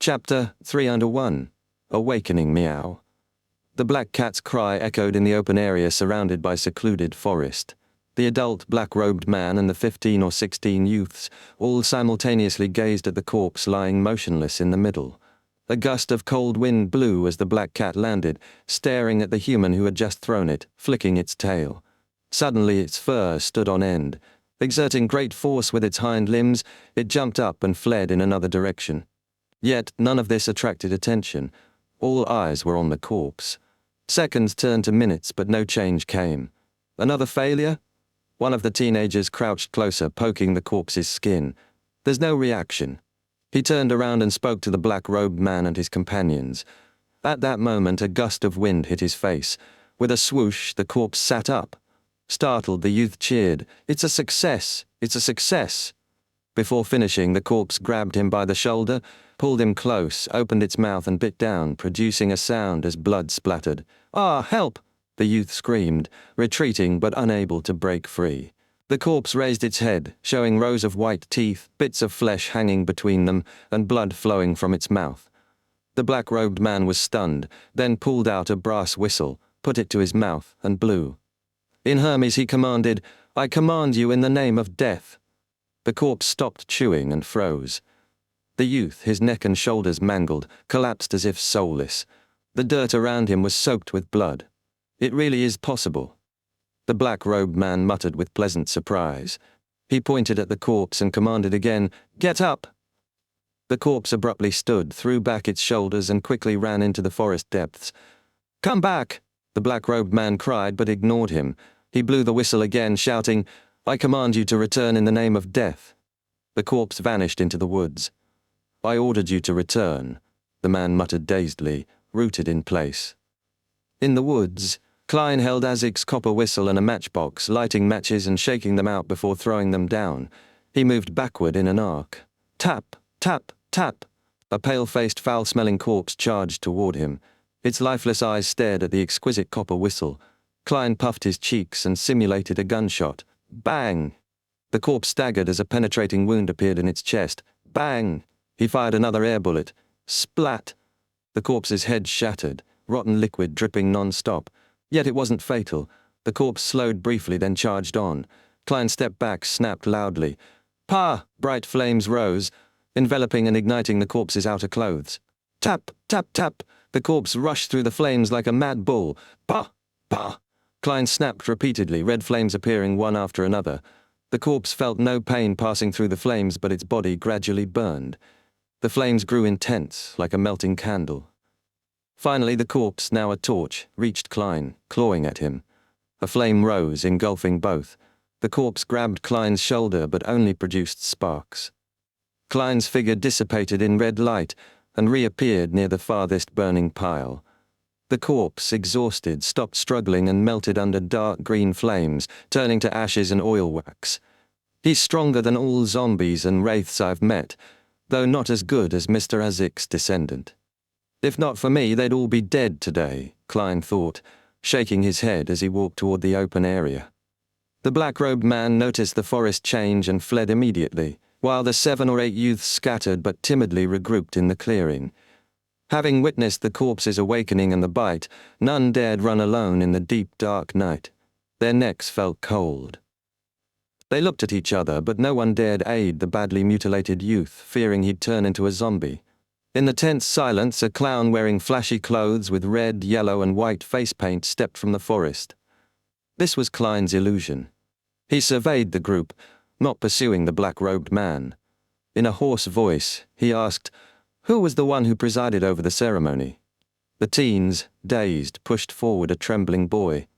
Chapter 301. Awakening Meow. The black cat's cry echoed in the open area surrounded by secluded forest. The adult black-robed man and the 15 or 16 youths all simultaneously gazed at the corpse lying motionless in the middle. A gust of cold wind blew as the black cat landed, staring at the human who had just thrown it, flicking its tail. Suddenly its fur stood on end. Exerting great force with its hind limbs, it jumped up and fled in another direction. Yet none of this attracted attention. All eyes were on the corpse. Seconds turned to minutes, but no change came. Another failure? One of the teenagers crouched closer, poking the corpse's skin. There's no reaction. He turned around and spoke to the black-robed man and his companions. At that moment, a gust of wind hit his face. With a swoosh, the corpse sat up. Startled, the youth cheered, "It's a success! It's a success!" Before finishing, the corpse grabbed him by the shoulder, pulled him close, opened its mouth and bit down, producing a sound as blood splattered. "Ah, help!" the youth screamed, retreating but unable to break free. The corpse raised its head, showing rows of white teeth, bits of flesh hanging between them, and blood flowing from its mouth. The black-robed man was stunned, then pulled out a brass whistle, put it to his mouth, and blew. In Hermes he commanded, "I command you in the name of death." The corpse stopped chewing and froze. The youth, his neck and shoulders mangled, collapsed as if soulless. The dirt around him was soaked with blood. It really is possible. The black-robed man muttered with pleasant surprise. He pointed at the corpse and commanded again, "Get up!" The corpse abruptly stood, threw back its shoulders and quickly ran into the forest depths. "Come back!" the black-robed man cried, but ignored him. He blew the whistle again, shouting, "I command you to return in the name of death." The corpse vanished into the woods. "I ordered you to return," the man muttered dazedly, rooted in place. In the woods, Klein held Azik's copper whistle and a matchbox, lighting matches and shaking them out before throwing them down. He moved backward in an arc. Tap, tap, tap. A pale-faced, foul-smelling corpse charged toward him. Its lifeless eyes stared at the exquisite copper whistle. Klein puffed his cheeks and simulated a gunshot. Bang! The corpse staggered as a penetrating wound appeared in its chest. Bang! He fired another air bullet. Splat! The corpse's head shattered, rotten liquid dripping non-stop. Yet it wasn't fatal. The corpse slowed briefly, then charged on. Klein stepped back, snapped loudly. "Pa!" Bright flames rose, enveloping and igniting the corpse's outer clothes. Tap, tap, tap! The corpse rushed through the flames like a mad bull. Pa! Pa! Klein snapped repeatedly, red flames appearing one after another. The corpse felt no pain passing through the flames, but its body gradually burned. The flames grew intense, like a melting candle. Finally, the corpse, now a torch, reached Klein, clawing at him. A flame rose, engulfing both. The corpse grabbed Klein's shoulder, but only produced sparks. Klein's figure dissipated in red light and reappeared near the farthest burning pile. The corpse, exhausted, stopped struggling and melted under dark green flames, turning to ashes and oil wax. "He's stronger than all zombies and wraiths I've met, though not as good as Mr. Azik's descendant. If not for me, they'd all be dead today," Klein thought, shaking his head as he walked toward the open area. The black-robed man noticed the forest change and fled immediately, while the 7 or 8 youths scattered but timidly regrouped in the clearing. Having witnessed the corpse's awakening and the bite, none dared run alone in the deep, dark night. Their necks felt cold. They looked at each other, but no one dared aid the badly mutilated youth, fearing he'd turn into a zombie. In the tense silence, a clown wearing flashy clothes with red, yellow, and white face paint stepped from the forest. This was Klein's illusion. He surveyed the group, not pursuing the black-robed man. In a hoarse voice, he asked, "Who was the one who presided over the ceremony?" The teens, dazed, pushed forward a trembling boy.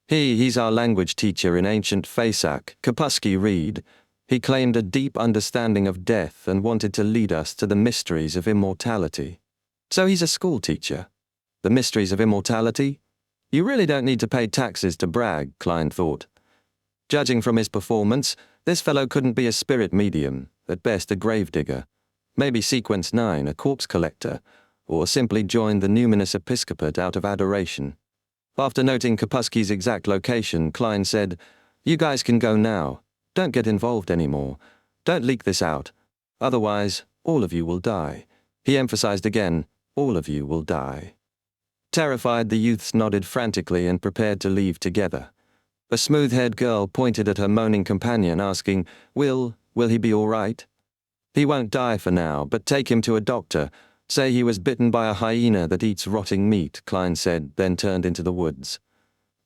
He's our language teacher in ancient Faceac, Kapusky Reed. He claimed a deep understanding of death and wanted to lead us to the mysteries of immortality. So he's a school teacher. The mysteries of immortality? You really don't need to pay taxes to brag, Klein thought. Judging from his performance, this fellow couldn't be a spirit medium, at best a gravedigger. Maybe Sequence 9, a corpse collector, or simply joined the numinous episcopate out of adoration. After noting Kapusky's exact location, Klein said, "You guys can go now. Don't get involved anymore. Don't leak this out. Otherwise, all of you will die. He emphasized again, "All of you will die." Terrified, the youths nodded frantically and prepared to leave together. A smooth-haired girl pointed at her moaning companion, asking, Will he be all right?" "He won't die for now, but take him to a doctor. Say he was bitten by a hyena that eats rotting meat," Klein said, then turned into the woods.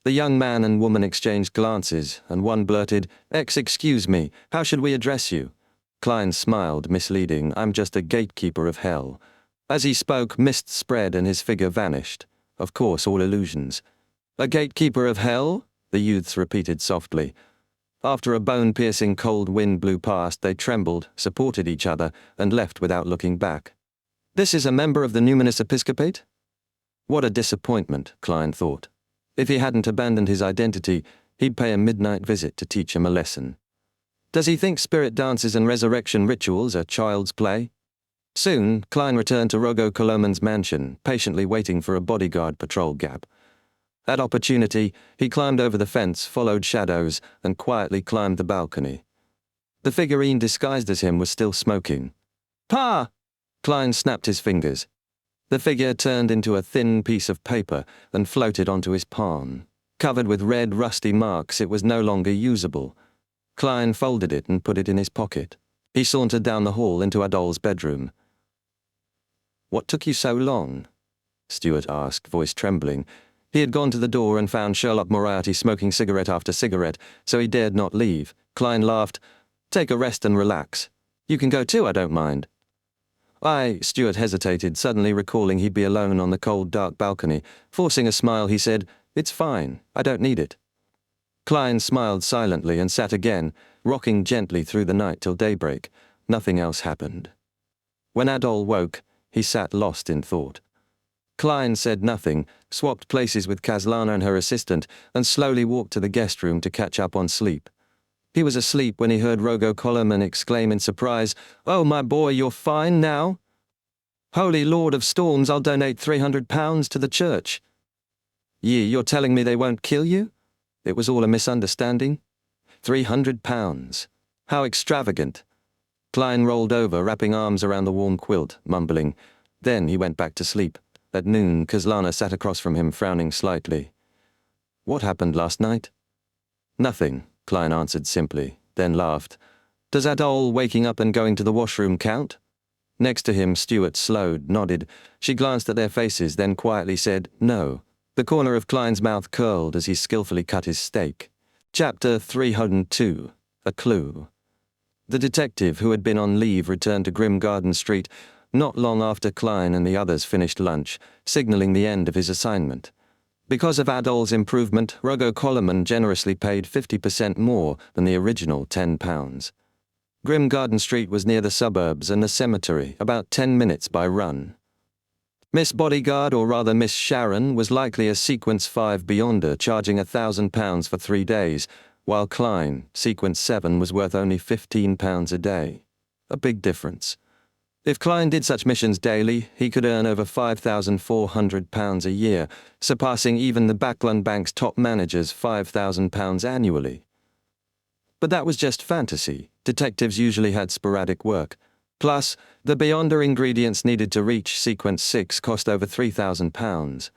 The young man and woman exchanged glances, and one blurted, Excuse me, how should we address you?" Klein smiled, misleading, "I'm just a gatekeeper of hell." As he spoke, mist spread and his figure vanished. Of course, all illusions. "A gatekeeper of hell?" the youths repeated softly. After a bone-piercing cold wind blew past, they trembled, supported each other, and left without looking back. "This is a member of the Numinous Episcopate?" What a disappointment, Klein thought. If he hadn't abandoned his identity, he'd pay a midnight visit to teach him a lesson. Does he think spirit dances and resurrection rituals are child's play? Soon, Klein returned to Rogo Koloman's mansion, patiently waiting for a bodyguard patrol gap. At opportunity, he climbed over the fence, followed shadows, and quietly climbed the balcony. The figurine disguised as him was still smoking. "Pa!" Klein snapped his fingers. The figure turned into a thin piece of paper and floated onto his palm. Covered with red, rusty marks, it was no longer usable. Klein folded it and put it in his pocket. He sauntered down the hall into Adol's bedroom. "What took you so long?" Stuart asked, voice trembling. He had gone to the door and found Sherlock Moriarty smoking cigarette after cigarette, so he dared not leave. Klein laughed. "Take a rest and relax. You can go too, I don't mind." Stuart hesitated, suddenly recalling he'd be alone on the cold, dark balcony. Forcing a smile, he said, "It's fine, I don't need it." Klein smiled silently and sat again, rocking gently through the night till daybreak. Nothing else happened. When Adol woke, he sat lost in thought. Klein said nothing, swapped places with Kaslana and her assistant, and slowly walked to the guest room to catch up on sleep. He was asleep when he heard Rogo Koloman exclaim in surprise, "Oh, my boy, you're fine now?" "Holy Lord of Storms, I'll donate £300 to the church." You're telling me they won't kill you?" It was all a misunderstanding? £300. How extravagant. Klein rolled over, wrapping arms around the warm quilt, mumbling. Then he went back to sleep. At noon, Kaslana sat across from him, frowning slightly. "What happened last night?" "Nothing," Klein answered simply, then laughed. "Does Adol waking up and going to the washroom count?" Next to him, Stuart slowed, nodded. She glanced at their faces, then quietly said, "No." The corner of Klein's mouth curled as he skillfully cut his steak. Chapter 302. A Clue. The detective who had been on leave returned to Grim Garden Street not long after Klein and the others finished lunch, signaling the end of his assignment. Because of Adol's improvement, Rogo Koloman generously paid 50% more than the original £10. Grim Garden Street was near the suburbs and the cemetery, about 10 minutes by run. Miss Bodyguard, or rather Miss Sharon, was likely a Sequence 5 Beyonder, charging £1,000 for 3 days, while Klein, Sequence 7, was worth only £15 a day. A big difference. If Klein did such missions daily, he could earn over £5,400 a year, surpassing even the Backlund Bank's top manager's £5,000 annually. But that was just fantasy. Detectives usually had sporadic work. Plus, the Beyonder ingredients needed to reach Sequence 6 cost over £3,000.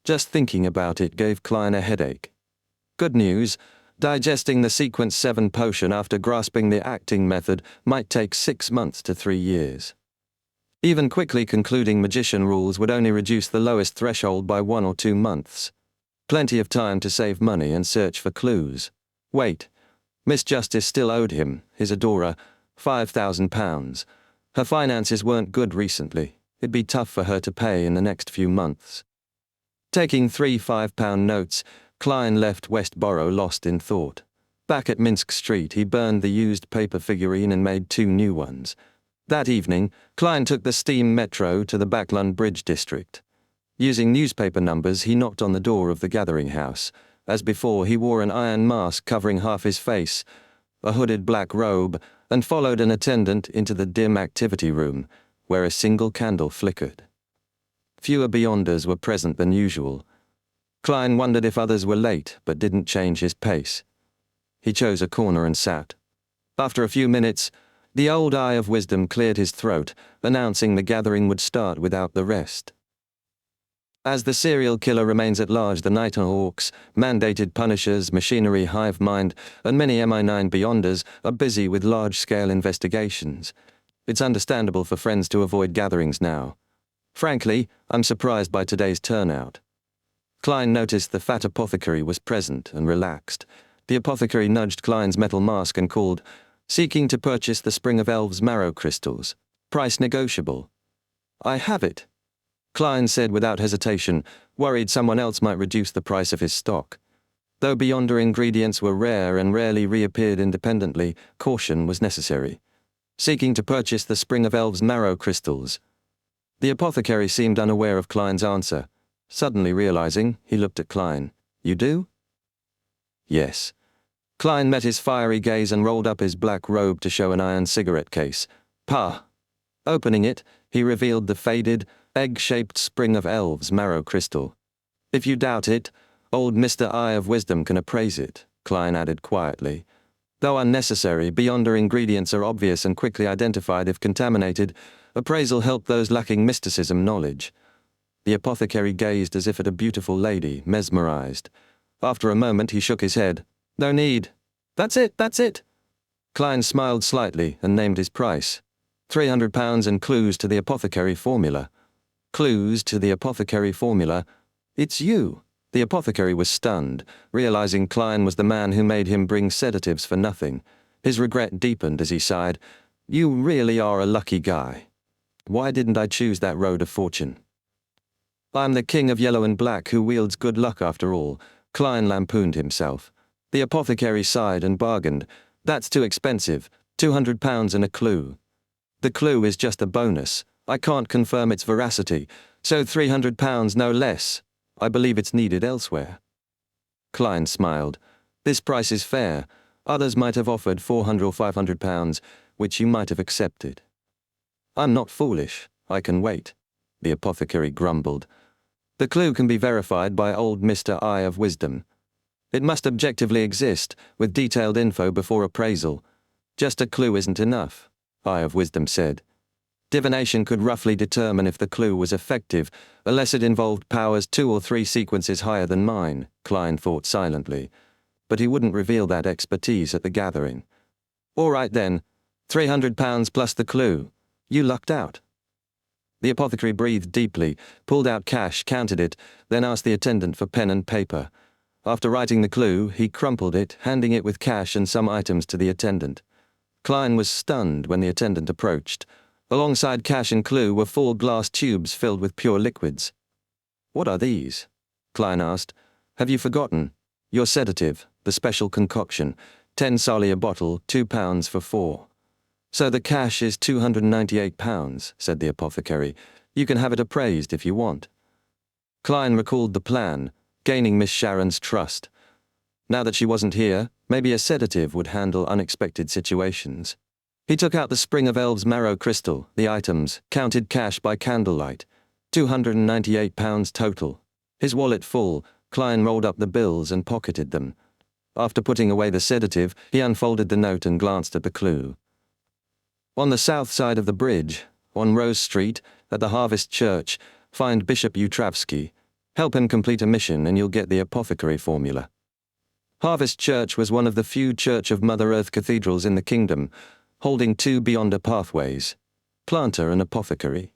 Just thinking about it gave Klein a headache. Good news, digesting the Sequence 7 potion after grasping the acting method might take 6 months to 3 years. Even quickly concluding magician rules would only reduce the lowest threshold by 1 or 2 months. Plenty of time to save money and search for clues. Wait. Miss Justice still owed him, his adorer, £5,000. Her finances weren't good recently. It'd be tough for her to pay in the next few months. Taking 3 £5 notes, Klein left Westborough lost in thought. Back at Minsk Street, he burned the used paper figurine and made 2 new ones. That evening, Klein took the steam metro to the Backlund Bridge district. Using newspaper numbers, he knocked on the door of the gathering house. As before, he wore an iron mask covering half his face, a hooded black robe, and followed an attendant into the dim activity room, where a single candle flickered. Fewer Beyonders were present than usual. Klein wondered if others were late, but didn't change his pace. He chose a corner and sat. After a few minutes, The old Eye of Wisdom cleared his throat, announcing the gathering would start without the rest. As the serial killer remains at large, the Nighthawks, mandated punishers, machinery hive mind, and many MI9 beyonders are busy with large-scale investigations. It's understandable for friends to avoid gatherings now. Frankly, I'm surprised by today's turnout. Klein noticed the fat apothecary was present and relaxed. The apothecary nudged Klein's metal mask and called, seeking to purchase the Spring of Elves marrow crystals. Price negotiable. I have it, Klein said without hesitation, worried someone else might reduce the price of his stock. Though Beyonder ingredients were rare and rarely reappeared independently, caution was necessary. Seeking to purchase the Spring of Elves marrow crystals. The apothecary seemed unaware of Klein's answer. Suddenly realizing, he looked at Klein. You do? Yes. Klein met his fiery gaze and rolled up his black robe to show an iron cigarette case. Pah! Opening it, he revealed the faded, egg-shaped Spring of Elves marrow crystal. If you doubt it, old Mr. Eye of Wisdom can appraise it, Klein added quietly. Though unnecessary, Beyonder ingredients are obvious and quickly identified if contaminated. Appraisal helped those lacking mysticism knowledge. The apothecary gazed as if at a beautiful lady, mesmerized. After a moment he shook his head. No need. That's it. Klein smiled slightly and named his price. £300 and clues to the apothecary formula. Clues to the apothecary formula. It's you. The apothecary was stunned, realizing Klein was the man who made him bring sedatives for nothing. His regret deepened as he sighed. You really are a lucky guy. Why didn't I choose that road of fortune? I'm the king of yellow and black who wields good luck after all, Klein lampooned himself. The apothecary sighed and bargained. That's too expensive, £200 and a clue. The clue is just a bonus. I can't confirm its veracity, so £300 no less. I believe it's needed elsewhere. Klein smiled. This price is fair. Others might have offered £400 or £500, which you might have accepted. I'm not foolish. I can wait, the apothecary grumbled. The clue can be verified by old Mr. Eye of Wisdom. It must objectively exist, with detailed info before appraisal. Just a clue isn't enough, Eye of Wisdom said. Divination could roughly determine if the clue was effective, unless it involved powers 2 or 3 sequences higher than mine, Klein thought silently. But he wouldn't reveal that expertise at the gathering. All right then, £300 plus the clue. You lucked out. The apothecary breathed deeply, pulled out cash, counted it, then asked the attendant for pen and paper. After writing the clue, he crumpled it, handing it with cash and some items to the attendant. Klein was stunned when the attendant approached. Alongside cash and clue were 4 glass tubes filled with pure liquids. What are these? Klein asked. Have you forgotten? Your sedative, the special concoction, 10 solly a bottle, £2 for 4. So the cash is £298, said the apothecary. You can have it appraised if you want. Klein recalled the plan, gaining Miss Sharon's trust. Now that she wasn't here, maybe a sedative would handle unexpected situations. He took out the Spring of Elves marrow crystal, the items, counted cash by candlelight. £298 total. His wallet full, Klein rolled up the bills and pocketed them. After putting away the sedative, he unfolded the note and glanced at the clue. On the south side of the bridge, on Rose Street, at the Harvest Church, find Bishop Utravsky. Help him complete a mission and you'll get the apothecary formula. Harvest Church was one of the few Church of Mother Earth cathedrals in the kingdom, holding 2 Beyonder pathways, planter and apothecary.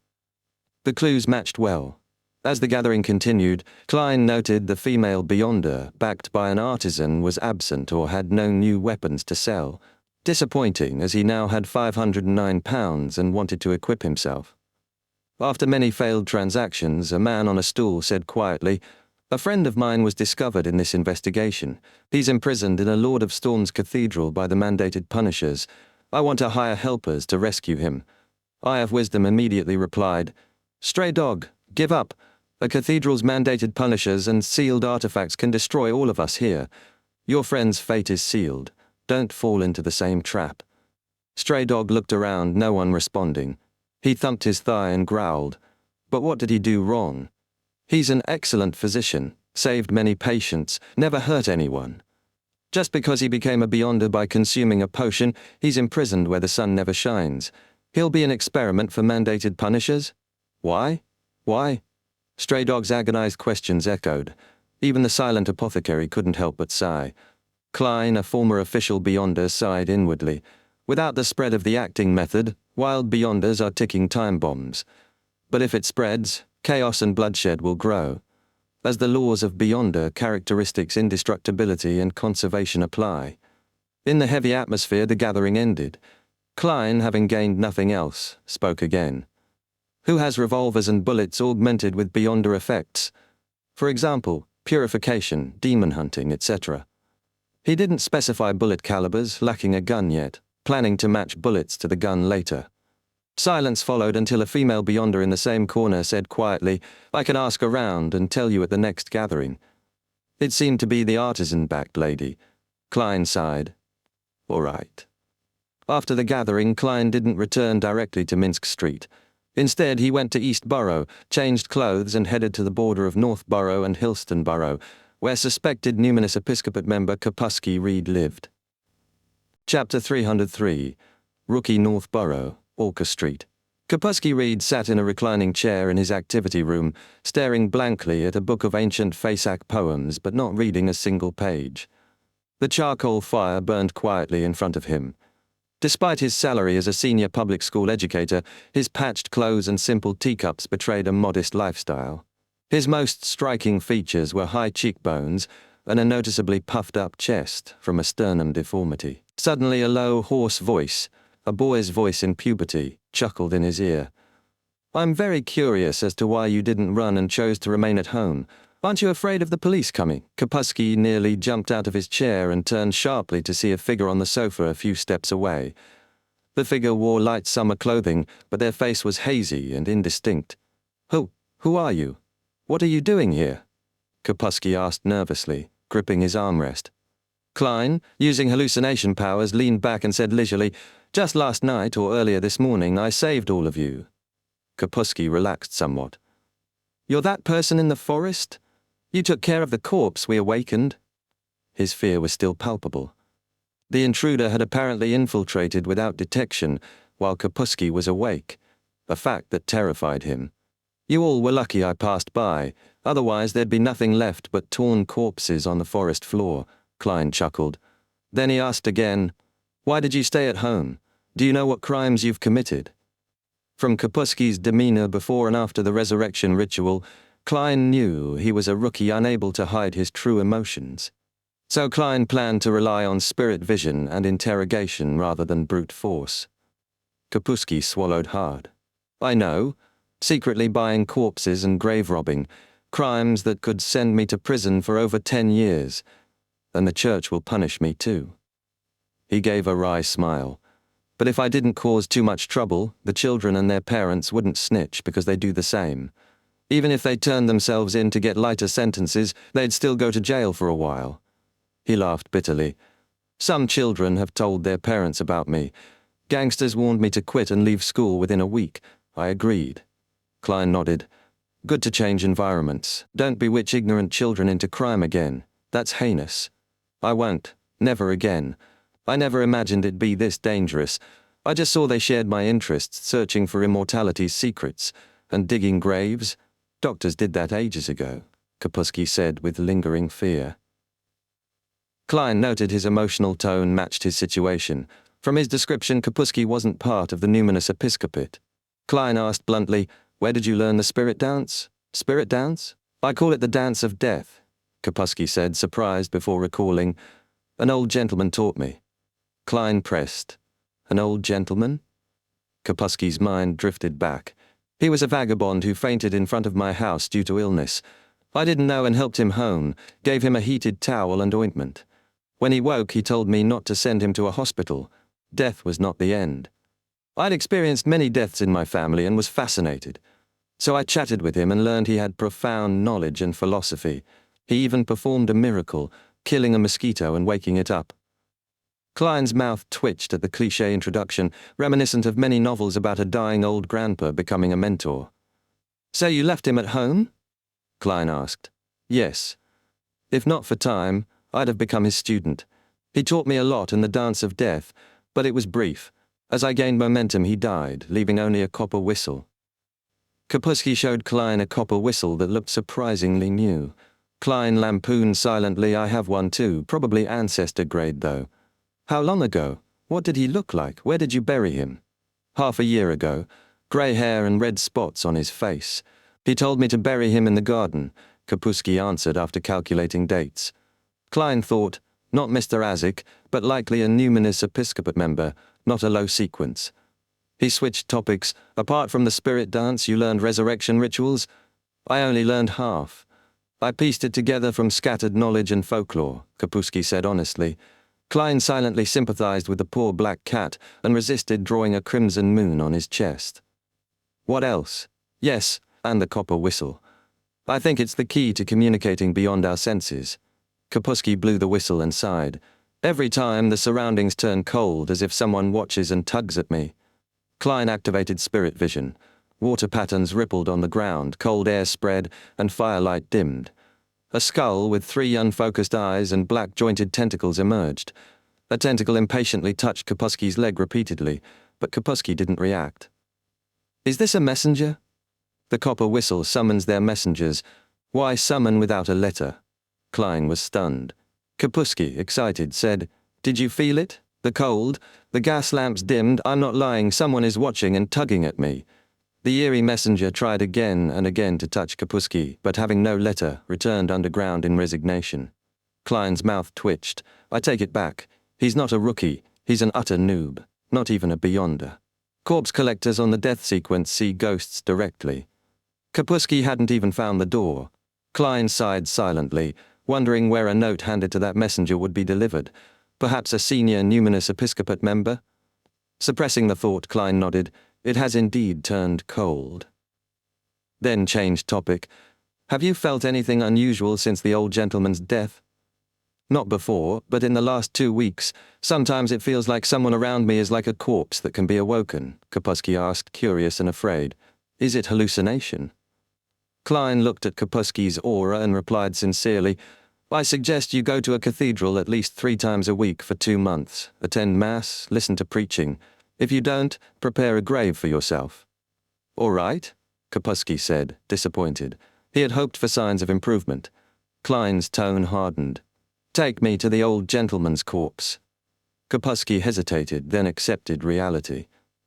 The clues matched well. As the gathering continued, Klein noted the female Beyonder, backed by an artisan, was absent or had no new weapons to sell. Disappointing, as he now had £509 and wanted to equip himself. After many failed transactions, a man on a stool said quietly, "A friend of mine was discovered in this investigation. He's imprisoned in a Lord of Storms cathedral by the mandated punishers. I want to hire helpers to rescue him." Eye of Wisdom immediately replied, "Stray dog, give up. A cathedral's mandated punishers and sealed artifacts can destroy all of us here. Your friend's fate is sealed. Don't fall into the same trap." Stray Dog looked around, no one responding. He thumped his thigh and growled. But what did he do wrong? He's an excellent physician, saved many patients, never hurt anyone. Just because he became a Beyonder by consuming a potion, he's imprisoned where the sun never shines. He'll be an experiment for mandated punishers? Why? Why? Stray Dog's agonized questions echoed. Even the silent apothecary couldn't help but sigh. Klein, a former official Beyonder, sighed inwardly. Without the spread of the acting method, wild Beyonders are ticking time bombs. But if it spreads, chaos and bloodshed will grow. As the laws of Beyonder characteristics indestructibility and conservation apply. In the heavy atmosphere the gathering ended. Klein, having gained nothing else, spoke again. Who has revolvers and bullets augmented with Beyonder effects? For example, purification, demon hunting, etc. He didn't specify bullet calibers, lacking a gun yet, planning to match bullets to the gun later. Silence followed until a female Beyonder in the same corner said quietly, "I can ask around and tell you at the next gathering." It seemed to be the artisan-backed lady. Klein sighed. All right. After the gathering, Klein didn't return directly to Minsk Street. Instead, he went to East Borough, changed clothes and headed to the border of North Borough and Hillston Borough, where suspected Numinous Episcopate member Kapusky Reed lived. Chapter 303. Rookie North Borough, Orca Street. Kapusky Reed sat in a reclining chair in his activity room, staring blankly at a book of ancient Faceless poems but not reading a single page. The charcoal fire burned quietly in front of him. Despite his salary as a senior public school educator, his patched clothes and simple teacups betrayed a modest lifestyle. His most striking features were high cheekbones and a noticeably puffed-up chest from a sternum deformity. Suddenly a low, hoarse voice, a boy's voice in puberty, chuckled in his ear. "I'm very curious as to why you didn't run and chose to remain at home. Aren't you afraid of the police coming?" Kapusky nearly jumped out of his chair and turned sharply to see a figure on the sofa a few steps away. The figure wore light summer clothing, but their face was hazy and indistinct. Who are you? What are you doing here?" Kapusky asked nervously, gripping his armrest. Klein, using hallucination powers, leaned back and said leisurely, "Just last night or earlier this morning, I saved all of you." Kapusky relaxed somewhat. "You're that person in the forest? You took care of the corpse we awakened?" His fear was still palpable. The intruder had apparently infiltrated without detection, while Kapusky was awake, a fact that terrified him. "You all were lucky I passed by, otherwise there'd be nothing left but torn corpses on the forest floor," Klein chuckled. Then he asked again, "Why did you stay at home? Do you know what crimes you've committed?" From Kapusky's demeanor before and after the resurrection ritual, Klein knew he was a rookie unable to hide his true emotions. So Klein planned to rely on spirit vision and interrogation rather than brute force. Kapusky swallowed hard. "I know. Secretly buying corpses and grave robbing, crimes that could send me to prison for over 10 years. And the church will punish me too." He gave a wry smile. "But if I didn't cause too much trouble, the children and their parents wouldn't snitch because they do the same. Even if they turned themselves in to get lighter sentences, they'd still go to jail for a while." He laughed bitterly. "Some children have told their parents about me. Gangsters warned me to quit and leave school within a week. I agreed." Klein nodded. "Good to change environments. Don't bewitch ignorant children into crime again. That's heinous." "I won't. Never again. I never imagined it'd be this dangerous. I just saw they shared my interests, searching for immortality's secrets. And digging graves. Doctors did that ages ago," Kapusky said with lingering fear. Klein noted his emotional tone matched his situation. From his description, Kapusky wasn't part of the Numinous Episcopate. Klein asked bluntly, "Where did you learn the spirit dance?" "Spirit dance? I call it the dance of death," Kapusky said, surprised before recalling. "An old gentleman taught me." Klein pressed. "An old gentleman?" Kapusky's mind drifted back. "He was a vagabond who fainted in front of my house due to illness. I didn't know and helped him home, gave him a heated towel and ointment. When he woke, he told me not to send him to a hospital. Death was not the end. I'd experienced many deaths in my family and was fascinated. So I chatted with him and learned he had profound knowledge and philosophy. He even performed a miracle, killing a mosquito and waking it up." Klein's mouth twitched at the cliché introduction, reminiscent of many novels about a dying old grandpa becoming a mentor. "So you left him at home?" Klein asked. "Yes. If not for time, I'd have become his student. He taught me a lot in the dance of death, but it was brief. As I gained momentum, he died, leaving only a copper whistle. Kapusky showed Klein a copper whistle that looked surprisingly new. Klein lampooned silently, "I have one too, probably ancestor grade though." "How long ago? What did he look like? Where did you bury him?" "Half a year ago. Grey hair and red spots on his face. He told me to bury him in the garden," Kapusky answered after calculating dates. Klein thought, not Mr. Azik, but likely a numinous episcopate member, not a low sequence. He switched topics. "Apart from the spirit dance, you learned resurrection rituals?" "I only learned half. I pieced it together from scattered knowledge and folklore," Kapusky said honestly. Klein silently sympathized with the poor black cat and resisted drawing a crimson moon on his chest. "What else?" "Yes, and the copper whistle. I think it's the key to communicating beyond our senses." Kapusky blew the whistle and sighed. "Every time the surroundings turn cold, as if someone watches and tugs at me." Klein activated spirit vision. Water patterns rippled on the ground, cold air spread, and firelight dimmed. A skull with 3 unfocused eyes and black-jointed tentacles emerged. A tentacle impatiently touched Kapusky's leg repeatedly, but Kapusky didn't react. "Is this a messenger?" "The copper whistle summons their messengers. Why summon without a letter?" Klein was stunned. Kapusky, excited, said, "Did you feel it? The cold? The gas lamps dimmed. I'm not lying, someone is watching and tugging at me." The eerie messenger tried again and again to touch Kapusky, but having no letter, returned underground in resignation. Klein's mouth twitched. "I take it back. He's not a rookie. He's an utter noob. Not even a beyonder. Corpse collectors on the death sequence see ghosts directly." Kapusky hadn't even found the door. Klein sighed silently, wondering where a note handed to that messenger would be delivered. Perhaps a senior numinous episcopate member? Suppressing the thought, Klein nodded. "It has indeed turned cold." Then changed topic. "Have you felt anything unusual since the old gentleman's death?" "Not before, but in the last 2 weeks. Sometimes it feels like someone around me is like a corpse that can be awoken," Kapusky asked, curious and afraid. "Is it hallucination?" Klein looked at Kapusky's aura and replied sincerely, "I suggest you go to a cathedral at least 3 times a week for 2 months, attend mass, listen to preaching. If you don't, prepare a grave for yourself." "All right," Kapusky said, disappointed. He had hoped for signs of improvement. Klein's tone hardened. "Take me to the old gentleman's corpse." Kapusky hesitated, then accepted reality.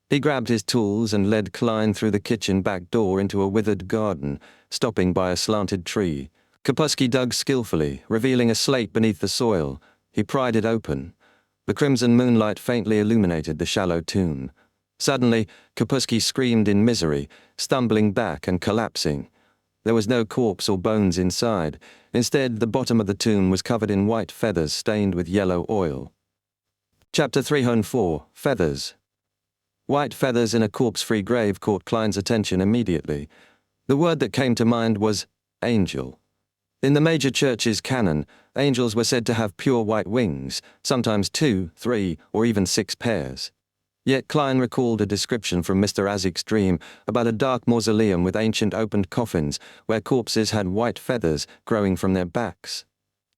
He grabbed his tools and led Klein through the kitchen back door into a withered garden, stopping by a slanted tree. Kapusky dug skillfully, revealing a slate beneath the soil. He pried it open. The crimson moonlight faintly illuminated the shallow tomb. Suddenly, Kapusky screamed in misery, stumbling back and collapsing. There was no corpse or bones inside. Instead, the bottom of the tomb was covered in white feathers stained with yellow oil. Chapter 304, Feathers. White feathers in a corpse-free grave caught Klein's attention immediately. The word that came to mind was angel. In the major church's canon, angels were said to have pure white wings, sometimes 2, 3, or even 6 pairs. Yet Klein recalled a description from Mr. Azik's dream about a dark mausoleum with ancient opened coffins where corpses had white feathers growing from their backs.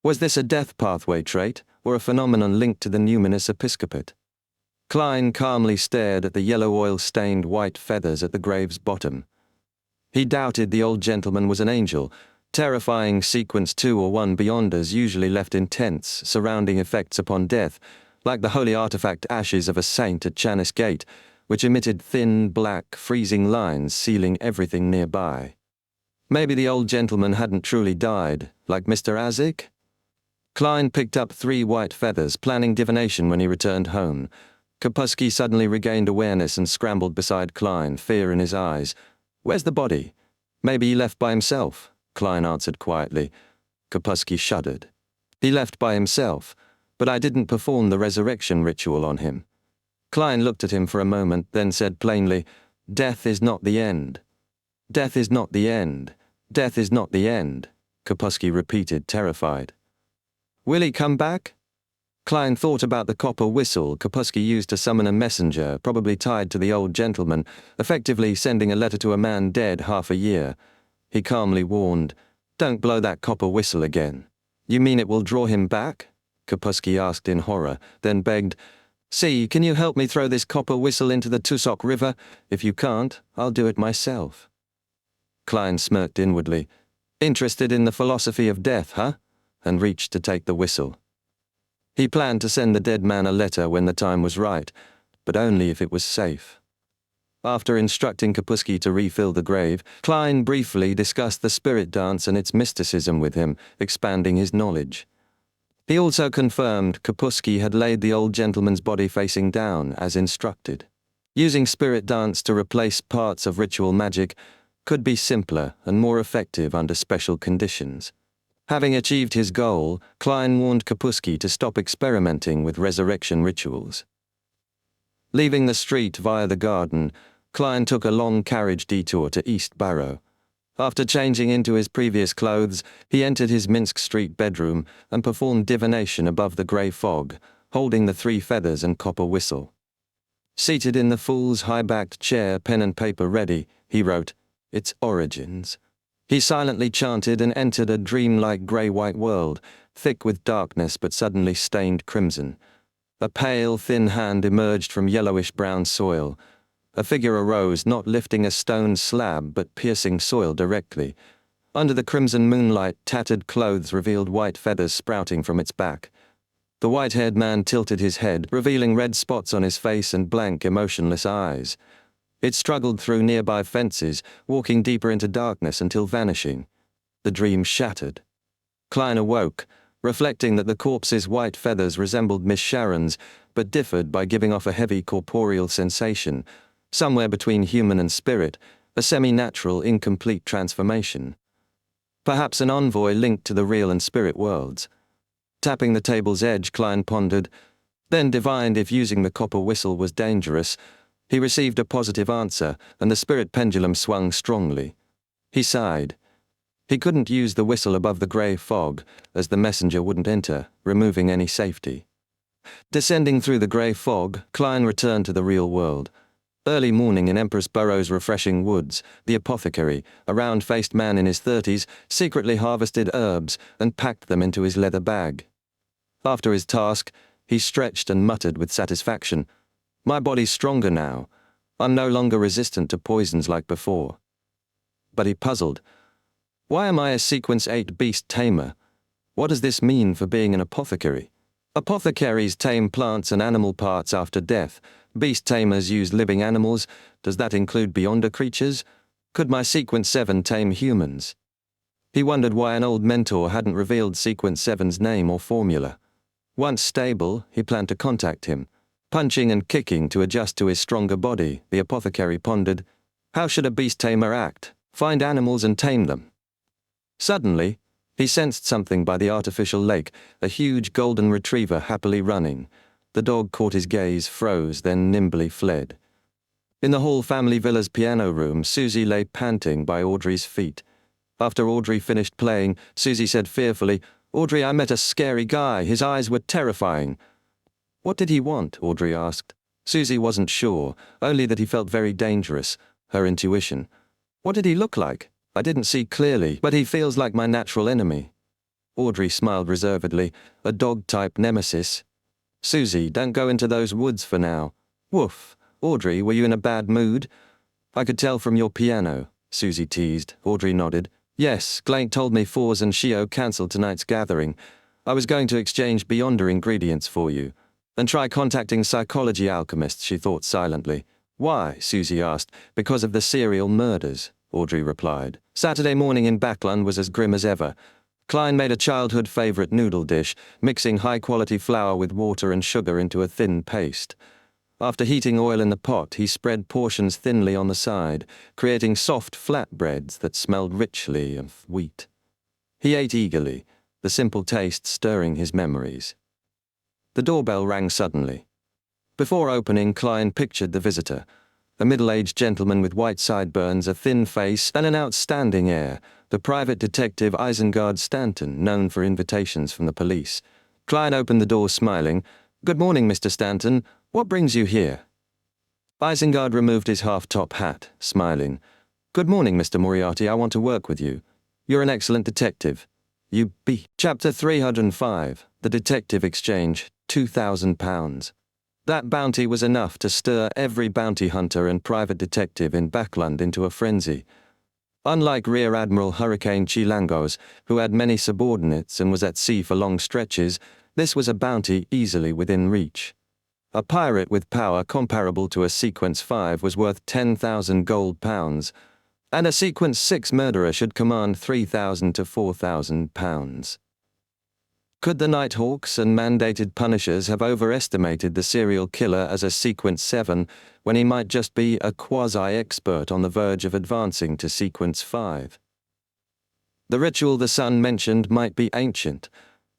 Was this a death pathway trait, or a phenomenon linked to the numinous episcopate? Klein calmly stared at the yellow oil-stained white feathers at the grave's bottom. He doubted the old gentleman was an angel. Terrifying sequence 2 or 1 beyonders usually left intense, surrounding effects upon death, like the holy artifact ashes of a saint at Chanis Gate, which emitted thin, black, freezing lines sealing everything nearby. Maybe the old gentleman hadn't truly died, like Mr. Azik? Klein picked up 3 white feathers, planning divination when he returned home. Kapusky suddenly regained awareness and scrambled beside Klein, fear in his eyes. "Where's the body?" "Maybe he left by himself," Klein answered quietly. Kapusky shuddered. "He left by himself, but I didn't perform the resurrection ritual on him." Klein looked at him for a moment, then said plainly, "Death is not the end. Death is not the end. Death is not the end," Kapusky repeated, terrified. "Will he come back?" Klein thought about the copper whistle Kapusky used to summon a messenger, probably tied to the old gentleman, effectively sending a letter to a man dead half a year. He calmly warned, "Don't blow that copper whistle again." "You mean it will draw him back?" Kapusky asked in horror, then begged, "See, can you help me throw this copper whistle into the Tusok River? If you can't, I'll do it myself." Klein smirked inwardly. Interested in the philosophy of death, huh? And reached to take the whistle. He planned to send the dead man a letter when the time was right, but only if it was safe. After instructing Kapusky to refill the grave, Klein briefly discussed the spirit dance and its mysticism with him, expanding his knowledge. He also confirmed Kapusky had laid the old gentleman's body facing down, as instructed. Using spirit dance to replace parts of ritual magic could be simpler and more effective under special conditions. Having achieved his goal, Klein warned Kapusky to stop experimenting with resurrection rituals. Leaving the street via the garden, Klein took a long carriage detour to East Barrow. After changing into his previous clothes, he entered his Minsk Street bedroom and performed divination above the grey fog, holding the 3 feathers and copper whistle. Seated in the fool's high-backed chair, pen and paper ready, he wrote, "Its origins." He silently chanted and entered a dreamlike grey-white world, thick with darkness but suddenly stained crimson. A pale, thin hand emerged from yellowish-brown soil. A figure arose, not lifting a stone slab but piercing soil directly. Under the crimson moonlight, tattered clothes revealed white feathers sprouting from its back. The white-haired man tilted his head, revealing red spots on his face and blank, emotionless eyes. It struggled through nearby fences, walking deeper into darkness until vanishing. The dream shattered. Klein awoke, reflecting that the corpse's white feathers resembled Miss Sharon's, but differed by giving off a heavy corporeal sensation, somewhere between human and spirit, a semi-natural, incomplete transformation. Perhaps an envoy linked to the real and spirit worlds. Tapping the table's edge, Klein pondered, then divined if using the copper whistle was dangerous. He received a positive answer, and the spirit pendulum swung strongly. He sighed. He couldn't use the whistle above the grey fog, as the messenger wouldn't enter, removing any safety. Descending through the grey fog, Klein returned to the real world. Early morning in Empress Burrow's refreshing woods, the apothecary, a round-faced man in his 30s, secretly harvested herbs and packed them into his leather bag. After his task, he stretched and muttered with satisfaction, "My body's stronger now. I'm no longer resistant to poisons like before." But he puzzled. Why am I a Sequence 8 beast tamer? What does this mean for being an apothecary? Apothecaries tame plants and animal parts after death. Beast tamers use living animals. Does that include Beyonder creatures? Could my Sequence 7 tame humans? He wondered why an old mentor hadn't revealed Sequence 7's name or formula. Once stable, he planned to contact him. Punching and kicking to adjust to his stronger body, the apothecary pondered, how should a beast tamer act? Find animals and tame them. Suddenly, he sensed something by the artificial lake, a huge golden retriever happily running. The dog caught his gaze, froze, then nimbly fled. In the Hall family villa's piano room, Susie lay panting by Audrey's feet. After Audrey finished playing, Susie said fearfully, "Audrey, I met a scary guy. His eyes were terrifying." "What did he want?" Audrey asked. Susie wasn't sure, only that he felt very dangerous, her intuition. "What did he look like? I didn't see clearly, but he feels like my natural enemy." Audrey smiled reservedly, a dog-type nemesis. "Susie, don't go into those woods for now." "Woof. Audrey, were you in a bad mood?" "I could tell from your piano," Susie teased. Audrey nodded. "Yes, Glaint told me Fours and Shio cancelled tonight's gathering. I was going to exchange Beyonder ingredients for you. And try contacting psychology alchemists," she thought silently. "Why?" Susie asked. "Because of the serial murders," Audrey replied. Saturday morning in Backlund was as grim as ever. Klein made a childhood favorite noodle dish, mixing high-quality flour with water and sugar into a thin paste. After heating oil in the pot, he spread portions thinly on the side, creating soft flatbreads that smelled richly of wheat. He ate eagerly, the simple taste stirring his memories. The doorbell rang suddenly. Before opening, Klein pictured the visitor. A middle-aged gentleman with white sideburns, a thin face, and an outstanding air, the private detective Isengard Stanton, known for invitations from the police. Klein opened the door smiling. "Good morning, Mr. Stanton. What brings you here?" Isengard removed his half-top hat, smiling. "Good morning, Mr. Moriarty. I want to work with you. You're an excellent detective. U.B. Chapter 305, The Detective Exchange, £2,000. That bounty was enough to stir every bounty hunter and private detective in Backland into a frenzy. Unlike Rear Admiral Hurricane Chilangos, who had many subordinates and was at sea for long stretches, this was a bounty easily within reach. A pirate with power comparable to a Sequence 5 was worth 10,000 gold pounds, and a Sequence 6 murderer should command 3,000 to 4,000 pounds. Could the Nighthawks and mandated punishers have overestimated the serial killer as a Sequence 7 when he might just be a quasi-expert on the verge of advancing to Sequence 5? The ritual the sun mentioned might be ancient.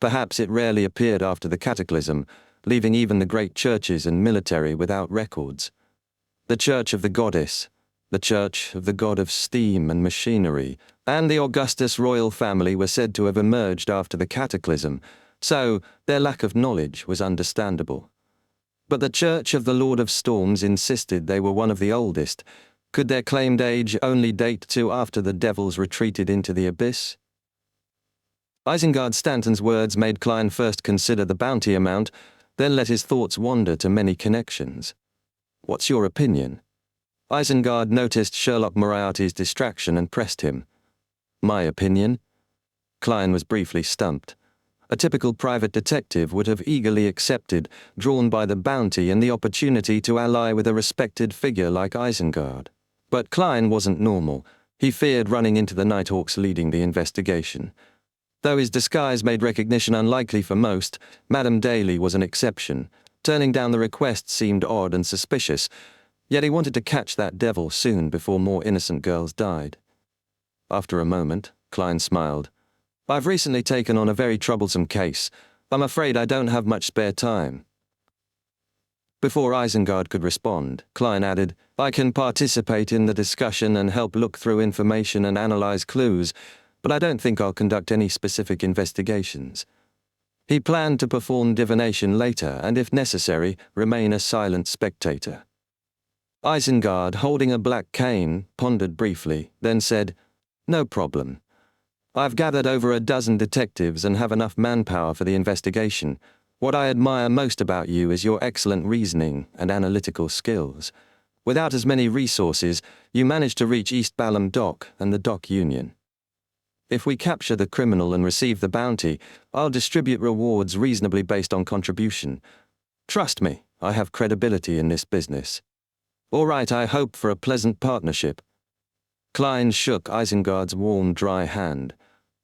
Perhaps it rarely appeared after the cataclysm, leaving even the great churches and military without records. The Church of the Goddess, the Church of the God of Steam and Machinery, and the Augustus royal family were said to have emerged after the cataclysm, so their lack of knowledge was understandable. But the Church of the Lord of Storms insisted they were one of the oldest. Could their claimed age only date to after the devils retreated into the abyss? Isengard Stanton's words made Klein first consider the bounty amount, then let his thoughts wander to many connections. What's your opinion? Isengard noticed Sherlock Moriarty's distraction and pressed him. My opinion? Klein was briefly stumped. A typical private detective would have eagerly accepted, drawn by the bounty and the opportunity to ally with a respected figure like Isengard. But Klein wasn't normal. He feared running into the Nighthawks leading the investigation. Though his disguise made recognition unlikely for most, Madame Daly was an exception. Turning down the request seemed odd and suspicious, yet he wanted to catch that devil soon before more innocent girls died. After a moment, Klein smiled. I've recently taken on a very troublesome case. I'm afraid I don't have much spare time. Before Isengard could respond, Klein added, I can participate in the discussion and help look through information and analyze clues, but I don't think I'll conduct any specific investigations. He planned to perform divination later and, if necessary, remain a silent spectator. Isengard, holding a black cane, pondered briefly, then said, No problem. I've gathered over a dozen detectives and have enough manpower for the investigation. What I admire most about you is your excellent reasoning and analytical skills. Without as many resources, you managed to reach East Balham Dock and the Dock Union. If we capture the criminal and receive the bounty, I'll distribute rewards reasonably based on contribution. Trust me, I have credibility in this business. All right, I hope for a pleasant partnership. Klein shook Isengard's warm, dry hand.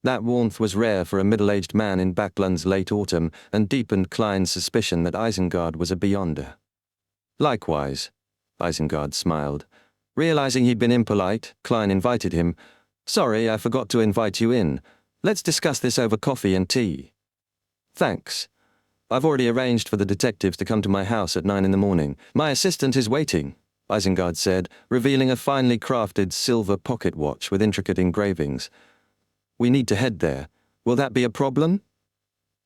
That warmth was rare for a middle-aged man in Backland's late autumn and deepened Klein's suspicion that Isengard was a beyonder. Likewise, Isengard smiled. Realizing he'd been impolite, Klein invited him. Sorry, I forgot to invite you in. Let's discuss this over coffee and tea. Thanks. I've already arranged for the detectives to come to my house at 9 in the morning. My assistant is waiting, Isengard said, revealing a finely crafted silver pocket watch with intricate engravings. We need to head there. Will that be a problem?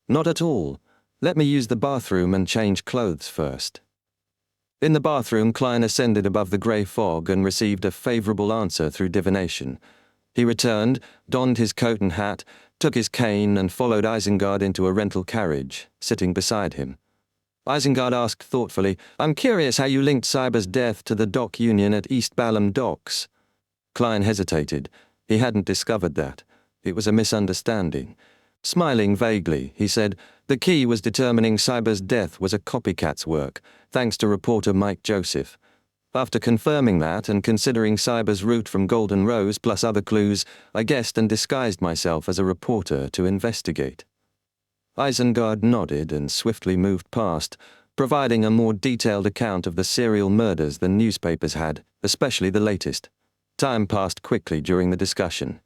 Not at all. Let me use the bathroom and change clothes first. In the bathroom, Klein ascended above the grey fog and received a favourable answer through divination. He returned, donned his coat and hat, took his cane and followed Isengard into a rental carriage, sitting beside him. Isengard asked thoughtfully, I'm curious how you linked Cyber's death to the Dock Union at East Balham Docks. Klein hesitated. He hadn't discovered that. It was a misunderstanding. Smiling vaguely, he said, the key was determining Cyber's death was a copycat's work, thanks to reporter Mike Joseph. After confirming that and considering Cyber's route from Golden Rose plus other clues, I guessed and disguised myself as a reporter to investigate. Isengard nodded and swiftly moved past, providing a more detailed account of the serial murders than newspapers had, especially the latest. Time passed quickly during the discussion.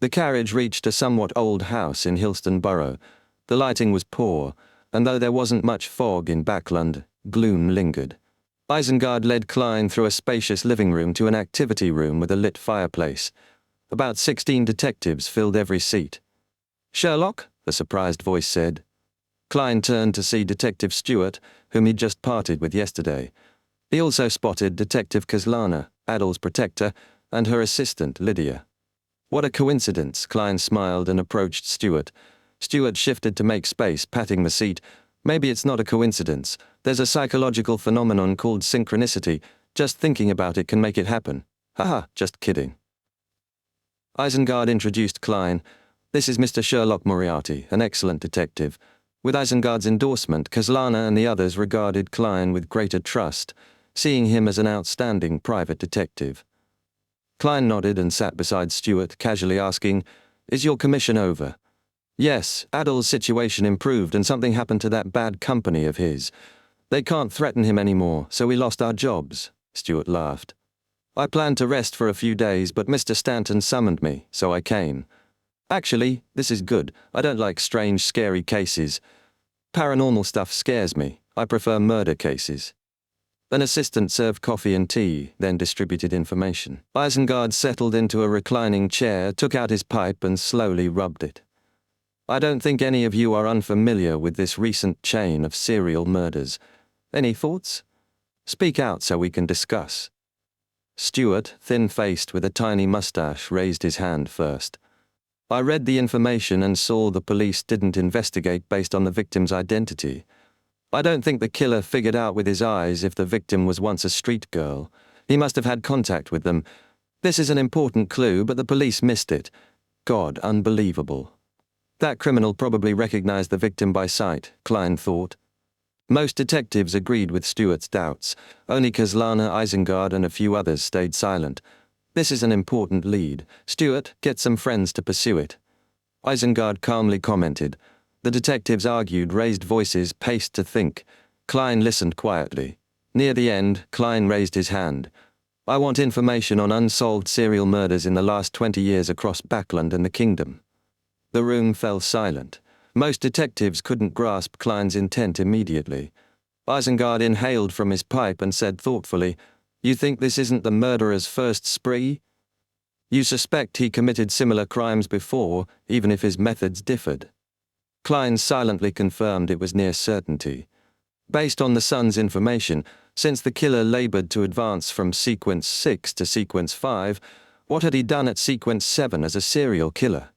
The carriage reached a somewhat old house in Hilston Borough. The lighting was poor, and though there wasn't much fog in Backland, gloom lingered. Isengard led Klein through a spacious living room to an activity room with a lit fireplace. About 16 detectives filled every seat. Sherlock? The surprised voice said. Klein turned to see Detective Stewart, whom he'd just parted with yesterday. He also spotted Detective Kaslana, Adol's protector, and her assistant, Lydia. What a coincidence, Klein smiled and approached Stuart. Stuart shifted to make space, patting the seat. Maybe it's not a coincidence. There's a psychological phenomenon called synchronicity. Just thinking about it can make it happen. Haha, just kidding. Isengard introduced Klein. This is Mr. Sherlock Moriarty, an excellent detective. With Isengard's endorsement, Kaslana and the others regarded Klein with greater trust, seeing him as an outstanding private detective. Klein nodded and sat beside Stuart, casually asking, "Is your commission over?" "Yes, Adol's situation improved and something happened to that bad company of his. They can't threaten him anymore, so we lost our jobs," Stuart laughed. "I planned to rest for a few days, but Mr. Stanton summoned me, so I came. Actually, this is good. I don't like strange, scary cases. Paranormal stuff scares me. I prefer murder cases." An assistant served coffee and tea, then distributed information. Isengard settled into a reclining chair, took out his pipe and slowly rubbed it. "I don't think any of you are unfamiliar with this recent chain of serial murders. Any thoughts? Speak out so we can discuss." Stuart, thin-faced with a tiny mustache, raised his hand first. "I read the information and saw the police didn't investigate based on the victim's identity. I don't think the killer figured out with his eyes if the victim was once a street girl. He must have had contact with them. This is an important clue, but the police missed it. God, unbelievable. That criminal probably recognized the victim by sight," Klein thought. Most detectives agreed with Stuart's doubts. Only Kaslana, Isengard, and a few others stayed silent. "This is an important lead. Stuart, get some friends to pursue it." Isengard calmly commented. The detectives argued, raised voices, paced to think. Klein listened quietly. Near the end, Klein raised his hand. "I want information on unsolved serial murders in the last 20 years across Backland and the Kingdom." The room fell silent. Most detectives couldn't grasp Klein's intent immediately. Isengard inhaled from his pipe and said thoughtfully, "You think this isn't the murderer's first spree? You suspect he committed similar crimes before, even if his methods differed?" Klein silently confirmed it was near certainty. Based on the Sun's information, since the killer labored to advance from Sequence 6 to Sequence 5, what had he done at Sequence 7 as a serial killer?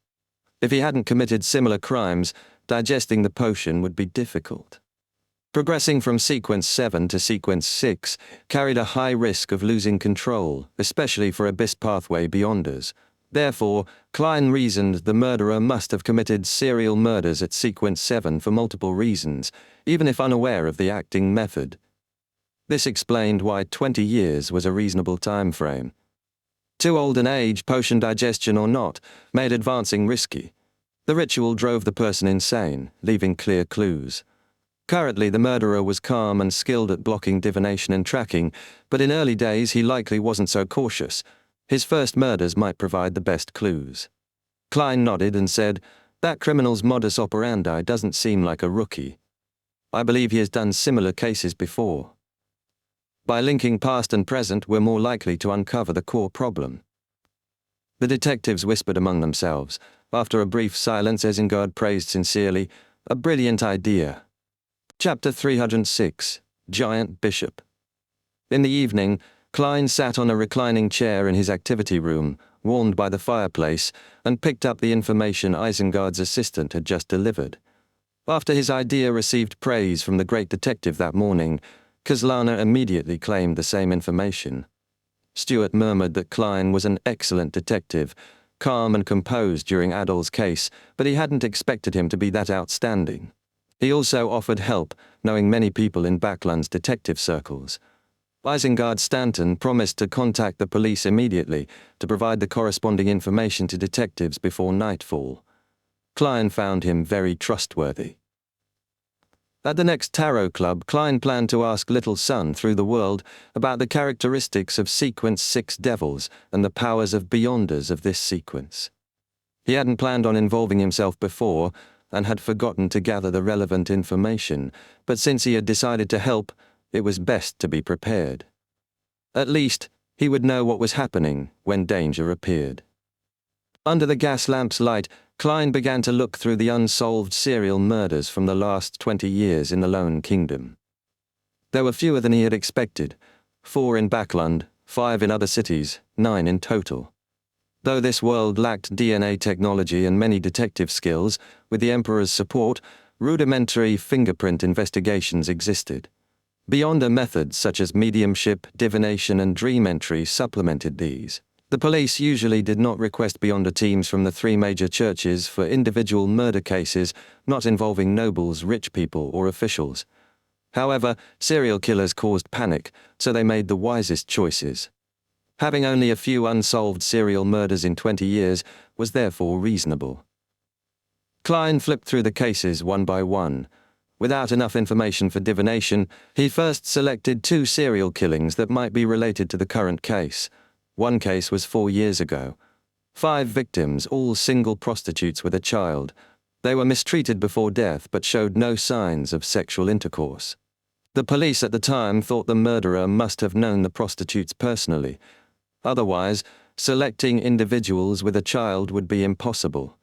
If he hadn't committed similar crimes, digesting the potion would be difficult. Progressing from Sequence 7 to Sequence 6 carried a high risk of losing control, especially for Abyss Pathway Beyonders. Therefore, Klein reasoned the murderer must have committed serial murders at Sequence 7 for multiple reasons, even if unaware of the acting method. This explained why 20 years was a reasonable time frame. Too old an age, potion digestion or not, made advancing risky. The ritual drove the person insane, leaving clear clues. Currently, the murderer was calm and skilled at blocking divination and tracking, but in early days he likely wasn't so cautious. His first murders might provide the best clues. Klein nodded and said, "That criminal's modus operandi doesn't seem like a rookie. I believe he has done similar cases before. By linking past and present, we're more likely to uncover the core problem." The detectives whispered among themselves. After a brief silence, Isengard praised sincerely, "A brilliant idea." Chapter 306, Giant Bishop. In the evening, Klein sat on a reclining chair in his activity room, warmed by the fireplace, and picked up the information Isengard's assistant had just delivered. After his idea received praise from the great detective that morning, Kaslana immediately claimed the same information. Stuart murmured that Klein was an excellent detective, calm and composed during Adol's case, but he hadn't expected him to be that outstanding. He also offered help, knowing many people in Backland's detective circles. Isengard Stanton promised to contact the police immediately to provide the corresponding information to detectives before nightfall. Klein found him very trustworthy. At the next tarot club, Klein planned to ask Little Sun through the world about the characteristics of Sequence 6 devils and the powers of Beyonders of this sequence. He hadn't planned on involving himself before and had forgotten to gather the relevant information, but since he had decided to help, it was best to be prepared. At least, he would know what was happening when danger appeared. Under the gas lamp's light, Klein began to look through the unsolved serial murders from the last 20 years in the Lone Kingdom. There were fewer than he had expected, 4 in Backland, 5 in other cities, 9 in total. Though this world lacked DNA technology and many detective skills, with the Emperor's support, rudimentary fingerprint investigations existed. Beyonder methods such as mediumship, divination, and dream entry supplemented these. The police usually did not request Beyonder teams from the three major churches for individual murder cases not involving nobles, rich people, or officials. However, serial killers caused panic, so they made the wisest choices. Having only a few unsolved serial murders in 20 years was therefore reasonable. Klein flipped through the cases one by one. Without enough information for divination, he first selected 2 serial killings that might be related to the current case. One case was 4 years ago. 5 victims, all single prostitutes with a child. They were mistreated before death but showed no signs of sexual intercourse. The police at the time thought the murderer must have known the prostitutes personally. Otherwise, selecting individuals with a child would be impossible.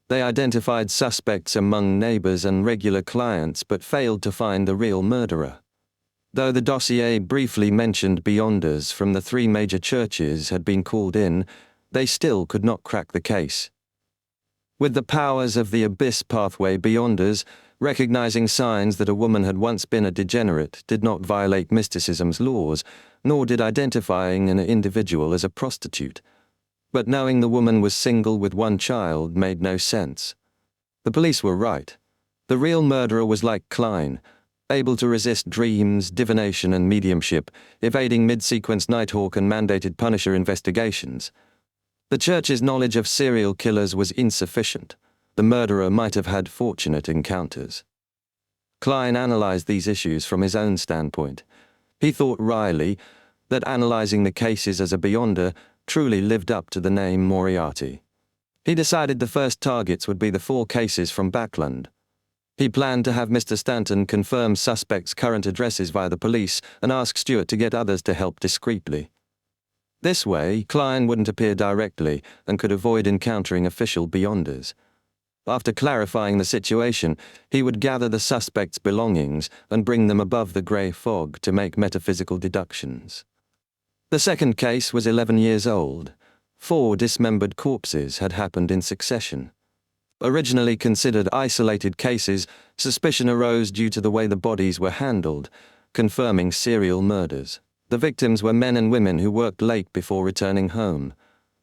They identified suspects among neighbors and regular clients but failed to find the real murderer. Though the dossier briefly mentioned Beyonders from the 3 major churches had been called in, they still could not crack the case. With the powers of the Abyss Pathway Beyonders, recognizing signs that a woman had once been a degenerate did not violate mysticism's laws, nor did identifying an individual as a prostitute. But knowing the woman was single with 1 child made no sense. The police were right. The real murderer was like Klein, able to resist dreams, divination, and mediumship, evading mid-sequence Nighthawk and mandated Punisher investigations. The church's knowledge of serial killers was insufficient. The murderer might have had fortunate encounters. Klein analyzed these issues from his own standpoint. He thought wryly that analyzing the cases as a Beyonder truly lived up to the name Moriarty. He decided the first targets would be the 4 cases from Backland. He planned to have Mr. Stanton confirm suspects' current addresses via the police and ask Stewart to get others to help discreetly. This way, Klein wouldn't appear directly and could avoid encountering official Beyonders. After clarifying the situation, he would gather the suspects' belongings and bring them above the grey fog to make metaphysical deductions. The second case was 11 years old. 4 dismembered corpses had happened in succession. Originally considered isolated cases, suspicion arose due to the way the bodies were handled, confirming serial murders. The victims were men and women who worked late before returning home.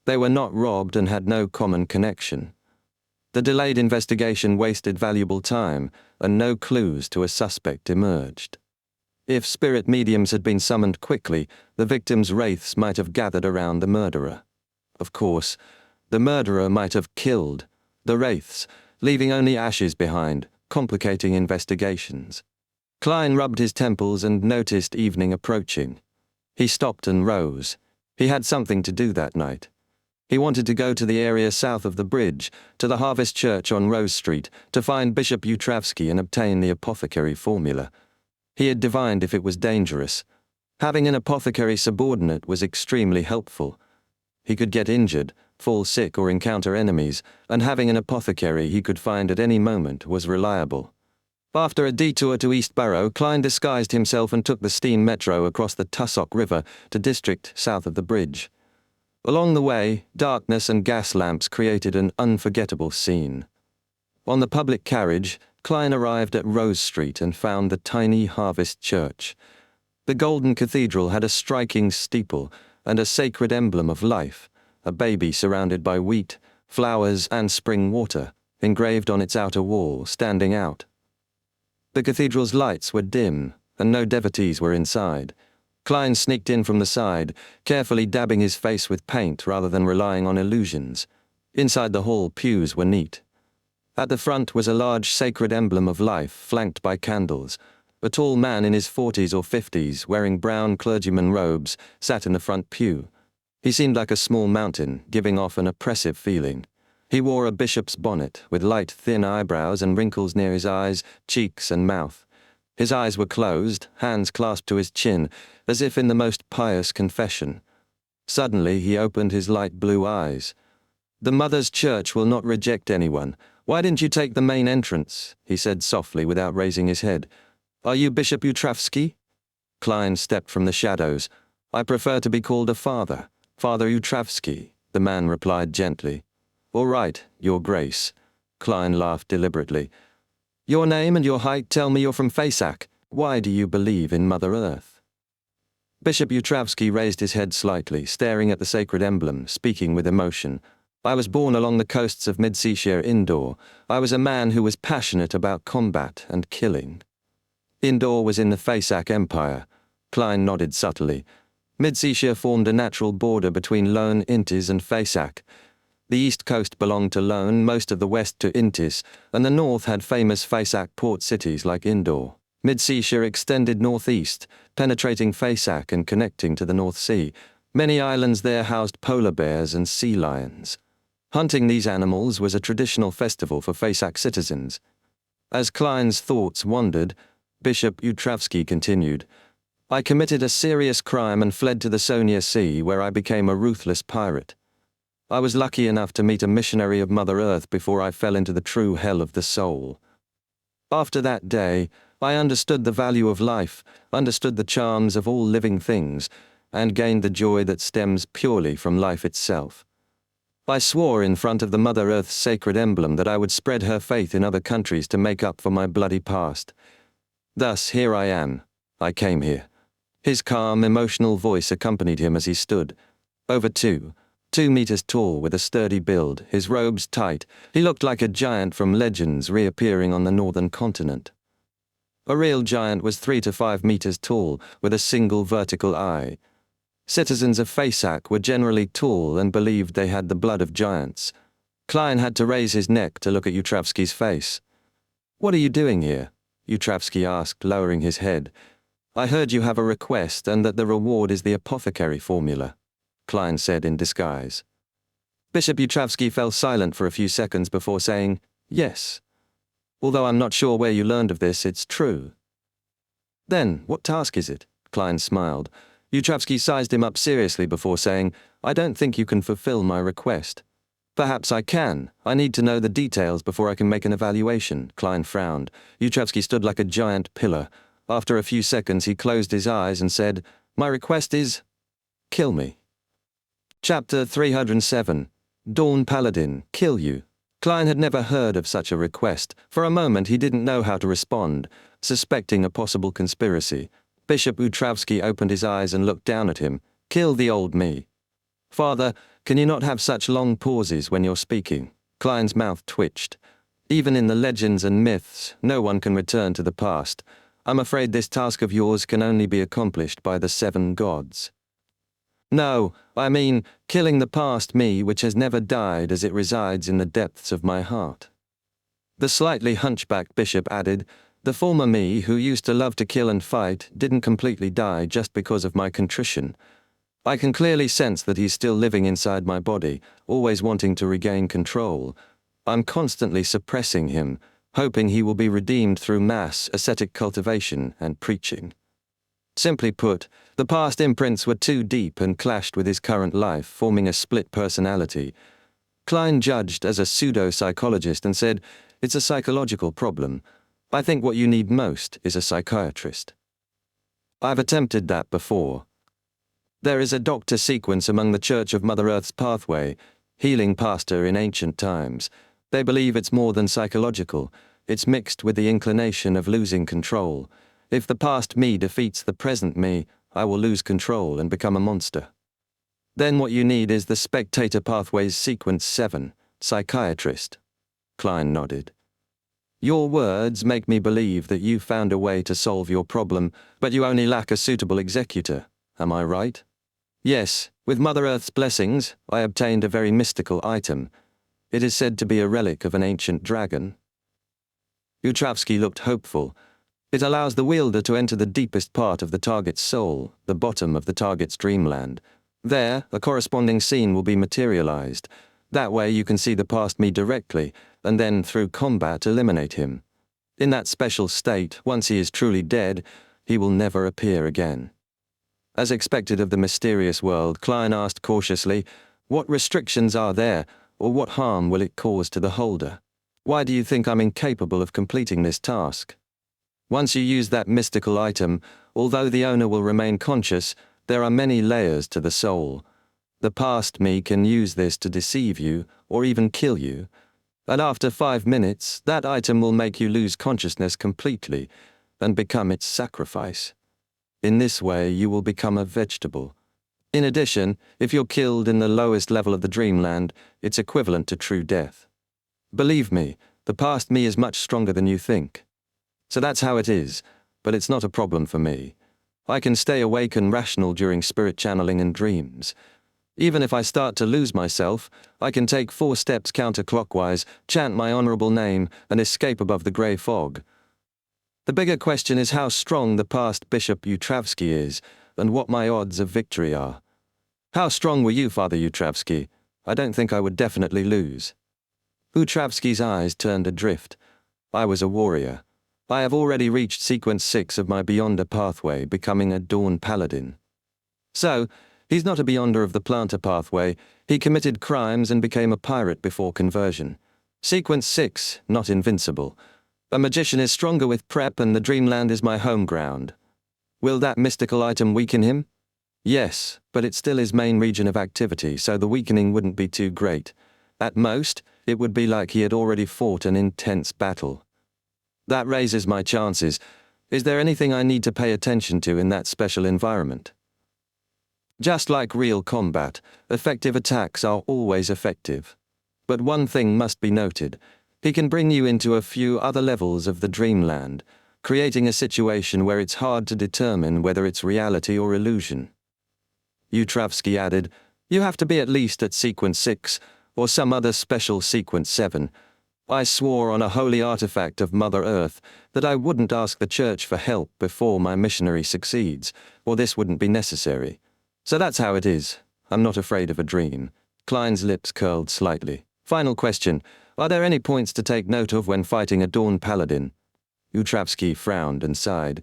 They were not robbed and had no common connection. The delayed investigation wasted valuable time, and no clues to a suspect emerged. If spirit mediums had been summoned quickly, the victims' wraiths might have gathered around the murderer. Of course, the murderer might have killed the wraiths, leaving only ashes behind, complicating investigations. Klein rubbed his temples and noticed evening approaching. He stopped and rose. He had something to do that night. He wanted to go to the area south of the bridge, to the Harvest Church on Rose Street, to find Bishop Utravsky and obtain the apothecary formula. He had divined if it was dangerous. Having an apothecary subordinate was extremely helpful. He could get injured, fall sick, or encounter enemies, and having an apothecary he could find at any moment was reliable. After a detour to East Borough, Klein disguised himself and took the steam metro across the Tussock River to district south of the bridge. Along the way, darkness and gas lamps created an unforgettable scene. On the public carriage, Klein arrived at Rose Street and found the tiny Harvest Church. The golden cathedral had a striking steeple and a sacred emblem of life, a baby surrounded by wheat, flowers, and spring water, engraved on its outer wall, standing out. The cathedral's lights were dim, and no devotees were inside. Klein sneaked in from the side, carefully dabbing his face with paint rather than relying on illusions. Inside the hall, pews were neat. At the front was a large sacred emblem of life, flanked by candles. A tall man in his 40s or 50s, wearing brown clergyman robes, sat in the front pew. He seemed like a small mountain, giving off an oppressive feeling. He wore a bishop's bonnet, with light, thin eyebrows and wrinkles near his eyes, cheeks, and mouth. His eyes were closed, hands clasped to his chin, as if in the most pious confession. Suddenly he opened his light blue eyes. "The Mother's Church will not reject anyone. Why didn't you take the main entrance?" he said softly without raising his head. "Are you Bishop Utravsky?" Klein stepped from the shadows. "I prefer to be called a father. Father Utravsky," the man replied gently. All right, Your Grace. Klein laughed deliberately. Your name and your height tell me you're from Faceless. Why do you believe in Mother Earth? Bishop Utravsky raised his head slightly, staring at the sacred emblem, speaking with emotion. I was born along the coasts of Mid-Seashire Indoor. I was a man who was passionate about combat and killing. Indoor was in the Faceless Empire. Klein nodded subtly. Mid-Seashire formed a natural border between Lone, Intis and Faceless. The east coast belonged to Lone, most of the west to Intis, and the north had famous Faceless port cities like Indoor. Mid-Seashire extended northeast, penetrating Faceless and connecting to the North Sea. Many islands there housed polar bears and sea lions. Hunting these animals was a traditional festival for Faceless citizens. As Klein's thoughts wandered, Bishop Utravsky continued, I committed a serious crime and fled to the Sonia Sea, where I became a ruthless pirate. I was lucky enough to meet a missionary of Mother Earth before I fell into the true hell of the soul. After that day, I understood the value of life, understood the charms of all living things, and gained the joy that stems purely from life itself. I swore in front of the Mother Earth's sacred emblem that I would spread her faith in other countries to make up for my bloody past. Thus, here I am. I came here. His calm, emotional voice accompanied him as he stood. Over 2 meters tall with a sturdy build, his robes tight, he looked like a giant from legends reappearing on the northern continent. A real giant was 3 to 5 meters tall, with a single vertical eye. Citizens of Faceless were generally tall and believed they had the blood of giants. Klein had to raise his neck to look at Utravsky's face. What are you doing here? Utravsky asked, lowering his head. I heard you have a request and that the reward is the apothecary formula, Klein said in disguise. Bishop Utravsky fell silent for a few seconds before saying, yes. Although I'm not sure where you learned of this, it's true. Then, what task is it? Klein smiled. Utravsky sized him up seriously before saying, I don't think you can fulfill my request. Perhaps I can. I need to know the details before I can make an evaluation, Klein frowned. Utravsky stood like a giant pillar. After a few seconds, he closed his eyes and said, my request is, kill me. Chapter 307. Dawn Paladin, kill you. Klein had never heard of such a request. For a moment he didn't know how to respond, suspecting a possible conspiracy. Bishop Utravsky opened his eyes and looked down at him. Kill the old me. Father, can you not have such long pauses when you're speaking? Klein's mouth twitched. Even in the legends and myths, no one can return to the past. I'm afraid this task of yours can only be accomplished by the 7 gods. No, I mean, killing the past me which has never died as it resides in the depths of my heart. The slightly hunchbacked bishop added, the former me, who used to love to kill and fight, didn't completely die just because of my contrition. I can clearly sense that he's still living inside my body, always wanting to regain control. I'm constantly suppressing him, hoping he will be redeemed through mass, ascetic cultivation, and preaching. Simply put, the past imprints were too deep and clashed with his current life, forming a split personality. Klein judged as a pseudo-psychologist and said, it's a psychological problem. I think what you need most is a psychiatrist. I've attempted that before. There is a doctor sequence among the Church of Mother Earth's pathway, healing pastor in ancient times. They believe it's more than psychological. It's mixed with the inclination of losing control. If the past me defeats the present me, I will lose control and become a monster. Then what you need is the Spectator Pathways Sequence 7, Psychiatrist. Klein nodded. Your words make me believe that you found a way to solve your problem, but you only lack a suitable executor. Am I right? Yes, with Mother Earth's blessings, I obtained a very mystical item. It is said to be a relic of an ancient dragon. Utravsky looked hopeful. It allows the wielder to enter the deepest part of the target's soul, the bottom of the target's dreamland. There, a corresponding scene will be materialized. That way you can see the past me directly, and then through combat eliminate him. In that special state, once he is truly dead, he will never appear again. As expected of the mysterious world, Klein asked cautiously, what restrictions are there, or what harm will it cause to the holder? Why do you think I'm incapable of completing this task? Once you use that mystical item, although the owner will remain conscious, there are many layers to the soul. The past me can use this to deceive you, or even kill you. And after 5 minutes, that item will make you lose consciousness completely and become its sacrifice. In this way, you will become a vegetable. In addition, if you're killed in the lowest level of the dreamland, it's equivalent to true death. Believe me, the past me is much stronger than you think. So that's how it is, but it's not a problem for me. I can stay awake and rational during spirit channeling and dreams. Even if I start to lose myself, I can take 4 steps counterclockwise, chant my honorable name, and escape above the grey fog. The bigger question is how strong the past Bishop Utravsky is, and what my odds of victory are. How strong were you, Father Utravsky? I don't think I would definitely lose. Utravsky's eyes turned adrift. I was a warrior. I have already reached sequence 6 of my Beyonder pathway, becoming a Dawn Paladin. So, he's not a Beyonder of the Planter pathway. He committed crimes and became a pirate before conversion. Sequence 6, not invincible. A magician is stronger with prep, and the dreamland is my home ground. Will that mystical item weaken him? Yes, but it's still his main region of activity, so the weakening wouldn't be too great. At most, it would be like he had already fought an intense battle. That raises my chances. Is there anything I need to pay attention to in that special environment? Just like real combat, effective attacks are always effective. But one thing must be noted. He can bring you into a few other levels of the dreamland, creating a situation where it's hard to determine whether it's reality or illusion. Utravsky added, "You have to be at least at sequence 6, or some other special sequence 7. I swore on a holy artifact of Mother Earth that I wouldn't ask the church for help before my missionary succeeds, or this wouldn't be necessary. So that's how it is. I'm not afraid of a dream." Klein's lips curled slightly. Final question. Are there any points to take note of when fighting a Dawn Paladin? Utravsky frowned and sighed.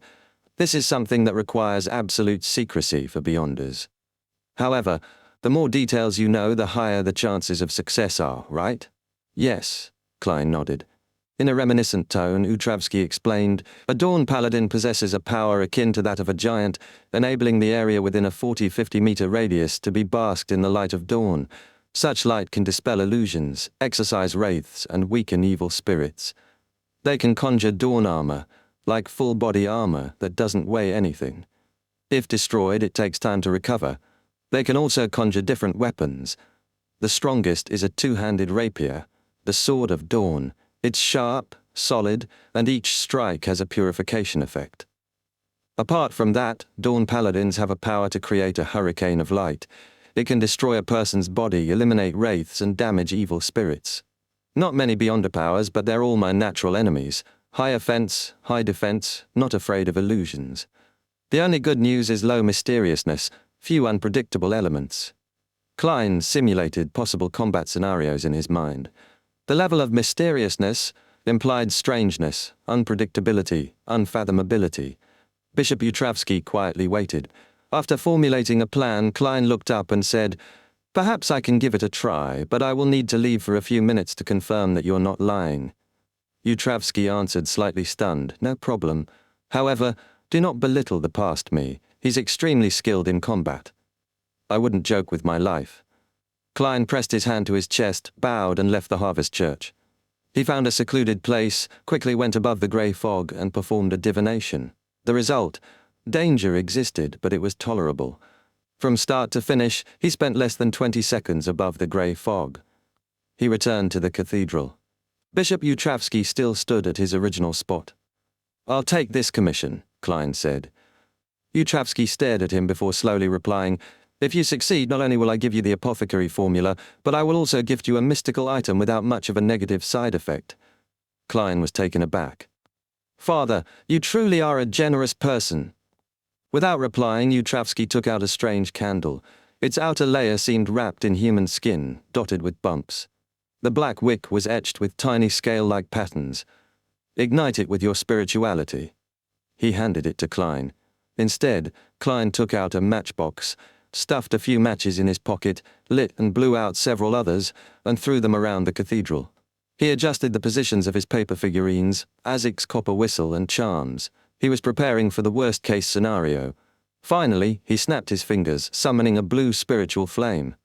This is something that requires absolute secrecy for Beyonders. However, the more details you know, the higher the chances of success are, right? Yes, Klein nodded. In a reminiscent tone, Utravsky explained, a Dawn Paladin possesses a power akin to that of a giant, enabling the area within a 40-50 meter radius to be basked in the light of dawn. Such light can dispel illusions, exorcise wraiths, and weaken evil spirits. They can conjure dawn armor, like full-body armor that doesn't weigh anything. If destroyed, it takes time to recover. They can also conjure different weapons. The strongest is a 2-handed rapier, the Sword of Dawn. It's sharp, solid, and each strike has a purification effect. Apart from that, Dawn Paladins have a power to create a hurricane of light. It can destroy a person's body, eliminate wraiths, and damage evil spirits. Not many Beyonder powers, but they're all my natural enemies. High offense, high defense, not afraid of illusions. The only good news is low mysteriousness, few unpredictable elements. Klein simulated possible combat scenarios in his mind. The level of mysteriousness implied strangeness, unpredictability, unfathomability. Bishop Utravsky quietly waited. After formulating a plan, Klein looked up and said, "Perhaps I can give it a try, but I will need to leave for a few minutes to confirm that you're not lying." Utravsky answered, slightly stunned, "No problem. However, do not belittle the past me. He's extremely skilled in combat. I wouldn't joke with my life." Klein pressed his hand to his chest, bowed, and left the Harvest Church. He found a secluded place, quickly went above the grey fog, and performed a divination. The result? Danger existed, but it was tolerable. From start to finish, he spent less than 20 seconds above the grey fog. He returned to the cathedral. Bishop Utravsky still stood at his original spot. "I'll take this commission," Klein said. Utravsky stared at him before slowly replying, "If you succeed, not only will I give you the apothecary formula, but I will also gift you a mystical item without much of a negative side effect." Klein was taken aback. "Father, you truly are a generous person." Without replying, Utravsky took out a strange candle. Its outer layer seemed wrapped in human skin, dotted with bumps. The black wick was etched with tiny scale-like patterns. "Ignite it with your spirituality." He handed it to Klein. Instead, Klein took out a matchbox, stuffed a few matches in his pocket, lit and blew out several others, and threw them around the cathedral. He adjusted the positions of his paper figurines, Azic's copper whistle, and charms. He was preparing for the worst-case scenario. Finally, he snapped his fingers, summoning a blue spiritual flame.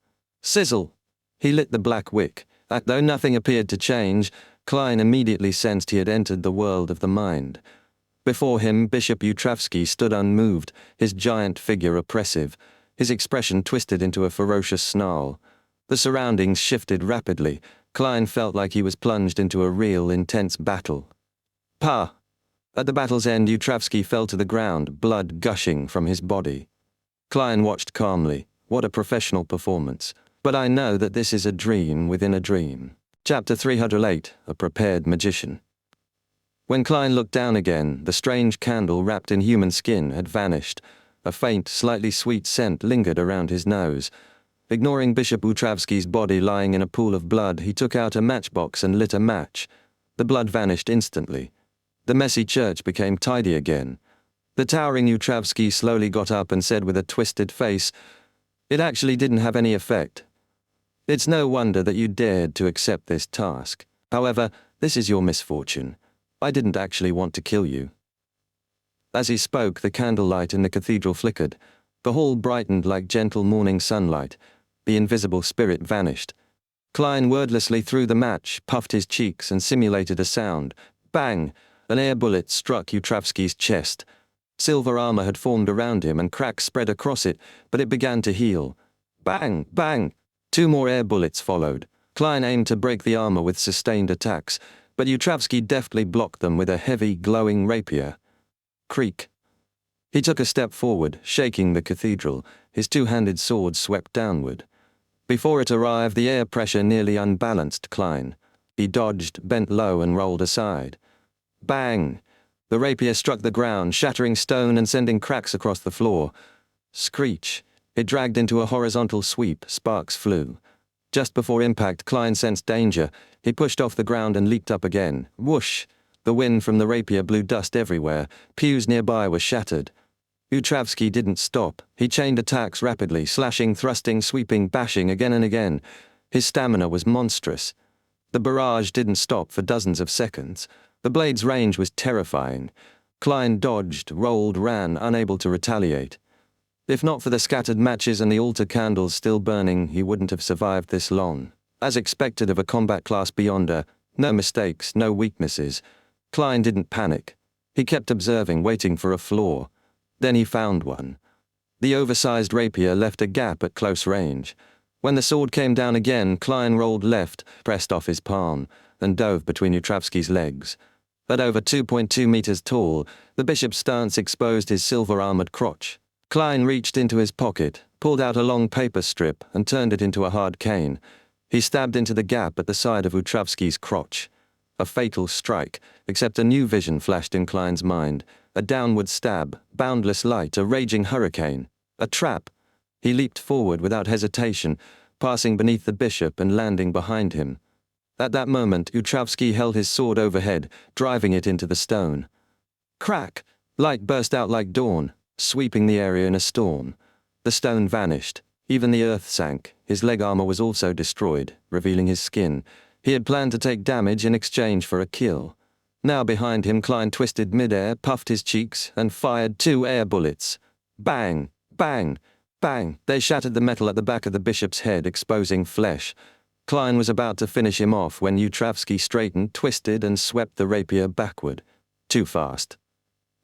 Sizzle! He lit the black wick. Though nothing appeared to change, Klein immediately sensed he had entered the world of the mind. Before him, Bishop Utravsky stood unmoved, his giant figure oppressive, his expression twisted into a ferocious snarl. The surroundings shifted rapidly. Klein felt like he was plunged into a real, intense battle. Pa! At the battle's end, Utravsky fell to the ground, blood gushing from his body. Klein watched calmly. What a professional performance. But I know that this is a dream within a dream. Chapter 308, A Prepared Magician. When Klein looked down again, the strange candle wrapped in human skin had vanished. A faint, slightly sweet scent lingered around his nose. Ignoring Bishop Utravsky's body lying in a pool of blood, he took out a matchbox and lit a match. The blood vanished instantly. The messy church became tidy again. The towering Utravsky slowly got up and said with a twisted face, "It actually didn't have any effect. It's no wonder that you dared to accept this task. However, this is your misfortune. I didn't actually want to kill you." As he spoke, the candlelight in the cathedral flickered. The hall brightened like gentle morning sunlight. The invisible spirit vanished. Klein wordlessly threw the match, puffed his cheeks, and simulated a sound. Bang! An air bullet struck Utravsky's chest. Silver armor had formed around him and cracks spread across it, but it began to heal. Bang! Bang! 2 more air bullets followed. Klein aimed to break the armor with sustained attacks, but Utravsky deftly blocked them with a heavy, glowing rapier. Creak. He took a step forward, shaking the cathedral. His 2-handed sword swept downward. Before it arrived, the air pressure nearly unbalanced Klein. He dodged, bent low, and rolled aside. Bang! The rapier struck the ground, shattering stone and sending cracks across the floor. Screech. It dragged into a horizontal sweep. Sparks flew. Just before impact, Klein sensed danger. He pushed off the ground and leaped up again. Whoosh! The wind from the rapier blew dust everywhere. Pews nearby were shattered. Utravsky didn't stop. He chained attacks rapidly, slashing, thrusting, sweeping, bashing again and again. His stamina was monstrous. The barrage didn't stop for dozens of seconds. The blade's range was terrifying. Klein dodged, rolled, ran, unable to retaliate. If not for the scattered matches and the altar candles still burning, he wouldn't have survived this long. As expected of a combat class beyonder, no mistakes, no weaknesses. Klein didn't panic. He kept observing, waiting for a flaw. Then he found one. The oversized rapier left a gap at close range. When the sword came down again, Klein rolled left, pressed off his palm, and dove between Utravsky's legs. At over 2.2 meters tall, the bishop's stance exposed his silver-armored crotch. Klein reached into his pocket, pulled out a long paper strip, and turned it into a hard cane. He stabbed into the gap at the side of Utravsky's crotch. A fatal strike, except a new vision flashed in Klein's mind. A downward stab, boundless light, a raging hurricane. A trap. He leaped forward without hesitation, passing beneath the bishop and landing behind him. At that moment, Utravsky held his sword overhead, driving it into the stone. Crack! Light burst out like dawn, sweeping the area in a storm. The stone vanished. Even the earth sank. His leg armor was also destroyed, revealing his skin. He had planned to take damage in exchange for a kill. Now behind him, Klein twisted midair, puffed his cheeks, and fired 2 air bullets. Bang! Bang! Bang! They shattered the metal at the back of the bishop's head, exposing flesh. Klein was about to finish him off when Utravsky straightened, twisted, and swept the rapier backward. Too fast.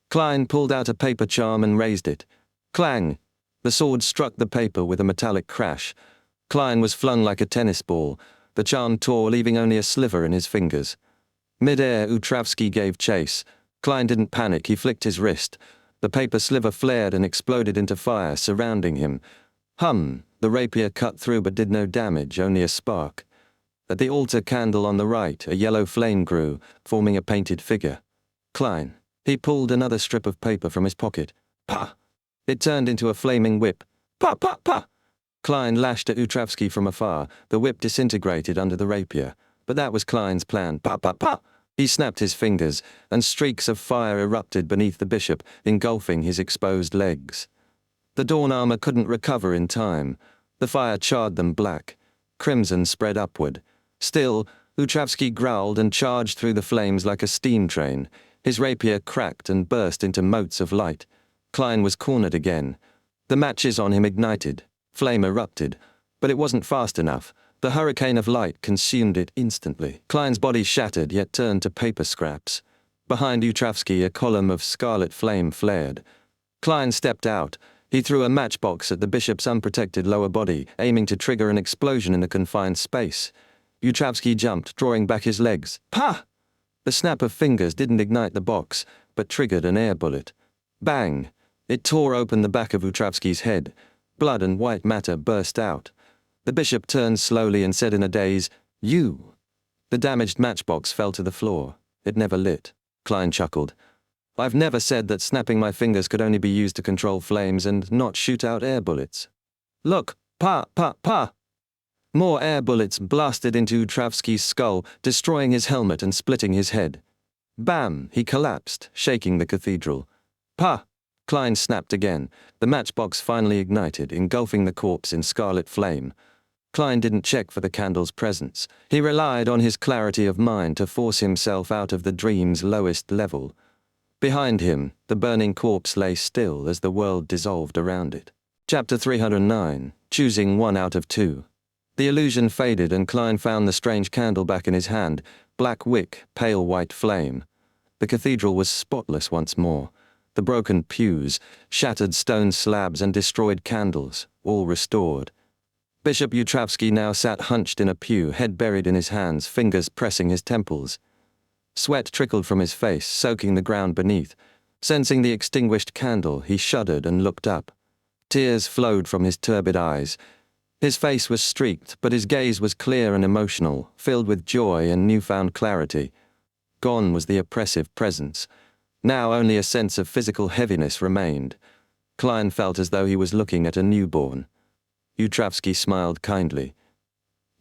Klein pulled out a paper charm and raised it. Clang! The sword struck the paper with a metallic crash. Klein was flung like a tennis ball. The charm tore, leaving only a sliver in his fingers. Mid-air, Utravsky gave chase. Klein didn't panic. He flicked his wrist. The paper sliver flared and exploded into fire, surrounding him. Hum! The rapier cut through but did no damage, only a spark. At the altar candle on the right, a yellow flame grew, forming a painted figure. Klein. He pulled another strip of paper from his pocket. Pa! It turned into a flaming whip. Pa! Pa! Pa! Klein lashed at Utravsky from afar. The whip disintegrated under the rapier. But that was Klein's plan. Pa! Pa! Pa! He snapped his fingers, and streaks of fire erupted beneath the bishop, engulfing his exposed legs. The dawn armor couldn't recover in time. The fire charred them black. Crimson spread upward. Still, Utravsky growled and charged through the flames like a steam train. His rapier cracked and burst into motes of light. Klein was cornered again. The matches on him ignited. Flame erupted. But it wasn't fast enough. The hurricane of light consumed it instantly. Klein's body shattered, yet turned to paper scraps. Behind Utravsky, a column of scarlet flame flared. Klein stepped out. He threw a matchbox at the bishop's unprotected lower body, aiming to trigger an explosion in the confined space. Utravsky jumped, drawing back his legs. "Pah!" The snap of fingers didn't ignite the box, but triggered an air bullet. Bang! It tore open the back of Utravsky's head. Blood and white matter burst out. The bishop turned slowly and said in a daze, "You!" The damaged matchbox fell to the floor. It never lit. Klein chuckled. "I've never said that snapping my fingers could only be used to control flames and not shoot out air bullets." "Look! Pa! Pa! Pa!" More air bullets blasted into Utravsky's skull, destroying his helmet and splitting his head. Bam! He collapsed, shaking the cathedral. "Pa!" Klein snapped again. The matchbox finally ignited, engulfing the corpse in scarlet flame. Klein didn't check for the candle's presence. He relied on his clarity of mind to force himself out of the dream's lowest level. Behind him, the burning corpse lay still as the world dissolved around it. Chapter 309, Choosing One Out of Two. The illusion faded and Klein found the strange candle back in his hand, black wick, pale white flame. The cathedral was spotless once more. The broken pews, shattered stone slabs and destroyed candles, all restored. Bishop Utravsky now sat hunched in a pew, head buried in his hands, fingers pressing his temples. Sweat trickled from his face, soaking the ground beneath. Sensing the extinguished candle, he shuddered and looked up. Tears flowed from his turbid eyes. His face was streaked, but his gaze was clear and emotional, filled with joy and newfound clarity. Gone was the oppressive presence. Now only a sense of physical heaviness remained. Klein felt as though he was looking at a newborn. Utravsky smiled kindly.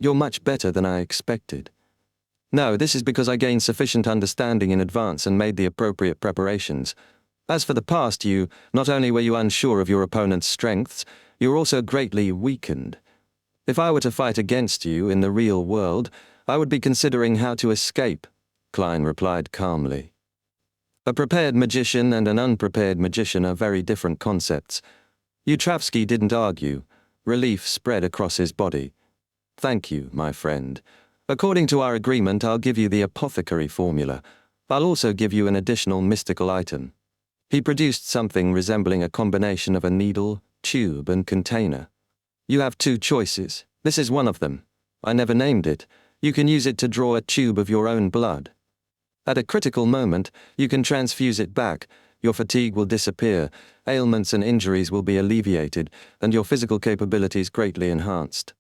"You're much better than I expected." "No, this is because I gained sufficient understanding in advance and made the appropriate preparations. As for the past, not only were you unsure of your opponent's strengths, you were also greatly weakened. If I were to fight against you in the real world, I would be considering how to escape," Klein replied calmly. A prepared magician and an unprepared magician are very different concepts. Utravsky didn't argue. Relief spread across his body. "Thank you, my friend. According to our agreement, I'll give you the apothecary formula. I'll also give you an additional mystical item." He produced something resembling a combination of a needle, tube, and container. "You have two choices. This is one of them. I never named it. You can use it to draw a tube of your own blood. At a critical moment, you can transfuse it back. Your fatigue will disappear, ailments and injuries will be alleviated, and your physical capabilities greatly enhanced."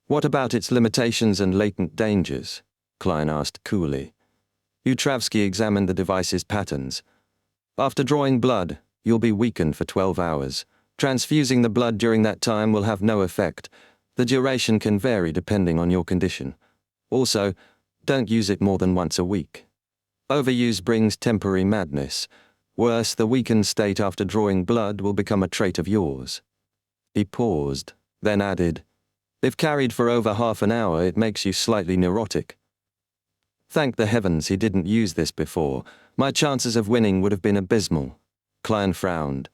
"What about its limitations and latent dangers?" Klein asked coolly. Utravsky examined the device's patterns. "After drawing blood, you'll be weakened for 12 hours. Transfusing the blood during that time will have no effect. The duration can vary depending on your condition. Also, don't use it more than once a week. Overuse brings temporary madness. Worse, the weakened state after drawing blood will become a trait of yours." He paused, then added, "If carried for over half an hour, it makes you slightly neurotic." Thank the heavens he didn't use this before. My chances of winning would have been abysmal. Klein frowned.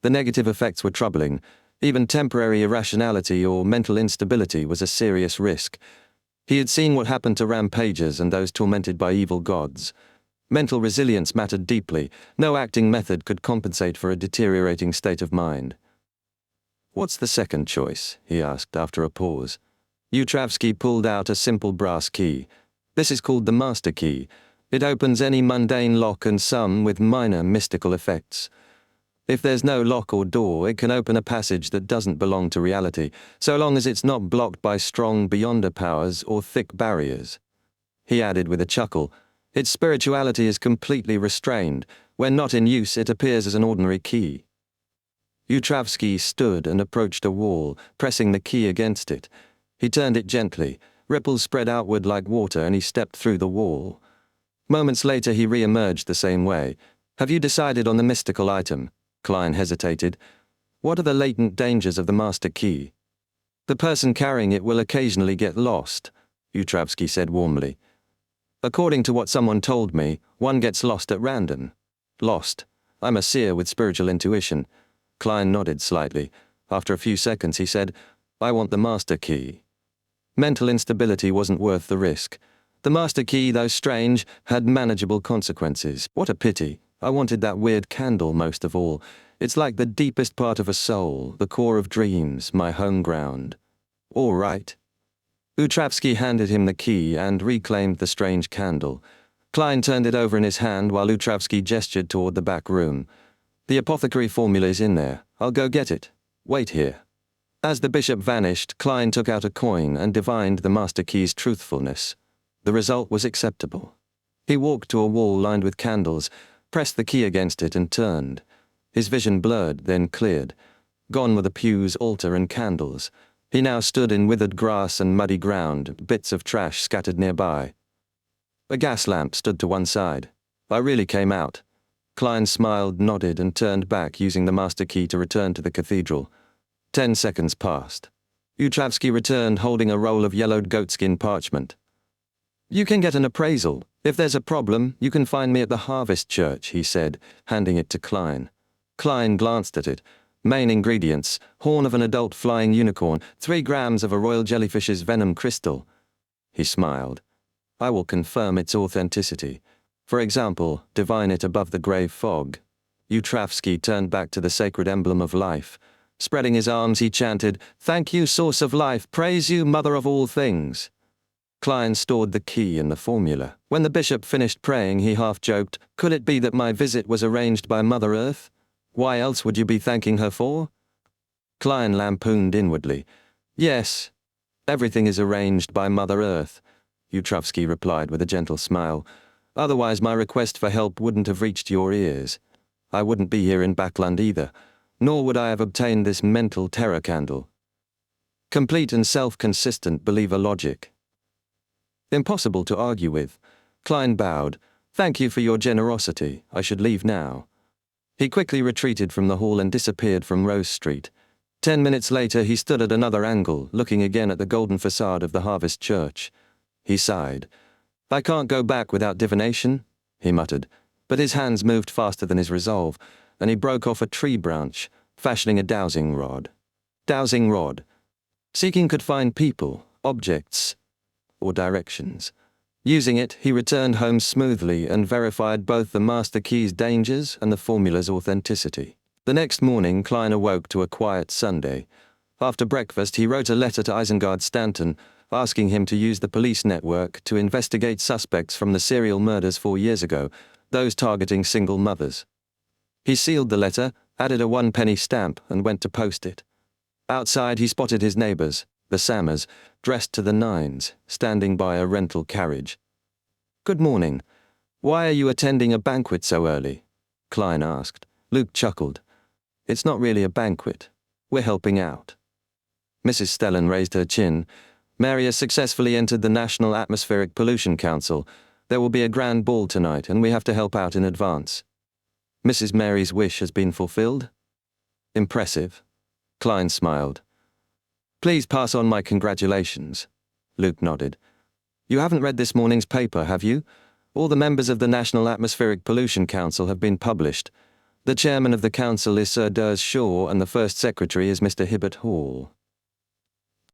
The negative effects were troubling. Even temporary irrationality or mental instability was a serious risk. He had seen what happened to rampagers and those tormented by evil gods. Mental resilience mattered deeply. No acting method could compensate for a deteriorating state of mind. "What's the second choice?" he asked after a pause. Utravsky pulled out a simple brass key. "This is called the master key. It opens any mundane lock and some with minor mystical effects. If there's no lock or door, it can open a passage that doesn't belong to reality, so long as it's not blocked by strong beyonder powers or thick barriers." He added with a chuckle, "Its spirituality is completely restrained. When not in use, it appears as an ordinary key." Utravsky stood and approached a wall, pressing the key against it. He turned it gently. Ripples spread outward like water, and he stepped through the wall. Moments later, he re-emerged the same way. "Have you decided on the mystical item?" Klein hesitated. "What are the latent dangers of the master key?" "The person carrying it will occasionally get lost," Utravsky said warmly. "According to what someone told me, one gets lost at random." "Lost? I'm a seer with spiritual intuition." Klein nodded slightly. After a few seconds, he said, I want the master key. Mental instability wasn't worth the risk. The master key, though strange, had manageable consequences. What a pity. I wanted that weird candle most of all. It's like the deepest part of a soul, the core of dreams, my home ground. All right. Utravsky handed him the key and reclaimed the strange candle. Klein turned it over in his hand while Utravsky gestured toward the back room. The apothecary formula is in there. I'll go get it. Wait here. As the bishop vanished, Klein took out a coin and divined the master key's truthfulness. The result was acceptable. He walked to a wall lined with candles, pressed the key against it and turned. His vision blurred, then cleared. Gone were the pews, altar and candles. He now stood in withered grass and muddy ground, bits of trash scattered nearby. A gas lamp stood to one side. I really came out. Klein smiled, nodded and turned back using the master key to return to the cathedral. 10 seconds passed. Utravsky returned holding a roll of yellowed goatskin parchment. You can get an appraisal. If there's a problem, you can find me at the Harvest Church, he said, handing it to Klein. Klein glanced at it. Main ingredients: horn of an adult flying unicorn, 3 grams of a royal jellyfish's venom crystal. He smiled. I will confirm its authenticity. For example, divine it above the grave fog. Utravsky turned back to the sacred emblem of life. Spreading his arms, he chanted, "Thank you, source of life, praise you, mother of all things." Klein stored the key in the formula. When the bishop finished praying, he half-joked, "Could it be that my visit was arranged by Mother Earth? Why else would you be thanking her for?" Klein lampooned inwardly. "Yes, everything is arranged by Mother Earth," Utravsky replied with a gentle smile. "Otherwise my request for help wouldn't have reached your ears. I wouldn't be here in Backland either, nor would I have obtained this mental terror candle. Complete and self-consistent believer logic. Impossible to argue with." Klein bowed. "Thank you for your generosity. I should leave now." He quickly retreated from the hall and disappeared from Rose Street. 10 minutes later he stood at another angle, looking again at the golden facade of the Harvest Church. He sighed. "I can't go back without divination," he muttered, but his hands moved faster than his resolve, and he broke off a tree branch, fashioning a dowsing rod. Dowsing rod. Seeking could find people, objects, or directions. Using it, he returned home smoothly and verified both the master key's dangers and the formula's authenticity. The next morning, Klein awoke to a quiet Sunday. After breakfast, he wrote a letter to Isengard Stanton, asking him to use the police network to investigate suspects from the serial murders 4 years ago, those targeting single mothers. He sealed the letter, added a 1-penny stamp, and went to post it. Outside, he spotted his neighbors, the Sammers, dressed to the nines, standing by a rental carriage. "Good morning. Why are you attending a banquet so early?" Klein asked. Luke chuckled. "It's not really a banquet. We're helping out." Mrs. Stellan raised her chin. "Mary has successfully entered the National Atmospheric Pollution Council. There will be a grand ball tonight, and we have to help out in advance." "Mrs. Mary's wish has been fulfilled?" "Impressive." Klein smiled. "Please pass on my congratulations." Luke nodded. "You haven't read this morning's paper, have you? All the members of the National Atmospheric Pollution Council have been published. The chairman of the council is Sir Durs Shaw and the first secretary is Mr. Hibbert Hall."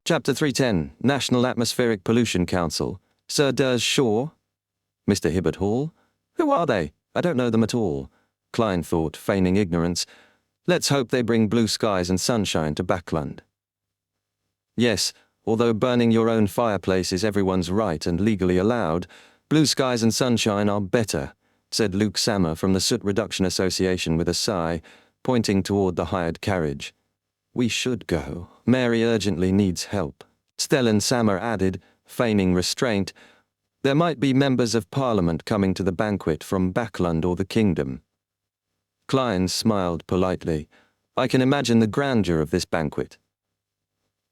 Chapter 310, National Atmospheric Pollution Council. Sir Durs Shaw? Mr. Hibbert Hall? Who are they? I don't know them at all. Klein thought, feigning ignorance. Let's hope they bring blue skies and sunshine to Backland. Yes, although burning your own fireplace is everyone's right and legally allowed, blue skies and sunshine are better, said Luke Sammer from the Soot Reduction Association with a sigh, pointing toward the hired carriage. We should go. Mary urgently needs help. Stellan Sammer added, feigning restraint, there might be members of Parliament coming to the banquet from Backland or the Kingdom. Klein smiled politely. I can imagine the grandeur of this banquet.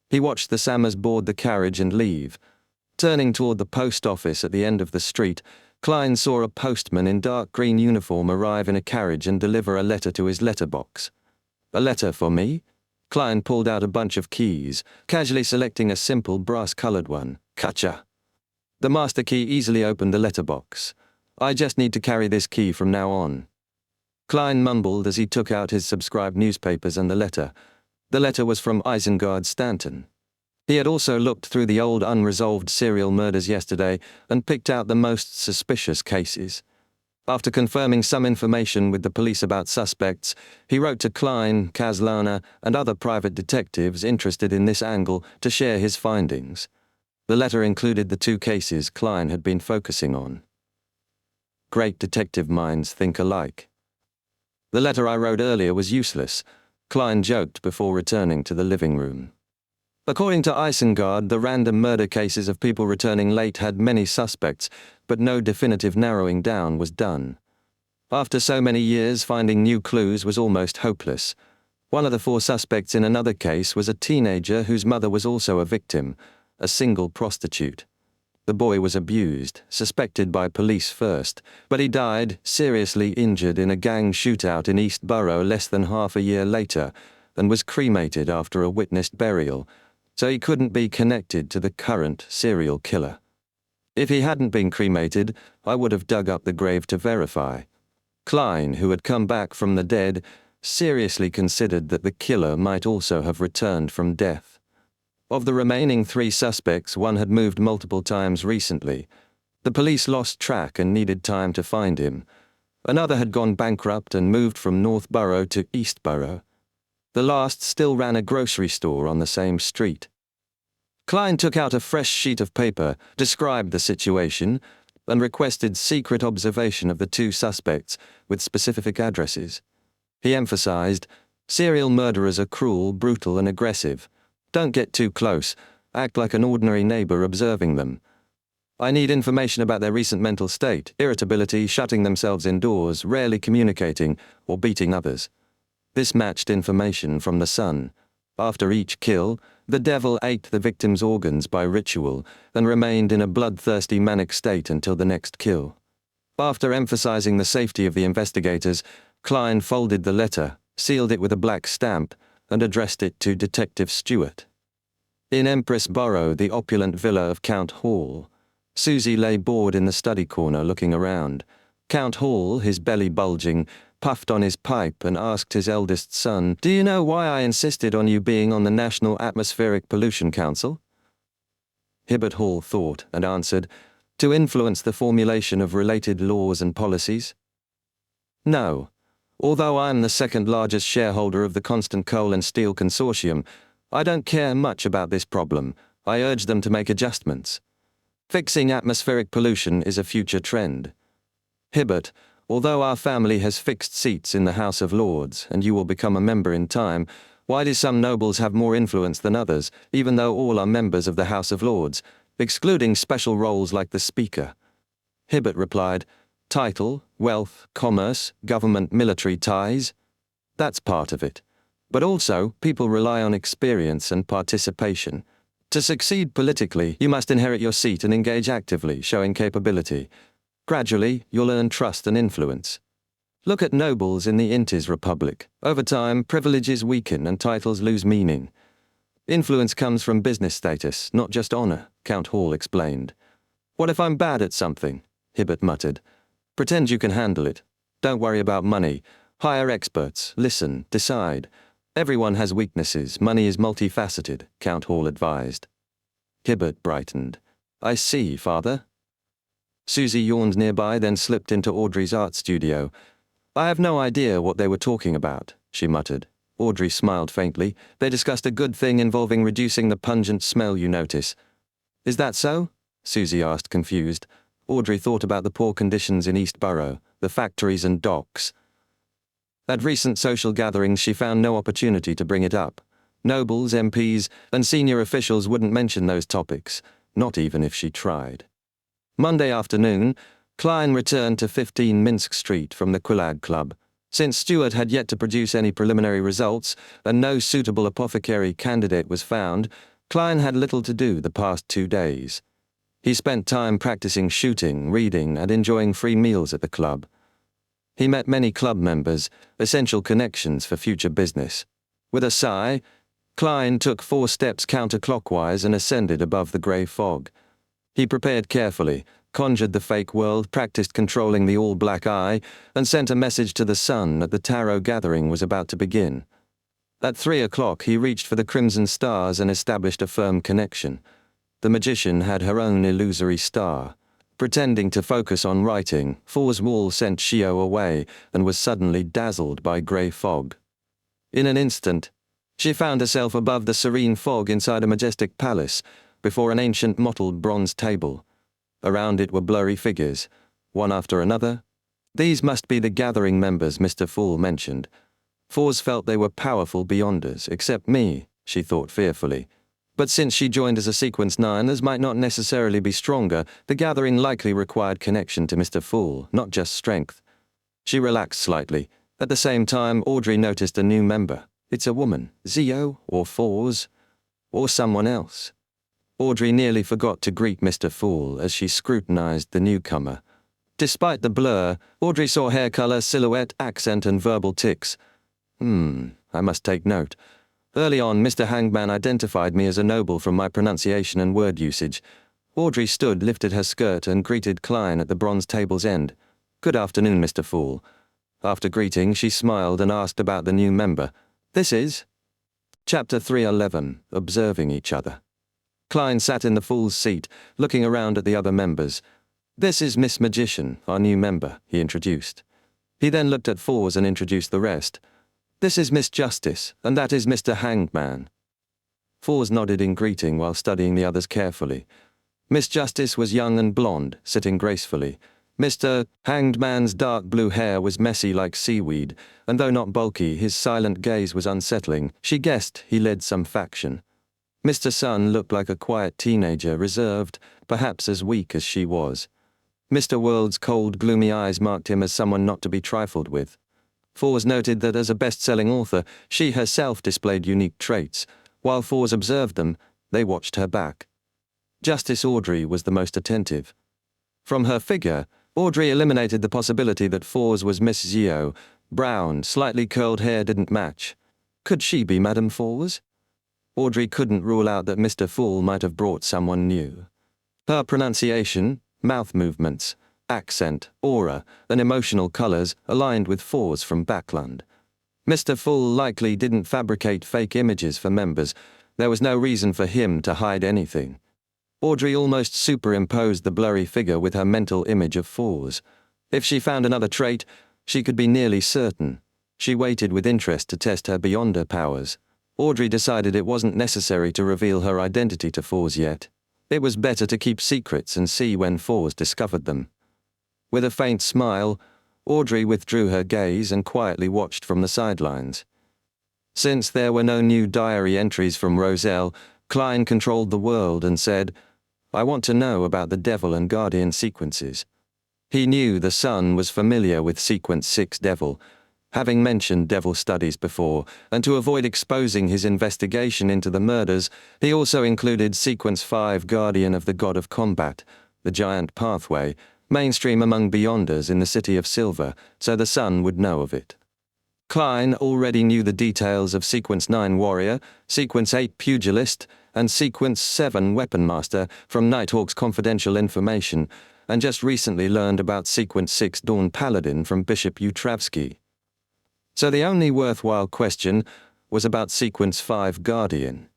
He watched the Sammers board the carriage and leave. Turning toward the post office at the end of the street, Klein saw a postman in dark green uniform arrive in a carriage and deliver a letter to his letterbox. A letter for me? Klein pulled out a bunch of keys, casually selecting a simple brass-colored one. Gotcha. The master key easily opened the letterbox. I just need to carry this key from now on. Klein mumbled as he took out his subscribed newspapers and the letter. The letter was from Isengard Stanton. He had also looked through the old unresolved serial murders yesterday and picked out the most suspicious cases. After confirming some information with the police about suspects, he wrote to Klein, Kaslana, and other private detectives interested in this angle to share his findings. The letter included the 2 cases Klein had been focusing on. Great detective minds think alike. The letter I wrote earlier was useless, Klein joked before returning to the living room. According to Isengard, the random murder cases of people returning late had many suspects, but no definitive narrowing down was done. After so many years, finding new clues was almost hopeless. One of the 4 suspects in another case was a teenager whose mother was also a victim, a single prostitute. The boy was abused, suspected by police first, but he died, seriously injured in a gang shootout in East Borough less than half a year later, and was cremated after a witnessed burial, so he couldn't be connected to the current serial killer. If he hadn't been cremated, I would have dug up the grave to verify. Klein, who had come back from the dead, seriously considered that the killer might also have returned from death. Of the remaining 3 suspects, one had moved multiple times recently. The police lost track and needed time to find him. Another had gone bankrupt and moved from North Borough to East Borough. The last still ran a grocery store on the same street. Klein took out a fresh sheet of paper, described the situation, and requested secret observation of the 2 suspects with specific addresses. He emphasized, serial murderers are cruel, brutal, and aggressive. Don't get too close. Act like an ordinary neighbor observing them. I need information about their recent mental state, irritability, shutting themselves indoors, rarely communicating, or beating others. This matched information from the Sun. After each kill, the devil ate the victim's organs by ritual and remained in a bloodthirsty manic state until the next kill. After emphasizing the safety of the investigators, Klein folded the letter, sealed it with a black stamp, and addressed it to Detective Stewart. In Empress Borough, the opulent villa of Count Hall, Susie lay bored in the study corner looking around. Count Hall, his belly bulging, puffed on his pipe and asked his eldest son, "Do you know why I insisted on you being on the National Atmospheric Pollution Council?" Hibbert Hall thought and answered, "To influence the formulation of related laws and policies." "No. Although I am the 2nd largest shareholder of the Constant Coal and Steel Consortium, I don't care much about this problem. I urge them to make adjustments. Fixing atmospheric pollution is a future trend. Hibbert, although our family has fixed seats in the House of Lords, and you will become a member in time, why do some nobles have more influence than others, even though all are members of the House of Lords, excluding special roles like the Speaker?" Hibbert replied, "Title, wealth, commerce, government, military ties. That's part of it. But also, people rely on experience and participation. To succeed politically, you must inherit your seat and engage actively, showing capability. Gradually, you'll earn trust and influence. Look at nobles in the Intis Republic. Over time, privileges weaken and titles lose meaning. Influence comes from business status, not just honor," Count Hall explained. "What if I'm bad at something?" Hibbert muttered. "Pretend you can handle it. Don't worry about money. Hire experts, listen, decide. Everyone has weaknesses. Money is multifaceted," Count Hall advised. Hibbert brightened. "I see, Father." Susie yawned nearby, then slipped into Audrey's art studio. "I have no idea what they were talking about," she muttered. Audrey smiled faintly. "They discussed a good thing involving reducing the pungent smell you notice." "Is that so?" Susie asked, confused. Audrey thought about the poor conditions in East Borough, the factories and docks. At recent social gatherings, she found no opportunity to bring it up. Nobles, MPs, and senior officials wouldn't mention those topics, not even if she tried. Monday afternoon, Klein returned to 15 Minsk Street from the Quillag Club. Since Stewart had yet to produce any preliminary results and no suitable apothecary candidate was found, Klein had little to do the past 2 days. He spent time practicing shooting, reading, and enjoying free meals at the club. He met many club members, essential connections for future business. With a sigh, Klein took 4 steps counterclockwise and ascended above the grey fog. He prepared carefully, conjured the fake world, practiced controlling the all-black eye, and sent a message to the sun that the tarot gathering was about to begin. At 3 o'clock he reached for the crimson stars and established a firm connection. The magician had her own illusory star. Pretending to focus on writing, Four's wall sent Shio away and was suddenly dazzled by grey fog. In an instant, she found herself above the serene fog inside a majestic palace, before an ancient mottled bronze table. Around it were blurry figures, one after another. These must be the gathering members Mr. Fool mentioned. Fours felt they were powerful beyonders, except me, she thought fearfully. But since she joined as a Sequence 9, as might not necessarily be stronger, the gathering likely required connection to Mr. Fool, not just strength. She relaxed slightly. At the same time, Audrey noticed a new member. It's a woman, Zio, or Fours, or someone else. Audrey nearly forgot to greet Mr. Fool as she scrutinized the newcomer. Despite the blur, Audrey saw hair color, silhouette, accent, and verbal tics. I must take note. Early on, Mr. Hangman identified me as a noble from my pronunciation and word usage. Audrey stood, lifted her skirt, and greeted Klein at the bronze table's end. Good afternoon, Mr. Fool. After greeting, she smiled and asked about the new member. This is? Chapter 311, Observing Each Other. Klein sat in the Fool's seat, looking around at the other members. This is Miss Magician, our new member, he introduced. He then looked at Fours and introduced the rest. This is Miss Justice, and that is Mr. Hangman. Fours nodded in greeting while studying the others carefully. Miss Justice was young and blonde, sitting gracefully. Mr. Hangman's dark blue hair was messy like seaweed, and though not bulky, his silent gaze was unsettling. She guessed he led some faction. Mr. Sun looked like a quiet teenager, reserved, perhaps as weak as she was. Mr. World's cold, gloomy eyes marked him as someone not to be trifled with. Fours noted that as a best-selling author, she herself displayed unique traits. While Fours observed them, they watched her back. Justice Audrey was the most attentive. From her figure, Audrey eliminated the possibility that Fours was Miss Zio. Brown, slightly curled hair didn't match. Could she be Madame Fours? Audrey couldn't rule out that Mr. Fool might have brought someone new. Her pronunciation, mouth movements, accent, aura, and emotional colors aligned with Fours from Backland. Mr. Fool likely didn't fabricate fake images for members. There was no reason for him to hide anything. Audrey almost superimposed the blurry figure with her mental image of Fours. If she found another trait, she could be nearly certain. She waited with interest to test her beyonder powers. Audrey decided it wasn't necessary to reveal her identity to Fours yet. It was better to keep secrets and see when Fours discovered them. With a faint smile, Audrey withdrew her gaze and quietly watched from the sidelines. Since there were no new diary entries from Roselle, Klein controlled the world and said, I want to know about the Devil and Guardian sequences. He knew the Sun was familiar with Sequence 6 Devil, having mentioned Devil studies before, and to avoid exposing his investigation into the murders, he also included Sequence 5 Guardian of the God of Combat, the Giant Pathway, mainstream among Beyonders in the City of Silver, so the Sun would know of it. Klein already knew the details of Sequence 9 Warrior, Sequence 8 Pugilist, and Sequence 7 Weapon Master from Nighthawk's confidential information, and just recently learned about Sequence 6 Dawn Paladin from Bishop Utravsky. So the only worthwhile question was about Sequence 5 Guardian.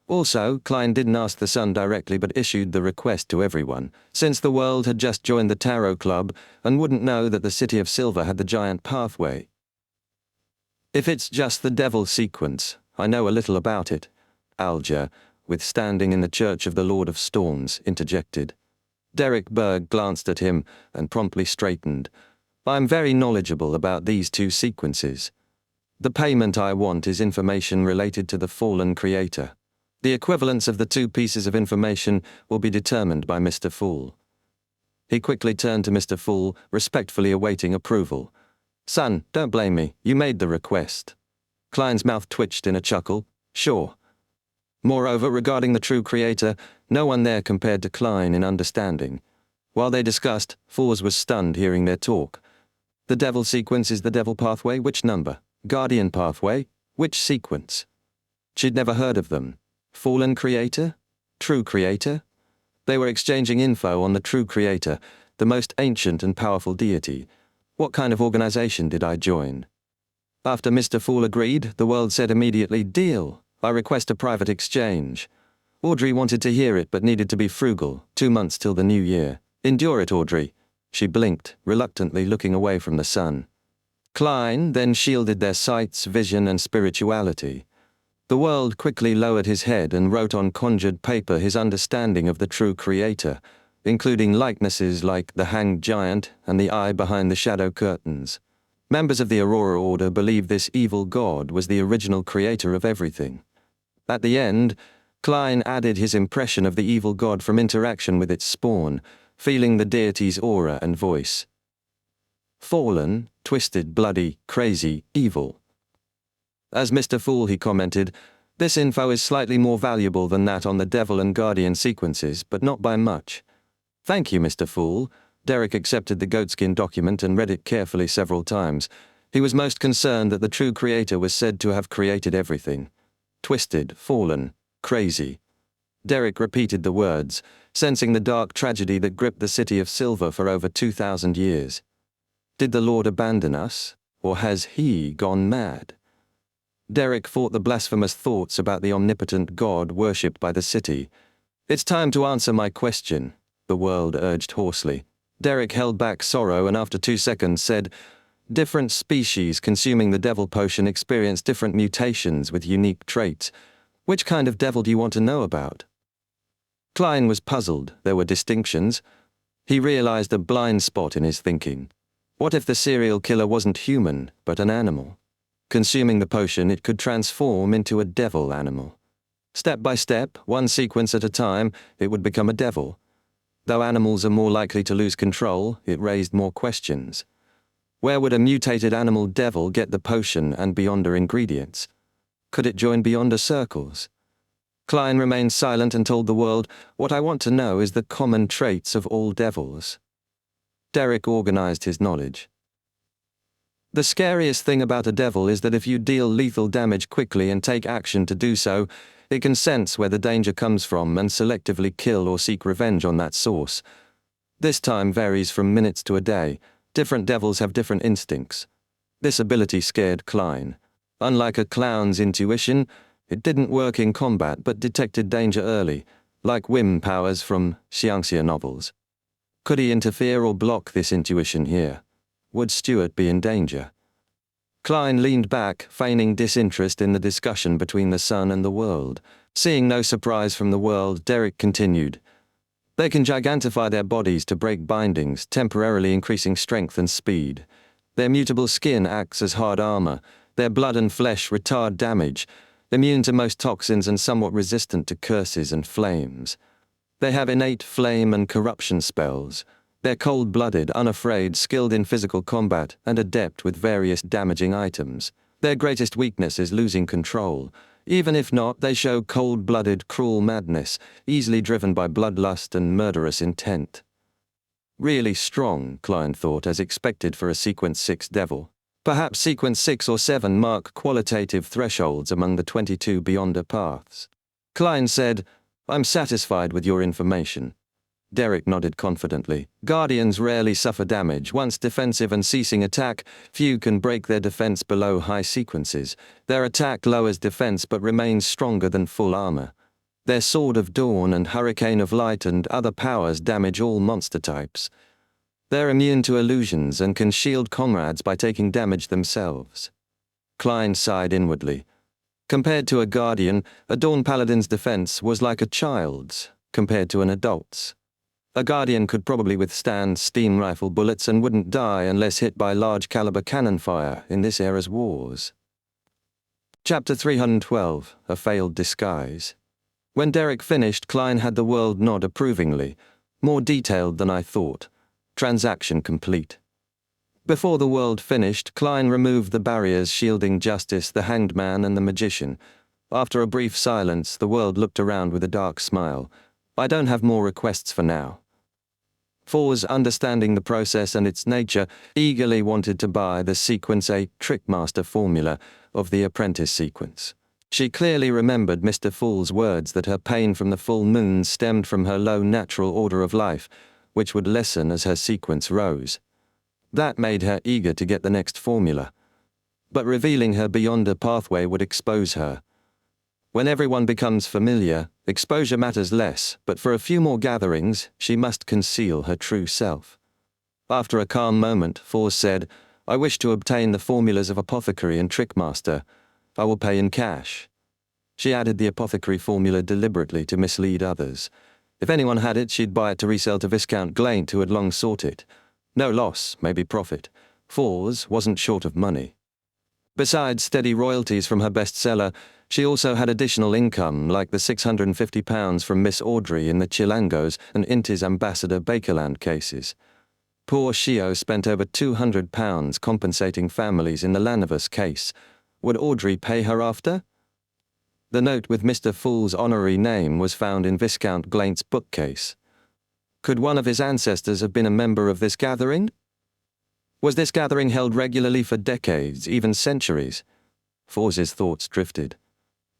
Also, Klein didn't ask the Sun directly but issued the request to everyone, since the world had just joined the Tarot Club and wouldn't know that the City of Silver had the Giant Pathway. If it's just the Devil sequence, I know a little about it, Alger, with standing in the Church of the Lord of Storms, interjected. Derek Berg glanced at him and promptly straightened. I'm very knowledgeable about these two sequences. The payment I want is information related to the fallen creator. The equivalence of the two pieces of information will be determined by Mr. Fool. He quickly turned to Mr. Fool, respectfully awaiting approval. Son, don't blame me, you made the request. Klein's mouth twitched in a chuckle. Sure. Moreover, regarding the true creator, no one there compared to Klein in understanding. While they discussed, Fours was stunned hearing their talk. The Devil sequence is the Devil Pathway, which number? Guardian Pathway, which sequence? She'd never heard of them. Fallen Creator? True Creator? They were exchanging info on the True Creator, the most ancient and powerful deity. What kind of organization did I join? After Mr. Fool agreed, the world said immediately, "Deal. I request a private exchange." Audrey wanted to hear it but needed to be frugal. 2 months till the new year. Endure it, Audrey. She blinked, reluctantly looking away from the sun. Klein then shielded their sights, vision, and spirituality. The world quickly lowered his head and wrote on conjured paper his understanding of the true creator, including likenesses like the hanged giant and the eye behind the shadow curtains. Members of the Aurora Order believed this evil god was the original creator of everything. At the end, Klein added his impression of the evil god from interaction with its spawn, feeling the deity's aura and voice. Fallen, twisted, bloody, crazy, evil. As Mr. Fool, he commented, "This info is slightly more valuable than that on the Devil and Guardian sequences, but not by much." "Thank you, Mr. Fool." Derek accepted the goatskin document and read it carefully several times. He was most concerned that the true creator was said to have created everything. Twisted, fallen, crazy. Derek repeated the words, sensing the dark tragedy that gripped the city of Silver for over 2,000 years. Did the Lord abandon us, or has he gone mad? Derek fought the blasphemous thoughts about the omnipotent God worshipped by the city. "It's time to answer my question," the world urged hoarsely. Derek held back sorrow and after 2 seconds said, "Different species consuming the devil potion experience different mutations with unique traits. Which kind of devil do you want to know about?" Klein was puzzled. There were distinctions. He realized a blind spot in his thinking. What if the serial killer wasn't human, but an animal? Consuming the potion, it could transform into a devil animal. Step by step, one sequence at a time, it would become a devil. Though animals are more likely to lose control, it raised more questions. Where would a mutated animal devil get the potion and Beyonder ingredients? Could it join Beyonder circles? Klein remained silent and told the world, "What I want to know is the common traits of all devils." Derek organized his knowledge. "The scariest thing about a devil is that if you deal lethal damage quickly and take action to do so, it can sense where the danger comes from and selectively kill or seek revenge on that source. This time varies from minutes to a day. Different devils have different instincts." This ability scared Klein. Unlike a clown's intuition, it didn't work in combat but detected danger early, like whim powers from Xiangxia novels. Could he interfere or block this intuition here? Would Stuart be in danger? Klein leaned back, feigning disinterest in the discussion between the sun and the world. Seeing no surprise from the world, Derek continued. "They can gigantify their bodies to break bindings, temporarily increasing strength and speed. Their mutable skin acts as hard armor. Their blood and flesh retard damage, immune to most toxins and somewhat resistant to curses and flames. They have innate flame and corruption spells. They're cold-blooded, unafraid, skilled in physical combat, and adept with various damaging items. Their greatest weakness is losing control. Even if not, they show cold-blooded, cruel madness, easily driven by bloodlust and murderous intent." Really strong, Klein thought, as expected for a Sequence 6 devil. Perhaps Sequence 6 or 7 mark qualitative thresholds among the 22 Beyonder paths. Klein said, "I'm satisfied with your information." Derek nodded confidently. "Guardians rarely suffer damage. Once defensive and ceasing attack, few can break their defense below high sequences. Their attack lowers defense but remains stronger than full armor. Their Sword of Dawn and Hurricane of Light and other powers damage all monster types. They're immune to illusions and can shield comrades by taking damage themselves." Klein sighed inwardly. Compared to a Guardian, a Dawn Paladin's defense was like a child's, compared to an adult's. A Guardian could probably withstand steam rifle bullets and wouldn't die unless hit by large-caliber cannon fire in this era's wars. Chapter 312, A Failed Disguise. When Derek finished, Klein had the world nod approvingly. "More detailed than I thought. Transaction complete." Before the world finished, Klein removed the barriers shielding Justice, the Hanged Man, and the Magician. After a brief silence, the world looked around with a dark smile. "I don't have more requests for now." Fours, understanding the process and its nature, eagerly wanted to buy the Sequence 8 Trickmaster formula of the Apprentice sequence. She clearly remembered Mr. Fool's words that her pain from the full moon stemmed from her low natural order of life, which would lessen as her sequence rose. That made her eager to get the next formula. But revealing her beyond a pathway would expose her. When everyone becomes familiar, exposure matters less, but for a few more gatherings, she must conceal her true self. After a calm moment, Fors said, "I wish to obtain the formulas of apothecary and trickmaster. I will pay in cash." She added the apothecary formula deliberately to mislead others. If anyone had it, she'd buy it to resell to Viscount Glaint, who had long sought it. No loss, maybe profit. Fors wasn't short of money. Besides steady royalties from her bestseller, she also had additional income, like the £650 from Miss Audrey in the Chilangos and Inti's Ambassador Bakerland cases. Poor Shio spent over £200 compensating families in the Lanavus case. Would Audrey pay her after? The note with Mr. Fool's honorary name was found in Viscount Glaint's bookcase. Could one of his ancestors have been a member of this gathering? Was this gathering held regularly for decades, even centuries? Fors's thoughts drifted.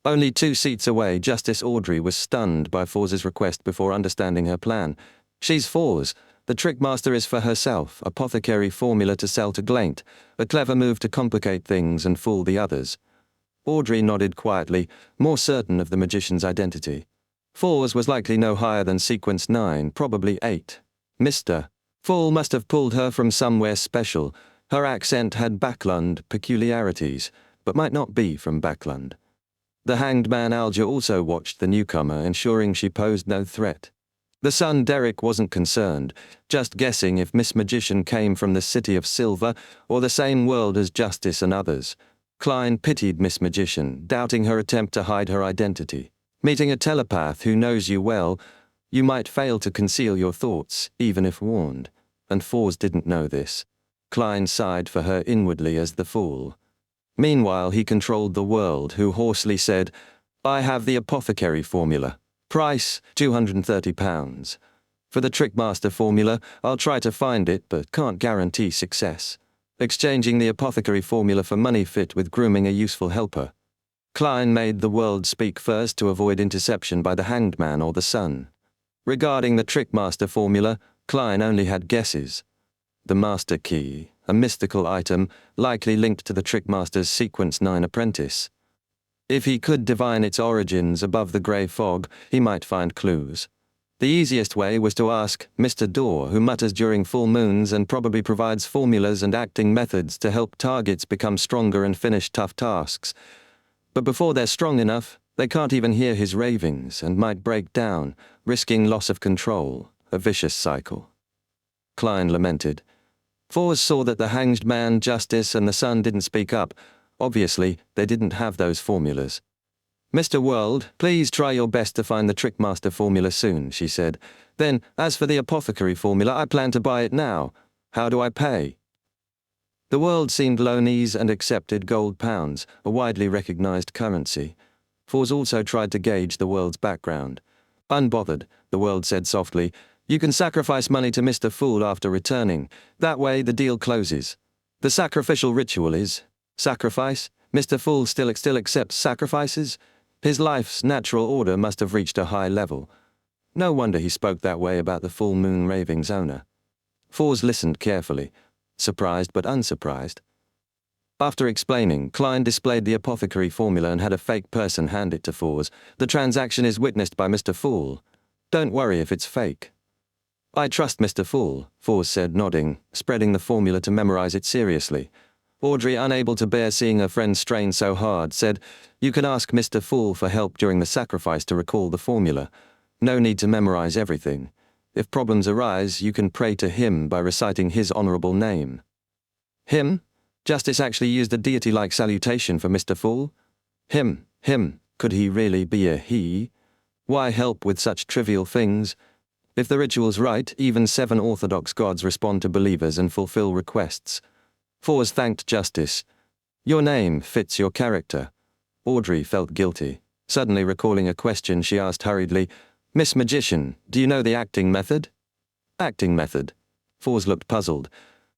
Only 2 seats away, Justice Audrey was stunned by Fors's request before understanding her plan. She's Fors. The trickmaster is for herself, apothecary formula to sell to Glaint, a clever move to complicate things and fool the others. Audrey nodded quietly, more certain of the magician's identity. Fors was likely no higher than sequence 9, probably 8. Mr. Fool must have pulled her from somewhere special. Her accent had Backland peculiarities, but might not be from Backland. The hanged man Alger also watched the newcomer, ensuring she posed no threat. The son Derek wasn't concerned, just guessing if Miss Magician came from the City of Silver or the same world as Justice and others. Klein pitied Miss Magician, doubting her attempt to hide her identity. Meeting a telepath who knows you well, you might fail to conceal your thoughts, even if warned. And Fors didn't know this. Klein sighed for her inwardly as the fool. Meanwhile, he controlled the world, who hoarsely said, "I have the apothecary formula. Price, £230. For the trickmaster formula, I'll try to find it, but can't guarantee success. Exchanging the apothecary formula for money fit with grooming a useful helper." Klein made the world speak first to avoid interception by the hanged man or the sun. Regarding the trickmaster formula, Klein only had guesses. The master key, a mystical item, likely linked to the trickmaster's sequence 9 apprentice. If he could divine its origins above the grey fog, he might find clues. The easiest way was to ask Mr. Dorr, who mutters during full moons and probably provides formulas and acting methods to help targets become stronger and finish tough tasks. But before they're strong enough, they can't even hear his ravings and might break down, risking loss of control, a vicious cycle. Klein lamented. Fors saw that the hanged man, Justice, and the son didn't speak up. Obviously, they didn't have those formulas. "Mr. World, please try your best to find the trickmaster formula soon," she said. "Then, as for the apothecary formula, I plan to buy it now. How do I pay?" The world seemed loanies and accepted gold pounds, a widely recognized currency. Fors also tried to gauge the world's background. "Unbothered," the world said softly. "You can sacrifice money to Mr. Fool after returning. That way the deal closes. The sacrificial ritual is sacrifice. Mr. Fool still accepts sacrifices? His life's natural order must have reached a high level. No wonder he spoke that way about the full moon raving's owner." Fors listened carefully, surprised but unsurprised. After explaining, Klein displayed the apothecary formula and had a fake person hand it to Fors. "The transaction is witnessed by Mr. Fool. Don't worry if it's fake." "I trust Mr. Fool," Fors said, nodding, spreading the formula to memorize it seriously. Audrey, unable to bear seeing her friend strain so hard, said, "You can ask Mr. Fool for help during the sacrifice to recall the formula. No need to memorize everything. If problems arise, you can pray to him by reciting his honorable name." Him? Justice actually used a deity-like salutation for Mr. Fool? Him. Could he really be a he? Why help with such trivial things? If the ritual's right, even 7 Orthodox gods respond to believers and fulfill requests. Fors thanked Justice. "Your name fits your character." Audrey felt guilty. Suddenly recalling a question, she asked hurriedly, "Miss Magician, do you know the acting method?" "Acting method?" Fors looked puzzled.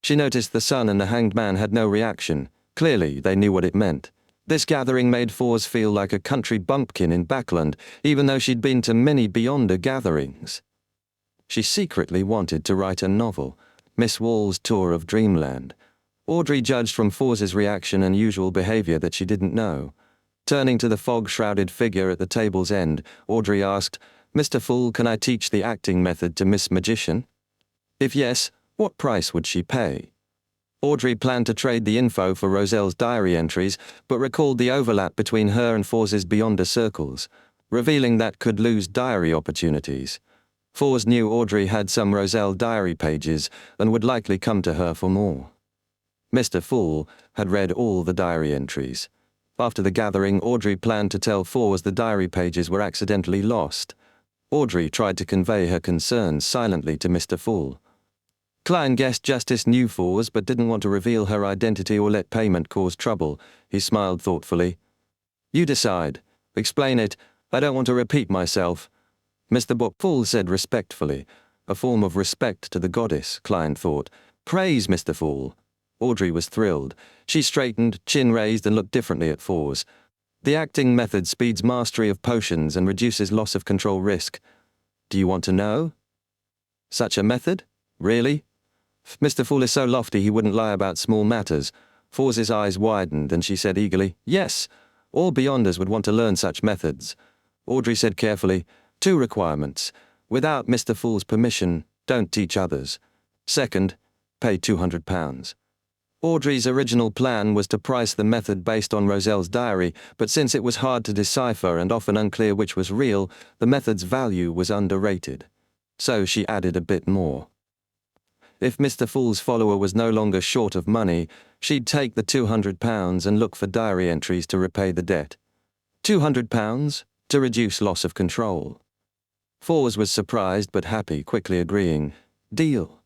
She noticed the son and the hanged man had no reaction. Clearly, they knew what it meant. This gathering made Fors feel like a country bumpkin in Backland, even though she'd been to many Beyonder gatherings. She secretly wanted to write a novel, Miss Wall's Tour of Dreamland. Audrey judged from Fawz's reaction and usual behavior that she didn't know. Turning to the fog-shrouded figure at the table's end, Audrey asked, "Mr. Fool, can I teach the acting method to Miss Magician? If yes, what price would she pay?" Audrey planned to trade the info for Roselle's diary entries, but recalled the overlap between her and Fawz's Beyonder circles, revealing that could lose diary opportunities. Fawz knew Audrey had some Roselle diary pages and would likely come to her for more. Mr. Fool had read all the diary entries. After the gathering, Audrey planned to tell Fawz the diary pages were accidentally lost. Audrey tried to convey her concerns silently to Mr. Fool. Klein guessed Justice knew Fawz but didn't want to reveal her identity or let payment cause trouble. He smiled thoughtfully. "You decide. Explain it. I don't want to repeat myself." Mr. Fool said respectfully, a form of respect to the goddess, Klein thought. "Praise, Mr. Fool." Audrey was thrilled. She straightened, chin raised, and looked differently at Fawz. "The acting method speeds mastery of potions and reduces loss of control risk. Do you want to know?" "Such a method? Really?" Mr. Fool is so lofty he wouldn't lie about small matters. Fawz's eyes widened and she said eagerly, "Yes, all Beyonders would want to learn such methods." Audrey said carefully, "2 requirements. Without Mr. Fool's permission, don't teach others. Second, pay £200. Audrey's original plan was to price the method based on Roselle's diary, but since it was hard to decipher and often unclear which was real, the method's value was underrated. So she added a bit more. If Mr. Fool's follower was no longer short of money, she'd take the £200 and look for diary entries to repay the debt. £200 to reduce loss of control. Fawz was surprised but happy, quickly agreeing, "Deal."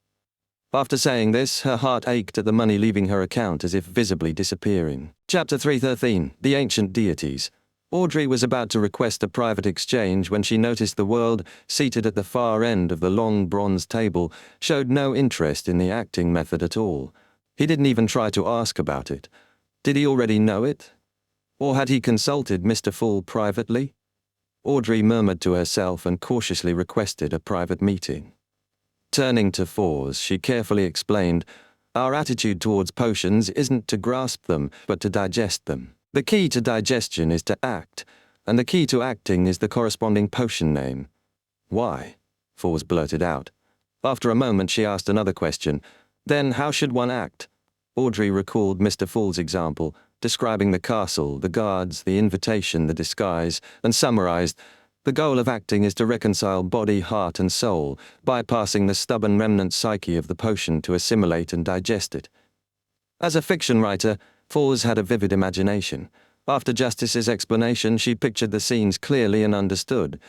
After saying this, her heart ached at the money leaving her account as if visibly disappearing. Chapter 313, The Ancient Deities. Audrey was about to request a private exchange when she noticed the world, seated at the far end of the long bronze table, showed no interest in the acting method at all. He didn't even try to ask about it. Did he already know it? Or had he consulted Mr. Fool privately? Audrey murmured to herself and cautiously requested a private meeting. Turning to Fawz, she carefully explained, "Our attitude towards potions isn't to grasp them, but to digest them. The key to digestion is to act, and the key to acting is the corresponding potion name." "Why?" Fawz blurted out. After a moment she asked another question, "Then how should one act?" Audrey recalled Mr. Fool's example, describing the castle, the guards, the invitation, the disguise, and summarized, "The goal of acting is to reconcile body, heart, and soul, bypassing the stubborn remnant psyche of the potion to assimilate and digest it." As a fiction writer, Fawz had a vivid imagination. After Justice's explanation, she pictured the scenes clearly and understood.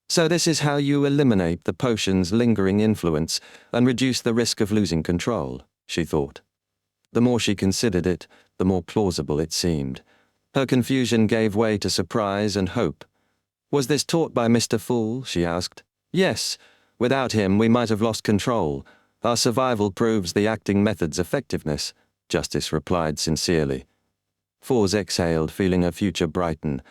"So this is how you eliminate the potion's lingering influence and reduce the risk of losing control," she thought. The more she considered it, the more plausible it seemed. Her confusion gave way to surprise and hope. "Was this taught by Mr. Fool?" she asked. "Yes. Without him, we might have lost control. Our survival proves the acting method's effectiveness," Justice replied sincerely. Fawz exhaled, feeling her future brighten.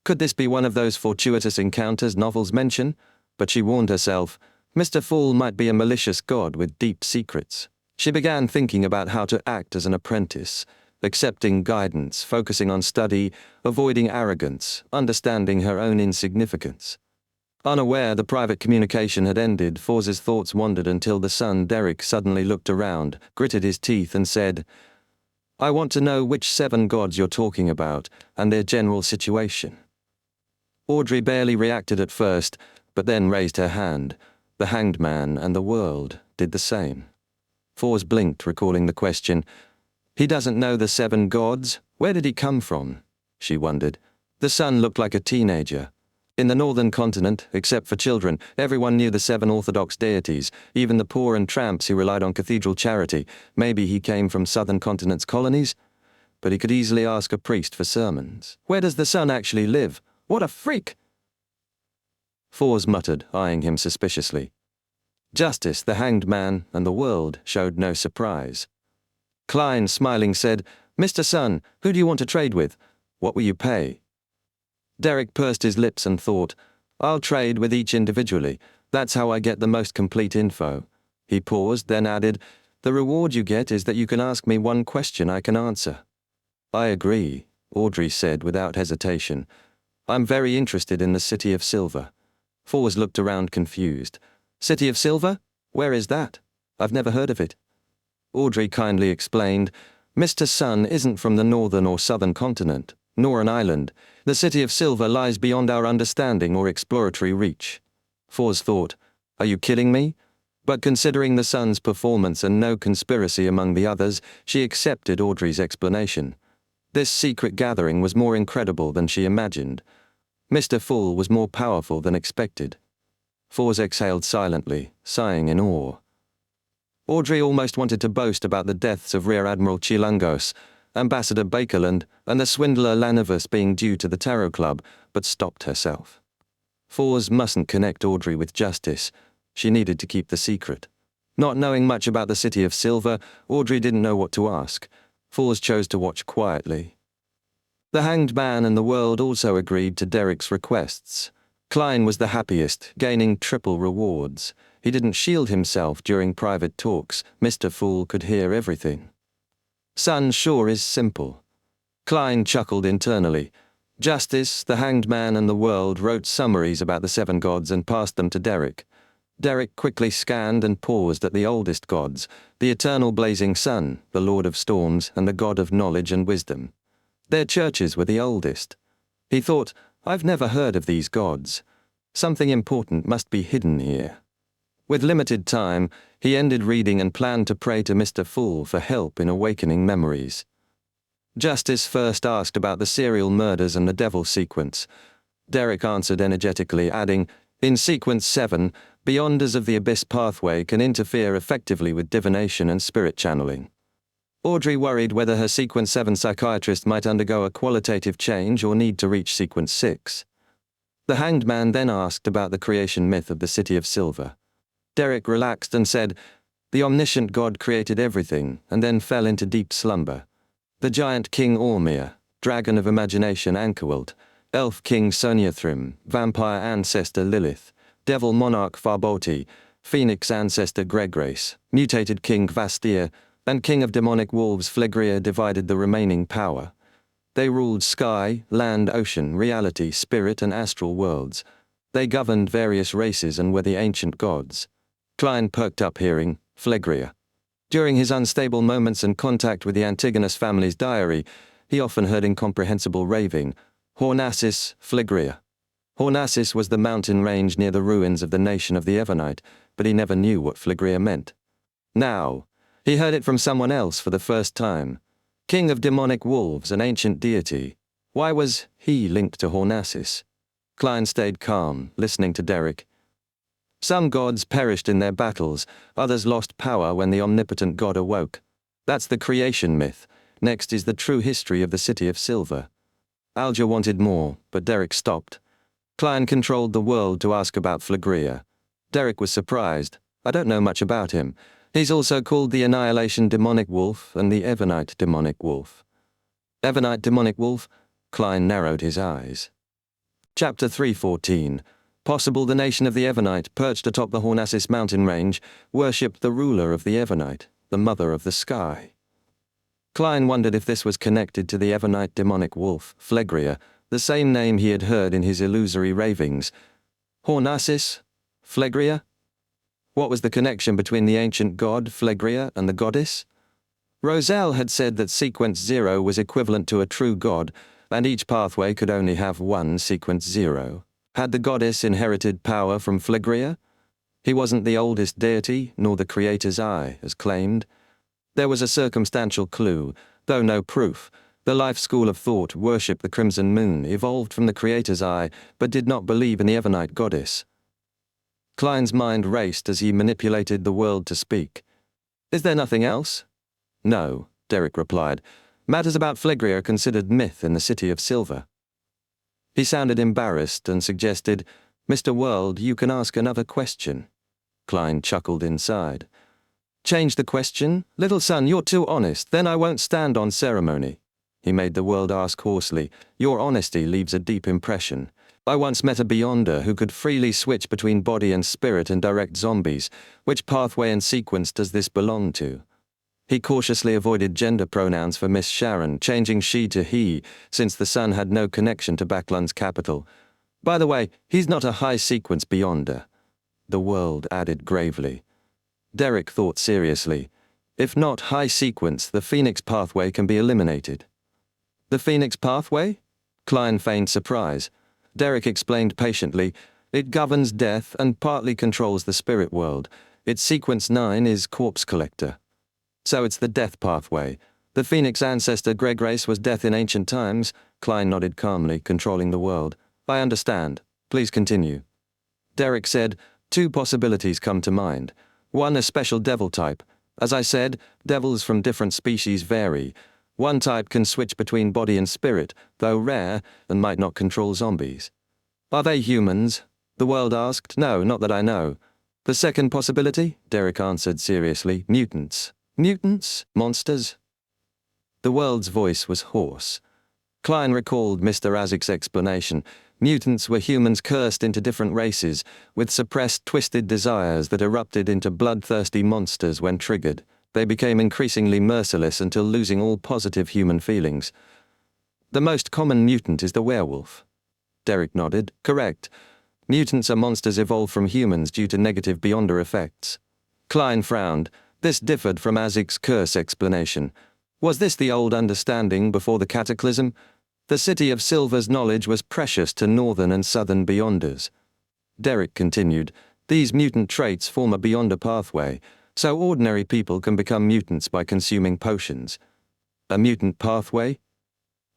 Could this be one of those fortuitous encounters novels mention? But she warned herself, Mr. Fool might be a malicious god with deep secrets. She began thinking about how to act as an apprentice, accepting guidance, focusing on study, avoiding arrogance, understanding her own insignificance. Unaware the private communication had ended, Fawz's thoughts wandered until the son, Derek, suddenly looked around, gritted his teeth and said, "I want to know which 7 gods you're talking about, and their general situation." Audrey barely reacted at first, but then raised her hand. The Hanged Man and the world did the same. Fawz blinked, recalling the question. "He doesn't know the 7 gods? Where did he come from?" she wondered. The son looked like a teenager. In the northern continent, except for children, everyone knew the 7 orthodox deities, even the poor and tramps who relied on cathedral charity. Maybe he came from southern continent's colonies? But he could easily ask a priest for sermons. "Where does the son actually live? What a freak!" Fawz muttered, eyeing him suspiciously. Justice, the Hanged Man, and the world showed no surprise. Klein, smiling, said, "Mr. Sun, who do you want to trade with? What will you pay?" Derek pursed his lips and thought, "I'll trade with each individually. That's how I get the most complete info." He paused, then added, The reward you get is that you can ask me one question I can answer. I agree, Audrey said without hesitation. I'm very interested in the City of Silver. Fors looked around confused. City of Silver? Where is that? I've never heard of it. Audrey kindly explained, Mr. Sun isn't from the northern or southern continent, nor an island. The City of Silver lies beyond our understanding or exploratory reach. Fors thought, are you kidding me? But considering the Sun's performance and no conspiracy among the others, she accepted Audrey's explanation. This secret gathering was more incredible than she imagined. Mr. Fool was more powerful than expected. Fors exhaled silently, sighing in awe. Audrey almost wanted to boast about the deaths of Rear Admiral Chilungos, Ambassador Bakerland, and the swindler Lanivus being due to the Tarot Club, but stopped herself. Fors mustn't connect Audrey with justice. She needed to keep the secret. Not knowing much about the City of Silver, Audrey didn't know what to ask. Fors chose to watch quietly. The Hanged Man and the world also agreed to Derek's requests. Klein was the happiest, gaining triple rewards. He didn't shield himself during private talks. Mr. Fool could hear everything. Sun sure is simple. Klein chuckled internally. Justice, the Hanged Man and the world wrote summaries about the 7 gods and passed them to Derek. Derek quickly scanned and paused at the oldest gods, the eternal blazing sun, the Lord of Storms, and the God of Knowledge and Wisdom. Their churches were the oldest. He thought, I've never heard of these gods. Something important must be hidden here. With limited time, he ended reading and planned to pray to Mr. Fool for help in awakening memories. Justice first asked about the serial murders and the devil sequence. Derek answered energetically, adding, in sequence 7, Beyonders of the Abyss pathway can interfere effectively with divination and spirit channeling. Audrey worried whether her sequence 7 psychiatrist might undergo a qualitative change or need to reach sequence 6. The Hanged Man then asked about the creation myth of the City of Silver. Derek relaxed and said, the omniscient god created everything and then fell into deep slumber. The giant king Ormir, dragon of imagination Ankerwalt, elf king Soniathrim, vampire ancestor Lilith, devil monarch Farboti, phoenix ancestor Gregrace, mutated king Kvastir, and king of demonic wolves Phlegria divided the remaining power. They ruled sky, land, ocean, reality, spirit, and astral worlds. They governed various races and were the ancient gods. Klein perked up hearing Phlegria. During his unstable moments and contact with the Antigonus family's diary, he often heard incomprehensible raving, Hornassus, Phlegria. Hornassus was the mountain range near the ruins of the nation of the Evernite, but he never knew what Phlegria meant. Now, he heard it from someone else for the first time. King of demonic wolves, an ancient deity. Why was he linked to Hornassus? Klein stayed calm, listening to Derek. Some gods perished in their battles, others lost power when the omnipotent god awoke. That's the creation myth. Next is the true history of the City of Silver. Alger wanted more, but Derek stopped. Klein controlled the world to ask about Phlegria. Derek was surprised. I don't know much about him. He's also called the Annihilation Demonic Wolf and the Evernite Demonic Wolf. Evernite Demonic Wolf? Klein narrowed his eyes. Chapter 3:14. Possible the nation of the Evernite, perched atop the Hornassus mountain range, worshipped the ruler of the Evernite, the mother of the sky. Klein wondered if this was connected to the Evernite demonic wolf, Phlegria, the same name he had heard in his illusory ravings. Hornassus? Phlegria? What was the connection between the ancient god, Phlegria, and the goddess? Roselle had said that sequence 0 was equivalent to a true god, and each pathway could only have one sequence 0. Had the goddess inherited power from Phlegria? He wasn't the oldest deity, nor the creator's eye, as claimed. There was a circumstantial clue, though no proof. The life school of thought worshipped the Crimson Moon, evolved from the creator's eye, but did not believe in the Evernite goddess. Klein's mind raced as he manipulated the world to speak. Is there nothing else? No, Derek replied. Matters about Phlegria are considered myth in the City of Silver. He sounded embarrassed and suggested, Mr. World, you can ask another question. Klein chuckled inside. Change the question? Little son, you're too honest, then I won't stand on ceremony. He made the world ask hoarsely. Your honesty leaves a deep impression. I once met a Beyonder who could freely switch between body and spirit and direct zombies. Which pathway and sequence does this belong to? He cautiously avoided gender pronouns for Miss Sharon, changing she to he, since the son had no connection to Backlund's capital. By the way, he's not a high-sequence beyonder, the world added gravely. Derek thought seriously. If not high-sequence, the Phoenix pathway can be eliminated. The Phoenix pathway? Klein feigned surprise. Derek explained patiently. It governs death and partly controls the spirit world. Its sequence 9 is corpse collector. So it's the death pathway. The Phoenix ancestor Greg race was death in ancient times. Klein nodded calmly, controlling the world. I understand. Please continue. Derek said, 2 possibilities come to mind. 1, a special devil type. As I said, devils from different species vary. One type can switch between body and spirit, though rare, and might not control zombies. Are they humans? The world asked. No, not that I know. The second possibility? Derek answered seriously. Mutants. Mutants? Monsters? The world's voice was hoarse. Klein recalled Mr. Isaac's explanation. Mutants were humans cursed into different races, with suppressed, twisted desires that erupted into bloodthirsty monsters when triggered. They became increasingly merciless until losing all positive human feelings. The most common mutant is the werewolf. Derek nodded. Correct. Mutants are monsters evolved from humans due to negative beyonder effects. Klein frowned. This differed from Isaac's curse explanation. Was this the old understanding before the cataclysm? The City of Silver's knowledge was precious to northern and southern beyonders. Derek continued, these mutant traits form a beyonder pathway, so ordinary people can become mutants by consuming potions. A mutant pathway?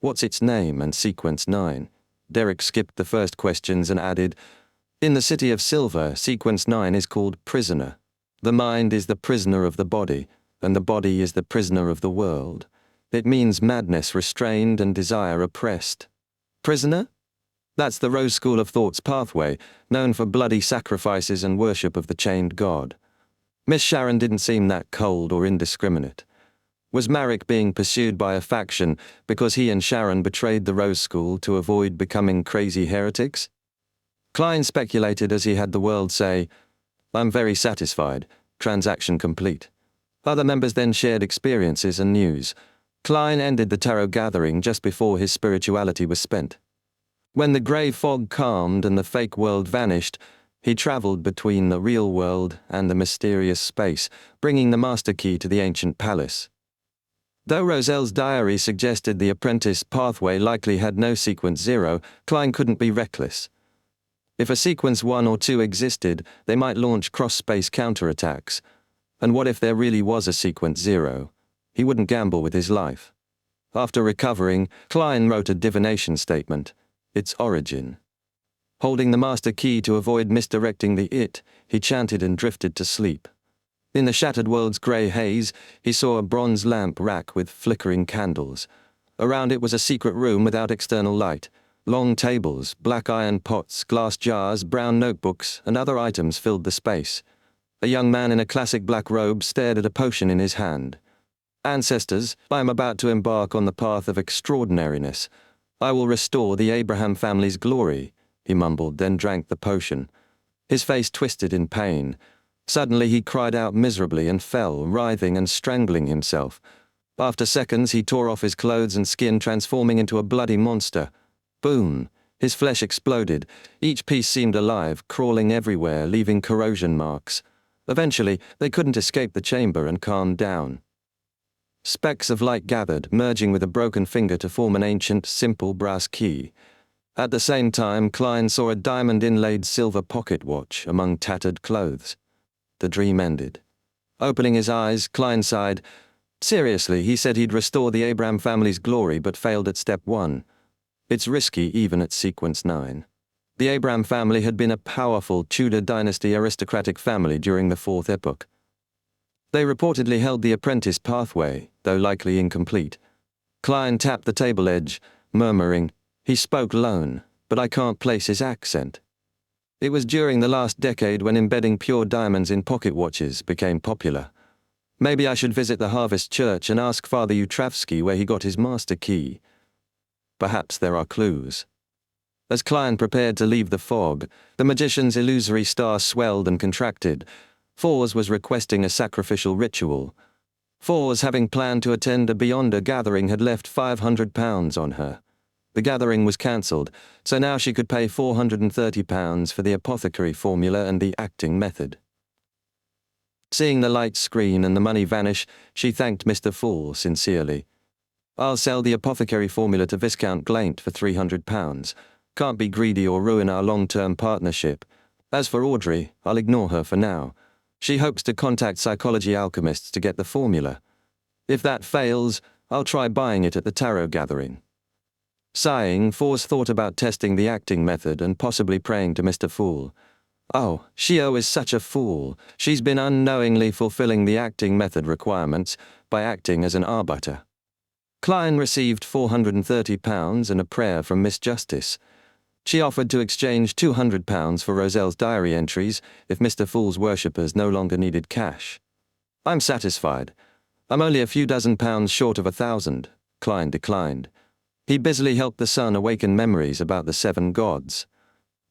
What's its name and sequence 9? Derek skipped the first questions and added, in the City of Silver, sequence 9 is called prisoner. The mind is the prisoner of the body, and the body is the prisoner of the world. It means madness restrained and desire oppressed. Prisoner? That's the Rose School of Thought's pathway, known for bloody sacrifices and worship of the chained god. Miss Sharon didn't seem that cold or indiscriminate. Was Marek being pursued by a faction because he and Sharon betrayed the Rose School to avoid becoming crazy heretics? Klein speculated as he had the world say, I'm very satisfied. Transaction complete. Other members then shared experiences and news. Klein ended the tarot gathering just before his spirituality was spent. When the grey fog calmed and the fake world vanished, he travelled between the real world and the mysterious space, bringing the master key to the ancient palace. Though Roselle's diary suggested the apprentice pathway likely had no sequence 0, Klein couldn't be reckless. If a sequence 1 or 2 existed, they might launch cross-space counterattacks. And what if there really was a sequence 0? He wouldn't gamble with his life. After recovering, Klein wrote a divination statement, its origin. Holding the master key to avoid misdirecting the it, he chanted and drifted to sleep. In the shattered world's grey haze, he saw a bronze lamp rack with flickering candles. Around it was a secret room without external light. Long tables, black iron pots, glass jars, brown notebooks, and other items filled the space. A young man in a classic black robe stared at a potion in his hand. Ancestors, I am about to embark on the path of extraordinariness. I will restore the Abraham family's glory, he mumbled, then drank the potion. His face twisted in pain. Suddenly he cried out miserably and fell, writhing and strangling himself. After seconds he tore off his clothes and skin, transforming into a bloody monster. Boom! His flesh exploded. Each piece seemed alive, crawling everywhere, leaving corrosion marks. Eventually, they couldn't escape the chamber and calmed down. Specks of light gathered, merging with a broken finger to form an ancient, simple brass key. At the same time, Klein saw a diamond-inlaid silver pocket watch among tattered clothes. The dream ended. Opening his eyes, Klein sighed. Seriously, he said he'd restore the Abraham family's glory but failed at step 1. It's risky even at sequence 9. The Abraham family had been a powerful Tudor dynasty aristocratic family during the 4th epoch. They reportedly held the apprentice pathway, though likely incomplete. Klein tapped the table edge, murmuring, he spoke lone, but I can't place his accent. It was during the last decade when embedding pure diamonds in pocket watches became popular. Maybe I should visit the Harvest Church and ask Father Utravsky where he got his master key. Perhaps there are clues. As Klein prepared to leave the fog, the magician's illusory star swelled and contracted. Fors was requesting a sacrificial ritual. Fours, having planned to attend a Beyonder gathering, had left £500 on her. The gathering was cancelled, so now she could pay £430 for the apothecary formula and the acting method. Seeing the light screen and the money vanish, she thanked Mr. Fool sincerely. "I'll sell the apothecary formula to Viscount Glaint for £300. Can't be greedy or ruin our long-term partnership. As for Audrey, I'll ignore her for now. She hopes to contact psychology alchemists to get the formula. If that fails, I'll try buying it at the tarot gathering." Sighing, Fours thought about testing the acting method and possibly praying to Mr. Fool. Oh, Shio is such a fool. She's been unknowingly fulfilling the acting method requirements by acting as an arbiter. Klein received £430 and a prayer from Miss Justice. She offered to exchange £200 for Roselle's diary entries if Mr. Fool's worshippers no longer needed cash. "I'm satisfied. I'm only a few dozen pounds short of 1,000, Klein declined. He busily helped the son awaken memories about the 7 gods.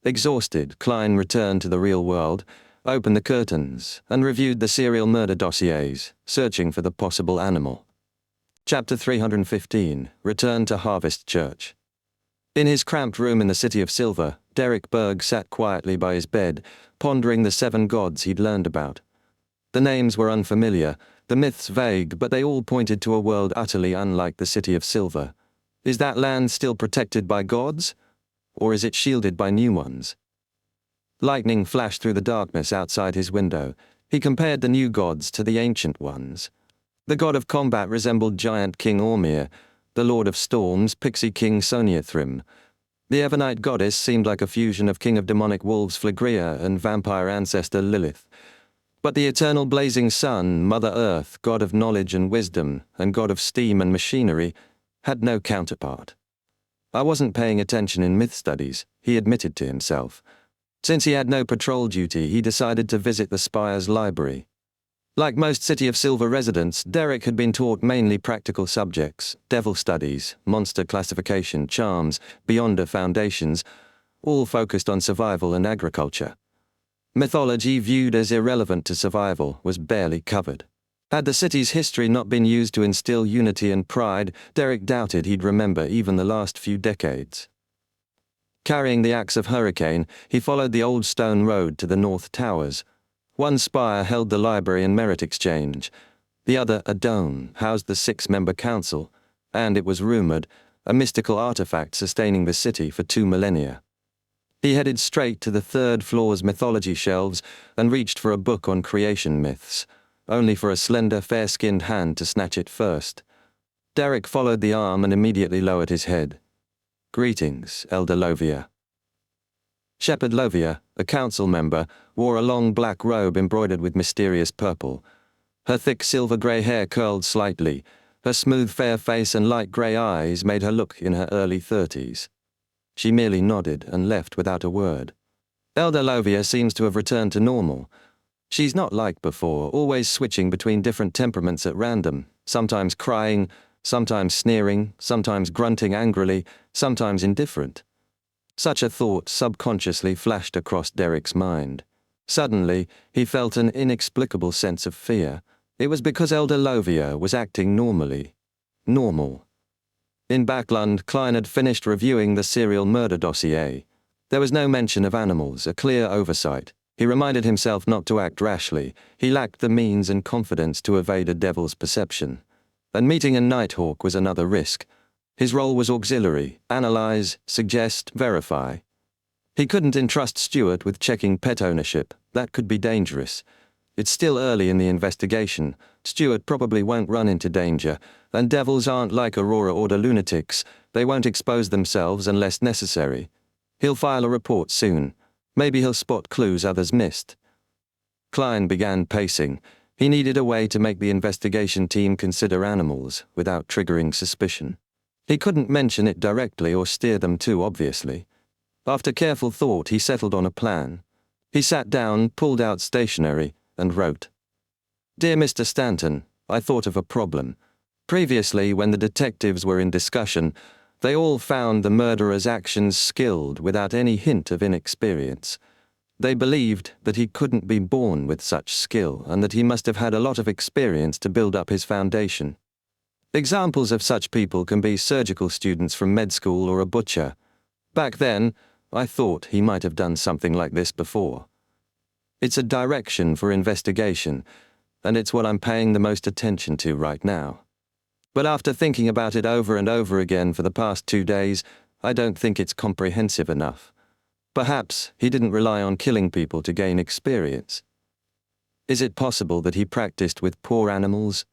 Exhausted, Klein returned to the real world, opened the curtains, and reviewed the serial murder dossiers, searching for the possible animal. Chapter 315, Return to Harvest Church. In his cramped room in the City of Silver, Derek Berg sat quietly by his bed, pondering the 7 gods he'd learned about. The names were unfamiliar, the myths vague, but they all pointed to a world utterly unlike the City of Silver. Is that land still protected by gods? Or is it shielded by new ones? Lightning flashed through the darkness outside his window. He compared the new gods to the ancient ones. The god of combat resembled giant King Ormir, the lord of storms, pixie king Soniathrim. The Evernite goddess seemed like a fusion of king of demonic wolves Phlegrea and vampire ancestor Lilith. But the eternal blazing sun, Mother Earth, god of knowledge and wisdom, and god of steam and machinery, had no counterpart. I wasn't paying attention in myth studies, he admitted to himself. Since he had no patrol duty, he decided to visit the Spire's library. Like most City of Silver residents, Derek had been taught mainly practical subjects, devil studies, monster classification, charms, Beyonder foundations, all focused on survival and agriculture. Mythology, viewed as irrelevant to survival, was barely covered. Had the city's history not been used to instill unity and pride, Derek doubted he'd remember even the last few decades. Carrying the axe of Hurricane, he followed the old stone road to the North Towers. One spire held the library and merit exchange. The other, a dome, housed the 6-member council, and, it was rumored, a mystical artifact sustaining the city for 2 millennia. He headed straight to the 3rd floor's mythology shelves and reached for a book on creation myths, only for a slender, fair-skinned hand to snatch it first. Derek followed the arm and immediately lowered his head. "Greetings, Elder Lovia." Shepherd Lovia, a council member, wore a long black robe embroidered with mysterious purple. Her thick silver-grey hair curled slightly. Her smooth fair face and light grey eyes made her look in her early 30s. She merely nodded and left without a word. Elder Lovia seems to have returned to normal. She's not like before, always switching between different temperaments at random, sometimes crying, sometimes sneering, sometimes grunting angrily, sometimes indifferent. Such a thought subconsciously flashed across Derek's mind. Suddenly, he felt an inexplicable sense of fear. It was because Elder Lovia was acting normally. Normal. In Backlund, Klein had finished reviewing the serial murder dossier. There was no mention of animals, a clear oversight. He reminded himself not to act rashly. He lacked the means and confidence to evade a devil's perception. And meeting a Nighthawk was another risk. His role was auxiliary, analyze, suggest, verify. He couldn't entrust Stewart with checking pet ownership. That could be dangerous. It's still early in the investigation. Stewart probably won't run into danger, and devils aren't like Aurora Order lunatics. They won't expose themselves unless necessary. He'll file a report soon. Maybe he'll spot clues others missed. Klein began pacing. He needed a way to make the investigation team consider animals without triggering suspicion. He couldn't mention it directly or steer them too obviously. After careful thought, he settled on a plan. He sat down, pulled out stationery, and wrote. "Dear Mr. Stanton, I thought of a problem. Previously, when the detectives were in discussion, they all found the murderer's actions skilled without any hint of inexperience. They believed that he couldn't be born with such skill and that he must have had a lot of experience to build up his foundation. Examples of such people can be surgical students from med school or a butcher. Back then, I thought he might have done something like this before. It's a direction for investigation, and it's what I'm paying the most attention to right now. But after thinking about it over and over again for the past 2 days, I don't think it's comprehensive enough. Perhaps he didn't rely on killing people to gain experience. Is it possible that he practiced with poor animals?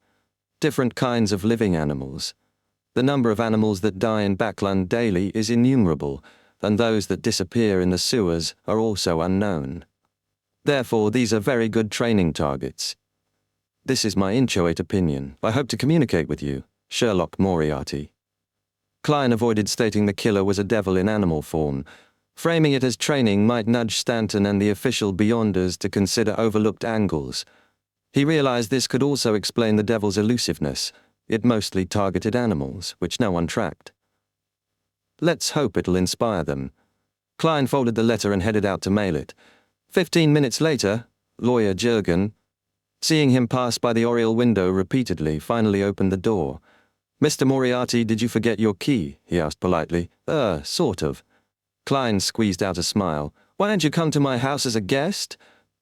Different kinds of living animals. The number of animals that die in Backland daily is innumerable, and those that disappear in the sewers are also unknown. Therefore, these are very good training targets. This is my inchoate opinion. I hope to communicate with you, Sherlock Moriarty. Klein avoided stating the killer was a devil in animal form. Framing it as training might nudge Stanton and the official beyonders to consider overlooked angles. He realized this could also explain the devil's elusiveness. It mostly targeted animals, which no one tracked. Let's hope it'll inspire them. Klein folded the letter and headed out to mail it. 15 minutes later, lawyer Jurgen, seeing him pass by the oriel window repeatedly, finally opened the door. "Mr. Moriarty, did you forget your key?" he asked politely. Sort of." Klein squeezed out a smile. "Why don't you come to my house as a guest?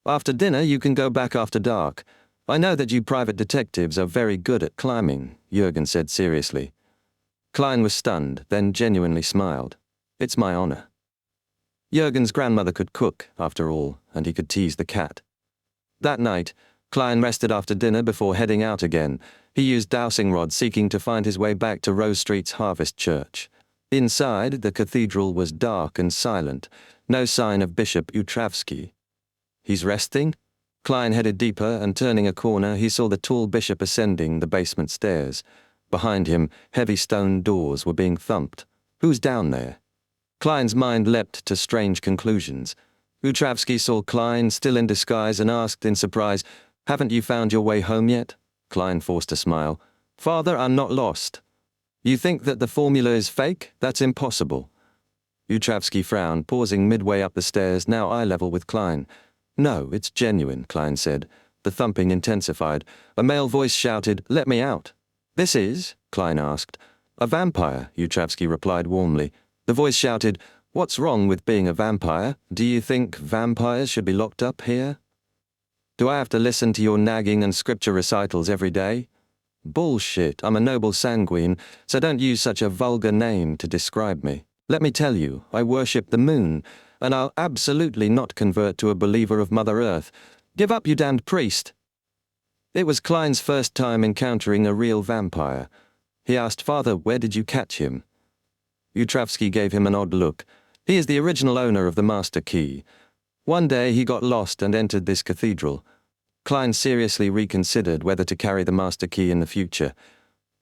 After dinner you can go back after dark. I know that you private detectives are very good at climbing," Jurgen said seriously. Klein was stunned, then genuinely smiled. "It's my honor." Jurgen's grandmother could cook, after all, and he could tease the cat. That night, Klein rested after dinner before heading out again. He used dowsing rod seeking to find his way back to Rose Street's Harvest Church. Inside, the cathedral was dark and silent, no sign of Bishop Utravsky. He's resting? Klein headed deeper, and turning a corner, he saw the tall bishop ascending the basement stairs. Behind him, heavy stone doors were being thumped. Who's down there? Klein's mind leapt to strange conclusions. Utravsky saw Klein, still in disguise, and asked in surprise, "Haven't you found your way home yet?" Klein forced a smile. "Father, I'm not lost." "You think that the formula is fake? That's impossible." Utravsky frowned, pausing midway up the stairs, now eye level with Klein. "No, it's genuine," Klein said. The thumping intensified. A male voice shouted, "Let me out." "This is?" Klein asked. "A vampire," Utravsky replied warmly. The voice shouted, "What's wrong with being a vampire? Do you think vampires should be locked up here? Do I have to listen to your nagging and scripture recitals every day?" "Bullshit, I'm a noble sanguine, so don't use such a vulgar name to describe me. Let me tell you, I worship the moon, and I'll absolutely not convert to a believer of Mother Earth. Give up, you damned priest." It was Klein's first time encountering a real vampire. He asked, "Father, where did you catch him?" Utravsky gave him an odd look. "He is the original owner of the master key. One day he got lost and entered this cathedral." Klein seriously reconsidered whether to carry the master key in the future.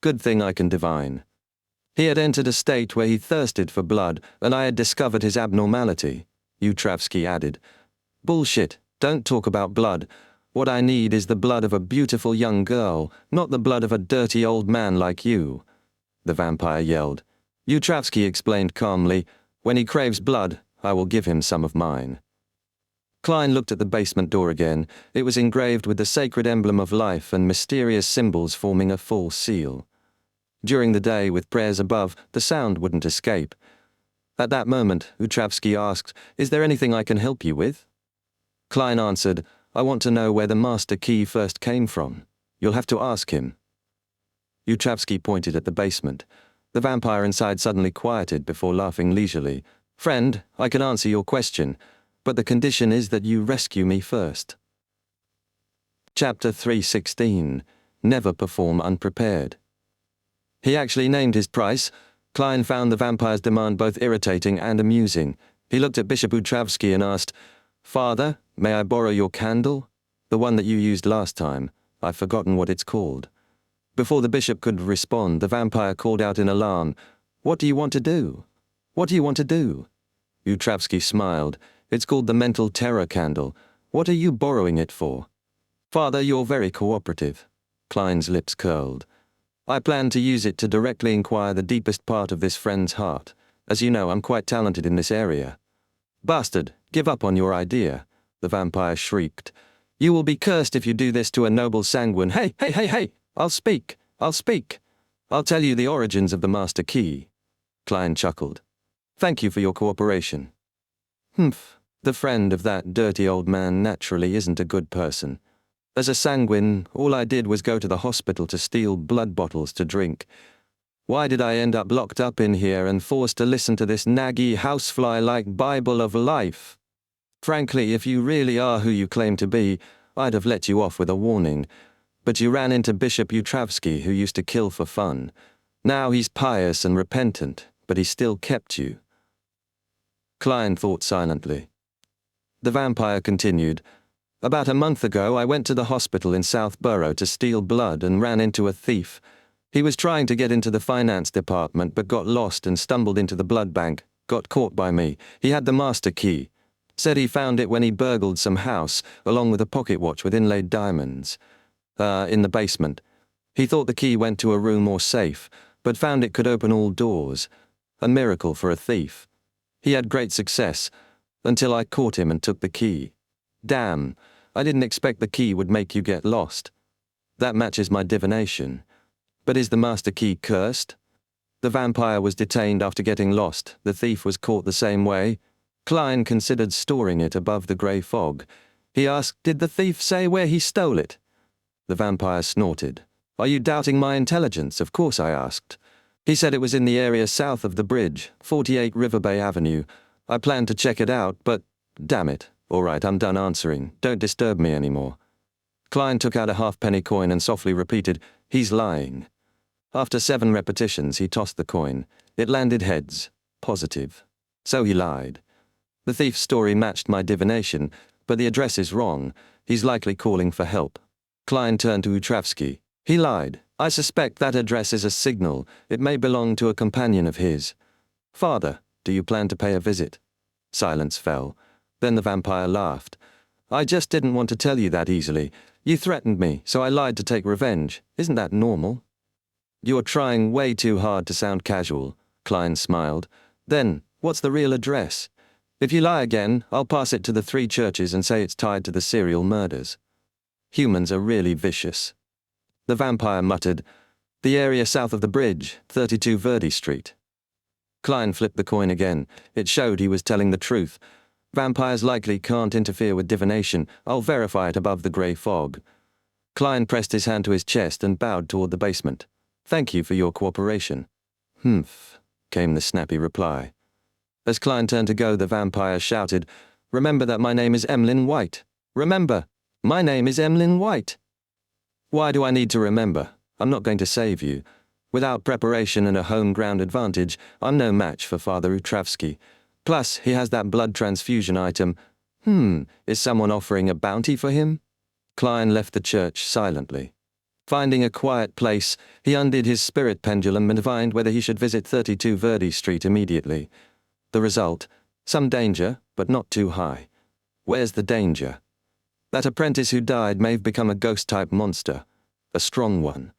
"Good thing I can divine." He had entered a state where he thirsted for blood, and I had discovered his abnormality, Utravsky added. "Bullshit, don't talk about blood. What I need is the blood of a beautiful young girl, not the blood of a dirty old man like you," the vampire yelled. Utravsky explained calmly, "When he craves blood, I will give him some of mine." Klein looked at the basement door again. It was engraved with the sacred emblem of life and mysterious symbols forming a full seal. During the day, with prayers above, the sound wouldn't escape. At that moment, Utravsky asked, "Is there anything I can help you with?" Klein answered, "I want to know where the master key first came from. You'll have to ask him." Utravsky pointed at the basement. The vampire inside suddenly quieted before laughing leisurely. "Friend, I can answer your question, but the condition is that you rescue me first." Chapter 316. Never perform unprepared. He actually named his price. Klein found the vampire's demand both irritating and amusing. He looked at Bishop Utravsky and asked, "Father, may I borrow your candle? The one that you used last time. I've forgotten what it's called." Before the bishop could respond, the vampire called out in alarm, "What do you want to do? What do you want to do?" Utravsky smiled. "It's called the mental terror candle. What are you borrowing it for?" "Father, you're very cooperative." Klein's lips curled. "I plan to use it to directly inquire the deepest part of this friend's heart. As you know, I'm quite talented in this area." "Bastard, give up on your idea. the vampire shrieked. "You will be cursed if you do this to a noble sanguine. Hey, hey, hey, hey! I'll speak! I'll speak! I'll tell you the origins of the master key." Klein chuckled. "Thank you for your cooperation." "Humph, the friend of that dirty old man naturally isn't a good person. As a sanguine, all I did was go to the hospital to steal blood bottles to drink. Why did I end up locked up in here and forced to listen to this naggy housefly-like Bible of life? Frankly, if you really are who you claim to be, I'd have let you off with a warning. But you ran into Bishop Utravsky, who used to kill for fun. Now he's pious and repentant, but he still kept you." Klein thought silently. The vampire continued. "About a month ago, I went to the hospital in South Borough to steal blood and ran into a thief. He was trying to get into the finance department but got lost and stumbled into the blood bank, got caught by me. He had the master key. Said he found it when he burgled some house, along with a pocket watch with inlaid diamonds. In the basement. He thought the key went to a room or safe, but found it could open all doors. A miracle for a thief. He had great success, until I caught him and took the key. Damn, I didn't expect the key would make you get lost. That matches my divination. But is the master key cursed? The vampire was detained after getting lost. The thief was caught the same way. Klein considered storing it above the grey fog. He asked, "Did the thief say where he stole it?" The vampire snorted. "Are you doubting my intelligence? Of course I asked. He said it was in the area south of the bridge, 48 River Bay Avenue. I planned to check it out, but damn it. All right, I'm done answering. Don't disturb me anymore." Klein took out a halfpenny coin and softly repeated, "He's lying." After 7 repetitions, he tossed the coin. It landed heads. Positive. So he lied. The thief's story matched my divination, but the address is wrong. He's likely calling for help. Klein turned to Utravsky. "He lied. I suspect that address is a signal. It may belong to a companion of his. Father, do you plan to pay a visit?" Silence fell. Then the vampire laughed. "I just didn't want to tell you that easily. You threatened me, so I lied to take revenge. Isn't that normal?" "You're trying way too hard to sound casual," Klein smiled. "Then, what's the real address? If you lie again, I'll pass it to the 3 churches and say it's tied to the serial murders. Humans are really vicious." The vampire muttered, "The area south of the bridge, 32 Verdi Street." Klein flipped the coin again. It showed he was telling the truth. Vampires likely can't interfere with divination. I'll verify it above the grey fog. Klein pressed his hand to his chest and bowed toward the basement. "Thank you for your cooperation." "Humph," came the snappy reply. As Klein turned to go, the vampire shouted, "Remember that my name is Emlyn White. Remember, my name is Emlyn White." "Why do I need to remember? I'm not going to save you. Without preparation and a home-ground advantage, I'm no match for Father Utravsky. Plus, he has that blood transfusion item. Is someone offering a bounty for him?" Klein left the church silently. Finding a quiet place, he undid his spirit pendulum and divined whether he should visit 32 Verdi Street immediately. The result? Some danger, but not too high. Where's the danger? That apprentice who died may have become a ghost-type monster. A strong one.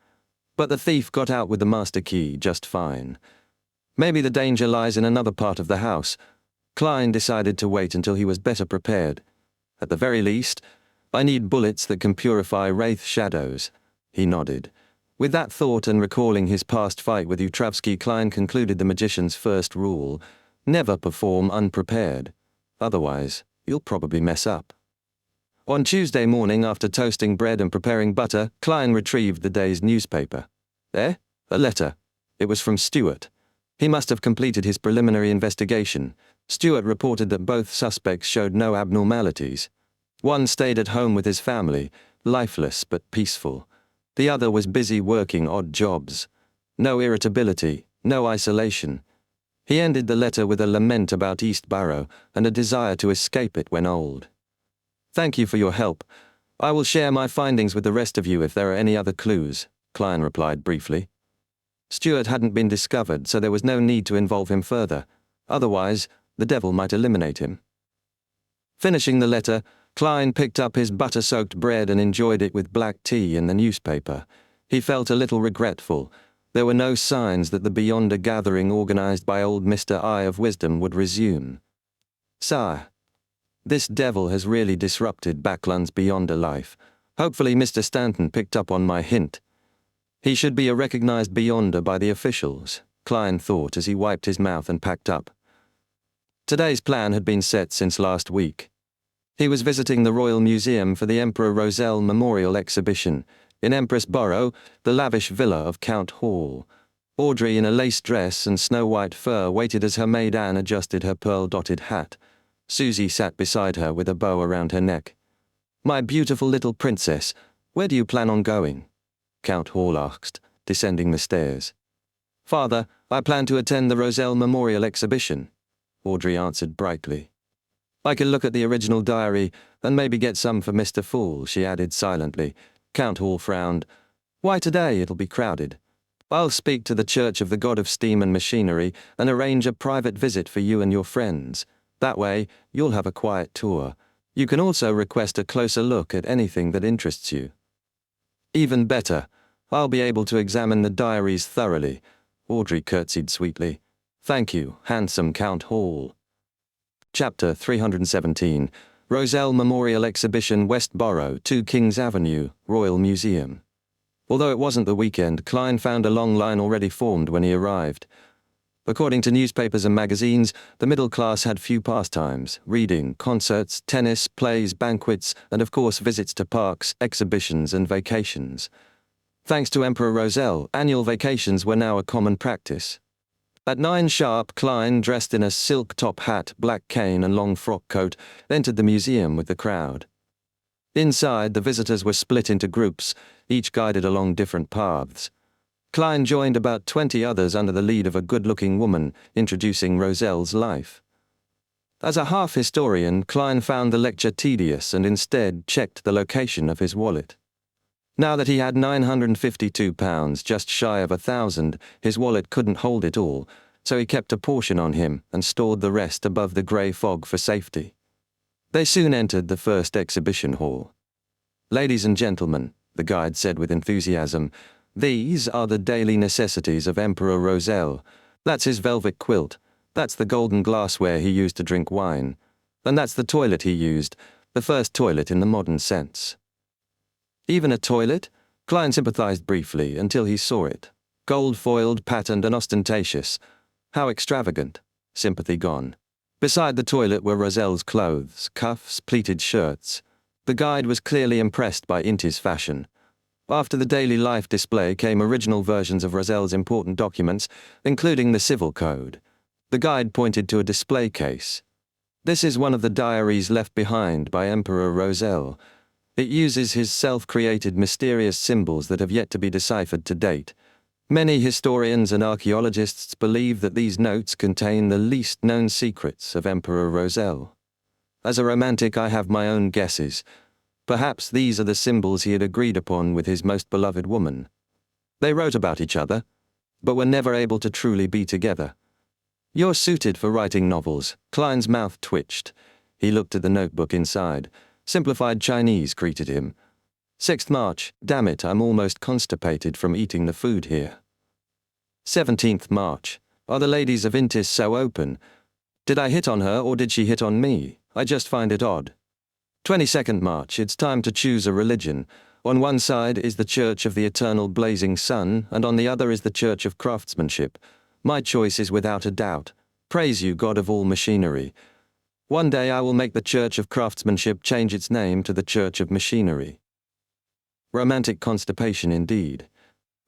But the thief got out with the master key just fine. Maybe the danger lies in another part of the house. Klein decided to wait until he was better prepared. At the very least, I need bullets that can purify wraith shadows. He nodded. With that thought and recalling his past fight with Utravsky, Klein concluded the magician's first rule: never perform unprepared. Otherwise, you'll probably mess up. On Tuesday morning, after toasting bread and preparing butter, Klein retrieved the day's newspaper. A letter. It was from Stewart. He must have completed his preliminary investigation. Stewart reported that both suspects showed no abnormalities. One stayed at home with his family, lifeless but peaceful. The other was busy working odd jobs. No irritability, no isolation. He ended the letter with a lament about East Borough and a desire to escape it when old. "Thank you for your help. I will share my findings with the rest of you if there are any other clues," Klein replied briefly. Stewart hadn't been discovered, so there was no need to involve him further. Otherwise, the devil might eliminate him. Finishing the letter, Klein picked up his butter-soaked bread and enjoyed it with black tea and the newspaper. He felt a little regretful. There were no signs that the Beyonder gathering organized by old Mr. Eye of Wisdom would resume. "Sire." This devil has really disrupted Backlund's Beyonder life. Hopefully Mr. Stanton picked up on my hint. He should be a recognized Beyonder by the officials, Klein thought as he wiped his mouth and packed up. Today's plan had been set since last week. He was visiting the Royal Museum for the Emperor Roselle Memorial Exhibition in Empress Borough, the lavish villa of Count Hall. Audrey, in a lace dress and snow-white fur, waited as her maid Anne adjusted her pearl-dotted hat. Susie sat beside her with a bow around her neck. "My beautiful little princess, where do you plan on going?" Count Hall asked, descending the stairs. "Father, I plan to attend the Roselle Memorial Exhibition," Audrey answered brightly. "I can look at the original diary and maybe get some for Mr. Fool," she added silently. Count Hall frowned. "Why today? It'll be crowded. I'll speak to the Church of the God of Steam and Machinery and arrange a private visit for you and your friends. That way, you'll have a quiet tour. You can also request a closer look at anything that interests you." "Even better. I'll be able to examine the diaries thoroughly," Audrey curtsied sweetly. "Thank you, handsome Count Hall." Chapter 317, Roselle Memorial Exhibition, West Borough, 2 Kings Avenue, Royal Museum. Although it wasn't the weekend, Klein found a long line already formed when he arrived. According to newspapers and magazines, the middle class had few pastimes: reading, concerts, tennis, plays, banquets, and of course visits to parks, exhibitions, and vacations. Thanks to Emperor Roselle, annual vacations were now a common practice. At 9 sharp, Klein, dressed in a silk top hat, black cane, and long frock coat, entered the museum with the crowd. Inside, the visitors were split into groups, each guided along different paths. Klein joined about 20 others under the lead of a good-looking woman, introducing Roselle's life. As a half-historian, Klein found the lecture tedious and instead checked the location of his wallet. Now that he had £952, just shy of 1,000, his wallet couldn't hold it all, so he kept a portion on him and stored the rest above the grey fog for safety. They soon entered the first exhibition hall. "Ladies and gentlemen," the guide said with enthusiasm, "these are the daily necessities of Emperor Roselle. That's his velvet quilt, that's the golden glassware he used to drink wine, and that's the toilet he used, the first toilet in the modern sense." Even a toilet? Klein sympathized briefly until he saw it. Gold-foiled, patterned, and ostentatious. How extravagant. Sympathy gone. Beside the toilet were Roselle's clothes, cuffs, pleated shirts. The guide was clearly impressed by Inti's fashion. After the daily life display came original versions of Roselle's important documents, including the Civil Code. The guide pointed to a display case. "This is one of the diaries left behind by Emperor Roselle. It uses his self-created mysterious symbols that have yet to be deciphered to date. Many historians and archaeologists believe that these notes contain the least-known secrets of Emperor Roselle. As a romantic, I have my own guesses. Perhaps these are the symbols he had agreed upon with his most beloved woman. They wrote about each other, but were never able to truly be together. You're suited for writing novels." Klein's mouth twitched. He looked at the notebook inside. Simplified Chinese greeted him. 6th March. Damn it, I'm almost constipated from eating the food here. 17th March. Are the ladies of Intis so open? Did I hit on her or did she hit on me? I just find it odd. 22nd March. It's time to choose a religion. On one side is the Church of the Eternal Blazing Sun, and on the other is the Church of Craftsmanship. My choice is without a doubt. Praise you, God of all machinery. One day I will make the Church of Craftsmanship change its name to the Church of Machinery. Romantic constipation indeed.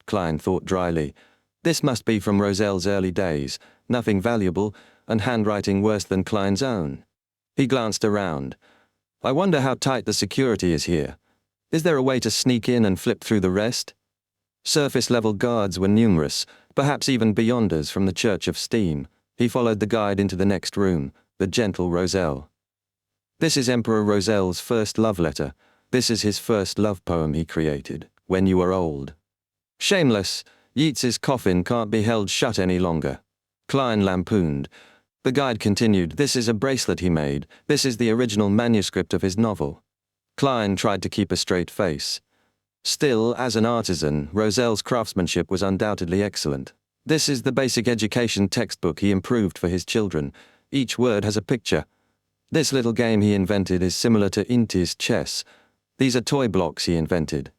Klein thought dryly. This must be from Roselle's early days, nothing valuable, and handwriting worse than Klein's own. He glanced around. I wonder how tight the security is here. Is there a way to sneak in and flip through the rest? Surface-level guards were numerous, perhaps even beyonders from the Church of Steam. He followed the guide into the next room. The gentle Roselle. This is Emperor Roselle's first love letter. This is his first love poem he created, When You Were Old. Shameless, Yeats's coffin can't be held shut any longer. Klein lampooned. The guide continued, this is a bracelet he made. This is the original manuscript of his novel. Klein tried to keep a straight face. Still, as an artisan, Roselle's craftsmanship was undoubtedly excellent. This is the basic education textbook he improved for his children. Each word has a picture. This little game he invented is similar to Inti's chess. These are toy blocks he invented.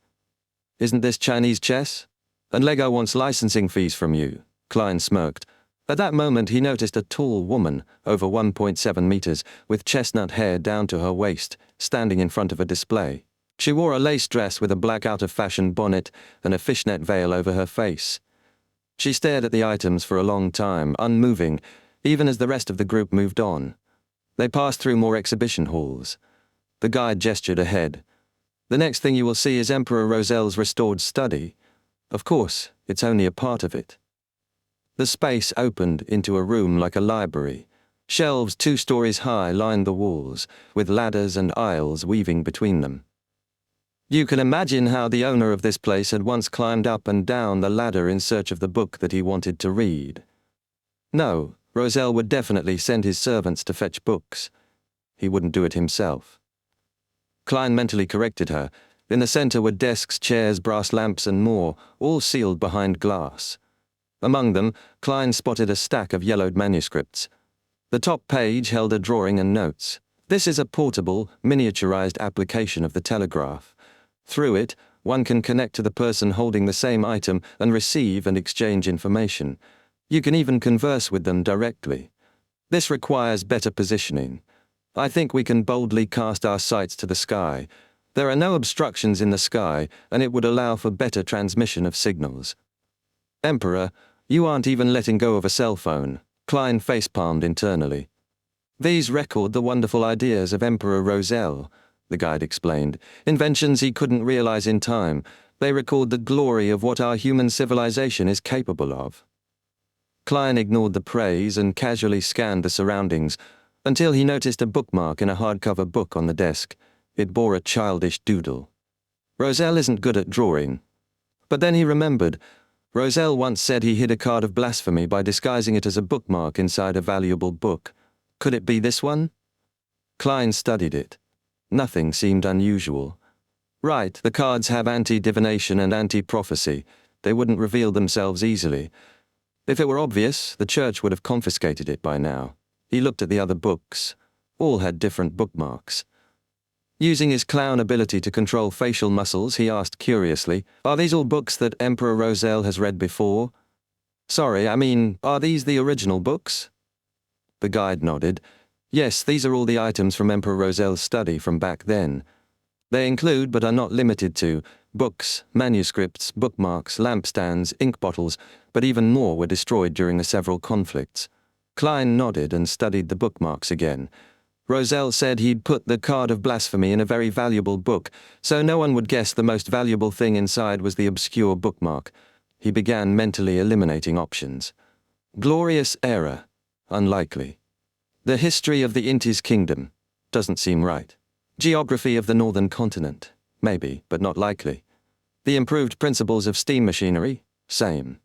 Isn't this Chinese chess? And Lego wants licensing fees from you. Klein smirked. At that moment he noticed a tall woman, over 1.7 meters, with chestnut hair down to her waist, standing in front of a display. She wore a lace dress with a black out-of-fashion bonnet and a fishnet veil over her face. She stared at the items for a long time, unmoving, even as the rest of the group moved on. They passed through more exhibition halls. The guide gestured ahead. The next thing you will see is Emperor Roselle's restored study. Of course, it's only a part of it. The space opened into a room like a library. Shelves 2 stories high lined the walls, with ladders and aisles weaving between them. You can imagine how the owner of this place had once climbed up and down the ladder in search of the book that he wanted to read. No, Roselle would definitely send his servants to fetch books. He wouldn't do it himself. Klein mentally corrected her. In the center were desks, chairs, brass lamps, and more, all sealed behind glass. Among them, Klein spotted a stack of yellowed manuscripts. The top page held a drawing and notes. This is a portable, miniaturized application of the telegraph. Through it, one can connect to the person holding the same item and receive and exchange information. You can even converse with them directly. This requires better positioning. I think we can boldly cast our sights to the sky. There are no obstructions in the sky, and it would allow for better transmission of signals. Emperor, you aren't even letting go of a cell phone. Klein facepalmed internally. These record the wonderful ideas of Emperor Roselle, the guide explained. Inventions he couldn't realize in time. They record the glory of what our human civilization is capable of. Klein ignored the praise and casually scanned the surroundings, until he noticed a bookmark in a hardcover book on the desk. It bore a childish doodle. Roselle isn't good at drawing. But then he remembered. Roselle once said he hid a card of blasphemy by disguising it as a bookmark inside a valuable book. Could it be this one? Klein studied it. Nothing seemed unusual. Right, the cards have anti-divination and anti-prophecy. They wouldn't reveal themselves easily. If it were obvious, the church would have confiscated it by now. He looked at the other books. All had different bookmarks. Using his clown ability to control facial muscles, he asked curiously, "Are these all books that Emperor Roselle has read before?" "Sorry, I mean, are these the original books?" The guide nodded. "Yes, these are all the items from Emperor Roselle's study from back then. They include, but are not limited to, books, manuscripts, bookmarks, lampstands, ink bottles, but even more were destroyed during the several conflicts." Klein nodded and studied the bookmarks again. Roselle said he'd put the card of blasphemy in a very valuable book, so no one would guess the most valuable thing inside was the obscure bookmark. He began mentally eliminating options. Glorious era. Unlikely. The history of the Inti's kingdom. Doesn't seem right. Geography of the northern continent. Maybe, but not likely. The improved principles of steam machinery. Same.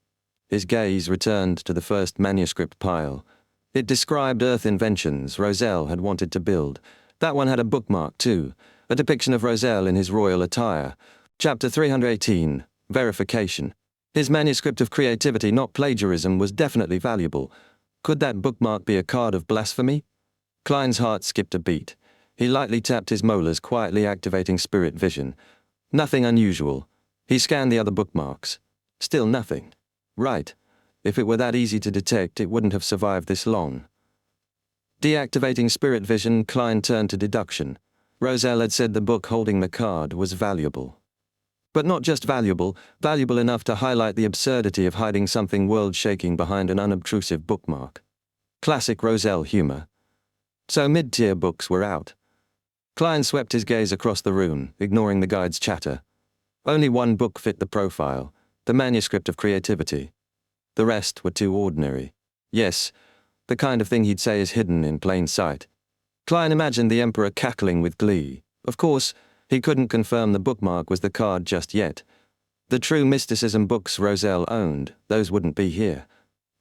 His gaze returned to the first manuscript pile. It described Earth inventions Roselle had wanted to build. That one had a bookmark too, a depiction of Roselle in his royal attire. Chapter 318, Verification. His manuscript of creativity, not plagiarism, was definitely valuable. Could that bookmark be a card of blasphemy? Klein's heart skipped a beat. He lightly tapped his molars, quietly activating spirit vision. Nothing unusual. He scanned the other bookmarks. Still nothing. Right. If it were that easy to detect, it wouldn't have survived this long. Deactivating spirit vision, Klein turned to deduction. Roselle had said the book holding the card was valuable. But not just valuable, valuable enough to highlight the absurdity of hiding something world-shaking behind an unobtrusive bookmark. Classic Roselle humor. So mid-tier books were out. Klein swept his gaze across the room, ignoring the guide's chatter. Only one book fit the profile, the manuscript of creativity. The rest were too ordinary. Yes, the kind of thing he'd say is hidden in plain sight. Klein imagined the Emperor cackling with glee. Of course, he couldn't confirm the bookmark was the card just yet. The true mysticism books Roselle owned, those wouldn't be here.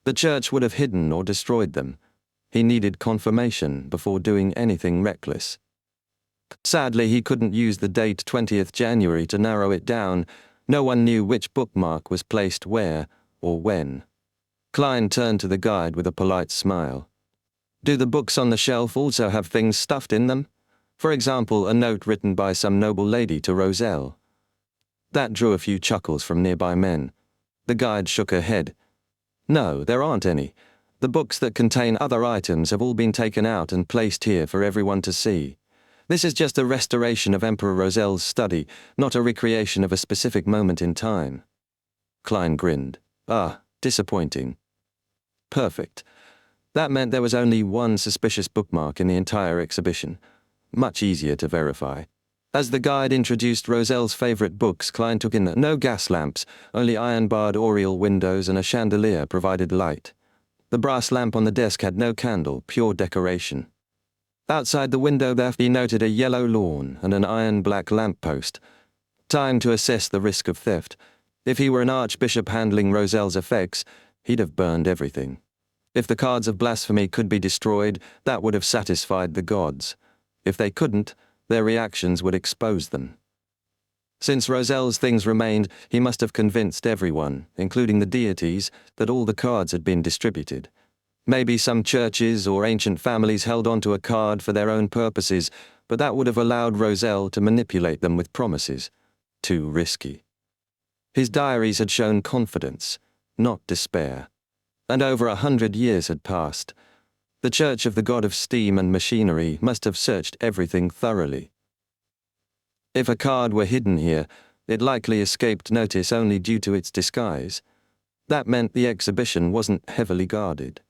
The church would have hidden or destroyed them. He needed confirmation before doing anything reckless. Sadly, he couldn't use the date 20th January to narrow it down. No one knew which bookmark was placed where or when. Klein turned to the guide with a polite smile. Do the books on the shelf also have things stuffed in them? For example, a note written by some noble lady to Roselle. That drew a few chuckles from nearby men. The guide shook her head. No, there aren't any. The books that contain other items have all been taken out and placed here for everyone to see. This is just a restoration of Emperor Roselle's study, not a recreation of a specific moment in time. Klein grinned. Ah, disappointing. Perfect. That meant there was only one suspicious bookmark in the entire exhibition. Much easier to verify. As the guide introduced Roselle's favorite books, Klein took in that no gas lamps, only iron-barred oriel windows and a chandelier provided light. The brass lamp on the desk had no candle, pure decoration. Outside the window there he noted a yellow lawn and an iron-black lamppost. Time to assess the risk of theft. If he were an archbishop handling Roselle's effects, he'd have burned everything. If the cards of blasphemy could be destroyed, that would have satisfied the gods. If they couldn't, their reactions would expose them. Since Roselle's things remained, he must have convinced everyone, including the deities, that all the cards had been distributed. Maybe some churches or ancient families held onto a card for their own purposes, but that would have allowed Roselle to manipulate them with promises. Too risky. His diaries had shown confidence, not despair. And over 100 years had passed. The Church of the God of Steam and Machinery must have searched everything thoroughly. If a card were hidden here, it likely escaped notice only due to its disguise. That meant the exhibition wasn't heavily guarded.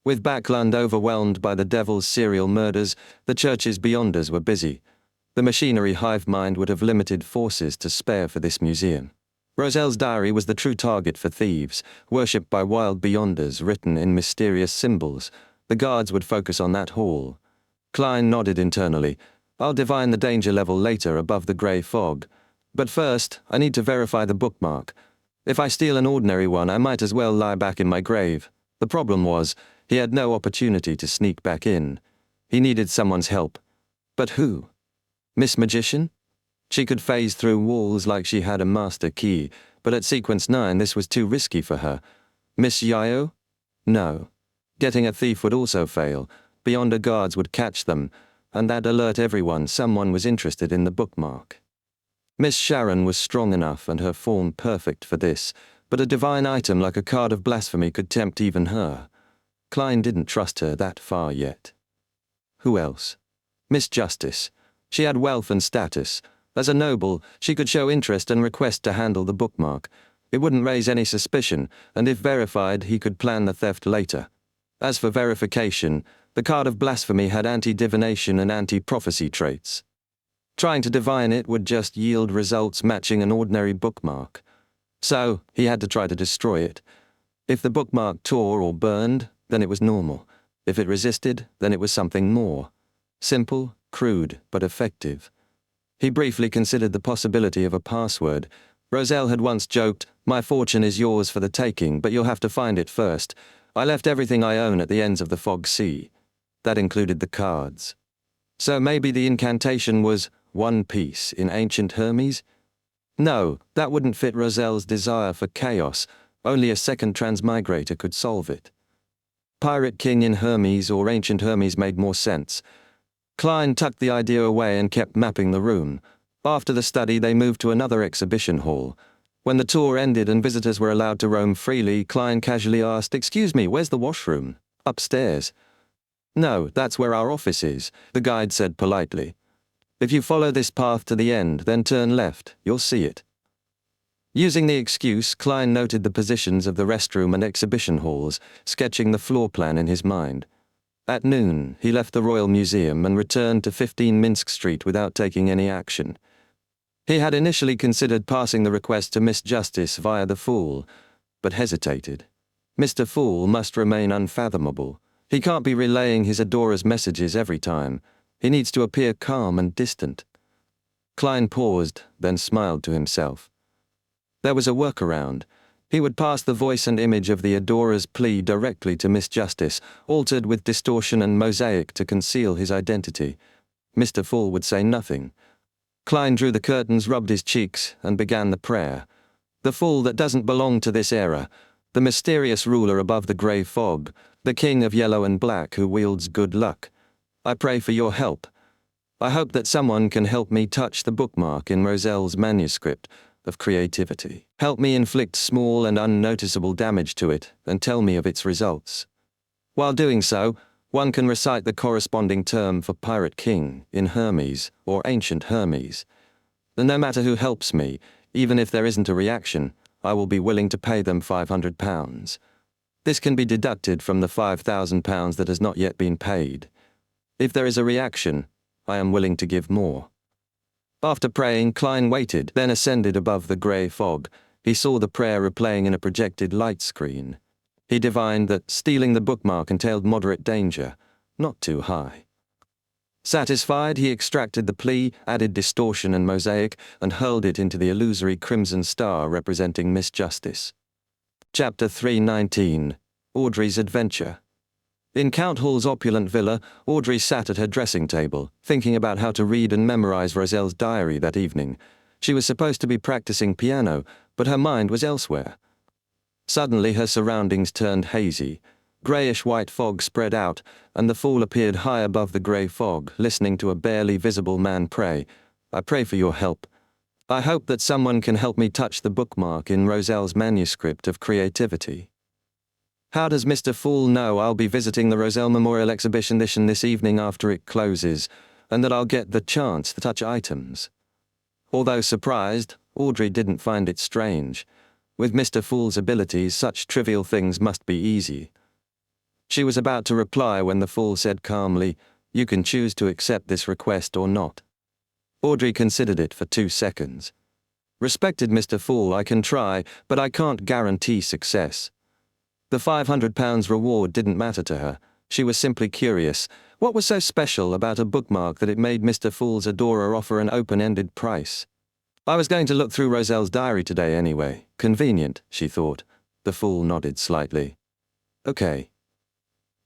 With Backlund overwhelmed by the devil's serial murders, the church's beyonders were busy. The machinery hive mind would have limited forces to spare for this museum. Roselle's diary was the true target for thieves, worshipped by wild beyonders written in mysterious symbols. The guards would focus on that hall. Klein nodded internally. I'll divine the danger level later above the grey fog. But first, I need to verify the bookmark. If I steal an ordinary one, I might as well lie back in my grave. The problem was, he had no opportunity to sneak back in. He needed someone's help. But who? Miss Magician? She could phase through walls like she had a master key, but at Sequence 9 this was too risky for her. Miss Yayo? No. Getting a thief would also fail. Beyonder guards would catch them, and that'd alert everyone someone was interested in the bookmark. Miss Sharon was strong enough and her form perfect for this, but a divine item like a card of blasphemy could tempt even her. Klein didn't trust her that far yet. Who else? Miss Justice. She had wealth and status. As a noble, she could show interest and request to handle the bookmark. It wouldn't raise any suspicion, and if verified, he could plan the theft later. As for verification, the card of blasphemy had anti-divination and anti-prophecy traits. Trying to divine it would just yield results matching an ordinary bookmark. So, he had to try to destroy it. If the bookmark tore or burned, then it was normal. If it resisted, then it was something more. Simple, crude, but effective. He briefly considered the possibility of a password. Roselle had once joked, "My fortune is yours for the taking, but you'll have to find it first. I left everything I own at the ends of the Fog Sea." That included the cards. So maybe the incantation was one piece in ancient Hermes? No, that wouldn't fit Roselle's desire for chaos. Only a second transmigrator could solve it. Pirate King in Hermes or ancient Hermes made more sense. Klein tucked the idea away and kept mapping the room. After the study, they moved to another exhibition hall. When the tour ended and visitors were allowed to roam freely, Klein casually asked, "Excuse me, where's the washroom?" "Upstairs." "No, that's where our office is," the guide said politely. "If you follow this path to the end, then turn left. You'll see it." Using the excuse, Klein noted the positions of the restroom and exhibition halls, sketching the floor plan in his mind. At noon, he left the Royal Museum and returned to 15 Minsk Street without taking any action. He had initially considered passing the request to Miss Justice via the Fool, but hesitated. Mr. Fool must remain unfathomable. He can't be relaying his adorer's messages every time. He needs to appear calm and distant. Klein paused, then smiled to himself. There was a workaround. He would pass the voice and image of the adorer's plea directly to Miss Justice, altered with distortion and mosaic to conceal his identity. Mr. Fool would say nothing. Klein drew the curtains, rubbed his cheeks, and began the prayer. The Fool that doesn't belong to this era, the mysterious ruler above the grey fog, the king of yellow and black who wields good luck. I pray for your help. I hope that someone can help me touch the bookmark in Roselle's manuscript of creativity. Help me inflict small and unnoticeable damage to it and tell me of its results. While doing so, one can recite the corresponding term for Pirate King in Hermes or Ancient Hermes. And no matter who helps me, even if there isn't a reaction, I will be willing to pay them £500. This can be deducted from the £5,000 that has not yet been paid. If there is a reaction, I am willing to give more. After praying, Klein waited, then ascended above the grey fog. He saw the prayer replaying in a projected light screen. He divined that stealing the bookmark entailed moderate danger, not too high. Satisfied, he extracted the plea, added distortion and mosaic, and hurled it into the illusory crimson star representing Misjustice. Chapter 319. Audrey's Adventure. In Count Hall's opulent villa, Audrey sat at her dressing table, thinking about how to read and memorize Roselle's diary that evening. She was supposed to be practicing piano, but her mind was elsewhere. Suddenly her surroundings turned hazy. Greyish-white fog spread out, and the fool appeared high above the grey fog, listening to a barely visible man pray. I pray for your help. I hope that someone can help me touch the bookmark in Roselle's manuscript of creativity. How does Mr. Fool know I'll be visiting the Roselle Memorial Exhibition this evening after it closes, and that I'll get the chance to touch items? Although surprised, Audrey didn't find it strange. With Mr. Fool's abilities, such trivial things must be easy. She was about to reply when the fool said calmly, "You can choose to accept this request or not." Audrey considered it for 2 seconds. "Respected Mr. Fool, I can try, but I can't guarantee success." The £500 reward didn't matter to her. She was simply curious. What was so special about a bookmark that it made Mr. Fool's adorer offer an open-ended price? I was going to look through Roselle's diary today anyway. Convenient, she thought. The fool nodded slightly. Okay.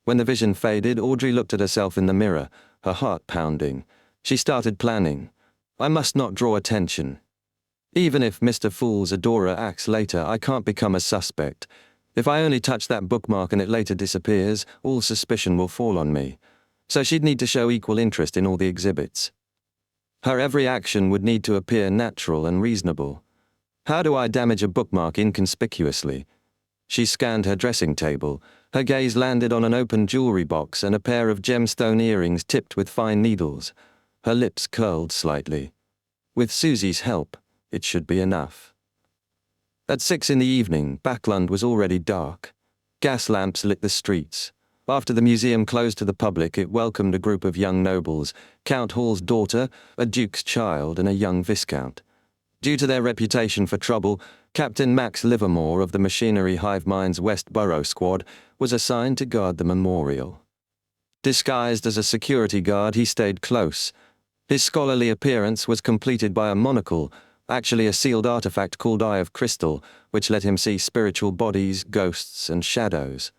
When the vision faded, Audrey looked at herself in the mirror, her heart pounding. She started planning. I must not draw attention. Even if Mr. Fool's adorer acts later, I can't become a suspect. If I only touch that bookmark and it later disappears, all suspicion will fall on me. So she'd need to show equal interest in all the exhibits. Her every action would need to appear natural and reasonable. How do I damage a bookmark inconspicuously? She scanned her dressing table. Her gaze landed on an open jewelry box and a pair of gemstone earrings tipped with fine needles. Her lips curled slightly. With Susie's help, it should be enough. At 6 in the evening, Backlund was already dark. Gas lamps lit the streets. After the museum closed to the public, it welcomed a group of young nobles, Count Hall's daughter, a duke's child, and a young viscount. Due to their reputation for trouble, Captain Max Livermore of the Machinery Hive Mind's West Borough Squad was assigned to guard the memorial. Disguised as a security guard, he stayed close. His scholarly appearance was completed by a monocle, actually a sealed artifact called Eye of Crystal, which let him see spiritual bodies, ghosts, and shadows.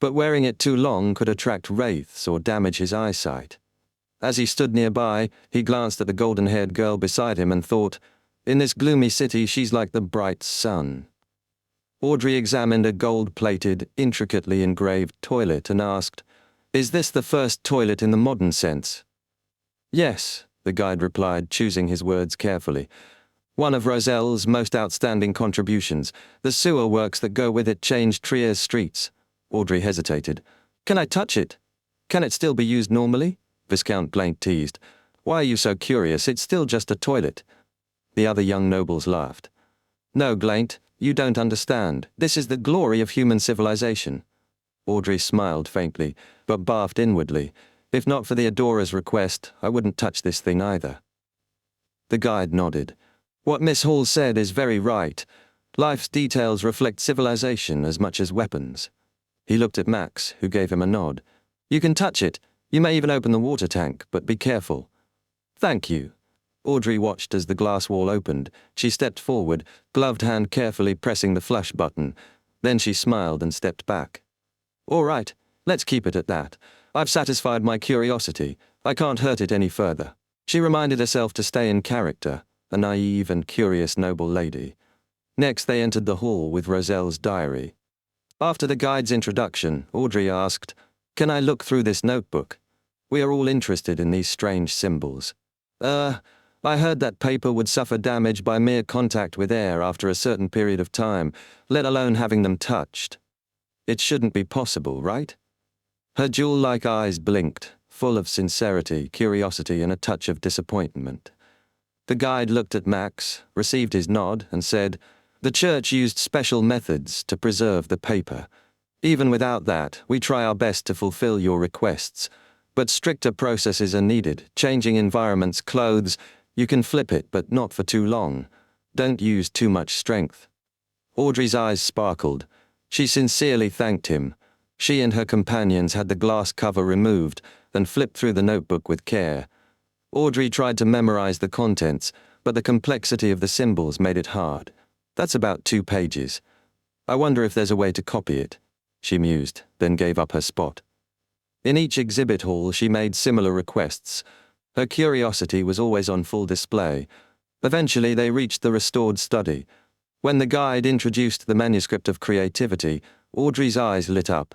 But wearing it too long could attract wraiths or damage his eyesight. As he stood nearby, he glanced at the golden-haired girl beside him and thought, in this gloomy city she's like the bright sun. Audrey examined a gold-plated, intricately engraved toilet and asked, "Is this the first toilet in the modern sense?" "Yes," the guide replied, choosing his words carefully. "One of Roselle's most outstanding contributions. The sewer works that go with it changed Trier's streets." Audrey hesitated. "Can I touch it? Can it still be used normally?" Viscount Glaint teased. "Why are you so curious? It's still just a toilet." The other young nobles laughed. "No, Glaint, you don't understand. This is the glory of human civilization." Audrey smiled faintly, but barfed inwardly. If not for the adorer's request, I wouldn't touch this thing either. The guide nodded. "What Miss Hall said is very right. Life's details reflect civilization as much as weapons." He looked at Max, who gave him a nod. "You can touch it. You may even open the water tank, but be careful." "Thank you." Audrey watched as the glass wall opened. She stepped forward, gloved hand carefully pressing the flush button. Then she smiled and stepped back. "All right, let's keep it at that. I've satisfied my curiosity. I can't hurt it any further." She reminded herself to stay in character, a naive and curious noble lady. Next they entered the hall with Roselle's diary. After the guide's introduction, Audrey asked, "Can I look through this notebook? We are all interested in these strange symbols." I heard that paper would suffer damage by mere contact with air after a certain period of time, let alone having them touched. It shouldn't be possible, right?" Her jewel-like eyes blinked, full of sincerity, curiosity, and a touch of disappointment. The guide looked at Max, received his nod, and said, "The church used special methods to preserve the paper. Even without that, we try our best to fulfill your requests. But stricter processes are needed, changing environments, clothes. You can flip it, but not for too long. Don't use too much strength." Audrey's eyes sparkled. She sincerely thanked him. She and her companions had the glass cover removed, then flipped through the notebook with care. Audrey tried to memorize the contents, but the complexity of the symbols made it hard. "That's about 2 pages. I wonder if there's a way to copy it," she mused, then gave up her spot. In each exhibit hall she made similar requests. Her curiosity was always on full display. Eventually they reached the restored study. When the guide introduced the manuscript of creativity, Audrey's eyes lit up.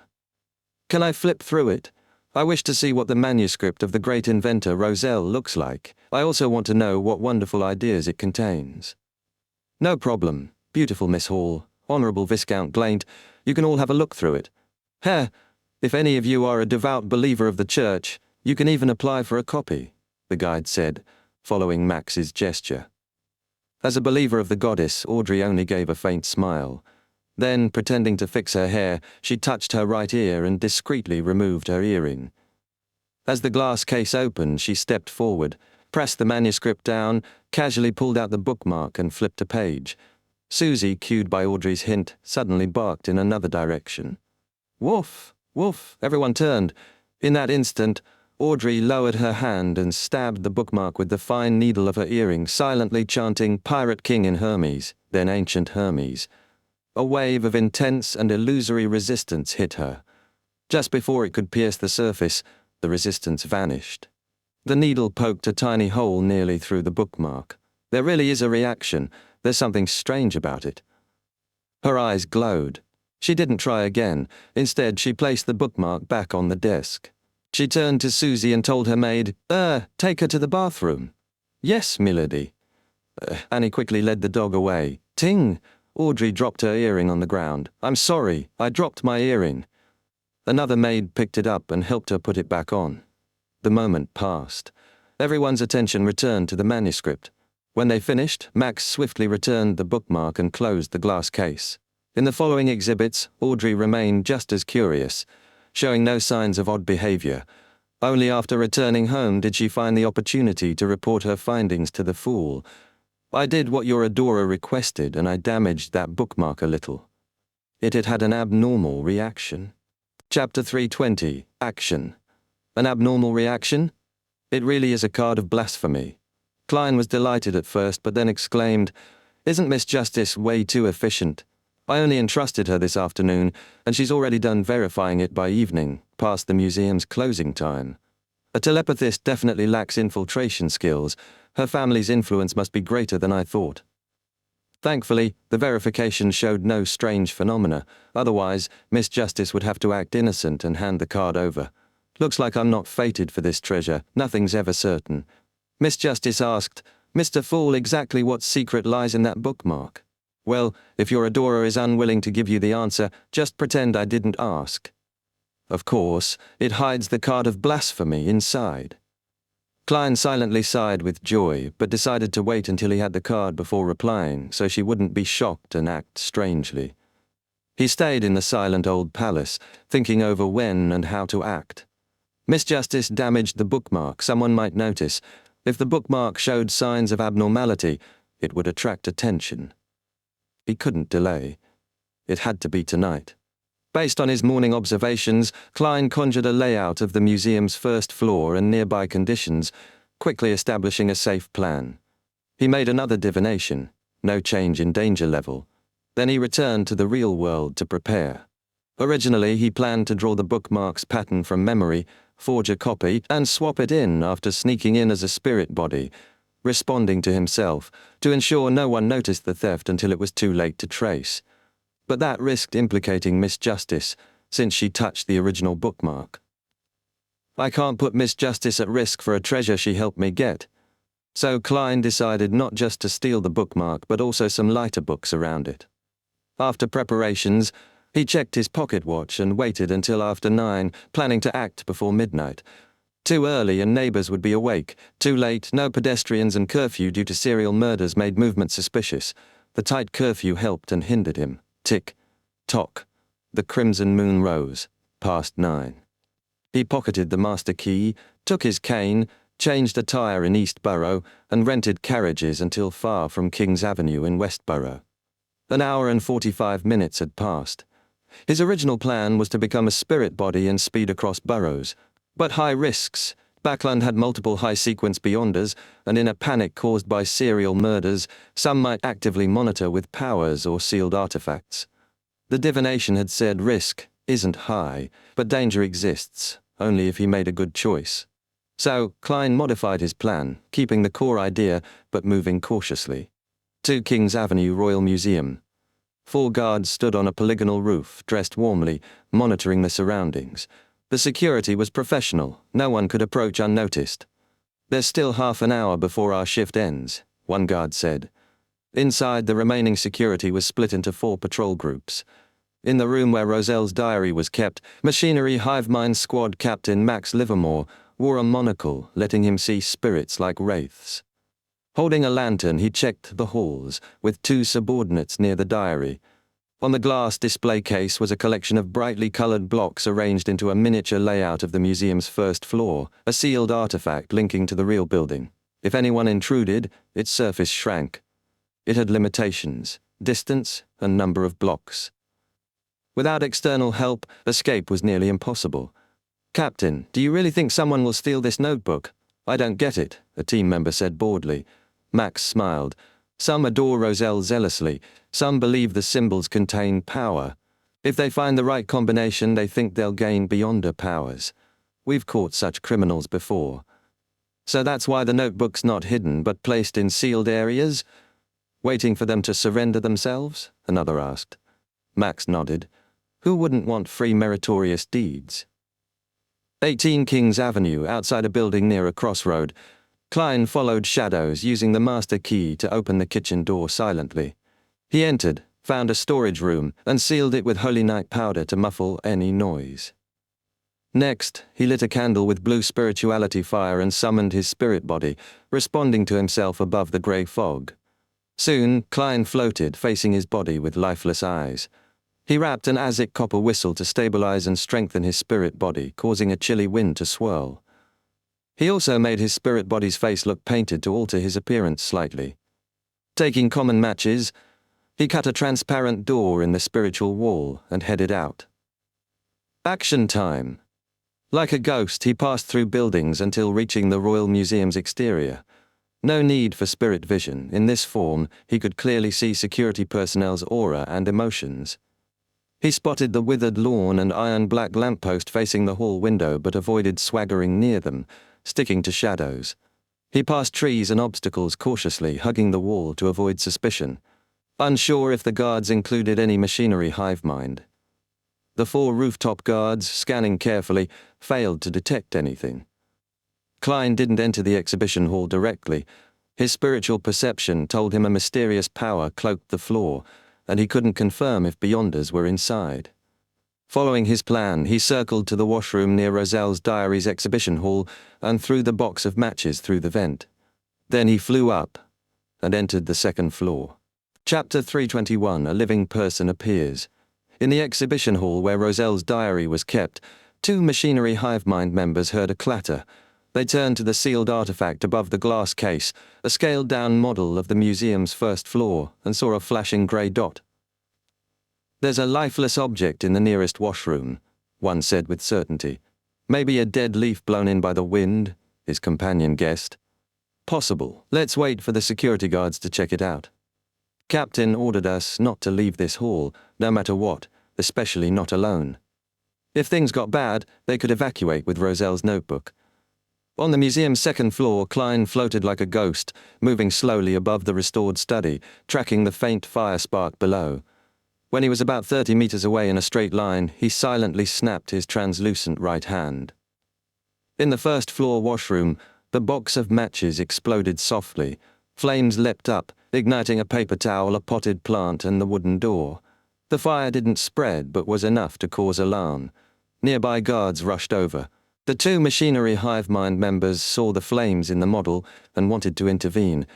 "Can I flip through it? I wish to see what the manuscript of the great inventor Roselle looks like. I also want to know what wonderful ideas it contains." "No problem, beautiful Miss Hall, Honorable Viscount Glaint. You can all have a look through it. If any of you are a devout believer of the church, you can even apply for a copy," the guide said, following Max's gesture. As a believer of the goddess, Audrey only gave a faint smile. Then, pretending to fix her hair, she touched her right ear and discreetly removed her earring. As the glass case opened, she stepped forward, pressed the manuscript down, casually pulled out the bookmark and flipped a page. Susie, cued by Audrey's hint, suddenly barked in another direction. "Woof! Woof!" Everyone turned. In that instant, Audrey lowered her hand and stabbed the bookmark with the fine needle of her earring, silently chanting "Pirate King in Hermes," then Ancient Hermes. A wave of intense and illusory resistance hit her. Just before it could pierce the surface, the resistance vanished. The needle poked a tiny hole nearly through the bookmark. There really is a reaction. There's something strange about it. Her eyes glowed. She didn't try again. Instead, she placed the bookmark back on the desk. She turned to Susie and told her maid, take her to the bathroom." "Yes, milady." Annie quickly led the dog away. "Ting!" Audrey dropped her earring on the ground. "I'm sorry, I dropped my earring." Another maid picked it up and helped her put it back on. The moment passed. Everyone's attention returned to the manuscript. When they finished, Max swiftly returned the bookmark and closed the glass case. In the following exhibits, Audrey remained just as curious, showing no signs of odd behavior. Only after returning home did she find the opportunity to report her findings to the fool. "I did what your adorer requested, and I damaged that bookmark a little." It had had an abnormal reaction. Chapter 320, Action. An abnormal reaction? It really is a card of blasphemy. Klein was delighted at first, but then exclaimed, "Isn't Miss Justice way too efficient? I only entrusted her this afternoon, and she's already done verifying it by evening, past the museum's closing time. A telepathist definitely lacks infiltration skills. Her family's influence must be greater than I thought." Thankfully, the verification showed no strange phenomena. Otherwise, Miss Justice would have to act innocent and hand the card over. "Looks like I'm not fated for this treasure. Nothing's ever certain." Miss Justice asked, "Mr. Fool, exactly what secret lies in that bookmark?" "Well, if your adorer is unwilling to give you the answer, just pretend I didn't ask." "Of course, it hides the card of blasphemy inside." Klein silently sighed with joy, but decided to wait until he had the card before replying, so she wouldn't be shocked and act strangely. He stayed in the silent old palace, thinking over when and how to act. Miss Justice damaged the bookmark. Someone might notice. If the bookmark showed signs of abnormality, it would attract attention. He couldn't delay. It had to be tonight. Based on his morning observations, Klein conjured a layout of the museum's first floor and nearby conditions, quickly establishing a safe plan. He made another divination, no change in danger level. Then he returned to the real world to prepare. Originally, he planned to draw the bookmark's pattern from memory, forge a copy, and swap it in after sneaking in as a spirit body, responding to himself, to ensure no one noticed the theft until it was too late to trace. but that risked implicating Miss Justice, since she touched the original bookmark. I can't put Miss Justice at risk for a treasure she helped me get. So Klein decided not just to steal the bookmark but also some lighter books around it. After preparations, he checked his pocket watch and waited until after 9, planning to act before midnight. Too early and neighbors would be awake. Too late, no pedestrians, and curfew due to serial murders made movement suspicious. The tight curfew helped and hindered him. Tick, tock. The crimson moon rose, past 9. He pocketed the master key, took his cane, changed a tire in East Borough, and rented carriages until far from King's Avenue in West Borough. An hour and 45 minutes had passed. His original plan was to become a spirit body and speed across boroughs, but high risks. Backlund had multiple high-sequence beyonders, and in a panic caused by serial murders, some might actively monitor with powers or sealed artifacts. The divination had said risk isn't high, but danger exists, only if he made a good choice. So, Klein modified his plan, keeping the core idea, but moving cautiously. To King's Avenue Royal Museum. 4 guards stood on a polygonal roof, dressed warmly, monitoring the surroundings. The security was professional, no one could approach unnoticed. There's still half an hour before our shift ends, one guard said. Inside, the remaining security was split into 4 patrol groups. In the room where Roselle's diary was kept, Machinery Hive Mind Squad Captain Max Livermore wore a monocle, letting him see spirits like wraiths. Holding a lantern, he checked the halls, with 2 subordinates near the diary. On the glass display case was a collection of brightly colored blocks arranged into a miniature layout of the museum's first floor, a sealed artifact linking to the real building. If anyone intruded, its surface shrank. It had limitations, distance, and number of blocks. Without external help, escape was nearly impossible. "Captain, do you really think someone will steal this notebook?" "I don't get it," a team member said boredly. Max smiled. "Some adore Roselle zealously. Some believe the symbols contain power. If they find the right combination, they think they'll gain beyonder powers. We've caught such criminals before." "So that's why the notebook's not hidden, but placed in sealed areas? Waiting for them to surrender themselves?" another asked. Max nodded. Who wouldn't want free meritorious deeds? 18 King's Avenue, outside a building near a crossroad. Klein followed shadows, using the master key to open the kitchen door silently. He entered, found a storage room, and sealed it with holy night powder to muffle any noise. Next, he lit a candle with blue spirituality fire and summoned his spirit body, responding to himself above the grey fog. Soon, Klein floated, facing his body with lifeless eyes. He rapped an Azik copper whistle to stabilize and strengthen his spirit body, causing a chilly wind to swirl. He also made his spirit body's face look painted to alter his appearance slightly. Taking common matches, he cut a transparent door in the spiritual wall and headed out. Action time. Like a ghost, he passed through buildings until reaching the Royal Museum's exterior. No need for spirit vision. In this form, he could clearly see security personnel's aura and emotions. He spotted the withered lawn and iron-black lamppost facing the hall window, but avoided swaggering near them, sticking to shadows. He passed trees and obstacles cautiously, hugging the wall to avoid suspicion, unsure if the guards included any machinery hive mind. The 4 rooftop guards, scanning carefully, failed to detect anything. Klein didn't enter the exhibition hall directly. His spiritual perception told him a mysterious power cloaked the floor, and he couldn't confirm if beyonders were inside. Following his plan, he circled to the washroom near Roselle's diary's exhibition hall and threw the box of matches through the vent. Then he flew up and entered the 2nd floor. Chapter 321, A Living Person Appears. In the exhibition hall where Roselle's diary was kept, 2 machinery hive mind members heard a clatter. They turned to the sealed artifact above the glass case, a scaled-down model of the museum's 1st floor, and saw a flashing grey dot. "There's a lifeless object in the nearest washroom," one said with certainty. "Maybe a dead leaf blown in by the wind," his companion guessed. "Possible. Let's wait for the security guards to check it out. Captain ordered us not to leave this hall, no matter what, especially not alone. If things got bad, they could evacuate with Roselle's notebook." On the museum's 2nd floor, Klein floated like a ghost, moving slowly above the restored study, tracking the faint fire spark below. When he was about 30 meters away in a straight line, he silently snapped his translucent right hand. In the first-floor washroom, the box of matches exploded softly. Flames leapt up, igniting a paper towel, a potted plant, and the wooden door. The fire didn't spread, but was enough to cause alarm. Nearby guards rushed over. The two machinery hive mind members saw the flames in the model and wanted to intervene,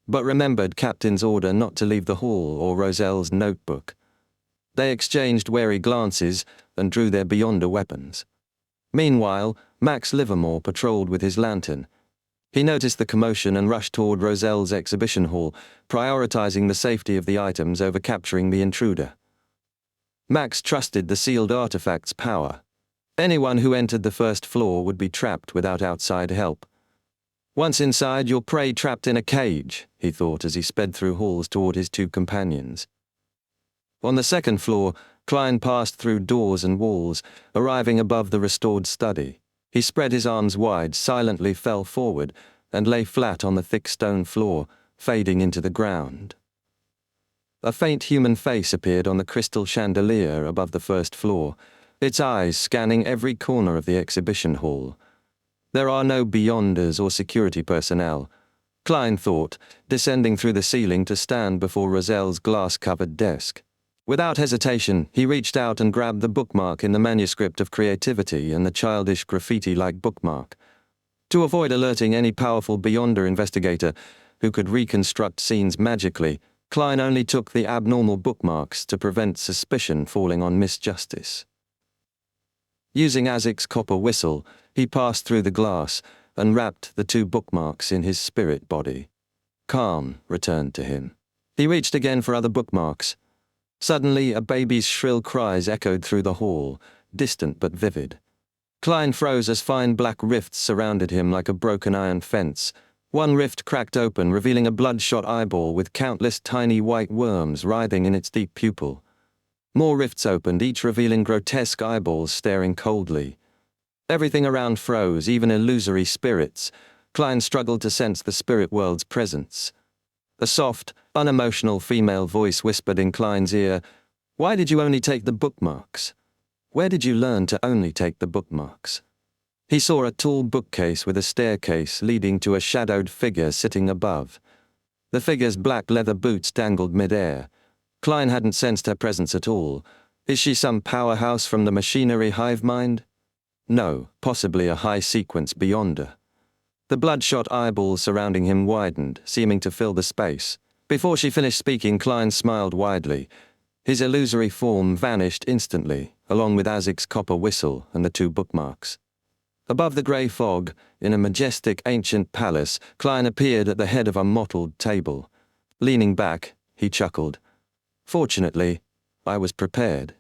but remembered Captain's order not to leave the hall or Roselle's notebook. They exchanged wary glances and drew their Beyonder weapons. Meanwhile, Max Livermore patrolled with his lantern. He noticed the commotion and rushed toward Roselle's exhibition hall, prioritizing the safety of the items over capturing the intruder. Max trusted the sealed artifact's power. Anyone who entered the first floor would be trapped without outside help. Once inside, your prey trapped in a cage, he thought as he sped through halls toward his two companions. On the second floor, Klein passed through doors and walls, arriving above the restored study. He spread his arms wide, silently fell forward, and lay flat on the thick stone floor, fading into the ground. A faint human face appeared on the crystal chandelier above the first floor, its eyes scanning every corner of the exhibition hall. There are no Beyonders or security personnel, Klein thought, descending through the ceiling to stand before Roselle's glass-covered desk. Without hesitation, he reached out and grabbed the bookmark in the manuscript of creativity and the childish graffiti-like bookmark. To avoid alerting any powerful Beyonder investigator who could reconstruct scenes magically, Klein only took the abnormal bookmarks to prevent suspicion falling on Miss Justice. Using Azic's copper whistle, he passed through the glass and wrapped the two bookmarks in his spirit body. Calm returned to him. He reached again for other bookmarks. Suddenly, a baby's shrill cries echoed through the hall, distant but vivid. Klein froze as fine black rifts surrounded him like a broken iron fence. One rift cracked open, revealing a bloodshot eyeball with countless tiny white worms writhing in its deep pupil. More rifts opened, each revealing grotesque eyeballs staring coldly. Everything around froze, even illusory spirits. Klein struggled to sense the spirit world's presence. A soft, unemotional female voice whispered in Klein's ear, "Why did you only take the bookmarks? Where did you learn to only take the bookmarks?" He saw a tall bookcase with a staircase leading to a shadowed figure sitting above. The figure's black leather boots dangled mid-air. Klein hadn't sensed her presence at all. Is she some powerhouse from the machinery hive mind? No, possibly a high-sequence Beyonder. The bloodshot eyeballs surrounding him widened, seeming to fill the space. Before she finished speaking, Klein smiled widely. His illusory form vanished instantly, along with Azic's copper whistle and the two bookmarks. Above the grey fog, in a majestic ancient palace, Klein appeared at the head of a mottled table. Leaning back, he chuckled. "Fortunately, I was prepared."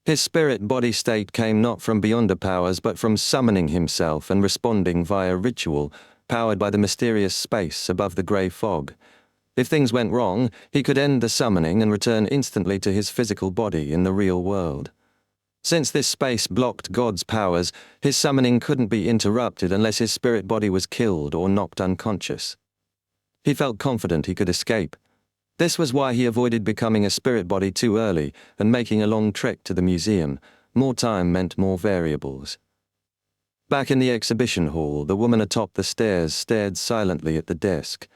His spirit-body state came not from Beyonder powers but from summoning himself and responding via ritual, powered by the mysterious space above the grey fog. If things went wrong, he could end the summoning and return instantly to his physical body in the real world. Since this space blocked God's powers, his summoning couldn't be interrupted unless his spirit body was killed or knocked unconscious. He felt confident he could escape. This was why he avoided becoming a spirit body too early and making a long trek to the museum. More time meant more variables. Back in the exhibition hall, the woman atop the stairs stared silently at the desk.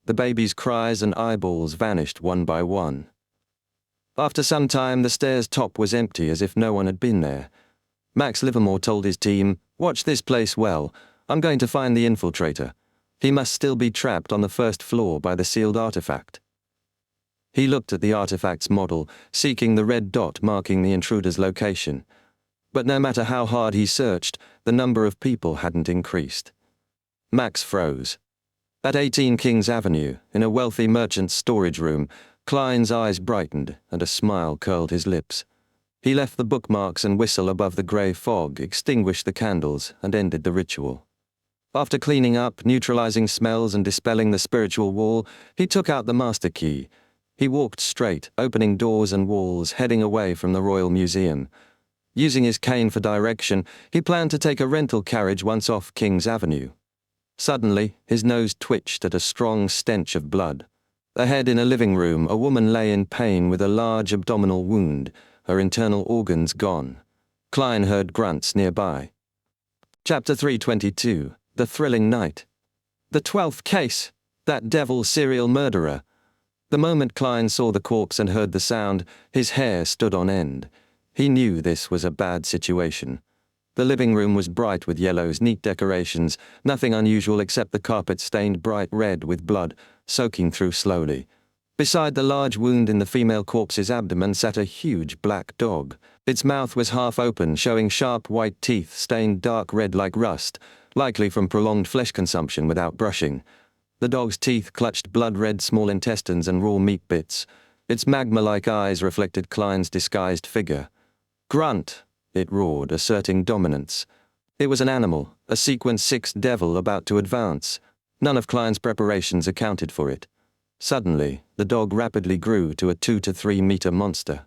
The baby's cries and eyeballs vanished one by one. After some time, the stairs' top was empty as if no one had been there. Max Livermore told his team, "Watch this place well. I'm going to find the infiltrator. He must still be trapped on the first floor by the sealed artifact." He looked at the artifact's model, seeking the red dot marking the intruder's location. But no matter how hard he searched, the number of people hadn't increased. Max froze. At 18 Kings Avenue, in a wealthy merchant's storage room, Klein's eyes brightened and a smile curled his lips. He left the bookmarks and whistle above the grey fog, extinguished the candles, and ended the ritual. After cleaning up, neutralizing smells and dispelling the spiritual wall, he took out the master key. He walked straight, opening doors and walls, heading away from the Royal Museum. Using his cane for direction, he planned to take a rental carriage once off Kings Avenue. Suddenly, his nose twitched at a strong stench of blood. Ahead in a living room, a woman lay in pain with a large abdominal wound, her internal organs gone. Klein heard grunts nearby. Chapter 322, The Thrilling Night. The 12th case! That devil serial murderer! The moment Klein saw the corpse and heard the sound, his hair stood on end. He knew this was a bad situation. The living room was bright with yellows, neat decorations, nothing unusual except the carpet stained bright red with blood, soaking through slowly. Beside the large wound in the female corpse's abdomen sat a huge black dog. Its mouth was half open, showing sharp white teeth stained dark red like rust, likely from prolonged flesh consumption without brushing. The dog's teeth clutched blood-red small intestines and raw meat bits. Its magma-like eyes reflected Klein's disguised figure. "Grunt!" it roared, asserting dominance. It was an animal, a Sequence 6 devil about to advance. None of Klein's preparations accounted for it. Suddenly, the dog rapidly grew to a 2 to 3 meter monster.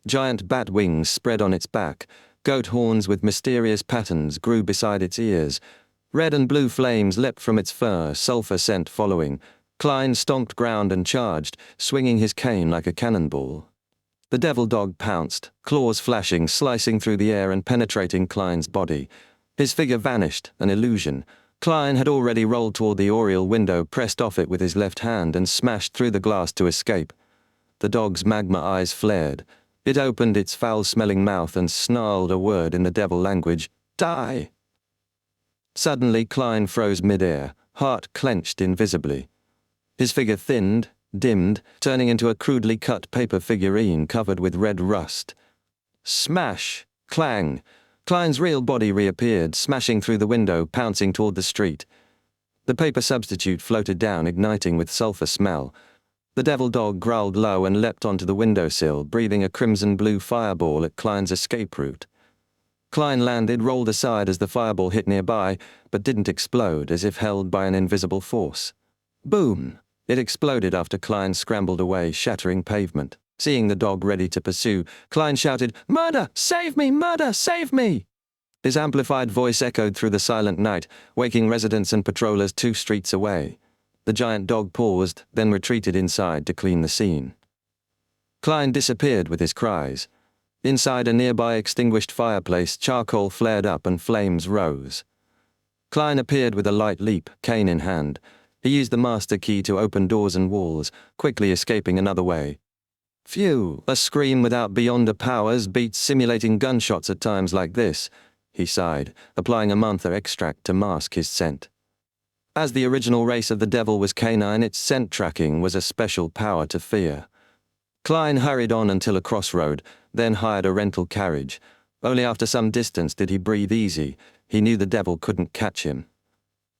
Giant bat wings spread on its back, goat horns with mysterious patterns grew beside its ears. Red and blue flames leapt from its fur, sulfur scent following. Klein stomped ground and charged, swinging his cane like a cannonball. The devil dog pounced, claws flashing, slicing through the air and penetrating Klein's body. His figure vanished, an illusion. Klein had already rolled toward the oriel window, pressed off it with his left hand, and smashed through the glass to escape. The dog's magma eyes flared. It opened its foul-smelling mouth and snarled a word in the devil language. "Die!" Suddenly Klein froze mid-air, heart clenched invisibly. His figure thinned, dimmed, turning into a crudely cut paper figurine covered with red rust. Smash! Clang! Klein's real body reappeared, smashing through the window, pouncing toward the street. The paper substitute floated down, igniting with sulfur smell. The devil dog growled low and leapt onto the windowsill, breathing a crimson-blue fireball at Klein's escape route. Klein landed, rolled aside as the fireball hit nearby, but didn't explode, as if held by an invisible force. Boom! It exploded after Klein scrambled away, shattering pavement. Seeing the dog ready to pursue, Klein shouted, "Murder! Save me! Murder! Save me!" His amplified voice echoed through the silent night, waking residents and patrollers 2 streets away. The giant dog paused, then retreated inside to clean the scene. Klein disappeared with his cries. Inside a nearby extinguished fireplace, charcoal flared up and flames rose. Klein appeared with a light leap, cane in hand. He used the master key to open doors and walls, quickly escaping another way. "Phew, a scream without Beyonder powers beats simulating gunshots at times like this," he sighed, applying a mantha extract to mask his scent. As the original race of the devil was canine, its scent tracking was a special power to fear. Klein hurried on until a crossroad, then hired a rental carriage. Only after some distance did he breathe easy. He knew the devil couldn't catch him.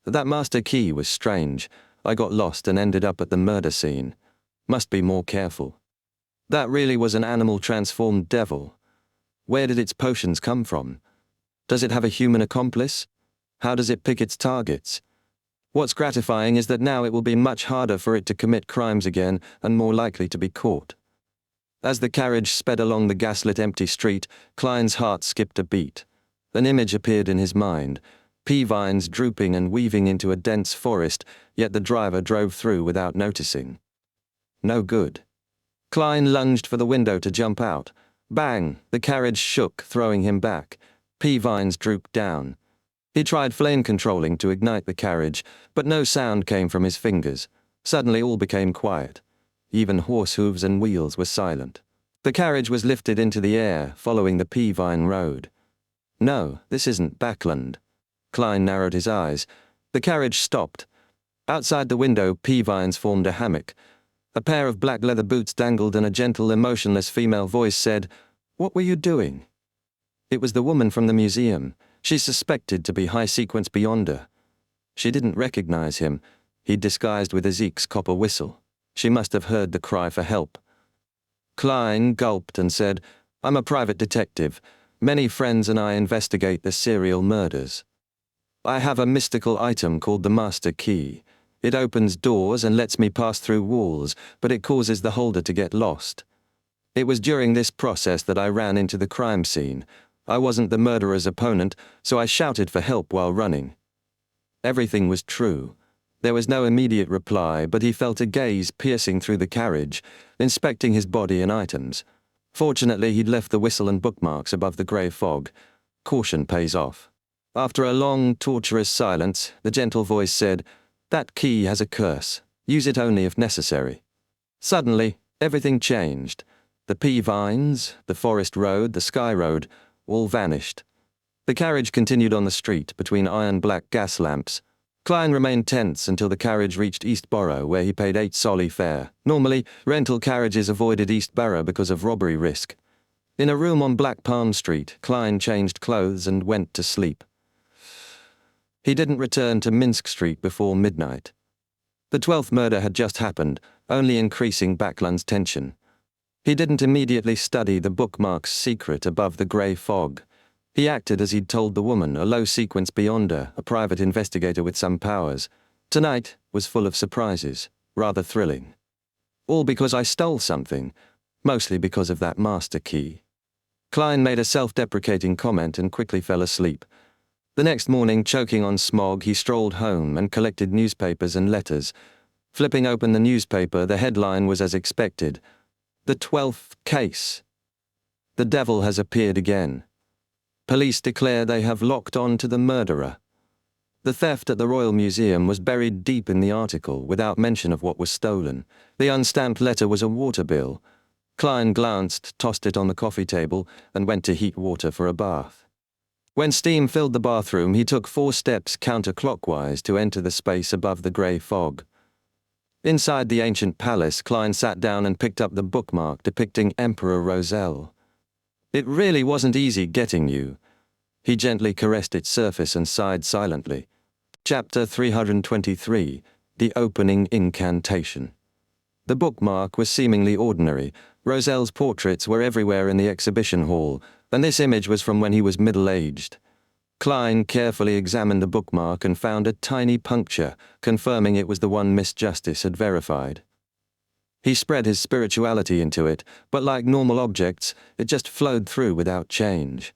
That master key was strange. I got lost and ended up at the murder scene. Must be more careful. That really was an animal-transformed devil. Where did its potions come from? Does it have a human accomplice? How does it pick its targets? What's gratifying is that now it will be much harder for it to commit crimes again and more likely to be caught. As the carriage sped along the gaslit empty street, Klein's heart skipped a beat. An image appeared in his mind, pea vines drooping and weaving into a dense forest, yet the driver drove through without noticing. No good. Klein lunged for the window to jump out. Bang! The carriage shook, throwing him back. Pea vines drooped down. He tried flame controlling to ignite the carriage, but no sound came from his fingers. Suddenly all became quiet. Even horse hooves and wheels were silent. The carriage was lifted into the air, following the pea vine road. No, this isn't Backland. Klein narrowed his eyes. The carriage stopped. Outside the window, pea vines formed a hammock. A pair of black leather boots dangled and a gentle, emotionless female voice said, "What were you doing?" It was the woman from the museum. She suspected to be High Sequence Beyonder. She didn't recognize him. He'd disguised with Ezekiel's copper whistle. She must have heard the cry for help. Klein gulped and said, "I'm a private detective. Many friends and I investigate the serial murders. I have a mystical item called the Master Key. It opens doors and lets me pass through walls, but it causes the holder to get lost. It was during this process that I ran into the crime scene. I wasn't the murderer's opponent, so I shouted for help while running." Everything was true. There was no immediate reply, but he felt a gaze piercing through the carriage, inspecting his body and items. Fortunately, he'd left the whistle and bookmarks above the grey fog. Caution pays off. After a long, torturous silence, the gentle voice said, "That key has a curse. Use it only if necessary." Suddenly, everything changed. The pea vines, the forest road, the sky road, all vanished. The carriage continued on the street between iron-black gas lamps. Klein remained tense until the carriage reached East Borough, where he paid 8 solly fare. Normally, rental carriages avoided East Borough because of robbery risk. In a room on Black Palm Street, Klein changed clothes and went to sleep. He didn't return to Minsk Street before midnight. The 12th murder had just happened, only increasing Backlund's tension. He didn't immediately study the bookmark's secret above the grey fog. He acted as he'd told the woman, a low-sequence beyonder, a private investigator with some powers. Tonight was full of surprises, rather thrilling. All because I stole something, mostly because of that master key. Klein made a self-deprecating comment and quickly fell asleep. The next morning, choking on smog, he strolled home and collected newspapers and letters. Flipping open the newspaper, the headline was as expected. "The 12th case. The devil has appeared again. Police declare they have locked on to the murderer." The theft at the Royal Museum was buried deep in the article, without mention of what was stolen. The unstamped letter was a water bill. Klein glanced, tossed it on the coffee table, and went to heat water for a bath. When steam filled the bathroom, he took 4 steps counterclockwise to enter the space above the grey fog. Inside the ancient palace, Klein sat down and picked up the bookmark depicting Emperor Roselle. It really wasn't easy getting you. He gently caressed its surface and sighed silently. Chapter 323, The Opening Incantation. The bookmark was seemingly ordinary. Roselle's portraits were everywhere in the exhibition hall, and this image was from when he was middle-aged. Klein carefully examined the bookmark and found a tiny puncture, confirming it was the one Miss Justice had verified. He spread his spirituality into it, but like normal objects, it just flowed through without change.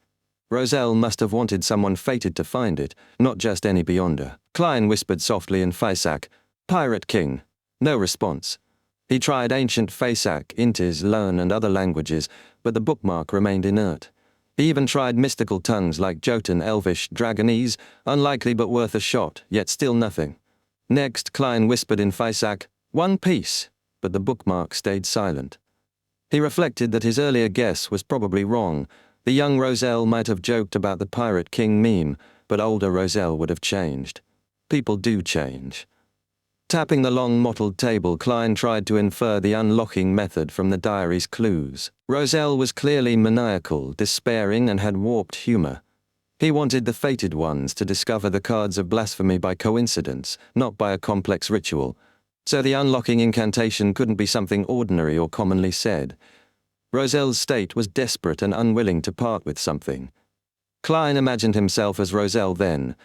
Roselle must have wanted someone fated to find it, not just any beyonder. Klein whispered softly in Faceak, "Pirate King." No response. He tried ancient Faceak, Intis, Learn, and other languages, but the bookmark remained inert. He even tried mystical tongues like Jotun, Elvish, Dragonese, unlikely but worth a shot, yet still nothing. Next, Klein whispered in Faceak, "One piece," but the bookmark stayed silent. He reflected that his earlier guess was probably wrong. The young Roselle might have joked about the Pirate King meme, but older Roselle would have changed. People do change. Tapping the long mottled table, Klein tried to infer the unlocking method from the diary's clues. Roselle was clearly maniacal, despairing, and had warped humor. He wanted the fated ones to discover the cards of blasphemy by coincidence, not by a complex ritual. So the unlocking incantation couldn't be something ordinary or commonly said. Roselle's state was desperate and unwilling to part with something. Klein imagined himself as Roselle then,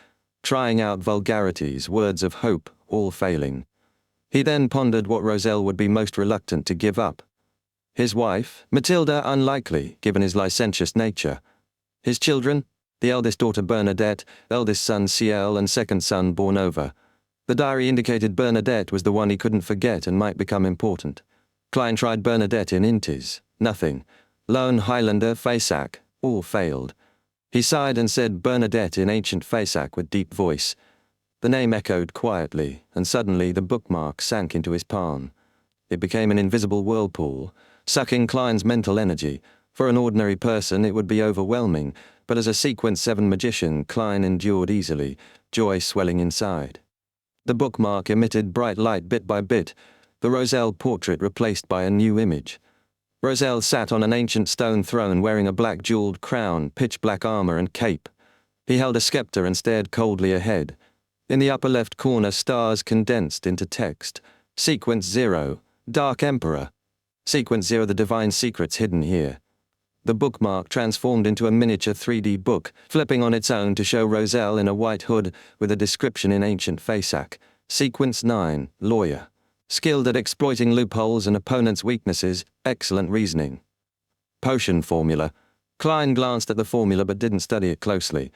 trying out vulgarities, words of hope, all failing. He then pondered what Roselle would be most reluctant to give up. His wife, Matilda, unlikely, given his licentious nature. His children, the eldest daughter Bernadette, eldest son Ciel, and second son Bornova. The diary indicated Bernadette was the one he couldn't forget and might become important. Klein tried Bernadette in Intis. Nothing. Lone Highlander, Faceak, all failed. He sighed and said Bernadette in ancient Faceak with deep voice. The name echoed quietly, and suddenly the bookmark sank into his palm. It became an invisible whirlpool, sucking Klein's mental energy. For an ordinary person it would be overwhelming, but as a Sequence 7 magician, Klein endured easily, joy swelling inside. The bookmark emitted bright light bit by bit, the Roselle portrait replaced by a new image. Roselle sat on an ancient stone throne wearing a black jeweled crown, pitch-black armor, and cape. He held a scepter and stared coldly ahead. In the upper left corner, stars condensed into text. Sequence 0, Dark Emperor. Sequence 0, the divine secrets hidden here. The bookmark transformed into a miniature 3D book, flipping on its own to show Roselle in a white hood with a description in ancient Faceak. Sequence 9, Lawyer. Skilled at exploiting loopholes and opponents' weaknesses, excellent reasoning. Potion formula. Klein glanced at the formula but didn't study it closely.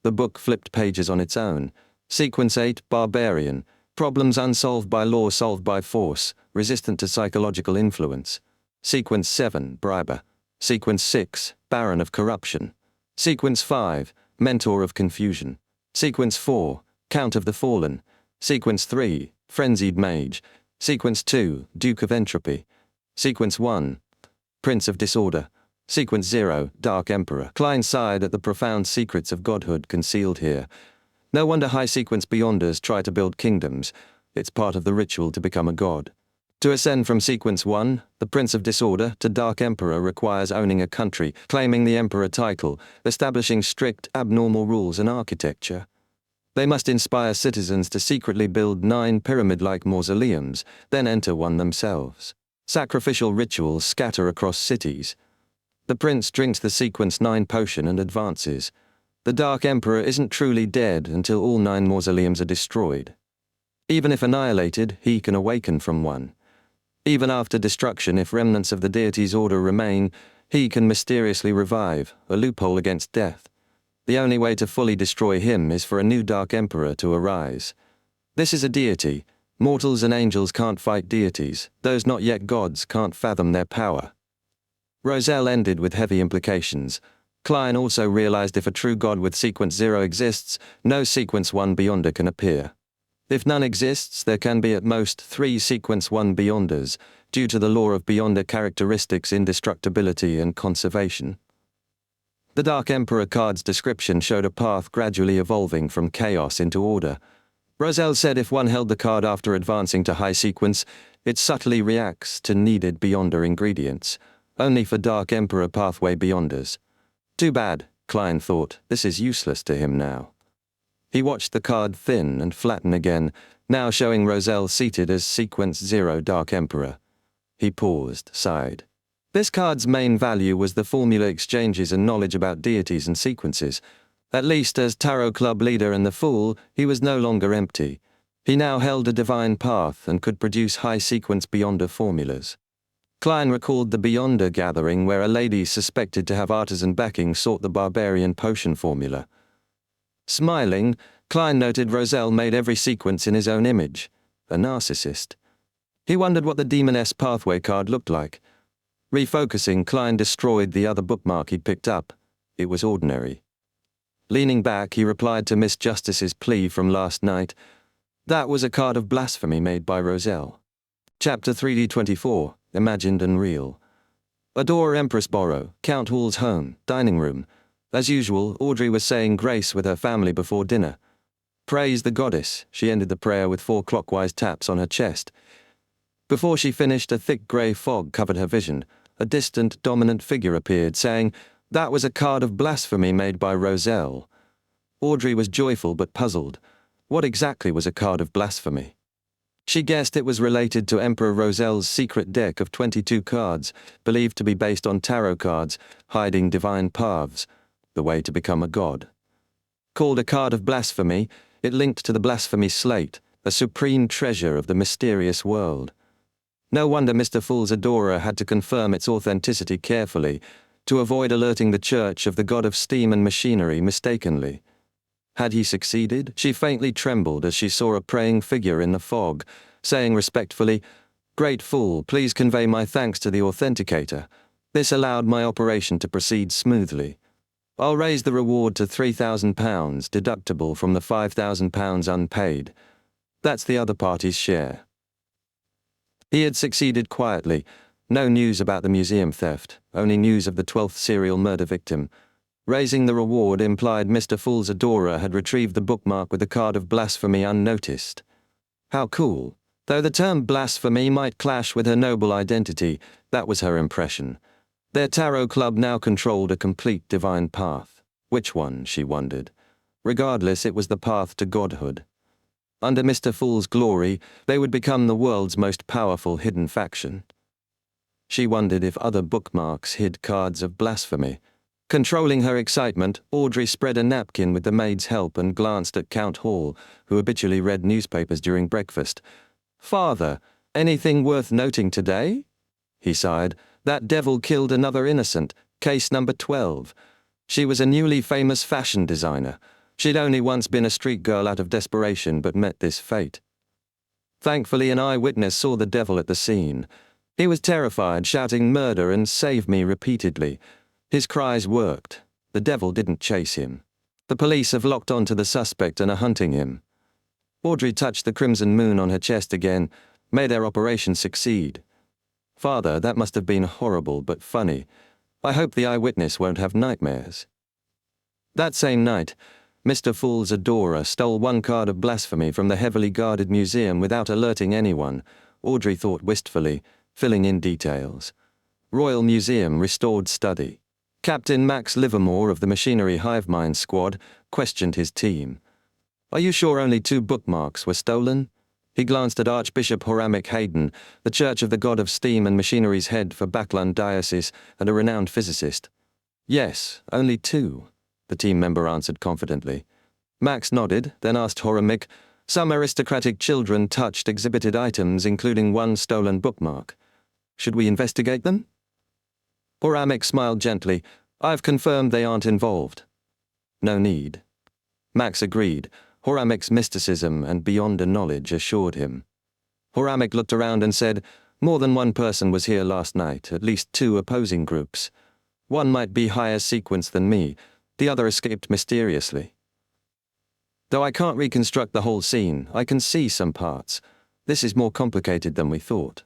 The book flipped pages on its own. Sequence 8, Barbarian. Problems unsolved by law solved by force, resistant to psychological influence. Sequence 7, Briber. Sequence 6, Baron of Corruption. Sequence 5, Mentor of Confusion. Sequence 4, Count of the Fallen. Sequence 3, Frenzied Mage. Sequence 2, Duke of Entropy. Sequence 1, Prince of Disorder. Sequence 0, Dark Emperor. Klein sighed at the profound secrets of godhood concealed here. No wonder high-sequence beyonders try to build kingdoms. It's part of the ritual to become a god. To ascend from Sequence 1, the Prince of Disorder, to Dark Emperor requires owning a country, claiming the Emperor title, establishing strict, abnormal rules and architecture. They must inspire citizens to secretly build 9 pyramid-like mausoleums, then enter one themselves. Sacrificial rituals scatter across cities. The prince drinks the Sequence 9 potion and advances. The Dark Emperor isn't truly dead until all 9 mausoleums are destroyed. Even if annihilated, he can awaken from one. Even after destruction, if remnants of the deity's order remain, he can mysteriously revive, a loophole against death. The only way to fully destroy him is for a new Dark Emperor to arise. This is a deity. Mortals and angels can't fight deities. Those not yet gods can't fathom their power. Roselle ended with heavy implications. Klein also realized if a true god with Sequence 0 exists, no Sequence 1 Beyonder can appear. If none exists, there can be at most 3 Sequence 1 Beyonders, due to the law of Beyonder characteristics indestructibility and conservation. The Dark Emperor card's description showed a path gradually evolving from chaos into order. Roselle said if one held the card after advancing to high sequence, it subtly reacts to needed Beyonder ingredients, only for Dark Emperor pathway Beyonders. Too bad, Klein thought, this is useless to him now. He watched the card thin and flatten again, now showing Roselle seated as Sequence 0 Dark Emperor. He paused, sighed. This card's main value was the formula exchanges and knowledge about deities and sequences. At least as Tarot Club leader and the Fool, he was no longer empty. He now held a divine path and could produce high-sequence Beyonder formulas. Klein recalled the Beyonder gathering where a lady suspected to have artisan backing sought the barbarian potion formula. Smiling, Klein noted Roselle made every sequence in his own image, a narcissist. He wondered what the Demoness pathway card looked like. Refocusing, Klein destroyed the other bookmark he'd picked up. It was ordinary. Leaning back, he replied to Miss Justice's plea from last night. That was a card of blasphemy made by Roselle. Chapter 3D24, Imagined and Real. Adore Empress Borrow, Count Hall's home, dining room. As usual, Audrey was saying grace with her family before dinner. Praise the goddess, she ended the prayer with 4 clockwise taps on her chest. Before she finished, a thick grey fog covered her vision. A distant, dominant figure appeared, saying, that was a card of blasphemy made by Roselle. Audrey was joyful but puzzled. What exactly was a card of blasphemy? She guessed it was related to Emperor Roselle's secret deck of 22 cards, believed to be based on tarot cards, hiding divine paths, the way to become a god. Called a card of blasphemy, it linked to the blasphemy slate, a supreme treasure of the mysterious world. No wonder Mr. Fool's adorer had to confirm its authenticity carefully, to avoid alerting the church of the god of steam and machinery mistakenly. Had he succeeded? She faintly trembled as she saw a praying figure in the fog, saying respectfully, Great Fool, please convey my thanks to the authenticator. This allowed my operation to proceed smoothly. I'll raise the reward to £3,000, deductible from the £5,000 unpaid. That's the other party's share. He had succeeded quietly. No news about the museum theft, only news of the 12th serial murder victim. Raising the reward implied Mr. Fool's adorer had retrieved the bookmark with the card of blasphemy unnoticed. How cool. Though the term blasphemy might clash with her noble identity, that was her impression. Their tarot club now controlled a complete divine path. Which one, she wondered. Regardless, it was the path to godhood. Under Mr. Fool's glory, they would become the world's most powerful hidden faction. She wondered if other bookmarks hid cards of blasphemy. Controlling her excitement, Audrey spread a napkin with the maid's help and glanced at Count Hall, who habitually read newspapers during breakfast. Father, anything worth noting today? He sighed. That devil killed another innocent, case number 12. She was a newly famous fashion designer. She'd only once been a street girl out of desperation but met this fate. Thankfully, an eyewitness saw the devil at the scene. He was terrified, shouting "murder" and "save me" repeatedly. His cries worked. The devil didn't chase him. The police have locked onto the suspect and are hunting him. Audrey touched the crimson moon on her chest again. May their operation succeed. Father, that must have been horrible but funny. I hope the eyewitness won't have nightmares. That same night, Mr. Fool's adorer stole one card of blasphemy from the heavily guarded museum without alerting anyone, Audrey thought wistfully, filling in details. Royal Museum Restored Study. Captain Max Livermore of the Machinery Hive Mind Squad questioned his team. Are you sure only 2 bookmarks were stolen? He glanced at Archbishop Horamic Hayden, the Church of the God of Steam and Machinery's head for Backlund Diocese and a renowned physicist. Yes, only 2, the team member answered confidently. Max nodded, then asked Horamic, some aristocratic children touched exhibited items including 1 stolen bookmark. Should we investigate them? Horamic smiled gently. I've confirmed they aren't involved. No need. Max agreed. Horamic's mysticism and beyonder knowledge assured him. Horamic looked around and said, more than 1 person was here last night, at least 2 opposing groups. One might be higher sequence than me, the other escaped mysteriously. Though I can't reconstruct the whole scene, I can see some parts. This is more complicated than we thought.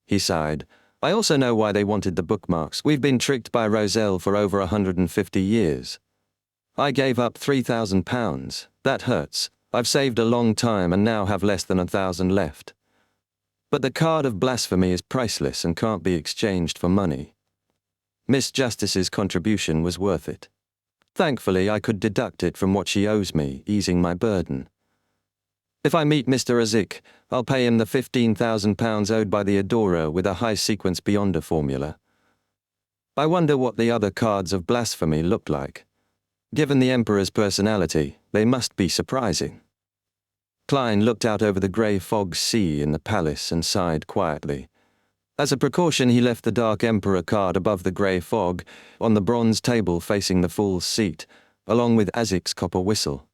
He sighed. I also know why they wanted the bookmarks. We've been tricked by Roselle for over 150 years. I gave up £3,000. That hurts. I've saved a long time and now have less than 1,000 left. But the card of blasphemy is priceless and can't be exchanged for money. Miss Justice's contribution was worth it. Thankfully, I could deduct it from what she owes me, easing my burden. If I meet Mr. Azik, I'll pay him the £15,000 owed by the Adorer with a high-sequence beyonder formula. I wonder what the other cards of blasphemy looked like. Given the Emperor's personality, they must be surprising. Klein looked out over the grey fog sea in the palace and sighed quietly. As a precaution, he left the Dark Emperor card above the grey fog, on the bronze table facing the Fool's seat, along with Azik's copper whistle.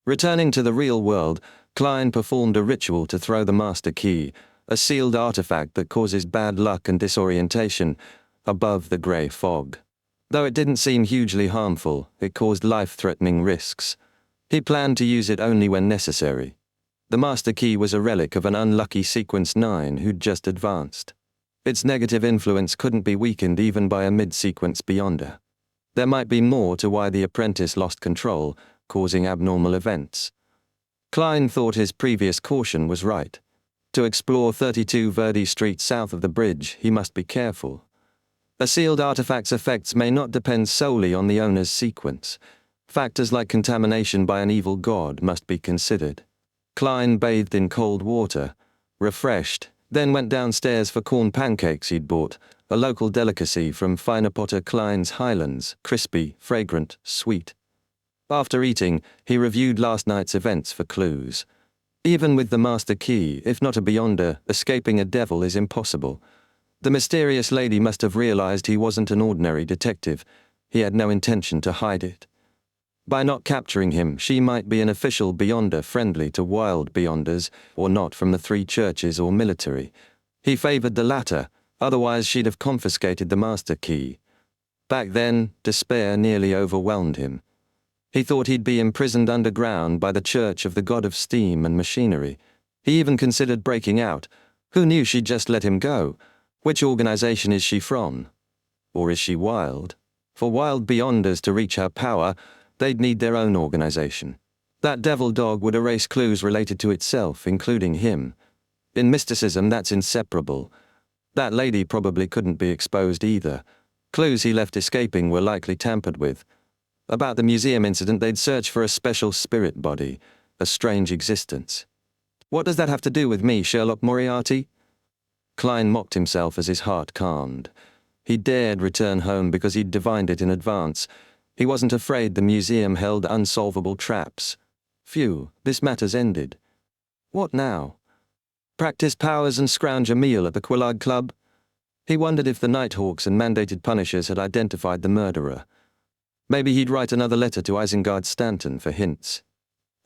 Returning to the real world, Klein performed a ritual to throw the Master Key, a sealed artifact that causes bad luck and disorientation, above the grey fog. Though it didn't seem hugely harmful, it caused life-threatening risks. He planned to use it only when necessary. The Master Key was a relic of an unlucky Sequence 9 who'd just advanced. Its negative influence couldn't be weakened even by a mid-sequence beyonder. There might be more to why the apprentice lost control, causing abnormal events. Klein thought his previous caution was right. To explore 32 Verdi Street south of the bridge, he must be careful. A sealed artifact's effects may not depend solely on the owner's sequence. Factors like contamination by an evil god must be considered. Klein bathed in cold water, refreshed, then went downstairs for corn pancakes he'd bought, a local delicacy from Finer Potter Klein's Highlands, crispy, fragrant, sweet. After eating, he reviewed last night's events for clues. Even with the Master Key, if not a beyonder, escaping a devil is impossible. The mysterious lady must have realized he wasn't an ordinary detective. He had no intention to hide it. By not capturing him, she might be an official beyonder friendly to wild beyonders, or not from the 3 churches or military. He favored the latter, otherwise she'd have confiscated the Master Key. Back then, despair nearly overwhelmed him. He thought he'd be imprisoned underground by the Church of the God of Steam and Machinery. He even considered breaking out. Who knew she'd just let him go? Which organization is she from? Or is she wild? For wild beyonders to reach her power, they'd need their own organization. That devil dog would erase clues related to itself, including him. In mysticism, that's inseparable. That lady probably couldn't be exposed either. Clues he left escaping were likely tampered with. About the museum incident, they'd search for a special spirit body, a strange existence. What does that have to do with me, Sherlock Moriarty? Klein mocked himself as his heart calmed. He dared return home because he'd divined it in advance. He wasn't afraid the museum held unsolvable traps. Phew, this matter's ended. What now? Practice powers and scrounge a meal at the Quillard Club? He wondered if the Nighthawks and mandated punishers had identified the murderer. Maybe he'd write another letter to Isengard Stanton for hints.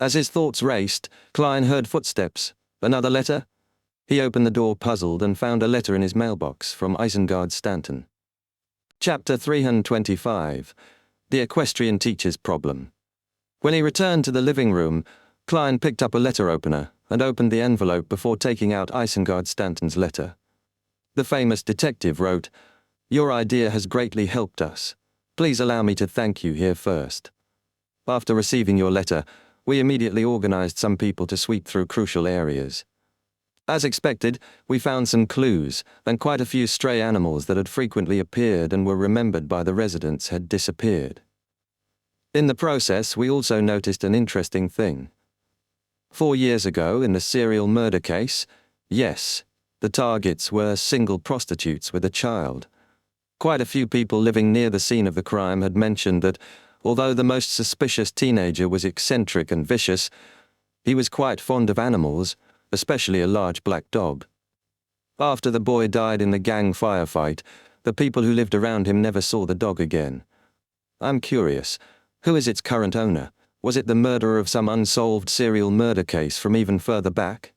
As his thoughts raced, Klein heard footsteps. Another letter? He opened the door puzzled and found a letter in his mailbox from Isengard Stanton. Chapter 325. The Equestrian Teacher's Problem. When he returned to the living room, Klein picked up a letter opener and opened the envelope before taking out Isengard Stanton's letter. The famous detective wrote, "Your idea has greatly helped us. Please allow me to thank you here first. After receiving your letter, we immediately organized some people to sweep through crucial areas. As expected, we found some clues, and quite a few stray animals that had frequently appeared and were remembered by the residents had disappeared. In the process, we also noticed an interesting thing. 4 years ago, in the serial murder case, yes, the targets were single prostitutes with a child. Quite a few people living near the scene of the crime had mentioned that, although the most suspicious teenager was eccentric and vicious, he was quite fond of animals, especially a large black dog. After the boy died in the gang firefight, the people who lived around him never saw the dog again. I'm curious, who is its current owner? Was it the murderer of some unsolved serial murder case from even further back?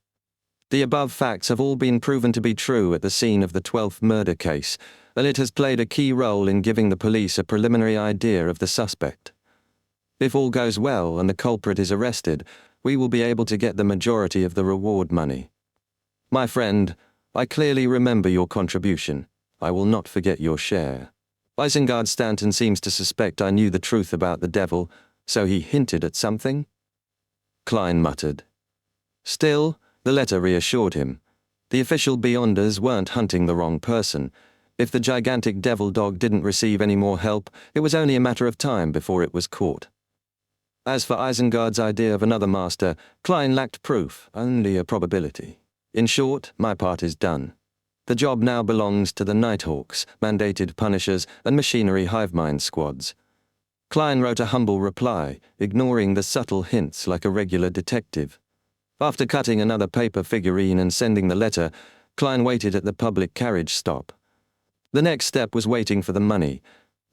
The above facts have all been proven to be true at the scene of the 12th murder case, and it has played a key role in giving the police a preliminary idea of the suspect. If all goes well and the culprit is arrested, we will be able to get the majority of the reward money. My friend, I clearly remember your contribution. I will not forget your share. Isengard Stanton seems to suspect I knew the truth about the devil, so he hinted at something?" Klein muttered. Still, the letter reassured him. The official Beyonders weren't hunting the wrong person. If the gigantic devil dog didn't receive any more help, it was only a matter of time before it was caught. As for Isengard's idea of another master, Klein lacked proof, only a probability. In short, my part is done. The job now belongs to the Nighthawks, mandated Punishers, and Machinery Hivemind squads. Klein wrote a humble reply, ignoring the subtle hints like a regular detective. After cutting another paper figurine and sending the letter, Klein waited at the public carriage stop. The next step was waiting for the money.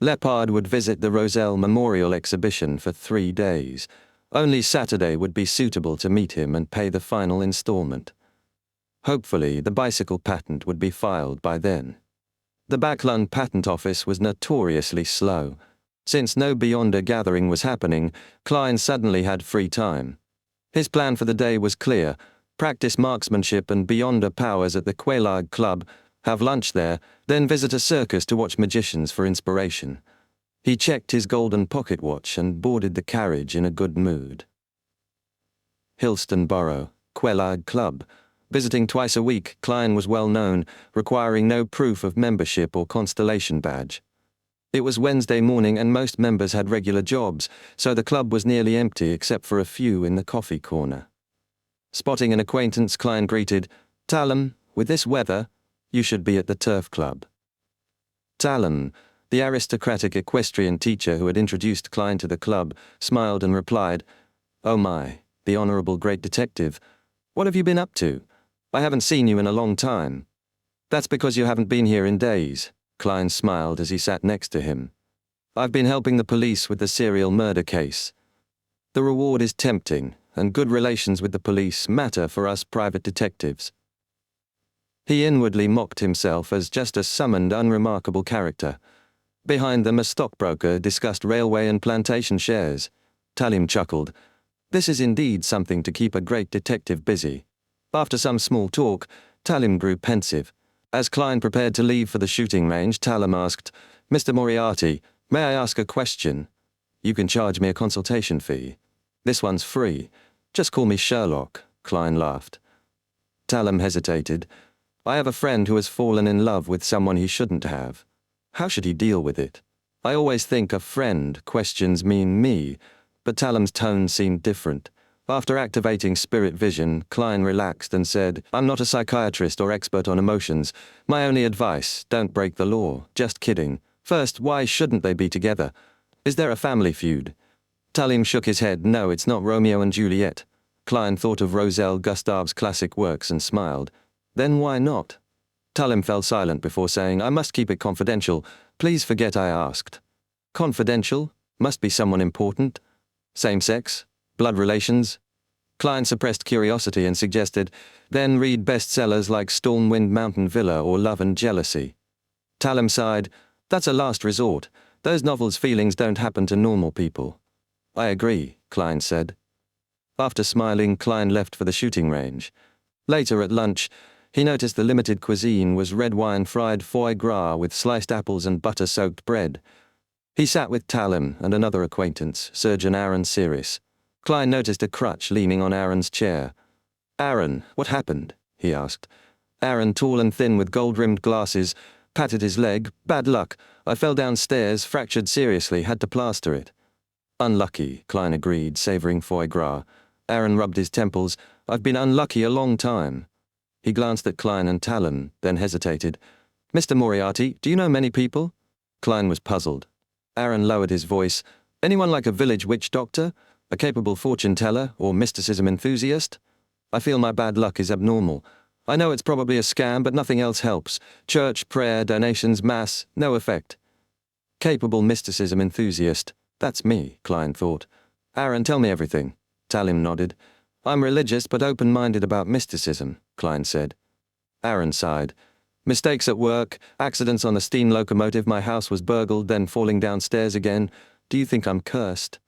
Leppard would visit the Roselle Memorial Exhibition for 3 days. Only Saturday would be suitable to meet him and pay the final installment. Hopefully, the bicycle patent would be filed by then. The Backlund Patent Office was notoriously slow. Since no Beyonder gathering was happening, Klein suddenly had free time. His plan for the day was clear: practice marksmanship and Beyonder powers at the Quelaag Club, have lunch there, then visit a circus to watch magicians for inspiration. He checked his golden pocket watch and boarded the carriage in a good mood. Hillston Borough, Quelaag Club. Visiting twice a week, Klein was well known, requiring no proof of membership or constellation badge. It was Wednesday morning and most members had regular jobs, so the club was nearly empty except for a few in the coffee corner. Spotting an acquaintance, Klein greeted, "Talum, with this weather, you should be at the turf club." Talum, the aristocratic equestrian teacher who had introduced Klein to the club, smiled and replied, "Oh my, the honorable great detective. What have you been up to? I haven't seen you in a long time." "That's because you haven't been here in days," Klein smiled as he sat next to him. "I've been helping the police with the serial murder case. The reward is tempting, and good relations with the police matter for us private detectives." He inwardly mocked himself as just a summoned, unremarkable character. Behind them, a stockbroker discussed railway and plantation shares. Talim chuckled. This is indeed something to keep a great detective busy. After some small talk, Talim grew pensive. As Klein prepared to leave for the shooting range, Talim asked, "Mr. Moriarty, may I ask a question? You can charge me a consultation fee. This one's free. Just call me Sherlock," Klein laughed. Talim hesitated. "I have a friend who has fallen in love with someone he shouldn't have. How should he deal with it? I always think a friend questions mean me," but Talim's tone seemed different. After activating spirit vision, Klein relaxed and said, "I'm not a psychiatrist or expert on emotions. My only advice, don't break the law. Just kidding. First, why shouldn't they be together? Is there a family feud?" Talim shook his head. "No, it's not Romeo and Juliet." Klein thought of Roselle Gustave's classic works and smiled. "Then why not?" Talim fell silent before saying, "I must keep it confidential. Please forget I asked." "Confidential? Must be someone important? Same sex? Blood relations?" Klein suppressed curiosity and suggested, then read bestsellers like Stormwind Mountain Villa or Love and Jealousy. Talem sighed, that's a last resort. Those novels' feelings don't happen to normal people. I agree, Klein said. After smiling, Klein left for the shooting range. Later at lunch, he noticed the limited cuisine was red wine fried foie gras with sliced apples and butter-soaked bread. He sat with Talem and another acquaintance, Surgeon Aaron Seris. Klein noticed a crutch leaning on Aaron's chair. Aaron, what happened? He asked. Aaron, tall and thin with gold-rimmed glasses, patted his leg. Bad luck. I fell downstairs, fractured seriously, had to plaster it. Unlucky, Klein agreed, savouring foie gras. Aaron rubbed his temples. I've been unlucky a long time. He glanced at Klein and Talem, then hesitated. Mr. Moriarty, do you know many people? Klein was puzzled. Aaron lowered his voice. Anyone like a village witch doctor? A capable fortune teller or mysticism enthusiast? I feel my bad luck is abnormal. I know it's probably a scam, but nothing else helps. Church, prayer, donations, mass, no effect. Capable mysticism enthusiast. That's me, Klein thought. Aaron, tell me everything. Talem nodded. I'm religious but open-minded about mysticism, Klein said. Aaron sighed. Mistakes at work, accidents on the steam locomotive, my house was burgled, then falling downstairs again. Do you think I'm cursed?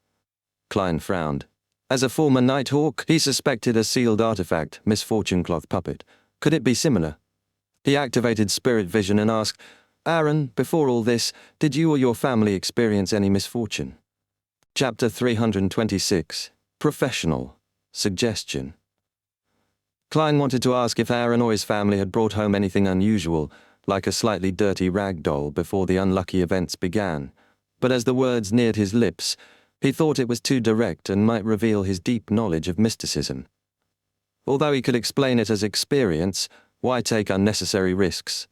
Klein frowned. As a former Nighthawk, he suspected a sealed artifact, misfortune cloth puppet. Could it be similar? He activated spirit vision and asked, Aaron, before all this, did you or your family experience any misfortune? Chapter 326. Professional. Suggestion. Klein wanted to ask if Aaron or his family had brought home anything unusual, like a slightly dirty rag doll, before the unlucky events began. But as the words neared his lips, he thought it was too direct and might reveal his deep knowledge of mysticism. Although he could explain it as experience, why take unnecessary risks?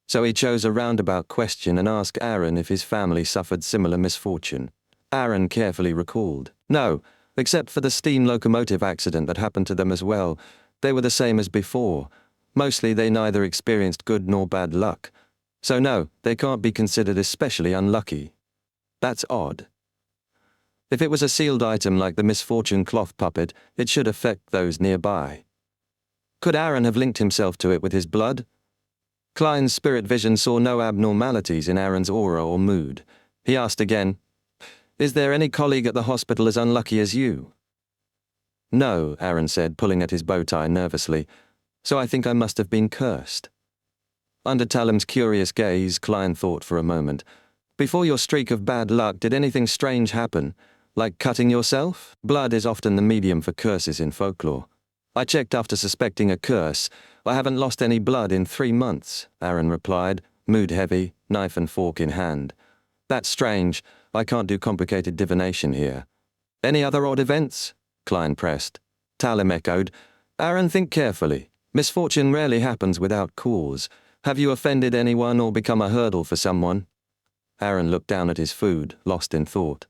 So he chose a roundabout question and asked Aaron if his family suffered similar misfortune. Aaron carefully recalled. No, except for the steam locomotive accident that happened to them as well. They were the same as before. Mostly they neither experienced good nor bad luck. So no, they can't be considered especially unlucky. That's odd. If it was a sealed item like the misfortune cloth puppet, it should affect those nearby. Could Aaron have linked himself to it with his blood? Klein's spirit vision saw no abnormalities in Aaron's aura or mood. He asked again, Is there any colleague at the hospital as unlucky as you? No, Aaron said, pulling at his bow tie nervously. So I think I must have been cursed. Under Talem's curious gaze, Klein thought for a moment. Before your streak of bad luck, did anything strange happen? Like cutting yourself? Blood is often the medium for curses in folklore. I checked after suspecting a curse. I haven't lost any blood in 3 months, Aaron replied, mood heavy, knife and fork in hand. That's strange. I can't do complicated divination here. Any other odd events? Klein pressed. Talem echoed. Aaron, think carefully. Misfortune rarely happens without cause. Have you offended anyone or become a hurdle for someone? Aaron looked down at his food, lost in thought.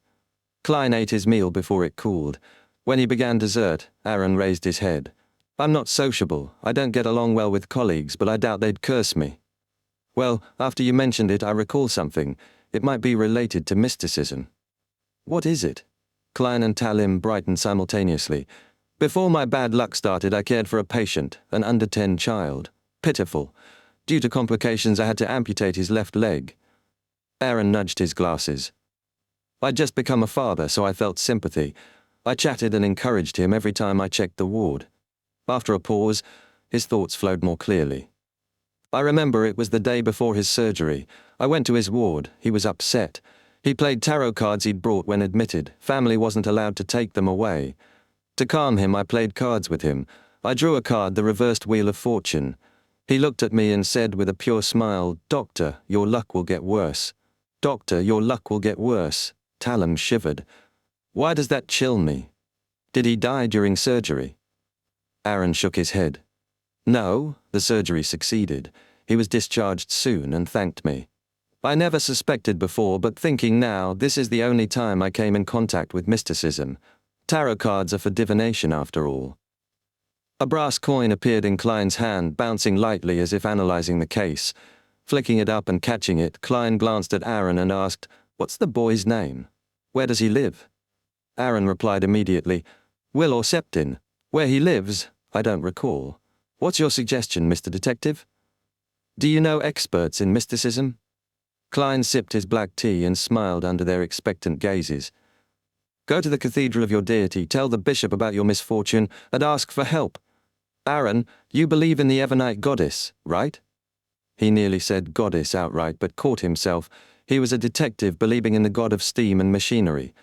Klein ate his meal before it cooled. When he began dessert, Aaron raised his head. I'm not sociable. I don't get along well with colleagues, but I doubt they'd curse me. Well, after you mentioned it, I recall something. It might be related to mysticism. What is it? Klein and Talem brightened simultaneously. Before my bad luck started, I cared for a patient, an under 10 child. Pitiful. Due to complications, I had to amputate his left leg. Aaron nudged his glasses. I'd just become a father, so I felt sympathy. I chatted and encouraged him every time I checked the ward. After a pause, his thoughts flowed more clearly. I remember it was the day before his surgery. I went to his ward. He was upset. He played tarot cards he'd brought when admitted. Family wasn't allowed to take them away. To calm him, I played cards with him. I drew a card, the reversed Wheel of Fortune. He looked at me and said with a pure smile, Doctor, your luck will get worse. Doctor, your luck will get worse. Talem shivered. Why does that chill me? Did he die during surgery? Aaron shook his head. No, the surgery succeeded. He was discharged soon and thanked me. I never suspected before, but thinking now, this is the only time I came in contact with mysticism. Tarot cards are for divination after all. A brass coin appeared in Klein's hand, bouncing lightly as if analyzing the case. Flicking it up and catching it, Klein glanced at Aaron and asked, What's the boy's name? Where does he live? Aaron replied immediately, Will or Septin? Where he lives, I don't recall. What's your suggestion, Mr. Detective? Do you know experts in mysticism? Klein sipped his black tea and smiled under their expectant gazes. Go to the cathedral of your deity, tell the bishop about your misfortune, and ask for help. Aaron, you believe in the Evernite goddess, right? He nearly said goddess outright, but caught himself. He was a detective believing in the god of steam and machinery.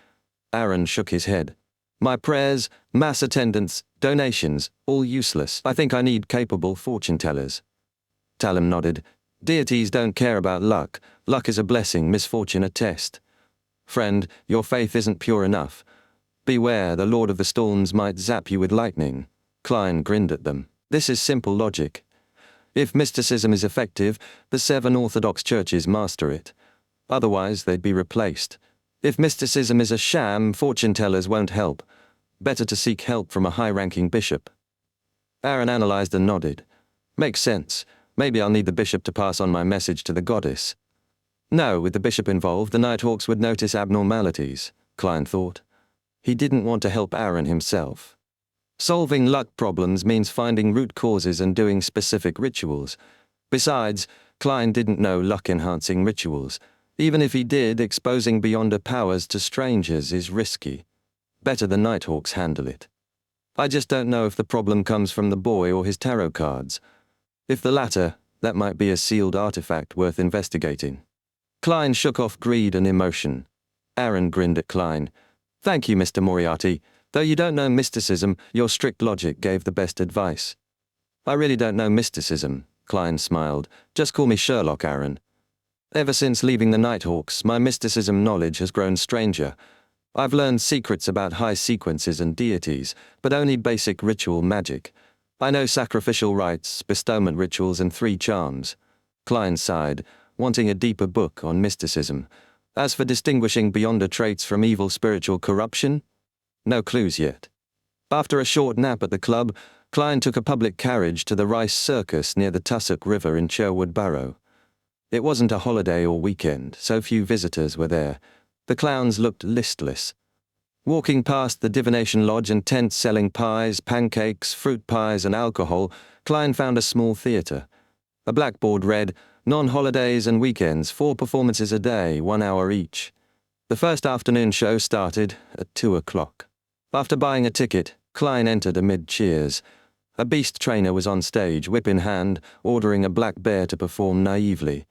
Aaron shook his head. My prayers, mass attendance, donations, all useless. I think I need capable fortune-tellers. Talum nodded. Deities don't care about luck. Luck is a blessing, misfortune a test. Friend, your faith isn't pure enough. Beware, the Lord of the Storms might zap you with lightning. Klein grinned at them. This is simple logic. If mysticism is effective, the 7 Orthodox churches master it. Otherwise, they'd be replaced. If mysticism is a sham, fortune-tellers won't help. Better to seek help from a high-ranking bishop. Aaron analyzed and nodded. Makes sense. Maybe I'll need the bishop to pass on my message to the goddess. No, with the bishop involved, the Nighthawks would notice abnormalities, Klein thought. He didn't want to help Aaron himself. Solving luck problems means finding root causes and doing specific rituals. Besides, Klein didn't know luck-enhancing rituals. Even if he did, exposing Beyonder powers to strangers is risky. Better the Nighthawks handle it. I just don't know if the problem comes from the boy or his tarot cards. If the latter, that might be a sealed artifact worth investigating. Klein shook off greed and emotion. Aaron grinned at Klein. Thank you, Mr. Moriarty. Though you don't know mysticism, your strict logic gave the best advice. I really don't know mysticism, Klein smiled. Just call me Sherlock, Aaron. Ever since leaving the Nighthawks, my mysticism knowledge has grown stranger. I've learned secrets about high sequences and deities, but only basic ritual magic. I know sacrificial rites, bestowment rituals, and 3 charms. Klein sighed, wanting a deeper book on mysticism. As for distinguishing Beyonder traits from evil spiritual corruption, no clues yet. After a short nap at the club, Klein took a public carriage to the Rice Circus near the Tussock River in Sherwood Borough. It wasn't a holiday or weekend, so few visitors were there. The clowns looked listless. Walking past the divination lodge and tents selling pies, pancakes, fruit pies, and alcohol, Klein found a small theatre. A blackboard read, non-holidays and weekends, 4 performances a day, 1 hour each. The first afternoon show started at 2 o'clock. After buying a ticket, Klein entered amid cheers. A beast trainer was on stage, whip in hand, ordering a black bear to perform naively.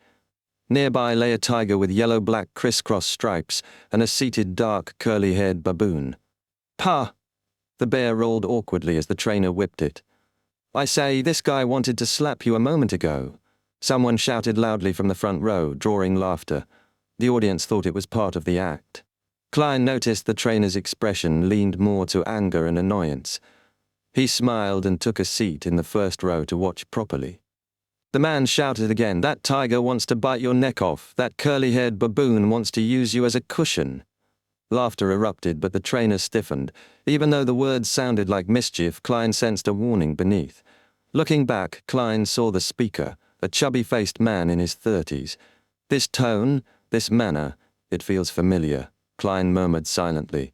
Nearby lay a tiger with yellow-black crisscross stripes and a seated dark, curly-haired baboon. "Pa!" The bear rolled awkwardly as the trainer whipped it. "I say, this guy wanted to slap you a moment ago." Someone shouted loudly from the front row, drawing laughter. The audience thought it was part of the act. Klein noticed the trainer's expression leaned more to anger and annoyance. He smiled and took a seat in the first row to watch properly. The man shouted again, "That tiger wants to bite your neck off. That curly-haired baboon wants to use you as a cushion." Laughter erupted, but the trainer stiffened. Even though the words sounded like mischief, Klein sensed a warning beneath. Looking back, Klein saw the speaker, a chubby-faced man in his 30s. This tone, this manner, it feels familiar, Klein murmured silently.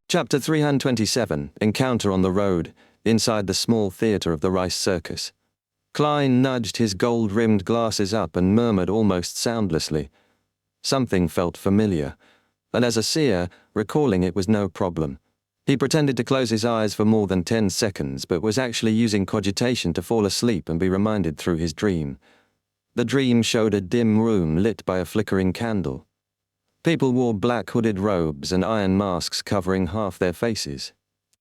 Chapter 327, Encounter on the Road, inside the small theatre of the Rice Circus. Klein nudged his gold-rimmed glasses up and murmured almost soundlessly. Something felt familiar, and as a seer, recalling it was no problem. He pretended to close his eyes for more than 10 seconds, but was actually using cogitation to fall asleep and be reminded through his dream. The dream showed a dim room lit by a flickering candle. People wore black hooded robes and iron masks covering half their faces.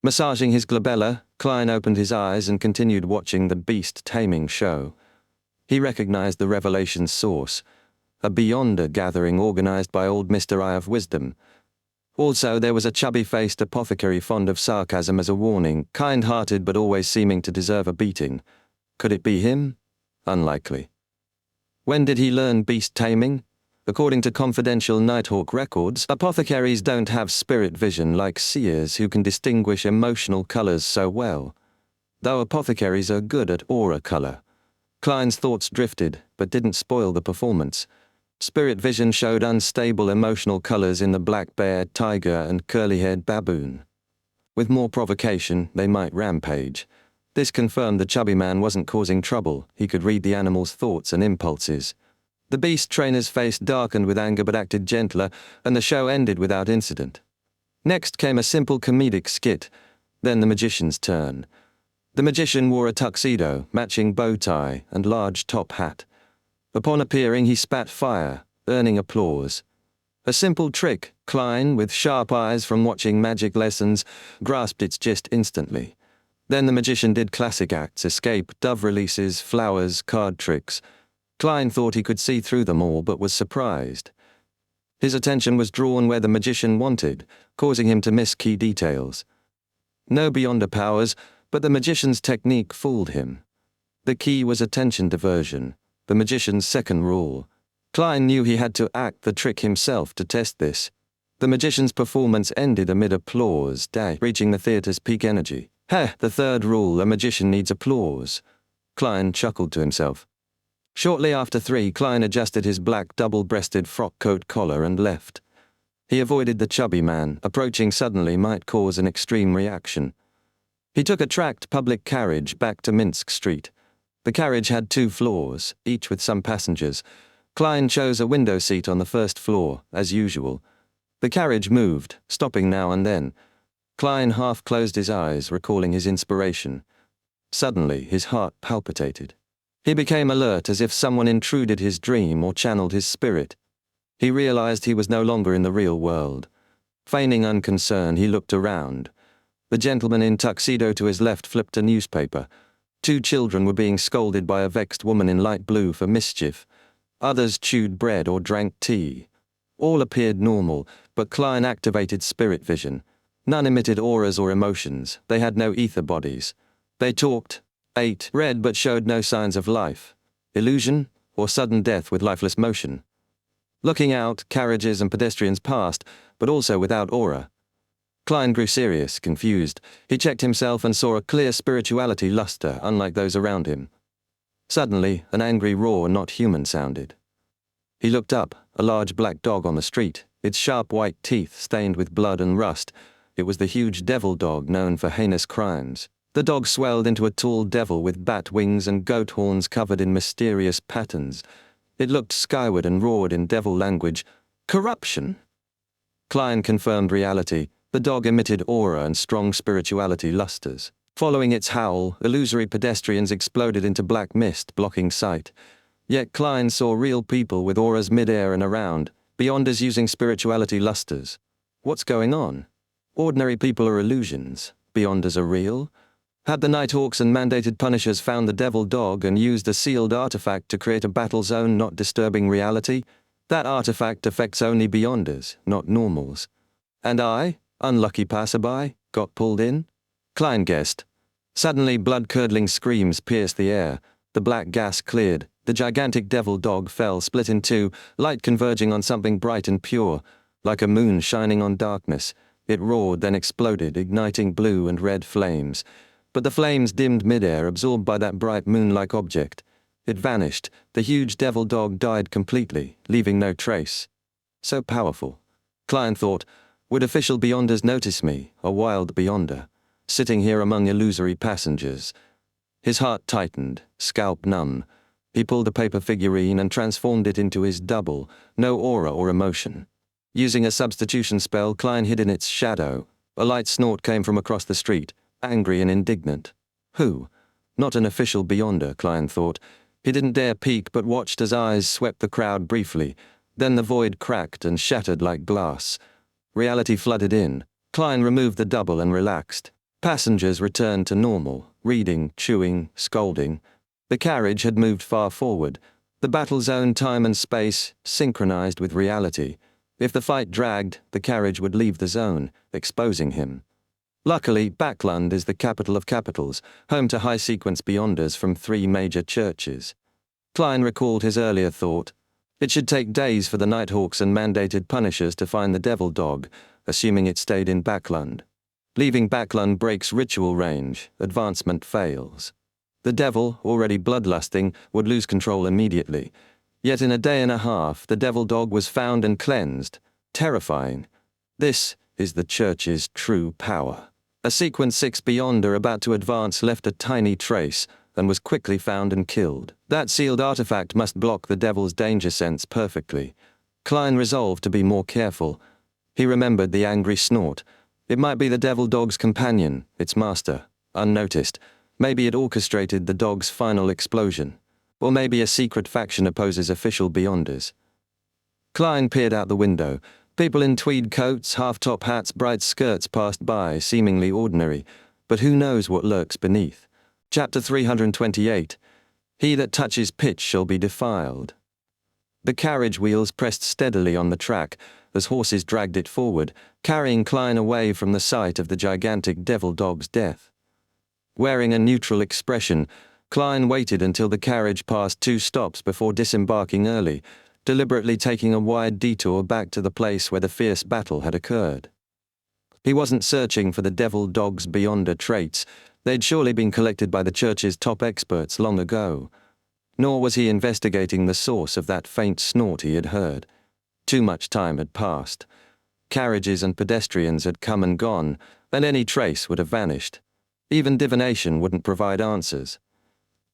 Massaging his glabella, Klein opened his eyes and continued watching the beast-taming show. He recognized the revelation's source, a Beyonder gathering organized by old Mr. Eye of Wisdom. Also, there was a chubby-faced apothecary fond of sarcasm as a warning, kind-hearted but always seeming to deserve a beating. Could it be him? Unlikely. When did he learn beast-taming? According to confidential Nighthawk records, apothecaries don't have spirit vision like seers who can distinguish emotional colors so well. Though apothecaries are good at aura color. Klein's thoughts drifted, but didn't spoil the performance. Spirit vision showed unstable emotional colors in the black bear, tiger, and curly-haired baboon. With more provocation, they might rampage. This confirmed the chubby man wasn't causing trouble. He could read the animal's thoughts and impulses. The beast trainer's face darkened with anger but acted gentler, and the show ended without incident. Next came a simple comedic skit, then the magician's turn. The magician wore a tuxedo, matching bow tie, and large top hat. Upon appearing, he spat fire, earning applause. A simple trick, Klein, with sharp eyes from watching magic lessons, grasped its gist instantly. Then the magician did classic acts: escape, dove releases, flowers, card tricks. Klein thought he could see through them all, but was surprised. His attention was drawn where the magician wanted, causing him to miss key details. No beyonder powers, but the magician's technique fooled him. The key was attention diversion, the magician's second rule. Klein knew he had to act the trick himself to test this. The magician's performance ended amid applause, reaching the theater's peak energy. The third rule: a magician needs applause. Klein chuckled to himself. Shortly after 3, Klein adjusted his black double-breasted frock coat collar and left. He avoided the chubby man. Approaching suddenly might cause an extreme reaction. He took a tracked public carriage back to Minsk Street. The carriage had 2 floors, each with some passengers. Klein chose a window seat on the first floor, as usual. The carriage moved, stopping now and then. Klein half closed his eyes, recalling his inspiration. Suddenly, his heart palpitated. He became alert, as if someone intruded his dream or channeled his spirit. He realized he was no longer in the real world. Feigning unconcern, he looked around. The gentleman in tuxedo to his left flipped a newspaper. 2 children were being scolded by a vexed woman in light blue for mischief. Others chewed bread or drank tea. All appeared normal, but Klein activated spirit vision. None emitted auras or emotions. They had no ether bodies. They talked, ate, read, but showed no signs of life. Illusion, or sudden death with lifeless motion. Looking out, carriages and pedestrians passed, but also without aura. Klein grew serious, confused. He checked himself and saw a clear spirituality luster, unlike those around him. Suddenly, an angry roar not human sounded. He looked up, a large black dog on the street, its sharp white teeth stained with blood and rust. It was the huge devil dog known for heinous crimes. The dog swelled into a tall devil with bat wings and goat horns covered in mysterious patterns. It looked skyward and roared in devil language, "Corruption!" Klein confirmed reality. The dog emitted aura and strong spirituality lusters. Following its howl, illusory pedestrians exploded into black mist, blocking sight. Yet Klein saw real people with auras mid-air and around, beyonders using spirituality lusters. What's going on? Ordinary people are illusions. Beyonders are real? Had the Nighthawks and mandated punishers found the devil dog and used a sealed artifact to create a battle zone not disturbing reality? That artifact affects only beyonders, not normals. And I, unlucky passerby, got pulled in? Klein guessed. Suddenly, blood-curdling screams pierced the air. The black gas cleared. The gigantic devil dog fell, split in 2, light converging on something bright and pure. Like a moon shining on darkness, it roared, then exploded, igniting blue and red flames. But the flames dimmed midair, absorbed by that bright moon-like object. It vanished. The huge devil dog died completely, leaving no trace. So powerful. Klein thought, would official beyonders notice me, a wild beyonder, sitting here among illusory passengers? His heart tightened, scalp numb. He pulled a paper figurine and transformed it into his double, no aura or emotion. Using a substitution spell, Klein hid in its shadow. A light snort came from across the street, angry and indignant. Who? Not an official beyonder, Klein thought. He didn't dare peek, but watched as eyes swept the crowd briefly. Then the void cracked and shattered like glass. Reality flooded in. Klein removed the double and relaxed. Passengers returned to normal, reading, chewing, scolding. The carriage had moved far forward. The battle zone, time and space, synchronized with reality. If the fight dragged, the carriage would leave the zone, exposing him. Luckily, Backlund is the capital of capitals, home to high-sequence beyonders from 3 major churches. Klein recalled his earlier thought. It should take days for the Nighthawks and mandated punishers to find the devil dog, assuming it stayed in Backlund. Leaving Backlund breaks ritual range, advancement fails. The devil, already bloodlusting, would lose control immediately. Yet in a day and a half, the devil dog was found and cleansed. Terrifying. This is the church's true power. A Sequence 6 Beyonder about to advance left a tiny trace, and was quickly found and killed. That sealed artifact must block the devil's danger sense perfectly. Klein resolved to be more careful. He remembered the angry snort. It might be the devil dog's companion, its master, unnoticed. Maybe it orchestrated the dog's final explosion. Or maybe a secret faction opposes official Beyonders. Klein peered out the window. People in tweed coats, half-top hats, bright skirts passed by, seemingly ordinary. But who knows what lurks beneath? Chapter 328. He that touches pitch shall be defiled. The carriage wheels pressed steadily on the track as horses dragged it forward, carrying Klein away from the sight of the gigantic devil dog's death. Wearing a neutral expression, Klein waited until the carriage passed 2 stops before disembarking early, deliberately taking a wide detour back to the place where the fierce battle had occurred. He wasn't searching for the devil dog's Beyonder traits. They'd surely been collected by the church's top experts long ago. Nor was he investigating the source of that faint snort he had heard. Too much time had passed. Carriages and pedestrians had come and gone, and any trace would have vanished. Even divination wouldn't provide answers.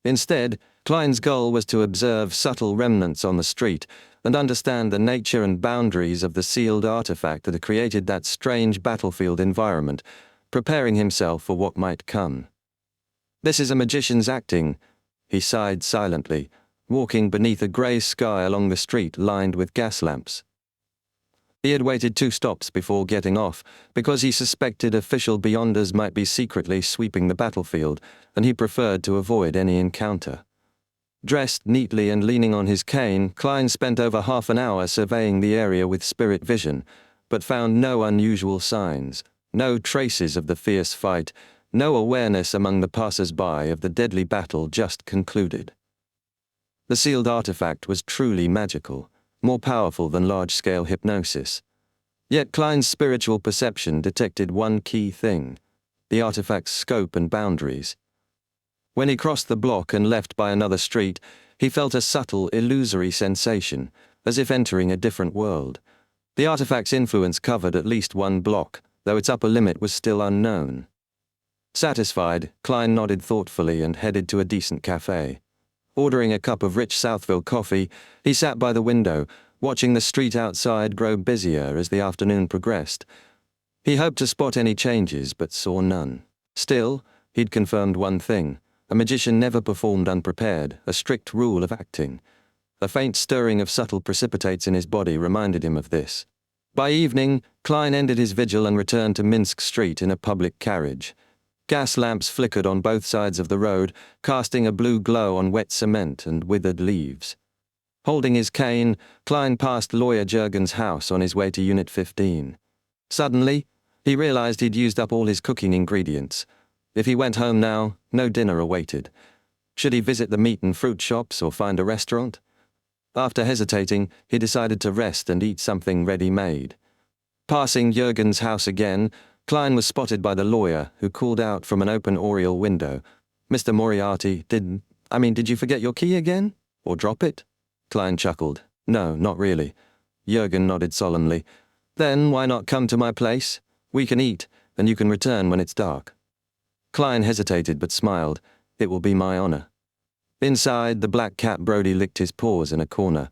Instead, Klein's goal was to observe subtle remnants on the street and understand the nature and boundaries of the sealed artifact that had created that strange battlefield environment, preparing himself for what might come. This is a magician's acting, he sighed silently, walking beneath a grey sky along the street lined with gas lamps. He had waited 2 stops before getting off, because he suspected official Beyonders might be secretly sweeping the battlefield, and he preferred to avoid any encounter. Dressed neatly and leaning on his cane, Klein spent over half an hour surveying the area with spirit vision, but found no unusual signs, no traces of the fierce fight, no awareness among the passers-by of the deadly battle just concluded. The sealed artifact was truly magical, more powerful than large-scale hypnosis. Yet Klein's spiritual perception detected one key thing: the artifact's scope and boundaries. When he crossed the block and left by another street, he felt a subtle, illusory sensation, as if entering a different world. The artifact's influence covered at least 1 block, though its upper limit was still unknown. Satisfied, Klein nodded thoughtfully and headed to a decent cafe. Ordering a cup of rich Southville coffee, he sat by the window, watching the street outside grow busier as the afternoon progressed. He hoped to spot any changes, but saw none. Still, he'd confirmed one thing: a magician never performed unprepared, a strict rule of acting. A faint stirring of subtle precipitates in his body reminded him of this. By evening, Klein ended his vigil and returned to Minsk Street in a public carriage. Gas lamps flickered on both sides of the road, casting a blue glow on wet cement and withered leaves. Holding his cane, Klein passed Lawyer Jurgen's house on his way to Unit 15. Suddenly, he realized he'd used up all his cooking ingredients. If he went home now, no dinner awaited. Should he visit the meat and fruit shops or find a restaurant? After hesitating, he decided to rest and eat something ready-made. Passing Jurgen's house again, Klein was spotted by the lawyer, who called out from an open oriel window, "Mr. Moriarty, did you forget your key again? Or drop it?" Klein chuckled. "No, not really." Jurgen nodded solemnly. "Then why not come to my place? We can eat, and you can return when it's dark." Klein hesitated but smiled. "It will be my honor." Inside, the black cat Brody licked his paws in a corner.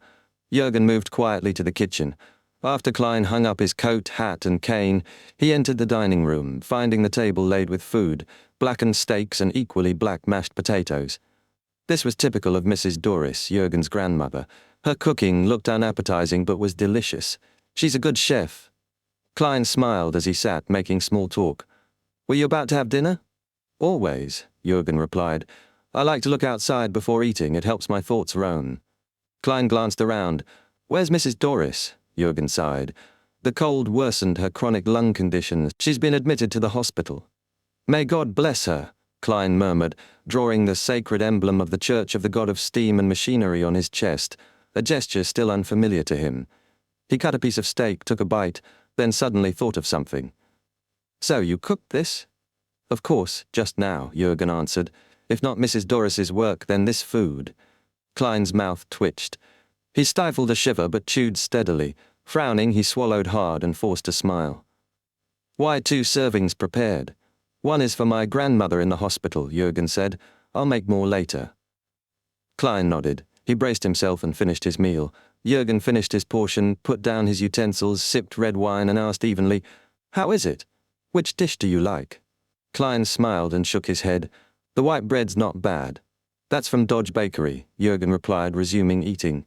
Jurgen moved quietly to the kitchen. After Klein hung up his coat, hat, and cane, he entered the dining room, finding the table laid with food, blackened steaks and equally black mashed potatoes. This was typical of Mrs. Doris, Jurgen's grandmother. Her cooking looked unappetizing but was delicious. "She's a good chef." Klein smiled as he sat, making small talk. "Were you about to have dinner?" "Always," Jurgen replied. "I like to look outside before eating. It helps my thoughts roam." Klein glanced around. "Where's Mrs. Doris?" Jurgen sighed. "The cold worsened her chronic lung condition. She's been admitted to the hospital." "May God bless her," Klein murmured, drawing the sacred emblem of the Church of the God of Steam and Machinery on his chest, a gesture still unfamiliar to him. He cut a piece of steak, took a bite, then suddenly thought of something. "So you cooked this?" "Of course, just now," Jurgen answered. "If not Mrs. Doris's work, then this food." Klein's mouth twitched. He stifled a shiver but chewed steadily. Frowning, he swallowed hard and forced a smile. "Why 2 servings prepared?" One is for my grandmother in the hospital, Jürgen said. I'll make more later. Klein nodded. He braced himself and finished his meal. Jürgen finished his portion, put down his utensils, sipped red wine and asked evenly, "How is it? Which dish do you like?" Klein smiled and shook his head. "The white bread's not bad." "That's from Dodge Bakery," Jürgen replied, resuming eating.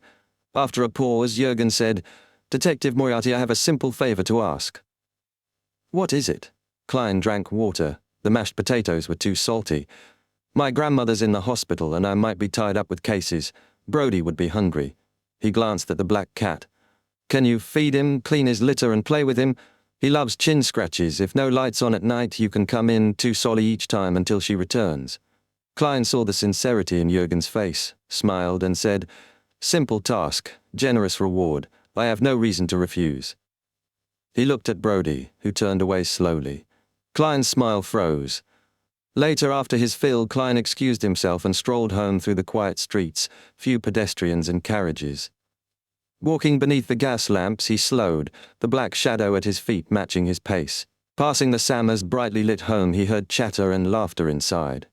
After a pause, Jürgen said, "Detective Moriarty, I have a simple favor to ask." "What is it?" Klein drank water. The mashed potatoes were too salty. "My grandmother's in the hospital and I might be tied up with cases. Brody would be hungry." He glanced at the black cat. "Can you feed him, clean his litter and play with him? He loves chin scratches. If no light's on at night, you can come in 2 solly each time until she returns." Klein saw the sincerity in Jürgen's face, smiled and said, "Simple task, generous reward. I have no reason to refuse." He looked at Brody, who turned away slowly. Klein's smile froze. Later, after his fill, Klein excused himself and strolled home through the quiet streets, few pedestrians and carriages. Walking beneath the gas lamps, he slowed, the black shadow at his feet matching his pace. Passing the Sammers' brightly lit home, he heard chatter and laughter inside.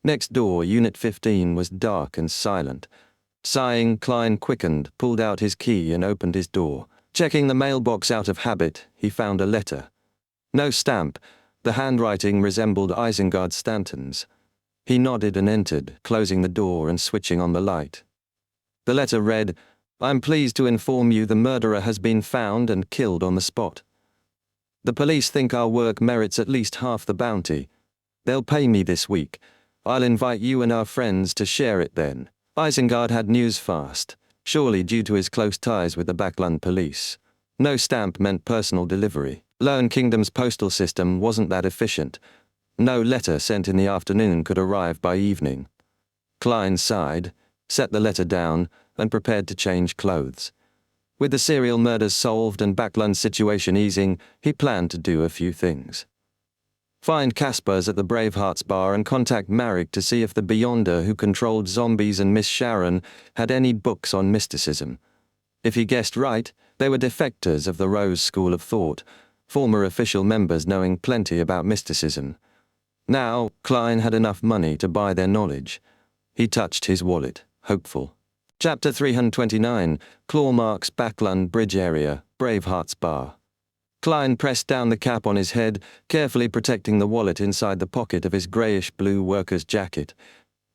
Next door, Unit 15 was dark and silent. Sighing, Klein quickened, pulled out his key and opened his door. Checking the mailbox out of habit, he found a letter. No stamp. The handwriting resembled Isengard Stanton's. He nodded and entered, closing the door and switching on the light. The letter read, "I'm pleased to inform you the murderer has been found and killed on the spot. The police think our work merits at least half the bounty. They'll pay me this week. I'll invite you and our friends to share it then." Isengard had news fast, surely due to his close ties with the Backland police. No stamp meant personal delivery. Lone Kingdom's postal system wasn't that efficient. No letter sent in the afternoon could arrive by evening. Klein sighed, set the letter down, and prepared to change clothes. With the serial murders solved and Backland's situation easing, he planned to do a few things. Find Caspers at the Bravehearts bar and contact Marek to see if the Beyonder who controlled zombies and Miss Sharon had any books on mysticism. If he guessed right, they were defectors of the Rose School of Thought, former official members knowing plenty about mysticism. Now, Klein had enough money to buy their knowledge. He touched his wallet, hopeful. Chapter 329, Claw Marks Backland Bridge Area, Bravehearts Bar. Klein pressed down the cap on his head, carefully protecting the wallet inside the pocket of his greyish-blue worker's jacket.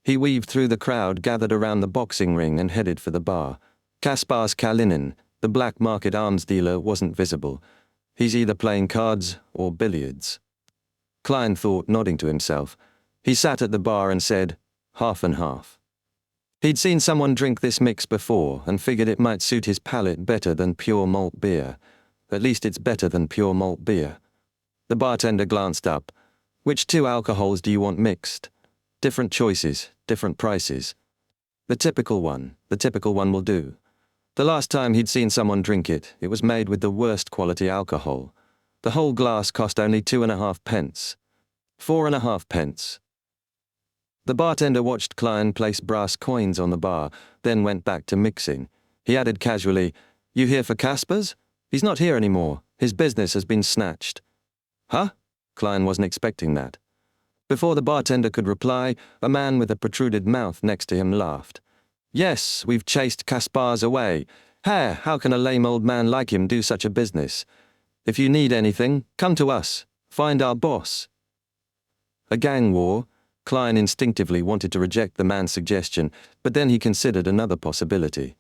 He weaved through the crowd gathered around the boxing ring and headed for the bar. Kaspars Kalinin, the black market arms dealer, wasn't visible. He's either playing cards or billiards. Klein thought, nodding to himself. He sat at the bar and said, "Half and half." He'd seen someone drink this mix before and figured it might suit his palate better than pure malt beer. At least it's better than pure malt beer. The bartender glanced up. "Which 2 alcohols do you want mixed?" "Different choices, different prices." The typical one will do. The last time he'd seen someone drink it, it was made with the worst quality alcohol. The whole glass cost only 2.5 pence. 4.5 pence. The bartender watched Klein place brass coins on the bar, then went back to mixing. He added casually, "You here for Caspers? He's not here anymore. His business has been snatched." "Huh?" Klein wasn't expecting that. Before the bartender could reply, a man with a protruded mouth next to him laughed. "Yes, we've chased Caspars away. How can a lame old man like him do such a business? If you need anything, come to us. Find our boss." A gang war? Klein instinctively wanted to reject the man's suggestion, but then he considered another possibility.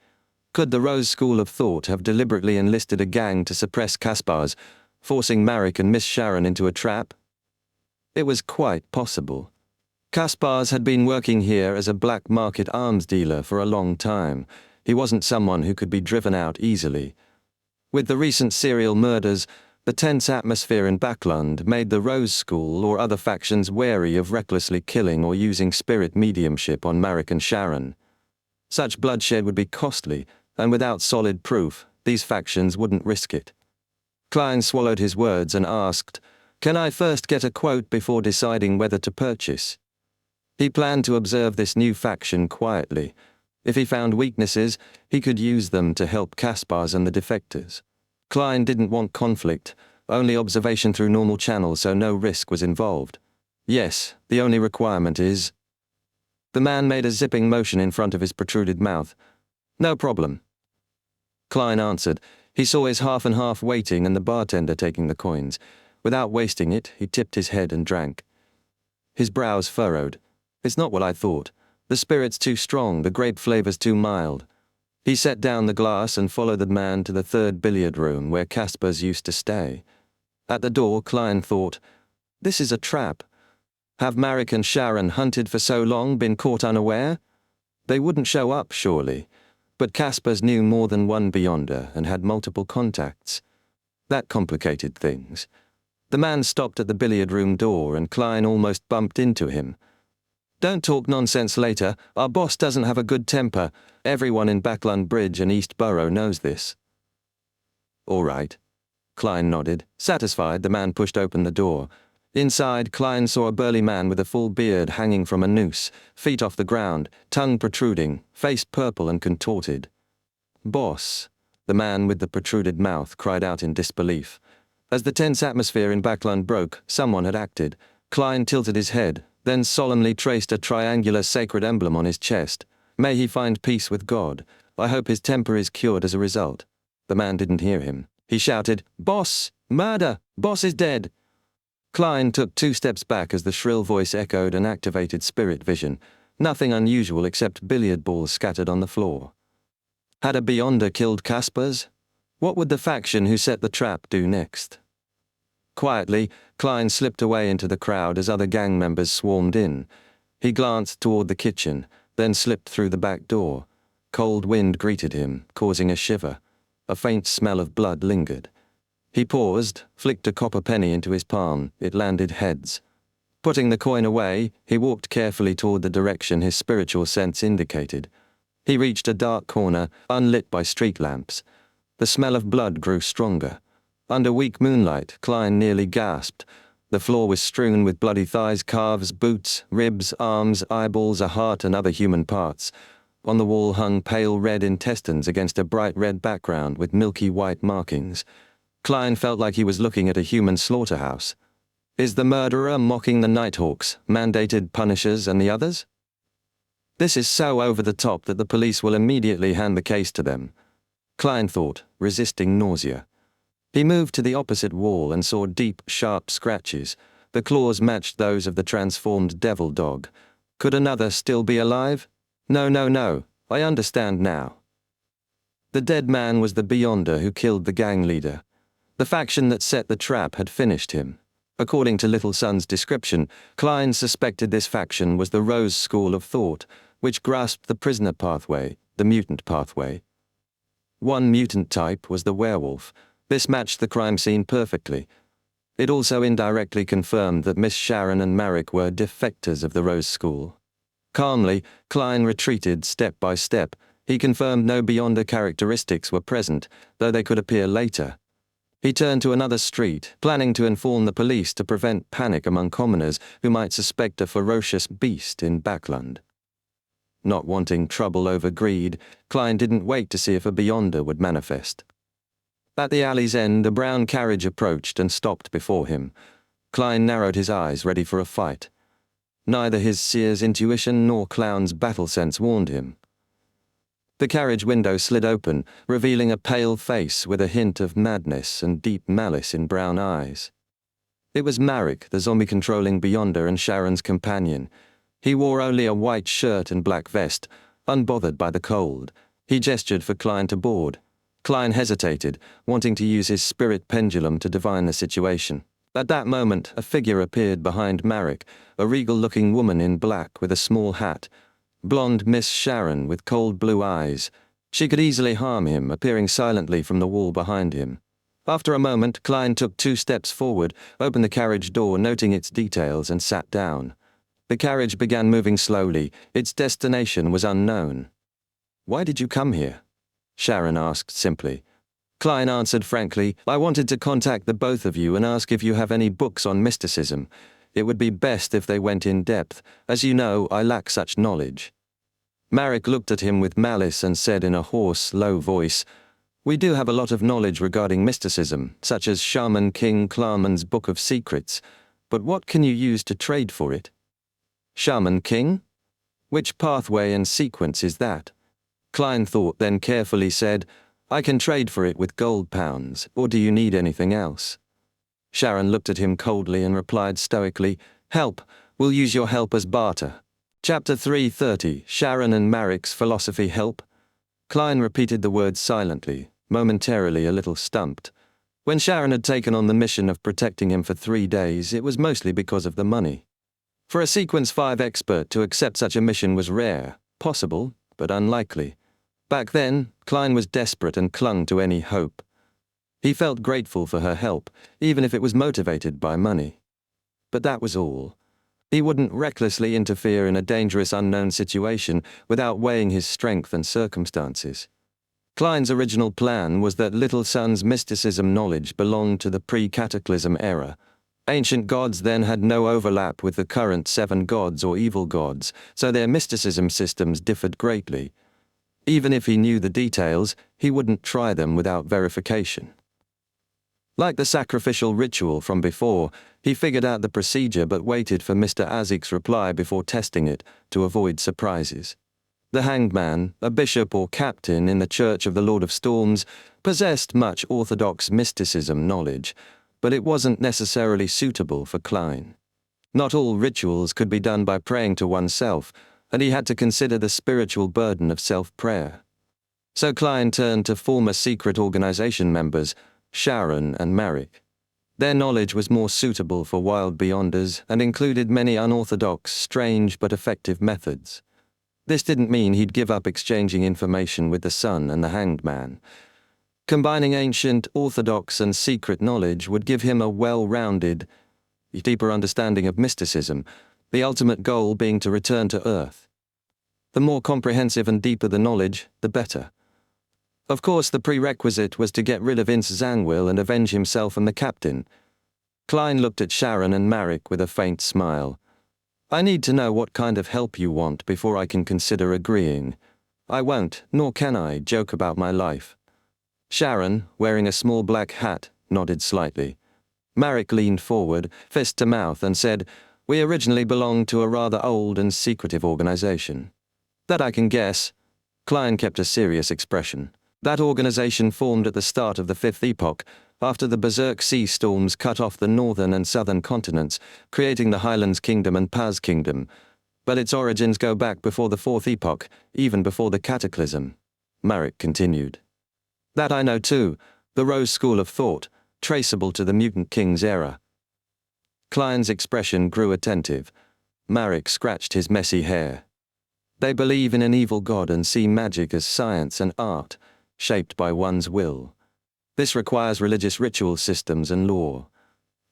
Could the Rose School of Thought have deliberately enlisted a gang to suppress Caspars, forcing Marek and Miss Sharon into a trap? It was quite possible. Caspars had been working here as a black market arms dealer for a long time. He wasn't someone who could be driven out easily. With the recent serial murders, the tense atmosphere in Backland made the Rose School or other factions wary of recklessly killing or using spirit mediumship on Marek and Sharon. Such bloodshed would be costly, and without solid proof, these factions wouldn't risk it. Klein swallowed his words and asked, "Can I first get a quote before deciding whether to purchase?" He planned to observe this new faction quietly. If he found weaknesses, he could use them to help Caspars and the defectors. Klein didn't want conflict, only observation through normal channels so no risk was involved. Yes, the only requirement is... The man made a zipping motion in front of his protruded mouth. No problem. Klein answered. He saw his half and half waiting and the bartender taking the coins. Without wasting it, he tipped his head and drank. His brows furrowed. It's not what I thought. The spirit's too strong, the grape flavor's too mild. He set down the glass and followed the man to the third billiard room where Casper's used to stay. At the door, Klein thought, this is a trap. Have Marek and Sharon hunted for so long been caught unaware? They wouldn't show up, surely. But Casper's knew more than one Beyonder and had multiple contacts. That complicated things. The man stopped at the billiard room door and Klein almost bumped into him. Don't talk nonsense later. Our boss doesn't have a good temper. Everyone in Backlund Bridge and East Borough knows this. All right. Klein nodded. Satisfied, the man pushed open the door. Inside, Klein saw a burly man with a full beard hanging from a noose, feet off the ground, tongue protruding, face purple and contorted. Boss, the man with the protruded mouth cried out in disbelief. As the tense atmosphere in Backlund broke, someone had acted. Klein tilted his head, then solemnly traced a triangular sacred emblem on his chest. May he find peace with God. I hope his temper is cured as a result. The man didn't hear him. He shouted, Boss! Murder! Boss is dead! Klein took 2 steps back as the shrill voice echoed and activated spirit vision. Nothing unusual except billiard balls scattered on the floor. Had a Beyonder killed Casper's? What would the faction who set the trap do next? Quietly, Klein slipped away into the crowd as other gang members swarmed in. He glanced toward the kitchen, then slipped through the back door. Cold wind greeted him, causing a shiver. A faint smell of blood lingered. He paused, flicked a copper penny into his palm. It landed heads. Putting the coin away, he walked carefully toward the direction his spiritual sense indicated. He reached a dark corner, unlit by street lamps. The smell of blood grew stronger. Under weak moonlight, Klein nearly gasped. The floor was strewn with bloody thighs, calves, boots, ribs, arms, eyeballs, a heart and other human parts. On the wall hung pale red intestines against a bright red background with milky white markings. Klein felt like he was looking at a human slaughterhouse. Is the murderer mocking the Nighthawks, mandated punishers and the others? This is so over the top that the police will immediately hand the case to them. Klein thought, resisting nausea. He moved to the opposite wall and saw deep, sharp scratches. The claws matched those of the transformed devil dog. Could another still be alive? No. I understand now. The dead man was the Beyonder who killed the gang leader. The faction that set the trap had finished him. According to Little Son's description, Klein suspected this faction was the Rose School of Thought, which grasped the prisoner pathway, the mutant pathway. One mutant type was the werewolf. This matched the crime scene perfectly. It also indirectly confirmed that Miss Sharon and Marek were defectors of the Rose School. Calmly, Klein retreated step by step. He confirmed no Beyonder characteristics were present, though they could appear later. He turned to another street, planning to inform the police to prevent panic among commoners who might suspect a ferocious beast in Backlund. Not wanting trouble over greed, Klein didn't wait to see if a Beyonder would manifest. At the alley's end, a brown carriage approached and stopped before him. Klein narrowed his eyes, ready for a fight. Neither his seer's intuition nor Clown's battle sense warned him. The carriage window slid open, revealing a pale face with a hint of madness and deep malice in brown eyes. It was Marek, the zombie-controlling Beyonder and Sharon's companion. He wore only a white shirt and black vest, unbothered by the cold. He gestured for Klein to board. Klein hesitated, wanting to use his spirit pendulum to divine the situation. At that moment, a figure appeared behind Marek, a regal-looking woman in black with a small hat. Blonde Miss Sharon with cold blue eyes. She could easily harm him, appearing silently from the wall behind him. After a moment, Klein took 2 steps forward, opened the carriage door, noting its details, and sat down. The carriage began moving slowly. Its destination was unknown. "Why did you come here?" Sharon asked simply. Klein answered frankly, "I wanted to contact the both of you and ask if you have any books on mysticism. It would be best if they went in depth. As you know, I lack such knowledge." Marek looked at him with malice and said in a hoarse, low voice, "We do have a lot of knowledge regarding mysticism, such as Shaman King Klarman's Book of Secrets, But what can you use to trade for it? Shaman King? Which pathway and sequence is that? Klein thought, then carefully said, I can trade for it with gold pounds, or do you need anything else? Sharon looked at him coldly and replied stoically, Help, we'll use your help as barter. Chapter 330, Sharon and Marik's Philosophy Help? Klein repeated the words silently, momentarily a little stumped. When Sharon had taken on the mission of protecting him for 3 days, it was mostly because of the money. For a Sequence 5 expert to accept such a mission was rare, possible, but unlikely. Back then, Klein was desperate and clung to any hope. He felt grateful for her help, even if it was motivated by money. But that was all. He wouldn't recklessly interfere in a dangerous unknown situation without weighing his strength and circumstances. Klein's original plan was that Little Sun's mysticism knowledge belonged to the pre-cataclysm era. Ancient gods then had no overlap with the current 7 gods or evil gods, so their mysticism systems differed greatly. Even if he knew the details, he wouldn't try them without verification. Like the sacrificial ritual from before, he figured out the procedure but waited for Mr. Azik's reply before testing it to avoid surprises. The hanged man, a bishop or captain in the Church of the Lord of Storms, possessed much orthodox mysticism knowledge, but it wasn't necessarily suitable for Klein. Not all rituals could be done by praying to oneself, and he had to consider the spiritual burden of self-prayer. So Klein turned to former secret organization members, Sharon and Marik. Their knowledge was more suitable for wild beyonders and included many unorthodox, strange but effective methods. This didn't mean he'd give up exchanging information with the Sun and the Hanged Man. Combining ancient, orthodox and secret knowledge would give him a well-rounded, deeper understanding of mysticism, the ultimate goal being to return to Earth. The more comprehensive and deeper the knowledge, the better. Of course, the prerequisite was to get rid of Ince Zangwill and avenge himself and the captain. Klein looked at Sharon and Marik with a faint smile. I need to know what kind of help you want before I can consider agreeing. I won't, nor can I, joke about my life. Sharon, wearing a small black hat, nodded slightly. Marik leaned forward, fist to mouth, and said, We originally belonged to a rather old and secretive organization. That I can guess. Klein kept a serious expression. That organization formed at the start of the 5th epoch, after the berserk sea storms cut off the northern and southern continents, creating the Highlands Kingdom and Paz Kingdom. But its origins go back before the 4th epoch, even before the Cataclysm. Marik continued. That I know too, the Rose School of Thought, traceable to the Mutant King's era. Klein's expression grew attentive. Marik scratched his messy hair. They believe in an evil god and see magic as science and art, shaped by one's will. This requires religious ritual systems and law.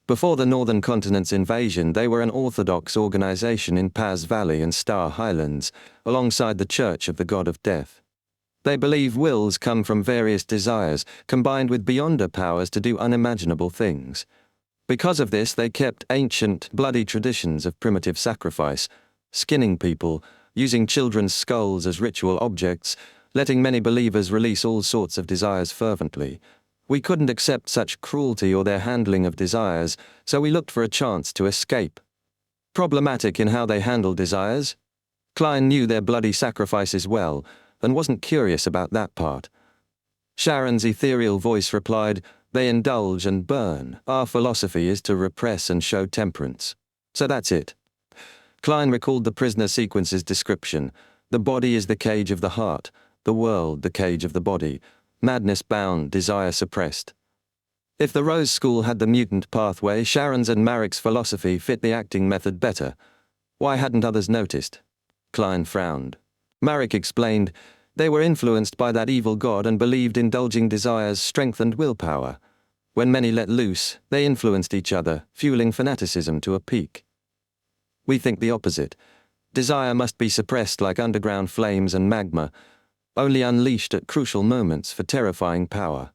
Before the Northern Continent's invasion, they were an orthodox organization in Paz Valley and Star Highlands, alongside the Church of the God of Death. They believe wills come from various desires, combined with beyonder powers to do unimaginable things. Because of this, they kept ancient, bloody traditions of primitive sacrifice, skinning people, using children's skulls as ritual objects, letting many believers release all sorts of desires fervently. We couldn't accept such cruelty or their handling of desires, so we looked for a chance to escape. Problematic in how they handled desires? Klein knew their bloody sacrifices well, and wasn't curious about that part. Sharon's ethereal voice replied, They indulge and burn. Our philosophy is to repress and show temperance. So that's it. Klein recalled the prisoner sequence's description. The body is the cage of the heart, the world the cage of the body, madness bound, desire suppressed. If the Rose School had the mutant pathway, Sharon's and Marik's philosophy fit the acting method better. Why hadn't others noticed? Klein frowned. Marik explained, they were influenced by that evil god and believed indulging desires strengthened willpower. When many let loose, they influenced each other, fueling fanaticism to a peak. We think the opposite. Desire must be suppressed like underground flames and magma, only unleashed at crucial moments for terrifying power.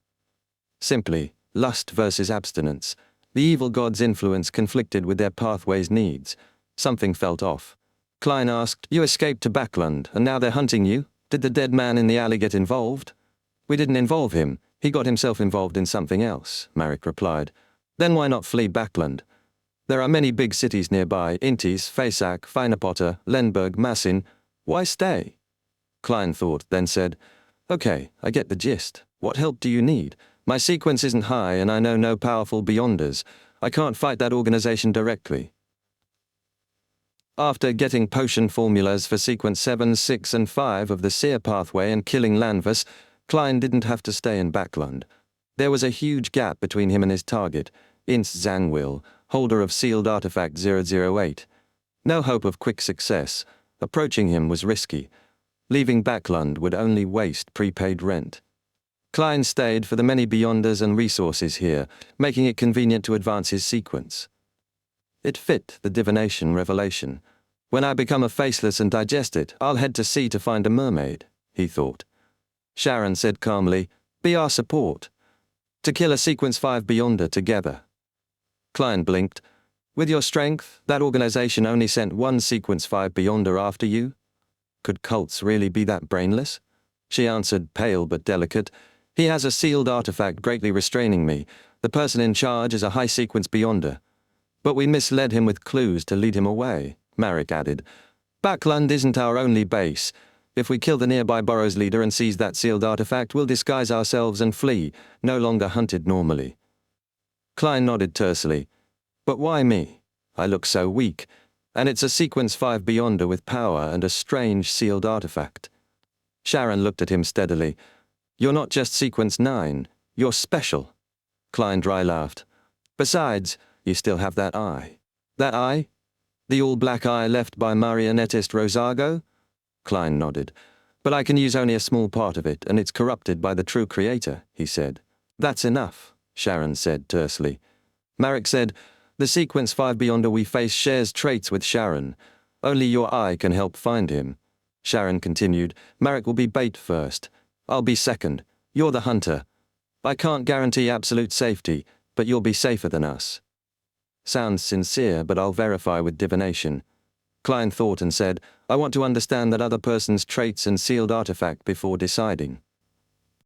Simply, lust versus abstinence. The evil god's influence conflicted with their pathway's needs. Something felt off. Klein asked, You escaped to Backland, and now they're hunting you? Did the dead man in the alley get involved? We didn't involve him. He got himself involved in something else, Marik replied. Then why not flee Backland? There are many big cities nearby: Intis, Fasak, Feinepotter, Lenberg, Massin. Why stay? Klein thought, then said, Okay, I get the gist. What help do you need? My sequence isn't high and I know no powerful beyonders. I can't fight that organization directly. After getting potion formulas for sequence 7, 6, and 5 of the Seer pathway and killing Lanvas, Klein didn't have to stay in Backlund. There was a huge gap between him and his target, Ince Zangwil, holder of sealed artifact 008. No hope of quick success. Approaching him was risky. Leaving Backlund would only waste prepaid rent. Klein stayed for the many beyonders and resources here, making it convenient to advance his sequence. It fit the divination revelation. When I become a Faceless and digest it, I'll head to sea to find a mermaid, he thought. Sharon said calmly, Be our support. To kill a sequence 5 beyonder together. Klein blinked. With your strength, that organization only sent one sequence 5 beyonder after you? Could cults really be that brainless? She answered, pale but delicate. He has a sealed artifact greatly restraining me. The person in charge is a high sequence beyonder. But we misled him with clues to lead him away, Marek added. Backlund isn't our only base. If we kill the nearby borough's leader and seize that sealed artifact, we'll disguise ourselves and flee, no longer hunted normally. Klein nodded tersely. But why me? I look so weak. And it's a sequence 5 beyonder with power and a strange sealed artifact. Sharon looked at him steadily. You're not just sequence 9, you're special. Klein dry laughed. Besides, you still have that eye. That eye? The all-black eye left by marionettist Rosago? Klein nodded. But I can use only a small part of it, and it's corrupted by the true creator, he said. That's enough, Sharon said tersely. Marek said, The sequence 5 beyonder we face shares traits with Sharon. Only your eye can help find him. Sharon continued, Marek will be bait first. I'll be second. You're the hunter. I can't guarantee absolute safety, but you'll be safer than us. Sounds sincere, but I'll verify with divination. Klein thought and said, I want to understand that other person's traits and sealed artifact before deciding.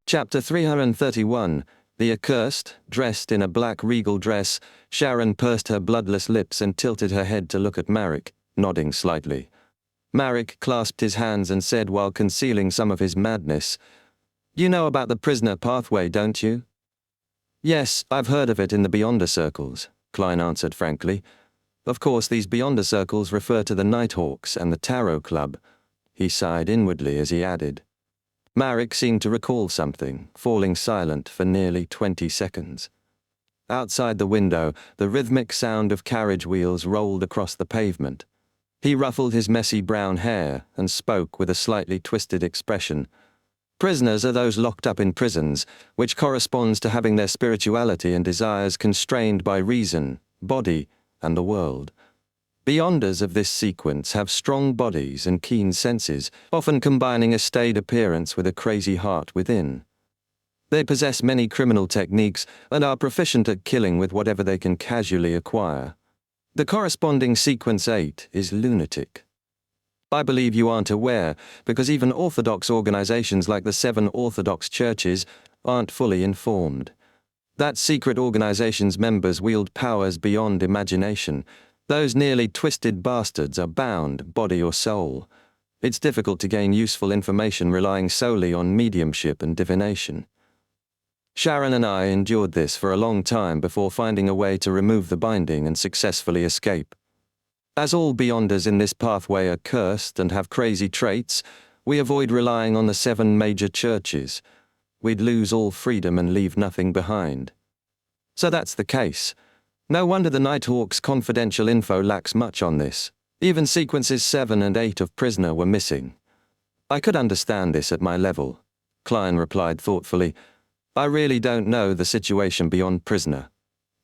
Chapter 331. The Accursed, dressed in a black regal dress, Sharon pursed her bloodless lips and tilted her head to look at Marek, nodding slightly. Marek clasped his hands and said while concealing some of his madness, You know about the prisoner pathway, don't you? Yes, I've heard of it in the Beyonder circles, Klein answered frankly. Of course, these Beyonder circles refer to the Nighthawks and the Tarot Club. He sighed inwardly as he added. Marek seemed to recall something, falling silent for nearly 20 seconds. Outside the window, the rhythmic sound of carriage wheels rolled across the pavement. He ruffled his messy brown hair and spoke with a slightly twisted expression. Prisoners are those locked up in prisons, which corresponds to having their spirituality and desires constrained by reason, body, and the world. Beyonders of this sequence have strong bodies and keen senses, often combining a staid appearance with a crazy heart within. They possess many criminal techniques and are proficient at killing with whatever they can casually acquire. The corresponding sequence 8 is lunatic. I believe you aren't aware, because even orthodox organizations like the 7 Orthodox churches aren't fully informed. That secret organization's members wield powers beyond imagination. Those nearly twisted bastards are bound, body or soul. It's difficult to gain useful information relying solely on mediumship and divination. Sharon and I endured this for a long time before finding a way to remove the binding and successfully escape. As all beyonders in this pathway are cursed and have crazy traits, we avoid relying on the 7 major churches. We'd lose all freedom and leave nothing behind. So that's the case. No wonder the Nighthawk's confidential info lacks much on this. Even sequences 7 and 8 of Prisoner were missing. I could understand this at my level, Klein replied thoughtfully. I really don't know the situation beyond Prisoner.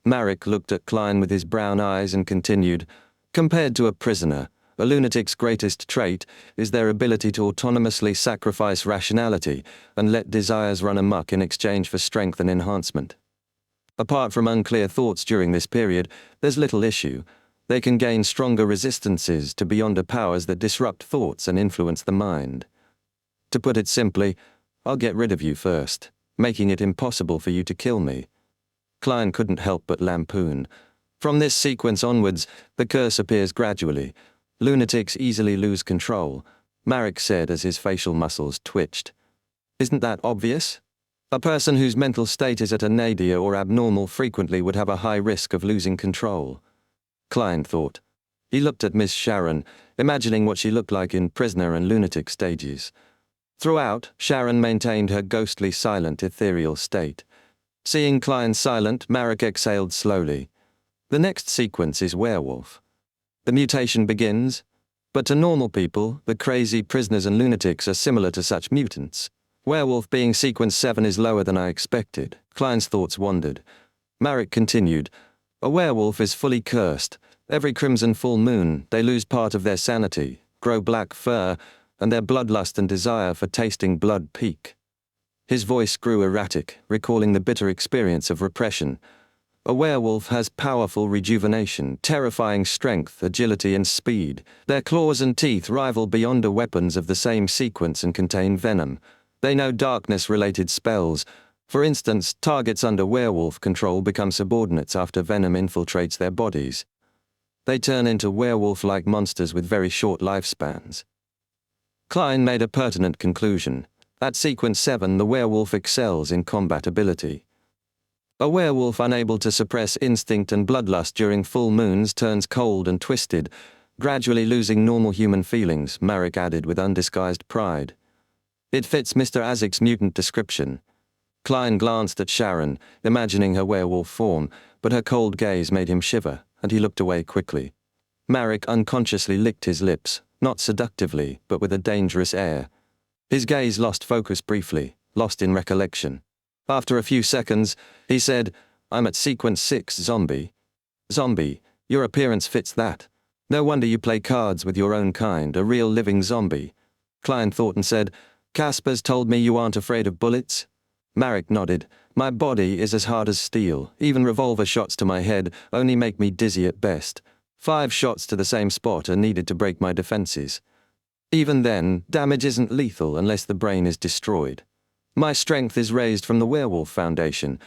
Marek looked at Klein with his brown eyes and continued, Compared to a prisoner, a lunatic's greatest trait is their ability to autonomously sacrifice rationality and let desires run amok in exchange for strength and enhancement. Apart from unclear thoughts during this period, there's little issue. They can gain stronger resistances to beyonder powers that disrupt thoughts and influence the mind. To put it simply, I'll get rid of you first, making it impossible for you to kill me. Klein couldn't help but lampoon. From this sequence onwards, the curse appears gradually. Lunatics easily lose control, Marek said as his facial muscles twitched. Isn't that obvious? A person whose mental state is at a nadir or abnormal frequently would have a high risk of losing control. Klein thought. He looked at Miss Sharon, imagining what she looked like in prisoner and lunatic stages. Throughout, Sharon maintained her ghostly, silent, ethereal state. Seeing Klein silent, Marek exhaled slowly. The next sequence is werewolf. The mutation begins, but to normal people, the crazy prisoners and lunatics are similar to such mutants. Werewolf being sequence 7 is lower than I expected. Klein's thoughts wandered. Marek continued, a werewolf is fully cursed. Every crimson full moon, they lose part of their sanity, grow black fur, and their bloodlust and desire for tasting blood peak. His voice grew erratic, recalling the bitter experience of repression. A werewolf has powerful rejuvenation, terrifying strength, agility, and speed. Their claws and teeth rival beyond weapons of the same sequence and contain venom. They know darkness-related spells. For instance, targets under werewolf control become subordinates after venom infiltrates their bodies. They turn into werewolf-like monsters with very short lifespans. Klein made a pertinent conclusion. At sequence 7, the werewolf excels in combat ability. A werewolf unable to suppress instinct and bloodlust during full moons turns cold and twisted, gradually losing normal human feelings, Marek added with undisguised pride. It fits Mr. Azik's mutant description. Klein glanced at Sharon, imagining her werewolf form, but her cold gaze made him shiver, and he looked away quickly. Marek unconsciously licked his lips, not seductively, but with a dangerous air. His gaze lost focus briefly, lost in recollection. After a few seconds, he said, I'm at sequence 6, zombie. Zombie, your appearance fits that. No wonder you play cards with your own kind, a real living zombie. Klein thought and said, Casper's told me you aren't afraid of bullets? Marek nodded. My body is as hard as steel. Even revolver shots to my head only make me dizzy at best. 5 shots to the same spot are needed to break my defenses. Even then, damage isn't lethal unless the brain is destroyed. My strength is raised from the werewolf foundation.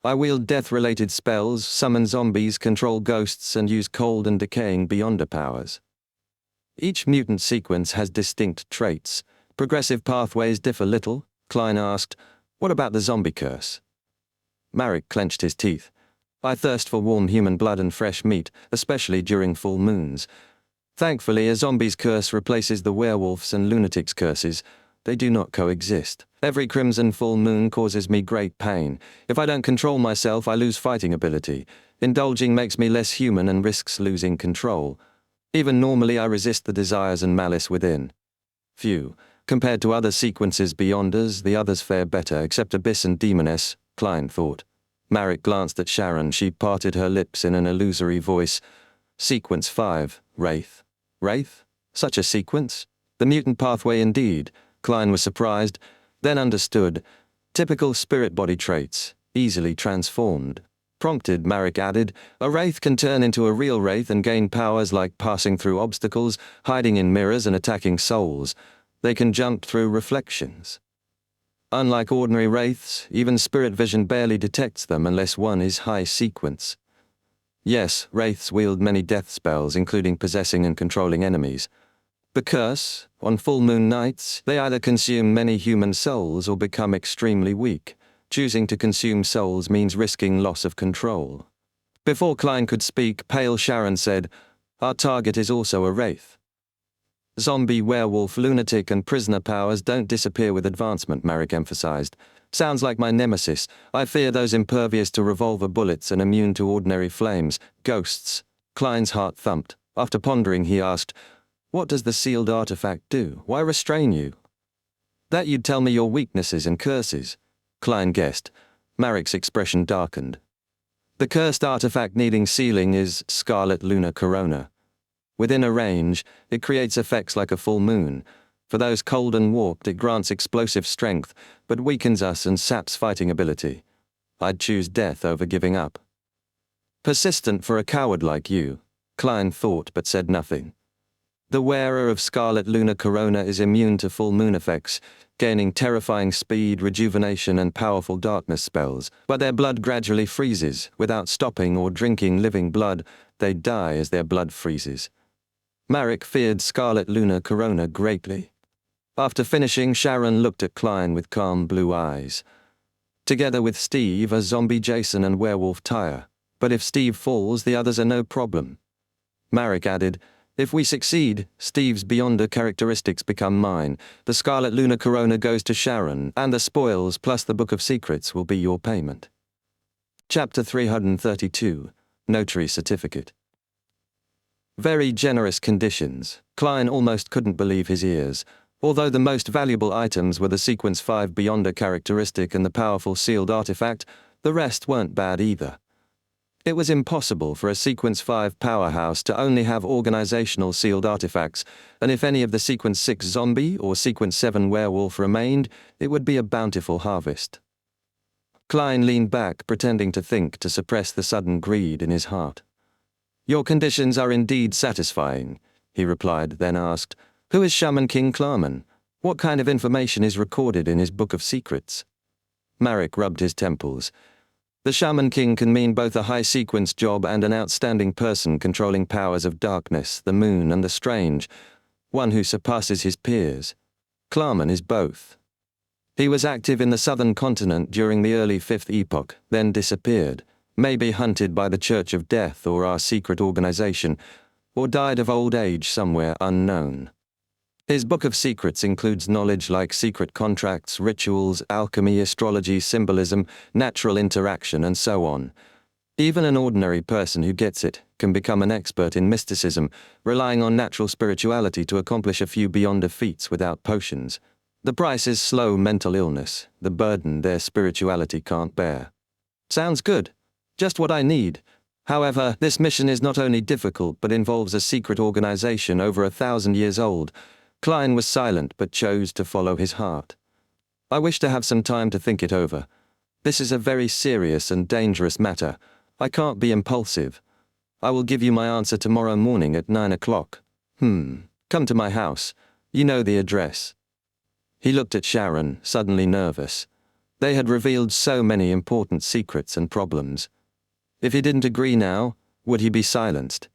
I wield death-related spells, summon zombies, control ghosts, and use cold and decaying beyonder powers. Each mutant sequence has distinct traits. Progressive pathways differ little. Klein asked, what about the zombie curse? Marek clenched his teeth. I thirst for warm human blood and fresh meat, especially during full moons. Thankfully, a zombie's curse replaces the werewolf's and lunatic's curses. They do not coexist. Every crimson full moon causes me great pain. If I don't control myself, I lose fighting ability. Indulging makes me less human and risks losing control. Even normally, I resist the desires and malice within. Phew. Compared to other sequences beyonders, the others fare better, except Abyss and Demoness, Klein thought. Marek glanced at Sharon. She parted her lips in an illusory voice. Sequence 5, Wraith. Wraith? Such a sequence? The mutant pathway indeed. Klein was surprised, then understood. Typical spirit body traits, easily transformed. Prompted, Marek added, a wraith can turn into a real wraith and gain powers like passing through obstacles, hiding in mirrors and attacking souls. They can jump through reflections. Unlike ordinary wraiths, even spirit vision barely detects them unless one is high sequence. Yes, wraiths wield many death spells, including possessing and controlling enemies. The curse, on full moon nights, they either consume many human souls or become extremely weak. Choosing to consume souls means risking loss of control. Before Klein could speak, Pale Sharon said, our target is also a wraith. Zombie, werewolf, lunatic, and prisoner powers don't disappear with advancement, Marek emphasized. Sounds like my nemesis. I fear those impervious to revolver bullets and immune to ordinary flames. Ghosts. Klein's heart thumped. After pondering, he asked, what does the sealed artifact do? Why restrain you? That you'd tell me your weaknesses and curses. Klein guessed. Marek's expression darkened. The cursed artifact needing sealing is Scarlet Lunar Corona. Within a range, it creates effects like a full moon. For those cold and warped, it grants explosive strength, but weakens us and saps fighting ability. I'd choose death over giving up. Persistent for a coward like you, Klein thought but said nothing. The wearer of Scarlet Lunar Corona is immune to full moon effects, gaining terrifying speed, rejuvenation, and powerful darkness spells, but their blood gradually freezes. Without stopping or drinking living blood, they die as their blood freezes. Marek feared Scarlet Lunar Corona greatly. After finishing, Sharon looked at Klein with calm blue eyes. Together with Steve are Zombie Jason and Werewolf Tyre, but if Steve falls, the others are no problem. Marek added, "If we succeed, Steve's Beyonder characteristics become mine. The Scarlet Lunar Corona goes to Sharon, and the spoils plus the Book of Secrets will be your payment." Chapter 332, Notary Certificate. Very generous conditions. Klein almost couldn't believe his ears. Although the most valuable items were the Sequence 5 Beyonder characteristic and the powerful sealed artifact, the rest weren't bad either. It was impossible for a Sequence 5 powerhouse to only have organizational sealed artifacts, and if any of the Sequence 6 zombie or Sequence 7 werewolf remained, it would be a bountiful harvest. Klein leaned back, pretending to think to suppress the sudden greed in his heart. "Your conditions are indeed satisfying," he replied, then asked, "Who is Shaman King Klarman? What kind of information is recorded in his Book of Secrets?" Marek rubbed his temples. The Shaman King can mean both a high-sequence job and an outstanding person controlling powers of darkness, the moon, and the strange, one who surpasses his peers. Klarman is both. He was active in the southern continent during the early Fifth Epoch, then disappeared, maybe hunted by the Church of Death or our secret organization, or died of old age somewhere unknown. His Book of Secrets includes knowledge like secret contracts, rituals, alchemy, astrology, symbolism, natural interaction, and so on. Even an ordinary person who gets it can become an expert in mysticism, relying on natural spirituality to accomplish a few Beyonder feats without potions. The price is slow mental illness, the burden their spirituality can't bear. Sounds good. Just what I need. However, this mission is not only difficult but involves a secret organization over 1,000 years old. Klein was silent but chose to follow his heart. "I wish to have some time to think it over. This is a very serious and dangerous matter. I can't be impulsive. I will give you my answer tomorrow morning at 9 o'clock. Come to my house. You know the address." He looked at Sharon, suddenly nervous. They had revealed so many important secrets and problems. If he didn't agree now, would he be silenced?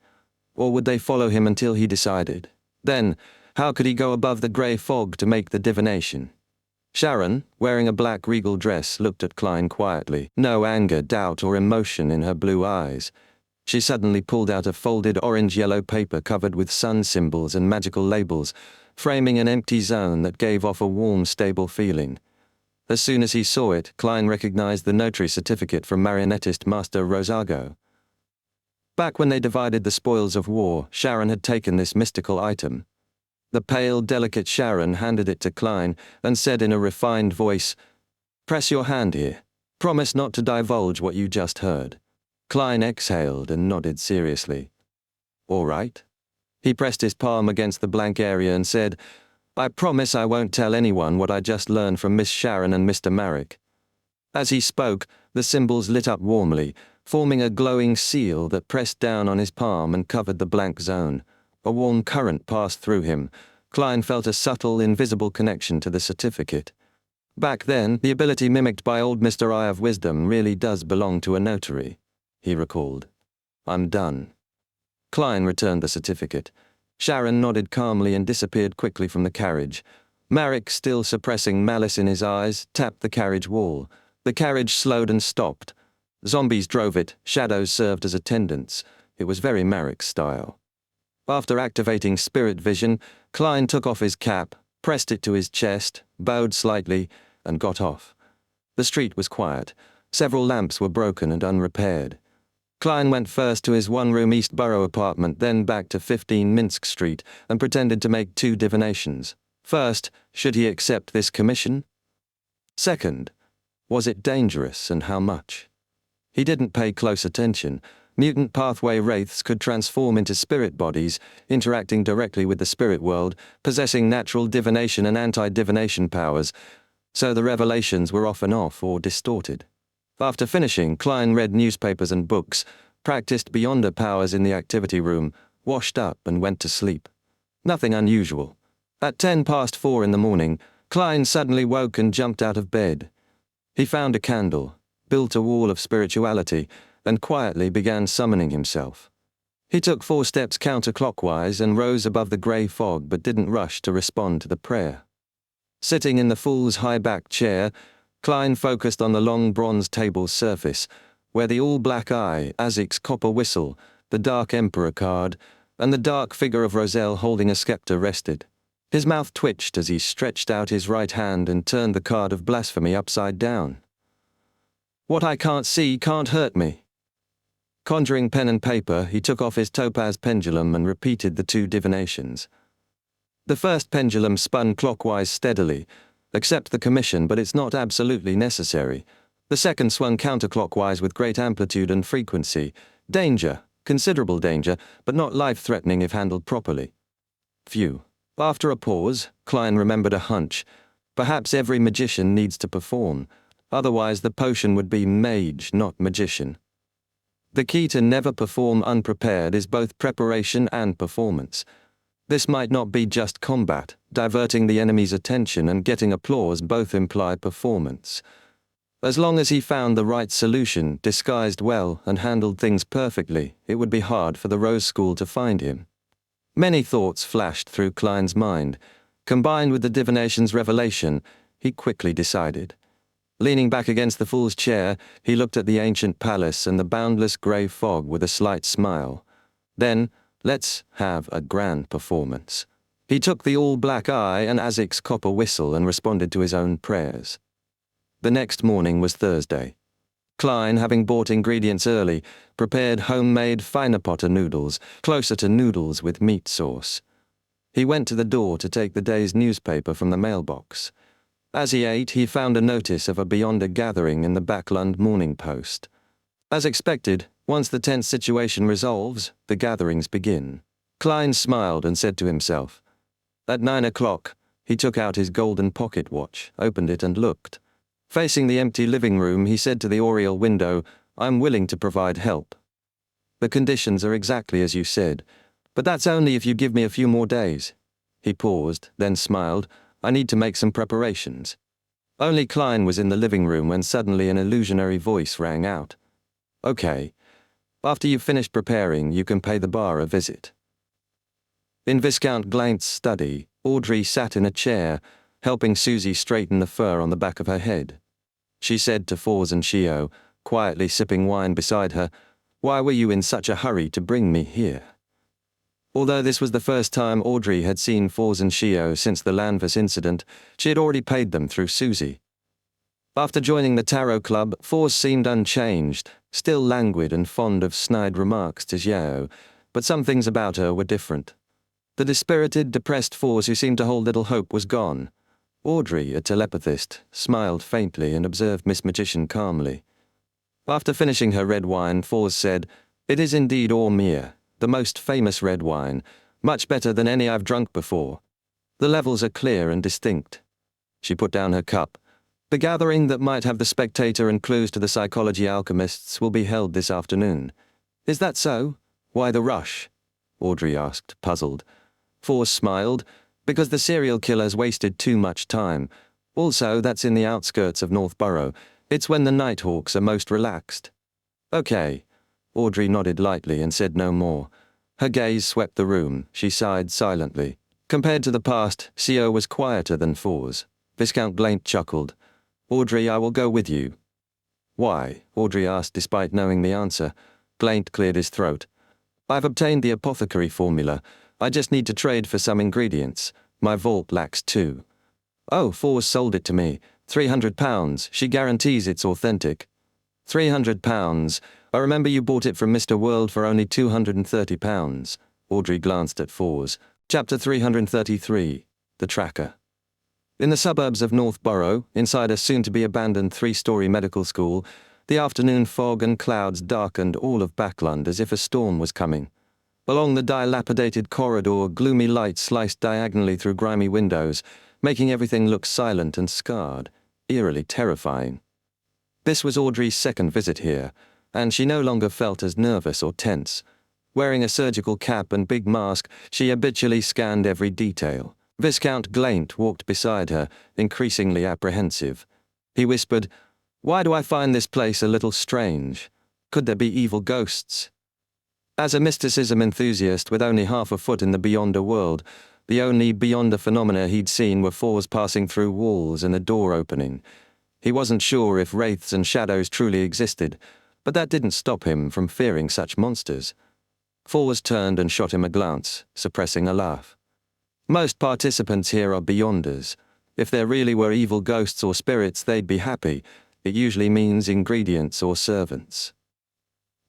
Or would they follow him until he decided? Then, how could he go above the grey fog to make the divination? Sharon, wearing a black regal dress, looked at Klein quietly, no anger, doubt, or emotion in her blue eyes. She suddenly pulled out a folded orange-yellow paper covered with sun symbols and magical labels, framing an empty zone that gave off a warm, stable feeling. As soon as he saw it, Klein recognized the notary certificate from marionettist Master Rosago. Back when they divided the spoils of war, Sharon had taken this mystical item. The pale, delicate Sharon handed it to Klein and said in a refined voice, "Press your hand here. Promise not to divulge what you just heard." Klein exhaled and nodded seriously. "All right." He pressed his palm against the blank area and said, "I promise I won't tell anyone what I just learned from Miss Sharon and Mr. Marek." As he spoke, the symbols lit up warmly, forming a glowing seal that pressed down on his palm and covered the blank zone. A warm current passed through him. Klein felt a subtle, invisible connection to the certificate. Back then, the ability mimicked by old Mr. Eye of Wisdom really does belong to a notary, he recalled. "I'm done." Klein returned the certificate. Sharon nodded calmly and disappeared quickly from the carriage. Marek, still suppressing malice in his eyes, tapped the carriage wall. The carriage slowed and stopped. Zombies drove it, shadows served as attendants. It was very Marek style. After activating spirit vision, Klein took off his cap, pressed it to his chest, bowed slightly, and got off. The street was quiet. Several lamps were broken and unrepaired. Klein went first to his one-room East Borough apartment, then back to 15 Minsk Street, and pretended to make 2 divinations. First, should he accept this commission? Second, was it dangerous and how much? He didn't pay close attention. Mutant pathway wraiths could transform into spirit bodies, interacting directly with the spirit world, possessing natural divination and anti-divination powers, so the revelations were often off or distorted. After finishing, Klein read newspapers and books, practiced Beyonder powers in the activity room, washed up and went to sleep. Nothing unusual. At 4:10 in the morning, Klein suddenly woke and jumped out of bed. He found a candle, built a wall of spirituality, and quietly began summoning himself. He took 4 steps counterclockwise and rose above the grey fog but didn't rush to respond to the prayer. Sitting in the fool's high-backed chair, Klein focused on the long bronze table's surface, where the all-black eye, Azic's copper whistle, the dark emperor card, and the dark figure of Roselle holding a scepter rested. His mouth twitched as he stretched out his right hand and turned the card of blasphemy upside down. What I can't see can't hurt me. Conjuring pen and paper, he took off his topaz pendulum and repeated the 2 divinations. The first pendulum spun clockwise steadily. Accept the commission, but it's not absolutely necessary. The second swung counterclockwise with great amplitude and frequency. Danger, considerable danger, but not life-threatening if handled properly. Phew. After a pause, Klein remembered a hunch. Perhaps every magician needs to perform. Otherwise the potion would be mage, not magician. The key to never perform unprepared is both preparation and performance. This might not be just combat. Diverting the enemy's attention and getting applause both imply performance. As long as he found the right solution, disguised well, and handled things perfectly, it would be hard for the Rose School to find him. Many thoughts flashed through Klein's mind. Combined with the divination's revelation, he quickly decided. Leaning back against the fool's chair, he looked at the ancient palace and the boundless grey fog with a slight smile. Then, let's have a grand performance. He took the all-black eye and Azic's copper whistle and responded to his own prayers. The next morning was Thursday. Klein, having bought ingredients early, prepared homemade finer potter noodles, closer to noodles with meat sauce. He went to the door to take the day's newspaper from the mailbox. As he ate, he found a notice of a Beyonder gathering in the Backlund Morning Post. As expected, once the tense situation resolves, the gatherings begin. Klein smiled and said to himself. At 9 o'clock, he took out his golden pocket watch, opened it and looked. Facing the empty living room, he said to the oriel window, I'm willing to provide help. The conditions are exactly as you said, but that's only if you give me a few more days. He paused, then smiled. I need to make some preparations. Only Klein was in the living room when suddenly an illusionary voice rang out. Okay. After you've finished preparing, you can pay the bar a visit. In Viscount Glaint's study, Audrey sat in a chair, helping Susie straighten the fur on the back of her head. She said to Fors and Shio, quietly sipping wine beside her, Why were you in such a hurry to bring me here? Although this was the first time Audrey had seen Fors and Shio since the Lanvis incident, she had already paid them through Susie. After joining the Tarot Club, Fors seemed unchanged, still languid and fond of snide remarks to Xiao, but some things about her were different. The dispirited, depressed Fors who seemed to hold little hope was gone. Audrey, a telepathist, smiled faintly and observed Miss Magician calmly. After finishing her red wine, Fors said, It is indeed Ormir, the most famous red wine, much better than any I've drunk before. The levels are clear and distinct. She put down her cup. The gathering that might have the spectator and clues to the psychology alchemists will be held this afternoon. Is that so? Why the rush? Audrey asked, puzzled. Fors smiled. Because the serial killers wasted too much time. Also, that's in the outskirts of Northborough. It's when the Nighthawks are most relaxed. Okay. Audrey nodded lightly and said no more. Her gaze swept the room. She sighed silently. Compared to the past, Shio was quieter than Fors. Viscount Glaint chuckled. Audrey, I will go with you. Why? Audrey asked despite knowing the answer. Glaint cleared his throat. I've obtained the apothecary formula. I just need to trade for some ingredients. My vault lacks 2. Oh, Fors sold it to me. £300. She guarantees it's authentic. £300. I remember you bought it from Mr. World for only £230. Audrey glanced at Fors. Chapter 333. The Tracker. In the suburbs of Northborough, inside a soon-to-be-abandoned 3-story medical school, the afternoon fog and clouds darkened all of Backlund as if a storm was coming. Along the dilapidated corridor, gloomy light sliced diagonally through grimy windows, making everything look silent and scarred, eerily terrifying. This was Audrey's second visit here, and she no longer felt as nervous or tense. Wearing a surgical cap and big mask, she habitually scanned every detail. Viscount Glaint walked beside her, increasingly apprehensive. He whispered, "Why do I find this place a little strange? Could there be evil ghosts?" As a mysticism enthusiast with only half a foot in the Beyonder world, the only Beyonder phenomena he'd seen were fours passing through walls and a door opening. He wasn't sure if wraiths and shadows truly existed, but that didn't stop him from fearing such monsters. Fours turned and shot him a glance, suppressing a laugh. Most participants here are Beyonders. If there really were evil ghosts or spirits, they'd be happy. It usually means ingredients or servants.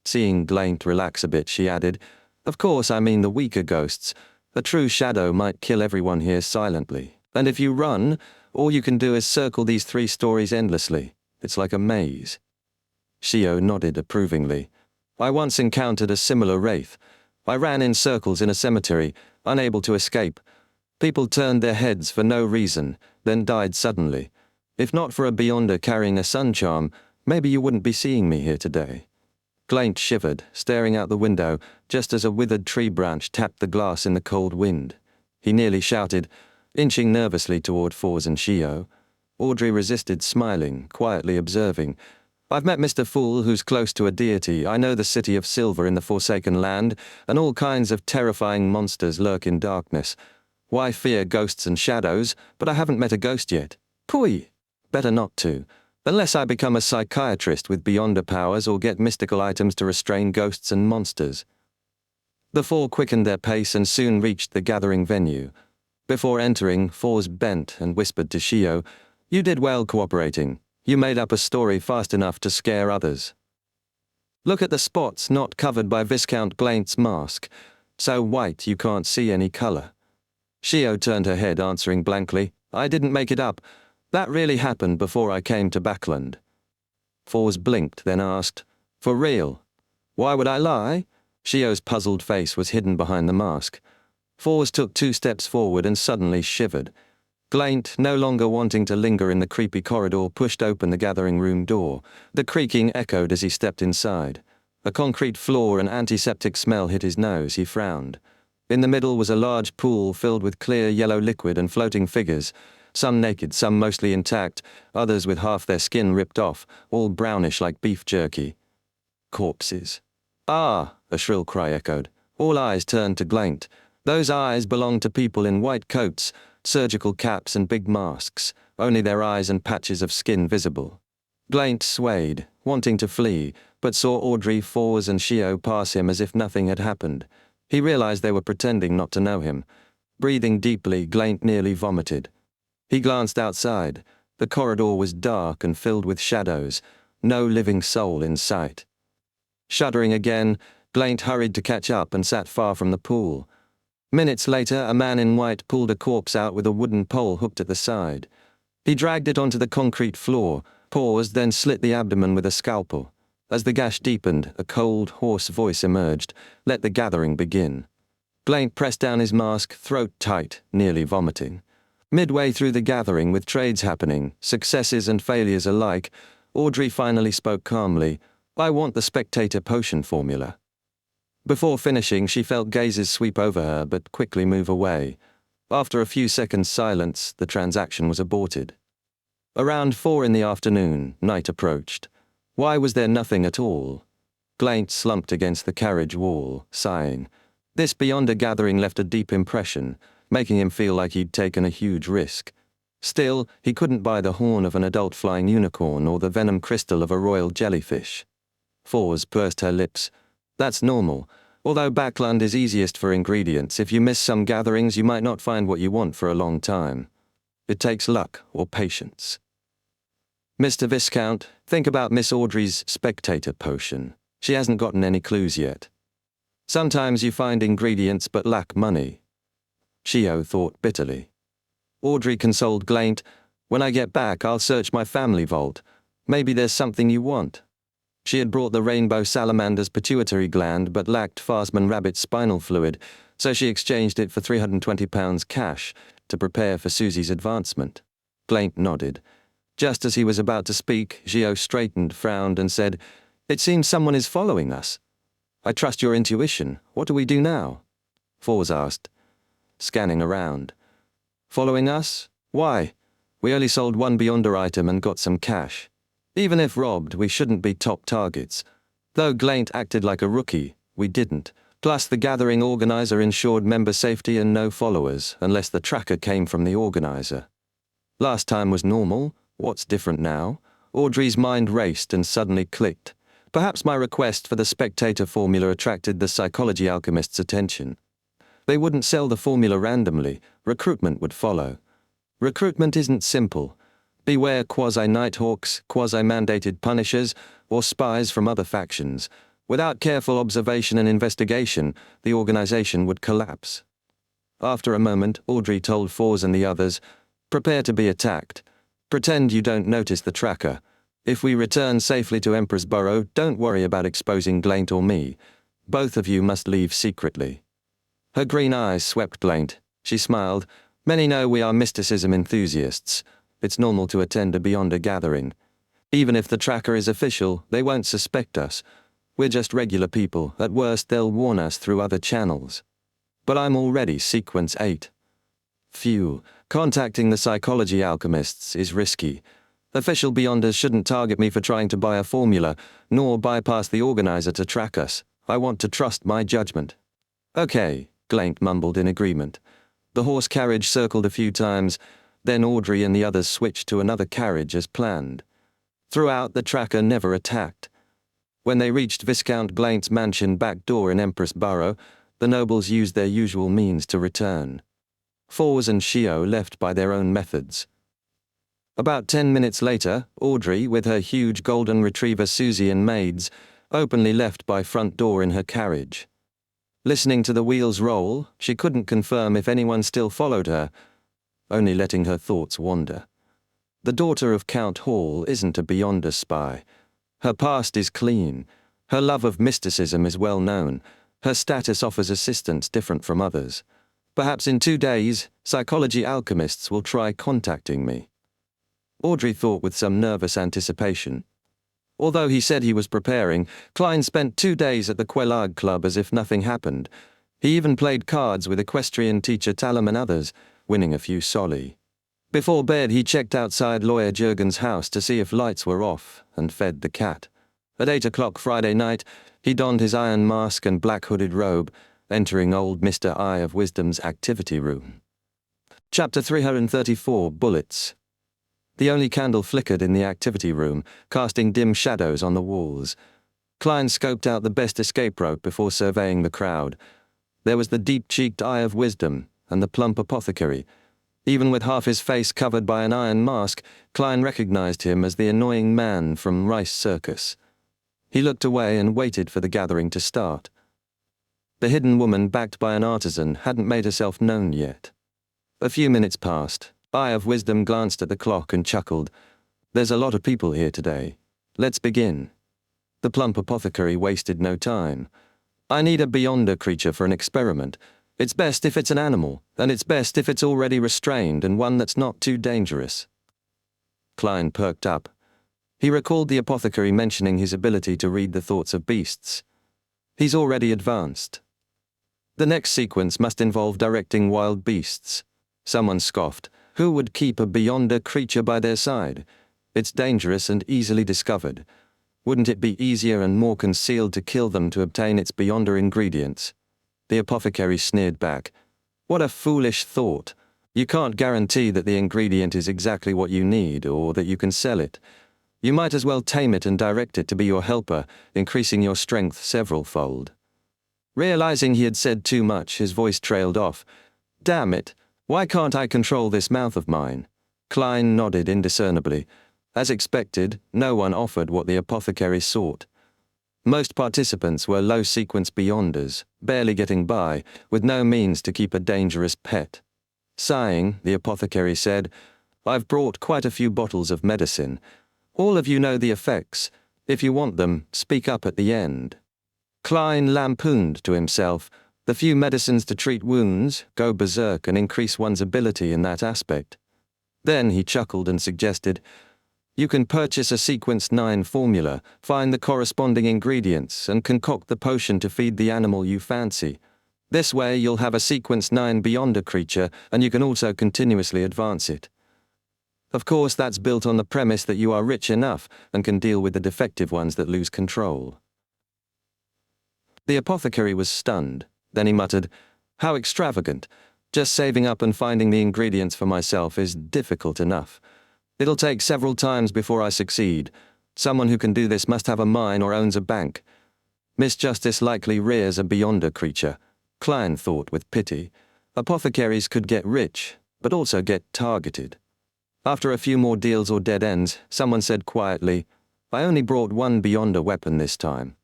Seeing Glaint relax a bit, she added, "Of course, I mean the weaker ghosts. A true shadow might kill everyone here silently. And if you run, all you can do is circle these 3 stories endlessly. It's like a maze." Shio nodded approvingly. "I once encountered a similar wraith. I ran in circles in a cemetery, unable to escape. People turned their heads for no reason, then died suddenly. If not for a Beyonder carrying a sun charm, maybe you wouldn't be seeing me here today." Glaint shivered, staring out the window, just as a withered tree branch tapped the glass in the cold wind. He nearly shouted, inching nervously toward Fours and Shio. Audrey resisted smiling, quietly observing. "I've met Mr. Fool, who's close to a deity. I know the City of Silver in the Forsaken Land, and all kinds of terrifying monsters lurk in darkness. Why fear ghosts and shadows? But I haven't met a ghost yet. Pooey! Better not to. Unless I become a psychiatrist with Beyonder powers or get mystical items to restrain ghosts and monsters." The 4 quickened their pace and soon reached the gathering venue. Before entering, Fours bent and whispered to Shio, "You did well cooperating. You made up a story fast enough to scare others. Look at the spots not covered by Viscount Glaint's mask. So white you can't see any color." Shio turned her head, answering blankly, "I didn't make it up. That really happened before I came to Backland." Fours blinked, then asked, "For real? Why would I lie?" Shio's puzzled face was hidden behind the mask. Fours took 2 steps forward and suddenly shivered. Glaint, no longer wanting to linger in the creepy corridor, pushed open the gathering room door. The creaking echoed as he stepped inside. A concrete floor and antiseptic smell hit his nose. He frowned. In the middle was a large pool filled with clear yellow liquid and floating figures. Some naked, some mostly intact, others with half their skin ripped off, all brownish like beef jerky. Corpses. "Ah!" a shrill cry echoed. All eyes turned to Glaint. Those eyes belonged to people in white coats, surgical caps and big masks, only their eyes and patches of skin visible. Glaint swayed, wanting to flee, but saw Audrey, Fours and Shio pass him as if nothing had happened. He realized they were pretending not to know him. Breathing deeply, Glaint nearly vomited. He glanced outside. The corridor was dark and filled with shadows, no living soul in sight. Shuddering again, Glaint hurried to catch up and sat far from the pool. Minutes later, a man in white pulled a corpse out with a wooden pole hooked at the side. He dragged it onto the concrete floor, paused, then slit the abdomen with a scalpel. As the gash deepened, a cold, hoarse voice emerged, "Let the gathering begin." Glaint pressed down his mask, throat tight, nearly vomiting. Midway through the gathering, with trades happening, successes and failures alike, Audrey finally spoke calmly, "I want the spectator potion formula." Before finishing, she felt gazes sweep over her but quickly move away. After a few seconds' silence, the transaction was aborted. Around 4 in the afternoon, night approached. Why was there nothing at all? Glaint slumped against the carriage wall, sighing. This Beyonder gathering left a deep impression, making him feel like he'd taken a huge risk. Still, he couldn't buy the horn of an adult flying unicorn or the venom crystal of a royal jellyfish. Fours pursed her lips. That's normal. Although Backland is easiest for ingredients, if you miss some gatherings, you might not find what you want for a long time. It takes luck or patience. Mr. Viscount, think about Miss Audrey's spectator potion. She hasn't gotten any clues yet. Sometimes you find ingredients but lack money. Shio thought bitterly. Audrey consoled Glaint, "When I get back, I'll search my family vault. Maybe there's something you want." She had brought the rainbow salamander's pituitary gland but lacked Farsman Rabbit's spinal fluid, so she exchanged it for £320 cash to prepare for Susie's advancement. Glaint nodded. Just as he was about to speak, Shio straightened, frowned, and said, "It seems someone is following us." I trust your intuition. What do we do now? Fours asked, scanning around. Following us? Why? We only sold one Beyonder item and got some cash. Even if robbed, we shouldn't be top targets. Though Glaint acted like a rookie, we didn't. Plus, the gathering organizer ensured member safety and no followers, unless the tracker came from the organizer. Last time was normal. What's different now? Audrey's mind raced and suddenly clicked. Perhaps my request for the spectator formula attracted the psychology alchemist's attention. They wouldn't sell the formula randomly. Recruitment would follow. Recruitment isn't simple. Beware quasi-nighthawks, quasi-mandated punishers, or spies from other factions. Without careful observation and investigation, the organization would collapse. After a moment, Audrey told Fours and the others, "Prepare to be attacked. Pretend you don't notice the tracker. If we return safely to Emperor's Burrow, don't worry about exposing Glaint or me. Both of you must leave secretly." Her green eyes swept Glaint. She smiled. "Many know we are mysticism enthusiasts. It's normal to attend a Beyonder gathering. Even if the tracker is official, they won't suspect us. We're just regular people. At worst, they'll warn us through other channels. But I'm already Sequence 8. Phew, contacting the psychology alchemists is risky. Official Beyonders shouldn't target me for trying to buy a formula, nor bypass the organizer to track us. I want to trust my judgment." "Okay," Glaint mumbled in agreement. The horse carriage circled a few times, then Audrey and the others switched to another carriage as planned. Throughout, the tracker never attacked. When they reached Viscount Glaint's mansion back door in Empress Burrow, the nobles used their usual means to return. Fours and Shio left by their own methods. About 10 minutes later, Audrey, with her huge golden retriever Susie and maids, openly left by front door in her carriage. Listening to the wheels roll, she couldn't confirm if anyone still followed her, only letting her thoughts wander. The daughter of Count Hall isn't a Beyonder spy. Her past is clean. Her love of mysticism is well known. Her status offers assistance different from others. Perhaps in 2 days, psychology alchemists will try contacting me. Audrey thought with some nervous anticipation. Although he said he was preparing, Klein spent 2 days at the Quelag Club as if nothing happened. He even played cards with equestrian teacher Talum and others, winning a few solli. Before bed, he checked outside lawyer Jurgen's house to see if lights were off, and fed the cat. At 8 o'clock Friday night, he donned his iron mask and black hooded robe, entering old Mr. Eye of Wisdom's activity room. Chapter 334, Bullets. The only candle flickered in the activity room, casting dim shadows on the walls. Klein scoped out the best escape route before surveying the crowd. There was the deep-cheeked Eye of Wisdom and the plump apothecary. Even with half his face covered by an iron mask, Klein recognized him as the annoying man from Rice Circus. He looked away and waited for the gathering to start. The hidden woman, backed by an artisan, hadn't made herself known yet. A few minutes passed. Eye of Wisdom glanced at the clock and chuckled. "There's a lot of people here today. Let's begin." The plump apothecary wasted no time. "I need a Beyonder creature for an experiment. It's best if it's an animal, and it's best if it's already restrained and one that's not too dangerous." Klein perked up. He recalled the apothecary mentioning his ability to read the thoughts of beasts. He's already advanced. The next sequence must involve directing wild beasts. Someone scoffed. Who would keep a Beyonder creature by their side? It's dangerous and easily discovered. Wouldn't it be easier and more concealed to kill them to obtain its Beyonder ingredients? The apothecary sneered back. What a foolish thought. You can't guarantee that the ingredient is exactly what you need or that you can sell it. You might as well tame it and direct it to be your helper, increasing your strength several-fold. Realizing he had said too much, his voice trailed off. Damn it. Why can't I control this mouth of mine? Klein nodded indiscernibly. As expected, no one offered what the apothecary sought. Most participants were low-sequence Beyonders, barely getting by, with no means to keep a dangerous pet. Sighing, the apothecary said, "I've brought quite a few bottles of medicine. All of you know the effects. If you want them, speak up at the end." Klein lampooned to himself. The few medicines to treat wounds, go berserk and increase one's ability in that aspect. Then he chuckled and suggested, You can purchase a Sequence 9 formula, find the corresponding ingredients, and concoct the potion to feed the animal you fancy. This way you'll have a Sequence 9 Beyonder creature, and you can also continuously advance it. Of course, that's built on the premise that you are rich enough and can deal with the defective ones that lose control. The apothecary was stunned. Then he muttered, "How extravagant. Just saving up and finding the ingredients for myself is difficult enough. It'll take several times before I succeed. Someone who can do this must have a mine or owns a bank. Miss Justice likely rears a Beyonder creature." Klein thought with pity. Apothecaries could get rich, but also get targeted. After a few more deals or dead ends, someone said quietly, "I only brought one Beyonder weapon this time.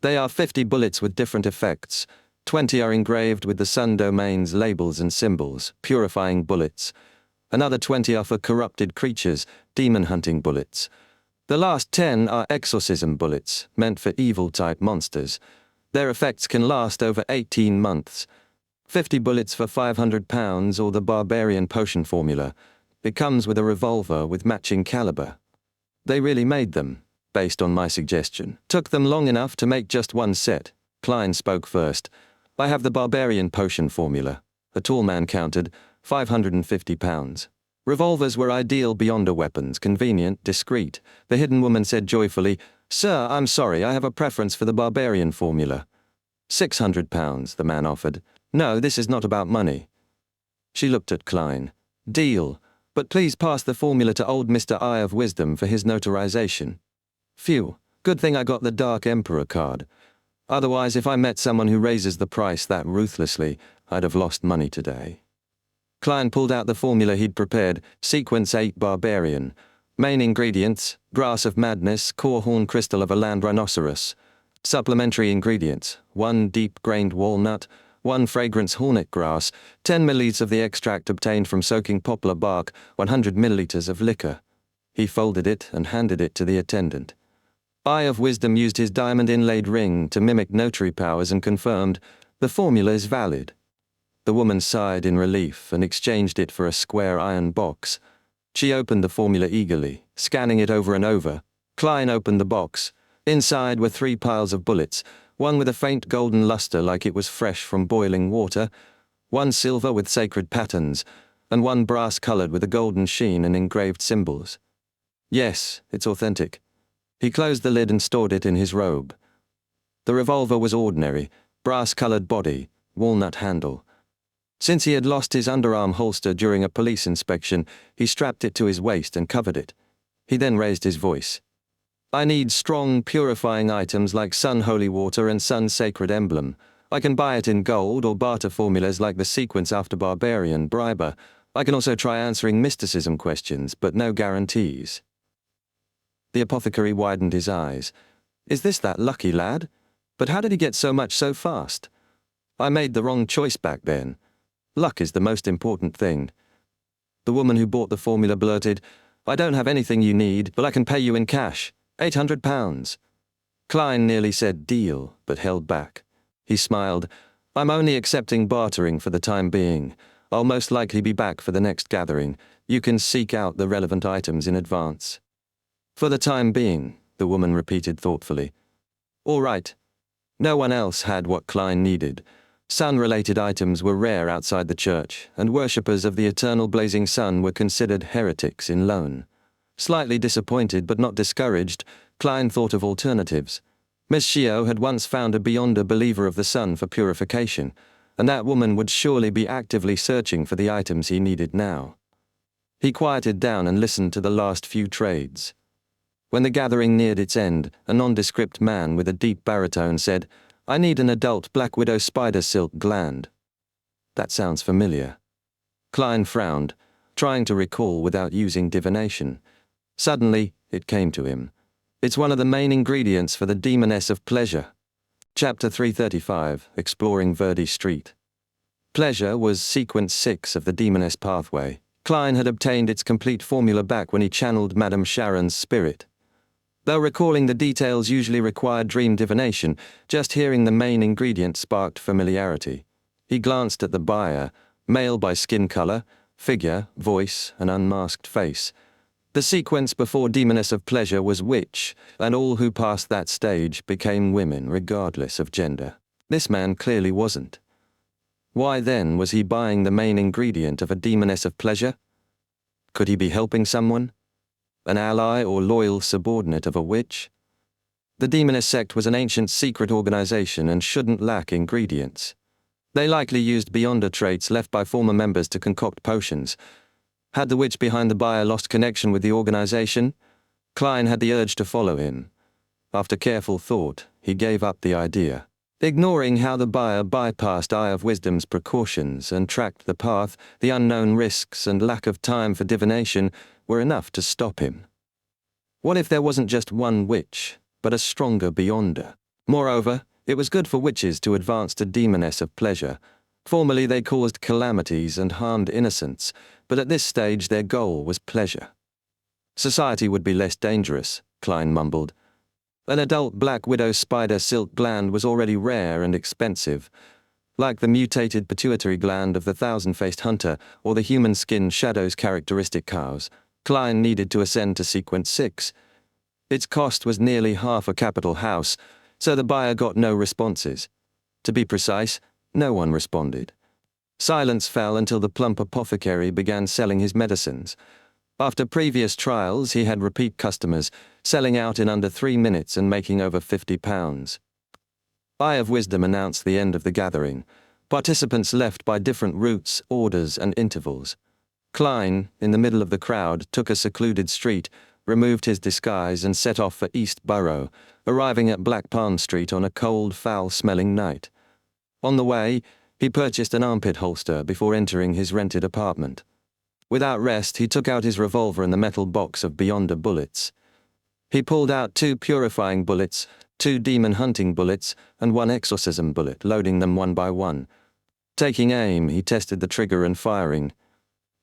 They are 50 bullets with different effects. 20 are engraved with the Sun Domain's labels and symbols, purifying bullets. Another 20 are for corrupted creatures, demon hunting bullets. The last 10 are exorcism bullets, meant for evil-type monsters. Their effects can last over 18 months. 50 bullets for £500 or the Barbarian Potion formula. It comes with a revolver with matching caliber. They really made them, based on my suggestion. Took them long enough to make just one set." Klein spoke first. "I have the Barbarian Potion formula." A tall man countered, £550. Revolvers were ideal Beyonder weapons, convenient, discreet. The hidden woman said joyfully, "Sir, I'm sorry, I have a preference for the Barbarian formula." £600, the man offered. "No, this is not about money." She looked at Klein. "Deal, but please pass the formula to old Mr. Eye of Wisdom for his notarization." Phew, good thing I got the Dark Emperor card. Otherwise, if I met someone who raises the price that ruthlessly, I'd have lost money today. Klein pulled out the formula he'd prepared, Sequence 8 Barbarian. Main ingredients, grass of madness, core horn crystal of a land rhinoceros. Supplementary ingredients, 1 deep-grained walnut, 1 fragrance hornet grass, 10 milliliters of the extract obtained from soaking poplar bark, 100 milliliters of liquor. He folded it and handed it to the attendant. Eye of Wisdom used his diamond-inlaid ring to mimic notary powers and confirmed, "The formula is valid." The woman sighed in relief and exchanged it for a square iron box. She opened the formula eagerly, scanning it over and over. Klein opened the box. Inside were 3 piles of bullets, one with a faint golden luster like it was fresh from boiling water, 1 silver with sacred patterns, and 1 brass-colored with a golden sheen and engraved symbols. "Yes, it's authentic." He closed the lid and stored it in his robe. The revolver was ordinary, brass-colored body, walnut handle. Since he had lost his underarm holster during a police inspection, he strapped it to his waist and covered it. He then raised his voice. "I need strong, purifying items like Sun Holy Water and Sun Sacred Emblem. I can buy it in gold or barter formulas like the Sequence after Barbarian Briber. I can also try answering mysticism questions, but no guarantees." The apothecary widened his eyes. "Is this that lucky lad? But how did he get so much so fast? I made the wrong choice back then. Luck is the most important thing." The woman who bought the formula blurted, "I don't have anything you need, but I can pay you in cash. £800. Klein nearly said deal, but held back. He smiled. "I'm only accepting bartering for the time being. I'll most likely be back for the next gathering. You can seek out the relevant items in advance." "For the time being," the woman repeated thoughtfully. "All right." No one else had what Klein needed. Sun-related items were rare outside the church, and worshippers of the eternal blazing sun were considered heretics in Lone. Slightly disappointed but not discouraged, Klein thought of alternatives. Miss Shio had once found a Beyonder believer of the sun for purification, and that woman would surely be actively searching for the items he needed now. He quieted down and listened to the last few trades. When the gathering neared its end, a nondescript man with a deep baritone said, "I need an adult black widow spider silk gland." That sounds familiar. Klein frowned, trying to recall without using divination. Suddenly, it came to him. It's one of the main ingredients for the Demoness of Pleasure. Chapter 335, Exploring Verde Street. Pleasure was Sequence 6 of the Demoness pathway. Klein had obtained its complete formula back when he channeled Madame Sharon's spirit. Though recalling the details usually required dream divination, just hearing the main ingredient sparked familiarity. He glanced at the buyer, male by skin color, figure, voice, and unmasked face. The sequence before Demoness of Pleasure was witch, and all who passed that stage became women regardless of gender. This man clearly wasn't. Why then was he buying the main ingredient of a Demoness of Pleasure? Could he be helping someone? An ally or loyal subordinate of a witch? The Demoness sect was an ancient secret organization and shouldn't lack ingredients. They likely used Beyonder traits left by former members to concoct potions. Had the witch behind the buyer lost connection with the organization? Klein had the urge to follow him. After careful thought, he gave up the idea. Ignoring how the buyer bypassed Eye of Wisdom's precautions and tracked the path, the unknown risks and lack of time for divination were enough to stop him. What if there wasn't just one witch, but a stronger Beyonder? Moreover, it was good for witches to advance to Demoness of Pleasure. Formerly they caused calamities and harmed innocents, but at this stage their goal was pleasure. Society would be less dangerous, Klein mumbled. An adult black widow spider silk gland was already rare and expensive. Like the mutated pituitary gland of the thousand-faced hunter or the human skin shadows characteristic cows, Klein needed to ascend to sequence 6. Its cost was nearly half a capital house, so the buyer got no responses. To be precise, no one responded. Silence fell until the plump apothecary began selling his medicines. After previous trials, he had repeat customers, selling out in under 3 minutes and making over £50. Eye of Wisdom announced the end of the gathering. Participants left by different routes, orders, and intervals. Klein, in the middle of the crowd, took a secluded street, removed his disguise and set off for East Borough, arriving at Black Palm Street on a cold, foul-smelling night. On the way, he purchased an armpit holster before entering his rented apartment. Without rest, he took out his revolver and the metal box of Beyonder bullets. He pulled out 2 purifying bullets, 2 demon hunting bullets, and 1 exorcism bullet, loading them one by one. Taking aim, he tested the trigger and firing.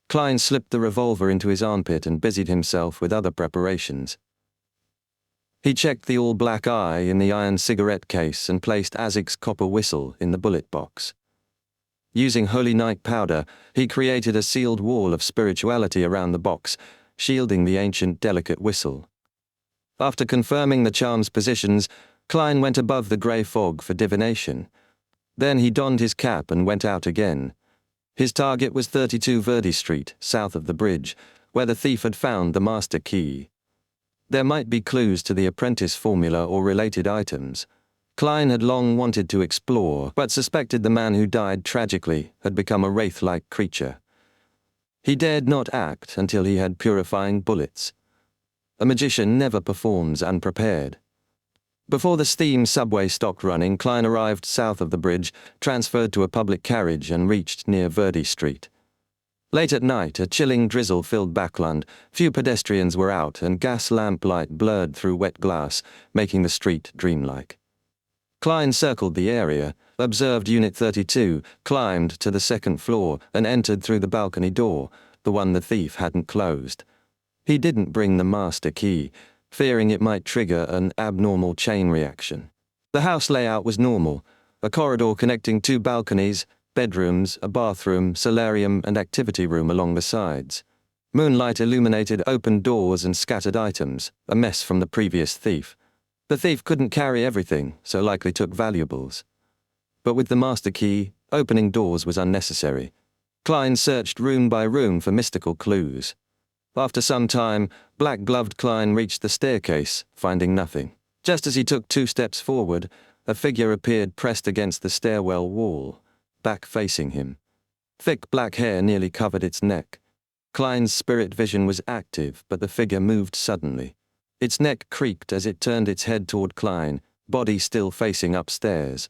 Klein slipped the revolver into his armpit and busied himself with other preparations. He checked the all-black eye in the iron cigarette case and placed Azic's copper whistle in the bullet box. Using holy night powder, he created a sealed wall of spirituality around the box, shielding the ancient delicate whistle. After confirming the charm's positions, Klein went above the grey fog for divination. Then he donned his cap and went out again. His target was 32 Verdi Street, south of the bridge, where the thief had found the master key. There might be clues to the apprentice formula or related items. Klein had long wanted to explore, but suspected the man who died tragically had become a wraith-like creature. He dared not act until he had purifying bullets. A magician never performs unprepared. Before the steam subway stopped running, Klein arrived south of the bridge, transferred to a public carriage and reached near Verdi Street. Late at night, a chilling drizzle filled Backland. Few pedestrians were out and gas lamp light blurred through wet glass, making the street dreamlike. Klein circled the area, observed Unit 32, climbed to the second floor and entered through the balcony door, the one the thief hadn't closed. He didn't bring the master key, fearing it might trigger an abnormal chain reaction. The house layout was normal, a corridor connecting 2 balconies, bedrooms, a bathroom, solarium, and activity room along the sides. Moonlight illuminated open doors and scattered items, a mess from the previous thief. The thief couldn't carry everything, so likely took valuables. But with the master key, opening doors was unnecessary. Klein searched room by room for mystical clues. After some time, black-gloved Klein reached the staircase, finding nothing. Just as he took 2 steps forward, a figure appeared pressed against the stairwell wall, back facing him. Thick black hair nearly covered its neck. Klein's spirit vision was active, but the figure moved suddenly. Its neck creaked as it turned its head toward Klein, body still facing upstairs.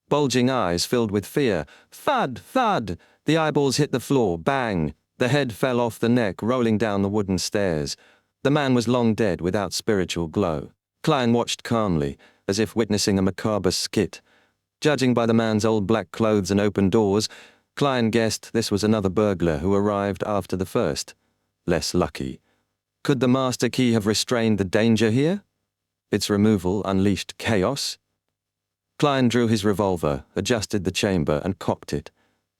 Bulging eyes filled with fear. Thud! Thud! The eyeballs hit the floor. Bang! The head fell off the neck, rolling down the wooden stairs. The man was long dead without spiritual glow. Klein watched calmly, as if witnessing a macabre skit. Judging by the man's old black clothes and open doors, Klein guessed this was another burglar who arrived after the first. Less lucky. Could the master key have restrained the danger here? Its removal unleashed chaos? Klein drew his revolver, adjusted the chamber, and cocked it.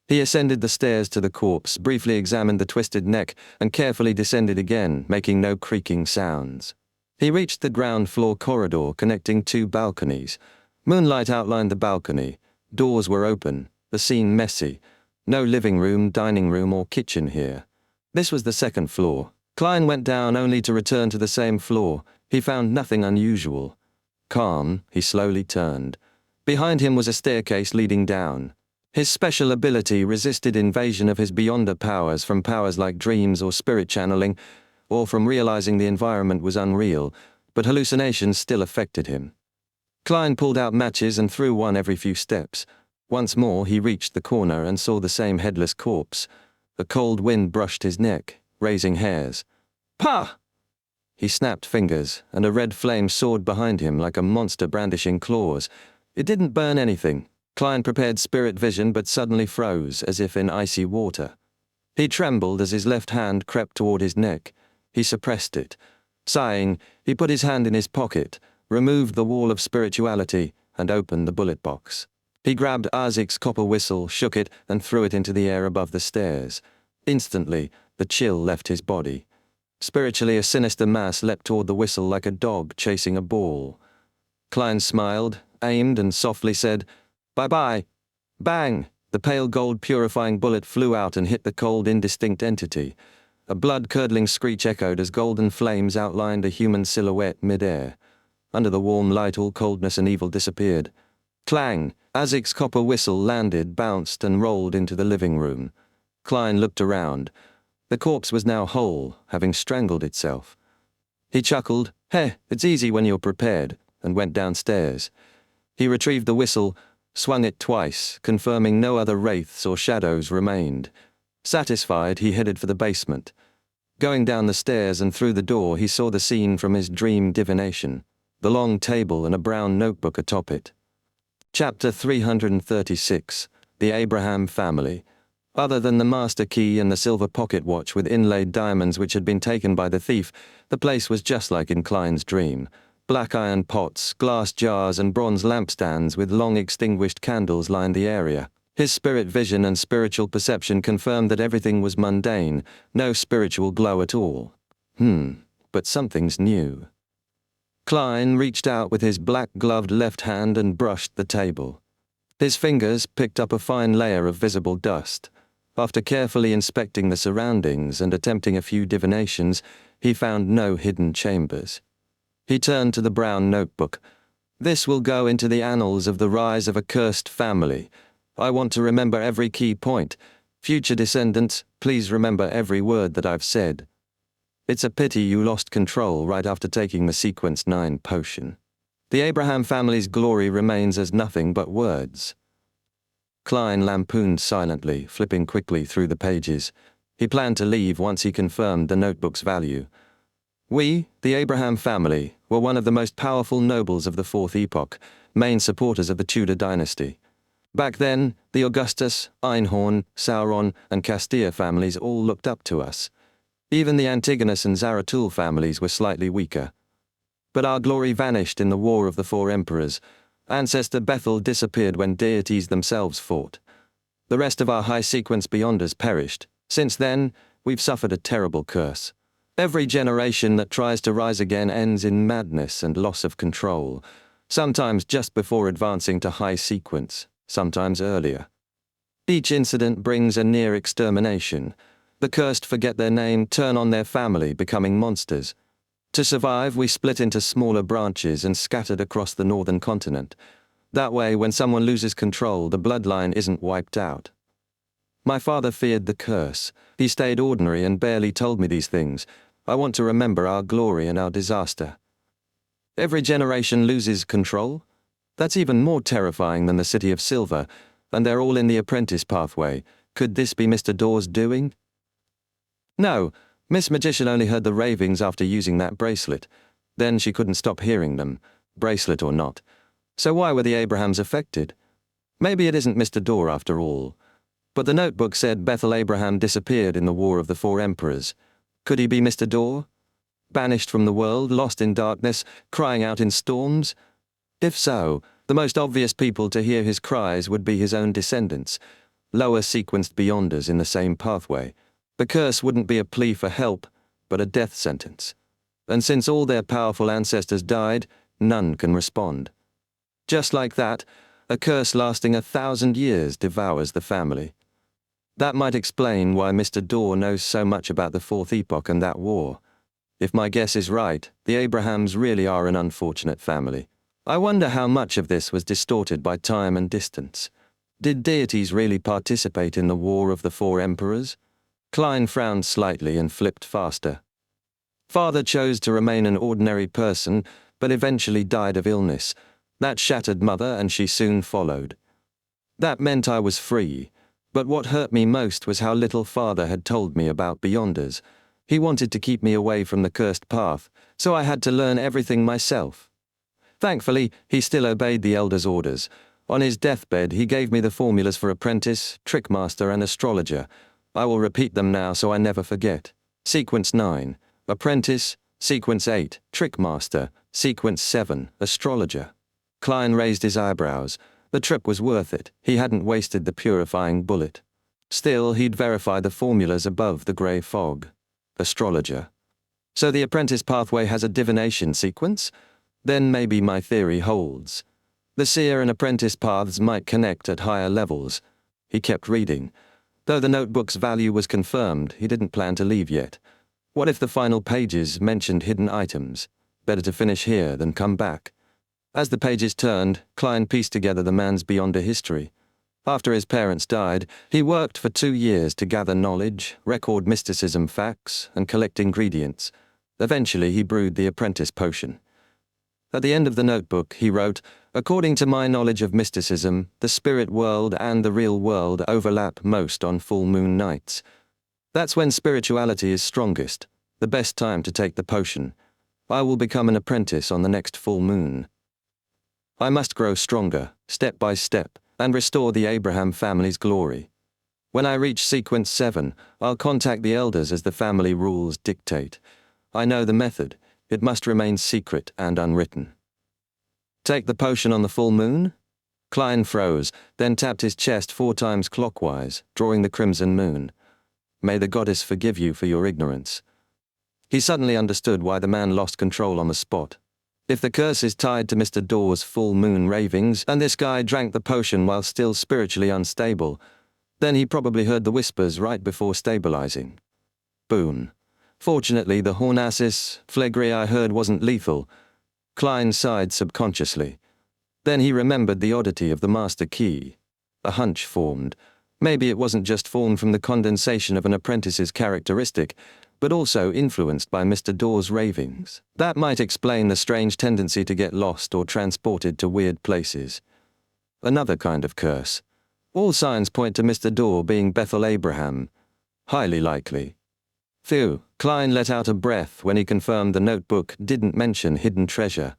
He ascended the stairs to the corpse, briefly examined the twisted neck, and carefully descended again, making no creaking sounds. He reached the ground floor corridor connecting two balconies. Moonlight outlined the balcony. Doors were open, the scene messy. No living room, dining room, or kitchen here. This was the second floor. Klein went down only to return to the same floor. He found nothing unusual. Calm, he slowly turned. Behind him was a staircase leading down. His special ability resisted invasion of his beyonder powers from powers like dreams or spirit channeling, or from realizing the environment was unreal, but hallucinations still affected him. Klein pulled out matches and threw one every few steps. Once more he reached the corner and saw the same headless corpse. A cold wind brushed his neck, raising hairs. "Pah!" He snapped fingers, and a red flame soared behind him like a monster brandishing claws. It didn't burn anything. Klein prepared spirit vision but suddenly froze, as if in icy water. He trembled as his left hand crept toward his neck. He suppressed it. Sighing, he put his hand in his pocket, removed the wall of spirituality, and opened the bullet box. He grabbed Isaac's copper whistle, shook it, and threw it into the air above the stairs. Instantly, the chill left his body. Spiritually, a sinister mass leapt toward the whistle like a dog chasing a ball. Klein smiled, aimed, and softly said, "Bye-bye." Bang! The pale gold purifying bullet flew out and hit the cold, indistinct entity. A blood-curdling screech echoed as golden flames outlined a human silhouette mid-air. Under the warm light, all coldness and evil disappeared. Clang! Isaac's copper whistle landed, bounced, and rolled into the living room. Klein looked around. The corpse was now whole, having strangled itself. He chuckled, it's easy when you're prepared," and went downstairs. He retrieved the whistle, swung it twice, confirming no other wraiths or shadows remained. Satisfied, he headed for the basement. Going down the stairs and through the door, he saw the scene from his dream divination, the long table and a brown notebook atop it. Chapter 336, The Abraham Family. Other than the master key and the silver pocket watch with inlaid diamonds which had been taken by the thief, the place was just like in Klein's dream. Black iron pots, glass jars, and bronze lampstands with long extinguished candles lined the area. His spirit vision and spiritual perception confirmed that everything was mundane, no spiritual glow at all. But something's new. Klein reached out with his black-gloved left hand and brushed the table. His fingers picked up a fine layer of visible dust. After carefully inspecting the surroundings and attempting a few divinations, he found no hidden chambers. He turned to the brown notebook. "This will go into the annals of the rise of a cursed family. I want to remember every key point. Future descendants, please remember every word that I've said. It's a pity you lost control right after taking the Sequence 9 potion. The Abraham family's glory remains as nothing but words." Klein lampooned silently, flipping quickly through the pages. He planned to leave once he confirmed the notebook's value. "We, the Abraham family, were one of the most powerful nobles of the Fourth Epoch, main supporters of the Tudor dynasty. Back then, the Augustus, Einhorn, Sauron, and Castilla families all looked up to us. Even the Antigonus and Zaratul families were slightly weaker. But our glory vanished in the War of the Four Emperors. Ancestor Bethel disappeared when deities themselves fought. The rest of our high-sequence beyonders perished. Since then, we've suffered a terrible curse. Every generation that tries to rise again ends in madness and loss of control, sometimes just before advancing to high sequence, sometimes earlier. Each incident brings a near extermination. The cursed forget their name, turn on their family, becoming monsters. To survive, we split into smaller branches and scattered across the northern continent. That way, when someone loses control, the bloodline isn't wiped out. My father feared the curse. He stayed ordinary and barely told me these things. I want to remember our glory and our disaster. Every generation loses control? That's even more terrifying than the City of Silver, and they're all in the apprentice pathway. Could this be Mr. Dor's doing? No, Miss Magician only heard the ravings after using that bracelet. Then she couldn't stop hearing them, bracelet or not. So why were the Abrahams affected? Maybe it isn't Mr. Dor after all. But the notebook said Bethel Abraham disappeared in the War of the Four Emperors. Could he be Mr. Dor? Banished from the world, lost in darkness, crying out in storms? If so, the most obvious people to hear his cries would be his own descendants. lower sequenced beyonders in the same pathway. The curse wouldn't be a plea for help, but a death sentence. And since all their powerful ancestors died, none can respond. Just like that, a curse lasting 1,000 years devours the family. That might explain why Mr. Dorr knows so much about the Fourth Epoch and that war. If my guess is right, the Abrahams really are an unfortunate family. I wonder how much of this was distorted by time and distance. Did deities really participate in the War of the Four Emperors? Klein frowned slightly and flipped faster. Father chose to remain an ordinary person, but eventually died of illness. That shattered mother, and she soon followed. That meant I was free, but what hurt me most was how little Father had told me about Beyonders. He wanted to keep me away from the cursed path, so I had to learn everything myself. Thankfully, he still obeyed the Elder's orders. On his deathbed, he gave me the formulas for apprentice, trickmaster, and astrologer. I will repeat them now so I never forget. Sequence 9, apprentice. Sequence 8, trickmaster. Sequence 7, astrologer. Klein raised his eyebrows. The trip was worth it. He hadn't wasted the purifying bullet. Still, he'd verify the formulas above the grey fog. Astrologer. So the apprentice pathway has a divination sequence? Then maybe my theory holds. The seer and apprentice paths might connect at higher levels. He kept reading. Though the notebook's value was confirmed, he didn't plan to leave yet. What if the final pages mentioned hidden items? Better to finish here than come back. As the pages turned, Klein pieced together the man's Beyonder history. After his parents died, he worked for 2 years to gather knowledge, record mysticism facts, and collect ingredients. Eventually, he brewed the apprentice potion. At the end of the notebook, he wrote, "According to my knowledge of mysticism, the spirit world and the real world overlap most on full moon nights. That's when spirituality is strongest, the best time to take the potion. I will become an apprentice on the next full moon. I must grow stronger, step by step, and restore the Abraham family's glory. When I reach sequence 7, I'll contact the elders as the family rules dictate. I know the method. It must remain secret and unwritten." Take the potion on the full moon? Klein froze, then tapped his chest 4 times clockwise, drawing the crimson moon. May the goddess forgive you for your ignorance. He suddenly understood why the man lost control on the spot. If the curse is tied to Mr. Dorr's full moon ravings, and this guy drank the potion while still spiritually unstable, then he probably heard the whispers right before stabilizing. Boon. Fortunately, the Hornassus phlegry I heard wasn't lethal. Klein sighed subconsciously. Then he remembered the oddity of the master key. A hunch formed. Maybe it wasn't just formed from the condensation of an apprentice's characteristic, but also influenced by Mr. Dorr's ravings. That might explain the strange tendency to get lost or transported to weird places. Another kind of curse. All signs point to Mr. Dorr being Bethel Abraham. Highly likely. Phew, Klein let out a breath when he confirmed the notebook didn't mention hidden treasure.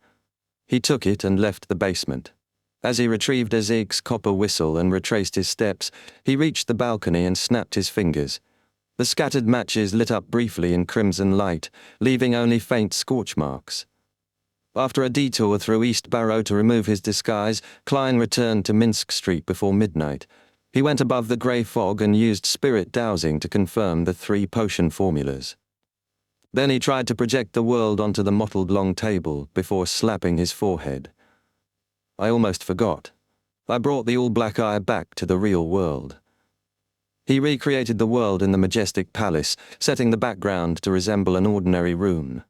He took it and left the basement. As he retrieved Ezek's copper whistle and retraced his steps, he reached the balcony and snapped his fingers. The scattered matches lit up briefly in crimson light, leaving only faint scorch marks. After a detour through East Barrow to remove his disguise, Klein returned to Minsk Street before midnight. He went above the grey fog and used spirit dowsing to confirm the 3 potion formulas. Then he tried to project the world onto the mottled long table before slapping his forehead. I almost forgot. I brought the all-black eye back to the real world. He recreated the world in the majestic palace, setting the background to resemble an ordinary room.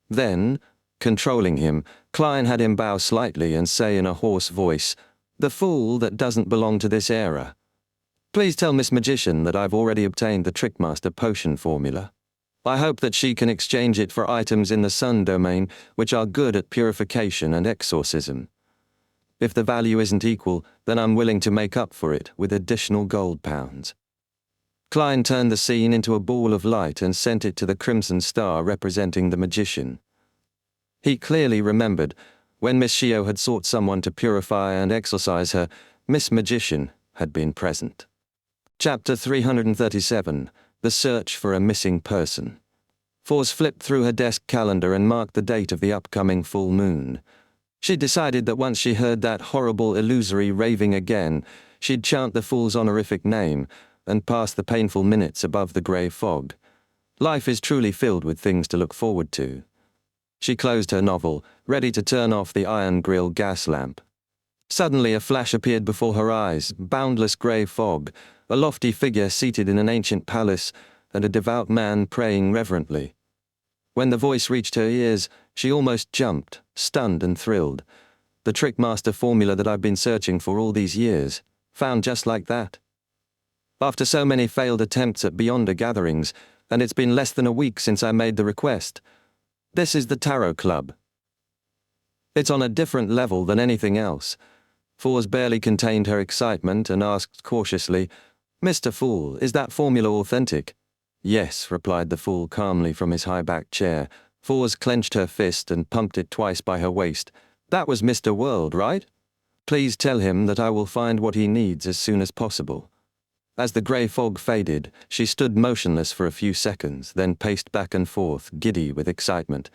Then, controlling him, Klein had him bow slightly and say in a hoarse voice, "The fool that doesn't belong to this era. Please tell Miss Magician that I've already obtained the Trickmaster potion formula. I hope that she can exchange it for items in the Sun domain which are good at purification and exorcism. If the value isn't equal, then I'm willing to make up for it with additional gold pounds." Klein turned the scene into a ball of light and sent it to the crimson star representing the magician. He clearly remembered, when Miss Shio had sought someone to purify and exorcise her, Miss Magician had been present. Chapter 337, The Search for a Missing Person. Force flipped through her desk calendar and marked the date of the upcoming full moon. She decided that once she heard that horrible illusory raving again, she'd chant the fool's honorific name and pass the painful minutes above the grey fog. Life is truly filled with things to look forward to. She closed her novel, ready to turn off the iron grill gas lamp. Suddenly a flash appeared before her eyes, boundless grey fog, a lofty figure seated in an ancient palace, and a devout man praying reverently. When the voice reached her ears, she almost jumped, stunned and thrilled. The trickmaster formula that I've been searching for all these years, found just like that. After so many failed attempts at Beyonder gatherings, and it's been less than a week since I made the request. This is the Tarot Club. It's on a different level than anything else. Fours barely contained her excitement and asked cautiously, "Mr. Fool, is that formula authentic?" "Yes," replied the fool calmly from his high-backed chair. Fours clenched her fist and pumped it twice by her waist. "That was Mr. World, right? Please tell him that I will find what he needs as soon as possible." As the grey fog faded, she stood motionless for a few seconds, then paced back and forth, giddy with excitement.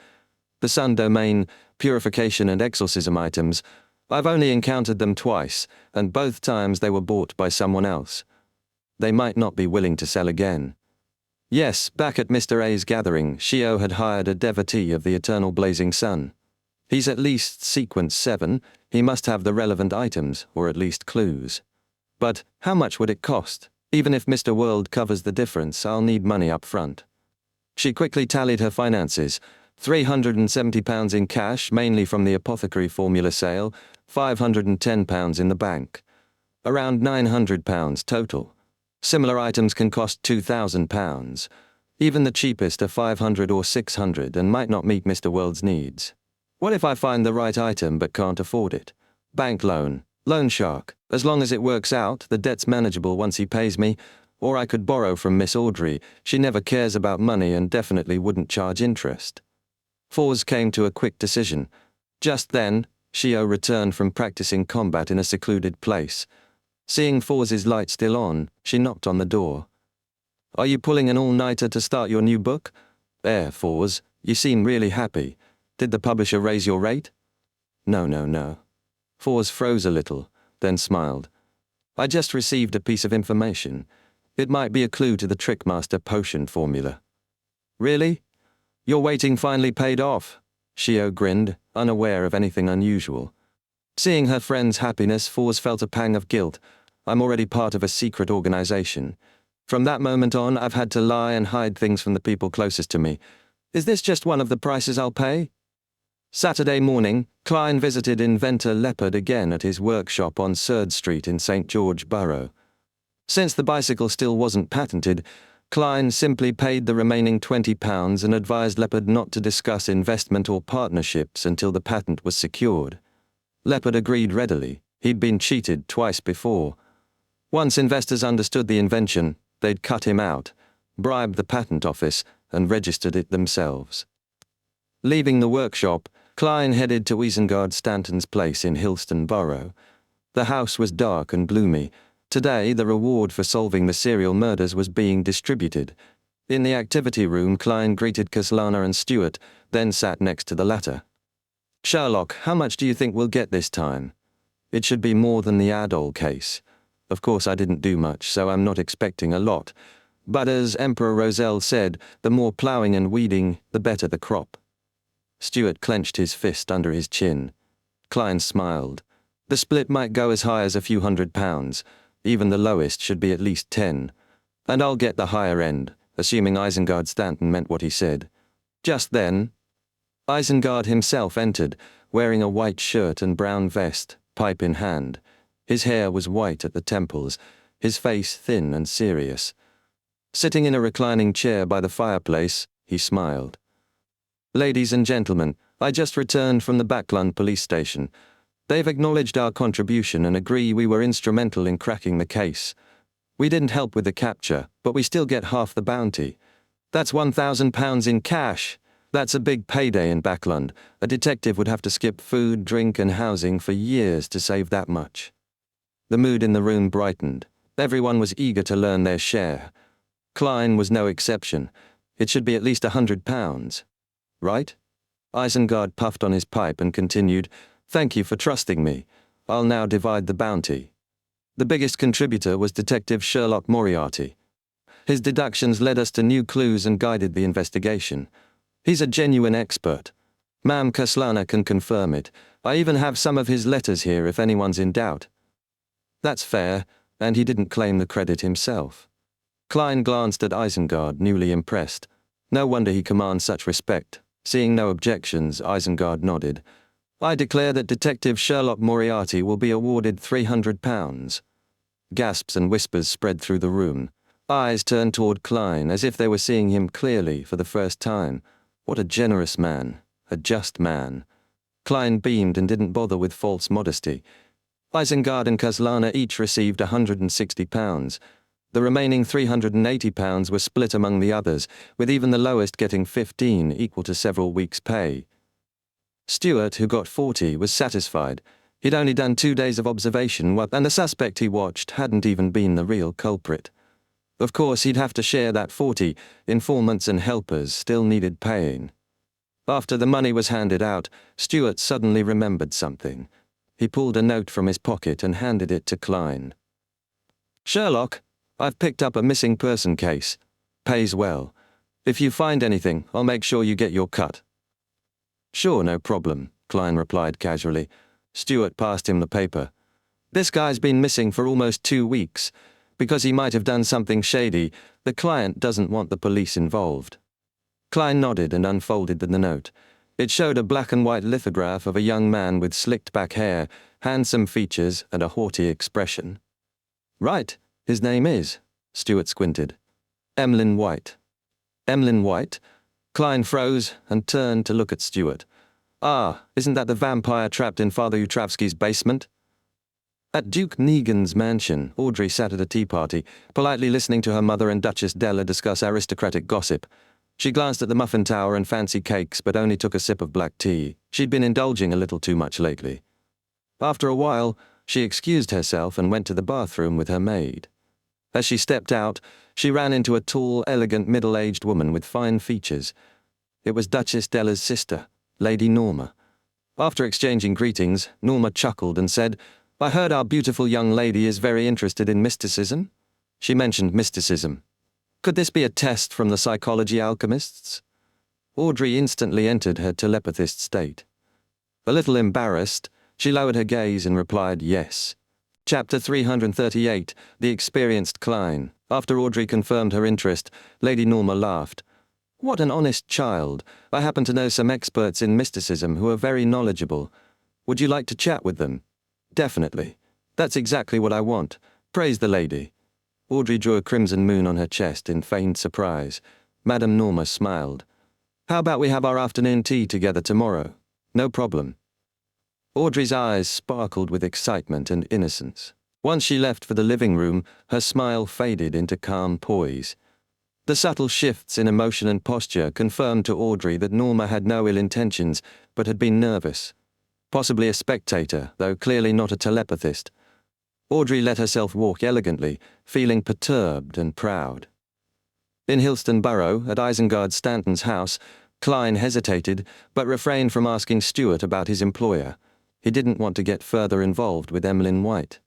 The Sun Domain, purification and exorcism items, I've only encountered them twice, and both times they were bought by someone else. They might not be willing to sell again. Yes, back at Mr. A's gathering, Shio had hired a devotee of the eternal blazing sun. He's at least sequence 7, he must have the relevant items, or at least clues. But how much would it cost? Even if Mr. World covers the difference, I'll need money up front. She quickly tallied her finances. £370 in cash, mainly from the apothecary formula sale, £510 in the bank. Around £900 total. Similar items can cost £2,000. Even the cheapest are £500 or £600 and might not meet Mr. World's needs. What if I find the right item but can't afford it? Bank loan. Loan shark. As long as it works out, the debt's manageable once he pays me. Or I could borrow from Miss Audrey. She never cares about money and definitely wouldn't charge interest. Fours came to a quick decision. Just then, Shio returned from practicing combat in a secluded place. Seeing Fours' light still on, she knocked on the door. "Are you pulling an all-nighter to start your new book?" Fours, you seem really happy. Did the publisher raise your rate?" No. Fours froze a little, then smiled. "I just received a piece of information. It might be a clue to the Trickmaster potion formula." "Really? Your waiting finally paid off." Shio grinned, unaware of anything unusual. Seeing her friend's happiness, Fours felt a pang of guilt. "I'm already part of a secret organization. From that moment on, I've had to lie and hide things from the people closest to me. Is this just one of the prices I'll pay?" Saturday morning, Klein visited inventor Leopard again at his workshop on 3rd Street in St. George Borough. Since the bicycle still wasn't patented, Klein simply paid the remaining £20 and advised Leopard not to discuss investment or partnerships until the patent was secured. Leopard agreed readily. He'd been cheated twice before. Once investors understood the invention, they'd cut him out, bribed the patent office, and registered it themselves. Leaving the workshop, Klein headed to Isengard Stanton's place in Hillston Borough. The house was dark and gloomy. Today, the reward for solving the serial murders was being distributed. In the activity room, Klein greeted Kaslana and Stuart, then sat next to the latter. "Sherlock, how much do you think we'll get this time?" "It should be more than the Adol case. Of course, I didn't do much, so I'm not expecting a lot. But as Emperor Roselle said, the more ploughing and weeding, the better the crop." Stuart clenched his fist under his chin. Klein smiled. "The split might go as high as a few £100. Even the lowest should be at least 10. And I'll get the higher end, assuming Isengard Stanton meant what he said." Just then, Isengard himself entered, wearing a white shirt and brown vest, pipe in hand. His hair was white at the temples, his face thin and serious. Sitting in a reclining chair by the fireplace, he smiled. "Ladies and gentlemen, I just returned from the Backlund police station. They've acknowledged our contribution and agree we were instrumental in cracking the case. We didn't help with the capture, but we still get half the bounty. That's £1,000 in cash. That's a big payday in Backlund. A detective would have to skip food, drink and housing for years to save that much." The mood in the room brightened. Everyone was eager to learn their share. Klein was no exception. It should be at least £100. Right? Isengard puffed on his pipe and continued, "Thank you for trusting me. I'll now divide the bounty." The biggest contributor was Detective Sherlock Moriarty. His deductions led us to new clues and guided the investigation. He's a genuine expert. Ma'am Kaslana can confirm it. I even have some of his letters here if anyone's in doubt. That's fair, and he didn't claim the credit himself. Klein glanced at Isengard, newly impressed. No wonder he commands such respect. Seeing no objections, Isengard nodded. I declare that Detective Sherlock Moriarty will be awarded £300. Gasps and whispers spread through the room. Eyes turned toward Klein as if they were seeing him clearly for the first time. What a generous man, a just man. Klein beamed and didn't bother with false modesty. Isengard and Kaslana each received £160. The remaining £380 were split among the others, with even the lowest getting 15, equal to several weeks' pay. Stuart, who got 40, was satisfied. He'd only done 2 days of observation, and the suspect he watched hadn't even been the real culprit. Of course, he'd have to share that 40. Informants and helpers still needed paying. After the money was handed out, Stuart suddenly remembered something. He pulled a note from his pocket and handed it to Klein. Sherlock, I've picked up a missing person case. Pays well. If you find anything, I'll make sure you get your cut. Sure, no problem, Klein replied casually. Stuart passed him the paper. This guy's been missing for almost 2 weeks. Because he might have done something shady, the client doesn't want the police involved. Klein nodded and unfolded the note. It showed a black and white lithograph of a young man with slicked back hair, handsome features, and a haughty expression. Right, his name is, Stuart squinted. Emlyn White. Emlyn White? Klein froze and turned to look at Stuart. Ah, isn't that the vampire trapped in Father Utravsky's basement? At Duke Negan's mansion, Audrey sat at a tea party, politely listening to her mother and Duchess Della discuss aristocratic gossip. She glanced at the muffin tower and fancy cakes, but only took a sip of black tea. She'd been indulging a little too much lately. After a while, she excused herself and went to the bathroom with her maid. As she stepped out, she ran into a tall, elegant, middle-aged woman with fine features. It was Duchess Della's sister, Lady Norma. After exchanging greetings, Norma chuckled and said, I heard our beautiful young lady is very interested in mysticism. She mentioned mysticism. Could this be a test from the psychology alchemists? Audrey instantly entered her telepathist state. A little embarrassed, she lowered her gaze and replied yes. Chapter 338, The Experienced Klein. After Audrey confirmed her interest, Lady Norma laughed. What an honest child. I happen to know some experts in mysticism who are very knowledgeable. Would you like to chat with them? Definitely. That's exactly what I want. Praise the lady. Audrey drew a crimson moon on her chest in feigned surprise. Madame Norma smiled. How about we have our afternoon tea together tomorrow? No problem. Audrey's eyes sparkled with excitement and innocence. Once she left for the living room, her smile faded into calm poise. The subtle shifts in emotion and posture confirmed to Audrey that Norma had no ill intentions, but had been nervous. Possibly a spectator, though clearly not a telepathist. Audrey let herself walk elegantly, feeling perturbed and proud. In Hilston Burrow, at Isengard Stanton's house, Klein hesitated, but refrained from asking Stuart about his employer. He didn't want to get further involved with Emlyn White.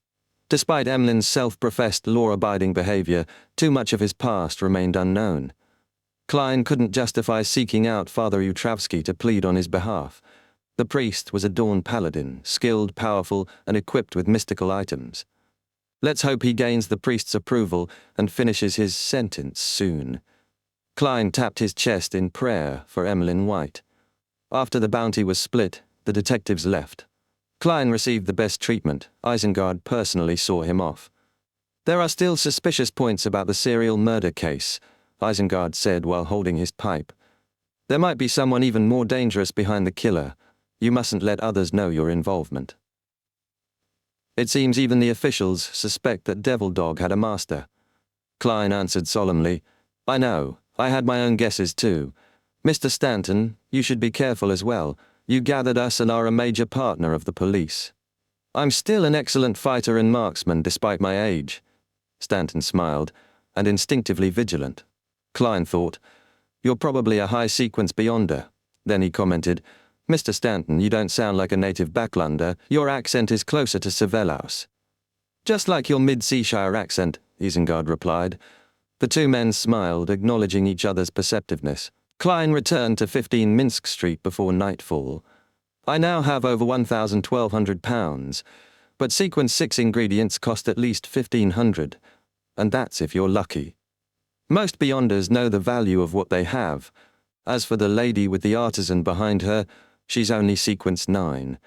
Despite Emlyn's self-professed law-abiding behavior, too much of his past remained unknown. Klein couldn't justify seeking out Father Utravsky to plead on his behalf. The priest was a Dawn paladin, skilled, powerful, and equipped with mystical items. Let's hope he gains the priest's approval and finishes his sentence soon. Klein tapped his chest in prayer for Emlyn White. After the bounty was split, the detectives left. Klein received the best treatment. Isengard personally saw him off. There are still suspicious points about the serial murder case, Isengard said while holding his pipe. There might be someone even more dangerous behind the killer. You mustn't let others know your involvement. It seems even the officials suspect that Devil Dog had a master. Klein answered solemnly, I know, I had my own guesses too. Mr. Stanton, you should be careful as well. You gathered us and are a major partner of the police. I'm still an excellent fighter and marksman despite my age. Stanton smiled, and instinctively vigilant. Klein thought, you're probably a high-sequence beyonder. Then he commented, Mr. Stanton, you don't sound like a native Backlander. Your accent is closer to Sevelaus. Just like your mid-Seashire accent, Isengard replied. The two men smiled, acknowledging each other's perceptiveness. Klein returned to 15 Minsk Street before nightfall. I now have over £1,1200, but sequence 6 ingredients cost at least 1,500, and that's if you're lucky. Most Beyonders know the value of what they have. As for the lady with the artisan behind her, she's only sequence 9.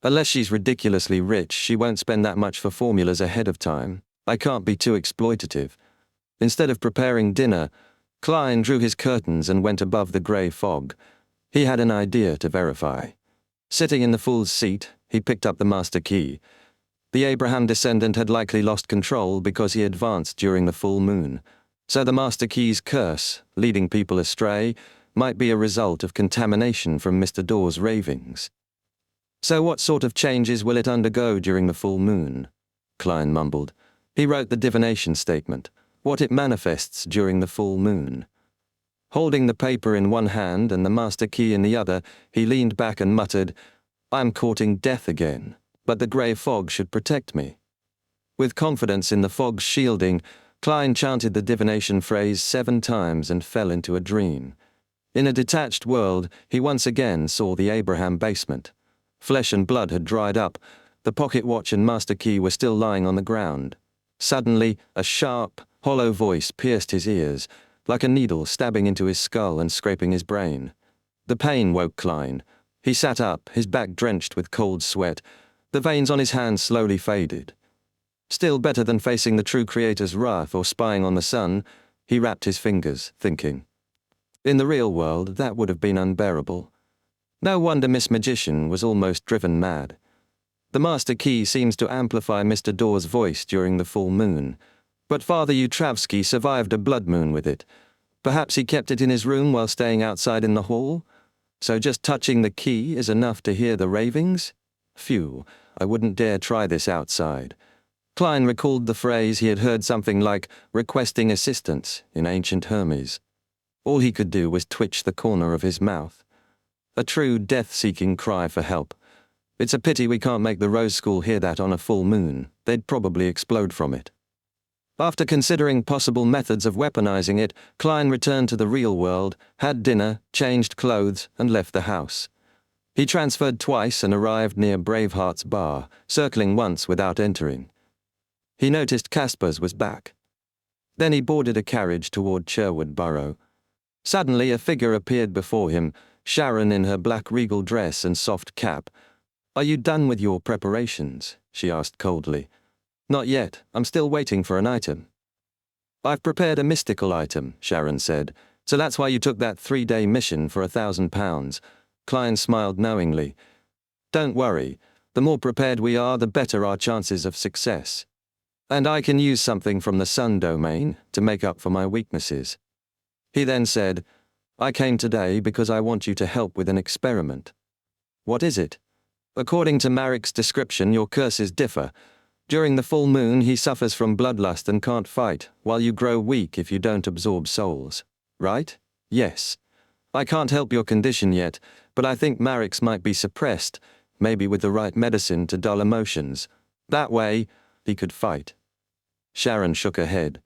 Unless she's ridiculously rich, she won't spend that much for formulas ahead of time. I can't be too exploitative. Instead of preparing dinner, Klein drew his curtains and went above the grey fog. He had an idea to verify. Sitting in the fool's seat, he picked up the master key. The Abraham descendant had likely lost control because he advanced during the full moon. So the master key's curse, leading people astray, might be a result of contamination from Mr. Dawes' ravings. So what sort of changes will it undergo during the full moon? Klein mumbled. He wrote the divination statement, what it manifests during the full moon. Holding the paper in one hand and the master key in the other, he leaned back and muttered, I'm courting death again, but the grey fog should protect me. With confidence in the fog's shielding, Klein chanted the divination phrase 7 times and fell into a dream. In a detached world, he once again saw the Abraham basement. Flesh and blood had dried up. The pocket watch and master key were still lying on the ground. Suddenly, a sharp, hollow voice pierced his ears, like a needle stabbing into his skull and scraping his brain. The pain woke Klein. He sat up, his back drenched with cold sweat. The veins on his hands slowly faded. Still better than facing the true creator's wrath or spying on the sun, he rapped his fingers, thinking. In the real world, that would have been unbearable. No wonder Miss Magician was almost driven mad. The master key seems to amplify Mr. Dawes' voice during the full moon, but Father Yutravsky survived a blood moon with it. Perhaps he kept it in his room while staying outside in the hall? So just touching the key is enough to hear the ravings? Phew, I wouldn't dare try this outside. Klein recalled the phrase he had heard something like requesting assistance in ancient Hermes. All he could do was twitch the corner of his mouth. A true death-seeking cry for help. It's a pity we can't make the Rose School hear that on a full moon. They'd probably explode from it. After considering possible methods of weaponizing it, Klein returned to the real world, had dinner, changed clothes, and left the house. He transferred twice and arrived near Braveheart's bar, circling once without entering. He noticed Casper's was back. Then he boarded a carriage toward Sherwood Borough. Suddenly a figure appeared before him, Sharon in her black regal dress and soft cap. Are you done with your preparations? She asked coldly. Not yet. I'm still waiting for an item. I've prepared a mystical item, Sharon said. So that's why you took that 3-day mission for £1,000. Klein smiled knowingly. Don't worry. The more prepared we are, the better our chances of success. And I can use something from the Sun domain to make up for my weaknesses. He then said, I came today because I want you to help with an experiment. What is it? According to Marek's description, your curses differ. During the full moon, he suffers from bloodlust and can't fight, while you grow weak if you don't absorb souls. Right? Yes. I can't help your condition yet, but I think Marek's might be suppressed, maybe with the right medicine to dull emotions. That way, he could fight. Sharon shook her head.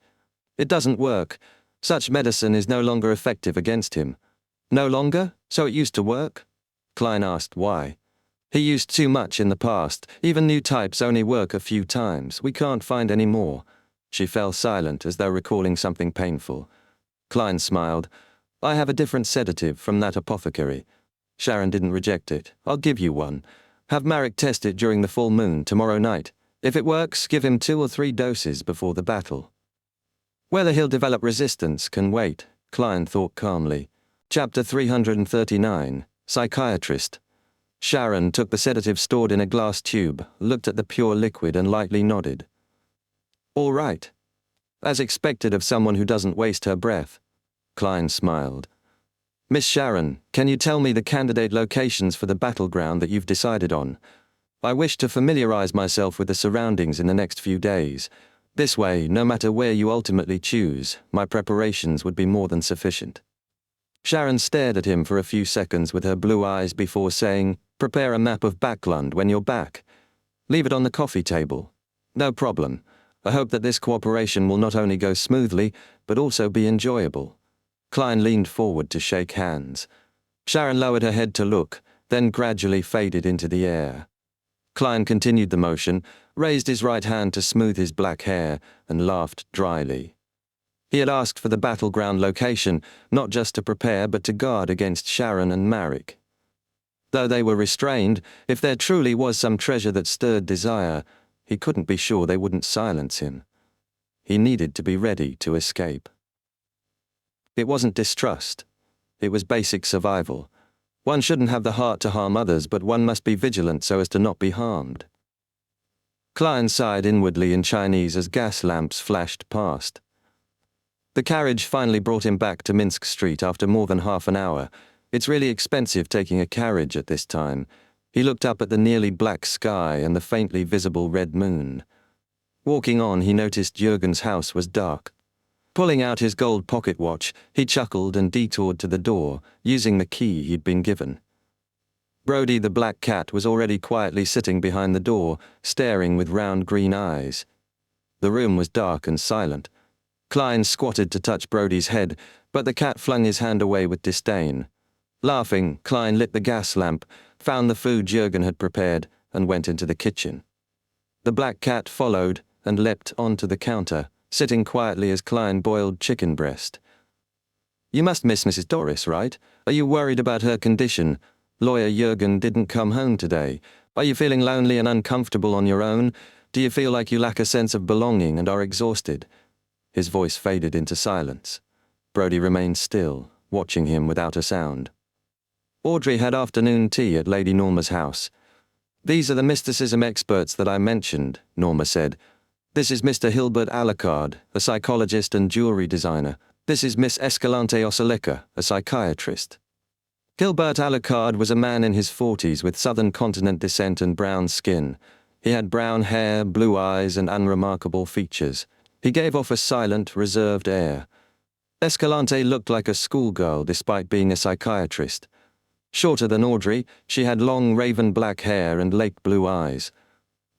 It doesn't work. Such medicine is no longer effective against him. No longer? So it used to work? Klein asked why. He used too much in the past. Even new types only work a few times. We can't find any more. She fell silent as though recalling something painful. Klein smiled. I have a different sedative from that apothecary. Sharon didn't reject it. I'll give you one. Have Marek test it during the full moon tomorrow night. If it works, give him 2 or 3 doses before the battle. Whether he'll develop resistance can wait, Klein thought calmly. Chapter 339, Psychiatrist. Sharon took the sedative stored in a glass tube, looked at the pure liquid and lightly nodded. All right. As expected of someone who doesn't waste her breath. Klein smiled. Miss Sharon, can you tell me the candidate locations for the battleground that you've decided on? I wish to familiarize myself with the surroundings in the next few days. This way, no matter where you ultimately choose, my preparations would be more than sufficient. Sharon stared at him for a few seconds with her blue eyes before saying, Prepare a map of Backlund when you're back. Leave it on the coffee table. No problem. I hope that this cooperation will not only go smoothly, but also be enjoyable. Klein leaned forward to shake hands. Sharon lowered her head to look, then gradually faded into the air. Klein continued the motion, raised his right hand to smooth his black hair, and laughed dryly. He had asked for the battleground location, not just to prepare but to guard against Sharon and Marek. Though they were restrained, if there truly was some treasure that stirred desire, he couldn't be sure they wouldn't silence him. He needed to be ready to escape. It wasn't distrust. It was basic survival. One shouldn't have the heart to harm others, but one must be vigilant so as to not be harmed. Klein sighed inwardly in Chinese as gas lamps flashed past. The carriage finally brought him back to Minsk Street after more than half an hour. It's really expensive taking a carriage at this time. He looked up at the nearly black sky and the faintly visible red moon. Walking on, he noticed Jürgen's house was dark. Pulling out his gold pocket watch, he chuckled and detoured to the door, using the key he'd been given. Brody the black cat was already quietly sitting behind the door, staring with round green eyes. The room was dark and silent. Klein squatted to touch Brody's head, but the cat flung his hand away with disdain. Laughing, Klein lit the gas lamp, found the food Jürgen had prepared, and went into the kitchen. The black cat followed and leapt onto the counter, sitting quietly as Klein boiled chicken breast. "You must miss Mrs. Doris, right? Are you worried about her condition? Lawyer Jürgen didn't come home today. Are you feeling lonely and uncomfortable on your own? Do you feel like you lack a sense of belonging and are exhausted?" His voice faded into silence. Brody remained still, watching him without a sound. Audrey had afternoon tea at Lady Norma's house. "These are the mysticism experts that I mentioned," Norma said. "This is Mr. Hilbert Alucard, a psychologist and jewelry designer. This is Miss Escalante Osoleka, a psychiatrist." Hilbert Alucard was a man in his 40s with southern continent descent and brown skin. He had brown hair, blue eyes, and unremarkable features. He gave off a silent, reserved air. Escalante looked like a schoolgirl despite being a psychiatrist. Shorter than Audrey, she had long raven black hair and lake blue eyes.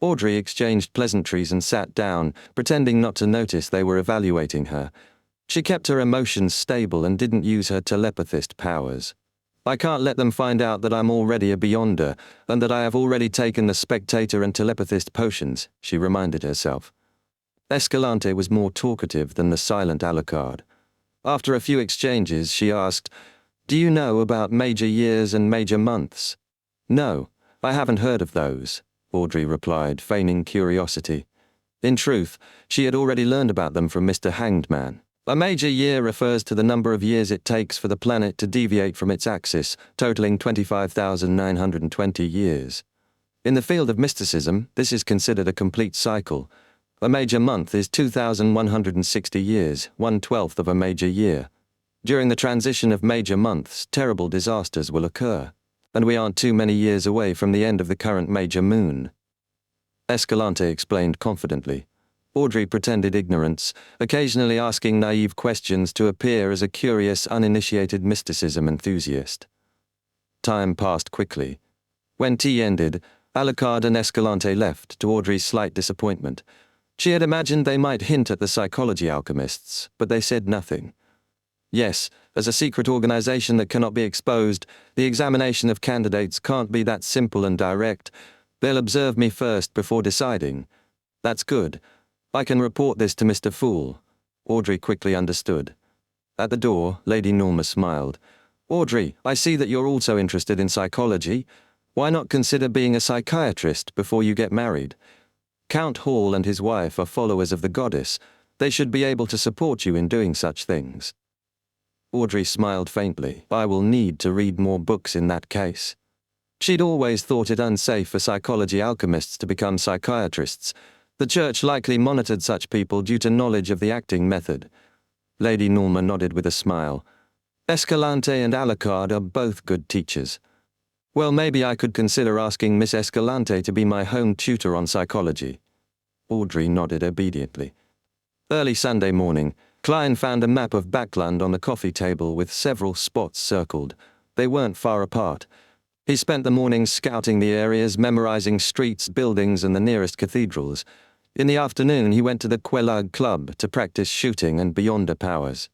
Audrey exchanged pleasantries and sat down, pretending not to notice they were evaluating her. She kept her emotions stable and didn't use her telepathist powers. "I can't let them find out that I'm already a beyonder, and that I have already taken the spectator and telepathist potions," she reminded herself. Escalante was more talkative than the silent Alucard. After a few exchanges, she asked, "Do you know about major years and major months?" "No, I haven't heard of those," Audrey replied, feigning curiosity. In truth, she had already learned about them from Mr. Hanged Man. A major year refers to the number of years it takes for the planet to deviate from its axis, totaling 25,920 years. In the field of mysticism, this is considered a complete cycle. A major month is 2,160 years, 1/12 of a major year. During the transition of major months, terrible disasters will occur, and we aren't too many years away from the end of the current major moon. Escalante explained confidently. Audrey pretended ignorance, occasionally asking naive questions to appear as a curious, uninitiated mysticism enthusiast. Time passed quickly. When tea ended, Alucard and Escalante left, to Audrey's slight disappointment. She had imagined they might hint at the psychology alchemists, but they said nothing. "Yes, as a secret organization that cannot be exposed, the examination of candidates can't be that simple and direct. They'll observe me first before deciding." "That's good. I can report this to Mr. Fool." Audrey quickly understood. At the door, Lady Norma smiled. "Audrey, I see that you're also interested in psychology. Why not consider being a psychiatrist before you get married? Count Hall and his wife are followers of the goddess. They should be able to support you in doing such things." Audrey smiled faintly. "I will need to read more books in that case." She'd always thought it unsafe for psychology alchemists to become psychiatrists. The church likely monitored such people due to knowledge of the acting method. Lady Norma nodded with a smile. "Escalante and Alucard are both good teachers. Well, maybe I could consider asking Miss Escalante to be my home tutor on psychology." Audrey nodded obediently. Early Sunday morning, Klein found a map of Backland on the coffee table with several spots circled. They weren't far apart. He spent the morning scouting the areas, memorizing streets, buildings, and the nearest cathedrals. In the afternoon he went to the Quelag Club to practice shooting and beyonder powers.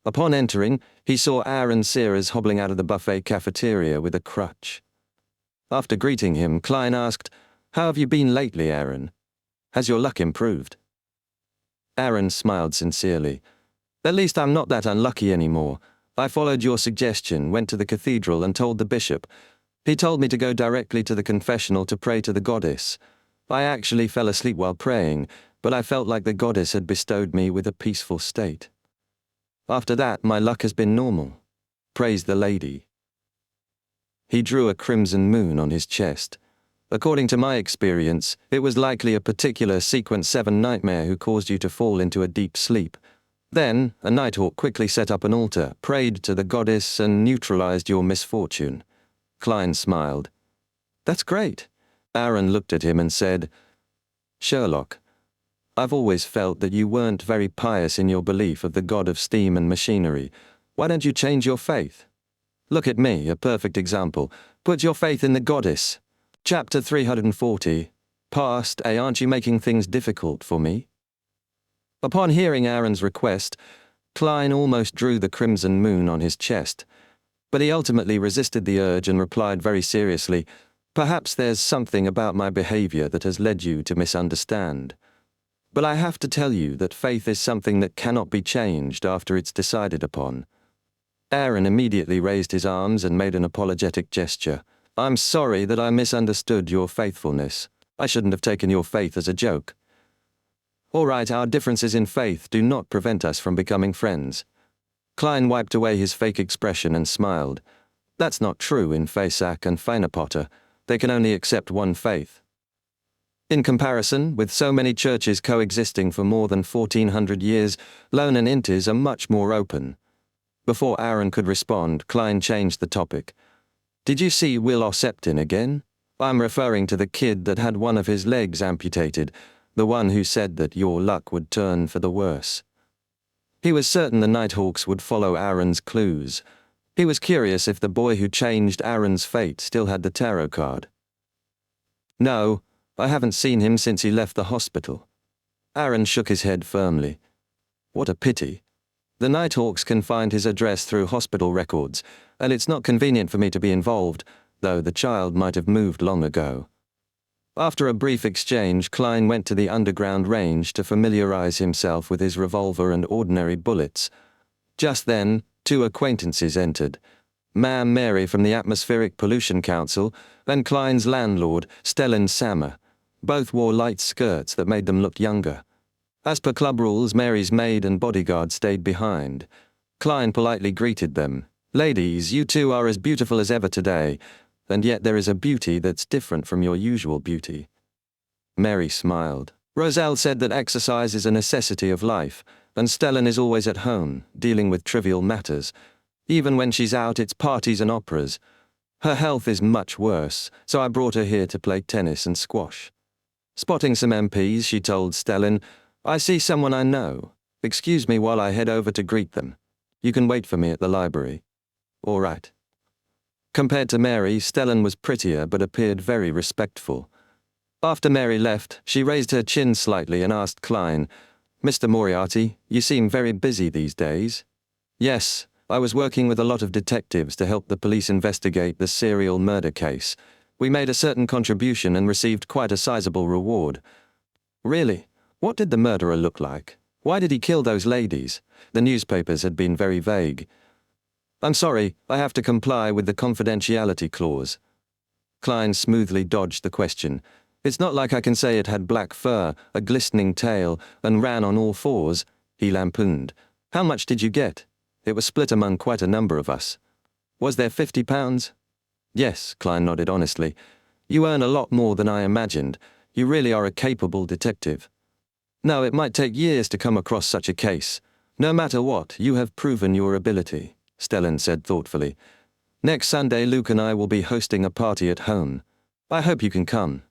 Upon entering, he saw Aaron Sears hobbling out of the buffet cafeteria with a crutch. After greeting him, Klein asked, "How have you been lately, Aaron? Has your luck improved?" Aaron smiled sincerely. "At least I'm not that unlucky anymore. I followed your suggestion, went to the cathedral and told the bishop. He told me to go directly to the confessional to pray to the goddess. I actually fell asleep while praying, but I felt like the goddess had bestowed me with a peaceful state. After that, my luck has been normal. Praise the lady." He drew a crimson moon on his chest. According to my experience, it was likely a particular Sequence 7 nightmare who caused you to fall into a deep sleep. Then, a Nighthawk quickly set up an altar, prayed to the goddess, and neutralized your misfortune. Klein smiled. "That's great." Aaron looked at him and said, "Sherlock, I've always felt that you weren't very pious in your belief of the god of steam and machinery. Why don't you change your faith? Look at me, a perfect example. Put your faith in the goddess. Chapter 340. Past, aren't you making things difficult for me?" Upon hearing Aaron's request, Klein almost drew the crimson moon on his chest, but he ultimately resisted the urge and replied very seriously, "Perhaps there's something about my behavior that has led you to misunderstand. But I have to tell you that faith is something that cannot be changed after it's decided upon." Aaron immediately raised his arms and made an apologetic gesture. "I'm sorry that I misunderstood your faithfulness. I shouldn't have taken your faith as a joke." "All right, our differences in faith do not prevent us from becoming friends." Klein wiped away his fake expression and smiled. "That's not true in Faceac and Fainapotter. They can only accept one faith. In comparison, with so many churches coexisting for more than 1400 years, Lone and Intis are much more open." Before Aaron could respond, Klein changed the topic. "Did you see Will Osseptin again? I'm referring to the kid that had one of his legs amputated, the one who said that your luck would turn for the worse." He was certain the Nighthawks would follow Aaron's clues. He was curious if the boy who changed Aaron's fate still had the tarot card. "No, I haven't seen him since he left the hospital." Aaron shook his head firmly. "What a pity. The Nighthawks can find his address through hospital records, and it's not convenient for me to be involved, though the child might have moved long ago." After a brief exchange, Klein went to the underground range to familiarize himself with his revolver and ordinary bullets. Just then, two acquaintances entered. Ma'am Mary from the Atmospheric Pollution Council and Klein's landlord, Stellan Sammer. Both wore light skirts that made them look younger. As per club rules, Mary's maid and bodyguard stayed behind. Klein politely greeted them. "Ladies, you two are as beautiful as ever today, and yet there is a beauty that's different from your usual beauty." Mary smiled. "Roselle said that exercise is a necessity of life, and Stellan is always at home, dealing with trivial matters. Even when she's out, it's parties and operas. Her health is much worse, so I brought her here to play tennis and squash." Spotting some MPs, she told Stellan, "I see someone I know. Excuse me while I head over to greet them. You can wait for me at the library." "All right." Compared to Mary, Stellan was prettier but appeared very respectful. After Mary left, she raised her chin slightly and asked Klein, "Mr. Moriarty, you seem very busy these days." "Yes, I was working with a lot of detectives to help the police investigate the serial murder case. We made a certain contribution and received quite a sizable reward." "Really? What did the murderer look like? Why did he kill those ladies?" The newspapers had been very vague. "I'm sorry, I have to comply with the confidentiality clause." Klein smoothly dodged the question. "It's not like I can say it had black fur, a glistening tail, and ran on all fours," he lampooned. "How much did you get? It was split among quite a number of us." "Was there £50? "Yes," Klein nodded honestly. "You earn a lot more than I imagined. You really are a capable detective." "No, it might take years to come across such a case. No matter what, you have proven your ability," Stellan said thoughtfully. "Next Sunday, Luke and I will be hosting a party at home. I hope you can come.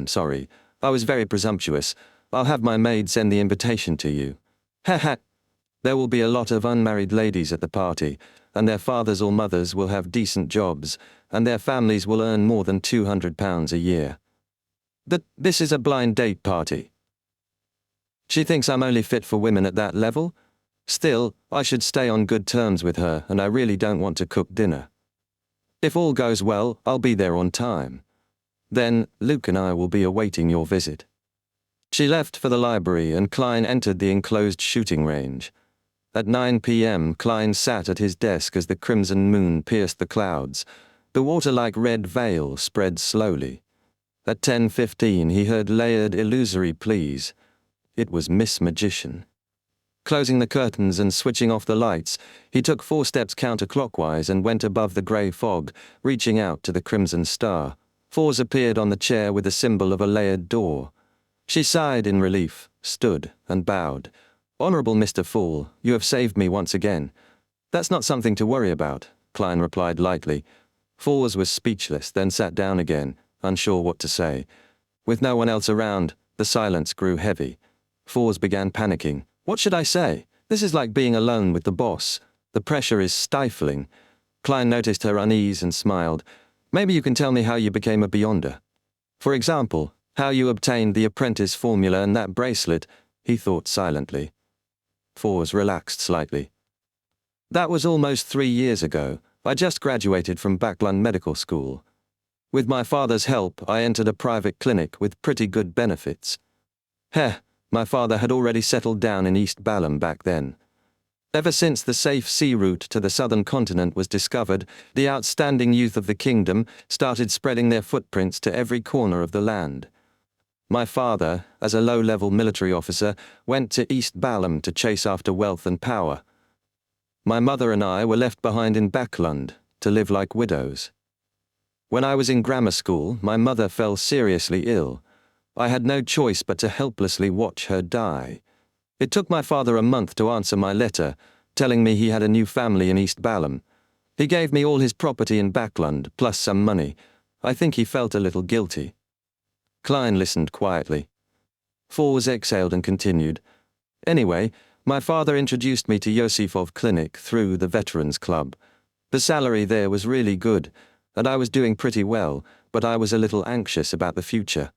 Sorry, I was very presumptuous. I'll have my maid send the invitation to you." "Ha ha." "There will be a lot of unmarried ladies at the party, and their fathers or mothers will have decent jobs, and their families will earn more than £200 a year." "This is a blind date party." She thinks I'm only fit for women at that level? Still, I should stay on good terms with her, and I really don't want to cook dinner. If all goes well, I'll be there on time. Then, Luke and I will be awaiting your visit." She left for the library, and Klein entered the enclosed shooting range. At 9 p.m., Klein sat at his desk as the crimson moon pierced the clouds. The water-like red veil spread slowly. At 10:15, he heard layered, illusory pleas. It was Miss Magician. Closing the curtains and switching off the lights, he took 4 steps counterclockwise and went above the grey fog, reaching out to the crimson star. Fours appeared on the chair with the symbol of a layered door. She sighed in relief, stood, and bowed. "Honourable Mr. Fool, you have saved me once again." "That's not something to worry about," Klein replied lightly. Fours was speechless, then sat down again, unsure what to say. With no one else around, the silence grew heavy. Fours began panicking. "What should I say? This is like being alone with the boss. The pressure is stifling." Klein noticed her unease and smiled. "Maybe you can tell me how you became a Beyonder. For example, how you obtained the apprentice formula and that bracelet." He thought silently. Fours relaxed slightly. "That was almost 3 years ago. I just graduated from Backlund Medical School. With my father's help, I entered a private clinic with pretty good benefits. Heh, my father had already settled down in East Balham back then. Ever since the safe sea route to the southern continent was discovered, the outstanding youth of the kingdom started spreading their footprints to every corner of the land. My father, as a low-level military officer, went to East Balham to chase after wealth and power. My mother and I were left behind in Backlund to live like widows. When I was in grammar school, my mother fell seriously ill. I had no choice but to helplessly watch her die. It took my father a month to answer my letter, telling me he had a new family in East Balham. He gave me all his property in Backlund, plus some money. I think he felt a little guilty." Klein listened quietly. Fours exhaled and continued. "Anyway, my father introduced me to Yosifov Clinic through the Veterans Club. The salary there was really good, and I was doing pretty well, but I was a little anxious about the future.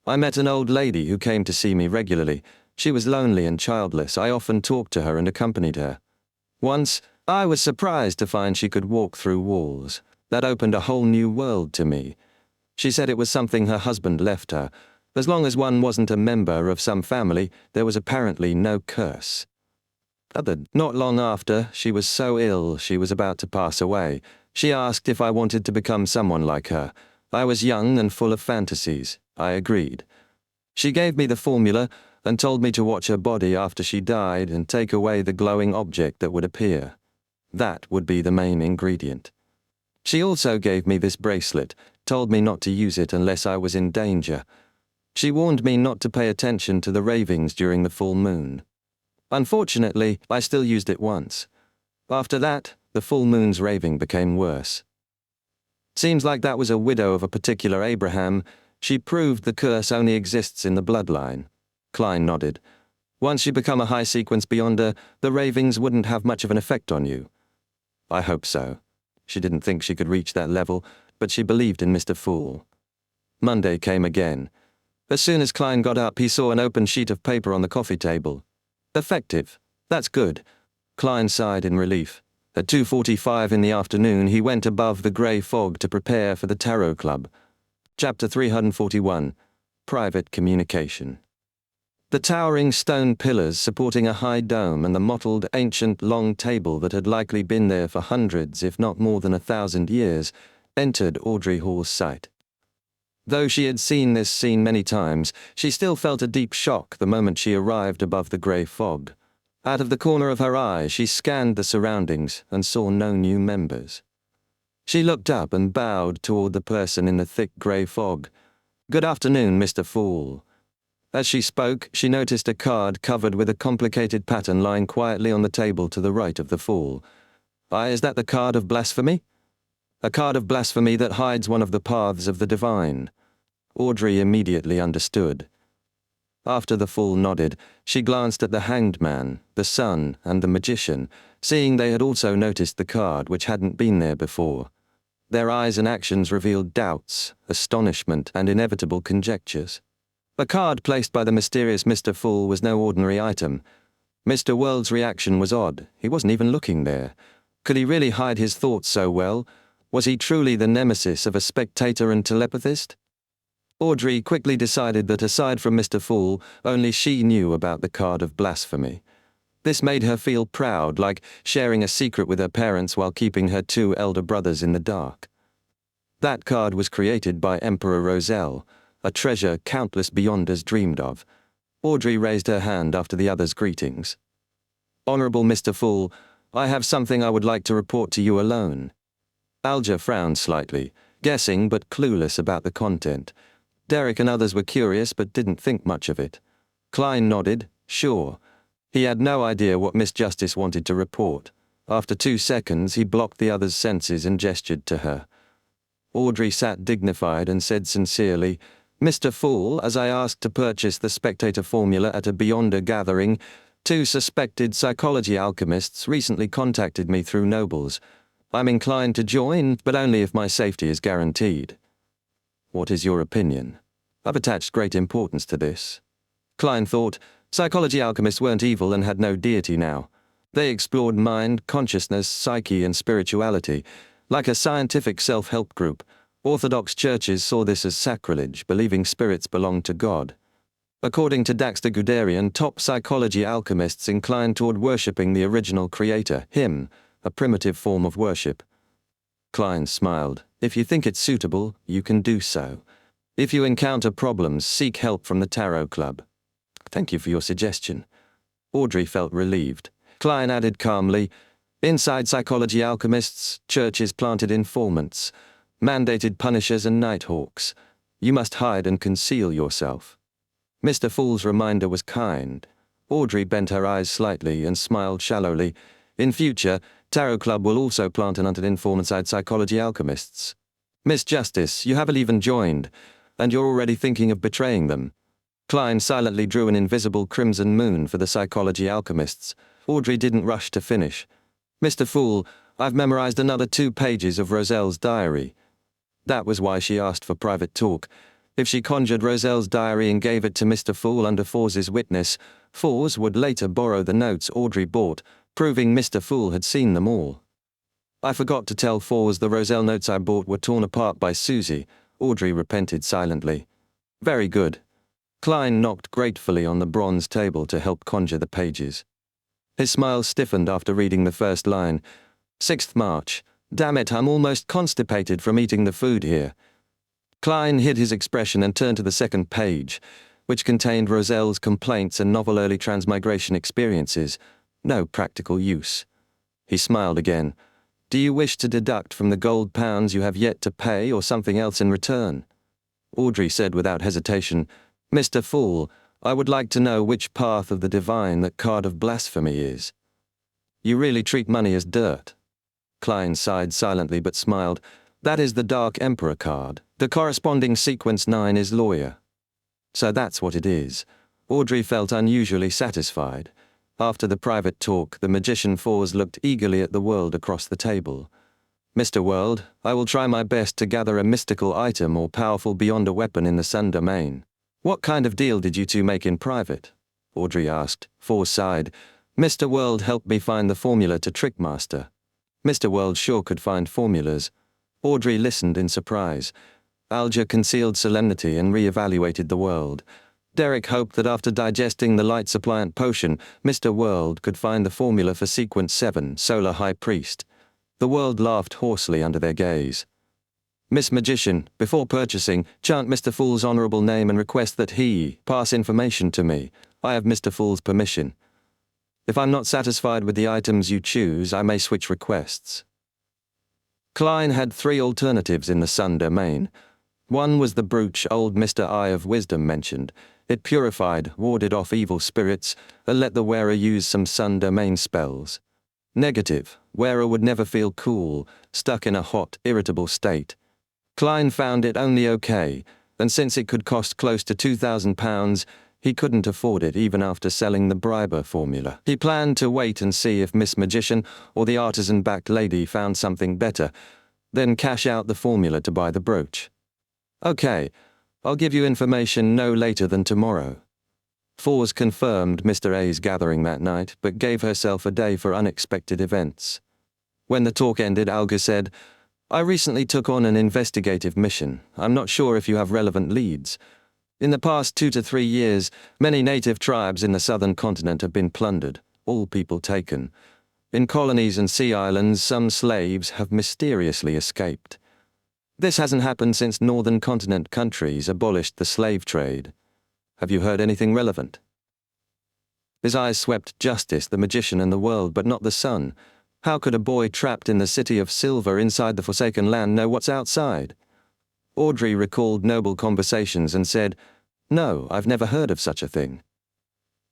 I met an old lady who came to see me regularly. She was lonely and childless. I often talked to her and accompanied her. Once, I was surprised to find she could walk through walls. That opened a whole new world to me. She said it was something her husband left her. As long as one wasn't a member of some family, there was apparently no curse. Not long after, she was so ill she was about to pass away. She asked if I wanted to become someone like her. I was young and full of fantasies. I agreed. She gave me the formula and told me to watch her body after she died and take away the glowing object that would appear. That would be the main ingredient. She also gave me this bracelet, told me not to use it unless I was in danger. She warned me not to pay attention to the ravings during the full moon. Unfortunately, I still used it once. After that, the full moon's raving became worse. Seems like that was a widow of a particular Abraham. She proved the curse only exists in the bloodline." Klein nodded. "Once you become a high-sequence Beyonder, the ravings wouldn't have much of an effect on you." "I hope so." She didn't think she could reach that level, but she believed in Mr. Fool. Monday came again. As soon as Klein got up, he saw an open sheet of paper on the coffee table. "Effective. That's good." Klein sighed in relief. At 2:45 in the afternoon, he went above the grey fog to prepare for the Tarot Club. Chapter 341. Private Communication. The towering stone pillars supporting a high dome and the mottled, ancient, long table that had likely been there for hundreds, if not more than 1,000 years, entered Audrey Hall's sight. Though she had seen this scene many times, she still felt a deep shock the moment she arrived above the grey fog. Out of the corner of her eye, she scanned the surroundings and saw no new members. She looked up and bowed toward the person in the thick grey fog. "Good afternoon, Mr. Fool." As she spoke, she noticed a card covered with a complicated pattern lying quietly on the table to the right of the Fool. Is that the card of blasphemy?" "A card of blasphemy that hides one of the paths of the divine." Audrey immediately understood. After the Fool nodded, she glanced at the Hanged Man, the Sun, and the Magician, seeing they had also noticed the card which hadn't been there before. Their eyes and actions revealed doubts, astonishment, and inevitable conjectures. A card placed by the mysterious Mr. Fool was no ordinary item. Mr. World's reaction was odd. He wasn't even looking there. Could he really hide his thoughts so well? Was he truly the nemesis of a spectator and telepathist? Audrey quickly decided that aside from Mr. Fool, only she knew about the card of blasphemy. This made her feel proud, like sharing a secret with her parents while keeping her two elder brothers in the dark. That card was created by Emperor Roselle, a treasure countless Beyonders dreamed of. Audrey raised her hand after the others' greetings. "Honorable Mr. Fool, I have something I would like to report to you alone." Alger frowned slightly, guessing but clueless about the content. Derek and others were curious but didn't think much of it. Klein nodded, sure. He had no idea what Miss Justice wanted to report. After 2 seconds, he blocked the others' senses and gestured to her. Audrey sat dignified and said sincerely, "Mr. Fool, as I asked to purchase the Spectator formula at a Beyonder gathering, 2 suspected psychology alchemists recently contacted me through nobles. I'm inclined to join, but only if my safety is guaranteed." "What is your opinion?" "I've attached great importance to this." Klein thought, psychology alchemists weren't evil and had no deity now. They explored mind, consciousness, psyche, and spirituality, like a scientific self-help group. Orthodox churches saw this as sacrilege, believing spirits belonged to God. According to Daxter Guderian, top psychology alchemists inclined toward worshipping the original creator, him, a primitive form of worship. Klein smiled. "If you think it's suitable, you can do so. If you encounter problems, seek help from the Tarot Club." "Thank you for your suggestion." Audrey felt relieved. Klein added calmly, "Inside psychology alchemists, churches planted informants, mandated punishers and nighthawks. You must hide and conceal yourself." Mr. Fool's reminder was kind. Audrey bent her eyes slightly and smiled shallowly. "In future, Tarot Club will also plant an hunted informant inside psychology alchemists. Miss Justice, you haven't even joined, and you're already thinking of betraying them." Klein silently drew an invisible crimson moon for the psychology alchemists. Audrey didn't rush to finish. "Mr. Fool, I've memorized another 2 pages of Roselle's diary." That was why she asked for private talk. If she conjured Roselle's diary and gave it to Mr. Fool under Forz's witness, Forz would later borrow the notes Audrey bought, proving Mr. Fool had seen them all. "I forgot to tell Forz the Roselle notes I bought were torn apart by Susie," Audrey repented silently. "Very good." Klein knocked gratefully on the bronze table to help conjure the pages. His smile stiffened after reading the first line. 6th March. "Damn it, I'm almost constipated from eating the food here." Klein hid his expression and turned to the second page, which contained Roselle's complaints and novel early transmigration experiences. No practical use. He smiled again. "Do you wish to deduct from the gold pounds you have yet to pay or something else in return?" Audrey said without hesitation, "Mr. Fool, I would like to know which path of the divine that card of blasphemy is." "You really treat money as dirt." Klein sighed silently but smiled. "That is the Dark Emperor card. The corresponding sequence 9 is lawyer." "So that's what it is." Audrey felt unusually satisfied. After the private talk, the magician Forz looked eagerly at the world across the table. "Mr. World, I will try my best to gather a mystical item or powerful Beyonder weapon in the Sun domain." "What kind of deal did you two make in private?" Audrey asked. Forz sighed. "Mr. World helped me find the formula to Trickmaster." Mr. World sure could find formulas. Audrey listened in surprise. Alger concealed solemnity and re-evaluated the world. Derek hoped that after digesting the light suppliant potion, Mr. World could find the formula for Sequence 7, Solar High Priest. The world laughed hoarsely under their gaze. "Miss Magician, before purchasing, chant Mr. Fool's honorable name and request that he pass information to me. I have Mr. Fool's permission. If I'm not satisfied with the items you choose, I may switch requests." Klein had 3 alternatives in the Sun domain. One was the brooch old Mr. Eye of Wisdom mentioned. It purified, warded off evil spirits, and let the wearer use some Sun domain spells. Negative, wearer would never feel cool, stuck in a hot, irritable state. Klein found it only okay, and since it could cost close to £2,000, he couldn't afford it even after selling the briber formula. He planned to wait and see if Miss Magician or the artisan-backed lady found something better, then cash out the formula to buy the brooch. "Okay, I'll give you information no later than tomorrow. Fours confirmed Mr. A's gathering that night, but gave herself a day for unexpected events. When the talk ended, Alga said, I recently took on an investigative mission. I'm not sure if you have relevant leads. In the past 2 to 3 years, many native tribes in the southern continent have been plundered, all people taken. In colonies and sea islands, some slaves have mysteriously escaped. This hasn't happened since northern continent countries abolished the slave trade. Have you heard anything relevant? His eyes swept Justice, the magician, and the world, but not the sun. How could a boy trapped in the city of silver inside the Forsaken Land know what's outside? Audrey recalled noble conversations and said, No, I've never heard of such a thing.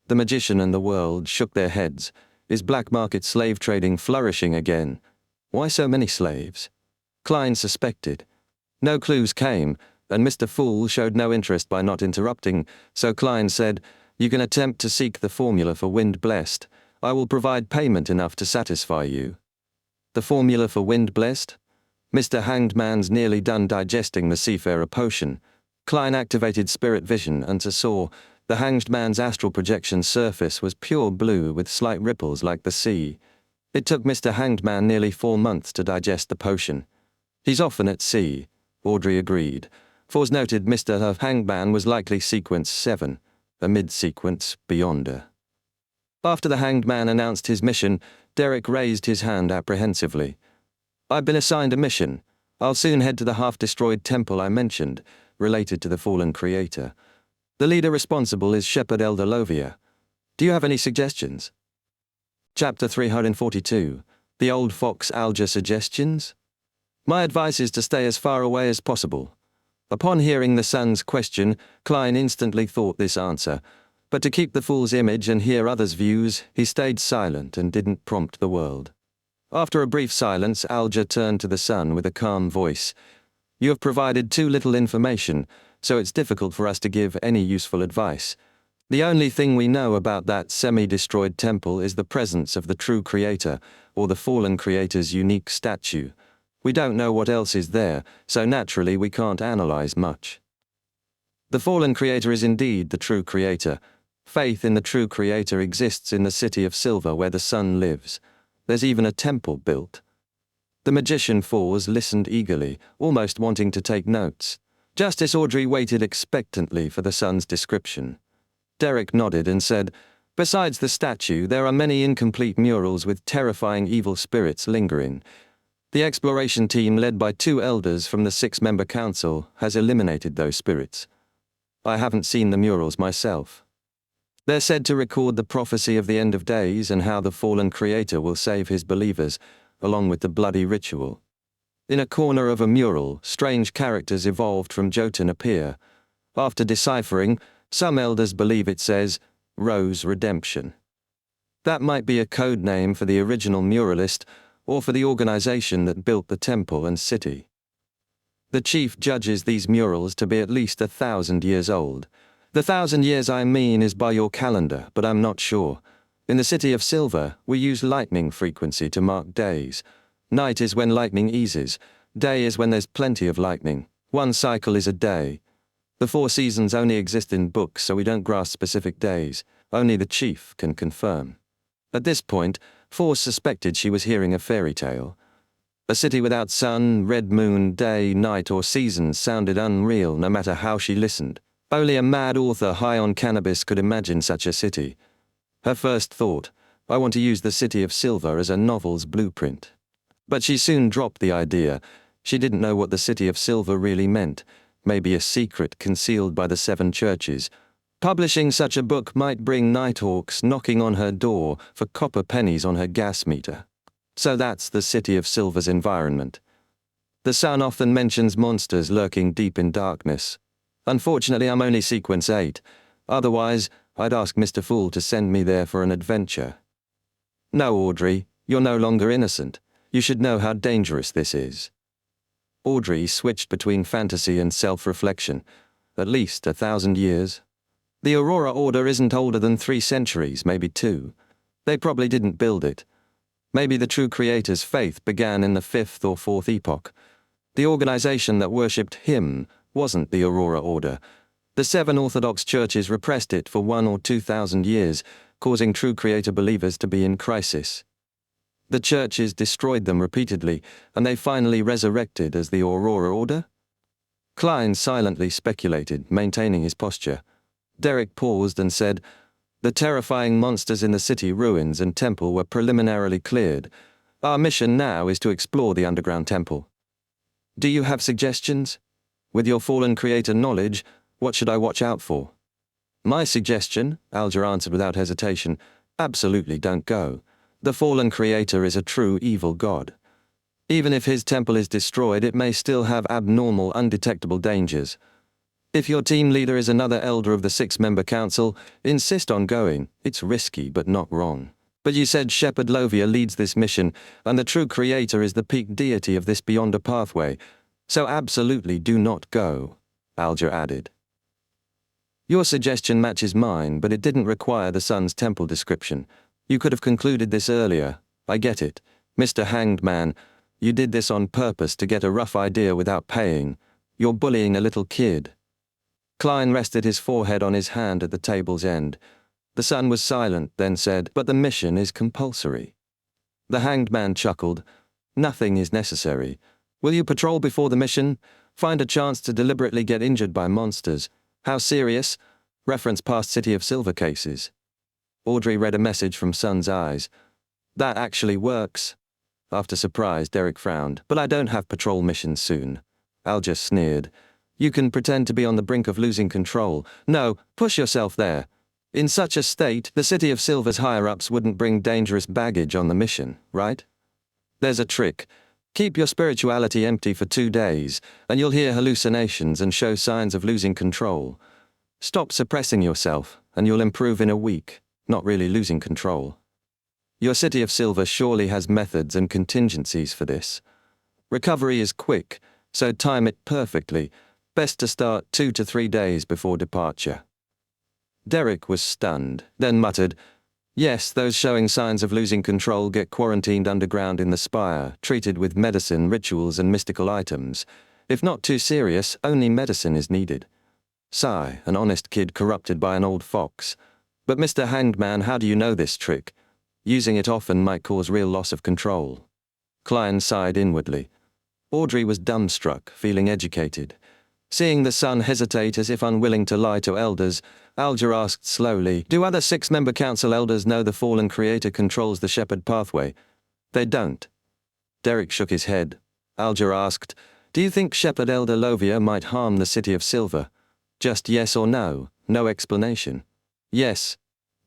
The magician and the world shook their heads. Is black market slave trading flourishing again? Why so many slaves? Klein suspected. No clues came, and Mr. Fool showed no interest by not interrupting, so Klein said, You can attempt to seek the formula for Wind Blessed. I will provide payment enough to satisfy you. The formula for Wind Blessed? Mr. Hanged Man's nearly done digesting the Seafarer potion. Klein activated spirit vision and saw the Hanged Man's astral projection surface was pure blue with slight ripples like the sea. It took Mr. Hanged Man nearly 4 months to digest the potion. He's often at sea, Audrey agreed. Fours noted Mr. Hanged Man was likely sequence 7, a mid-sequence beyonder. After the Hanged Man announced his mission, Derek raised his hand apprehensively. I've been assigned a mission. I'll soon head to the half-destroyed temple I mentioned, related to the fallen creator. The leader responsible is Shepherd Elder Lovia. Do you have any suggestions? Chapter 342. The Old Fox Alga Suggestions? My advice is to stay as far away as possible. Upon hearing the son's question, Klein instantly thought this answer, but to keep the fool's image and hear others' views, he stayed silent and didn't prompt the world. After a brief silence, Alga turned to the son with a calm voice. You have provided too little information, so it's difficult for us to give any useful advice. The only thing we know about that semi-destroyed temple is the presence of the true creator, or the fallen creator's unique statue. We don't know what else is there, so naturally we can't analyze much. The fallen creator is indeed the true creator. Faith in the true creator exists in the city of silver where the sun lives. There's even a temple built. The magician Fours listened eagerly, almost wanting to take notes. Justice Audrey waited expectantly for the son's description. Derek nodded and said, Besides the statue, there are many incomplete murals with terrifying evil spirits lingering. The exploration team, led by 2 elders from the 6-member council, has eliminated those spirits. I haven't seen the murals myself. They're said to record the prophecy of the end of days and how the fallen creator will save his believers, along with the bloody ritual. In a corner of a mural, strange characters evolved from Jotun appear. After deciphering, some elders believe it says, Rose Redemption. That might be a code name for the original muralist, or for the organization that built the temple and city. The chief judges these murals to be at least 1,000 years old. The 1,000 years I mean is by your calendar, but I'm not sure. In the city of silver, we use lightning frequency to mark days. Night is when lightning eases. Day is when there's plenty of lightning. 1 cycle is a day. The 4 seasons only exist in books, so we don't grasp specific days. Only the chief can confirm. At this point, Fours suspected she was hearing a fairy tale. A city without sun, red moon, day, night, or seasons sounded unreal no matter how she listened. Only a mad author high on cannabis could imagine such a city. Her first thought, I want to use the city of silver as a novel's blueprint. But she soon dropped the idea. She didn't know what the city of silver really meant. Maybe a secret concealed by the 7 churches. Publishing such a book might bring nighthawks knocking on her door for copper pennies on her gas meter. So that's the city of silver's environment. The sun often mentions monsters lurking deep in darkness. Unfortunately, I'm only sequence 8. Otherwise, I'd ask Mr. Fool to send me there for an adventure. No, Audrey, you're no longer innocent. You should know how dangerous this is. Audrey switched between fantasy and self-reflection. At least 1,000 years. The Aurora Order isn't older than 3 centuries, maybe 2. They probably didn't build it. Maybe the true creator's faith began in the 5th or 4th epoch. The organization that worshipped him wasn't the Aurora Order. The 7 Orthodox churches repressed it for 1 or 2,000 years, causing true Creator believers to be in crisis. The churches destroyed them repeatedly, and they finally resurrected as the Aurora Order? Klein silently speculated, maintaining his posture. Derek paused and said, "The terrifying monsters in the city ruins and temple were preliminarily cleared. Our mission now is to explore the underground temple. Do you have suggestions? With your fallen creator knowledge, what should I watch out for?" "My suggestion," Alger answered without hesitation, "absolutely don't go. The fallen creator is a true evil god. Even if his temple is destroyed, it may still have abnormal, undetectable dangers. If your team leader is another elder of the 6-member council, insist on going. It's risky, but not wrong. But you said Shepherd Lovia leads this mission, and the true creator is the peak deity of this Beyonder pathway, so absolutely do not go," Alger added. "Your suggestion matches mine, but it didn't require the sun's temple description. You could have concluded this earlier. I get it. Mr. Hanged Man, you did this on purpose to get a rough idea without paying. You're bullying a little kid." Klein rested his forehead on his hand at the table's end. The sun was silent, then said, "But the mission is compulsory." The Hanged Man chuckled. "Nothing is necessary. Will you patrol before the mission? Find a chance to deliberately get injured by monsters. How serious? Reference past City of Silver cases." Audrey read a message from Sun's eyes. "That actually works." After surprise, Derek frowned. "But I don't have patrol missions soon." Alger sneered. "You can pretend to be on the brink of losing control. No, push yourself there. In such a state, the City of Silver's higher-ups wouldn't bring dangerous baggage on the mission, right? There's a trick. Keep your spirituality empty for 2 days, and you'll hear hallucinations and show signs of losing control. Stop suppressing yourself, and you'll improve in a week, not really losing control. Your City of Silver surely has methods and contingencies for this. Recovery is quick, so time it perfectly. Best to start 2 to 3 days before departure." Derek was stunned, then muttered, "Yes, those showing signs of losing control get quarantined underground in the spire, treated with medicine, rituals, and mystical items. If not too serious, only medicine is needed. Sigh, an honest kid corrupted by an old fox. But Mr. Hanged Man, how do you know this trick? Using it often might cause real loss of control." Klein sighed inwardly. Audrey was dumbstruck, feeling educated. Seeing the son hesitate as if unwilling to lie to elders, Alger asked slowly, "Do other 6-member council elders know the fallen creator controls the shepherd pathway?" "They don't." Derek shook his head. Alger asked, "Do you think Shepherd Elder Lovia might harm the City of Silver? Just yes or no, no explanation." "Yes."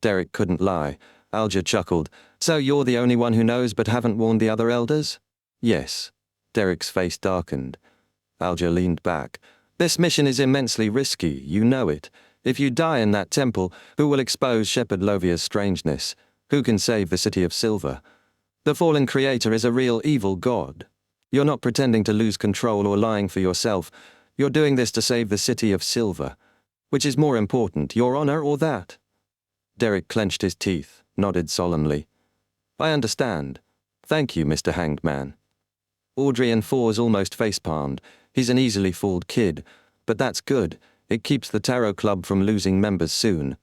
Derek couldn't lie. Alger chuckled. "So you're the only one who knows but haven't warned the other elders?" "Yes." Derek's face darkened. Alger leaned back. "This mission is immensely risky, you know it. If you die in that temple, who will expose Shepherd Lovia's strangeness? Who can save the City of Silver? The fallen creator is a real evil god. You're not pretending to lose control or lying for yourself. You're doing this to save the City of Silver. Which is more important, your honor or that?" Derek clenched his teeth, nodded solemnly. "I understand. Thank you, Mr. Hanged Man." Audrey and Fours almost facepalmed. He's an easily fooled kid, but that's good. It keeps the Tarot Club from losing members soon.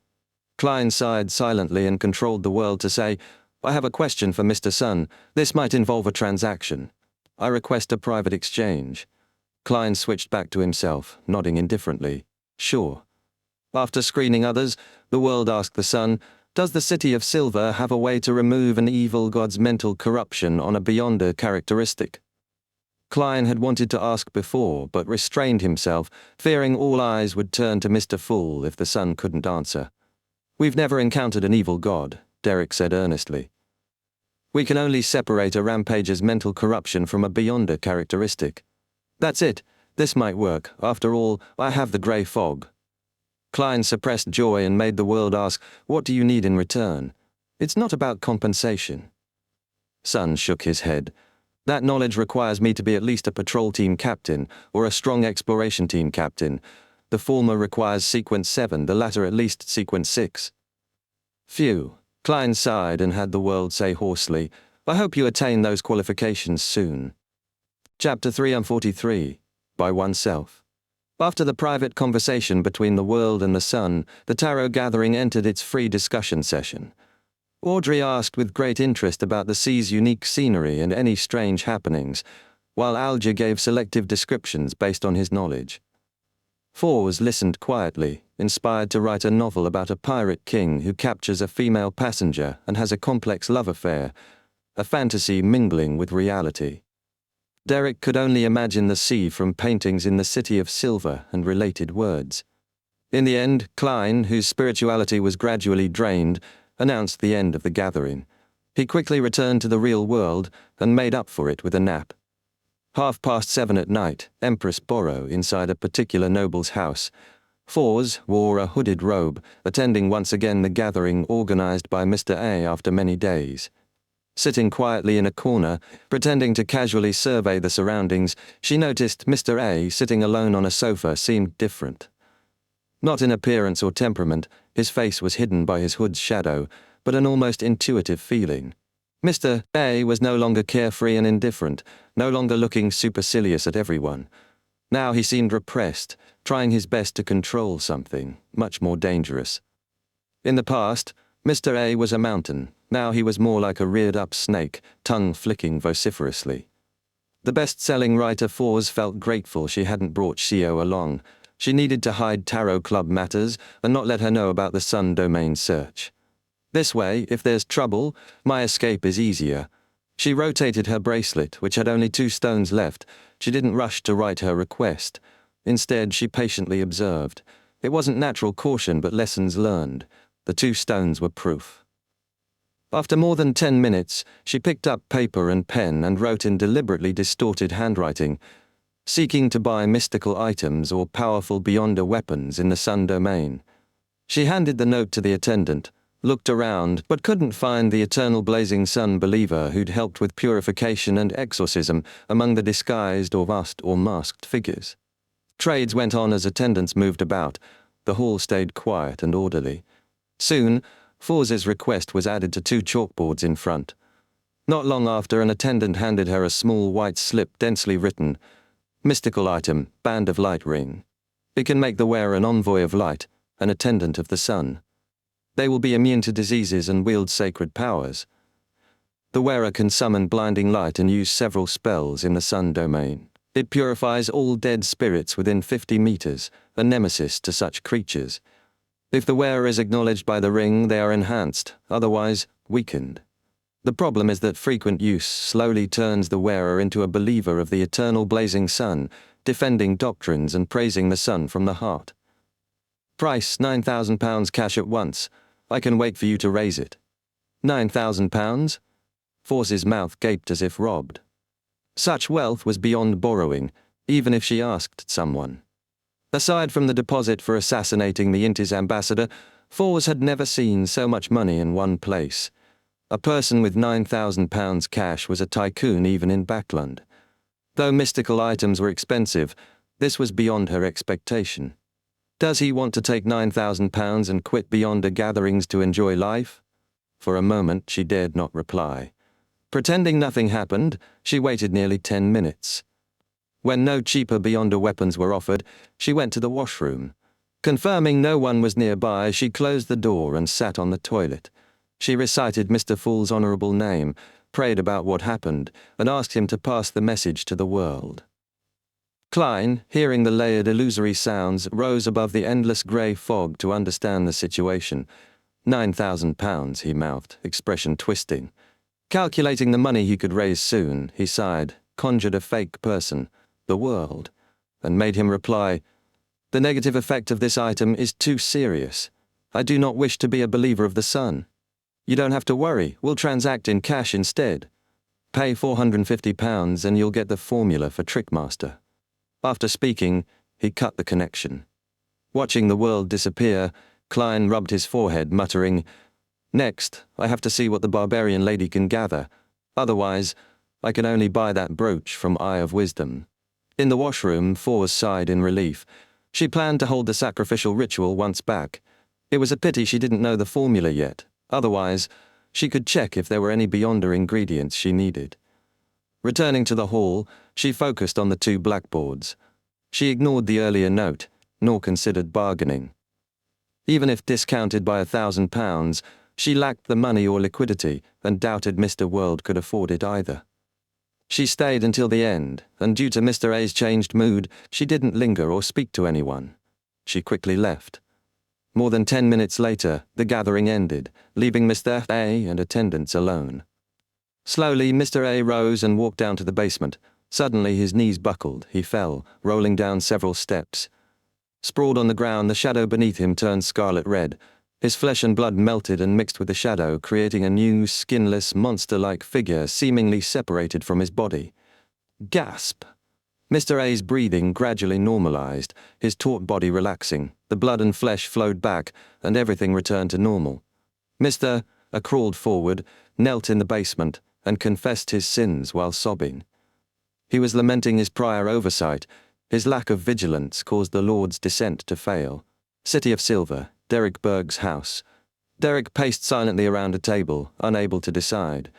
Klein sighed silently and controlled the world to say, "I have a question for Mr. Sun. This might involve a transaction. I request a private exchange." Klein switched back to himself, nodding indifferently. "Sure." After screening others, the world asked the Sun, "Does the City of Silver have a way to remove an evil god's mental corruption on a Beyonder characteristic?" Klein had wanted to ask before, but restrained himself, fearing all eyes would turn to Mr. Fool if the Sun couldn't answer. "We've never encountered an evil god," Derek said earnestly. "We can only separate a rampager's mental corruption from a Beyonder characteristic. That's it. This might work. After all, I have the grey fog." Klein suppressed joy and made the world ask, "What do you need in return?" "It's not about compensation." Sun shook his head. "That knowledge requires me to be at least a patrol team captain, or a strong exploration team captain. The former requires Sequence 7, the latter at least Sequence 6. "Phew." Klein sighed and had the world say hoarsely, "I hope you attain those qualifications soon." Chapter 343, By Oneself. After the private conversation between the world and the sun, the tarot gathering entered its free discussion session. Audrey asked with great interest about the sea's unique scenery and any strange happenings, while Alger gave selective descriptions based on his knowledge. Fawes listened quietly, inspired to write a novel about a pirate king who captures a female passenger and has a complex love affair, a fantasy mingling with reality. Derek could only imagine the sea from paintings in the City of Silver and related words. In the end, Klein, whose spirituality was gradually drained, announced the end of the gathering. He quickly returned to the real world and made up for it with a nap. 7:30 at night, Empress Borrow inside a particular noble's house. Fawes wore a hooded robe, attending once again the gathering organized by Mr. A after many days. Sitting quietly in a corner, pretending to casually survey the surroundings, she noticed Mr. A sitting alone on a sofa seemed different. Not in appearance or temperament, his face was hidden by his hood's shadow, but an almost intuitive feeling. Mr. A was no longer carefree and indifferent, no longer looking supercilious at everyone. Now he seemed repressed, trying his best to control something, much more dangerous. In the past, Mr. A was a mountain. Now he was more like a reared-up snake, tongue flicking vociferously. The best-selling writer Fawes felt grateful she hadn't brought Shio along. She needed to hide Tarot Club matters and not let her know about the Sun Domain search. This way, if there's trouble, my escape is easier. She rotated her bracelet, which had only 2 stones left. She didn't rush to write her request. Instead, she patiently observed. It wasn't natural caution, but lessons learned. The 2 stones were proof. After more than 10 minutes, she picked up paper and pen and wrote in deliberately distorted handwriting, seeking to buy mystical items or powerful beyonder weapons in the Sun Domain. She handed the note to the attendant, looked around, but couldn't find the eternal blazing sun believer who'd helped with purification and exorcism among the disguised or masked figures. Trades went on as attendants moved about. The hall stayed quiet and orderly. Soon, Fawes' request was added to 2 chalkboards in front. Not long after, an attendant handed her a small white slip densely written, "Mystical item, Band of Light ring. It can make the wearer an envoy of light, an attendant of the sun. They will be immune to diseases and wield sacred powers. The wearer can summon blinding light and use several spells in the Sun Domain. It purifies all dead spirits within 50 meters, a nemesis to such creatures. If the wearer is acknowledged by the ring, they are enhanced, otherwise weakened. The problem is that frequent use slowly turns the wearer into a believer of the eternal blazing sun, defending doctrines and praising the sun from the heart. Price £9,000 cash at once. I can wait for you to raise it." £9,000? Fawes' mouth gaped as if robbed. Such wealth was beyond borrowing, even if she asked someone. Aside from the deposit for assassinating the Intis ambassador, Fawes had never seen so much money in one place. A person with £9,000 cash was a tycoon even in Backland. Though mystical items were expensive, this was beyond her expectation. Does he want to take £9,000 and quit Beyonder gatherings to enjoy life? For a moment she dared not reply. Pretending nothing happened, she waited nearly 10 minutes. When no cheaper Beyonder weapons were offered, she went to the washroom. Confirming no one was nearby, she closed the door and sat on the toilet. She recited Mr. Fool's honorable name, prayed about what happened, and asked him to pass the message to the world. Klein, hearing the layered illusory sounds, rose above the endless grey fog to understand the situation. £9,000, he mouthed, expression twisting. Calculating the money he could raise soon, he sighed, conjured a fake person, the world, and made him reply, "The negative effect of this item is too serious. I do not wish to be a believer of the sun. You don't have to worry, we'll transact in cash instead. Pay £450 and you'll get the formula for Trickmaster." After speaking, he cut the connection. Watching the world disappear, Klein rubbed his forehead, muttering, "Next, I have to see what the barbarian lady can gather. Otherwise, I can only buy that brooch from Eye of Wisdom." In the washroom, Fawes sighed in relief. She planned to hold the sacrificial ritual once back. It was a pity she didn't know the formula yet. Otherwise, she could check if there were any Beyonder ingredients she needed. Returning to the hall, she focused on the 2 blackboards. She ignored the earlier note, nor considered bargaining. Even if discounted by £1,000, she lacked the money or liquidity and doubted Mr. World could afford it either. She stayed until the end, and due to Mr. A's changed mood, she didn't linger or speak to anyone. She quickly left. More than 10 minutes later, the gathering ended, leaving Mr. A and attendants alone. Slowly, Mr. A rose and walked down to the basement. Suddenly, his knees buckled. He fell, rolling down several steps. Sprawled on the ground, the shadow beneath him turned scarlet red. His flesh and blood melted and mixed with the shadow, creating a new, skinless, monster-like figure seemingly separated from his body. Gasp! Mr. A's breathing gradually normalized, his taut body relaxing. The blood and flesh flowed back, and everything returned to normal. Mr. A crawled forward, knelt in the basement, and confessed his sins while sobbing. He was lamenting his prior oversight. His lack of vigilance caused the Lord's descent to fail. City of Silver, Derek Berg's house. Derek paced silently around a table, unable to decide.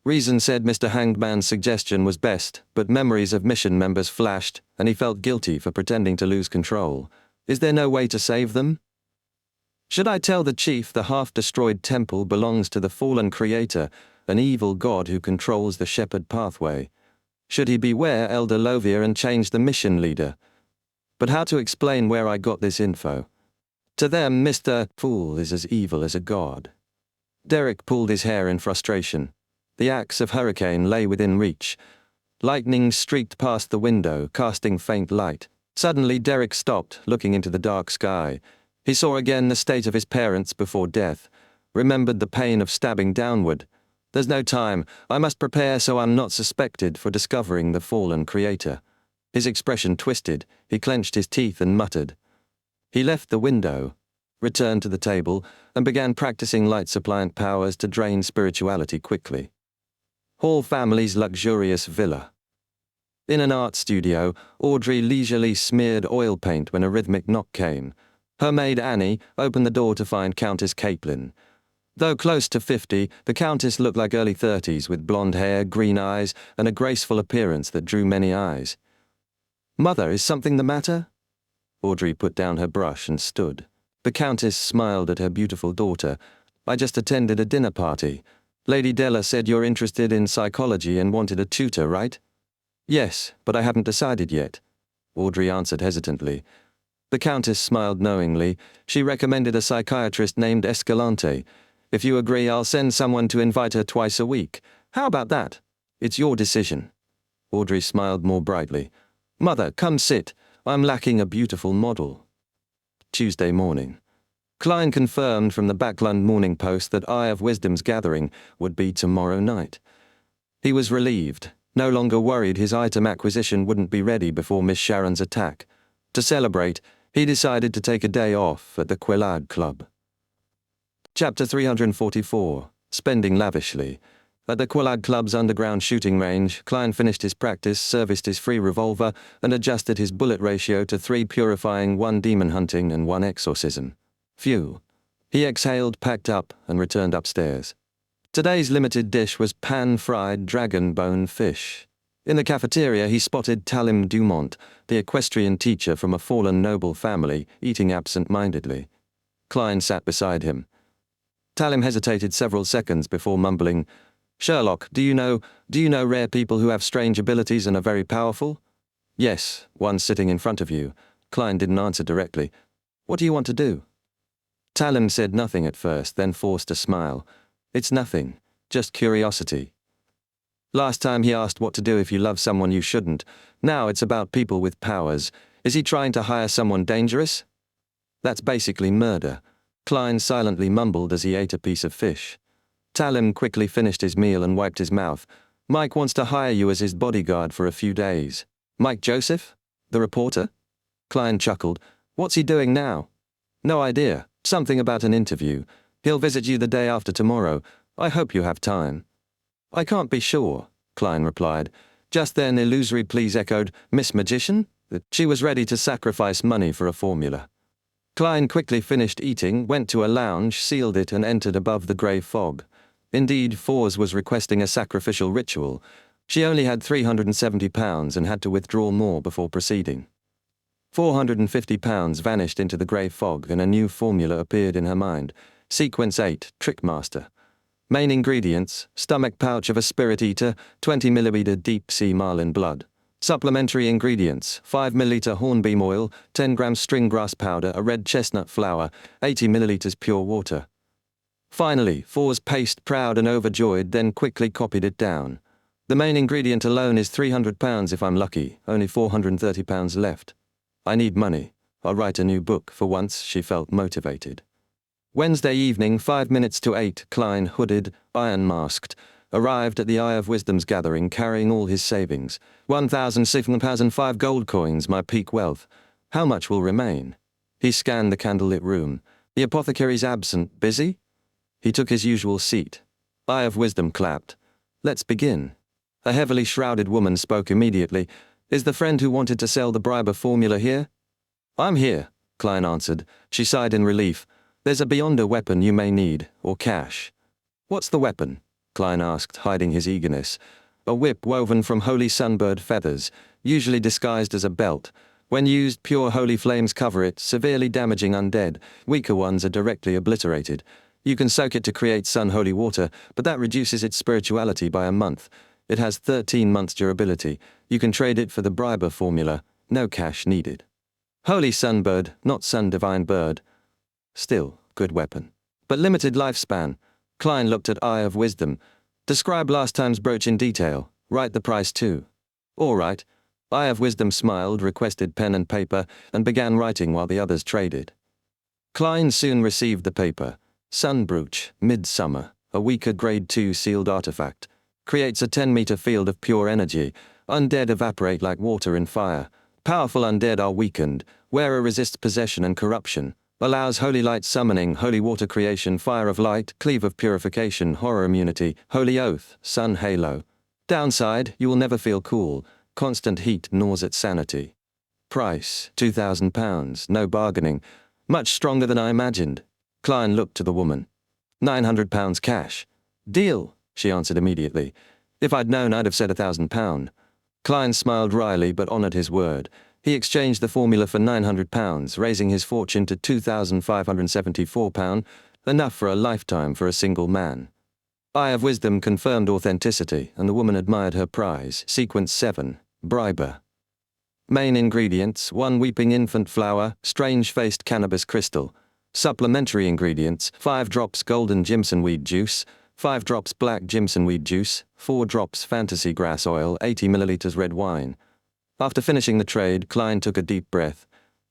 Reason said Mr. Hangman's suggestion was best, but memories of mission members flashed, and he felt guilty for pretending to lose control. Is there no way to save them? Should I tell the chief the half-destroyed temple belongs to the fallen creator, an evil god who controls the shepherd pathway? Should he beware Elder Lovier and change the mission leader? But how to explain where I got this info? To them, Mr. Fool is as evil as a god. Derek pulled his hair in frustration. The axe of Hurricane lay within reach. Lightning streaked past the window, casting faint light. Suddenly Derek stopped, looking into the dark sky. He saw again the state of his parents before death, remembered the pain of stabbing downward. There's no time. I must prepare so I'm not suspected for discovering the fallen creator. His expression twisted. He clenched his teeth and muttered. He left the window, returned to the table, and began practicing light-suppliant powers to drain spirituality quickly. Hall family's luxurious villa. In an art studio, Audrey leisurely smeared oil paint when a rhythmic knock came. Her maid Annie opened the door to find Countess Caitlin. Though close to 50, the Countess looked like early 30s with blonde hair, green eyes, and a graceful appearance that drew many eyes. "Mother, is something the matter?" Audrey put down her brush and stood. The Countess smiled at her beautiful daughter. "I just attended a dinner party. Lady Della said you're interested in psychology and wanted a tutor, right?" "Yes, but I haven't decided yet," Audrey answered hesitantly. The Countess smiled knowingly. She recommended a psychiatrist named Escalante. "If you agree, I'll send someone to invite her twice a week. How about that? It's your decision." Audrey smiled more brightly. "Mother, come sit. I'm lacking a beautiful model." Tuesday morning. Klein confirmed from the Backland Morning Post that Eye of Wisdom's gathering would be tomorrow night. He was relieved, no longer worried his item acquisition wouldn't be ready before Miss Sharon's attack. To celebrate, he decided to take a day off at the Quillard Club. Chapter 344. Spending lavishly. At the Quillard Club's underground shooting range, Klein finished his practice, serviced his free revolver, and adjusted his bullet ratio to 3 purifying, 1 demon hunting, and 1 exorcism. Phew. He exhaled, packed up, and returned upstairs. Today's limited dish was pan-fried dragon bone fish. In the cafeteria, he spotted Talim Dumont, the equestrian teacher from a fallen noble family, eating absent-mindedly. Klein sat beside him. Talim hesitated several seconds before mumbling, "Sherlock, do you know rare people who have strange abilities and are very powerful?" "Yes, one sitting in front of you." Klein didn't answer directly. "What do you want to do?" Talim said nothing at first, then forced a smile. "It's nothing, just curiosity." Last time he asked what to do if you love someone you shouldn't. Now it's about people with powers. Is he trying to hire someone dangerous? That's basically murder. Klein silently mumbled as he ate a piece of fish. Talim quickly finished his meal and wiped his mouth. "Mike wants to hire you as his bodyguard for a few days." "Mike Joseph? The reporter?" Klein chuckled. "What's he doing now?" "No idea. Something about an interview. He'll visit you the day after tomorrow. I hope you have time." "I can't be sure," Klein replied. Just then Illusory Please echoed, "Miss Magician?" She was ready to sacrifice money for a formula. Klein quickly finished eating, went to a lounge, sealed it, and entered above the grey fog. Indeed, Fours was requesting a sacrificial ritual. She only had £370 and had to withdraw more before proceeding. £450 vanished into the grey fog and a new formula appeared in her mind. Sequence 8, Trickmaster. Main ingredients: stomach pouch of a spirit eater, 20 ml deep sea marlin blood. Supplementary ingredients: 5 ml hornbeam oil, 10 grams string grass powder, a red chestnut flower, 80 ml pure water. Finally, Fours paced, proud and overjoyed, then quickly copied it down. The main ingredient alone is £300 if I'm lucky, only £430 left. I need money. I'll write a new book. For once, she felt motivated. Wednesday evening, 5 minutes to 8, Klein, hooded, iron-masked, arrived at the Eye of Wisdom's gathering carrying all his savings. 1,605 gold coins, my peak wealth. How much will remain? He scanned the candlelit room. The apothecary's absent. Busy? He took his usual seat. Eye of Wisdom clapped. Let's begin. A heavily shrouded woman spoke immediately. Is the friend who wanted to sell the briber formula here? I'm here, Klein answered. She sighed in relief. There's a Beyonder weapon you may need, or cash. What's the weapon? Klein asked, hiding his eagerness. A whip woven from holy sunbird feathers, usually disguised as a belt. When used, pure holy flames cover it, severely damaging undead. Weaker ones are directly obliterated. You can soak it to create sun holy water, but that reduces its spirituality by a month. It has 13 months durability. You can trade it for the briber formula. No cash needed. Holy sunbird, not sun divine bird. Still, good weapon. But limited lifespan. Klein looked at Eye of Wisdom. Describe last time's brooch in detail. Write the price too. All right. Eye of Wisdom smiled, requested pen and paper, and began writing while the others traded. Klein soon received the paper. Sun brooch, midsummer, a weaker grade 2 sealed artifact. Creates a 10-meter field of pure energy. Undead evaporate like water in fire. Powerful undead are weakened. Wearer resists possession and corruption. Allows holy light summoning, holy water creation, fire of light, cleave of purification, horror immunity, holy oath, sun halo. Downside, you will never feel cool. Constant heat gnaws at sanity. Price, £2,000, no bargaining. Much stronger than I imagined. Klein looked to the woman. £900 cash. Deal, she answered immediately. If I'd known, I'd have said £1,000. Klein smiled wryly but honoured his word. He exchanged the formula for £900, raising his fortune to £2,574, enough for a lifetime for a single man. Eye of Wisdom confirmed authenticity, and the woman admired her prize. Sequence 7, Briber. Main ingredients: 1 weeping infant flower, strange-faced cannabis crystal. Supplementary ingredients: 5 drops golden jimsonweed juice, 5 drops black jimsonweed juice, 4 drops fantasy grass oil, 80 milliliters red wine. After finishing the trade, Klein took a deep breath.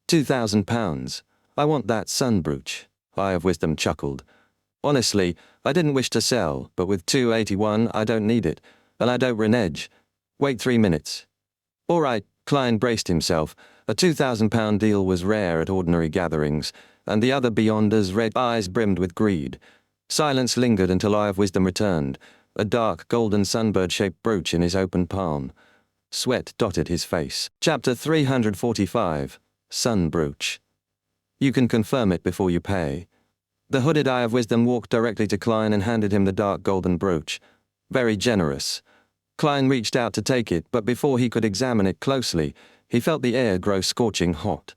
£2,000. I want that sun brooch. Eye of Wisdom chuckled. Honestly, I didn't wish to sell, but with 281 I don't need it, and I don't renege. Wait 3 minutes. All right, Klein braced himself. A £2,000 deal was rare at ordinary gatherings, and the other Beyonders' red eyes brimmed with greed. Silence lingered until Eye of Wisdom returned, a dark golden sunbird-shaped brooch in his open palm. Sweat dotted his face. Chapter 345, Sun Brooch. You can confirm it before you pay. The hooded Eye of Wisdom walked directly to Klein and handed him the dark golden brooch. Very generous. Klein reached out to take it, but before he could examine it closely, he felt the air grow scorching hot.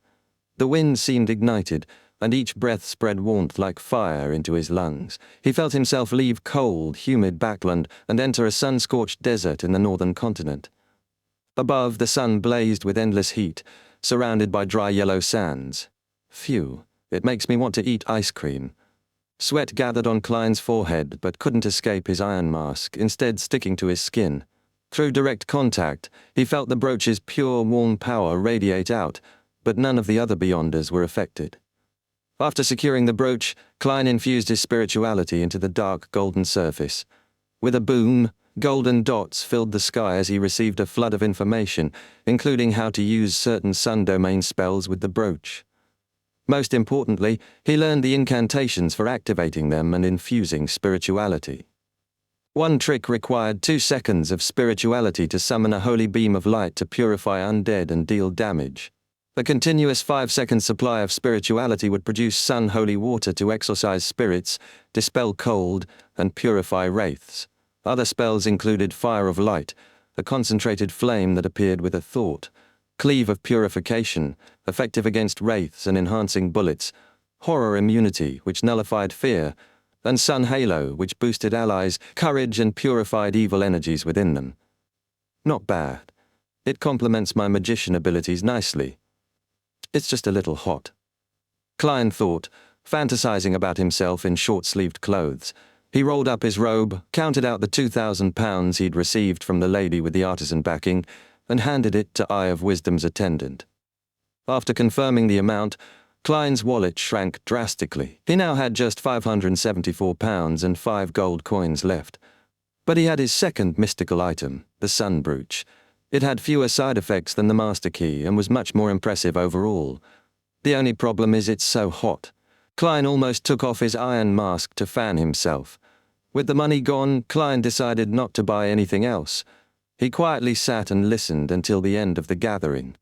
The wind seemed ignited, and each breath spread warmth like fire into his lungs. He felt himself leave cold, humid Backland and enter a sun-scorched desert in the northern continent. Above, the sun blazed with endless heat, surrounded by dry yellow sands. Phew, it makes me want to eat ice cream. Sweat gathered on Klein's forehead but couldn't escape his iron mask, instead sticking to his skin. Through direct contact, he felt the brooch's pure, warm power radiate out, but none of the other Beyonders were affected. After securing the brooch, Klein infused his spirituality into the dark golden surface. With a boom, golden dots filled the sky as he received a flood of information, including how to use certain sun domain spells with the brooch. Most importantly, he learned the incantations for activating them and infusing spirituality. One trick required 2 seconds of spirituality to summon a holy beam of light to purify undead and deal damage. A continuous 5-second supply of spirituality would produce sun holy water to exorcise spirits, dispel cold, and purify wraiths. Other spells included Fire of Light, a concentrated flame that appeared with a thought. Cleave of Purification, effective against wraiths and enhancing bullets, Horror Immunity, which nullified fear, and Sun Halo, which boosted allies' courage and purified evil energies within them. Not bad. It complements my magician abilities nicely. It's just a little hot. Klein thought, fantasizing about himself in short-sleeved clothes. He rolled up his robe, counted out the £2,000 he'd received from the lady with the artisan backing, and handed it to Eye of Wisdom's attendant. After confirming the amount, Klein's wallet shrank drastically. He now had just £574 and 5 gold coins left. But he had his second mystical item, the sun brooch. It had fewer side effects than the master key and was much more impressive overall. The only problem is it's so hot. Klein almost took off his iron mask to fan himself. With the money gone, Klein decided not to buy anything else. He quietly sat and listened until the end of the gathering.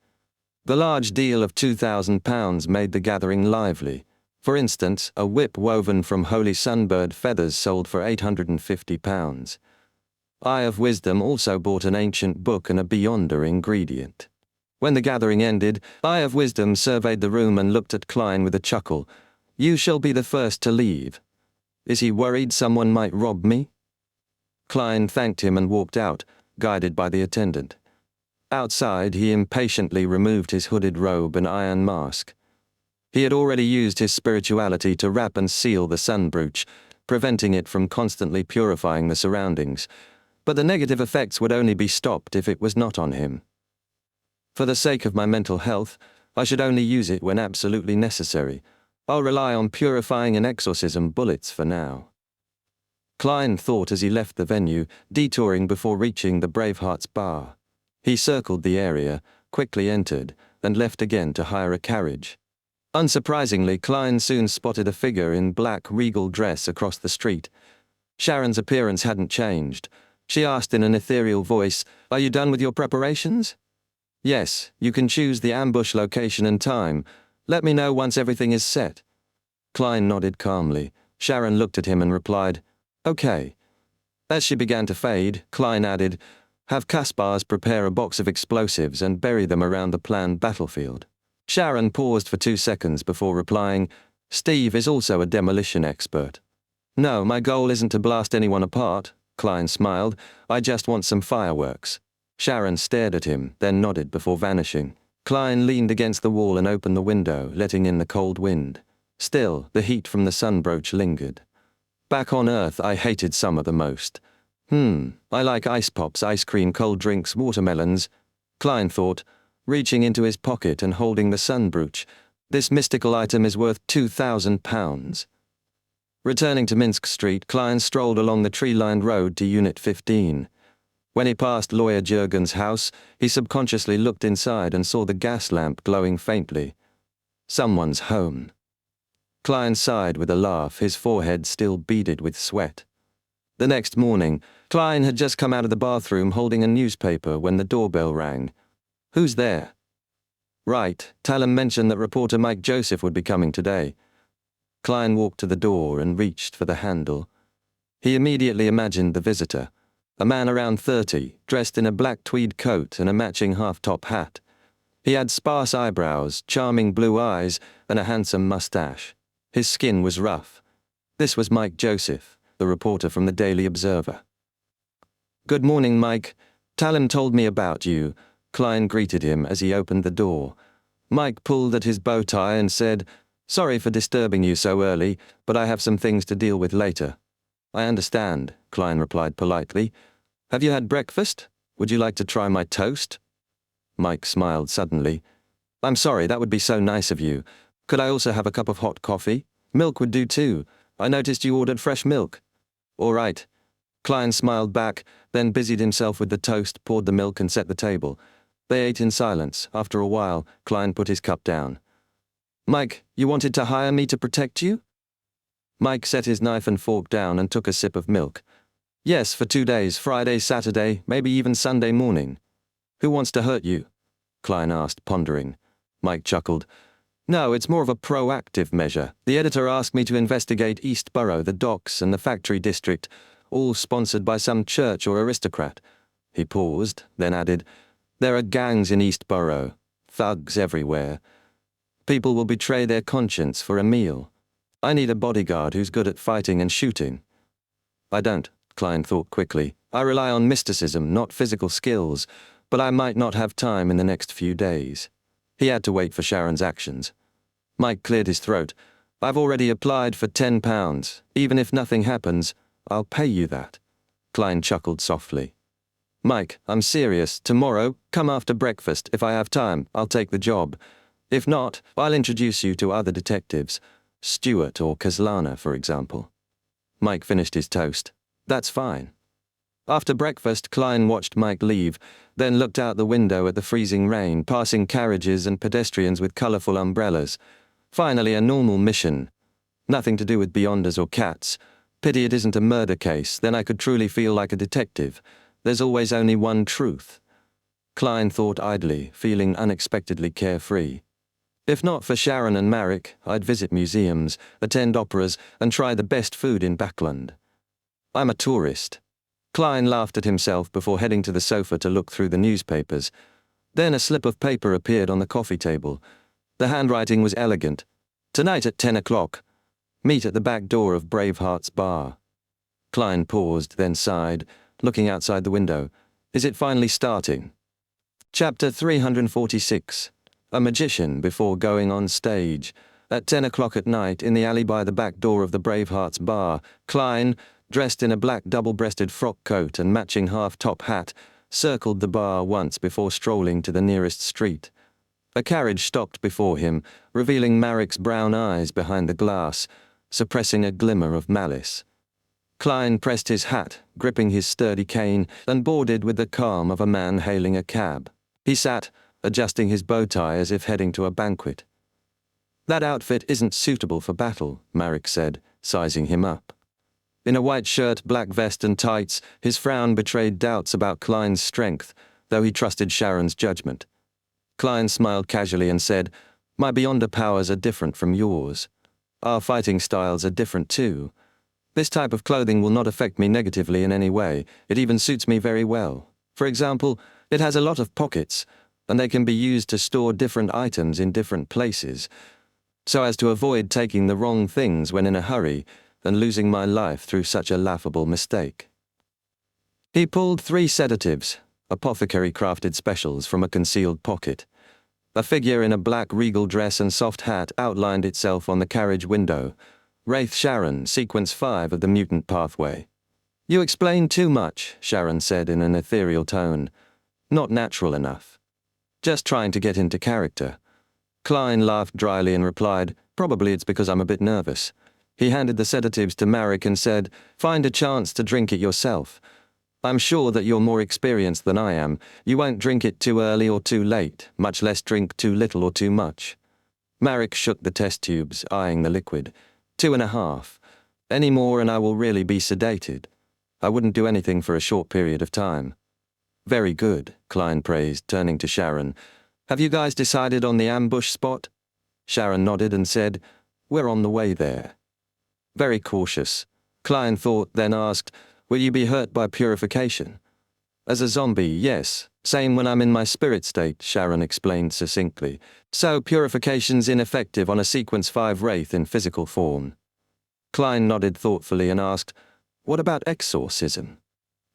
The large deal of £2,000 made the gathering lively. For instance, a whip woven from holy sunbird feathers sold for £850. Eye of Wisdom also bought an ancient book and a Beyonder ingredient. When the gathering ended, Eye of Wisdom surveyed the room and looked at Klein with a chuckle. "You shall be the first to leave." Is he worried someone might rob me? Klein thanked him and walked out, guided by the attendant. Outside, he impatiently removed his hooded robe and iron mask. He had already used his spirituality to wrap and seal the sun brooch, preventing it from constantly purifying the surroundings, but the negative effects would only be stopped if it was not on him. For the sake of my mental health, I should only use it when absolutely necessary. I'll rely on purifying and exorcism bullets for now. Klein thought as he left the venue, detouring before reaching the Bravehearts bar. He circled the area, quickly entered, and left again to hire a carriage. Unsurprisingly, Klein soon spotted a figure in black regal dress across the street. Sharon's appearance hadn't changed. She asked in an ethereal voice, "Are you done with your preparations?" "Yes, you can choose the ambush location and time. Let me know once everything is set." Klein nodded calmly. Sharon looked at him and replied, "Okay." As she began to fade, Klein added, "Have Kaspars prepare a box of explosives and bury them around the planned battlefield." Sharon paused for 2 seconds before replying, "Steve is also a demolition expert." "No, my goal isn't to blast anyone apart," Klein smiled. "I just want some fireworks." Sharon stared at him, then nodded before vanishing. Klein leaned against the wall and opened the window, letting in the cold wind. Still, the heat from the sun brooch lingered. Back on Earth, I hated summer the most. I like ice pops, ice cream, cold drinks, watermelons, Klein thought, reaching into his pocket and holding the sun brooch. This mystical item is worth £2,000. Returning to Minsk Street, Klein strolled along the tree-lined road to Unit 15. When he passed Lawyer Jurgen's house, he subconsciously looked inside and saw the gas lamp glowing faintly. Someone's home. Klein sighed with a laugh, his forehead still beaded with sweat. The next morning, Klein had just come out of the bathroom holding a newspaper when the doorbell rang. "Who's there?" "Right, Talon mentioned that reporter Mike Joseph would be coming today." Klein walked to the door and reached for the handle. He immediately imagined the visitor. A man around 30, dressed in a black tweed coat and a matching half-top hat. He had sparse eyebrows, charming blue eyes, and a handsome mustache. His skin was rough. This was Mike Joseph, the reporter from the Daily Observer. "Good morning, Mike. Talon told me about you," Klein greeted him as he opened the door. Mike pulled at his bow tie and said, "Sorry for disturbing you so early, but I have some things to deal with later." "I understand," Klein replied politely. "Have you had breakfast? Would you like to try my toast?" Mike smiled suddenly. "I'm sorry, that would be so nice of you. Could I also have a cup of hot coffee? Milk would do too. I noticed you ordered fresh milk." "All right." Klein smiled back, then busied himself with the toast, poured the milk and set the table. They ate in silence. After a while, Klein put his cup down. "Mike, you wanted to hire me to protect you?" Mike set his knife and fork down and took a sip of milk. "Yes, for 2 days, Friday, Saturday, maybe even Sunday morning." "Who wants to hurt you?" Klein asked, pondering. Mike chuckled. "No, it's more of a proactive measure. The editor asked me to investigate East Borough, the docks, and the factory district, all sponsored by some church or aristocrat." He paused, then added, "There are gangs in East Borough. thugs everywhere. People will betray their conscience for a meal. I need a bodyguard who's good at fighting and shooting. I don't, Klein thought quickly. I rely on mysticism, not physical skills, but I might not have time in the next few days. He had to wait for Sharon's actions. Mike cleared his throat. I've already applied for £10. Even if nothing happens, I'll pay you that. Klein chuckled softly. Mike, I'm serious. Tomorrow, come after breakfast. If I have time, I'll take the job. If not, I'll introduce you to other detectives. Stewart or Kaslana, for example. Mike finished his toast. That's fine. After breakfast, Klein watched Mike leave, then looked out the window at the freezing rain, passing carriages and pedestrians with colourful umbrellas. Finally, a normal mission. Nothing to do with Beyonders or cats. Pity it isn't a murder case, then I could truly feel like a detective. There's always only one truth. Klein thought idly, feeling unexpectedly carefree. If not for Sharon and Marek, I'd visit museums, attend operas, and try the best food in Backland. I'm a tourist. Klein laughed at himself before heading to the sofa to look through the newspapers. Then a slip of paper appeared on the coffee table. The handwriting was elegant. Tonight at 10 o'clock. Meet at the back door of Braveheart's bar. Klein paused, then sighed, looking outside the window. Is it finally starting? Chapter 346. A magician before going on stage. At 10 o'clock at night, in the alley by the back door of the Braveheart's bar, Klein, dressed in a black double-breasted frock coat and matching half-top hat, circled the bar once before strolling to the nearest street. A carriage stopped before him, revealing Marek's brown eyes behind the glass, suppressing a glimmer of malice. Klein pressed his hat, gripping his sturdy cane, and boarded with the calm of a man hailing a cab. He sat, adjusting his bow tie as if heading to a banquet. That outfit isn't suitable for battle, Marek said, sizing him up. In a white shirt, black vest and tights, his frown betrayed doubts about Klein's strength, though he trusted Sharon's judgment. Klein smiled casually and said, My Beyonder powers are different from yours. Our fighting styles are different too. This type of clothing will not affect me negatively in any way. It even suits me very well. For example, it has a lot of pockets, and they can be used to store different items in different places, so as to avoid taking the wrong things when in a hurry and losing my life through such a laughable mistake. He pulled 3 sedatives, apothecary-crafted specials, from a concealed pocket. A figure in a black regal dress and soft hat outlined itself on the carriage window. Wraith Sharon, sequence 5 of the mutant pathway. You explain too much, Sharon said in an ethereal tone. Not natural enough. Just trying to get into character. Klein laughed dryly and replied, Probably it's because I'm a bit nervous. He handed the sedatives to Marek and said, Find a chance to drink it yourself. I'm sure that you're more experienced than I am. You won't drink it too early or too late, much less drink too little or too much. Marek shook the test tubes, eyeing the liquid. 2.5. Any more and I will really be sedated. I wouldn't do anything for a short period of time. Very good, Klein praised, turning to Sharon. Have you guys decided on the ambush spot? Sharon nodded and said, We're on the way there. Very cautious. Klein thought, then asked, Will you be hurt by purification? As a zombie, yes. Same when I'm in my spirit state, Sharon explained succinctly. So purification's ineffective on a sequence 5 wraith in physical form. Klein nodded thoughtfully and asked, What about exorcism?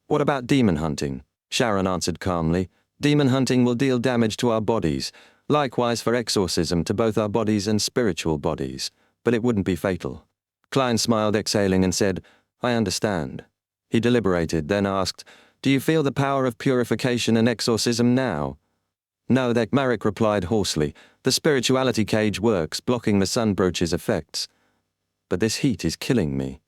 What about demon hunting? Sharon answered calmly, Demon hunting will deal damage to our bodies, likewise for exorcism to both our bodies and spiritual bodies, but it wouldn't be fatal. Klein smiled, exhaling, and said, I understand. He deliberated, then asked, Do you feel the power of purification and exorcism now? No, that Marek replied hoarsely. The spirituality cage works, blocking the sun brooch's effects. But this heat is killing me.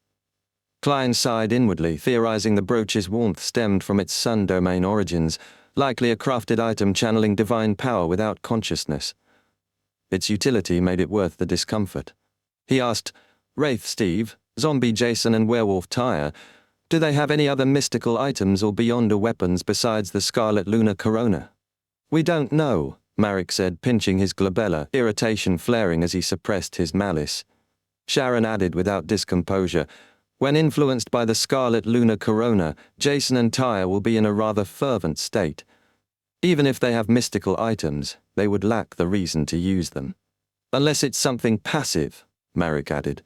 Klein sighed inwardly, theorizing the brooch's warmth stemmed from its sun domain origins, likely a crafted item channeling divine power without consciousness. Its utility made it worth the discomfort. He asked, Wraith Steve, Zombie Jason and Werewolf Tyre, do they have any other mystical items or Beyonder weapons besides the Scarlet Lunar Corona? We don't know, Marek said, pinching his glabella, irritation flaring as he suppressed his malice. Sharon added without discomposure, When influenced by the Scarlet Lunar Corona, Jason and Tyre will be in a rather fervent state. Even if they have mystical items, they would lack the reason to use them. Unless it's something passive, Marek added.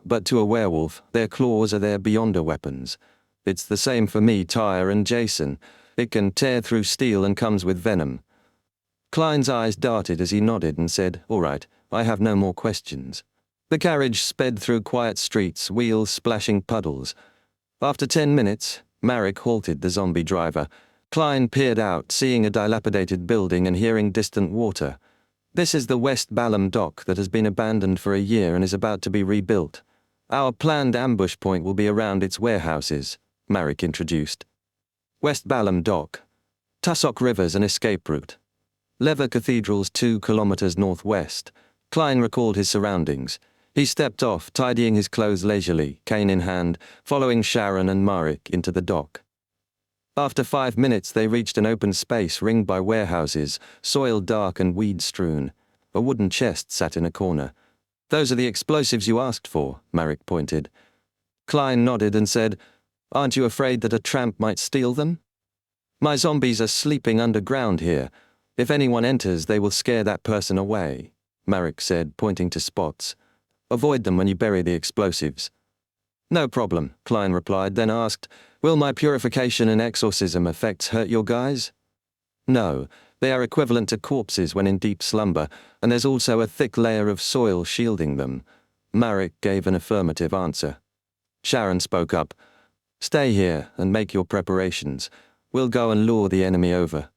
But to a werewolf, their claws are their beyonder weapons. It's the same for me, Tyre, and Jason. It can tear through steel and comes with venom. Klein's eyes darted as he nodded and said, "All right, I have no more questions." The carriage sped through quiet streets, wheels splashing puddles. After 10 minutes, Marek halted the zombie driver. Klein peered out, seeing a dilapidated building and hearing distant water. "This is the West Balham dock that has been abandoned for a year and is about to be rebuilt. Our planned ambush point will be around its warehouses," Marek introduced. West Balham dock. Tussock River's an escape route. Lever Cathedral's 2 kilometers northwest. Klein recalled his surroundings. He stepped off, tidying his clothes leisurely, cane in hand, following Sharon and Marek into the dock. After 5 minutes they reached an open space ringed by warehouses, soil dark and weed-strewn. A wooden chest sat in a corner. "Those are the explosives you asked for," Marek pointed. Klein nodded and said, "Aren't you afraid that a tramp might steal them?" "My zombies are sleeping underground here. If anyone enters, they will scare that person away," Marek said, pointing to spots. "Avoid them when you bury the explosives." "No problem," Klein replied, then asked, "Will my purification and exorcism effects hurt your guys?" "No, they are equivalent to corpses when in deep slumber, and there's also a thick layer of soil shielding them." Marek gave an affirmative answer. Sharon spoke up. "Stay here and make your preparations. We'll go and lure the enemy over.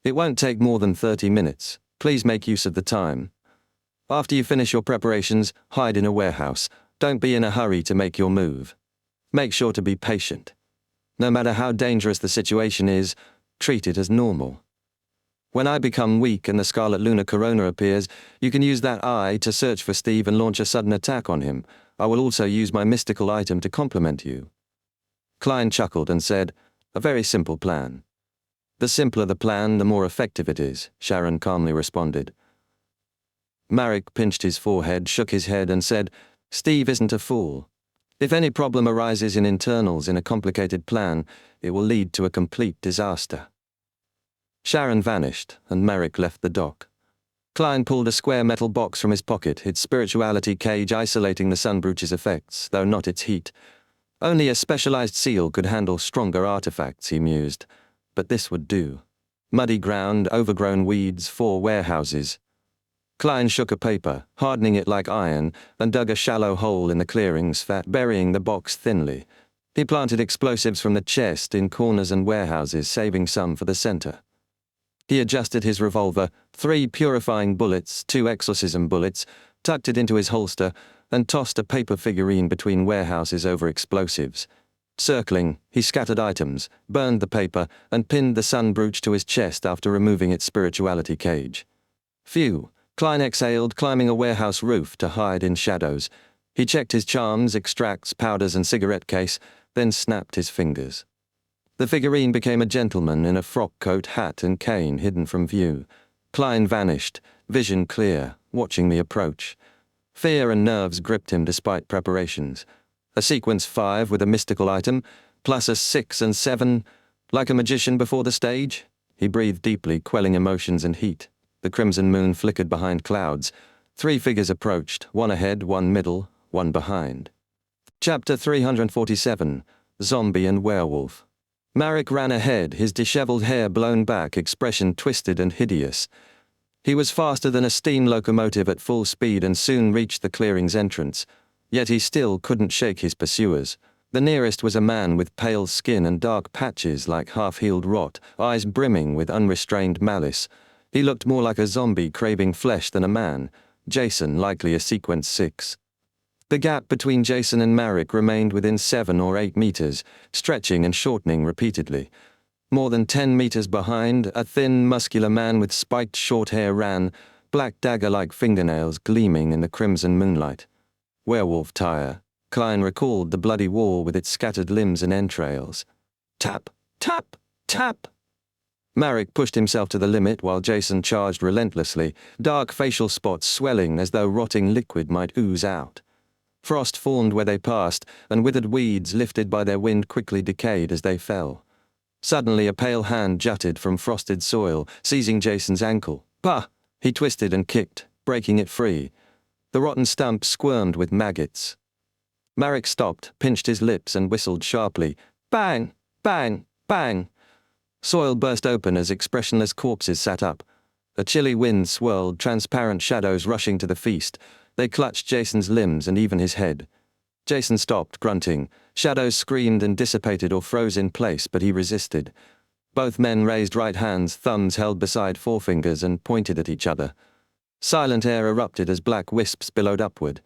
It won't take more than 30 minutes. Please make use of the time. After you finish your preparations, hide in a warehouse. Don't be in a hurry to make your move. Make sure to be patient. No matter how dangerous the situation is, treat it as normal. When I become weak and the Scarlet Lunar Corona appears, you can use that eye to search for Steve and launch a sudden attack on him. I will also use my mystical item to complement you." Klein chuckled and said, "A very simple plan." "The simpler the plan, the more effective it is," Sharon calmly responded. Marek pinched his forehead, shook his head and said, "Steve isn't a fool. If any problem arises in internals in a complicated plan, it will lead to a complete disaster." Sharon vanished, and Marek left the dock. Klein pulled a square metal box from his pocket, its spirituality cage isolating the sunbrooch's effects, though not its heat. Only a specialized seal could handle stronger artifacts, he mused. But this would do. Muddy ground, overgrown weeds, 4 warehouses. Klein shook a paper, hardening it like iron, and dug a shallow hole in the clearing's fat, burying the box thinly. He planted explosives from the chest in corners and warehouses, saving some for the center. He adjusted his revolver, 3 purifying bullets, 2 exorcism bullets, tucked it into his holster, and tossed a paper figurine between warehouses over explosives. Circling, he scattered items, burned the paper, and pinned the sun brooch to his chest after removing its spirituality cage. Phew, Klein exhaled, climbing a warehouse roof to hide in shadows. He checked his charms, extracts, powders, and cigarette case, then snapped his fingers. The figurine became a gentleman in a frock coat, hat, and cane hidden from view. Klein vanished, vision clear, watching me approach. Fear and nerves gripped him despite preparations. A sequence 5 with a mystical item, plus a 6 and 7, like a magician before the stage. He breathed deeply, quelling emotions and heat. The crimson moon flickered behind clouds. 3 figures approached, one ahead, one middle, one behind. Chapter 347, Zombie and Werewolf. Marek ran ahead, his disheveled hair blown back, expression twisted and hideous. He was faster than a steam locomotive at full speed and soon reached the clearing's entrance. Yet he still couldn't shake his pursuers. The nearest was a man with pale skin and dark patches like half-healed rot, eyes brimming with unrestrained malice. He looked more like a zombie craving flesh than a man. Jason, likely a sequence 6. The gap between Jason and Marek remained within 7 or 8 meters, stretching and shortening repeatedly. More than 10 meters behind, a thin, muscular man with spiked short hair ran, black dagger-like fingernails gleaming in the crimson moonlight. Werewolf Tyre. Klein recalled the bloody wall with its scattered limbs and entrails. Tap, tap, tap. Marek pushed himself to the limit while Jason charged relentlessly, dark facial spots swelling as though rotting liquid might ooze out. Frost formed where they passed, and withered weeds lifted by their wind quickly decayed as they fell. Suddenly a pale hand jutted from frosted soil, seizing Jason's ankle. Bah! He twisted and kicked, breaking it free. The rotten stump squirmed with maggots. Marek stopped, pinched his lips and whistled sharply. Bang! Bang! Bang! Soil burst open as expressionless corpses sat up. A chilly wind swirled transparent shadows rushing to the feast. They clutched Jason's limbs and even his head. Jason stopped, grunting. Shadows screamed and dissipated or froze in place, but he resisted. Both men raised right hands, thumbs held beside forefingers, and pointed at each other. Silent air erupted as black wisps billowed upward.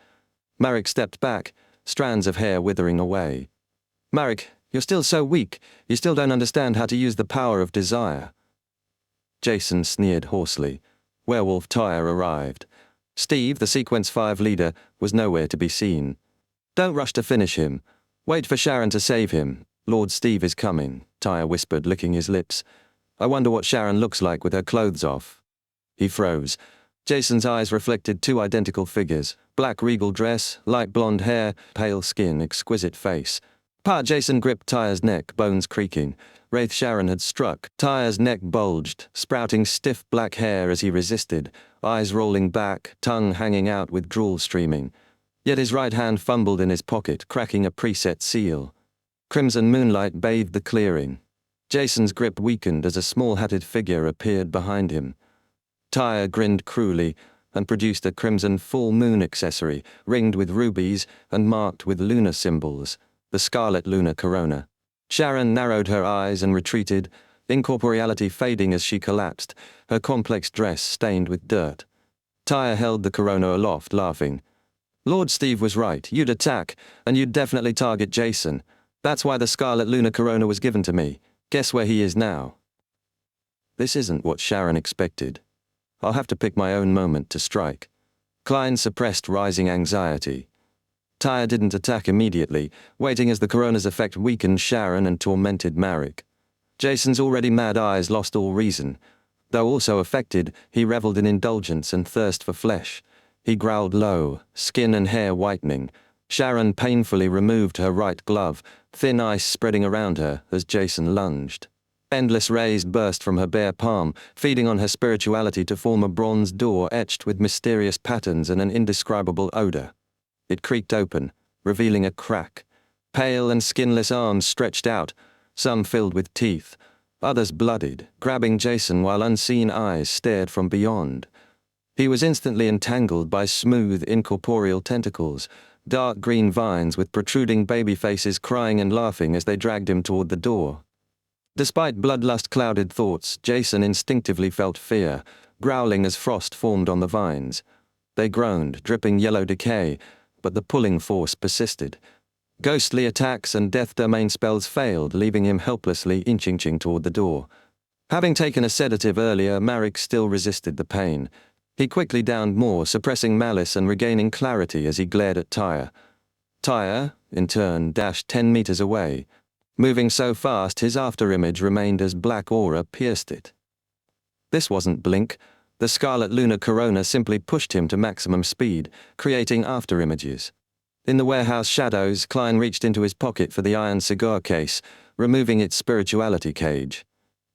Marek stepped back, strands of hair withering away. Marek, you're still so weak. You still don't understand how to use the power of desire. Jason sneered hoarsely. Werewolf Tyre arrived. Steve, the Sequence 5 leader, was nowhere to be seen. Don't rush to finish him. Wait for Sharon to save him. Lord Steve is coming, Tyre whispered, licking his lips. I wonder what Sharon looks like with her clothes off. He froze. Jason's eyes reflected two identical figures. Black regal dress, light blonde hair, pale skin, exquisite face. Jason gripped Tyre's neck, bones creaking. Wraith Sharon had struck. Tyre's neck bulged, sprouting stiff black hair as he resisted, eyes rolling back, tongue hanging out with drool streaming. Yet his right hand fumbled in his pocket, cracking a preset seal. Crimson moonlight bathed the clearing. Jason's grip weakened as a small-hatted figure appeared behind him. Tyre grinned cruelly and produced a crimson full moon accessory, ringed with rubies and marked with lunar symbols, the scarlet lunar corona. Sharon narrowed her eyes and retreated, incorporeality fading as she collapsed, her complex dress stained with dirt. Tyre held the corona aloft, laughing. Lord Steve was right. You'd attack, and you'd definitely target Jason. That's why the scarlet lunar corona was given to me. Guess where he is now? This isn't what Sharon expected. I'll have to pick my own moment to strike. Klein suppressed rising anxiety. Tyre didn't attack immediately, waiting as the corona's effect weakened Sharon and tormented Marek. Jason's already mad eyes lost all reason. Though also affected, he reveled in indulgence and thirst for flesh. He growled low, skin and hair whitening. Sharon painfully removed her right glove, thin ice spreading around her as Jason lunged. Endless rays burst from her bare palm, feeding on her spirituality to form a bronze door etched with mysterious patterns and an indescribable odor. It creaked open, revealing a crack. Pale and skinless arms stretched out, some filled with teeth, others bloodied, grabbing Jason while unseen eyes stared from beyond. He was instantly entangled by smooth, incorporeal tentacles, dark green vines with protruding baby faces crying and laughing as they dragged him toward the door. Despite bloodlust-clouded thoughts, Jason instinctively felt fear, growling as frost formed on the vines. They groaned, dripping yellow decay, but the pulling force persisted. Ghostly attacks and death domain spells failed, leaving him helplessly inching toward the door. Having taken a sedative earlier, Marek still resisted the pain. He quickly downed more, suppressing malice and regaining clarity as he glared at Tyre. Tyre, in turn, dashed 10 meters away. Moving so fast, his afterimage remained as black aura pierced it. This wasn't blink. The scarlet lunar corona simply pushed him to maximum speed, creating afterimages. In the warehouse shadows, Klein reached into his pocket for the iron cigar case, removing its spirituality cage.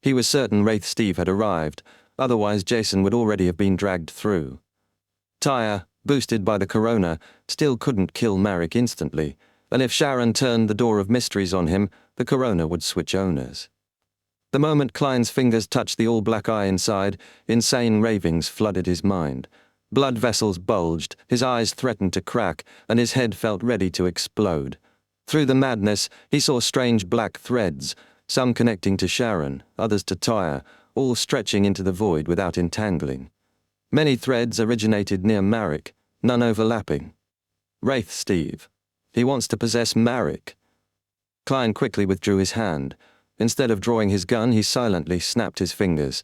He was certain Wraith Steve had arrived, otherwise Jason would already have been dragged through. Tyre, boosted by the corona, still couldn't kill Marek instantly, and if Sharon turned the door of mysteries on him, the corona would switch owners. The moment Klein's fingers touched the all-black eye inside, insane ravings flooded his mind. Blood vessels bulged, his eyes threatened to crack, and his head felt ready to explode. Through the madness, he saw strange black threads, some connecting to Sharon, others to Tyre, all stretching into the void without entangling. Many threads originated near Marek, none overlapping. Wraith Steve. He wants to possess Marek. Klein quickly withdrew his hand. Instead of drawing his gun, he silently snapped his fingers.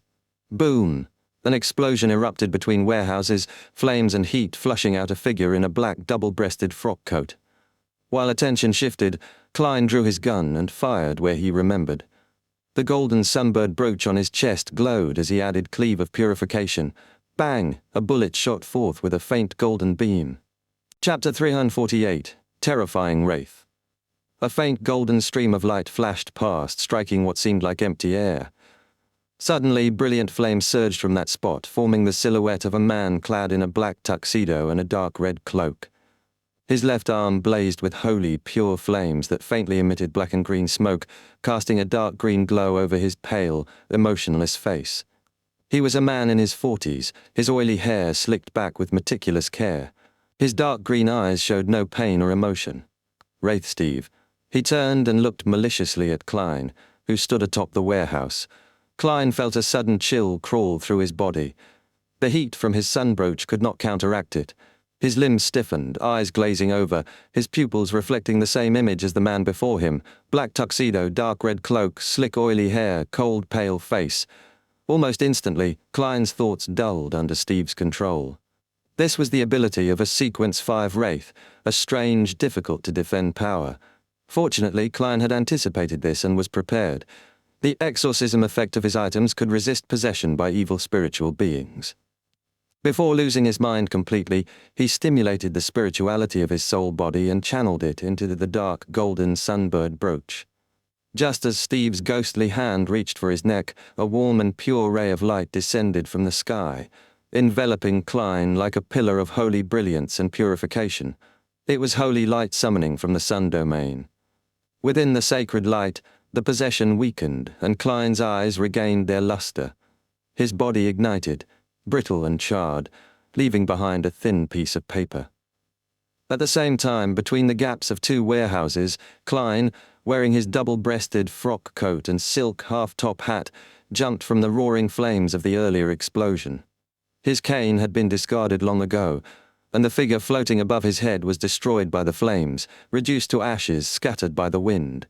Boom! An explosion erupted between warehouses, flames and heat flushing out a figure in a black double-breasted frock coat. While attention shifted, Klein drew his gun and fired where he remembered. The golden sunbird brooch on his chest glowed as he added cleave of purification. Bang! A bullet shot forth with a faint golden beam. Chapter 348. Terrifying Wraith. A faint golden stream of light flashed past, striking what seemed like empty air. Suddenly, brilliant flame surged from that spot, forming the silhouette of a man clad in a black tuxedo and a dark red cloak. His left arm blazed with holy, pure flames that faintly emitted black and green smoke, casting a dark green glow over his pale, emotionless face. He was a man in his 40s, his oily hair slicked back with meticulous care. His dark green eyes showed no pain or emotion. Wraith Steve. He turned and looked maliciously at Klein, who stood atop the warehouse. Klein felt a sudden chill crawl through his body. The heat from his sunbrooch could not counteract it. His limbs stiffened, eyes glazing over, his pupils reflecting the same image as the man before him: black tuxedo, dark red cloak, slick oily hair, cold pale face. Almost instantly, Klein's thoughts dulled under Steve's control. This was the ability of a Sequence 5 Wraith, a strange, difficult-to-defend power. Fortunately, Klein had anticipated this and was prepared. The exorcism effect of his items could resist possession by evil spiritual beings. Before losing his mind completely, he stimulated the spirituality of his soul body and channeled it into the dark, golden sunbird brooch. Just as Steve's ghostly hand reached for his neck, a warm and pure ray of light descended from the sky, enveloping Klein like a pillar of holy brilliance and purification. It was holy light summoning from the sun domain. Within the sacred light, the possession weakened, and Klein's eyes regained their luster. His body ignited, brittle and charred, leaving behind a thin piece of paper. At the same time, between the gaps of two warehouses, Klein, wearing his double-breasted frock coat and silk half-top hat, jumped from the roaring flames of the earlier explosion. His cane had been discarded long ago, and the figure floating above his head was destroyed by the flames, reduced to ashes scattered by the wind.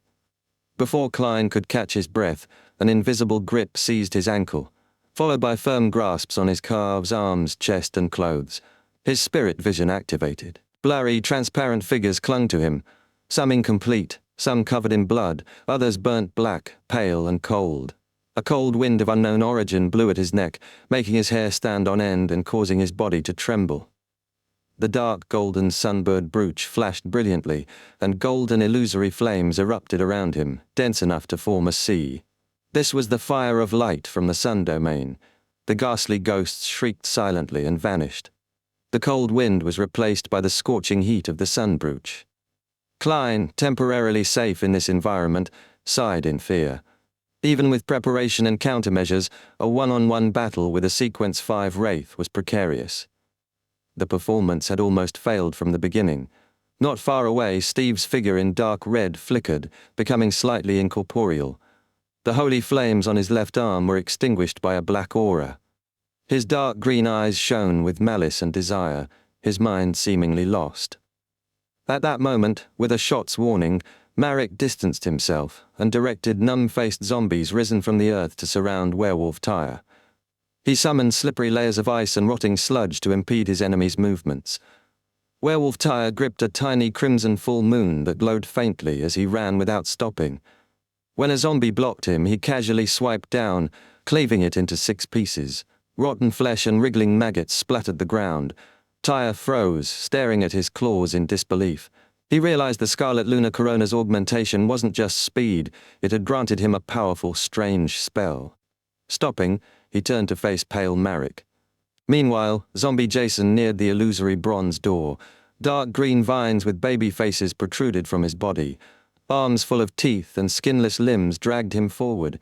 Before Klein could catch his breath, an invisible grip seized his ankle, followed by firm grasps on his calves, arms, chest, and clothes. His spirit vision activated. Blurry, transparent figures clung to him, some incomplete, some covered in blood, others burnt black, pale, and cold. A cold wind of unknown origin blew at his neck, making his hair stand on end and causing his body to tremble. The dark golden sunbird brooch flashed brilliantly, and golden illusory flames erupted around him, dense enough to form a sea. This was the fire of light from the sun domain. The ghastly ghosts shrieked silently and vanished. The cold wind was replaced by the scorching heat of the sun brooch. Klein, temporarily safe in this environment, sighed in fear. Even with preparation and countermeasures, a one-on-one battle with a Sequence 5 Wraith was precarious. The performance had almost failed from the beginning. Not far away, Steve's figure in dark red flickered, becoming slightly incorporeal. The holy flames on his left arm were extinguished by a black aura. His dark green eyes shone with malice and desire, his mind seemingly lost. At that moment, with a shot's warning, Marek distanced himself and directed numb-faced zombies risen from the earth to surround Werewolf Tyre. He summoned slippery layers of ice and rotting sludge to impede his enemy's movements. Werewolf Tyre gripped a tiny crimson full moon that glowed faintly as he ran without stopping. When a zombie blocked him, he casually swiped down, cleaving it into 6 pieces. Rotten flesh and wriggling maggots splattered the ground. Tyre froze, staring at his claws in disbelief. He realized the Scarlet Lunar Corona's augmentation wasn't just speed, it had granted him a powerful, strange spell. Stopping, he turned to face pale Marek. Meanwhile, zombie Jason neared the illusory bronze door. Dark green vines with baby faces protruded from his body. Arms full of teeth and skinless limbs dragged him forward.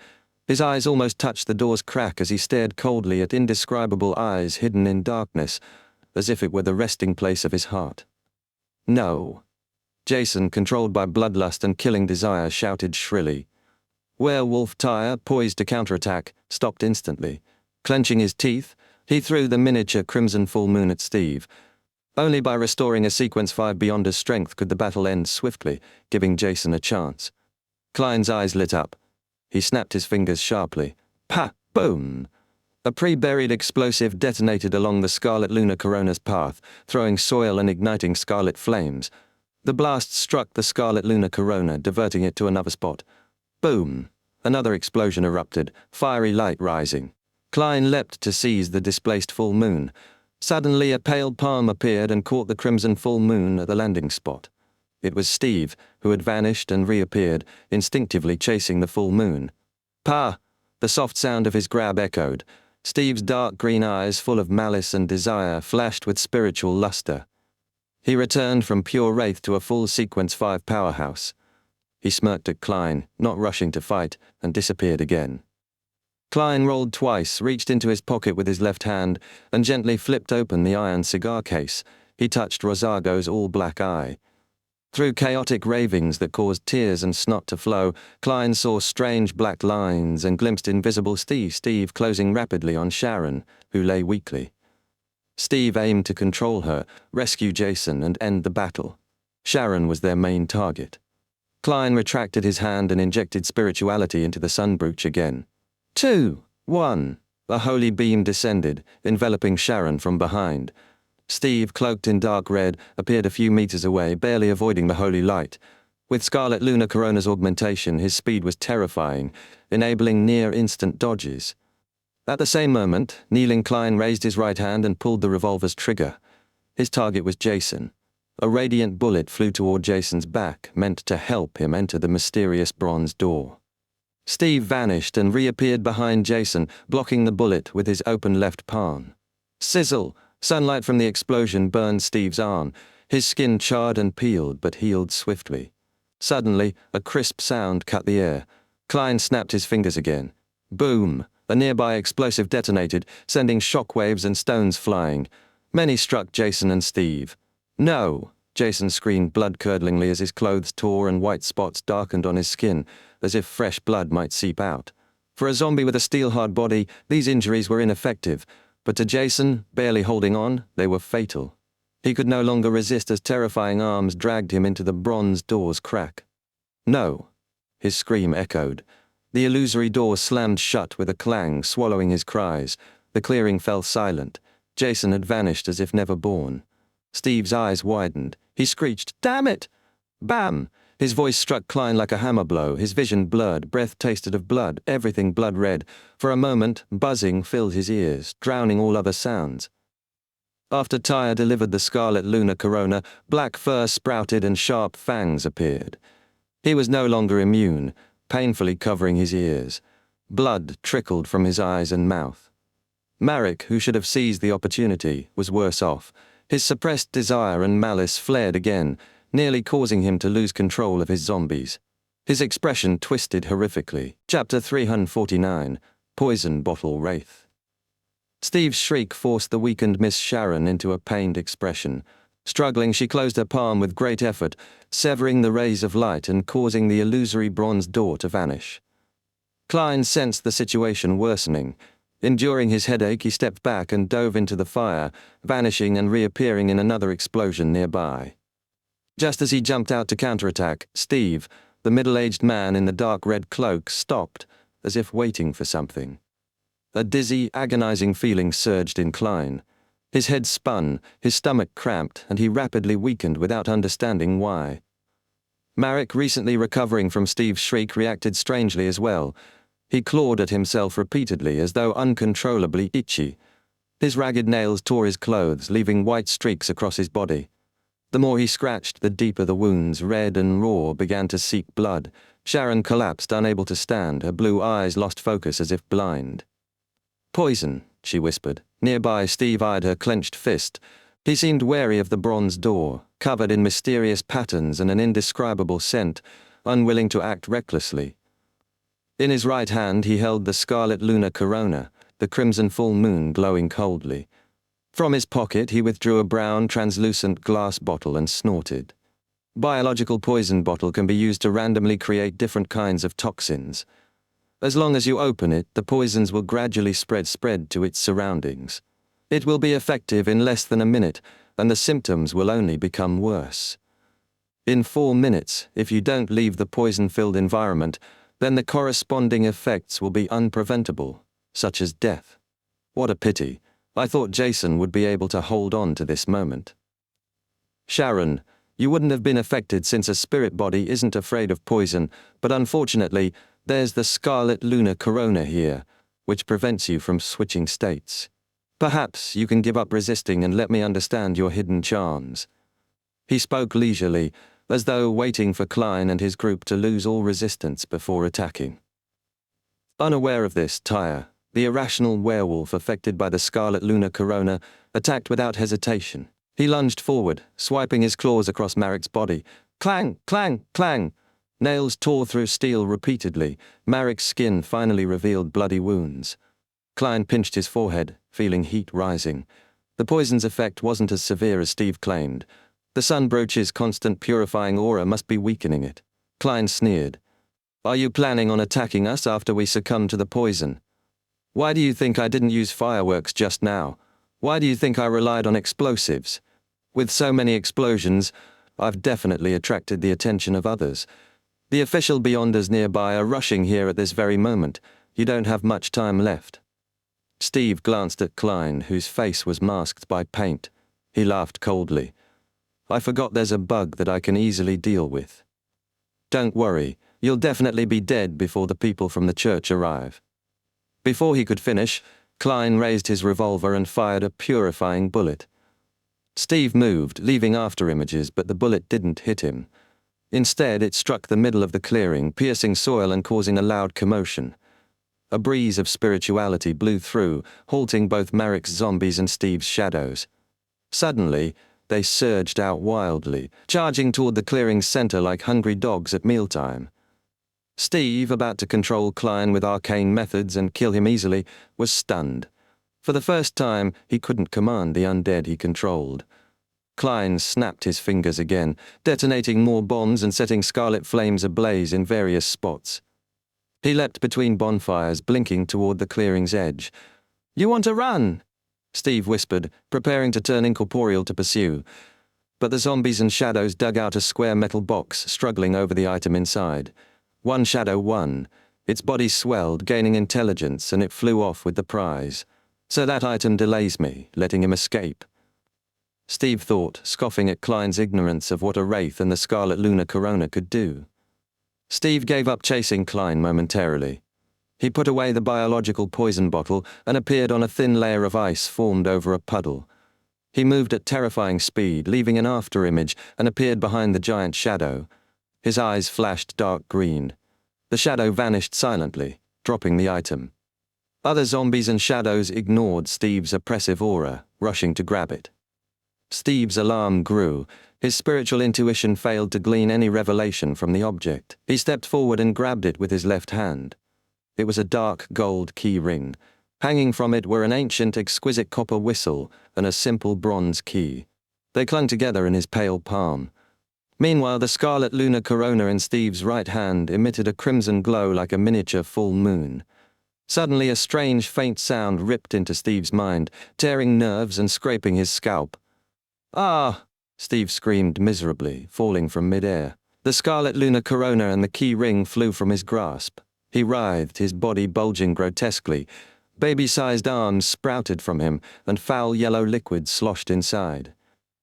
His eyes almost touched the door's crack as he stared coldly at indescribable eyes hidden in darkness, as if it were the resting place of his heart. No. Jason, controlled by bloodlust and killing desire, shouted shrilly. Werewolf Tyre, poised to counterattack, stopped instantly. Clenching his teeth, he threw the miniature crimson full moon at Steve. Only by restoring a Sequence 5 Beyonder's strength could the battle end swiftly, giving Jason a chance. Klein's eyes lit up. He snapped his fingers sharply. Pa! Boom! A pre-buried explosive detonated along the Scarlet Lunar Corona's path, throwing soil and igniting scarlet flames. The blast struck the Scarlet Lunar Corona, diverting it to another spot. Boom! Another explosion erupted, fiery light rising. Klein leapt to seize the displaced full moon. Suddenly a pale palm appeared and caught the crimson full moon at the landing spot. It was Steve, who had vanished and reappeared, instinctively chasing the full moon. "Pa!" The soft sound of his grab echoed. Steve's dark green eyes, full of malice and desire, flashed with spiritual luster. He returned from pure wraith to a full sequence 5 powerhouse. He smirked at Klein, not rushing to fight, and disappeared again. Klein rolled twice, reached into his pocket with his left hand, and gently flipped open the iron cigar case. He touched Rosago's all-black eye. Through chaotic ravings that caused tears and snot to flow, Klein saw strange black lines and glimpsed invisible Steve closing rapidly on Sharon, who lay weakly. Steve aimed to control her, rescue Jason, and end the battle. Sharon was their main target. Klein retracted his hand and injected spirituality into the sunbrooch again. 2, 1. A holy beam descended, enveloping Sharon from behind. Steve, cloaked in dark red, appeared a few meters away, barely avoiding the holy light. With Scarlet Lunar Corona's augmentation, his speed was terrifying, enabling near-instant dodges. At the same moment, kneeling Klein raised his right hand and pulled the revolver's trigger. His target was Jason. A radiant bullet flew toward Jason's back, meant to help him enter the mysterious bronze door. Steve vanished and reappeared behind Jason, blocking the bullet with his open left palm. Sizzle! Sunlight from the explosion burned Steve's arm. His skin charred and peeled, but healed swiftly. Suddenly, a crisp sound cut the air. Klein snapped his fingers again. Boom! A nearby explosive detonated, sending shockwaves and stones flying. Many struck Jason and Steve. "No!" Jason screamed blood-curdlingly as his clothes tore and white spots darkened on his skin, as if fresh blood might seep out. For a zombie with a steel-hard body, these injuries were ineffective, but to Jason, barely holding on, they were fatal. He could no longer resist as terrifying arms dragged him into the bronze door's crack. "No!" His scream echoed. The illusory door slammed shut with a clang, swallowing his cries. The clearing fell silent. Jason had vanished as if never born. Steve's eyes widened. He screeched, "Damn it!" Bam! His voice struck Klein like a hammer blow, his vision blurred, breath tasted of blood, everything blood-red. For a moment, buzzing filled his ears, drowning all other sounds. After Tyre delivered the Scarlet Lunar Corona, black fur sprouted and sharp fangs appeared. He was no longer immune, painfully covering his ears. Blood trickled from his eyes and mouth. Marek, who should have seized the opportunity, was worse off. His suppressed desire and malice flared again, nearly causing him to lose control of his zombies. His expression twisted horrifically. Chapter 349, Poison Bottle Wraith. Steve's shriek forced the weakened Miss Sharon into a pained expression. Struggling, she closed her palm with great effort, severing the rays of light and causing the illusory bronze door to vanish. Klein sensed the situation worsening. Enduring his headache, he stepped back and dove into the fire, vanishing and reappearing in another explosion nearby. Just as he jumped out to counterattack, Steve, the middle-aged man in the dark red cloak, stopped, as if waiting for something. A dizzy, agonizing feeling surged in Klein. His head spun, his stomach cramped, and he rapidly weakened without understanding why. Marek, recently recovering from Steve's shriek, reacted strangely as well. He clawed at himself repeatedly, as though uncontrollably itchy. His ragged nails tore his clothes, leaving white streaks across his body. The more he scratched, the deeper the wounds, red and raw, began to seek blood. Sharon collapsed, unable to stand, her blue eyes lost focus as if blind. "Poison," she whispered. Nearby, Steve eyed her clenched fist. He seemed wary of the bronze door, covered in mysterious patterns and an indescribable scent, unwilling to act recklessly. In his right hand he held the Scarlet Lunar Corona, the crimson full moon glowing coldly. From his pocket he withdrew a brown, translucent glass bottle and snorted. Biological poison bottle can be used to randomly create different kinds of toxins. As long as you open it, the poisons will gradually spread to its surroundings. It will be effective in less than a minute, and the symptoms will only become worse. In 4 minutes, if you don't leave the poison-filled environment, then the corresponding effects will be unpreventable, such as death. What a pity. I thought Jason would be able to hold on to this moment. "Sharon, you wouldn't have been affected since a spirit body isn't afraid of poison, but unfortunately, there's the Scarlet Lunar Corona here, which prevents you from switching states. Perhaps you can give up resisting and let me understand your hidden charms." He spoke leisurely, as though waiting for Klein and his group to lose all resistance before attacking. Unaware of this, Tyre, the irrational werewolf affected by the scarlet lunar corona, attacked without hesitation. He lunged forward, swiping his claws across Marek's body. Clang, clang, clang! Nails tore through steel repeatedly. Marek's skin finally revealed bloody wounds. Klein pinched his forehead, feeling heat rising. The poison's effect wasn't as severe as Steve claimed. The sun brooch's constant purifying aura must be weakening it. Klein sneered. Are you planning on attacking us after we succumb to the poison? Why do you think I didn't use fireworks just now? Why do you think I relied on explosives? With so many explosions, I've definitely attracted the attention of others. The official Beyonders nearby are rushing here at this very moment. You don't have much time left. Steve glanced at Klein, whose face was masked by paint. He laughed coldly. I forgot there's a bug that I can easily deal with. Don't worry, you'll definitely be dead before the people from the church arrive. Before he could finish, Klein raised his revolver and fired a purifying bullet. Steve moved, leaving afterimages, but the bullet didn't hit him. Instead, it struck the middle of the clearing, piercing soil and causing a loud commotion. A breeze of spirituality blew through, halting both Marek's zombies and Steve's shadows. Suddenly, they surged out wildly, charging toward the clearing's center like hungry dogs at mealtime. Steve, about to control Klein with arcane methods and kill him easily, was stunned. For the first time, he couldn't command the undead he controlled. Klein snapped his fingers again, detonating more bombs and setting scarlet flames ablaze in various spots. He leapt between bonfires, blinking toward the clearing's edge. You want to run? Steve whispered, preparing to turn incorporeal to pursue. But the zombies and shadows dug out a square metal box, struggling over the item inside. One shadow won. Its body swelled, gaining intelligence, and it flew off with the prize. So that item delays me, letting him escape. Steve thought, scoffing at Klein's ignorance of what a wraith and the scarlet lunar corona could do. Steve gave up chasing Klein momentarily. He put away the biological poison bottle and appeared on a thin layer of ice formed over a puddle. He moved at terrifying speed, leaving an afterimage, and appeared behind the giant shadow. His eyes flashed dark green. The shadow vanished silently, dropping the item. Other zombies and shadows ignored Steve's oppressive aura, rushing to grab it. Steve's alarm grew. His spiritual intuition failed to glean any revelation from the object. He stepped forward and grabbed it with his left hand. It was a dark gold key ring. Hanging from it were an ancient, exquisite copper whistle and a simple bronze key. They clung together in his pale palm. Meanwhile, the scarlet lunar corona in Steve's right hand emitted a crimson glow like a miniature full moon. Suddenly, a strange, faint sound ripped into Steve's mind, tearing nerves and scraping his scalp. Ah! Steve screamed miserably, falling from midair. The scarlet lunar corona and the key ring flew from his grasp. He writhed, his body bulging grotesquely. Baby-sized arms sprouted from him, and foul yellow liquid sloshed inside.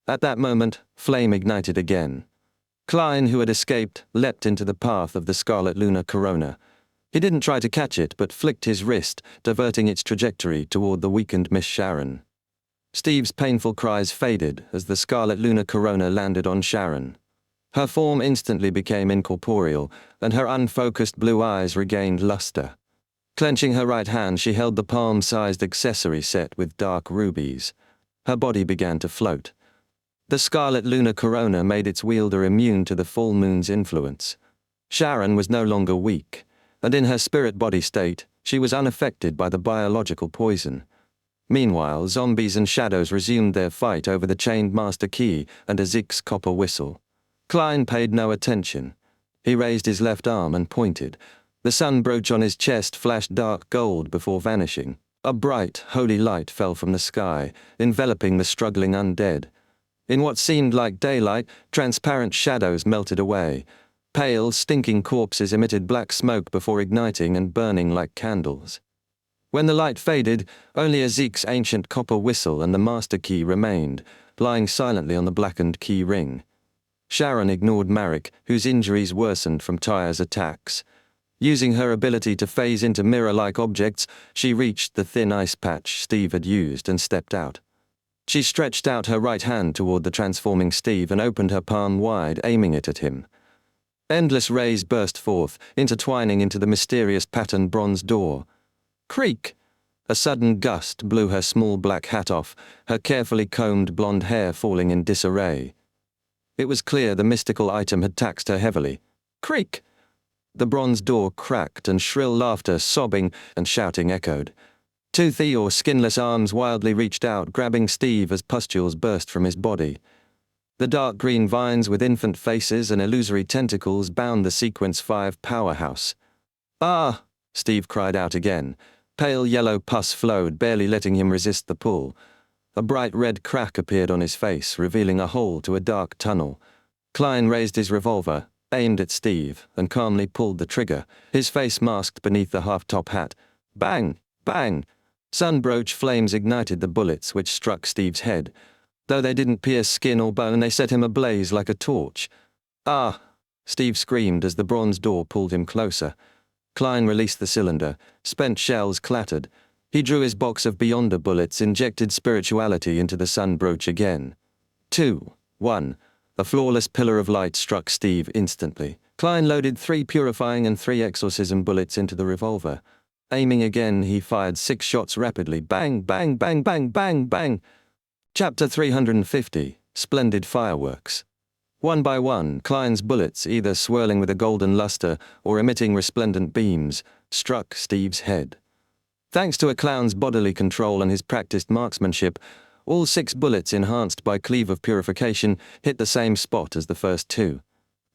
At that moment, flame ignited again. Klein, who had escaped, leapt into the path of the scarlet lunar corona. He didn't try to catch it, but flicked his wrist, diverting its trajectory toward the weakened Miss Sharon. Steve's painful cries faded as the scarlet lunar corona landed on Sharon. Her form instantly became incorporeal, and her unfocused blue eyes regained luster. Clenching her right hand, she held the palm-sized accessory set with dark rubies. Her body began to float. The scarlet lunar corona made its wielder immune to the full moon's influence. Sharon was no longer weak, and in her spirit-body state, she was unaffected by the biological poison. Meanwhile, zombies and shadows resumed their fight over the chained master key and a Zix copper whistle. Klein paid no attention. He raised his left arm and pointed. The sun brooch on his chest flashed dark gold before vanishing. A bright, holy light fell from the sky, enveloping the struggling undead. In what seemed like daylight, transparent shadows melted away. Pale, stinking corpses emitted black smoke before igniting and burning like candles. When the light faded, only a Zeke's ancient copper whistle and the master key remained, lying silently on the blackened key ring. Sharon ignored Marek, whose injuries worsened from Tyre's attacks. Using her ability to phase into mirror-like objects, she reached the thin ice patch Steve had used and stepped out. She stretched out her right hand toward the transforming Steve and opened her palm wide, aiming it at him. Endless rays burst forth, intertwining into the mysterious patterned bronze door. Creak! A sudden gust blew her small black hat off, her carefully combed blonde hair falling in disarray. It was clear the mystical item had taxed her heavily. Creak! The bronze door cracked and shrill laughter, sobbing and shouting echoed. Toothy or skinless arms wildly reached out, grabbing Steve as pustules burst from his body. The dark green vines with infant faces and illusory tentacles bound the Sequence 5 powerhouse. Ah! Steve cried out again. Pale yellow pus flowed, barely letting him resist the pull. A bright red crack appeared on his face, revealing a hole to a dark tunnel. Klein raised his revolver, aimed at Steve, and calmly pulled the trigger, his face masked beneath the half-top hat. Bang! Bang! Sunbroach flames ignited the bullets which struck Steve's head. Though they didn't pierce skin or bone, they set him ablaze like a torch. Ah! Steve screamed as the bronze door pulled him closer. Klein released the cylinder. Spent shells clattered. He drew his box of Beyonder bullets, injected spirituality into the Sunbroach again. 2, 1. A flawless pillar of light struck Steve instantly. Klein loaded 3 purifying and 3 exorcism bullets into the revolver. Aiming again, he fired 6 shots rapidly. Bang, bang, bang, bang, bang, bang. Chapter 350. Splendid Fireworks. One by one, Klein's bullets, either swirling with a golden luster or emitting resplendent beams, struck Steve's head. Thanks to a clown's bodily control and his practiced marksmanship, all 6 bullets, enhanced by cleave of purification, hit the same spot as the first 2.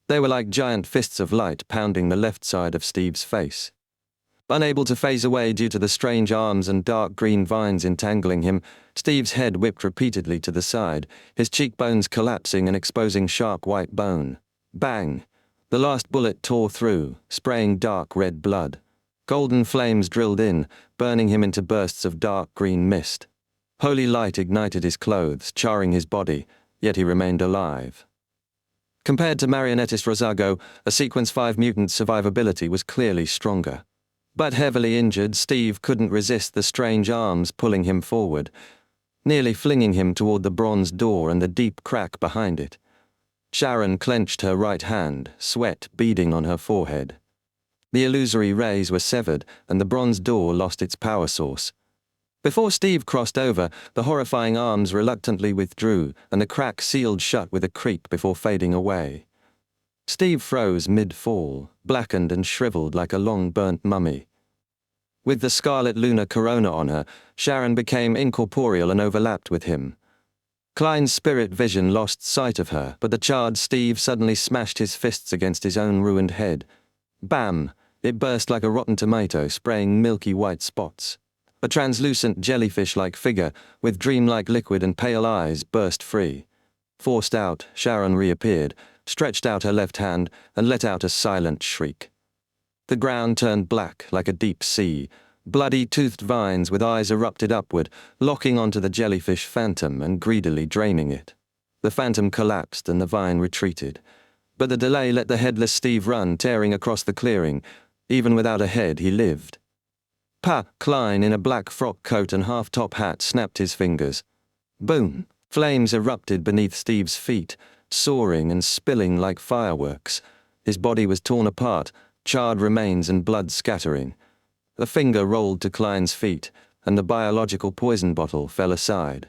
They were like giant fists of light pounding the left side of Steve's face. Unable to phase away due to the strange arms and dark green vines entangling him, Steve's head whipped repeatedly to the side, his cheekbones collapsing and exposing sharp white bone. Bang! The last bullet tore through, spraying dark red blood. Golden flames drilled in, burning him into bursts of dark green mist. Holy light ignited his clothes, charring his body, yet he remained alive. Compared to Marionettist Rosago, a Sequence 5 mutant's survivability was clearly stronger. But heavily injured, Steve couldn't resist the strange arms pulling him forward, nearly flinging him toward the bronze door and the deep crack behind it. Sharon clenched her right hand, sweat beading on her forehead. The illusory rays were severed, and the bronze door lost its power source. Before Steve crossed over, the horrifying arms reluctantly withdrew, and the crack sealed shut with a creak before fading away. Steve froze mid-fall, blackened and shriveled like a long-burnt mummy. With the scarlet lunar corona on her, Sharon became incorporeal and overlapped with him. Klein's spirit vision lost sight of her, but the charred Steve suddenly smashed his fists against his own ruined head. Bam! It burst like a rotten tomato, spraying milky white spots. A translucent jellyfish-like figure, with dreamlike liquid and pale eyes, burst free. Forced out, Sharon reappeared, stretched out her left hand, and let out a silent shriek. The ground turned black like a deep sea. Bloody toothed vines with eyes erupted upward, locking onto the jellyfish phantom and greedily draining it. The phantom collapsed and the vine retreated. But the delay let the headless Steve run, tearing across the clearing. Even without a head, he lived. Klein, in a black frock coat and half-top hat, snapped his fingers. Boom! Flames erupted beneath Steve's feet, soaring and spilling like fireworks. His body was torn apart, charred remains and blood scattering. The finger rolled to Klein's feet, and the biological poison bottle fell aside.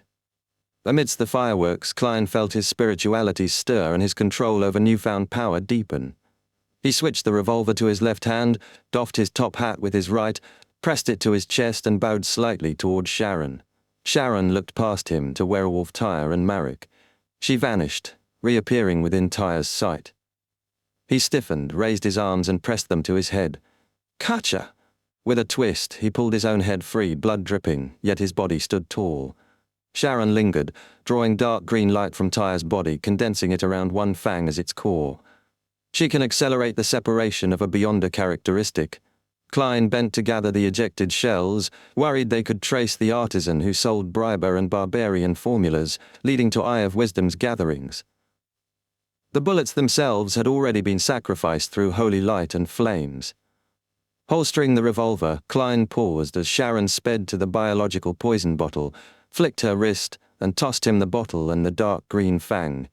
Amidst the fireworks, Klein felt his spirituality stir and his control over newfound power deepen. He switched the revolver to his left hand, doffed his top hat with his right, pressed it to his chest and bowed slightly toward Sharon. Sharon looked past him to Werewolf Tyre and Marek. She vanished, reappearing within Tyre's sight. He stiffened, raised his arms and pressed them to his head. Gotcha! With a twist, he pulled his own head free, blood dripping, yet his body stood tall. Sharon lingered, drawing dark green light from Tyre's body, condensing it around one fang as its core. She can accelerate the separation of a Beyonder characteristic. Klein bent to gather the ejected shells, worried they could trace the artisan who sold briber and barbarian formulas, leading to Eye of Wisdom's gatherings. The bullets themselves had already been sacrificed through holy light and flames. Holstering the revolver, Klein paused as Sharon sped to the biological poison bottle, flicked her wrist, and tossed him the bottle and the dark green fang.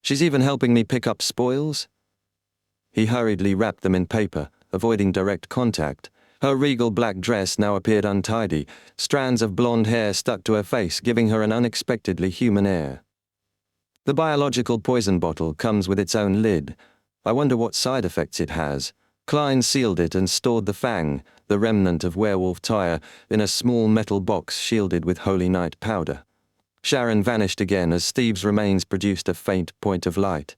"She's even helping me pick up spoils?" He hurriedly wrapped them in paper, avoiding direct contact. Her regal black dress now appeared untidy, strands of blonde hair stuck to her face, giving her an unexpectedly human air. "The biological poison bottle comes with its own lid. I wonder what side effects it has." Klein sealed it and stored the fang, the remnant of werewolf tire, in a small metal box shielded with holy night powder. Sharon vanished again as Steve's remains produced a faint point of light.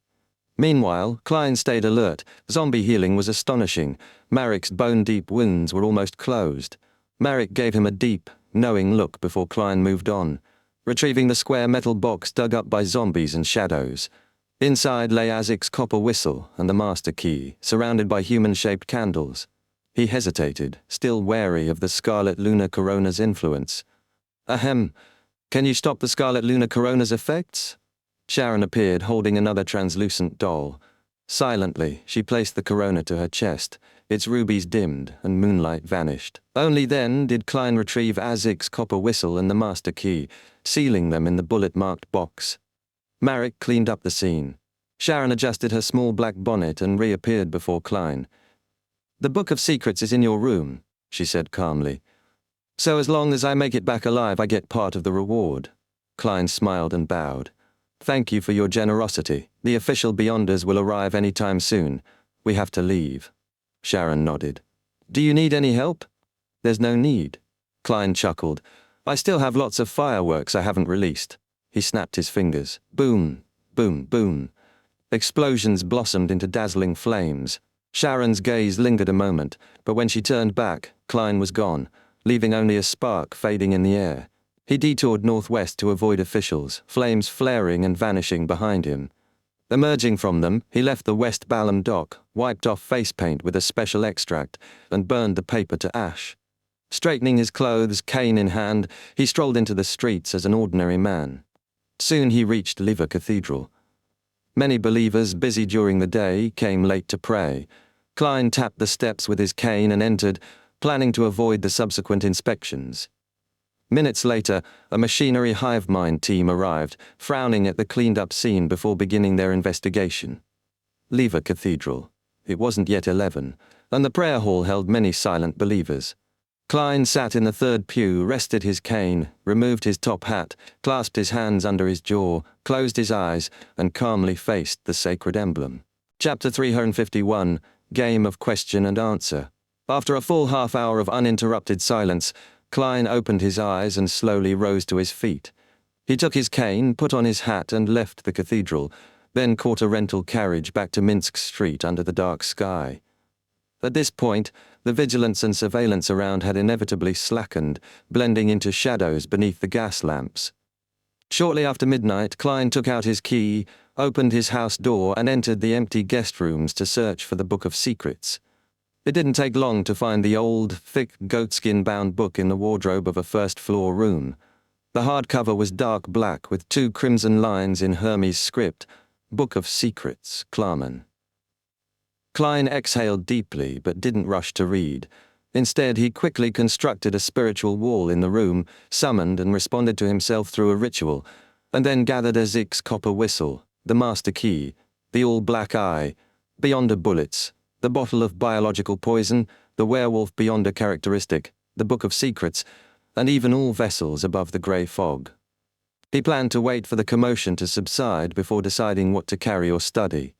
Meanwhile, Klein stayed alert. Zombie healing was astonishing. Marek's bone-deep wounds were almost closed. Marek gave him a deep, knowing look before Klein moved on, retrieving the square metal box dug up by zombies and shadows. Inside lay Isaac's copper whistle and the master key, surrounded by human-shaped candles. He hesitated, still wary of the Scarlet Lunar Corona's influence. "Ahem. Can you stop the Scarlet Lunar Corona's effects?" Sharon appeared, holding another translucent doll. Silently, she placed the corona to her chest. Its rubies dimmed, and moonlight vanished. Only then did Klein retrieve Isaac's copper whistle and the master key, sealing them in the bullet-marked box. Marek cleaned up the scene. Sharon adjusted her small black bonnet and reappeared before Klein. "The Book of Secrets is in your room," she said calmly. "So as long as I make it back alive, I get part of the reward." Klein smiled and bowed. "Thank you for your generosity. The official Beyonders will arrive any time soon. We have to leave." Sharon nodded. "Do you need any help?" "There's no need." Klein chuckled. "I still have lots of fireworks I haven't released." He snapped his fingers. Boom, boom, boom. Explosions blossomed into dazzling flames. Sharon's gaze lingered a moment, but when she turned back, Klein was gone, leaving only a spark fading in the air. He detoured northwest to avoid officials, flames flaring and vanishing behind him. Emerging from them, he left the West Balham dock, wiped off face paint with a special extract, and burned the paper to ash. Straightening his clothes, cane in hand, he strolled into the streets as an ordinary man. Soon he reached Liver Cathedral. Many believers, busy during the day, came late to pray. Klein tapped the steps with his cane and entered, planning to avoid the subsequent inspections. Minutes later, a machinery hive mind team arrived, frowning at the cleaned-up scene before beginning their investigation. Liver Cathedral. It wasn't yet 11, and the prayer hall held many silent believers. Klein sat in the third pew, rested his cane, removed his top hat, clasped his hands under his jaw, closed his eyes, and calmly faced the sacred emblem. Chapter 351, Game of Question and Answer. After a full half-hour of uninterrupted silence, Klein opened his eyes and slowly rose to his feet. He took his cane, put on his hat, and left the cathedral, then caught a rental carriage back to Minsk Street under the dark sky. At this point, the vigilance and surveillance around had inevitably slackened, blending into shadows beneath the gas lamps. Shortly after midnight, Klein took out his key, opened his house door, and entered the empty guest rooms to search for the Book of Secrets. It didn't take long to find the old, thick, goatskin-bound book in the wardrobe of a first-floor room. The hardcover was dark black with 2 crimson lines in Hermes script, Book of Secrets, Klarman. Klein exhaled deeply but didn't rush to read. Instead, he quickly constructed a spiritual wall in the room, summoned and responded to himself through a ritual, and then gathered Isaac's copper whistle, the master key, the all-black eye, Beyonder bullets, the bottle of biological poison, the werewolf Beyonder characteristic, the Book of Secrets, and even all vessels above the grey fog. He planned to wait for the commotion to subside before deciding what to carry or study.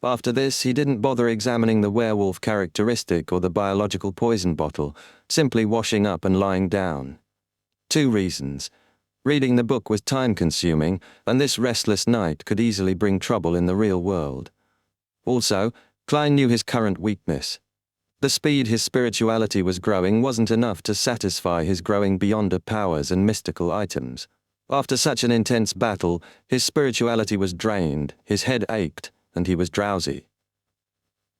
After this, he didn't bother examining the werewolf characteristic or the biological poison bottle, simply washing up and lying down. 2 reasons. Reading the book was time-consuming, and this restless night could easily bring trouble in the real world. Also, Klein knew his current weakness. The speed his spirituality was growing wasn't enough to satisfy his growing Beyonder powers and mystical items. After such an intense battle, his spirituality was drained, his head ached, and he was drowsy.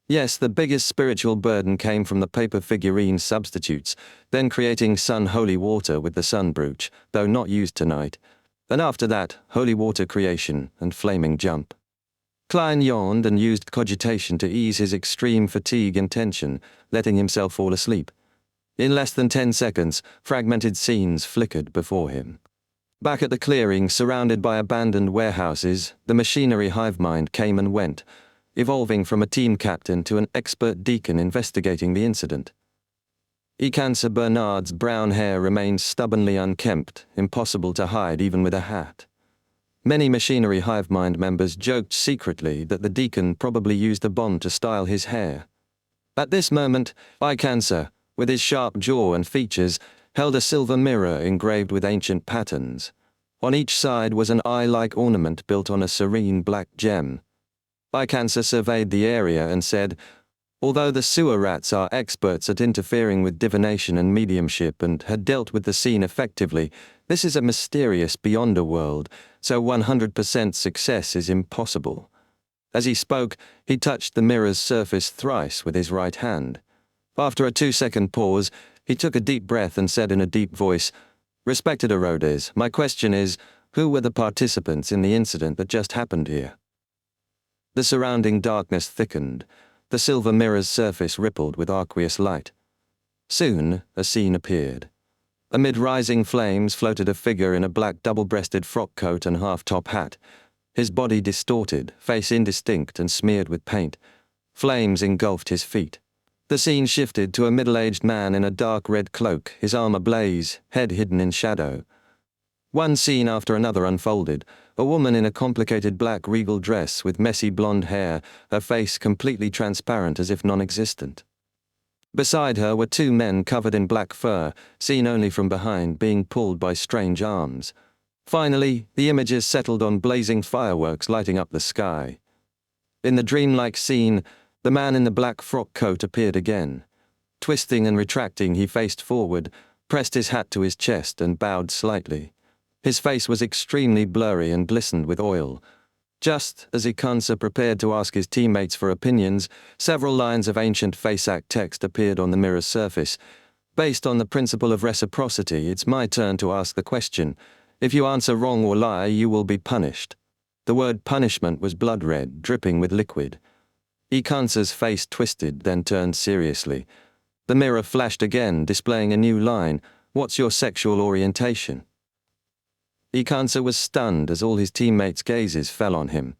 Yes, the biggest spiritual burden came from the paper figurine substitutes, then creating sun holy water with the sun brooch, though not used tonight, and after that, holy water creation and flaming jump. Klein yawned and used cogitation to ease his extreme fatigue and tension, letting himself fall asleep. In less than 10 seconds, fragmented scenes flickered before him. Back at the clearing, surrounded by abandoned warehouses, the machinery hive mind came and went, evolving from a team captain to an expert deacon investigating the incident. Ikansa Bernard's brown hair remained stubbornly unkempt, impossible to hide even with a hat. Many machinery hive mind members joked secretly that the deacon probably used a bond to style his hair. At this moment, Ikansa, with his sharp jaw and features, held a silver mirror engraved with ancient patterns. On each side was an eye-like ornament built on a serene black gem. Ikansa surveyed the area and said, "Although the sewer rats are experts at interfering with divination and mediumship and had dealt with the scene effectively, this is a mysterious beyond world, so 100% success is impossible." As he spoke, he touched the mirror's surface thrice with his right hand. After a 2-second pause, he took a deep breath and said in a deep voice, "Respected Herodes, my question is, who were the participants in the incident that just happened here?" The surrounding darkness thickened. The silver mirror's surface rippled with aqueous light. Soon, a scene appeared. Amid rising flames floated a figure in a black double-breasted frock coat and half-top hat. His body distorted, face indistinct and smeared with paint. Flames engulfed his feet. The scene shifted to a middle-aged man in a dark red cloak, his arm ablaze, head hidden in shadow. One scene after another unfolded. A woman in a complicated black regal dress with messy blonde hair, her face completely transparent as if non-existent. Beside her were 2 men covered in black fur, seen only from behind, being pulled by strange arms. Finally, the images settled on blazing fireworks lighting up the sky. In the dreamlike scene, the man in the black frock coat appeared again. Twisting and retracting, he faced forward, pressed his hat to his chest and bowed slightly. His face was extremely blurry and glistened with oil. Just as Ikansa prepared to ask his teammates for opinions, several lines of ancient Faceac text appeared on the mirror's surface. Based on the principle of reciprocity, it's my turn to ask the question. If you answer wrong or lie, you will be punished. The word punishment was blood red, dripping with liquid. Ikansa's face twisted, then turned seriously. The mirror flashed again, displaying a new line. What's your sexual orientation? Ikansa was stunned as all his teammates' gazes fell on him.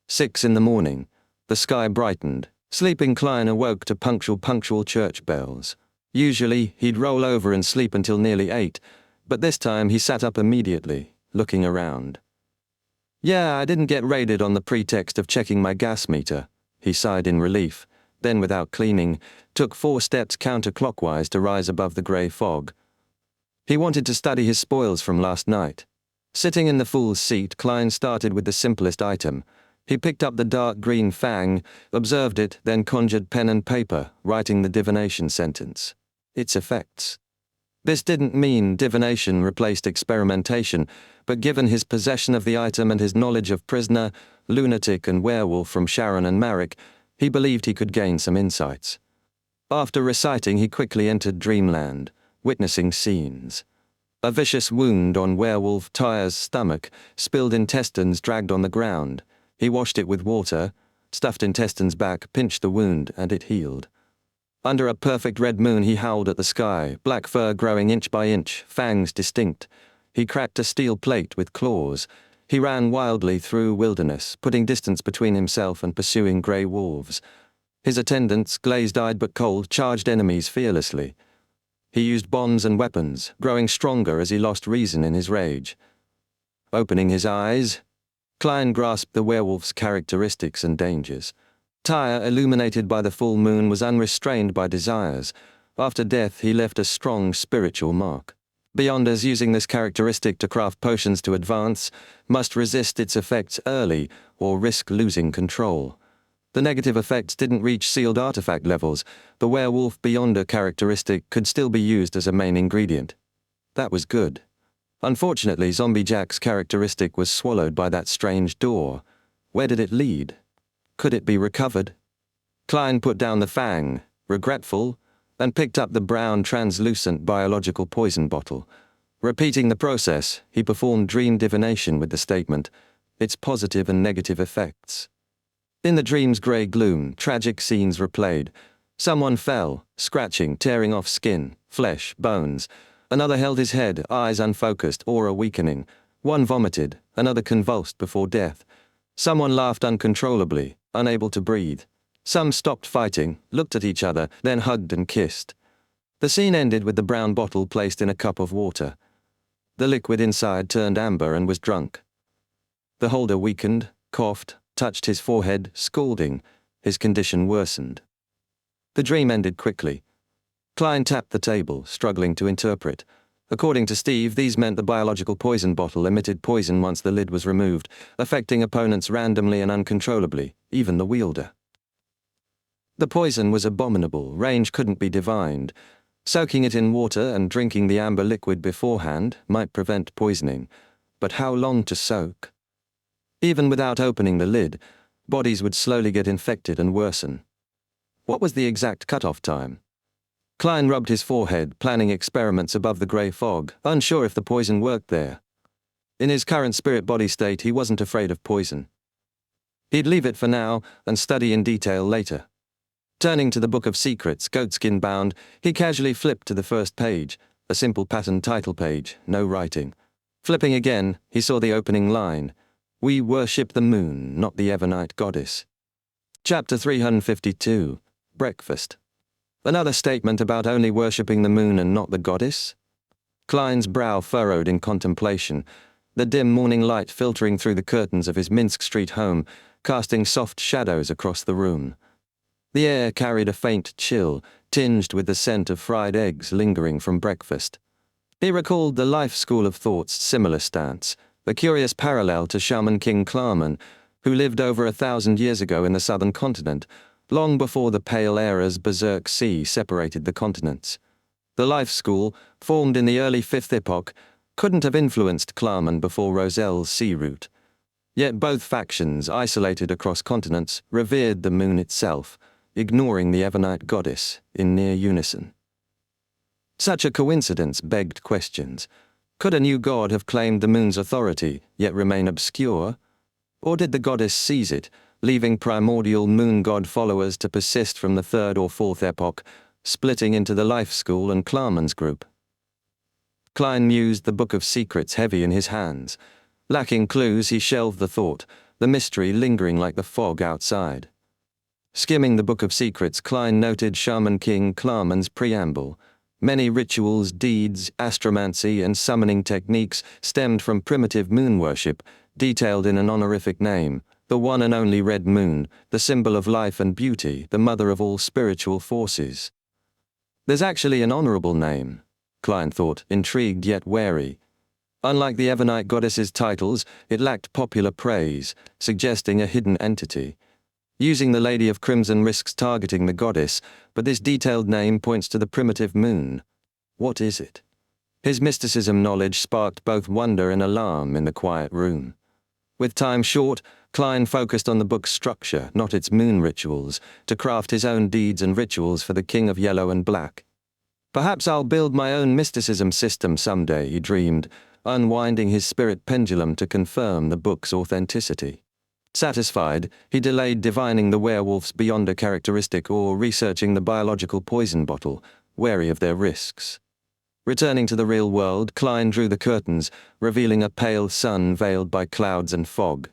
6 in the morning. The sky brightened. Sleeping Klein awoke to punctual church bells. Usually, he'd roll over and sleep until nearly 8, but this time he sat up immediately, looking around. "Yeah, I didn't get raided on the pretext of checking my gas meter," he sighed in relief, then without cleaning, took 4 steps counterclockwise to rise above the grey fog. He wanted to study his spoils from last night. Sitting in the fool's seat, Klein started with the simplest item. He picked up the dark green fang, observed it, then conjured pen and paper, writing the divination sentence. Its effects. This didn't mean divination replaced experimentation, but given his possession of the item and his knowledge of prisoner, lunatic and werewolf from Sharon and Marek, he believed he could gain some insights. After reciting, he quickly entered dreamland, witnessing scenes. A vicious wound on werewolf Tyre's stomach, spilled intestines dragged on the ground. He washed it with water, stuffed intestines back, pinched the wound, and it healed. Under a perfect red moon he howled at the sky, black fur growing inch by inch, fangs distinct. He cracked a steel plate with claws. He ran wildly through wilderness, putting distance between himself and pursuing grey wolves. His attendants, glazed-eyed but cold, charged enemies fearlessly. He used bombs and weapons, growing stronger as he lost reason in his rage. Opening his eyes, Klein grasped the werewolf's characteristics and dangers. Tyre, illuminated by the full moon, was unrestrained by desires. After death, he left a strong spiritual mark. Beyonders using this characteristic to craft potions to advance must resist its effects early or risk losing control. The negative effects didn't reach sealed artifact levels. The werewolf Beyonder characteristic could still be used as a main ingredient. That was good. Unfortunately, Zombie Jack's characteristic was swallowed by that strange door. Where did it lead? Could it be recovered? Klein put down the fang, regretful, and picked up the brown translucent biological poison bottle. Repeating the process, he performed dream divination with the statement, its positive and negative effects. In the dream's grey gloom, tragic scenes replayed. Someone fell, scratching, tearing off skin, flesh, bones. Another held his head, eyes unfocused, aura weakening. One vomited, another convulsed before death. Someone laughed uncontrollably, unable to breathe. Some stopped fighting, looked at each other, then hugged and kissed. The scene ended with the brown bottle placed in a cup of water. The liquid inside turned amber and was drunk. The holder weakened, coughed, touched his forehead, scalding. His condition worsened. The dream ended quickly. Klein tapped the table, struggling to interpret. According to Steve, these meant the biological poison bottle emitted poison once the lid was removed, affecting opponents randomly and uncontrollably, even the wielder. The poison was abominable, range couldn't be divined. Soaking it in water and drinking the amber liquid beforehand might prevent poisoning, but how long to soak? Even without opening the lid, bodies would slowly get infected and worsen. What was the exact cutoff time? Klein rubbed his forehead, planning experiments above the grey fog, unsure if the poison worked there. In his current spirit-body state, he wasn't afraid of poison. He'd leave it for now and study in detail later. Turning to the Book of Secrets, goatskin bound, he casually flipped to the first page, a simple pattern title page, no writing. Flipping again, he saw the opening line, "We worship the moon, not the Evernite goddess." Chapter 352, Breakfast. Another statement about only worshipping the moon and not the goddess? Klein's brow furrowed in contemplation, the dim morning light filtering through the curtains of his Minsk Street home, casting soft shadows across the room. The air carried a faint chill, tinged with the scent of fried eggs lingering from breakfast. He recalled the Life School of Thought's similar stance, a curious parallel to Shaman King Klarman, who lived over 1,000 years ago in the southern continent, long before the Pale Era's Berserk Sea separated the continents. The Life School, formed in the early Fifth Epoch, couldn't have influenced Klarman before Roselle's sea route. Yet both factions, isolated across continents, revered the moon itself, ignoring the Evernite goddess in near unison. Such a coincidence begged questions. Could a new god have claimed the moon's authority, yet remain obscure? Or did the goddess seize it, leaving primordial moon god followers to persist from the third or fourth epoch, splitting into the Life School and Klarman's group? Klein mused, the Book of Secrets heavy in his hands. Lacking clues, he shelved the thought, the mystery lingering like the fog outside. Skimming the Book of Secrets, Klein noted Shaman King Klarman's preamble. Many rituals, deeds, astromancy, and summoning techniques stemmed from primitive moon worship, detailed in an honorific name, the one and only red moon, the symbol of life and beauty, the mother of all spiritual forces. There's actually an honorable name, Klein thought, intrigued yet wary. Unlike the Evernite goddess's titles, it lacked popular praise, suggesting a hidden entity. Using the Lady of Crimson risks targeting the goddess, but this detailed name points to the primitive moon. What is it? His mysticism knowledge sparked both wonder and alarm in the quiet room. With time short, Klein focused on the book's structure, not its moon rituals, to craft his own deeds and rituals for the King of Yellow and Black. Perhaps I'll build my own mysticism system someday, he dreamed, unwinding his spirit pendulum to confirm the book's authenticity. Satisfied, he delayed divining the werewolf's beyonder characteristic or researching the biological poison bottle, wary of their risks. Returning to the real world, Klein drew the curtains, revealing a pale sun veiled by clouds and fog.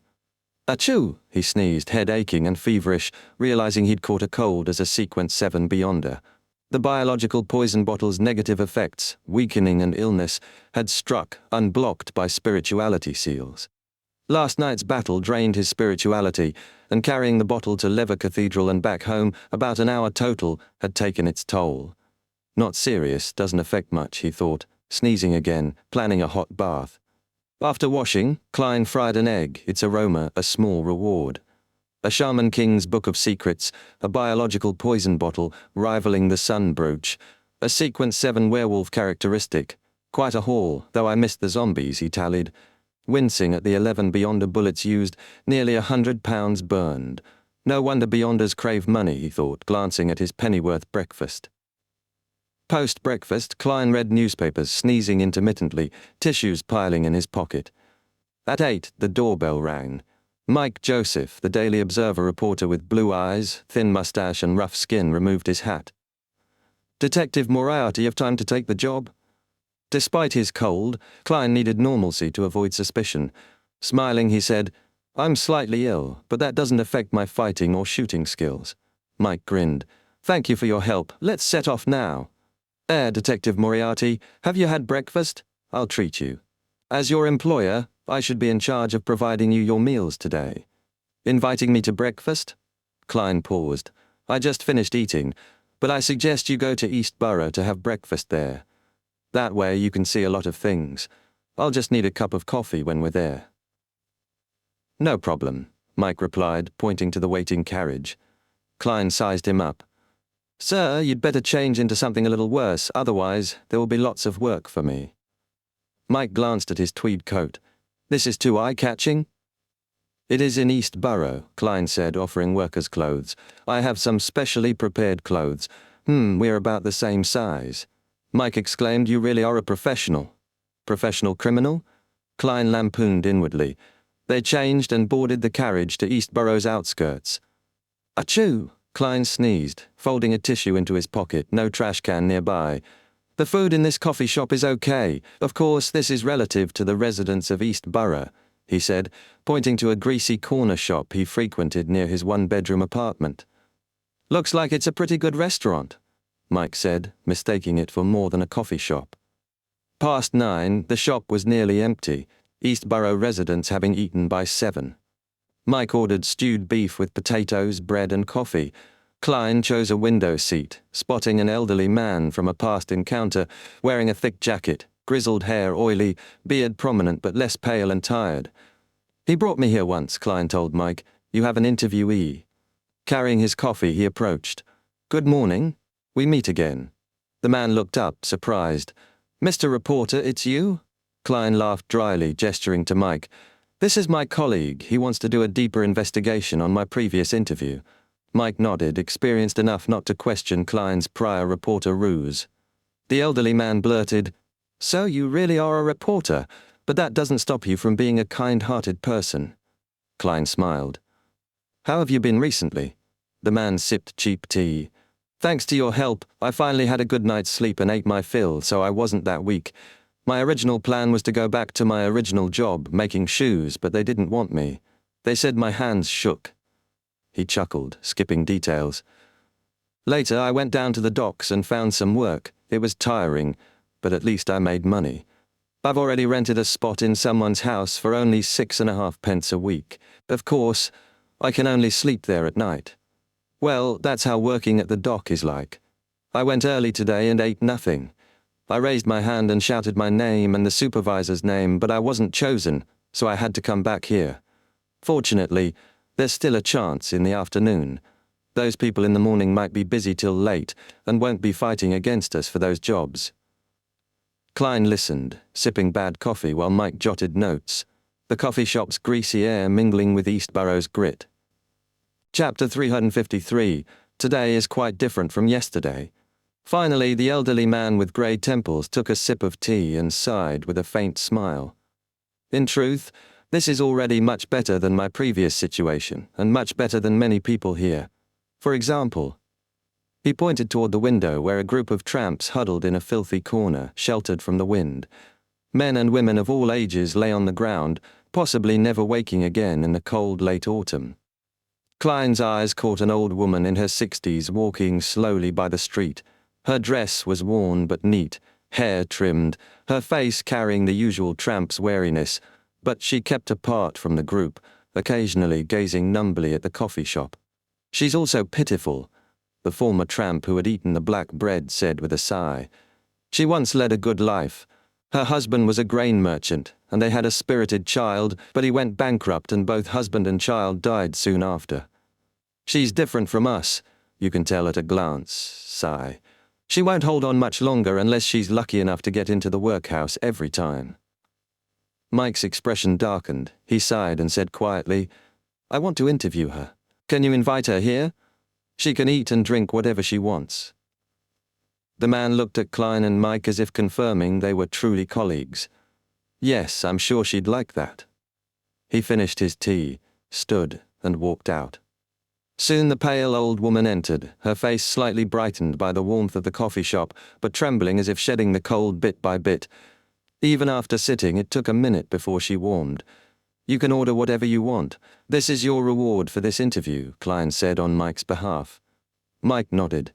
"Achoo!" he sneezed, head aching and feverish, realizing he'd caught a cold as a Sequence 7 beyonder. The biological poison bottle's negative effects, weakening and illness, had struck, unblocked by spirituality seals. Last night's battle drained his spirituality, and carrying the bottle to Lever Cathedral and back home, about an hour total, had taken its toll. Not serious, doesn't affect much, he thought, sneezing again, planning a hot bath. After washing, Klein fried an egg, its aroma a small reward. A Shaman King's Book of Secrets, a biological poison bottle rivaling the sun brooch, a Sequence 7 werewolf characteristic. Quite a haul, though I missed the zombies, he tallied. Wincing at the 11 Beyonder bullets used, nearly 100 pounds burned. No wonder Beyonders crave money, he thought, glancing at his pennyworth breakfast. Post-breakfast, Klein read newspapers, sneezing intermittently, tissues piling in his pocket. At 8, the doorbell rang. Mike Joseph, the Daily Observer reporter with blue eyes, thin mustache and rough skin, removed his hat. "Detective Moriarty have time to take the job?" Despite his cold, Klein needed normalcy to avoid suspicion. Smiling, he said, "I'm slightly ill, but that doesn't affect my fighting or shooting skills." Mike grinned. "Thank you for your help. Let's set off now." Detective Moriarty, have you had breakfast? I'll treat you. As your employer, I should be in charge of providing you your meals today. Inviting me to breakfast? Klein paused. I just finished eating, but I suggest you go to East Borough to have breakfast there. That way you can see a lot of things. I'll just need a cup of coffee when we're there. No problem, Mike replied, pointing to the waiting carriage. Klein sized him up. Sir, you'd better change into something a little worse, otherwise there will be lots of work for me. Mike glanced at his tweed coat. This is too eye-catching? It is in East Borough, Klein said, offering workers' clothes. I have some specially prepared clothes. We're about the same size. Mike exclaimed, you really are a professional. Professional criminal? Klein lampooned inwardly. They changed and boarded the carriage to East Borough's outskirts. Achoo! Klein sneezed, folding a tissue into his pocket, no trash can nearby. The food in this coffee shop is okay. Of course, this is relative to the residents of East Borough, he said, pointing to a greasy corner shop he frequented near his one-bedroom apartment. Looks like it's a pretty good restaurant, Mike said, mistaking it for more than a coffee shop. Past 9, the shop was nearly empty, East Borough residents having eaten by 7. Mike ordered stewed beef with potatoes, bread and coffee. Klein chose a window seat, spotting an elderly man from a past encounter, wearing a thick jacket, grizzled hair oily, beard prominent but less pale and tired. He brought me here once, Klein told Mike. You have an interviewee. Carrying his coffee, he approached. Good morning. We meet again. The man looked up, surprised. Mr. Reporter, it's you? Klein laughed dryly, gesturing to Mike. This is my colleague. He wants to do a deeper investigation on my previous interview. Mike nodded, experienced enough not to question Klein's prior reporter ruse. The elderly man blurted, So you really are a reporter, but that doesn't stop you from being a kind-hearted person. Klein smiled. How have you been recently? The man sipped cheap tea. Thanks to your help, I finally had a good night's sleep and ate my fill, so I wasn't that weak. My original plan was to go back to my original job, making shoes, but they didn't want me. They said my hands shook. He chuckled, skipping details. Later, I went down to the docks and found some work. It was tiring, but at least I made money. I've already rented a spot in someone's house for only 6.5 pence a week. Of course, I can only sleep there at night. Well, that's how working at the dock is like. I went early today and ate nothing. I raised my hand and shouted my name and the supervisor's name, but I wasn't chosen, so I had to come back here. Fortunately, there's still a chance in the afternoon. Those people in the morning might be busy till late and won't be fighting against us for those jobs. Klein listened, sipping bad coffee while Mike jotted notes, the coffee shop's greasy air mingling with East Borough's grit. Chapter 353. Today is quite different from yesterday. Finally, the elderly man with grey temples took a sip of tea and sighed with a faint smile. In truth, this is already much better than my previous situation, and much better than many people here. For example, he pointed toward the window where a group of tramps huddled in a filthy corner, sheltered from the wind. Men and women of all ages lay on the ground, possibly never waking again in the cold late autumn. Klein's eyes caught an old woman in her 60s walking slowly by the street. Her dress was worn but neat, hair trimmed, her face carrying the usual tramp's wariness, but she kept apart from the group, occasionally gazing numbly at the coffee shop. She's also pitiful, the former tramp who had eaten the black bread said with a sigh. She once led a good life. Her husband was a grain merchant, and they had a spirited child, but he went bankrupt and both husband and child died soon after. She's different from us, you can tell at a glance, sigh. She won't hold on much longer unless she's lucky enough to get into the workhouse every time. Mike's expression darkened. He sighed and said quietly, I want to interview her. Can you invite her here? She can eat and drink whatever she wants. The man looked at Klein and Mike as if confirming they were truly colleagues. Yes, I'm sure she'd like that. He finished his tea, stood, and walked out. Soon the pale old woman entered, her face slightly brightened by the warmth of the coffee shop, but trembling as if shedding the cold bit by bit. Even after sitting, it took a minute before she warmed. "You can order whatever you want. This is your reward for this interview," Klein said on Mike's behalf. Mike nodded.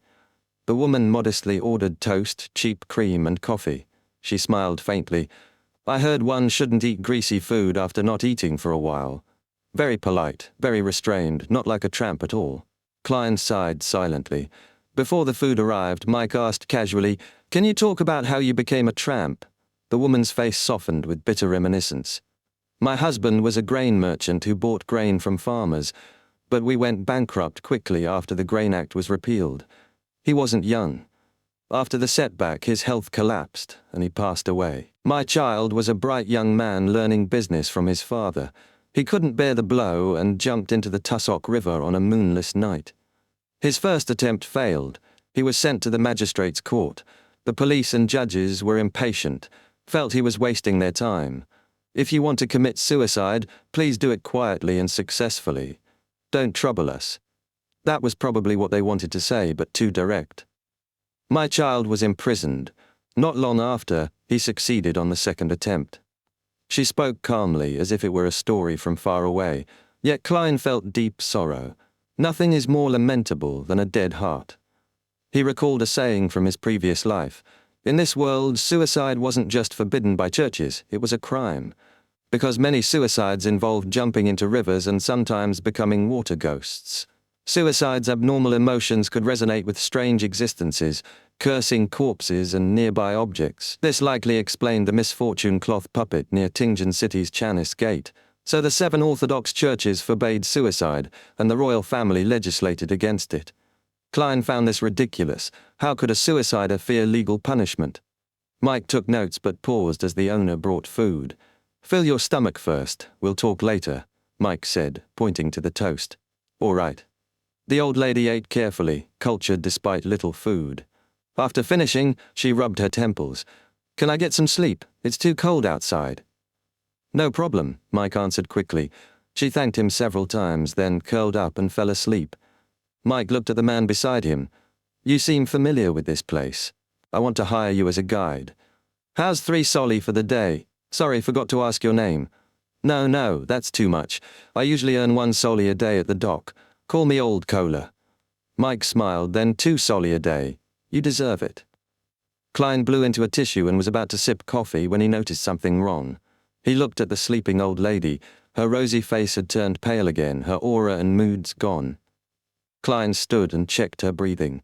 The woman modestly ordered toast, cheap cream, and coffee. She smiled faintly. "I heard one shouldn't eat greasy food after not eating for a while." Very polite, very restrained, not like a tramp at all. Klein sighed silently. Before the food arrived, Mike asked casually, "Can you talk about how you became a tramp?" The woman's face softened with bitter reminiscence. "My husband was a grain merchant who bought grain from farmers, but we went bankrupt quickly after the Grain Act was repealed. He wasn't young. After the setback, his health collapsed, and he passed away. My child was a bright young man learning business from his father. He couldn't bear the blow and jumped into the Tussock River on a moonless night. His first attempt failed. He was sent to the magistrate's court. The police and judges were impatient, felt he was wasting their time. If you want to commit suicide, please do it quietly and successfully. Don't trouble us." That was probably what they wanted to say, but too direct. My child was imprisoned. Not long after, he succeeded on the second attempt. She spoke calmly, as if it were a story from far away, yet Klein felt deep sorrow. Nothing is more lamentable than a dead heart. He recalled a saying from his previous life. In this world, suicide wasn't just forbidden by churches, it was a crime. Because many suicides involved jumping into rivers and sometimes becoming water ghosts. Suicide's abnormal emotions could resonate with strange existences, cursing corpses and nearby objects. This likely explained the misfortune cloth puppet near Tingen City's Chanis Gate. So the 7 Orthodox churches forbade suicide, and the royal family legislated against it. Klein found this ridiculous. How could a suicider fear legal punishment? Mike took notes but paused as the owner brought food. "Fill your stomach first, we'll talk later," Mike said, pointing to the toast. "All right." The old lady ate carefully, cultured despite little food. After finishing, she rubbed her temples. "Can I get some sleep? It's too cold outside." "No problem," Mike answered quickly. She thanked him several times, then curled up and fell asleep. Mike looked at the man beside him. "You seem familiar with this place. I want to hire you as a guide. How's 3 soldi for the day? Sorry, forgot to ask your name." No, that's too much. I usually earn 1 soldi a day at the dock. Call me Old Cola." Mike smiled, "Then 2 soldi a day. You deserve it." Klein blew into a tissue and was about to sip coffee when he noticed something wrong. He looked at the sleeping old lady. Her rosy face had turned pale again, her aura and moods gone. Klein stood and checked her breathing.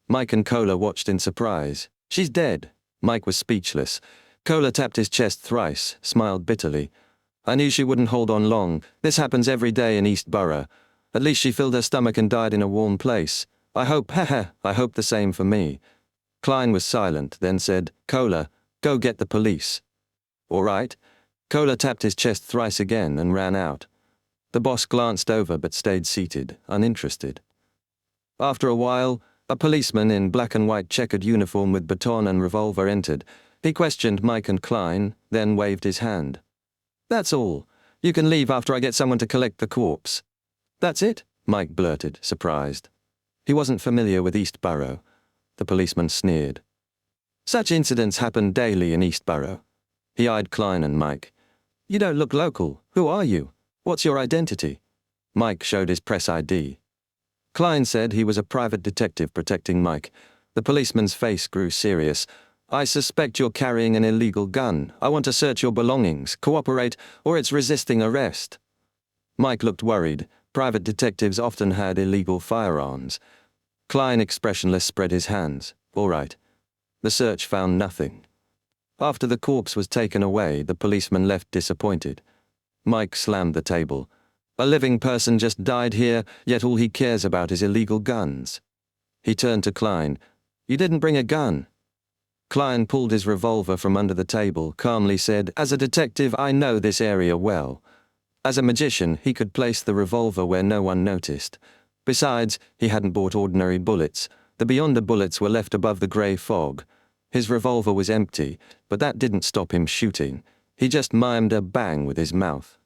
Mike and Cola watched in surprise. "She's dead." Mike was speechless. Cola tapped his chest thrice, smiled bitterly. "I knew she wouldn't hold on long. This happens every day in East Borough. At least she filled her stomach and died in a warm place. I hope the same for me." Klein was silent, then said, "Cola, go get the police." "All right." Cola tapped his chest thrice again and ran out. The boss glanced over but stayed seated, uninterested. After a while, a policeman in black and white checkered uniform with baton and revolver entered. He questioned Mike and Klein, then waved his hand. "That's all. You can leave after I get someone to collect the corpse." "That's it?" Mike blurted, surprised. He wasn't familiar with East Borough. The policeman sneered. "Such incidents happen daily in East Borough." He eyed Klein and Mike. "You don't look local. Who are you? What's your identity?" Mike showed his press ID. Klein said he was a private detective protecting Mike. The policeman's face grew serious. "I suspect you're carrying an illegal gun. I want to search your belongings. Cooperate, or it's resisting arrest." Mike looked worried. Private detectives often had illegal firearms. Klein, expressionless, spread his hands. "All right." The search found nothing. After the corpse was taken away, the policeman left disappointed. Mike slammed the table. "A living person just died here, yet all he cares about is illegal guns." He turned to Klein. "You didn't bring a gun." Klein pulled his revolver from under the table, calmly said, "As a detective, I know this area well." As a magician, he could place the revolver where no one noticed. Besides, he hadn't bought ordinary bullets. The Beyonder bullets were left above the grey fog. His revolver was empty, but that didn't stop him shooting. He just mimed a bang with his mouth.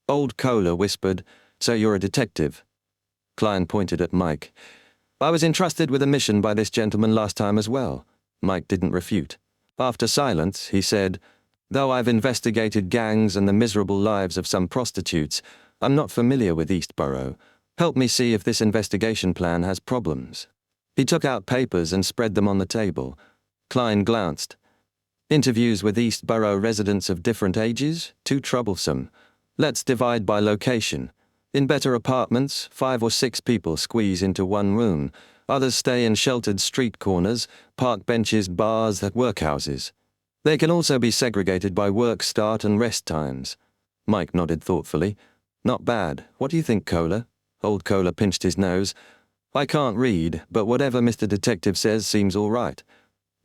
Old Cola whispered, "So you're a detective?" Klein pointed at Mike. I was entrusted with a mission by this gentleman last time as well. Mike didn't refute. After silence, he said, though I've investigated gangs and the miserable lives of some prostitutes, I'm not familiar with Eastborough. Help me see if this investigation plan has problems. He took out papers and spread them on the table. Klein glanced. Interviews with Eastborough residents of different ages? Too troublesome. Let's divide by location. In better apartments, 5 or 6 people squeeze into one room. Others stay in sheltered street corners, park benches, bars, at workhouses. They can also be segregated by work start and rest times. Mike nodded thoughtfully. Not bad. What do you think, Kohler? Old Kohler pinched his nose. I can't read, but whatever Mr. Detective says seems all right.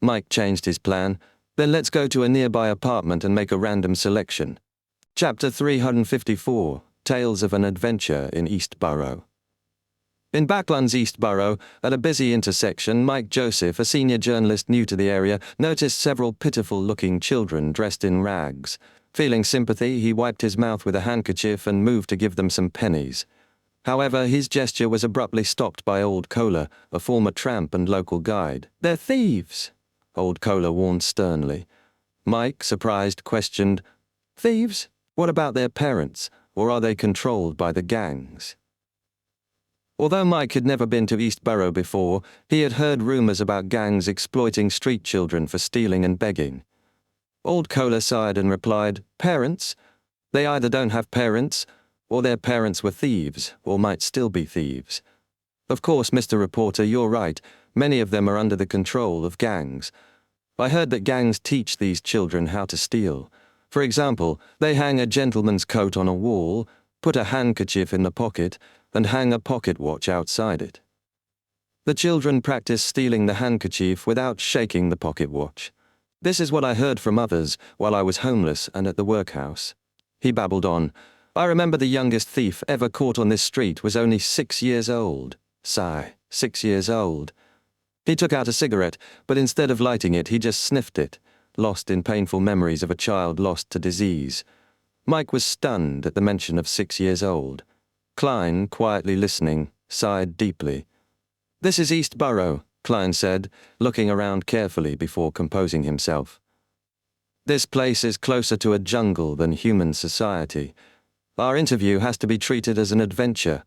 Mike changed his plan. Then let's go to a nearby apartment and make a random selection. Chapter 354, Tales of an Adventure in Eastborough. In Backlands Eastborough, at a busy intersection, Mike Joseph, a senior journalist new to the area, noticed several pitiful-looking children dressed in rags. Feeling sympathy, he wiped his mouth with a handkerchief and moved to give them some pennies. However, his gesture was abruptly stopped by Old Kohler, a former tramp and local guide. They're thieves, Old Kohler warned sternly. Mike, surprised, questioned, Thieves? What about their parents, or are they controlled by the gangs? Although Mike had never been to Eastborough before, he had heard rumors about gangs exploiting street children for stealing and begging. Old Kohler sighed and replied, Parents? They either don't have parents, or their parents were thieves, or might still be thieves. Of course, Mr. Reporter, you're right. Many of them are under the control of gangs. I heard that gangs teach these children how to steal. For example, they hang a gentleman's coat on a wall, put a handkerchief in the pocket, and hang a pocket watch outside it. The children practice stealing the handkerchief without shaking the pocket watch. This is what I heard from others while I was homeless and at the workhouse. He babbled on. I remember the youngest thief ever caught on this street was only 6 years old. Sigh, 6 years old. He took out a cigarette, but instead of lighting it, he just sniffed it, lost in painful memories of a child lost to disease. Mike was stunned at the mention of 6 years old. Klein, quietly listening, sighed deeply. This is Eastborough, Klein said, looking around carefully before composing himself. This place is closer to a jungle than human society. Our interview has to be treated as an adventure.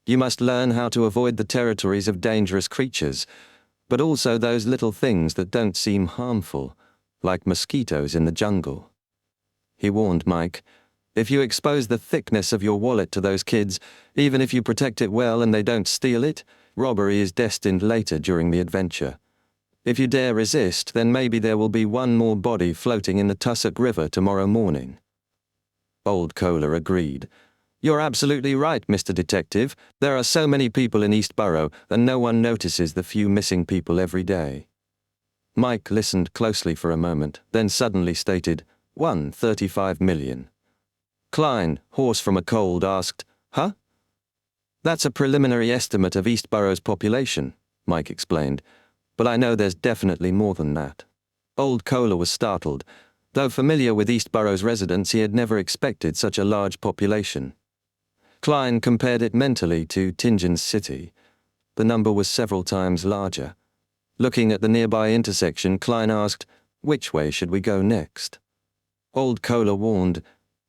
You must learn how to avoid the territories of dangerous creatures, but also those little things that don't seem harmful, like mosquitoes in the jungle. He warned Mike, if you expose the thickness of your wallet to those kids, even if you protect it well and they don't steal it, robbery is destined later during the adventure. If you dare resist, then maybe there will be one more body floating in the Tussock River tomorrow morning. Old Kohler agreed. You're absolutely right, Mr. Detective. There are so many people in Eastborough, and no one notices the few missing people every day. Mike listened closely for a moment, then suddenly stated, 135 million. Klein, hoarse from a cold, asked, Huh? That's a preliminary estimate of Eastborough's population, Mike explained, but I know there's definitely more than that. Old Kohler was startled. Though familiar with Eastborough's residents, he had never expected such a large population. Klein compared it mentally to Tingen's city. The number was several times larger. Looking at the nearby intersection, Klein asked, which way should we go next? Old Kohler warned,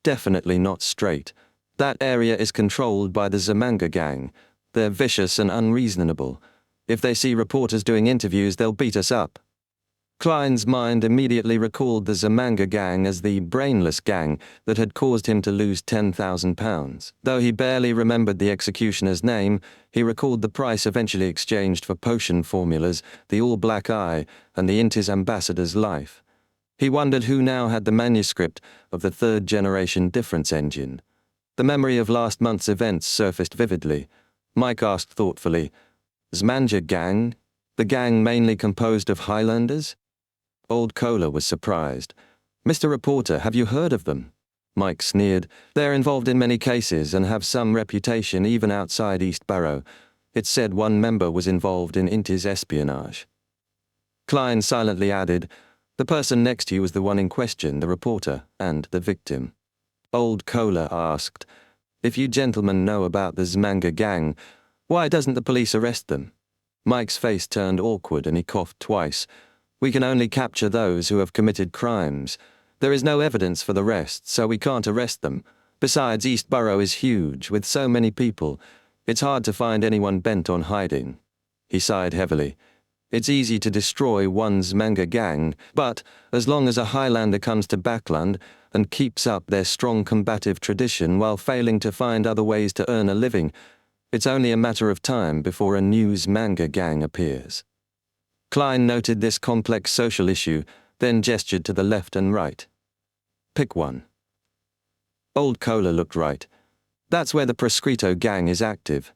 definitely not straight. That area is controlled by the Zamanga gang. They're vicious and unreasonable. If they see reporters doing interviews, they'll beat us up. Klein's mind immediately recalled the Zamanga gang as the brainless gang that had caused him to lose £10,000. Though he barely remembered the executioner's name, he recalled the price eventually exchanged for potion formulas, the all-black eye, and the Intis ambassador's life. He wondered who now had the manuscript of the third-generation difference engine. The memory of last month's events surfaced vividly. Mike asked thoughtfully, Zamanga gang? The gang mainly composed of Highlanders? Old Kohler was surprised. Mr. Reporter, have you heard of them? Mike sneered. They're involved in many cases and have some reputation even outside Eastborough. It's said one member was involved in Intis espionage. Klein silently added, the person next to you was the one in question, the reporter, and the victim. Old Kohler asked, if you gentlemen know about the Zamanga gang, Why doesn't the police arrest them? Mike's face turned awkward and he coughed twice. We can only capture those who have committed crimes. There is no evidence for the rest, so we can't arrest them. Besides, East Borough is huge, with so many people. It's hard to find anyone bent on hiding. He sighed heavily. It's easy to destroy one's manga gang, but as long as a Highlander comes to Backland and keeps up their strong combative tradition while failing to find other ways to earn a living, it's only a matter of time before a news manga gang appears. Klein noted this complex social issue, then gestured to the left and right. Pick one. Old Cola looked right. That's where the Proscrito gang is active.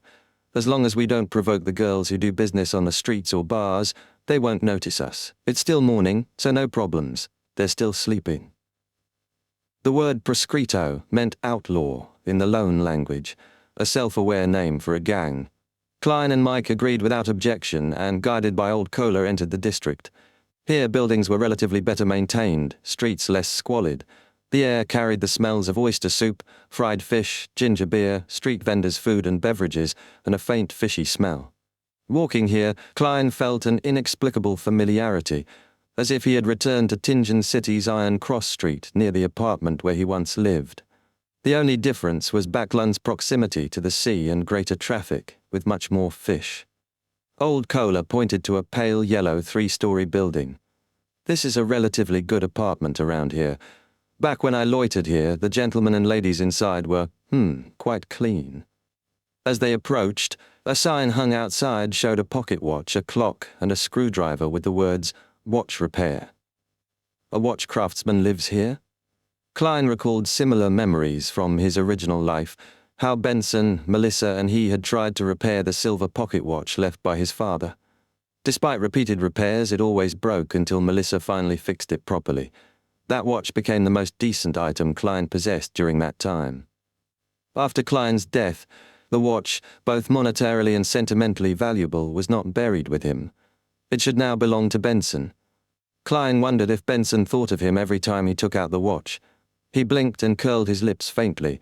As long as we don't provoke the girls who do business on the streets or bars, they won't notice us. It's still morning, so no problems. They're still sleeping. The word Proscrito meant outlaw in the Lone language, a self-aware name for a gang. Klein and Mike agreed without objection and, guided by Old Cola, entered the district. Here buildings were relatively better maintained, streets less squalid. The air carried the smells of oyster soup, fried fish, ginger beer, street vendors' food and beverages, and a faint fishy smell. Walking here, Klein felt an inexplicable familiarity, as if he had returned to Tingen City's Iron Cross Street near the apartment where he once lived. The only difference was Backland's proximity to the sea and greater traffic, with much more fish. Old Cola pointed to a pale yellow 3-story building. This is a relatively good apartment around here. Back when I loitered here, the gentlemen and ladies inside were, quite clean. As they approached, a sign hung outside showed a pocket watch, a clock, and a screwdriver with the words, "Watch Repair." A watch craftsman lives here? Klein recalled similar memories from his original life, how Benson, Melissa, and he had tried to repair the silver pocket watch left by his father. Despite repeated repairs, it always broke until Melissa finally fixed it properly. That watch became the most decent item Klein possessed during that time. After Klein's death, the watch, both monetarily and sentimentally valuable, was not buried with him. It should now belong to Benson. Klein wondered if Benson thought of him every time he took out the watch. He blinked and curled his lips faintly.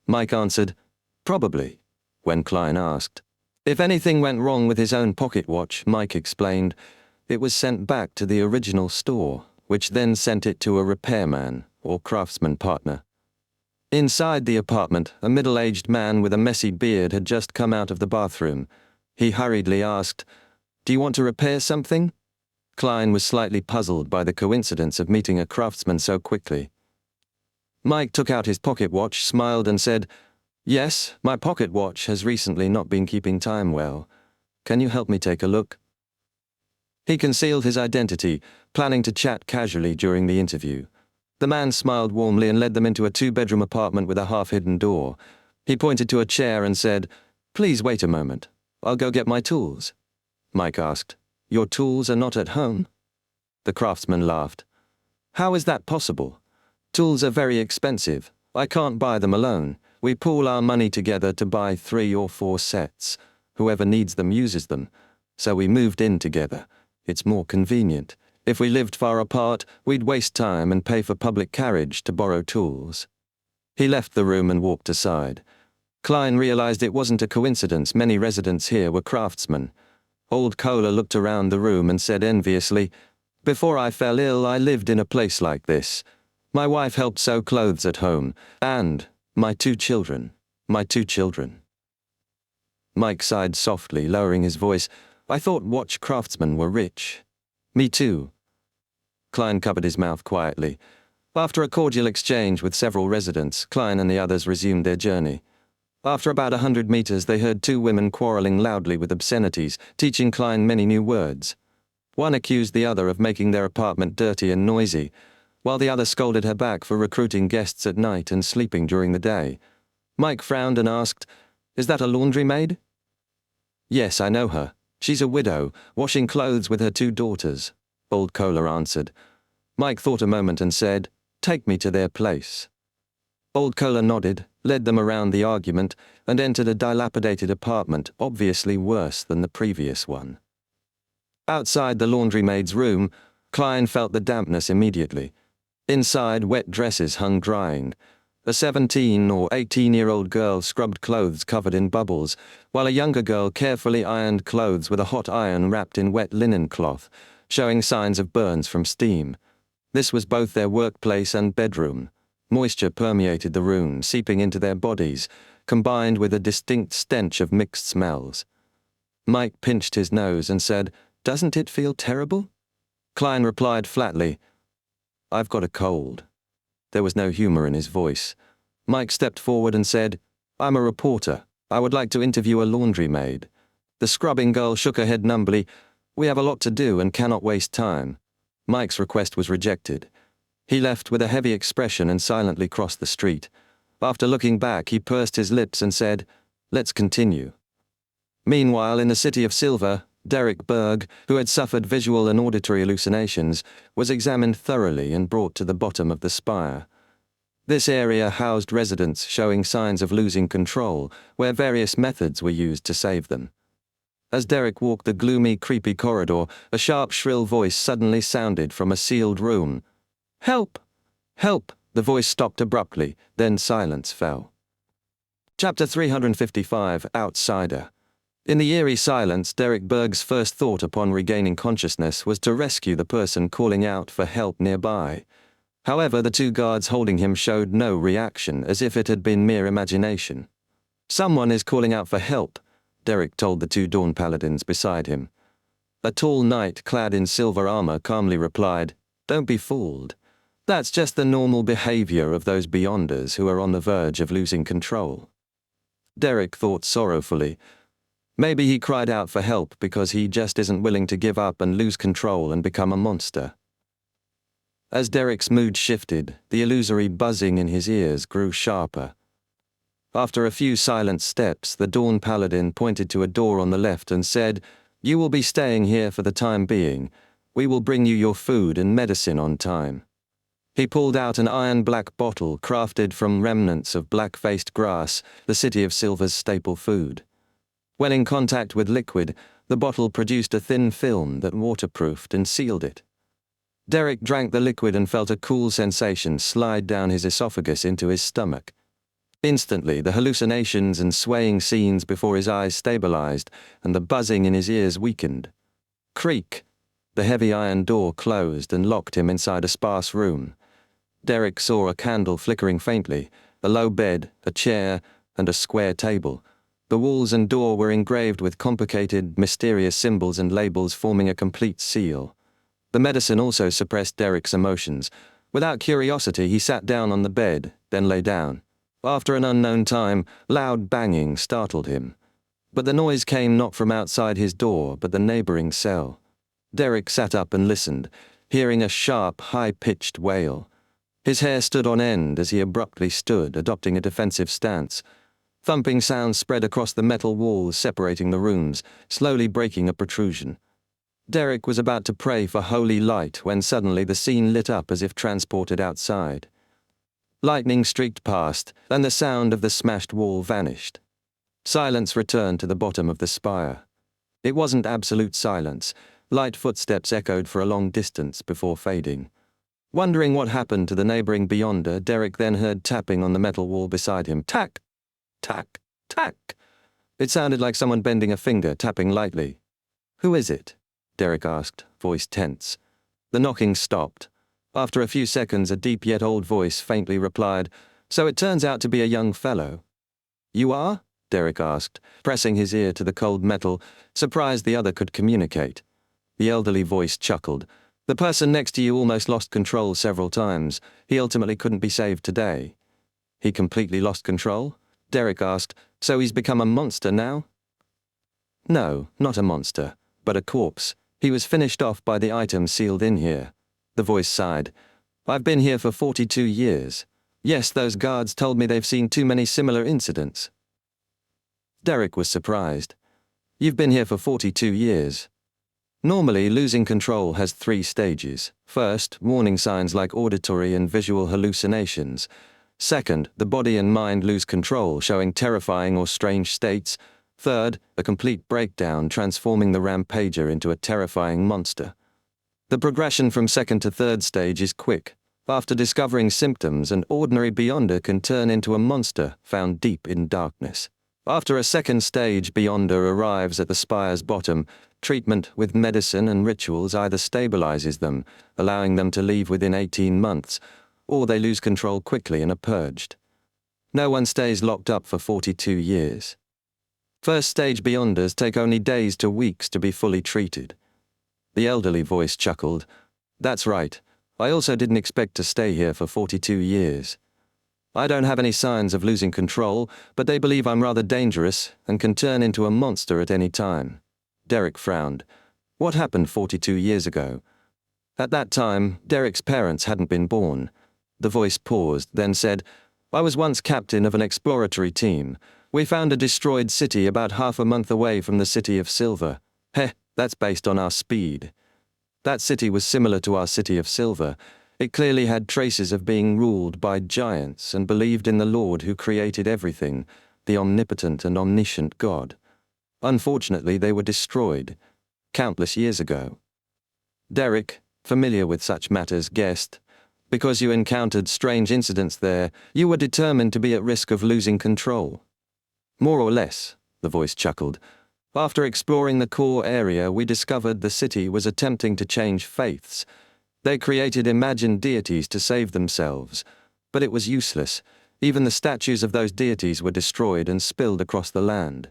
Mike answered, "Probably," when Klein asked. If anything went wrong with his own pocket watch, Mike explained, it was sent back to the original store, which then sent it to a repairman or craftsman partner. Inside the apartment, a middle-aged man with a messy beard had just come out of the bathroom. He hurriedly asked, "Do you want to repair something?" Klein was slightly puzzled by the coincidence of meeting a craftsman so quickly. Mike took out his pocket watch, smiled and said, "Yes, my pocket watch has recently not been keeping time well. Can you help me take a look?" He concealed his identity, planning to chat casually during the interview. The man smiled warmly and led them into a 2-bedroom apartment with a half-hidden door. He pointed to a chair and said, "Please wait a moment. I'll go get my tools." Mike asked, "Your tools are not at home?" The craftsman laughed. "How is that possible? Tools are very expensive. I can't buy them alone. We pool our money together to buy 3 or 4 sets. Whoever needs them uses them. So we moved in together. It's more convenient. If we lived far apart, we'd waste time and pay for public carriage to borrow tools." He left the room and walked aside. Klein realized it wasn't a coincidence many residents here were craftsmen. Old Cola looked around the room and said enviously, "Before I fell ill, I lived in a place like this. My wife helped sew clothes at home, and my 2 children. Mike sighed softly, lowering his voice. "I thought watch craftsmen were rich." "Me too." Klein covered his mouth quietly. After a cordial exchange with several residents, Klein and the others resumed their journey. After about 100 meters, they heard 2 women quarreling loudly with obscenities, teaching Klein many new words. One accused the other of making their apartment dirty and noisy, while the other scolded her back for recruiting guests at night and sleeping during the day. Mike frowned and asked, "Is that a laundry maid?" "Yes, I know her. She's a widow, washing clothes with her 2 daughters," Old Cola answered. Mike thought a moment and said, "Take me to their place." Old Cola nodded, led them around the argument, and entered a dilapidated apartment, obviously worse than the previous one. Outside the laundrymaid's room, Klein felt the dampness immediately. Inside, wet dresses hung drying. A 17 or 18-year-old girl scrubbed clothes covered in bubbles, while a younger girl carefully ironed clothes with a hot iron wrapped in wet linen cloth, showing signs of burns from steam. This was both their workplace and bedroom. Moisture permeated the room, seeping into their bodies, combined with a distinct stench of mixed smells. Mike pinched his nose and said, "Doesn't it feel terrible?" Klein replied flatly, "I've got a cold." There was no humor in his voice. Mike stepped forward and said, "I'm a reporter. I would like to interview a laundry maid." The scrubbing girl shook her head numbly. "We have a lot to do and cannot waste time." Mike's request was rejected. He left with a heavy expression and silently crossed the street. After looking back, he pursed his lips and said, "Let's continue." Meanwhile, in the city of Silver, Derek Berg, who had suffered visual and auditory hallucinations, was examined thoroughly and brought to the bottom of the spire. This area housed residents showing signs of losing control, where various methods were used to save them. As Derek walked the gloomy, creepy corridor, a sharp, shrill voice suddenly sounded from a sealed room. "Help! Help!" The voice stopped abruptly, then silence fell. Chapter 355, Outsider. In the eerie silence, Derek Berg's first thought upon regaining consciousness was to rescue the person calling out for help nearby. However, the two guards holding him showed no reaction, as if it had been mere imagination. "Someone is calling out for help," Derek told the two Dawn Paladins beside him. A tall knight clad in silver armor calmly replied, "Don't be fooled. That's just the normal behavior of those Beyonders who are on the verge of losing control." Derek thought sorrowfully. Maybe he cried out for help because he just isn't willing to give up and lose control and become a monster. As Derek's mood shifted, the illusory buzzing in his ears grew sharper. After a few silent steps, the Dawn Paladin pointed to a door on the left and said, "You will be staying here for the time being. We will bring you your food and medicine on time." He pulled out an iron-black bottle crafted from remnants of black-faced grass, the City of Silver's staple food. When in contact with liquid, the bottle produced a thin film that waterproofed and sealed it. Derek drank the liquid and felt a cool sensation slide down his esophagus into his stomach. Instantly, the hallucinations and swaying scenes before his eyes stabilized, and the buzzing in his ears weakened. Creak! The heavy iron door closed and locked him inside a sparse room. Derek saw a candle flickering faintly, a low bed, a chair, and a square table. The walls and door were engraved with complicated, mysterious symbols and labels forming a complete seal. The medicine also suppressed Derek's emotions. Without curiosity, he sat down on the bed, then lay down. After an unknown time, loud banging startled him. But the noise came not from outside his door, but the neighboring cell. Derek sat up and listened, hearing a sharp, high-pitched wail. His hair stood on end as he abruptly stood, adopting a defensive stance. Thumping sounds spread across the metal walls separating the rooms, slowly breaking a protrusion. Derek was about to pray for holy light when suddenly the scene lit up as if transported outside. Lightning streaked past, and the sound of the smashed wall vanished. Silence returned to the bottom of the spire. It wasn't absolute silence. Light footsteps echoed for a long distance before fading. Wondering what happened to the neighboring Beyonder, Derek then heard tapping on the metal wall beside him. Tack! Tack! Tack! It sounded like someone bending a finger, tapping lightly. "Who is it?" Derek asked, voice tense. The knocking stopped. After a few seconds, a deep yet old voice faintly replied, "So it turns out to be a young fellow." "You are?" Derek asked, pressing his ear to the cold metal, surprised the other could communicate. The elderly voice chuckled. "The person next to you almost lost control several times. He ultimately couldn't be saved today." "He completely lost control?" Derek asked. "So he's become a monster now?" "No, not a monster, but a corpse. He was finished off by the item sealed in here." The voice sighed. "I've been here for 42 years. Yes, those guards told me they've seen too many similar incidents." Derek was surprised. "You've been here for 42 years. Normally, losing control has 3 stages. First, warning signs like auditory and visual hallucinations. Second, the body and mind lose control, showing terrifying or strange states. Third, a complete breakdown, transforming the rampager into a terrifying monster. The progression from second to third stage is quick. After discovering symptoms, an ordinary Beyonder can turn into a monster found deep in darkness. After a second stage Beyonder arrives at the spire's bottom, treatment with medicine and rituals either stabilizes them, allowing them to leave within 18 months, or they lose control quickly and are purged. No one stays locked up for 42 years. First stage Beyonders take only days to weeks to be fully treated. The elderly voice chuckled. That's right. I also didn't expect to stay here for 42 years. I don't have any signs of losing control, but they believe I'm rather dangerous and can turn into a monster at any time. Derek frowned. What happened 42 years ago? At that time, Derek's parents hadn't been born. The voice paused, then said, I was once captain of an exploratory team. We found a destroyed city about half a month away from the City of Silver. Heh, that's based on our speed. That city was similar to our City of Silver. It clearly had traces of being ruled by giants and believed in the Lord who created everything, the omnipotent and omniscient God. Unfortunately, they were destroyed, countless years ago. Derek, familiar with such matters, guessed, because you encountered strange incidents there, you were determined to be at risk of losing control. More or less, the voice chuckled. After exploring the core area, we discovered the city was attempting to change faiths. They created imagined deities to save themselves, but it was useless. Even the statues of those deities were destroyed and spilled across the land.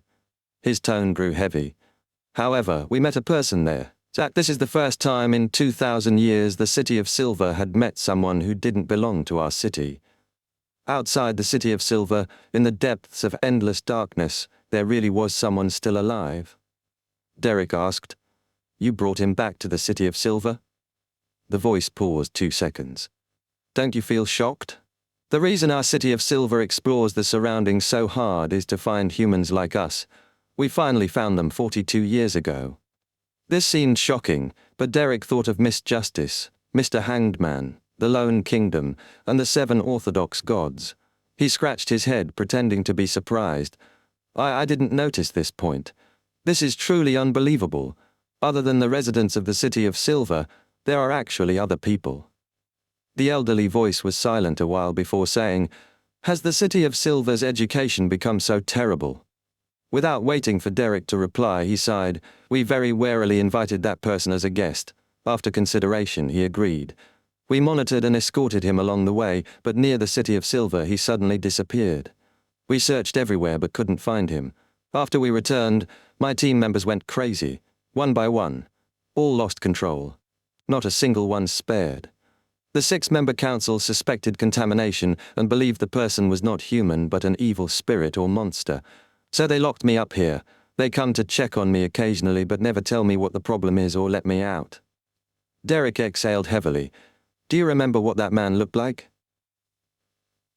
His tone grew heavy. However, we met a person there. Zach, this is the first time in 2,000 years the City of Silver had met someone who didn't belong to our city. Outside the City of Silver, in the depths of endless darkness, there really was someone still alive. Derek asked, You brought him back to the City of Silver? The voice paused 2 seconds. Don't you feel shocked? The reason our City of Silver explores the surroundings so hard is to find humans like us. We finally found them 42 years ago. This seemed shocking, but Derek thought of Miss Justice, Mr. Hanged Man, the Lone Kingdom, and the 7 Orthodox gods. He scratched his head, pretending to be surprised. I didn't notice this point. This is truly unbelievable. Other than the residents of the City of Silver, there are actually other people. The elderly voice was silent a while before saying, Has the City of Silver's education become so terrible? Without waiting for Derek to reply, he sighed. We very warily invited that person as a guest. After consideration, he agreed. We monitored and escorted him along the way, but near the City of Silver he suddenly disappeared. We searched everywhere but couldn't find him. After we returned, my team members went crazy, one by one. All lost control. Not a single one spared. The 6-member council suspected contamination and believed the person was not human but an evil spirit or monster. So they locked me up here. They come to check on me occasionally but never tell me what the problem is or let me out. Derek exhaled heavily. Do you remember what that man looked like?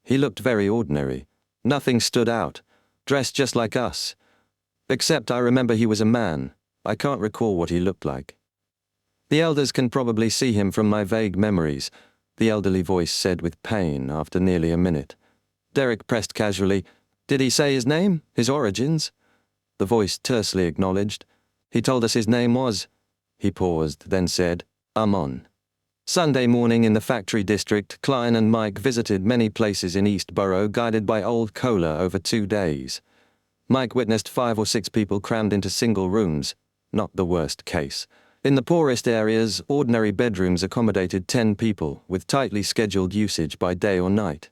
He looked very ordinary. Nothing stood out. Dressed just like us. Except I remember he was a man. I can't recall what he looked like. The elders can probably see him from my vague memories, the elderly voice said with pain after nearly a minute. Derek pressed casually. Did he say his name? His origins? The voice tersely acknowledged. He told us his name was... He paused, then said, Amon. Sunday morning in the factory district, Klein and Mike visited many places in East Borough guided by Old Cola over 2 days. Mike witnessed 5 or 6 people crammed into single rooms. Not the worst case. In the poorest areas, ordinary bedrooms accommodated 10 people, with tightly scheduled usage by day or night.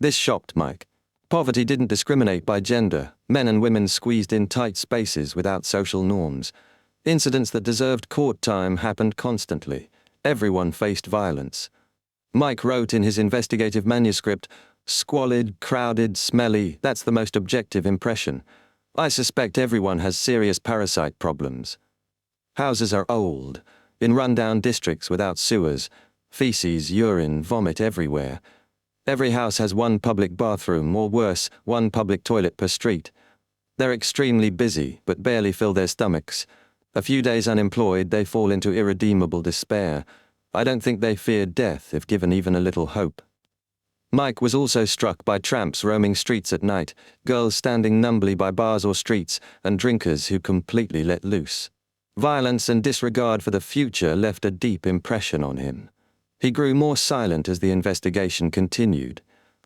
This shocked Mike. Poverty didn't discriminate by gender. Men and women squeezed in tight spaces without social norms. Incidents that deserved court time happened constantly. Everyone faced violence. Mike wrote in his investigative manuscript, squalid, crowded, smelly, that's the most objective impression. I suspect everyone has serious parasite problems. Houses are old, in rundown districts without sewers, feces, urine, vomit everywhere. Every house has 1 public bathroom, or worse, 1 public toilet per street. They're extremely busy, but barely fill their stomachs. A few days unemployed, they fall into irredeemable despair. I don't think they fear death if given even a little hope. Mike was also struck by tramps roaming streets at night, girls standing numbly by bars or streets, and drinkers who completely let loose. Violence and disregard for the future left a deep impression on him. He grew more silent as the investigation continued.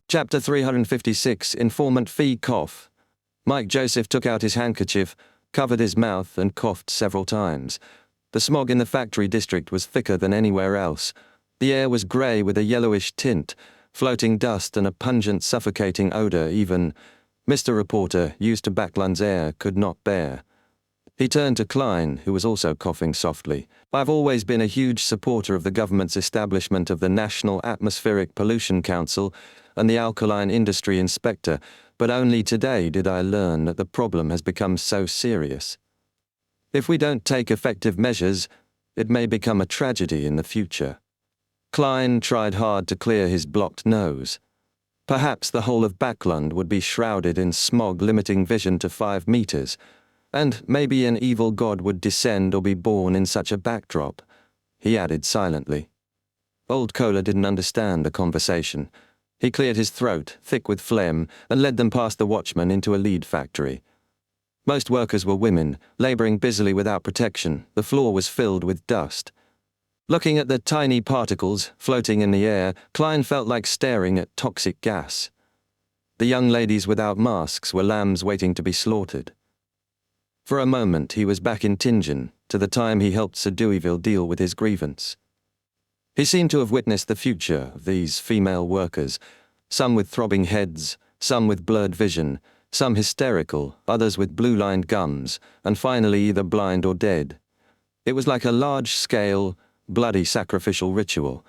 Chapter 356, Informant Fee Cough. Mike Joseph took out his handkerchief, covered his mouth, and coughed several times. The smog in the factory district was thicker than anywhere else. The air was grey with a yellowish tint, floating dust and a pungent, suffocating odour even Mr. Reporter, used to Backlund's air, could not bear. He turned to Klein, who was also coughing softly. "I've always been a huge supporter of the government's establishment of the National Atmospheric Pollution Council and the Alkaline Industry Inspector, but only today did I learn that the problem has become so serious. If we don't take effective measures, it may become a tragedy in the future." Klein tried hard to clear his blocked nose. Perhaps the whole of Backlund would be shrouded in smog limiting vision to 5 meters, and maybe an evil god would descend or be born in such a backdrop, he added silently. Old Kohler didn't understand the conversation. He cleared his throat, thick with phlegm, and led them past the watchman into a lead factory. Most workers were women, laboring busily without protection. The floor was filled with dust. Looking at the tiny particles floating in the air, Klein felt like staring at toxic gas. The young ladies without masks were lambs waiting to be slaughtered. For a moment he was back in Tingen, to the time he helped Sir Deweyville deal with his grievance. He seemed to have witnessed the future of these female workers, some with throbbing heads, some with blurred vision, some hysterical, others with blue-lined gums, and finally either blind or dead. It was like a large-scale, bloody sacrificial ritual.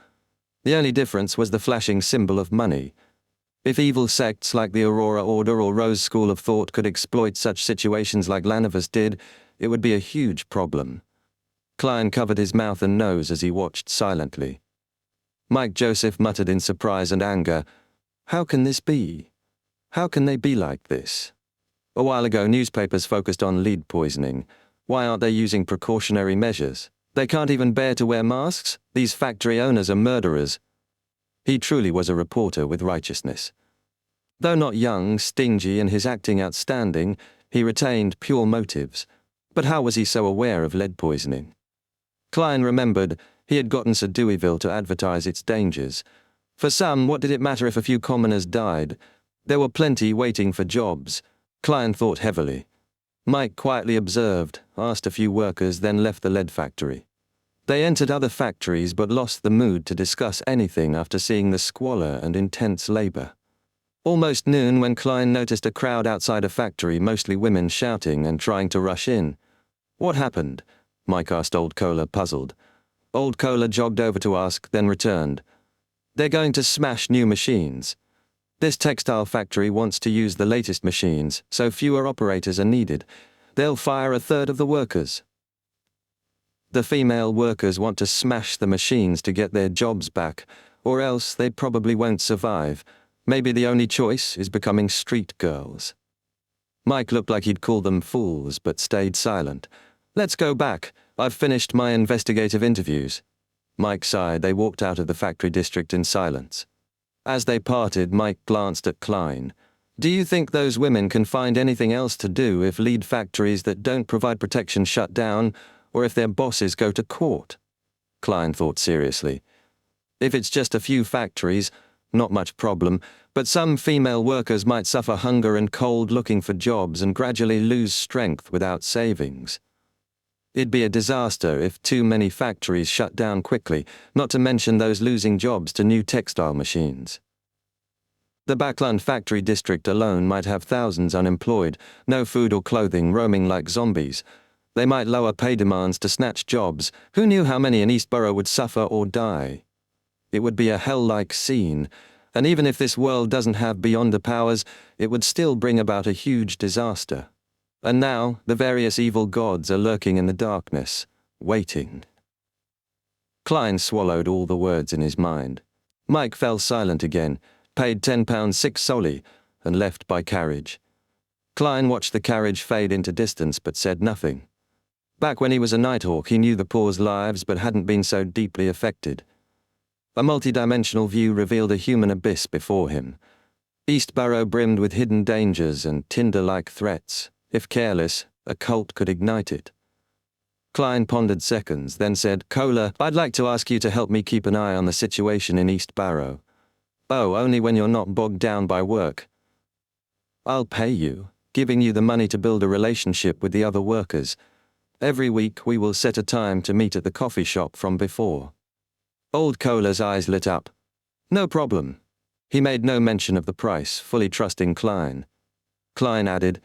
The only difference was the flashing symbol of money. If evil sects like the Aurora Order or Rose School of Thought could exploit such situations like Lanivus did, it would be a huge problem. Klein covered his mouth and nose as he watched silently. Mike Joseph muttered in surprise and anger, "How can this be? How can they be like this? A while ago newspapers focused on lead poisoning. Why aren't they using precautionary measures? They can't even bear to wear masks? These factory owners are murderers." He truly was a reporter with righteousness. Though not young, stingy, and his acting outstanding, he retained pure motives. But how was he so aware of lead poisoning? Klein remembered he had gotten Sir Deweyville to advertise its dangers. For some, what did it matter if a few commoners died? There were plenty waiting for jobs. Klein thought heavily. Mike quietly observed, asked a few workers, then left the lead factory. They entered other factories but lost the mood to discuss anything after seeing the squalor and intense labor. Almost noon when Klein noticed a crowd outside a factory, mostly women shouting and trying to rush in. "What happened?" Mike asked Old Kohler, puzzled. Old Kohler jogged over to ask, then returned. "They're going to smash new machines. This textile factory wants to use the latest machines, so fewer operators are needed. They'll fire a third of the workers. The female workers want to smash the machines to get their jobs back, or else they probably won't survive. Maybe the only choice is becoming street girls." Mike looked like he'd called them fools, but stayed silent. "Let's go back. I've finished my investigative interviews." Mike sighed. They walked out of the factory district in silence. As they parted, Mike glanced at Klein. "Do you think those women can find anything else to do if lead factories that don't provide protection shut down, or if their bosses go to court?" Klein thought seriously. "If it's just a few factories, not much problem, but some female workers might suffer hunger and cold looking for jobs and gradually lose strength without savings. It'd be a disaster if too many factories shut down quickly, not to mention those losing jobs to new textile machines. The Backlund factory district alone might have thousands unemployed, no food or clothing, roaming like zombies. They might lower pay demands to snatch jobs. Who knew how many in Eastborough would suffer or die? It would be a hell-like scene, and even if this world doesn't have beyond the powers, it would still bring about a huge disaster. And now, the various evil gods are lurking in the darkness, waiting. Klein swallowed all the words in his mind. Mike fell silent again, paid £10 6 solely, and left by carriage. Klein watched the carriage fade into distance but said nothing. Back when he was a Nighthawk, he knew the poor's lives but hadn't been so deeply affected. A multidimensional view revealed a human abyss before him. Eastborough brimmed with hidden dangers and tinder-like threats. If careless, a cult could ignite it. Klein pondered seconds, then said, "Kohler, I'd like to ask you to help me keep an eye on the situation in East Barrow. Oh, only when you're not bogged down by work. I'll pay you, giving you the money to build a relationship with the other workers. Every week we will set a time to meet at the coffee shop from before." Old Kohler's eyes lit up. "No problem." He made no mention of the price, fully trusting Klein. Klein added,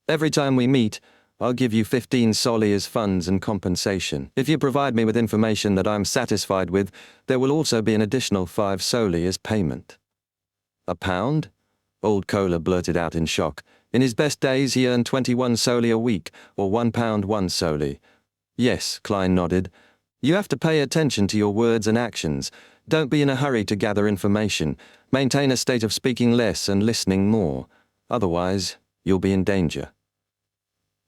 "Every time we meet, I'll give you 15 soldi as funds and compensation. If you provide me with information that I'm satisfied with, there will also be an additional 5 soldi as payment." "A pound?" Old Kohler blurted out in shock. In his best days he earned 21 soldi a week, or £1 1 soldi. "Yes," Klein nodded. "You have to pay attention to your words and actions. Don't be in a hurry to gather information. Maintain a state of speaking less and listening more. Otherwise, you'll be in danger.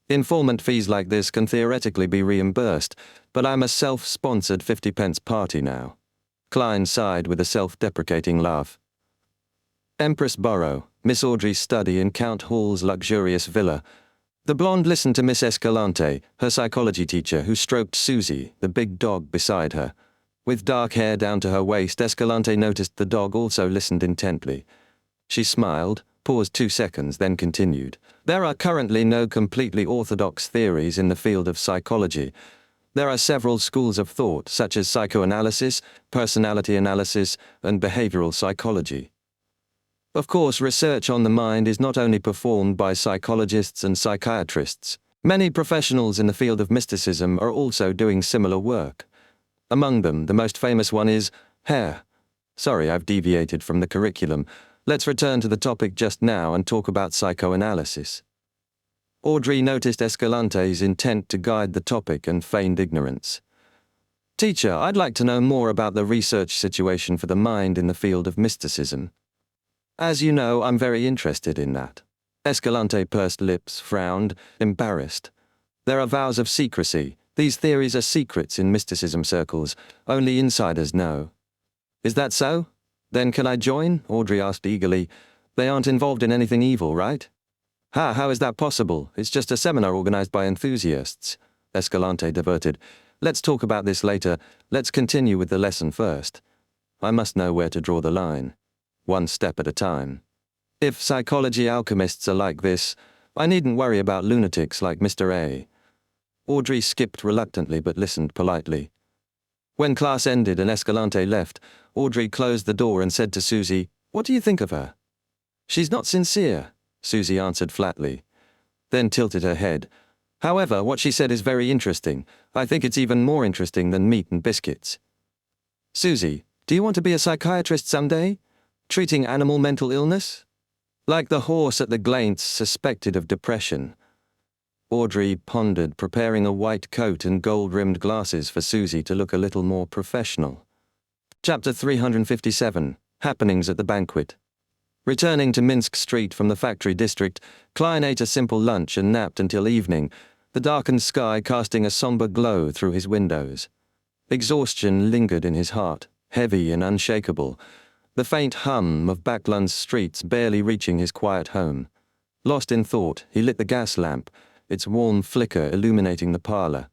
Informant fees like this can theoretically be reimbursed, but I'm a self-sponsored 50p party now." Klein sighed with a self-deprecating laugh. Empress Borough, Miss Audrey's study in Count Hall's luxurious villa. The blonde listened to Miss Escalante, her psychology teacher, who stroked Susie, the big dog, beside her. With dark hair down to her waist, Escalante noticed the dog also listened intently. She smiled, paused 2 seconds, then continued. "There are currently no completely orthodox theories in the field of psychology. There are several schools of thought, such as psychoanalysis, personality analysis, and behavioral psychology. Of course, research on the mind is not only performed by psychologists and psychiatrists. Many professionals in the field of mysticism are also doing similar work. Among them, the most famous one is Hare. Sorry, I've deviated from the curriculum. Let's return to the topic just now and talk about psychoanalysis." Audrey noticed Escalante's intent to guide the topic and feigned ignorance. "Teacher, I'd like to know more about the research situation for the mind in the field of mysticism." "As you know, I'm very interested in that." Escalante pursed lips, frowned, embarrassed. "There are vows of secrecy. These theories are secrets in mysticism circles. Only insiders know." "Is that so? Then can I join?" Audrey asked eagerly. "They aren't involved in anything evil, right?" How is that possible? It's just a seminar organized by enthusiasts." Escalante diverted. "Let's talk about this later. Let's continue with the lesson first. I must know where to draw the line. One step at a time. If psychology alchemists are like this, I needn't worry about lunatics like Mr. A." Audrey skipped reluctantly but listened politely. When class ended and Escalante left, Audrey closed the door and said to Susie, "What do you think of her?" "She's not sincere," Susie answered flatly, then tilted her head. "However, what she said is very interesting. I think it's even more interesting than meat and biscuits." "Susie, do you want to be a psychiatrist someday? Treating animal mental illness? Like the horse at the Glaints suspected of depression." Audrey pondered, preparing a white coat and gold-rimmed glasses for Susie to look a little more professional. Chapter 357, Happenings at the Banquet. Returning to Minsk Street from the factory district, Klein ate a simple lunch and napped until evening, the darkened sky casting a somber glow through his windows. Exhaustion lingered in his heart, heavy and unshakable, the faint hum of Backlund's streets barely reaching his quiet home. Lost in thought, he lit the gas lamp, its warm flicker illuminating the parlor.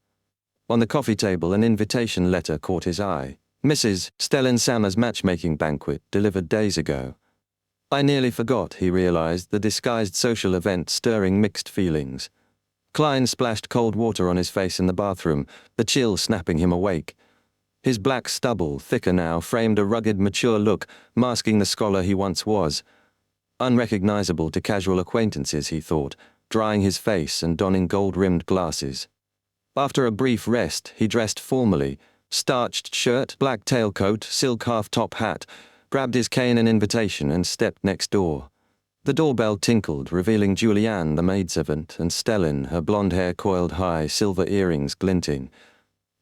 On the coffee table, an invitation letter caught his eye. Mrs. Stellan Sammer's matchmaking banquet, delivered days ago. I nearly forgot, he realized, the disguised social event stirring mixed feelings. Klein splashed cold water on his face in the bathroom, the chill snapping him awake. His black stubble, thicker now, framed a rugged, mature look, masking the scholar he once was. Unrecognizable to casual acquaintances, he thought, drying his face and donning gold-rimmed glasses. After a brief rest, he dressed formally, starched shirt, black tailcoat, silk half-top hat, grabbed his cane and invitation and stepped next door. The doorbell tinkled, revealing Julianne, the maidservant, and Stellan, her blonde hair coiled high, silver earrings glinting.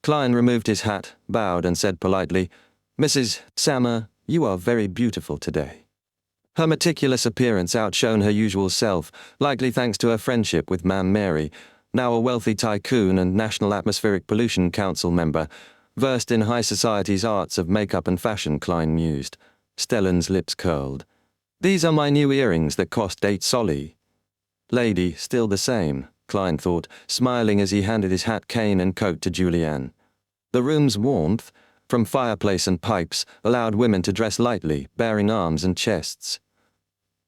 Klein removed his hat, bowed, and said politely, "Mrs. Sammer, you are very beautiful today." Her meticulous appearance outshone her usual self, likely thanks to her friendship with Ma'am Mary, now a wealthy tycoon and National Atmospheric Pollution Council member, versed in high society's arts of makeup and fashion, Klein mused. Stellan's lips curled. "These are my new earrings that cost 8 soldi." "Lady, still the same," Klein thought, smiling as he handed his hat, cane and coat to Julianne. The room's warmth, from fireplace and pipes, allowed women to dress lightly, baring arms and chests.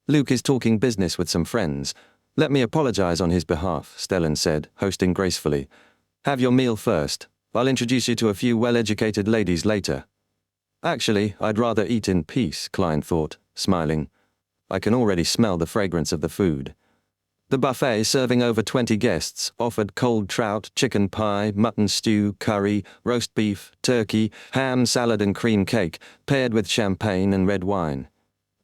Luke is talking business with some friends. Let me apologize on his behalf, Stellan said, hosting gracefully. Have your meal first. I'll introduce you to a few well-educated ladies later. Actually, I'd rather eat in peace, Klein thought, smiling. I can already smell the fragrance of the food. The buffet, serving over 20 guests, offered cold trout, chicken pie, mutton stew, curry, roast beef, turkey, ham, salad and cream cake, paired with champagne and red wine.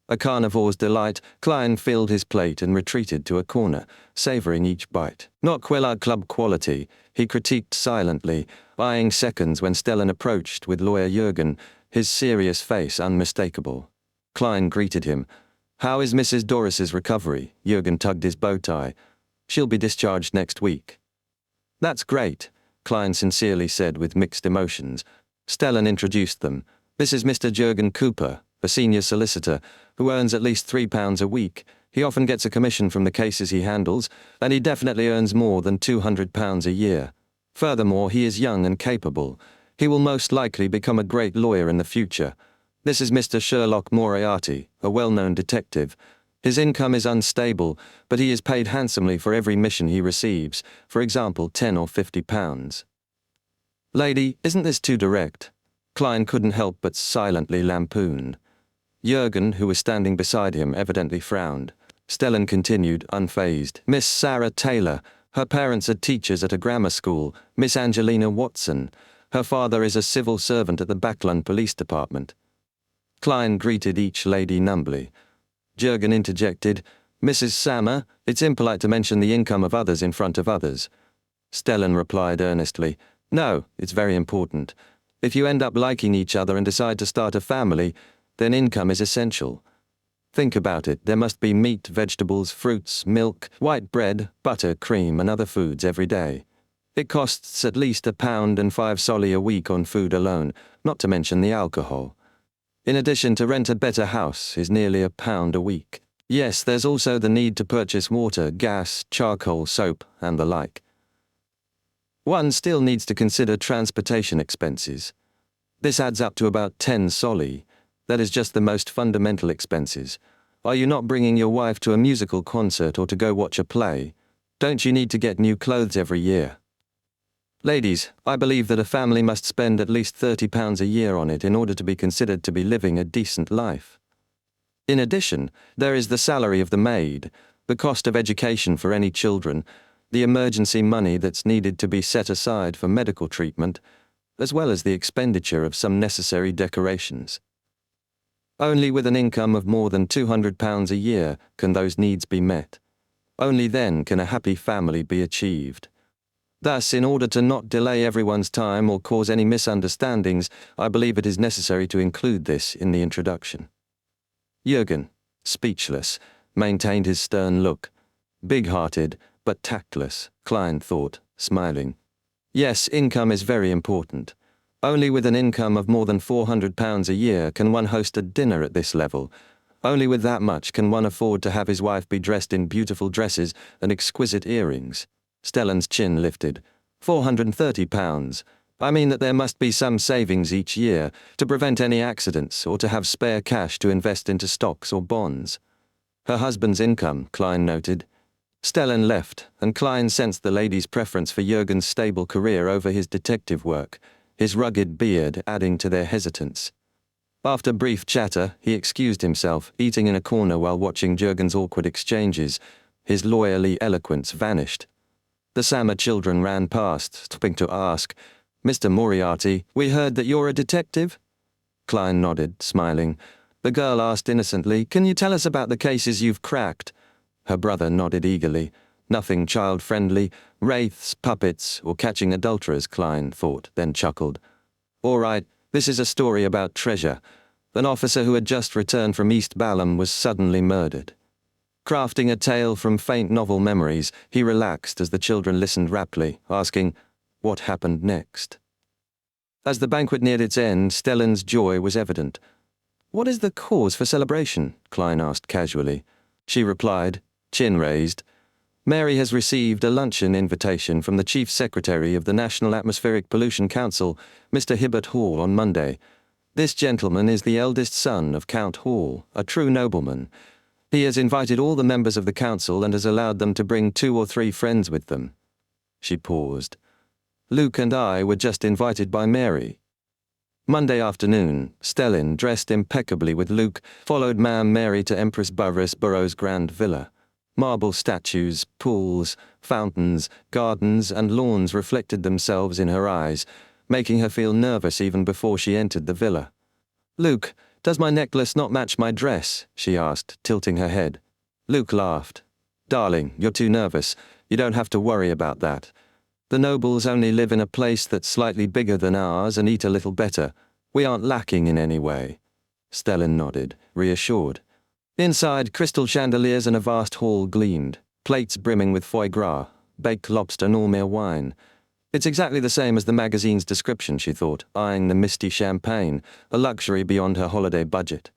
A carnivore's delight, Klein filled his plate and retreated to a corner, savoring each bite. Not Quillard Club quality, he critiqued silently, eyeing seconds when Stellan approached with lawyer Jürgen, his serious face unmistakable. Klein greeted him. How is Mrs. Doris's recovery? Jürgen tugged his bow tie. She'll be discharged next week. That's great, Klein sincerely said with mixed emotions. Stellan introduced them. This is Mr. Jürgen Cooper, a senior solicitor, who earns at least £3 a week. He often gets a commission from the cases he handles, and he definitely earns more than £200 a year. Furthermore, he is young and capable. He will most likely become a great lawyer in the future. This is Mr. Sherlock Moriarty, a well-known detective. His income is unstable, but he is paid handsomely for every mission he receives, for example £10 or £50. Lady, isn't this too direct? Klein couldn't help but silently lampoon. Jürgen, who was standing beside him, evidently frowned. Stellan continued, unfazed. Miss Sarah Taylor. Her parents are teachers at a grammar school. Miss Angelina Watson. Her father is a civil servant at the Backlund Police Department. Klein greeted each lady numbly. Jürgen interjected, Mrs. Sammer, it's impolite to mention the income of others in front of others. Stellan replied earnestly, No, it's very important. If you end up liking each other and decide to start a family, then income is essential. Think about it, there must be meat, vegetables, fruits, milk, white bread, butter, cream and other foods every day. It costs at least £1.05 a week on food alone, not to mention the alcohol. In addition, to rent a better house is nearly £1 a week. Yes, there's also the need to purchase water, gas, charcoal, soap, and the like. One still needs to consider transportation expenses. This adds up to about 10 soldi. That is just the most fundamental expenses. Are you not bringing your wife to a musical concert or to go watch a play? Don't you need to get new clothes every year? Ladies, I believe that a family must spend at least £30 a year on it in order to be considered to be living a decent life. In addition, there is the salary of the maid, the cost of education for any children, the emergency money that's needed to be set aside for medical treatment, as well as the expenditure of some necessary decorations. Only with an income of more than £200 a year can those needs be met. Only then can a happy family be achieved. Thus, in order to not delay everyone's time or cause any misunderstandings, I believe it is necessary to include this in the introduction. Jürgen, speechless, maintained his stern look. Big-hearted, but tactless, Klein thought, smiling. Yes, income is very important. Only with an income of more than £400 a year can one host a dinner at this level. Only with that much can one afford to have his wife be dressed in beautiful dresses and exquisite earrings. Stellan's chin lifted. £430. I mean that there must be some savings each year to prevent any accidents or to have spare cash to invest into stocks or bonds. Her husband's income, Klein noted. Stellan left, and Klein sensed the lady's preference for Jürgen's stable career over his detective work, his rugged beard adding to their hesitance. After brief chatter, he excused himself, eating in a corner while watching Jürgen's awkward exchanges. His lawyerly eloquence vanished. The Sammer children ran past, stopping to ask, Mr. Moriarty, we heard that you're a detective? Klein nodded, smiling. The girl asked innocently, Can you tell us about the cases you've cracked? Her brother nodded eagerly. Nothing child-friendly, wraiths, puppets, or catching adulterers, Klein thought, then chuckled. All right, this is a story about treasure. An officer who had just returned from East Balham was suddenly murdered. Crafting a tale from faint novel memories, he relaxed as the children listened raptly, asking, What happened next? As the banquet neared its end, Stellan's joy was evident. What is the cause for celebration? Klein asked casually. She replied, chin raised, Mary has received a luncheon invitation from the Chief Secretary of the National Atmospheric Pollution Council, Mr. Hibbert Hall, on Monday. This gentleman is the eldest son of Count Hall, a true nobleman. He has invited all the members of the council and has allowed them to bring 2 or 3 friends with them. She paused. Luke and I were just invited by Mary. Monday afternoon, Stellin, dressed impeccably with Luke, followed Ma'am Mary to Empress Borough's grand villa. Marble statues, pools, fountains, gardens, and lawns reflected themselves in her eyes, making her feel nervous even before she entered the villa. "Luke, does my necklace not match my dress?" she asked, tilting her head. Luke laughed. "Darling, you're too nervous. You don't have to worry about that. The nobles only live in a place that's slightly bigger than ours and eat a little better. We aren't lacking in any way." Stellin nodded, reassured. Inside, crystal chandeliers and a vast hall gleamed, plates brimming with foie gras, baked lobster and Almere wine. It's exactly the same as the magazine's description, she thought, eyeing the misty champagne, a luxury beyond her holiday budget.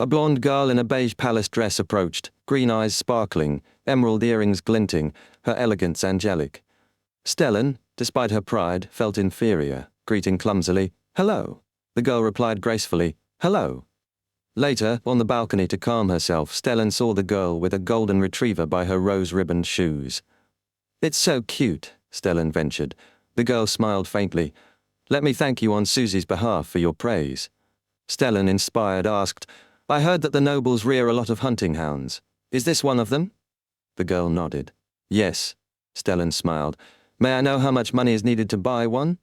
A blonde girl in a beige palace dress approached, green eyes sparkling, emerald earrings glinting, her elegance angelic. Stellin, despite her pride, felt inferior, greeting clumsily, "Hello." The girl replied gracefully, "Hello." Later, on the balcony to calm herself, Stellin saw the girl with a golden retriever by her rose-ribboned shoes. "It's so cute," Stellin ventured. The girl smiled faintly. "Let me thank you on Susie's behalf for your praise." Stellin, inspired, asked, "I heard that the nobles rear a lot of hunting hounds. Is this one of them?" The girl nodded. "Yes." Stellin smiled. "May I know how much money is needed to buy one?"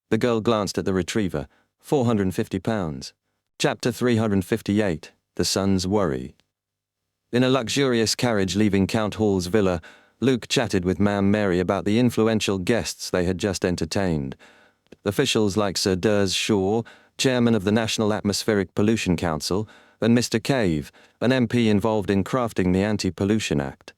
The girl glanced at the retriever. £450. Chapter 358, The Son's Worry. In a luxurious carriage leaving Count Hall's villa, Luke chatted with Ma'am Mary about the influential guests they had just entertained. Officials like Sir Durs Shaw, chairman of the National Atmospheric Pollution Council, and Mr. Cave, an MP involved in crafting the Anti-Pollution Act.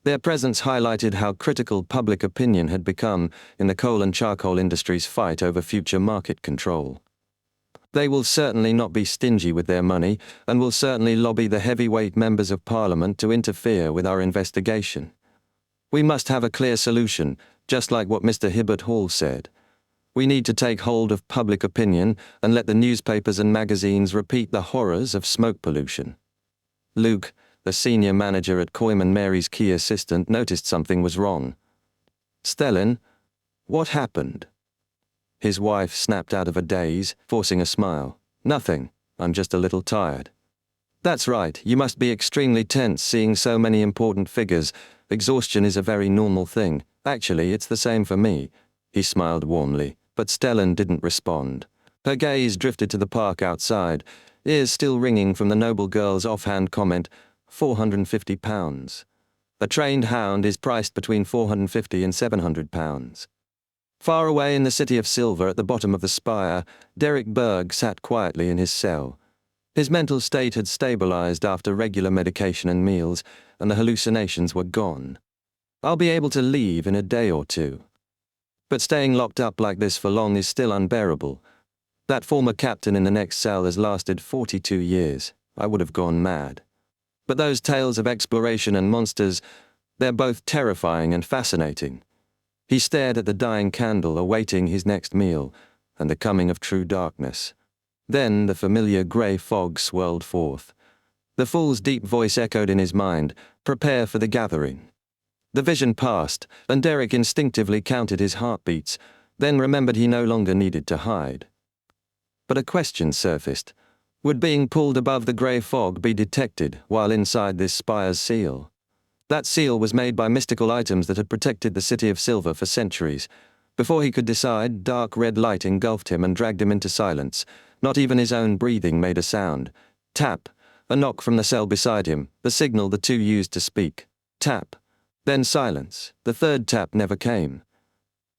Their presence highlighted how critical public opinion had become in the coal and charcoal industry's fight over future market control. They will certainly not be stingy with their money and will certainly lobby the heavyweight members of Parliament to interfere with our investigation. We must have a clear solution, just like what Mr. Hibbert Hall said. We need to take hold of public opinion and let the newspapers and magazines repeat the horrors of smoke pollution. Luke, the senior manager at Coyman Mary's key assistant, noticed something was wrong. "Stellin, what happened?" His wife snapped out of a daze, forcing a smile. "Nothing. I'm just a little tired." "That's right. You must be extremely tense seeing so many important figures. Exhaustion is a very normal thing. Actually, it's the same for me." He smiled warmly, but Stellin didn't respond. Her gaze drifted to the park outside, ears still ringing from the noble girl's offhand comment, £450. A trained hound is priced between £450 and £700. Far away in the city of silver at the bottom of the spire, Derek Berg sat quietly in his cell. His mental state had stabilized after regular medication and meals, and the hallucinations were gone. "I'll be able to leave in a day or two. But staying locked up like this for long is still unbearable. That former captain in the next cell has lasted 42 years. I would have gone mad. But those tales of exploration and monsters, they're both terrifying and fascinating." He stared at the dying candle, awaiting his next meal and the coming of true darkness. Then the familiar grey fog swirled forth. The fool's deep voice echoed in his mind, "Prepare for the gathering." The vision passed, and Derek instinctively counted his heartbeats, then remembered he no longer needed to hide. But a question surfaced. Would being pulled above the grey fog be detected while inside this spire's seal? That seal was made by mystical items that had protected the City of Silver for centuries. Before he could decide, dark red light engulfed him and dragged him into silence. Not even his own breathing made a sound. Tap. A knock from the cell beside him, the signal the two used to speak. Tap. Then silence. The third tap never came.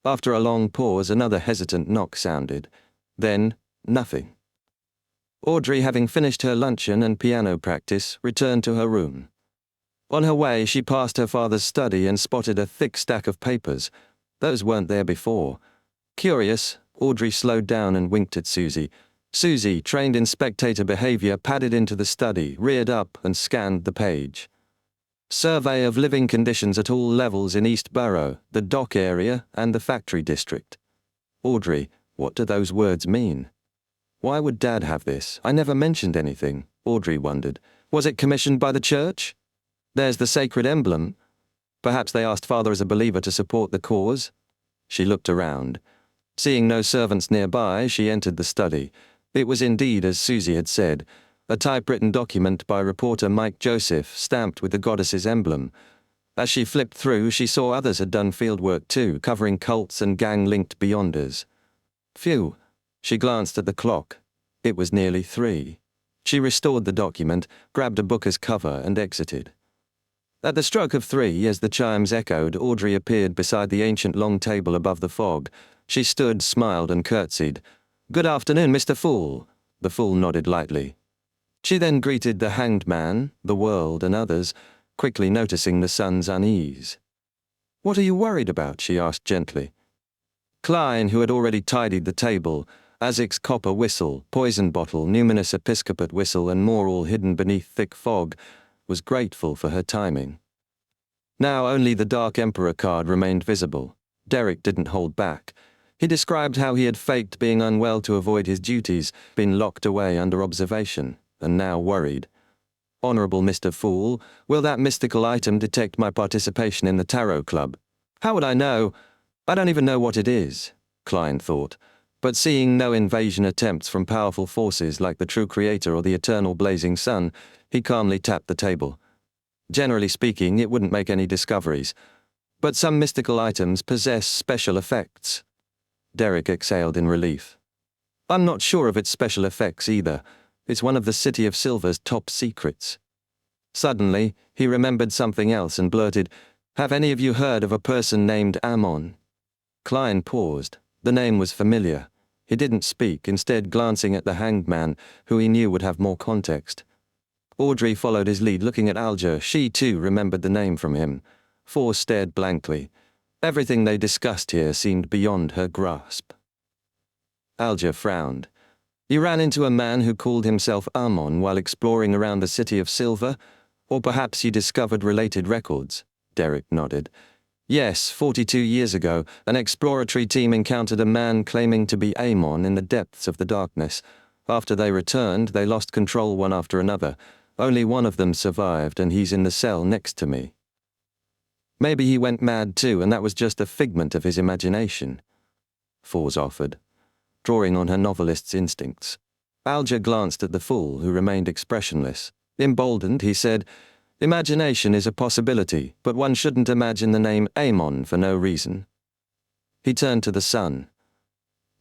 After a long pause, another hesitant knock sounded. Then, nothing. Audrey, having finished her luncheon and piano practice, returned to her room. On her way, she passed her father's study and spotted a thick stack of papers. Those weren't there before. Curious, Audrey slowed down and winked at Susie. Susie, trained in spectator behavior, padded into the study, reared up, and scanned the page. Survey of living conditions at all levels in East Borough, the dock area, and the factory district. Audrey, what do those words mean? Why would Dad have this? I never mentioned anything, Audrey wondered. Was it commissioned by the church? There's the sacred emblem. Perhaps they asked Father as a believer to support the cause? She looked around. Seeing no servants nearby, she entered the study. It was indeed as Susie had said, a typewritten document by reporter Mike Joseph, stamped with the goddess's emblem. As she flipped through, she saw others had done fieldwork too, covering cults and gang-linked beyonders. Phew. She glanced at the clock. It was nearly 3. She restored the document, grabbed a book as cover, and exited. At the stroke of 3, as the chimes echoed, Audrey appeared beside the ancient long table above the fog. She stood, smiled, and curtsied. "Good afternoon, Mr. Fool." The fool nodded lightly. She then greeted the hanged man, the world, and others, quickly noticing the son's unease. "What are you worried about?" she asked gently. Klein, who had already tidied the table, Isaac's copper whistle, poison bottle, numinous episcopate whistle, and more all hidden beneath thick fog, was grateful for her timing. Now only the Dark Emperor card remained visible. Derek didn't hold back. He described how he had faked being unwell to avoid his duties, been locked away under observation, and now worried. "Honorable Mr. Fool, will that mystical item detect my participation in the Tarot Club?" "How would I know? I don't even know what it is," Klein thought. But seeing no invasion attempts from powerful forces like the True Creator or the Eternal Blazing Sun, he calmly tapped the table. Generally speaking, it wouldn't make any discoveries. But some mystical items possess special effects. Derek exhaled in relief. "I'm not sure of its special effects either. It's one of the City of Silver's top secrets." Suddenly, he remembered something else and blurted, "Have any of you heard of a person named Ammon?" Klein paused. The name was familiar. He didn't speak, instead glancing at the hanged man, who he knew would have more context. Audrey followed his lead, looking at Alger. She, too, remembered the name from him. Four stared blankly. Everything they discussed here seemed beyond her grasp. Alger frowned. "You ran into a man who called himself Ammon while exploring around the City of Silver? Or perhaps you discovered related records?" Derek nodded. "Yes, 42 years ago, an exploratory team encountered a man claiming to be Ammon in the depths of the darkness. After they returned, they lost control one after another. Only one of them survived, and he's in the cell next to me." "Maybe he went mad too, and that was just a figment of his imagination," Fours offered, drawing on her novelist's instincts. Alger glanced at the fool, who remained expressionless. Emboldened, he said, "Imagination is a possibility, but one shouldn't imagine the name Ammon for no reason." He turned to the sun.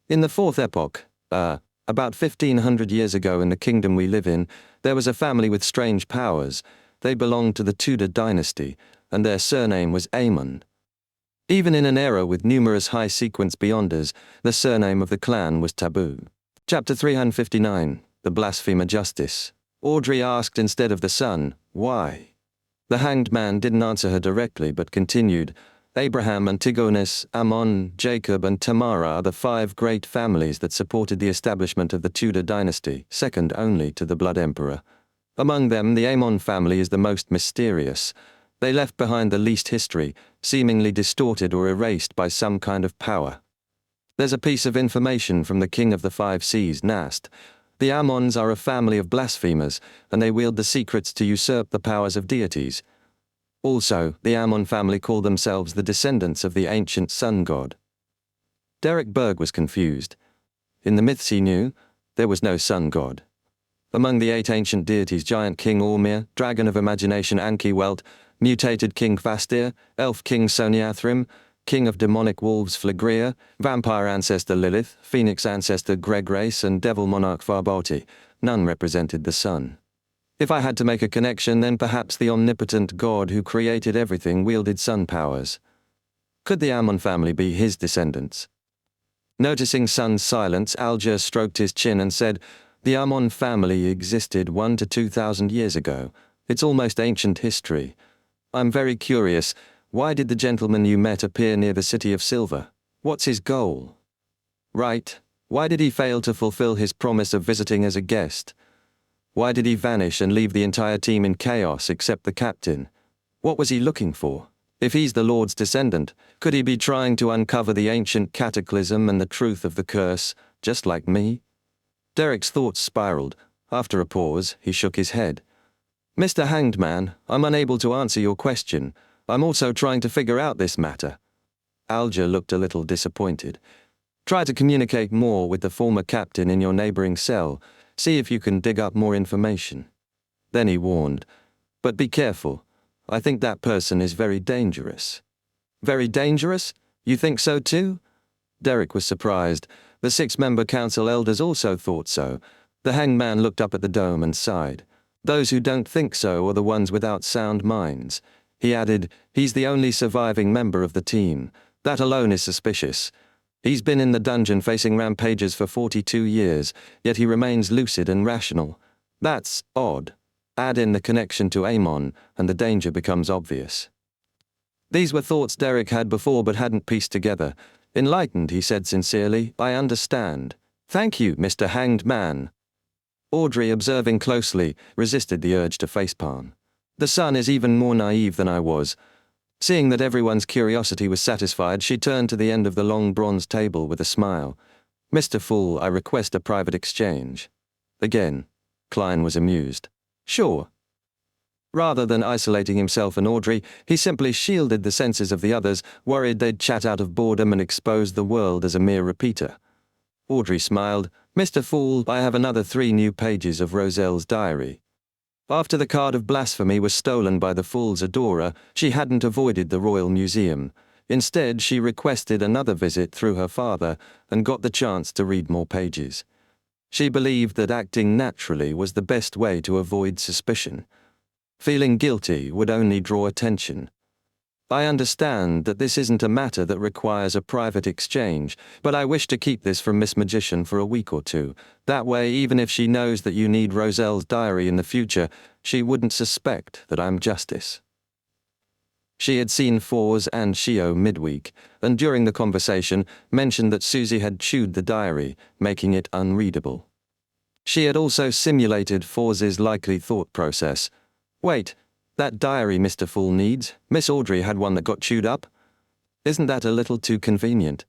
"In the Fourth Epoch, about 1500 years ago in the kingdom we live in, there was a family with strange powers. They belonged to the Tudor dynasty, and their surname was Ammon. Even in an era with numerous high-sequence beyonders, the surname of the clan was taboo." Chapter 359, The Blasphemer Justice. Audrey asked instead of the sun, "Why?" The hanged man didn't answer her directly, but continued, "Abraham, Antigonus, Ammon, Jacob, and Tamara are the 5 great families that supported the establishment of the Tudor dynasty, second only to the Blood Emperor. Among them, the Ammon family is the most mysterious. They left behind the least history, seemingly distorted or erased by some kind of power. There's a piece of information from the King of the 5 Seas, Nast. The Ammons are a family of blasphemers, and they wield the secrets to usurp the powers of deities. Also, the Ammon family call themselves the descendants of the ancient sun god." Derek Berg was confused. In the myths he knew, there was no sun god. Among the 8 ancient deities, giant King Ormir, dragon of imagination Anki Welt, mutated King Fastir, elf King Soniathrim, king of demonic wolves Phlegrea, vampire ancestor Lilith, phoenix ancestor Gregrace, and devil monarch Farbauti, none represented the sun. If I had to make a connection, then perhaps the omnipotent god who created everything wielded sun powers. Could the Ammon family be his descendants? Noticing Sun's silence, Alger stroked his chin and said, "The Ammon family existed 1 to 2,000 years ago. It's almost ancient history. I'm very curious, why did the gentleman you met appear near the City of Silver? What's his goal? Right, why did he fail to fulfill his promise of visiting as a guest? Why did he vanish and leave the entire team in chaos except the captain? What was he looking for? If he's the Lord's descendant, could he be trying to uncover the ancient cataclysm and the truth of the curse, just like me? Derek's thoughts spiraled. After a pause, he shook his head. Mr. Hanged Man, I'm unable to answer your question. I'm also trying to figure out this matter. Alger looked a little disappointed. Try to communicate more with the former captain in your neighboring cell. See if you can dig up more information. Then he warned, but be careful. I think that person is very dangerous. Very dangerous? You think so too? Derek was surprised. The 6-member council elders also thought so. The Hanged Man looked up at the dome and sighed. Those who don't think so are the ones without sound minds. He added, he's the only surviving member of the team. That alone is suspicious. He's been in the dungeon facing rampages for 42 years, yet he remains lucid and rational. That's odd. Add in the connection to Amon, and the danger becomes obvious. These were thoughts Derek had before but hadn't pieced together. Enlightened, he said sincerely, I understand. Thank you, Mr. Hanged Man. Audrey, observing closely, resisted the urge to facepalm. The son is even more naive than I was. Seeing that everyone's curiosity was satisfied, she turned to the end of the long bronze table with a smile. Mr. Fool, I request a private exchange. Again, Klein was amused. Sure. Rather than isolating himself and Audrey, he simply shielded the senses of the others, worried they'd chat out of boredom and expose the world as a mere repeater. Audrey smiled. Mr. Fool, I have another 3 new pages of Roselle's diary. After the card of blasphemy was stolen by the Fool's adorer, she hadn't avoided the Royal Museum. Instead, she requested another visit through her father and got the chance to read more pages. She believed that acting naturally was the best way to avoid suspicion. Feeling guilty would only draw attention. I understand that this isn't a matter that requires a private exchange, but I wish to keep this from Miss Magician for a week or two. That way, even if she knows that you need Roselle's diary in the future, she wouldn't suspect that I'm justice. She had seen Fours and Shio midweek, and during the conversation mentioned that Susie had chewed the diary, making it unreadable. She had also simulated Fours' likely thought process. Wait, that diary Mr. Fool needs, Miss Audrey had one that got chewed up? Isn't that a little too convenient?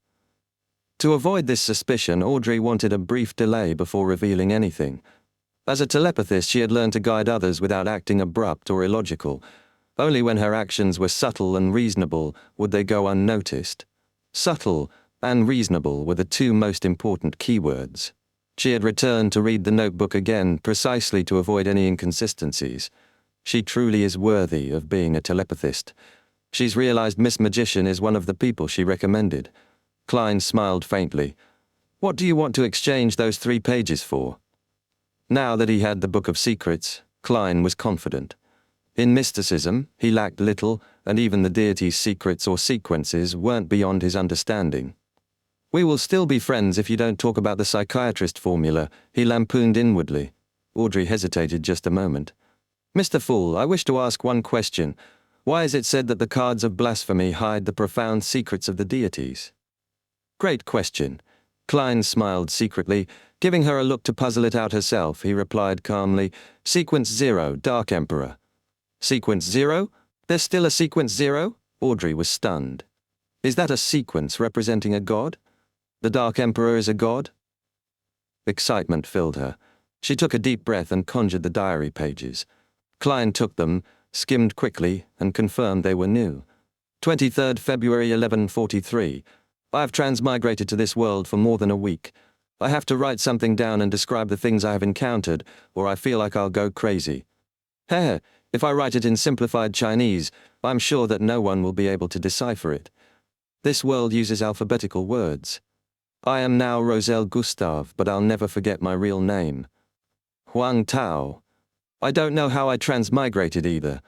To avoid this suspicion, Audrey wanted a brief delay before revealing anything. As a telepathist, she had learned to guide others without acting abrupt or illogical. Only when her actions were subtle and reasonable would they go unnoticed. Subtle and reasonable were the 2 most important keywords. She had returned to read the notebook again precisely to avoid any inconsistencies. She truly is worthy of being a telepathist. She's realized Miss Magician is one of the people she recommended. Klein smiled faintly. What do you want to exchange those 3 pages for? Now that he had the Book of Secrets, Klein was confident. In mysticism, he lacked little, and even the deity's secrets or sequences weren't beyond his understanding. We will still be friends if you don't talk about the psychiatrist formula, he lampooned inwardly. Audrey hesitated just a moment. Mr. Fool, I wish to ask one question. Why is it said that the cards of blasphemy hide the profound secrets of the deities? Great question. Klein smiled secretly. Giving her a look to puzzle it out herself, he replied calmly, Sequence 0, Dark Emperor. Sequence 0? There's still a Sequence 0? Audrey was stunned. Is that a sequence representing a god? The Dark Emperor is a god? Excitement filled her. She took a deep breath and conjured the diary pages. Klein took them, skimmed quickly, and confirmed they were new. 23rd February 1143. I've transmigrated to this world for more than a week. I have to write something down and describe the things I have encountered, or I feel like I'll go crazy. Heh, if I write it in simplified Chinese, I'm sure that no one will be able to decipher it. This world uses alphabetical words. I am now Roselle Gustave, but I'll never forget my real name. Huang Tao. I don't know how I transmigrated either.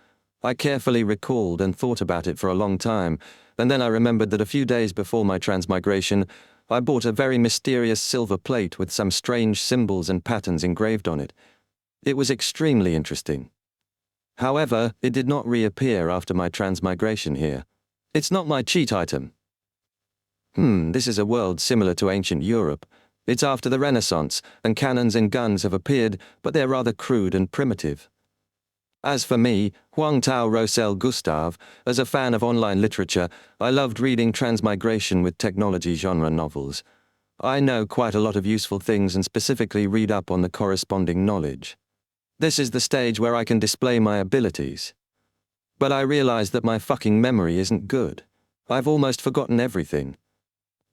I carefully recalled and thought about it for a long time, and then I remembered that a few days before my transmigration, I bought a very mysterious silver plate with some strange symbols and patterns engraved on it. It was extremely interesting. However, it did not reappear after my transmigration here. It's not my cheat item. This is a world similar to ancient Europe. It's after the Renaissance, and cannons and guns have appeared, but they're rather crude and primitive. As for me, Huang Tao Rosel Gustav, as a fan of online literature, I loved reading transmigration with technology genre novels. I know quite a lot of useful things and specifically read up on the corresponding knowledge. This is the stage where I can display my abilities. But I realize that my fucking memory isn't good. I've almost forgotten everything.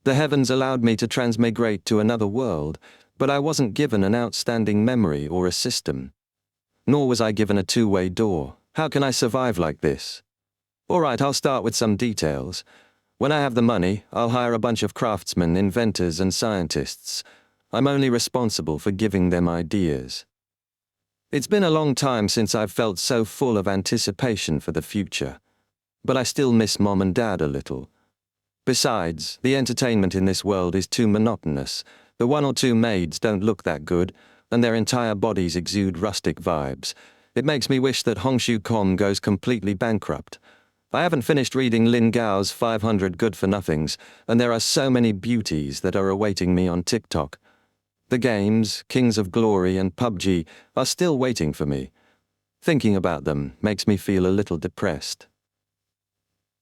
The heavens allowed me to transmigrate to another world, but I wasn't given an outstanding memory or a system. Nor was I given a two-way door. How can I survive like this? Alright, I'll start with some details. When I have the money, I'll hire a bunch of craftsmen, inventors, and scientists. I'm only responsible for giving them ideas. It's been a long time since I've felt so full of anticipation for the future. But I still miss Mom and Dad a little. Besides, the entertainment in this world is too monotonous. The one or two maids don't look that good, and their entire bodies exude rustic vibes. It makes me wish that Hongshu.com goes completely bankrupt. I haven't finished reading Lin Gao's 500 Good-for-Nothings, and there are so many beauties that are awaiting me on TikTok. The games, Kings of Glory and PUBG, are still waiting for me. Thinking about them makes me feel a little depressed.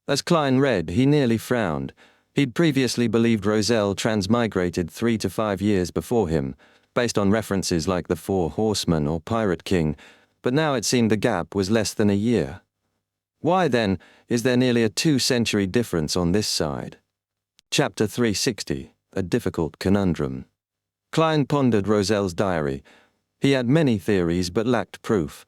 As Klein read, he nearly frowned. He'd previously believed Roselle transmigrated 3 to 5 years before him, based on references like the Four Horsemen or Pirate King, but now it seemed the gap was less than a year. Why, then, is there nearly a 2-century difference on this side? Chapter 360, A Difficult Conundrum. Klein pondered Roselle's diary. He had many theories but lacked proof.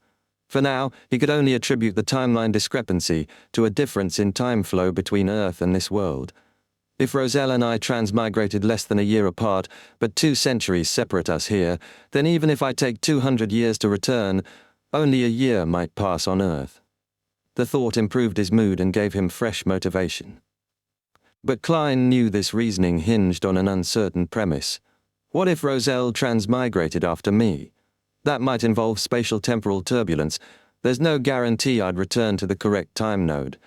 For now, he could only attribute the timeline discrepancy to a difference in time flow between Earth and this world. If Roselle and I transmigrated less than a year apart, but 2 centuries separate us here, then even if I take 200 years to return, only a year might pass on Earth. The thought improved his mood and gave him fresh motivation. But Klein knew this reasoning hinged on an uncertain premise. What if Roselle transmigrated after me? That might involve spatial-temporal turbulence. There's no guarantee I'd return to the correct time node.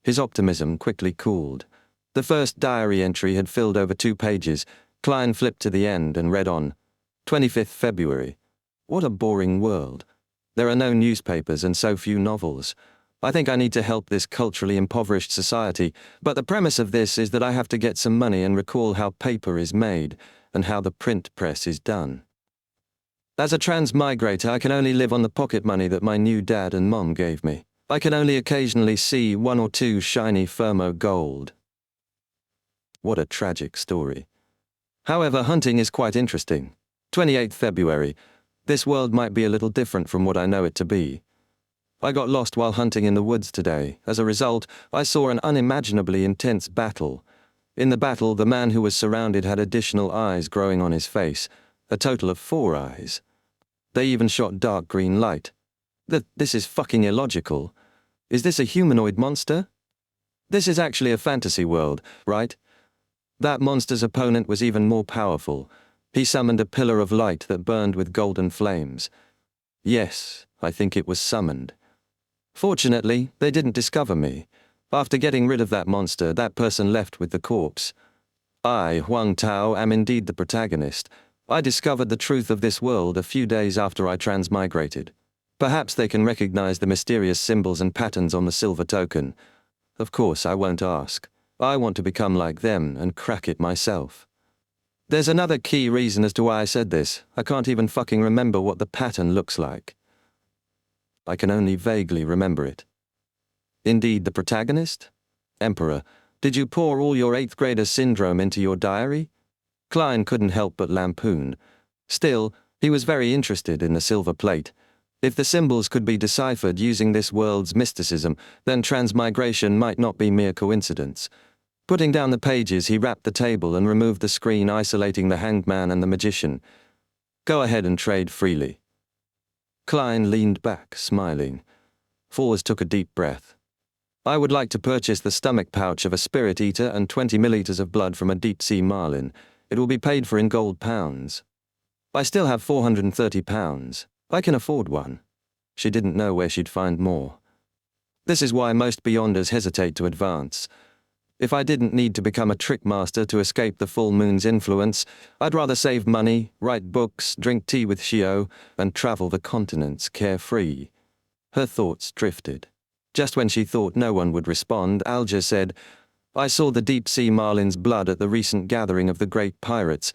His optimism quickly cooled. The first diary entry had filled over 2 pages. Klein flipped to the end and read on. 25th February. What a boring world. There are no newspapers and so few novels. I think I need to help this culturally impoverished society, but the premise of this is that I have to get some money and recall how paper is made and how the print press is done. As a transmigrator, I can only live on the pocket money that my new dad and mom gave me. I can only occasionally see 1 or 2 shiny Firmo gold. What a tragic story. However, hunting is quite interesting. 28th February. This world might be a little different from what I know it to be. I got lost while hunting in the woods today. As a result, I saw an unimaginably intense battle. In the battle, the man who was surrounded had additional eyes growing on his face, a total of 4 eyes. They even shot dark green light. This is fucking illogical. Is this a humanoid monster? This is actually a fantasy world, right? That monster's opponent was even more powerful. He summoned a pillar of light that burned with golden flames. Yes, I think it was summoned. Fortunately, they didn't discover me. After getting rid of that monster, that person left with the corpse. I, Huang Tao, am indeed the protagonist. I discovered the truth of this world a few days after I transmigrated. Perhaps they can recognize the mysterious symbols and patterns on the silver token. Of course, I won't ask. I want to become like them and crack it myself. There's another key reason as to why I said this. I can't even fucking remember what the pattern looks like. I can only vaguely remember it. Indeed, the protagonist? Emperor, did you pour all your 8th grader syndrome into your diary? Klein couldn't help but lampoon. Still, he was very interested in the silver plate. If the symbols could be deciphered using this world's mysticism, then transmigration might not be mere coincidence. Putting down the pages, he rapped the table and removed the screen isolating the hanged man and the magician. Go ahead and trade freely. Klein leaned back, smiling. Fawes took a deep breath. I would like to purchase the stomach pouch of a spirit eater and 20 milliliters of blood from a deep-sea marlin. It will be paid for in gold pounds. I still have 430 pounds. I can afford one. She didn't know where she'd find more. This is why most beyonders hesitate to advance. If I didn't need to become a trick master to escape the full moon's influence, I'd rather save money, write books, drink tea with Shio, and travel the continents carefree. Her thoughts drifted. Just when she thought no one would respond, Alger said, "I saw the deep-sea marlin's blood at the recent gathering of the great pirates,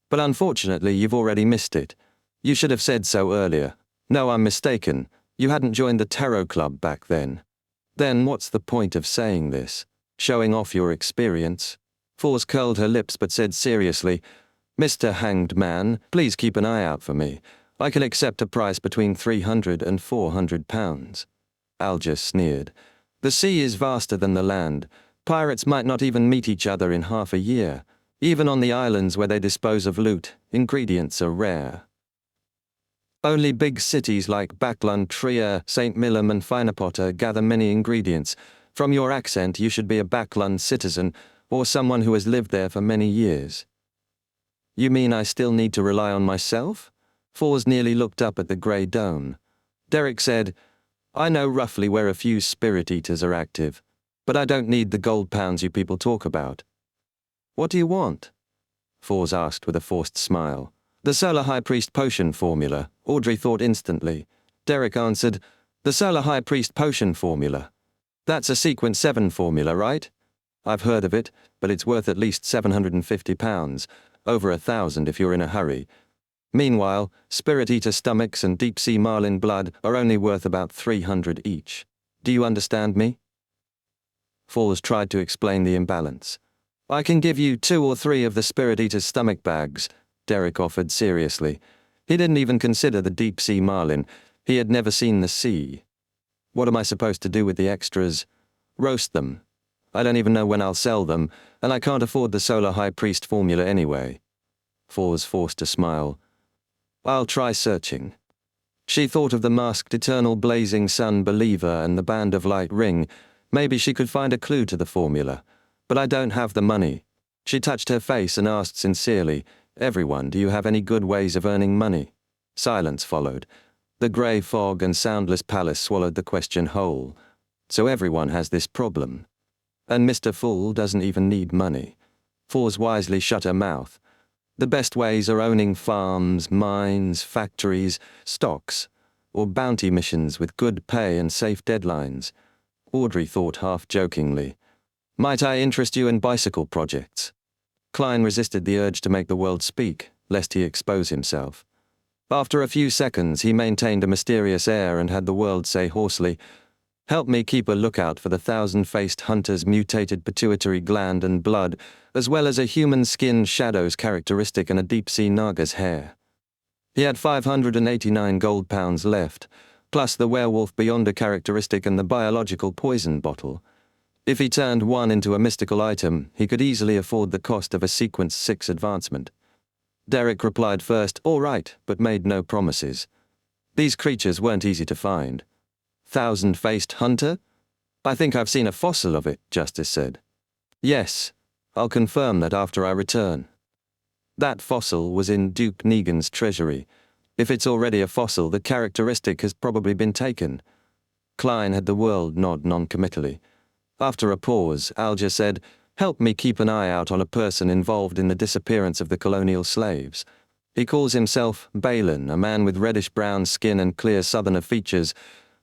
but unfortunately you've already missed it. You should have said so earlier. No, I'm mistaken. You hadn't joined the Tarot Club back then. Then what's the point of saying this? Showing off your experience?" Force curled her lips but said seriously, "Mr. Hanged Man, please keep an eye out for me. I can accept a price between 300 and 400 pounds. Alger sneered. "The sea is vaster than the land. Pirates might not even meet each other in half a year. Even on the islands where they dispose of loot, ingredients are rare. Only big cities like Backlund, Trier, St. Millum and Finepotter gather many ingredients. From your accent, you should be a Backlund citizen or someone who has lived there for many years." "You mean I still need to rely on myself?" Fours nearly looked up at the grey dome. Derek said, "I know roughly where a few spirit eaters are active, but I don't need the gold pounds you people talk about." "What do you want?" Fours asked with a forced smile. "The Solar High Priest potion formula," Audrey thought instantly. Derek answered, "The Solar High Priest potion formula. That's a Sequence 7 formula, right? I've heard of it, but it's worth at least £750, over 1,000 if you're in a hurry. Meanwhile, Spirit Eater stomachs and deep-sea marlin blood are only worth about 300 each. Do you understand me?" Falls tried to explain the imbalance. "I can give you 2 or 3 of the Spirit Eater's stomach bags," Derek offered seriously. He didn't even consider the deep-sea marlin. He had never seen the sea. "What am I supposed to do with the extras?" "Roast them. I don't even know when I'll sell them, and I can't afford the Solar High Priest formula anyway." Fours forced a smile. "I'll try searching." She thought of the masked Eternal Blazing Sun Believer and the Band of Light ring. Maybe she could find a clue to the formula. "But I don't have the money." She touched her face and asked sincerely, "Everyone, do you have any good ways of earning money?" Silence followed. The grey fog and soundless palace swallowed the question whole. So everyone has this problem. And Mr. Fool doesn't even need money. Fours wisely shut her mouth. The best ways are owning farms, mines, factories, stocks, or bounty missions with good pay and safe deadlines. Audrey thought half-jokingly, "Might I interest you in bicycle projects?" Klein resisted the urge to make the world speak, lest he expose himself. After a few seconds, he maintained a mysterious air and had the world say hoarsely, "Help me keep a lookout for the 1,000-faced hunter's mutated pituitary gland and blood, as well as a human skin shadow's characteristic and a deep-sea naga's hair." He had 589 gold pounds left, plus the werewolf beyonder characteristic and the biological poison bottle. If he turned one into a mystical item, he could easily afford the cost of a Sequence 6 advancement. Derek replied first, "All right," but made no promises. These creatures weren't easy to find. 1,000-faced hunter? "I think I've seen a fossil of it," Justice said. "Yes, I'll confirm that after I return." That fossil was in Duke Negan's treasury. If it's already a fossil, the characteristic has probably been taken. Klein had the world nod non-committally. After a pause, Alger said, "Help me keep an eye out on a person involved in the disappearance of the colonial slaves. He calls himself Balin, a man with reddish-brown skin and clear southerner features,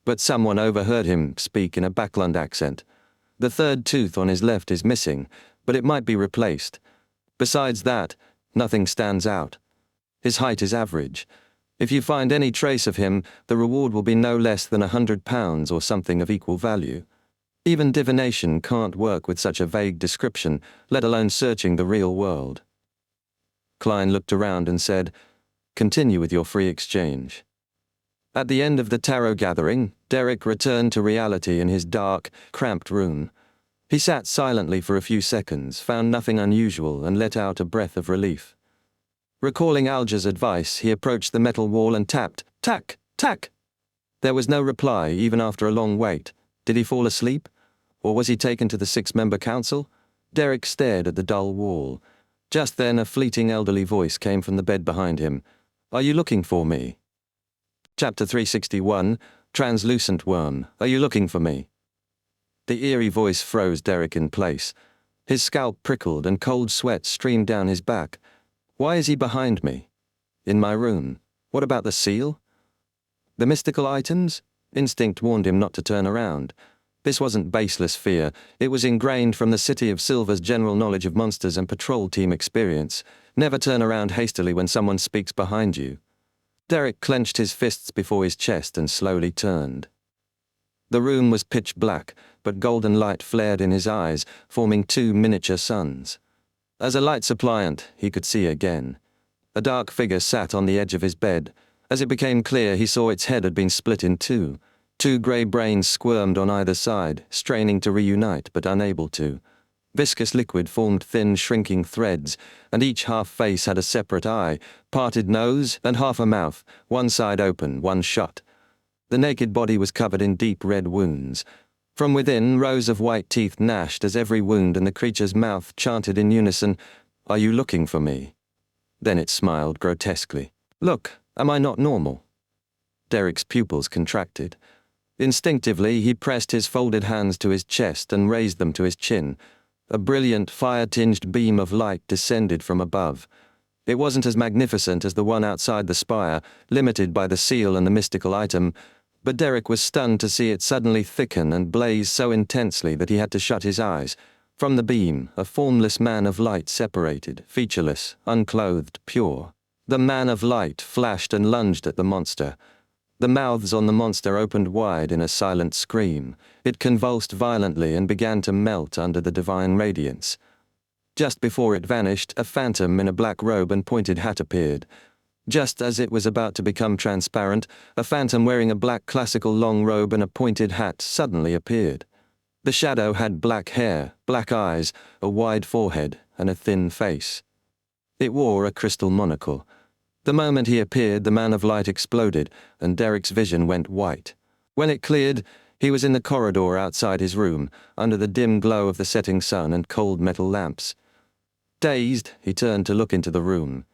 but someone overheard him speak in a Backlund accent. The third tooth on his left is missing, but it might be replaced. Besides that, nothing stands out. His height is average. If you find any trace of him, the reward will be no less than £100 or something of equal value. Even divination can't work with such a vague description, let alone searching the real world." Klein looked around and said, "Continue with your free exchange." At the end of the tarot gathering, Derek returned to reality in his dark, cramped room. He sat silently for a few seconds, found nothing unusual, and let out a breath of relief. Recalling Alger's advice, he approached the metal wall and tapped, "Tack! Tack!" There was no reply, even after a long wait. Did he fall asleep? Or was he taken to the 6-member council? Derek stared at the dull wall. Just then, a fleeting elderly voice came from the bed behind him. "Are you looking for me?" Chapter 361, Translucent Worm, "Are you looking for me?" The eerie voice froze Derek in place. His scalp prickled and cold sweat streamed down his back. "Why is he behind me?" "In my room. What about the seal?" "The mystical items?" Instinct warned him not to turn around. This wasn't baseless fear, it was ingrained from the City of Silver's general knowledge of monsters and patrol team experience. Never turn around hastily when someone speaks behind you. Derek clenched his fists before his chest and slowly turned. The room was pitch black, but golden light flared in his eyes, forming two miniature suns. As a light suppliant, he could see again. A dark figure sat on the edge of his bed. As it became clear, he saw its head had been split in two. Two grey brains squirmed on either side, straining to reunite but unable to. Viscous liquid formed thin, shrinking threads, and each half-face had a separate eye, parted nose, and half a mouth, one side open, one shut. The naked body was covered in deep red wounds. From within, rows of white teeth gnashed as every wound and the creature's mouth chanted in unison, "Are you looking for me?" Then it smiled grotesquely. "Look, am I not normal?" Derek's pupils contracted. Instinctively, he pressed his folded hands to his chest and raised them to his chin. A brilliant, fire-tinged beam of light descended from above. It wasn't as magnificent as the one outside the spire, limited by the seal and the mystical item, but Derek was stunned to see it suddenly thicken and blaze so intensely that he had to shut his eyes. From the beam, a formless man of light separated, featureless, unclothed, pure. The man of light flashed and lunged at the monster. The mouths on the monster opened wide in a silent scream. It convulsed violently and began to melt under the divine radiance. Just before it vanished, a phantom in a black robe and pointed hat appeared. Just as it was about to become transparent, a phantom wearing a black classical long robe and a pointed hat suddenly appeared. The shadow had black hair, black eyes, a wide forehead, and a thin face. It wore a crystal monocle. The moment he appeared, the man of light exploded, and Derek's vision went white. When it cleared, he was in the corridor outside his room, under the dim glow of the setting sun and cold metal lamps. Dazed, he turned to look into the room.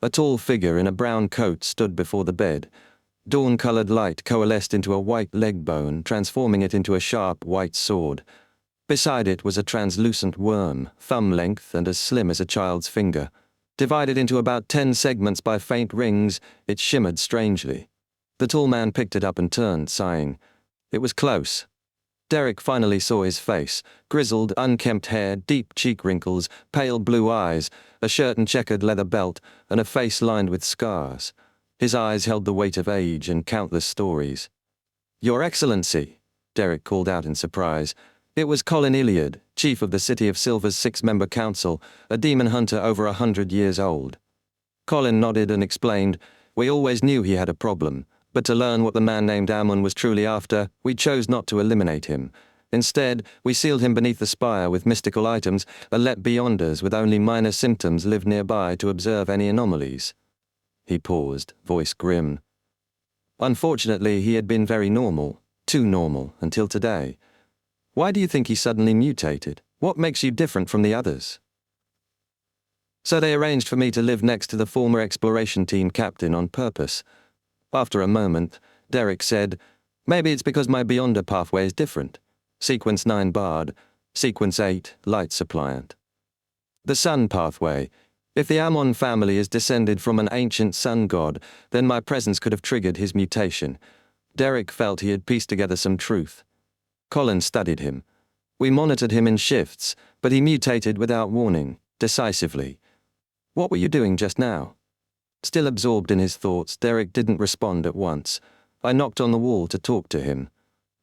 A tall figure in a brown coat stood before the bed. Dawn-colored light coalesced into a white leg bone, transforming it into a sharp white sword. Beside it was a translucent worm, thumb-length and as slim as a child's finger. Divided into about 10 segments by faint rings, it shimmered strangely. The tall man picked it up and turned, sighing. It was close. Derek finally saw his face, grizzled, unkempt hair, deep cheek wrinkles, pale blue eyes, a shirt and checkered leather belt, and a face lined with scars. His eyes held the weight of age and countless stories. "Your Excellency," Derek called out in surprise. It was Colin Iliad, chief of the City of Silver's 6-member council, a demon hunter over 100 years old. Colin nodded and explained, "We always knew he had a problem, but to learn what the man named Ammon was truly after, we chose not to eliminate him. Instead, we sealed him beneath the spire with mystical items and let beyonders with only minor symptoms live nearby to observe any anomalies." He paused, voice grim. Unfortunately, he had been very normal, too normal, until today. Why do you think he suddenly mutated? What makes you different from the others? So they arranged for me to live next to the former exploration team captain on purpose. After a moment, Derek said, "Maybe it's because my Beyonder pathway is different. Sequence 9 Bard, Sequence 8 Light Suppliant. The Sun pathway. If the Ammon family is descended from an ancient sun god, then my presence could have triggered his mutation." Derek felt he had pieced together some truth. Colin studied him. "We monitored him in shifts, but he mutated without warning, decisively. What were you doing just now?" Still absorbed in his thoughts, Derek didn't respond at once. I knocked on the wall to talk to him.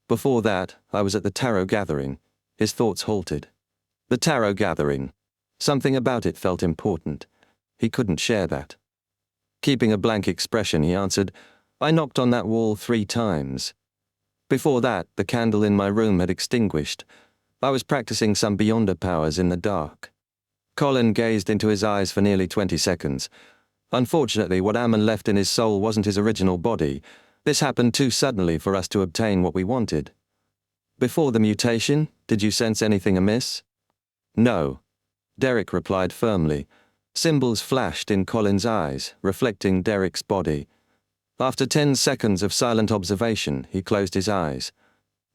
Before that, I was at the tarot gathering. His thoughts halted. The tarot gathering. Something about it felt important. He couldn't share that. Keeping a blank expression, he answered, "I knocked on that wall 3 times. Before that, the candle in my room had extinguished. I was practicing some Beyonder powers in the dark." Colin gazed into his eyes for nearly 20 seconds. Unfortunately, what Ammon left in his soul wasn't his original body. This happened too suddenly for us to obtain what we wanted. "Before the mutation, did you sense anything amiss?" "No," Derek replied firmly. Symbols flashed in Colin's eyes, reflecting Derek's body. After 10 seconds of silent observation, he closed his eyes.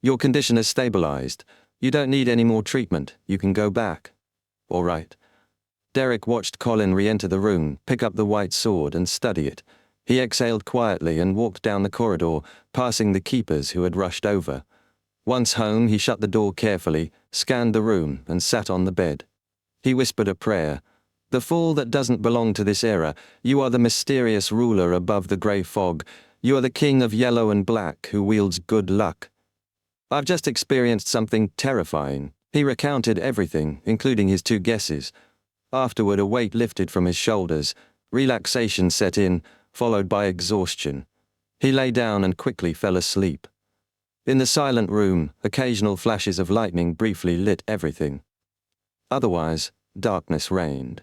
"Your condition has stabilized. You don't need any more treatment. You can go back." "All right." Derek watched Colin re-enter the room, pick up the white sword and study it. He exhaled quietly and walked down the corridor, passing the keepers who had rushed over. Once home, he shut the door carefully, scanned the room, and sat on the bed. He whispered a prayer. "The fool that doesn't belong to this era, you are the mysterious ruler above the grey fog. You are the king of yellow and black who wields good luck. I've just experienced something terrifying." He recounted everything, including his 2 guesses. Afterward, a weight lifted from his shoulders. Relaxation set in, followed by exhaustion. He lay down and quickly fell asleep. In the silent room, occasional flashes of lightning briefly lit everything. Otherwise, darkness reigned.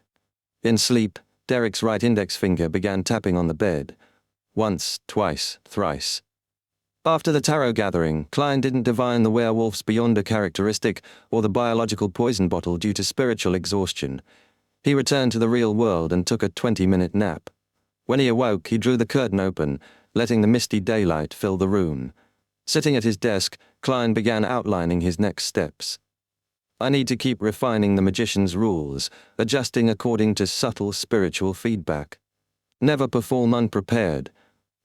In sleep, Derek's right index finger began tapping on the bed. Once, twice, thrice. After the tarot gathering, Klein didn't divine the werewolf's beyonder characteristic or the biological poison bottle due to spiritual exhaustion. He returned to the real world and took a 20-minute nap. When he awoke, he drew the curtain open, letting the misty daylight fill the room. Sitting at his desk, Klein began outlining his next steps. "I need to keep refining the magician's rules, adjusting according to subtle spiritual feedback. Never perform unprepared.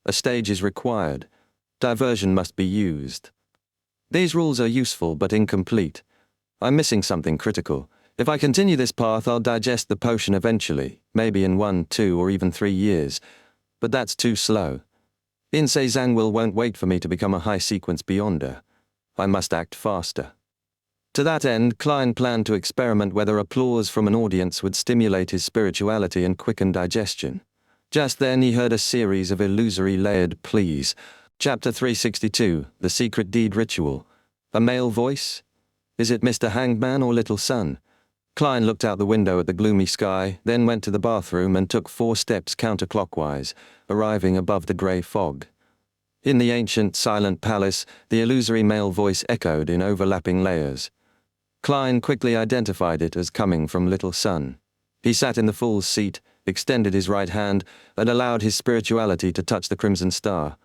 A stage is required. Diversion must be used. These rules are useful but incomplete. I'm missing something critical. If I continue this path, I'll digest the potion eventually, maybe in 1, 2, or even 3 years. But that's too slow. Insei Zangwill won't wait for me to become a high-sequence beyonder. I must act faster." To that end, Klein planned to experiment whether applause from an audience would stimulate his spirituality and quicken digestion. Just then he heard a series of illusory layered pleas. Chapter 362, The Secret Deed Ritual. A male voice? Is it Mr. Hangman or Little Sun? Klein looked out the window at the gloomy sky, then went to the bathroom and took 4 steps counterclockwise, arriving above the grey fog. In the ancient, silent palace, the illusory male voice echoed in overlapping layers. Klein quickly identified it as coming from Little Sun. He sat in the fool's seat, extended his right hand, and allowed his spirituality to touch the crimson star.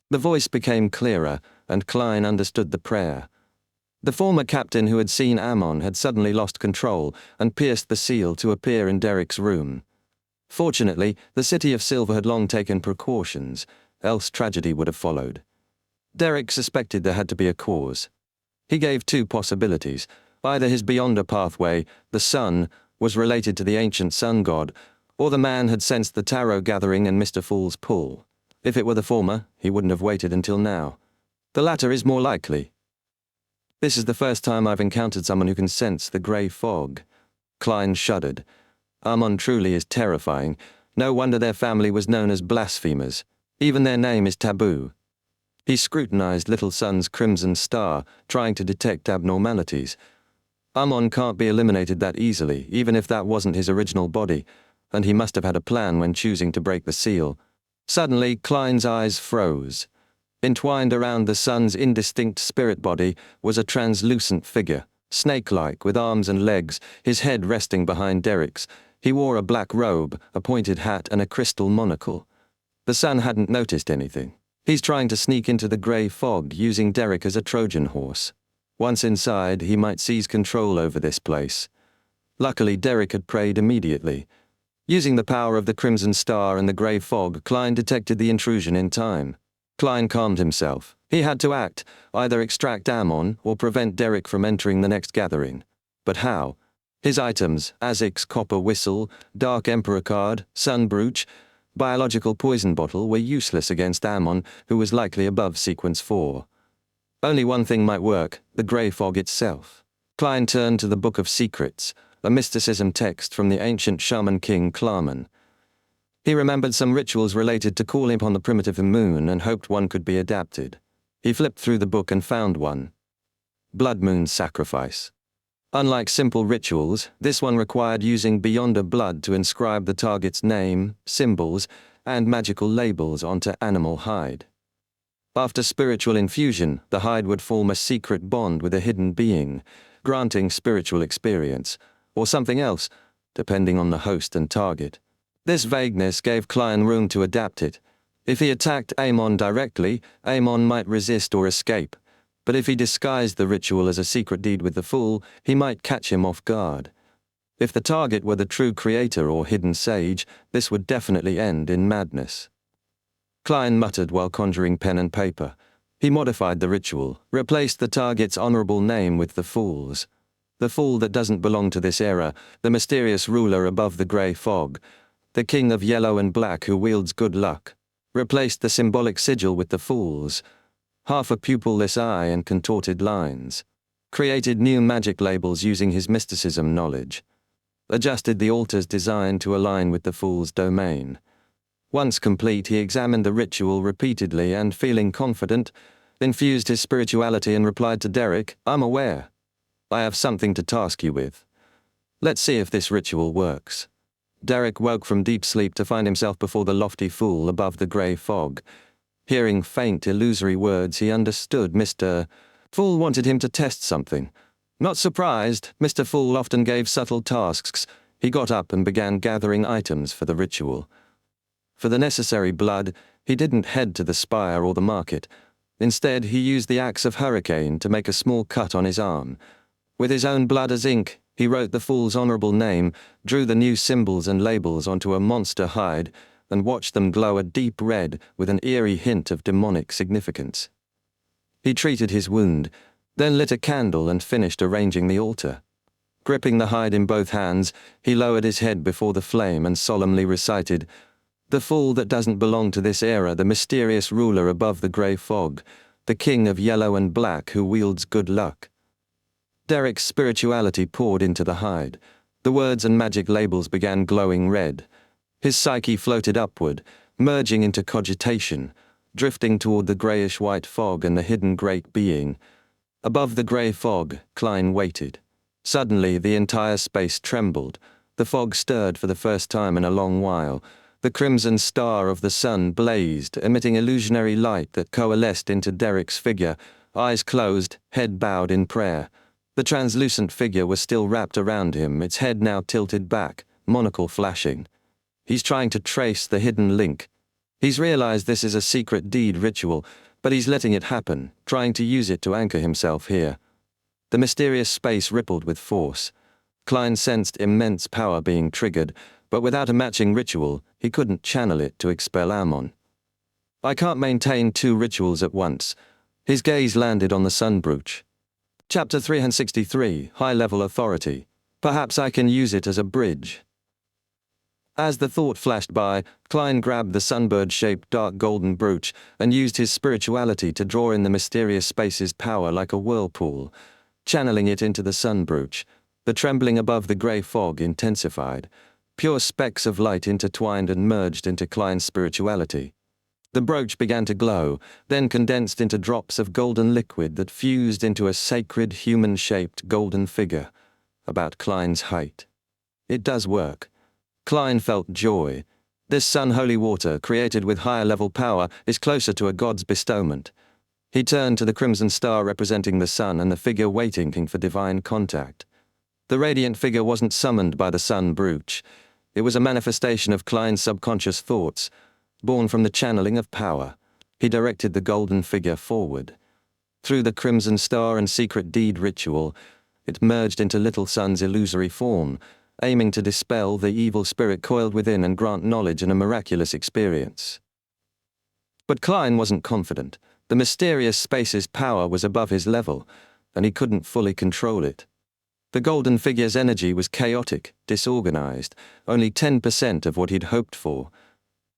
The voice became clearer, and Klein understood the prayer. The former captain who had seen Ammon had suddenly lost control and pierced the seal to appear in Derek's room. Fortunately, the City of Silver had long taken precautions, else tragedy would have followed. Derek suspected there had to be a cause. He gave 2 possibilities. Either his beyonder pathway, the sun, was related to the ancient sun god, or the man had sensed the tarot gathering and Mr. Fool's pull. If it were the former, he wouldn't have waited until now. The latter is more likely. This is the first time I've encountered someone who can sense the grey fog. Klein shuddered. Ammon truly is terrifying. No wonder their family was known as blasphemers. Even their name is taboo. He scrutinized Little Sun's crimson star, trying to detect abnormalities. Ammon can't be eliminated that easily, even if that wasn't his original body, and he must have had a plan when choosing to break the seal. Suddenly, Klein's eyes froze. Entwined around the sun's indistinct spirit body was a translucent figure, snake-like, with arms and legs, his head resting behind Derek's. He wore a black robe, a pointed hat, and a crystal monocle. The sun hadn't noticed anything. He's trying to sneak into the grey fog, using Derek as a Trojan horse. Once inside, he might seize control over this place. Luckily, Derek had prayed immediately. Using the power of the crimson star and the grey fog, Klein detected the intrusion in time. Klein calmed himself. He had to act, either extract Ammon or prevent Derek from entering the next gathering. But how? His items, Azik's copper whistle, Dark Emperor card, sun brooch, biological poison bottle were useless against Ammon, who was likely above sequence 4. Only one thing might work, the grey fog itself. Klein turned to the Book of Secrets, a mysticism text from the ancient shaman king Klarman. He remembered some rituals related to calling upon the primitive moon and hoped one could be adapted. He flipped through the book and found one. Blood Moon Sacrifice. Unlike simple rituals, this one required using beyonder blood to inscribe the target's name, symbols, and magical labels onto animal hide. After spiritual infusion, the hide would form a secret bond with a hidden being, granting spiritual experience, or something else, depending on the host and target. This vagueness gave Klein room to adapt it. If he attacked Ammon directly, Ammon might resist or escape. But if he disguised the ritual as a secret deed with the fool, he might catch him off guard. If the target were the true creator or hidden sage, this would definitely end in madness. Klein muttered while conjuring pen and paper. He modified the ritual, replaced the target's honorable name with the fool's. The fool that doesn't belong to this era, the mysterious ruler above the grey fog, the king of yellow and black who wields good luck. Replaced the symbolic sigil with the fool's, half a pupilless eye and contorted lines. Created new magic labels using his mysticism knowledge. Adjusted the altar's design to align with the fool's domain. Once complete, he examined the ritual repeatedly and, feeling confident, infused his spirituality and replied to Derek, "I'm aware. I have something to task you with. Let's see if this ritual works." Derek woke from deep sleep to find himself before the lofty fool above the grey fog. Hearing faint, illusory words, he understood Mr. Fool wanted him to test something. Not surprised, Mr. Fool often gave subtle tasks. He got up and began gathering items for the ritual. For the necessary blood, he didn't head to the spire or the market. Instead, he used the axe of Hurricane to make a small cut on his arm. With his own blood as ink, he wrote the fool's honorable name, drew the new symbols and labels onto a monster hide, and watched them glow a deep red with an eerie hint of demonic significance. He treated his wound, then lit a candle and finished arranging the altar. Gripping the hide in both hands, he lowered his head before the flame and solemnly recited, "The fool that doesn't belong to this era, the mysterious ruler above the grey fog, the king of yellow and black who wields good luck." Derek's spirituality poured into the hide. The words and magic labels began glowing red. His psyche floated upward, merging into cogitation, drifting toward the greyish-white fog and the hidden great being. Above the grey fog, Klein waited. Suddenly, the entire space trembled. The fog stirred for the first time in a long while. The crimson star of the sun blazed, emitting illusionary light that coalesced into Derek's figure, eyes closed, head bowed in prayer. The translucent figure was still wrapped around him, its head now tilted back, monocle flashing. He's trying to trace the hidden link. He's realized this is a secret deed ritual, but he's letting it happen, trying to use it to anchor himself here. The mysterious space rippled with force. Klein sensed immense power being triggered, but without a matching ritual, he couldn't channel it to expel Ammon. "I can't maintain two rituals at once." His gaze landed on the sun brooch. Chapter 363, High-Level Authority. Perhaps I can use it as a bridge. As the thought flashed by, Klein grabbed the sunbird-shaped dark golden brooch and used his spirituality to draw in the mysterious space's power like a whirlpool. Channeling it into the sun brooch, the trembling above the grey fog intensified. Pure specks of light intertwined and merged into Klein's spirituality. The brooch began to glow, then condensed into drops of golden liquid that fused into a sacred human-shaped golden figure, about Klein's height. It does work. Klein felt joy. This sun-holy water, created with higher-level power, is closer to a god's bestowment. He turned to the crimson star representing the sun and the figure waiting for divine contact. The radiant figure wasn't summoned by the sun brooch. It was a manifestation of Klein's subconscious thoughts, born from the channeling of power. He directed the golden figure forward. Through the crimson star and secret deed ritual, it merged into Little Sun's illusory form, aiming to dispel the evil spirit coiled within and grant knowledge and a miraculous experience. But Klein wasn't confident. The mysterious space's power was above his level, and he couldn't fully control it. The golden figure's energy was chaotic, disorganized, only 10% of what he'd hoped for.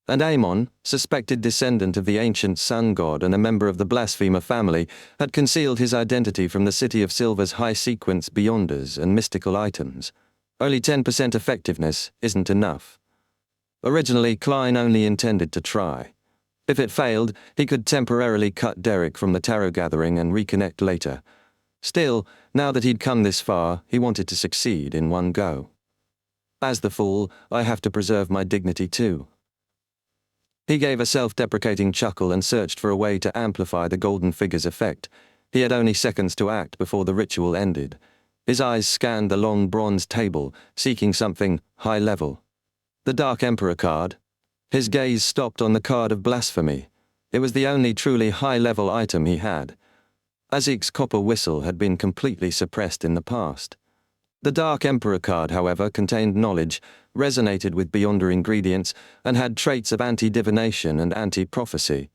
And Ammon, suspected descendant of the ancient sun god and a member of the blasphemer family, had concealed his identity from the City of Silver's high-sequence beyonders and mystical items. Only 10% effectiveness isn't enough. Originally, Klein only intended to try. If it failed, he could temporarily cut Derek from the tarot gathering and reconnect later. Still, now that he'd come this far, he wanted to succeed in one go. As the fool, I have to preserve my dignity too. He gave a self-deprecating chuckle and searched for a way to amplify the golden figure's effect. He had only seconds to act before the ritual ended. His eyes scanned the long bronze table, seeking something high-level. The Dark Emperor card. His gaze stopped on the card of blasphemy. It was the only truly high-level item he had. Azik's copper whistle had been completely suppressed in the past. The Dark Emperor card, however, contained knowledge, resonated with Beyonder ingredients, and had traits of anti-divination and anti-prophecy.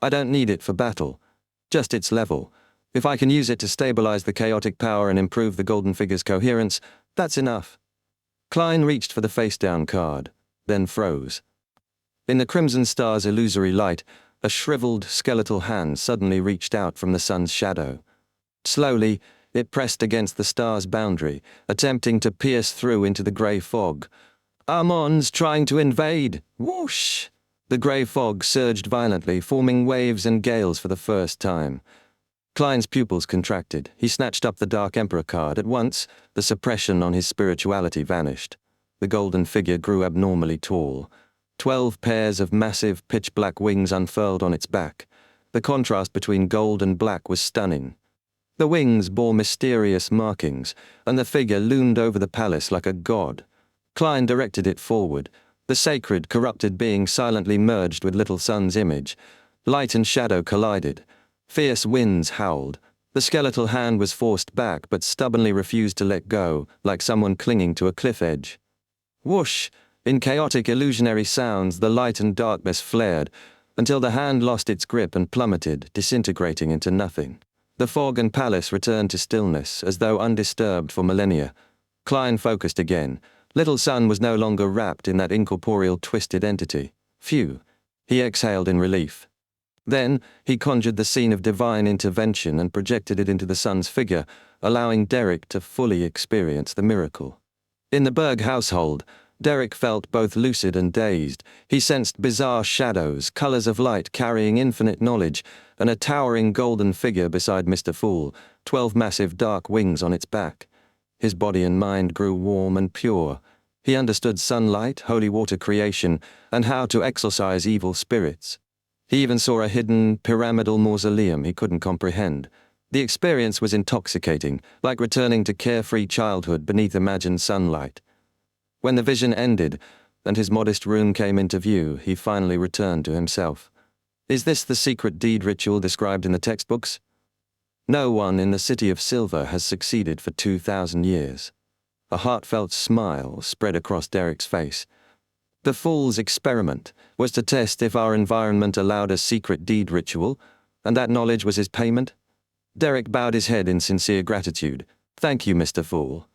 I don't need it for battle, just its level. If I can use it to stabilize the chaotic power and improve the golden figure's coherence, that's enough. Klein reached for the face-down card, then froze. In the Crimson Star's illusory light, a shriveled, skeletal hand suddenly reached out from the sun's shadow. Slowly, it pressed against the star's boundary, attempting to pierce through into the grey fog. Amon's trying to invade! Whoosh! The grey fog surged violently, forming waves and gales for the first time. Klein's pupils contracted. He snatched up the Dark Emperor card. At once, the suppression on his spirituality vanished. The golden figure grew abnormally tall. 12 pairs of massive, pitch-black wings unfurled on its back. The contrast between gold and black was stunning. The wings bore mysterious markings, and the figure loomed over the palace like a god. Klein directed it forward. The sacred, corrupted being silently merged with Little Sun's image. Light and shadow collided. Fierce winds howled. The skeletal hand was forced back but stubbornly refused to let go, like someone clinging to a cliff edge. Whoosh! In chaotic illusionary sounds, the light and darkness flared, until the hand lost its grip and plummeted, disintegrating into nothing. The fog and palace returned to stillness, as though undisturbed for millennia. Klein focused again. Little Sun was no longer wrapped in that incorporeal twisted entity. Phew! He exhaled in relief. Then, he conjured the scene of divine intervention and projected it into the sun's figure, allowing Derek to fully experience the miracle. In the Berg household, Derek felt both lucid and dazed. He sensed bizarre shadows, colors of light carrying infinite knowledge, and a towering golden figure beside Mr. Fool, 12 massive dark wings on its back. His body and mind grew warm and pure. He understood sunlight, holy water creation, and how to exorcise evil spirits. He even saw a hidden, pyramidal mausoleum he couldn't comprehend. The experience was intoxicating, like returning to carefree childhood beneath imagined sunlight. When the vision ended, and his modest room came into view, he finally returned to himself. Is this the secret deed ritual described in the textbooks? No one in the City of Silver has succeeded for 2,000 years. A heartfelt smile spread across Derek's face. The Fool's experiment was to test if our environment allowed a secret deed ritual, and that knowledge was his payment. Derek bowed his head in sincere gratitude. Thank you, Mr. Fool.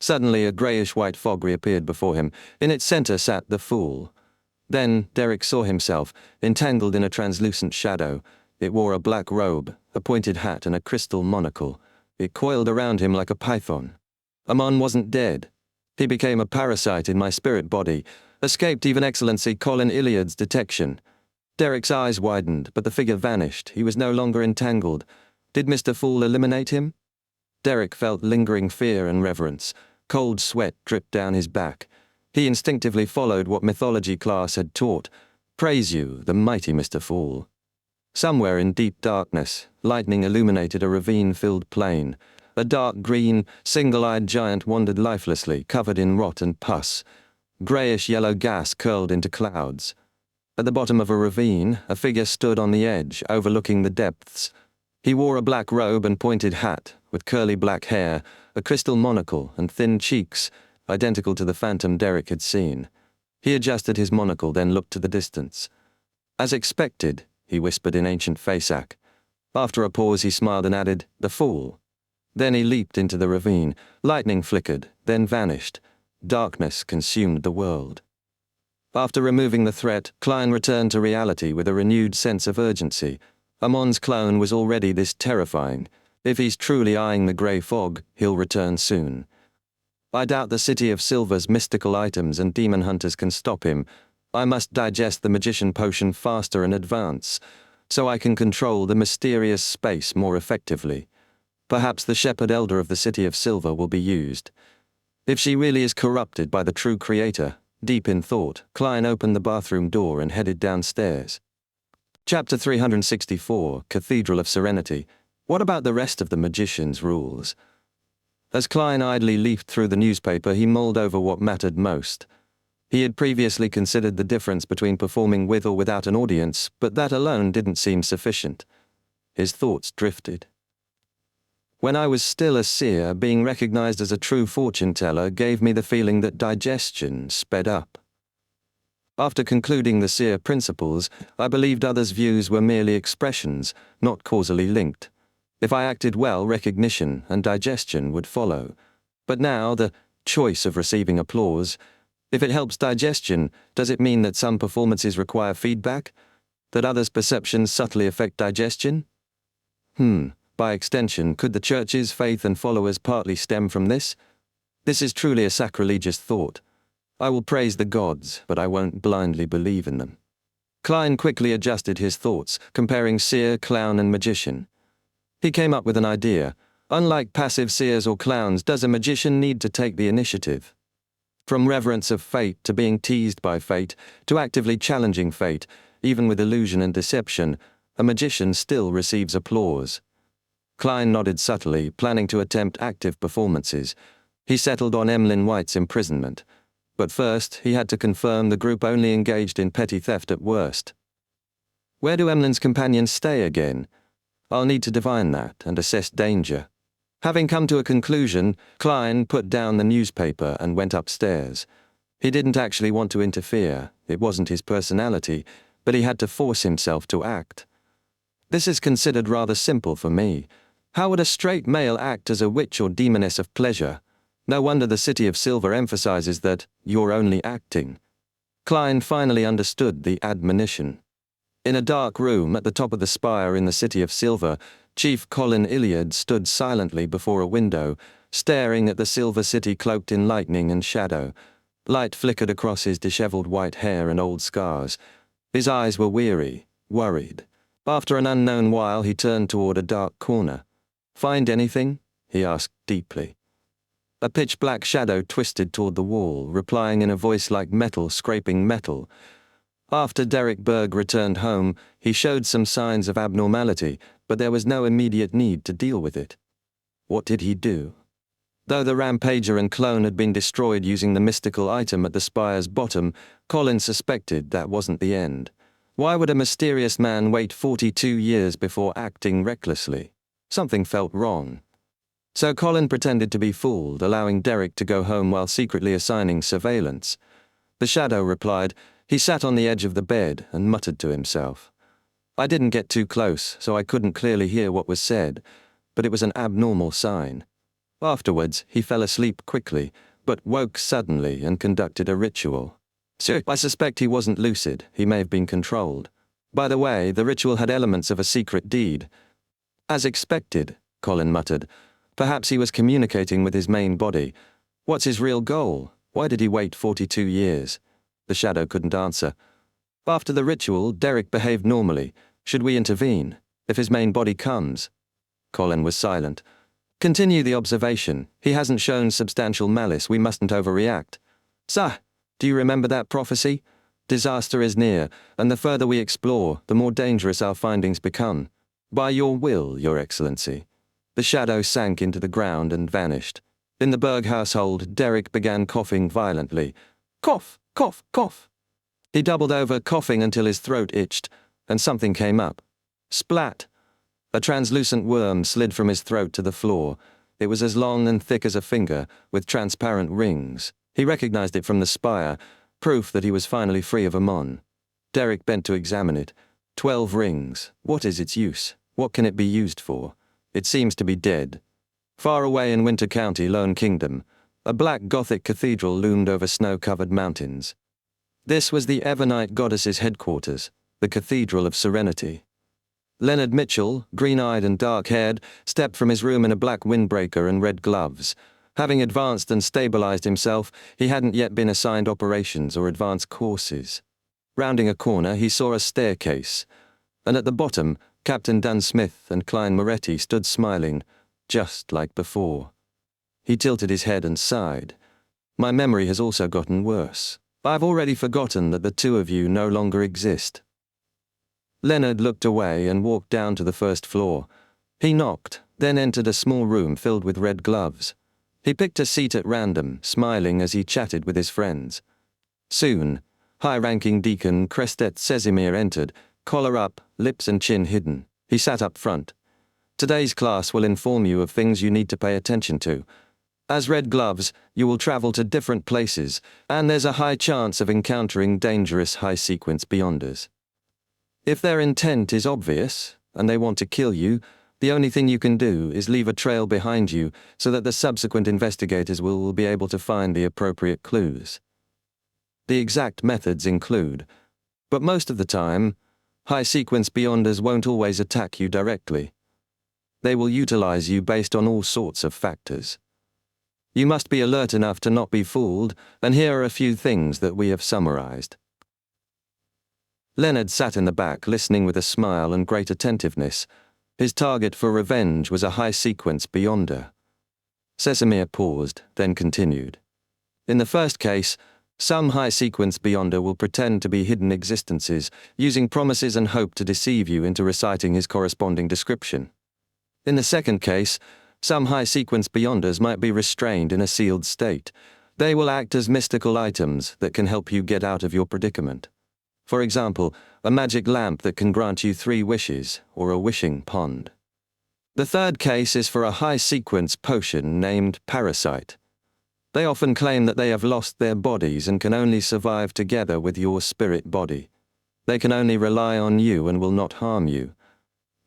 Suddenly, a greyish-white fog reappeared before him. In its center sat the Fool. Then Derek saw himself, entangled in a translucent shadow. It wore a black robe, a pointed hat, and a crystal monocle. It coiled around him like a python. Amon wasn't dead. He became a parasite in my spirit body, escaped even Excellency Colin Iliad's detection. Derek's eyes widened, but the figure vanished. He was no longer entangled. Did Mr. Fool eliminate him? Derek felt lingering fear and reverence. Cold sweat dripped down his back. He instinctively followed what mythology class had taught. Praise you, the mighty Mr. Fool. Somewhere in deep darkness, lightning illuminated a ravine-filled plain. A dark green, single-eyed giant wandered lifelessly, covered in rot and pus. Greyish-yellow gas curled into clouds. At the bottom of a ravine, a figure stood on the edge, overlooking the depths. He wore a black robe and pointed hat, with curly black hair, a crystal monocle, and thin cheeks, identical to the phantom Derek had seen. He adjusted his monocle, then looked to the distance. As expected, he whispered in ancient Faceac. After a pause, he smiled and added, the Fool. Then he leaped into the ravine. Lightning flickered, then vanished. Darkness consumed the world. After removing the threat, Klein returned to reality with a renewed sense of urgency. Amon's clone was already this terrifying. If he's truly eyeing the grey fog, he'll return soon. I doubt the City of Silver's mystical items and demon hunters can stop him. I must digest the magician potion faster and advance, so I can control the mysterious space more effectively. Perhaps the Shepherd Elder of the City of Silver will be used. If she really is corrupted by the true creator, deep in thought, Klein opened the bathroom door and headed downstairs. Chapter 364, Cathedral of Serenity. What about the rest of the magician's rules? As Klein idly leafed through the newspaper, he mulled over what mattered most. He had previously considered the difference between performing with or without an audience, but that alone didn't seem sufficient. His thoughts drifted. When I was still a seer, being recognized as a true fortune-teller gave me the feeling that digestion sped up. After concluding the seer principles, I believed others' views were merely expressions, not causally linked. If I acted well, recognition and digestion would follow. But now, the choice of receiving applause, if it helps digestion, does it mean that some performances require feedback? That others' perceptions subtly affect digestion? By extension, could the Church's faith and followers partly stem from this? This is truly a sacrilegious thought. I will praise the gods, but I won't blindly believe in them. Klein quickly adjusted his thoughts, comparing seer, clown, and magician. He came up with an idea. Unlike passive seers or clowns, does a magician need to take the initiative? From reverence of fate to being teased by fate, to actively challenging fate, even with illusion and deception, a magician still receives applause. Klein nodded subtly, planning to attempt active performances. He settled on Emlyn White's imprisonment. But first, he had to confirm the group only engaged in petty theft at worst. Where do Emlyn's companions stay again? I'll need to divine that and assess danger. Having come to a conclusion, Klein put down the newspaper and went upstairs. He didn't actually want to interfere. It wasn't his personality, but he had to force himself to act. This is considered rather simple for me. How would a straight male act as a witch or demoness of pleasure? No wonder the City of Silver emphasizes that you're only acting. Klein finally understood the admonition. In a dark room at the top of the spire in the City of Silver, Chief Colin Iliad stood silently before a window, staring at the Silver City cloaked in lightning and shadow. Light flickered across his disheveled white hair and old scars. His eyes were weary, worried. After an unknown while, he turned toward a dark corner. "Find anything?" he asked deeply. A pitch-black shadow twisted toward the wall, replying in a voice like metal scraping metal. After Derek Berg returned home, he showed some signs of abnormality, but there was no immediate need to deal with it. What did he do? Though the Rampager and clone had been destroyed using the mystical item at the spire's bottom, Colin suspected that wasn't the end. Why would a mysterious man wait 42 years before acting recklessly? Something felt wrong. So Colin pretended to be fooled, allowing Derek to go home while secretly assigning surveillance. The shadow replied. He sat on the edge of the bed and muttered to himself. I didn't get too close, so I couldn't clearly hear what was said, but it was an abnormal sign. Afterwards, he fell asleep quickly, but woke suddenly and conducted a ritual. So I suspect he wasn't lucid. He may have been controlled. By the way, the ritual had elements of a secret deed. As expected, Colin muttered. Perhaps he was communicating with his main body. What's his real goal? Why did he wait 42 years? The shadow couldn't answer. After the ritual, Derek behaved normally. Should we intervene? If his main body comes? Colin was silent. Continue the observation. He hasn't shown substantial malice. We mustn't overreact. Sah, do you remember that prophecy? Disaster is near, and the further we explore, the more dangerous our findings become. By your will, Your Excellency. The shadow sank into the ground and vanished. In the Berg household, Derek began coughing violently. Cough, cough, cough. He doubled over, coughing until his throat itched, and something came up. Splat. A translucent worm slid from his throat to the floor. It was as long and thick as a finger, with transparent rings. He recognized it from the spire, proof that he was finally free of Amon. Derek bent to examine it. 12 rings. What is its use? What can it be used for? It seems to be dead. Far away in Winter County, Lone Kingdom, a black Gothic cathedral loomed over snow-covered mountains. This was the Evernite goddess's headquarters, the Cathedral of Serenity. Leonard Mitchell, green-eyed and dark-haired, stepped from his room in a black windbreaker and red gloves. Having advanced and stabilized himself, he hadn't yet been assigned operations or advanced courses. Rounding a corner, he saw a staircase, and at the bottom, Captain Dunsmith and Klein Moretti stood smiling, just like before. He tilted his head and sighed. My memory has also gotten worse. I've already forgotten that the two of you no longer exist. Leonard looked away and walked down to the first floor. He knocked, then entered a small room filled with red gloves. He picked a seat at random, smiling as he chatted with his friends. Soon, high-ranking Deacon Crestet Sesimir entered, collar up, lips and chin hidden. He sat up front. Today's class will inform you of things you need to pay attention to. As Red Gloves, you will travel to different places, and there's a high chance of encountering dangerous high-sequence beyonders. If their intent is obvious, and they want to kill you, the only thing you can do is leave a trail behind you so that the subsequent investigators will be able to find the appropriate clues. The exact methods include, but most of the time, high-sequence beyonders won't always attack you directly. They will utilize you based on all sorts of factors. You must be alert enough to not be fooled, and here are a few things that we have summarized. Leonard sat in the back listening with a smile and great attentiveness. His target for revenge was a high-sequence beyonder. Sesamir paused, then continued. In the first case, some high-sequence beyonder will pretend to be hidden existences, using promises and hope to deceive you into reciting his corresponding description. In the second case, some high-sequence beyonders might be restrained in a sealed state. They will act as mystical items that can help you get out of your predicament. For example, a magic lamp that can grant you 3 wishes, or a wishing pond. The third case is for a high-sequence potion named Parasite. They often claim that they have lost their bodies and can only survive together with your spirit body. They can only rely on you and will not harm you.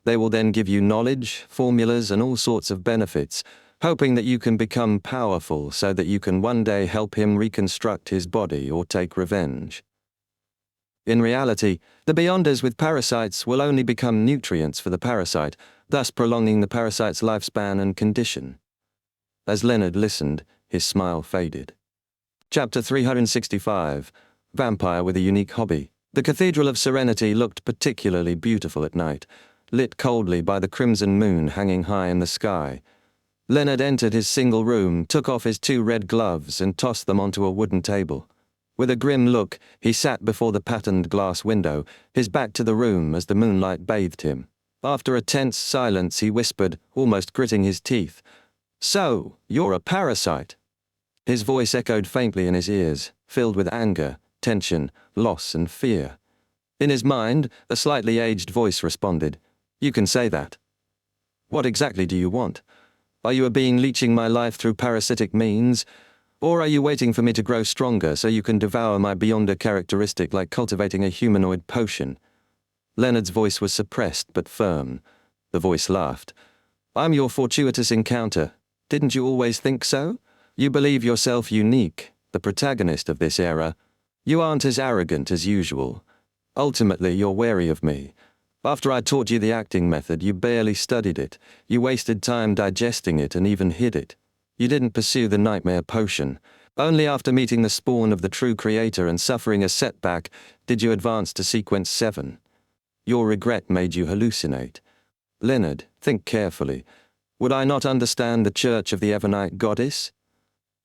They will then give you knowledge, formulas, and all sorts of benefits, hoping that you can become powerful so that you can one day help him reconstruct his body or take revenge. In reality, the beyonders with parasites will only become nutrients for the parasite, thus prolonging the parasite's lifespan and condition. As Leonard listened, his smile faded. Chapter 365, Vampire with a Unique Hobby. The Cathedral of Serenity looked particularly beautiful at night, lit coldly by the crimson moon hanging high in the sky. Leonard entered his single room, took off his 2 red gloves, and tossed them onto a wooden table. With a grim look, he sat before the patterned glass window, his back to the room as the moonlight bathed him. After a tense silence, he whispered, almost gritting his teeth, "So, you're a parasite." His voice echoed faintly in his ears, filled with anger, tension, loss, and fear. In his mind, a slightly aged voice responded, "You can say that." "What exactly do you want? Are you a being leeching my life through parasitic means? Or are you waiting for me to grow stronger so you can devour my beyonder characteristic like cultivating a humanoid potion?" Leonard's voice was suppressed but firm. The voice laughed. "I'm your fortuitous encounter. Didn't you always think so? You believe yourself unique, the protagonist of this era. You aren't as arrogant as usual. Ultimately, you're wary of me. After I taught you the acting method, you barely studied it. You wasted time digesting it and even hid it. You didn't pursue the nightmare potion. Only after meeting the spawn of the true creator and suffering a setback did you advance to sequence 7. Your regret made you hallucinate. Leonard, think carefully. Would I not understand the Church of the Ebonite Goddess?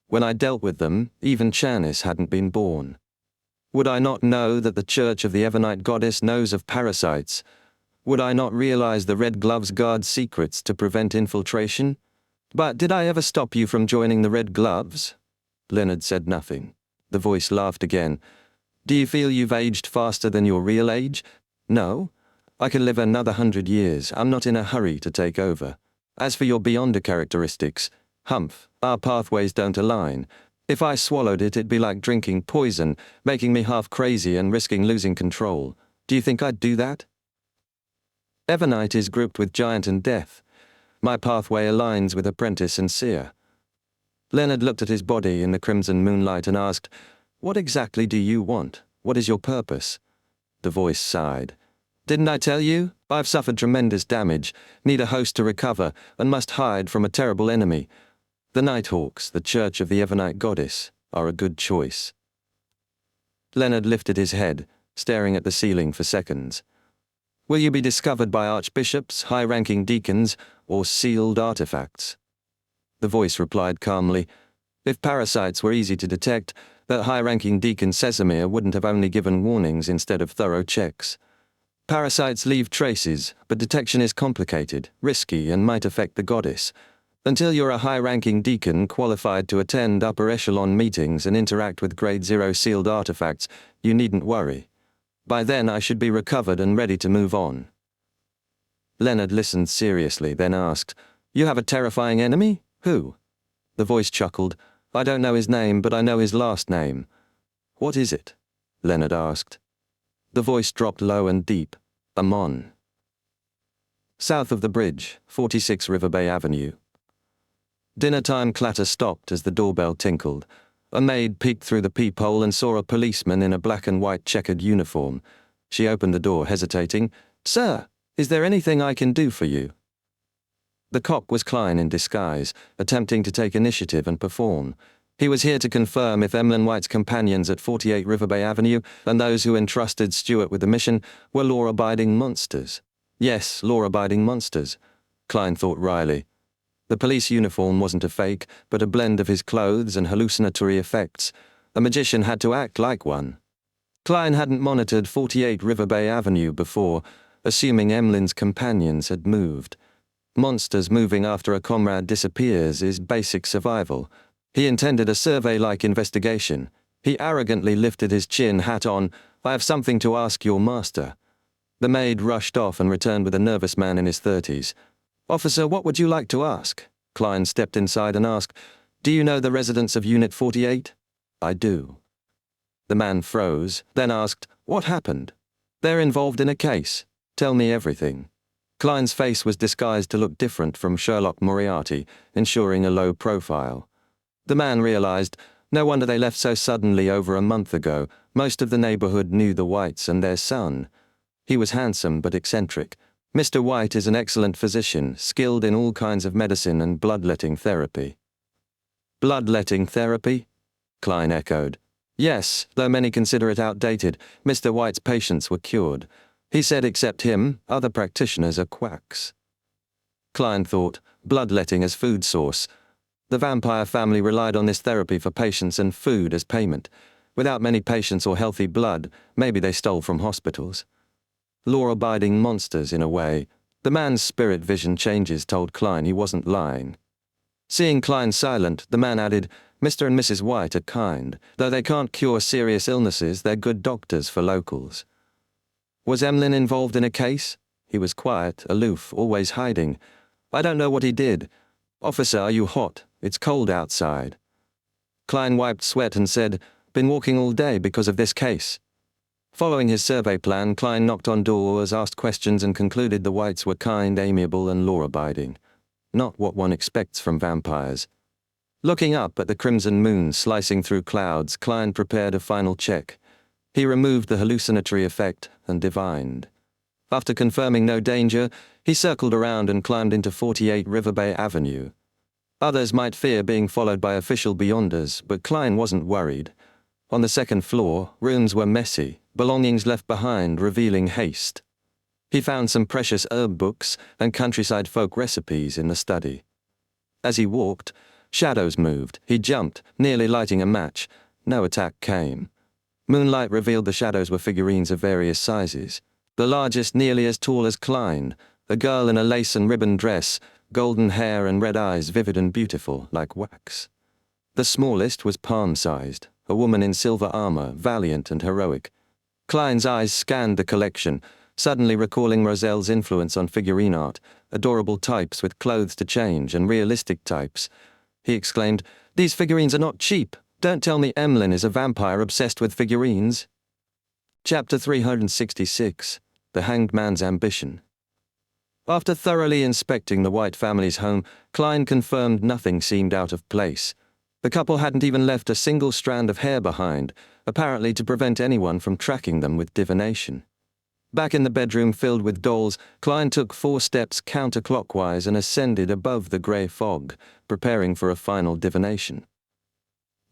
When I dealt with them, even Chanis hadn't been born. Would I not know that the Church of the Ebonite Goddess knows of parasites? Would I not realize the Red Gloves Guard's secrets to prevent infiltration? But did I ever stop you from joining the Red Gloves?" Leonard said nothing. The voice laughed again. "Do you feel you've aged faster than your real age? No? I can live another 100 years. I'm not in a hurry to take over. As for your beyonder characteristics, humph, our pathways don't align. If I swallowed it, it'd be like drinking poison, making me half crazy and risking losing control. Do you think I'd do that? Ebonite is grouped with Giant and Death. My pathway aligns with Apprentice and Seer." Leonard looked at his body in the crimson moonlight and asked, "What exactly do you want? What is your purpose?" The voice sighed. "Didn't I tell you? I've suffered tremendous damage, need a host to recover, and must hide from a terrible enemy. The Nighthawks, the Church of the Ebonite Goddess, are a good choice." Leonard lifted his head, staring at the ceiling for seconds. "Will you be discovered by archbishops, high-ranking deacons, or sealed artifacts?" The voice replied calmly, "If parasites were easy to detect, that high-ranking deacon Sesamir wouldn't have only given warnings instead of thorough checks. Parasites leave traces, but detection is complicated, risky, and might affect the goddess. Until you're a high-ranking deacon qualified to attend upper-echelon meetings and interact with Grade 0 sealed artifacts, you needn't worry. By then I should be recovered and ready to move on." Leonard listened seriously, then asked, "You have a terrifying enemy? Who?" The voice chuckled, "I don't know his name, but I know his last name." "What is it?" Leonard asked. The voice dropped low and deep. "Amon." South of the bridge, 46 River Bay Avenue. Dinner-time clatter stopped as the doorbell tinkled. A maid peeked through the peephole and saw a policeman in a black and white checkered uniform. She opened the door, hesitating. "Sir, is there anything I can do for you?" The cop was Klein in disguise, attempting to take initiative and perform. He was here to confirm if Emlyn White's companions at 48 River Bay Avenue and those who entrusted Stewart with the mission were law-abiding monsters. Yes, law-abiding monsters, Klein thought wryly. The police uniform wasn't a fake, but a blend of his clothes and hallucinatory effects. A magician had to act like one. Klein hadn't monitored 48 River Bay Avenue before, assuming Emlyn's companions had moved. Monsters moving after a comrade disappears is basic survival. He intended a survey-like investigation. He arrogantly lifted his chin, hat on. "I have something to ask your master." The maid rushed off and returned with a nervous man in his 30s. "Officer, what would you like to ask?" Klein stepped inside and asked, "Do you know the residents of Unit 48? "I do." The man froze, then asked, "What happened?" "They're involved in a case. Tell me everything." Klein's face was disguised to look different from Sherlock Moriarty, ensuring a low profile. The man realized, no wonder they left so suddenly over a month ago. Most of the neighborhood knew the Whites and their son. He was handsome but eccentric. Mr. White is an excellent physician, skilled in all kinds of medicine and bloodletting therapy. "Bloodletting therapy?" Klein echoed. "Yes, though many consider it outdated. Mr. White's patients were cured. He said except him, other practitioners are quacks." Klein thought, bloodletting as food source. The vampire family relied on this therapy for patients and food as payment. Without many patients or healthy blood, maybe they stole from hospitals. Law-abiding monsters, in a way. The man's spirit vision changes told Klein he wasn't lying. Seeing Klein silent, the man added, "Mr. and Mrs. White are kind. Though they can't cure serious illnesses, they're good doctors for locals." Was Emlyn involved in a case? He was quiet, aloof, always hiding. "I don't know what he did." "Officer, are you hot? It's cold outside." Klein wiped sweat and said, "Been walking all day because of this case." Following his survey plan, Klein knocked on doors, asked questions, and concluded the Whites were kind, amiable, and law-abiding. Not what one expects from vampires. Looking up at the crimson moon slicing through clouds, Klein prepared a final check. He removed the hallucinatory effect and divined. After confirming no danger, he circled around and climbed into 48 River Bay Avenue. Others might fear being followed by official beyonders, but Klein wasn't worried. On the second floor, rooms were messy, belongings left behind revealing haste. He found some precious herb books and countryside folk recipes in the study. As he walked, shadows moved. He jumped, nearly lighting a match. No attack came. Moonlight revealed the shadows were figurines of various sizes. The largest nearly as tall as Klein, a girl in a lace and ribbon dress, golden hair and red eyes vivid and beautiful, like wax. The smallest was palm-sized, a woman in silver armor, valiant and heroic. Klein's eyes scanned the collection, suddenly recalling Roselle's influence on figurine art, adorable types with clothes to change and realistic types. He exclaimed, "These figurines are not cheap. Don't tell me Emlyn is a vampire obsessed with figurines." Chapter 366, The Hanged Man's Ambition. After thoroughly inspecting the White family's home, Klein confirmed nothing seemed out of place. The couple hadn't even left a single strand of hair behind, apparently to prevent anyone from tracking them with divination. Back in the bedroom filled with dolls, Klein took 4 steps counterclockwise and ascended above the grey fog, preparing for a final divination.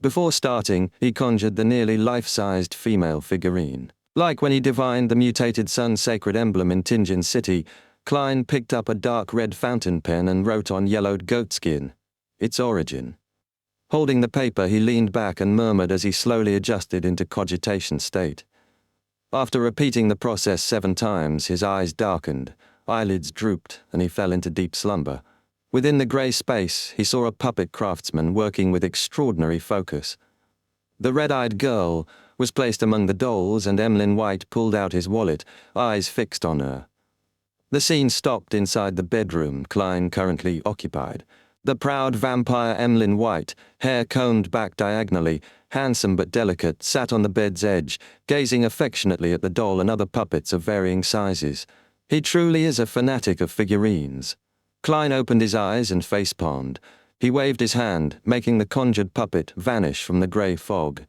Before starting, he conjured the nearly life-sized female figurine. Like when he divined the mutated sun's sacred emblem in Tinjin City, Klein picked up a dark red fountain pen and wrote on yellowed goatskin, "Its origin." Holding the paper, he leaned back and murmured as he slowly adjusted into cogitation state. After repeating the process 7 times, his eyes darkened, eyelids drooped, and he fell into deep slumber. Within the grey space, he saw a puppet craftsman working with extraordinary focus. The red-eyed girl was placed among the dolls, and Emlyn White pulled out his wallet, eyes fixed on her. The scene stopped inside the bedroom Klein currently occupied. The proud vampire Emlyn White, hair combed back diagonally, handsome but delicate, sat on the bed's edge, gazing affectionately at the doll and other puppets of varying sizes. He truly is a fanatic of figurines. Klein opened his eyes and face-palmed. He waved his hand, making the conjured puppet vanish from the grey fog.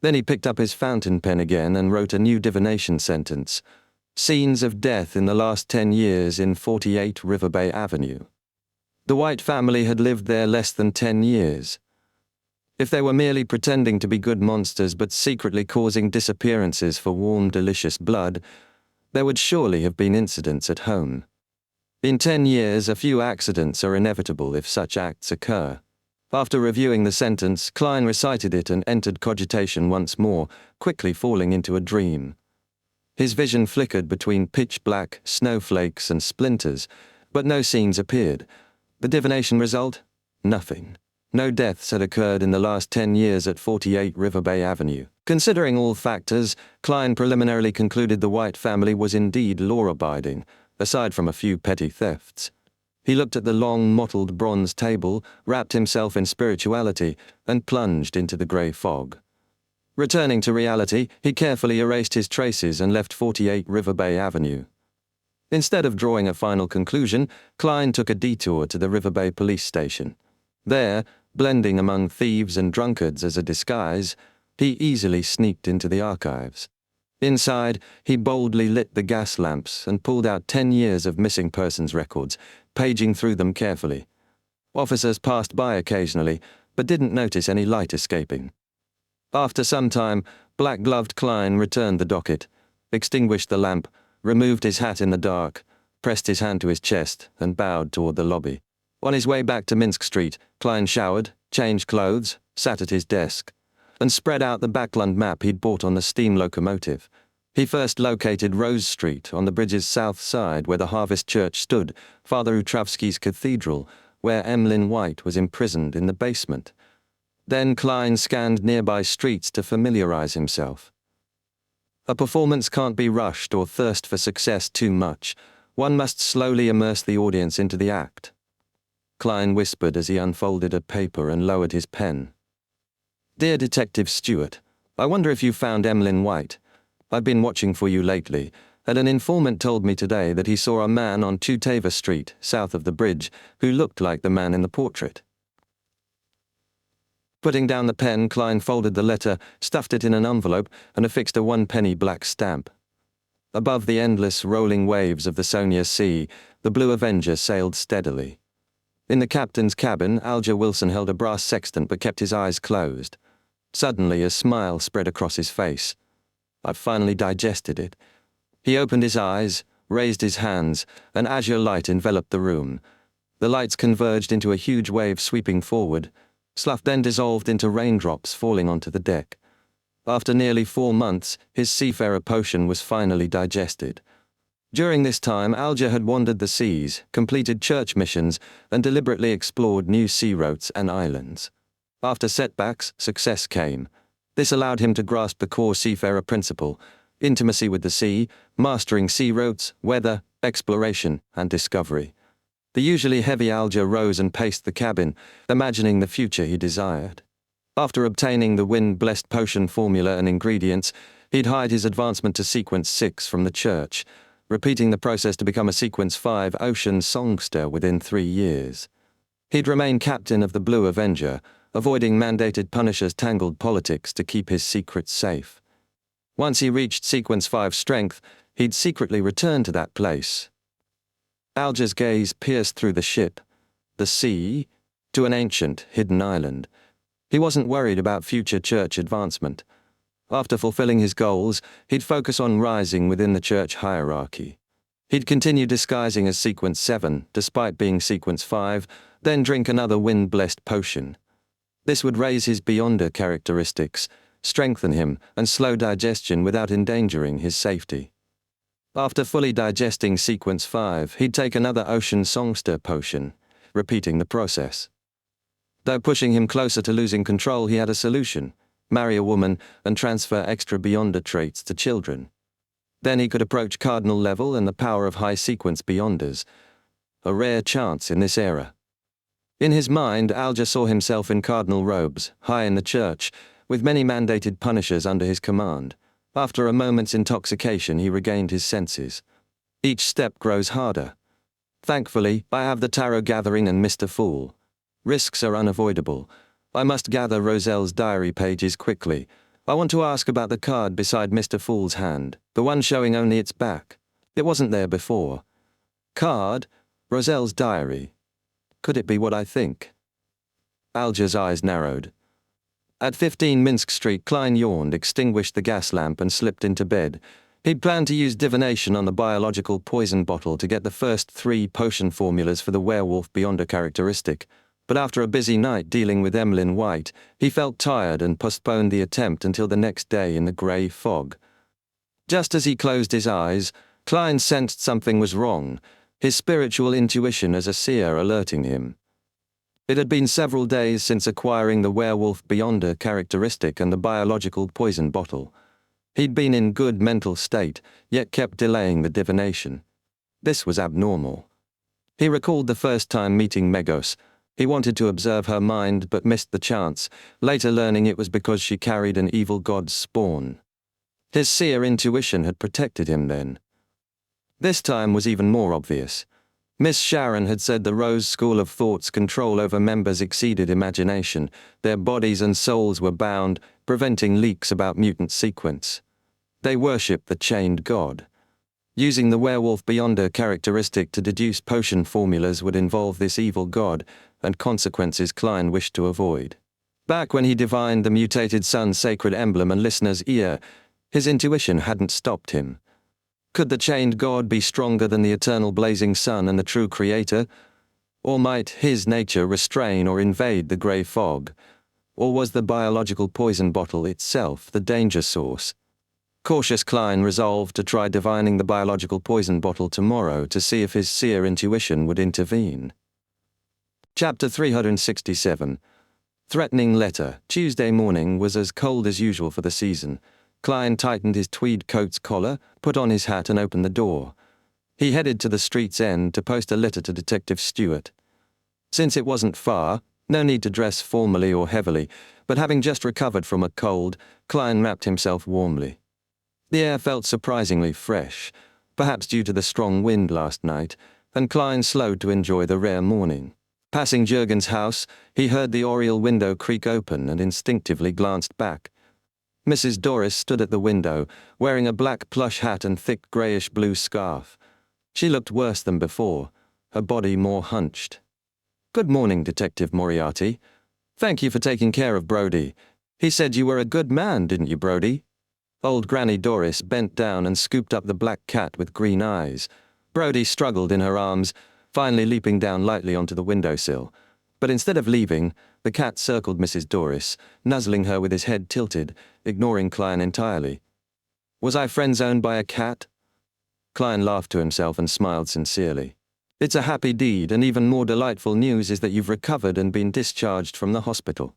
Then he picked up his fountain pen again and wrote a new divination sentence. Scenes of death in the last 10 years in 48 River Bay Avenue. The White family had lived there less than 10 years. If they were merely pretending to be good monsters but secretly causing disappearances for warm, delicious blood, there would surely have been incidents at home. In 10 years, a few accidents are inevitable if such acts occur. After reviewing the sentence, Klein recited it and entered cogitation once more, quickly falling into a dream. His vision flickered between pitch-black snowflakes and splinters, but no scenes appeared. The divination result? Nothing. No deaths had occurred in the last 10 years at 48 River Bay Avenue. Considering all factors, Klein preliminarily concluded the White family was indeed law-abiding, aside from a few petty thefts. He looked at the long, mottled bronze table, wrapped himself in spirituality, and plunged into the grey fog. Returning to reality, he carefully erased his traces and left 48 River Bay Avenue. Instead of drawing a final conclusion, Klein took a detour to the River Bay police station. There, blending among thieves and drunkards as a disguise, he easily sneaked into the archives. Inside, he boldly lit the gas lamps and pulled out 10 years of missing persons records, paging through them carefully. Officers passed by occasionally, but didn't notice any light escaping. After some time, black-gloved Klein returned the docket, extinguished the lamp, removed his hat in the dark, pressed his hand to his chest, and bowed toward the lobby. On his way back to Minsk Street, Klein showered, changed clothes, sat at his desk, and spread out the Backlund map he'd bought on the steam locomotive. He first located Rose Street on the bridge's south side where the Harvest Church stood, Father Utravsky's cathedral, where Emlyn White was imprisoned in the basement. Then Klein scanned nearby streets to familiarize himself. A performance can't be rushed or thirst for success too much. One must slowly immerse the audience into the act. Klein whispered as he unfolded a paper and lowered his pen. Dear Detective Stewart, I wonder if you found Emlyn White. I've been watching for you lately, and an informant told me today that he saw a man on Tuteva Street, south of the bridge, who looked like the man in the portrait. Putting down the pen, Klein folded the letter, stuffed it in an envelope, and affixed a 1-penny black stamp. Above the endless rolling waves of the Sonia Sea, the Blue Avenger sailed steadily. In the captain's cabin, Alger Wilson held a brass sextant but kept his eyes closed. Suddenly, a smile spread across his face. I've finally digested it. He opened his eyes, raised his hands, an azure light enveloped the room. The lights converged into a huge wave sweeping forward. Slough then dissolved into raindrops falling onto the deck. After nearly 4 months, his seafarer potion was finally digested. During this time, Alger had wandered the seas, completed church missions, and deliberately explored new sea routes and islands. After setbacks, success came. This allowed him to grasp the core seafarer principle: intimacy with the sea, mastering sea routes, weather, exploration, and discovery. The usually heavy Alger rose and paced the cabin, imagining the future he desired. After obtaining the wind-blessed potion formula and ingredients, he'd hide his advancement to Sequence 6 from the church, repeating the process to become a Sequence 5 ocean songster within 3 years. He'd remain captain of the Blue Avenger, avoiding mandated Punisher's tangled politics to keep his secrets safe. Once he reached Sequence 5 strength, he'd secretly return to that place. Alger's gaze pierced through the ship, the sea, to an ancient, hidden island. He wasn't worried about future church advancement. After fulfilling his goals, he'd focus on rising within the church hierarchy. He'd continue disguising as Sequence 7, despite being Sequence 5, then drink another wind-blessed potion. This would raise his Beyonder characteristics, strengthen him, and slow digestion without endangering his safety. After fully digesting Sequence 5, he'd take another ocean songster potion, repeating the process. Though pushing him closer to losing control, he had a solution: marry a woman and transfer extra Beyonder traits to children. Then he could approach cardinal level and the power of high-sequence beyonders. A rare chance in this era. In his mind, Alger saw himself in cardinal robes, high in the church, with many mandated punishers under his command. After a moment's intoxication, he regained his senses. Each step grows harder. Thankfully, I have the tarot gathering and Mr. Fool. Risks are unavoidable. I must gather Roselle's diary pages quickly. I want to ask about the card beside Mr. Fool's hand, the one showing only its back. It wasn't there before. Card? Roselle's diary. Could it be what I think? Alger's eyes narrowed. At 15 Minsk Street, Klein yawned, extinguished the gas lamp and slipped into bed. He'd planned to use divination on the biological poison bottle to get the first 3 potion formulas for the werewolf beyonder characteristic, but after a busy night dealing with Emmeline White, he felt tired and postponed the attempt until the next day in the grey fog. Just as he closed his eyes, Klein sensed something was wrong, his spiritual intuition as a seer alerting him. It had been several days since acquiring the werewolf beyonder characteristic and the biological poison bottle. He'd been in good mental state, yet kept delaying the divination. This was abnormal. He recalled the first time meeting Megos. He wanted to observe her mind but missed the chance, later learning it was because she carried an evil god's spawn. His seer intuition had protected him then. This time was even more obvious. Miss Sharon had said the Rose School of Thought's control over members exceeded imagination. Their bodies and souls were bound, preventing leaks about mutant sequence. They worshipped the chained god. Using the werewolf beyonder characteristic to deduce potion formulas would involve this evil god, and consequences Klein wished to avoid. Back when he divined the mutated sun's sacred emblem and listener's ear, his intuition hadn't stopped him. Could the chained god be stronger than the eternal blazing sun and the true creator? Or might his nature restrain or invade the grey fog? Or was the biological poison bottle itself the danger source? Cautious Klein resolved to try divining the biological poison bottle tomorrow to see if his seer intuition would intervene. Chapter 367. Threatening letter. Tuesday morning was as cold as usual for the season. Klein tightened his tweed coat's collar, put on his hat and opened the door. He headed to the street's end to post a letter to Detective Stewart. Since it wasn't far, no need to dress formally or heavily, but having just recovered from a cold, Klein wrapped himself warmly. The air felt surprisingly fresh, perhaps due to the strong wind last night, and Klein slowed to enjoy the rare morning. Passing Jürgen's house, he heard the oriel window creak open and instinctively glanced back. Mrs. Doris stood at the window, wearing a black plush hat and thick greyish-blue scarf. She looked worse than before, her body more hunched. "Good morning, Detective Moriarty. Thank you for taking care of Brody. He said you were a good man, didn't you, Brody?" Old Granny Doris bent down and scooped up the black cat with green eyes. Brody struggled in her arms, finally leaping down lightly onto the windowsill. But instead of leaving, the cat circled Mrs. Doris, nuzzling her with his head tilted, ignoring Klein entirely. "Was I friend-zoned by a cat?" Klein laughed to himself and smiled sincerely. "It's a happy deed, and even more delightful news is that you've recovered and been discharged from the hospital."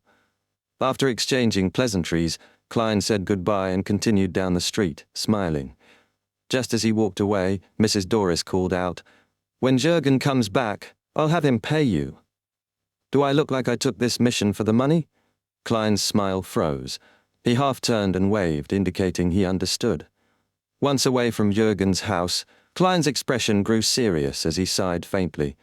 After exchanging pleasantries, Klein said goodbye and continued down the street, smiling. Just as he walked away, Mrs. Doris called out, "When Jürgen comes back, I'll have him pay you." "Do I look like I took this mission for the money?" Klein's smile froze. He half-turned and waved, indicating he understood. Once away from Jürgen's house, Klein's expression grew serious as he sighed faintly.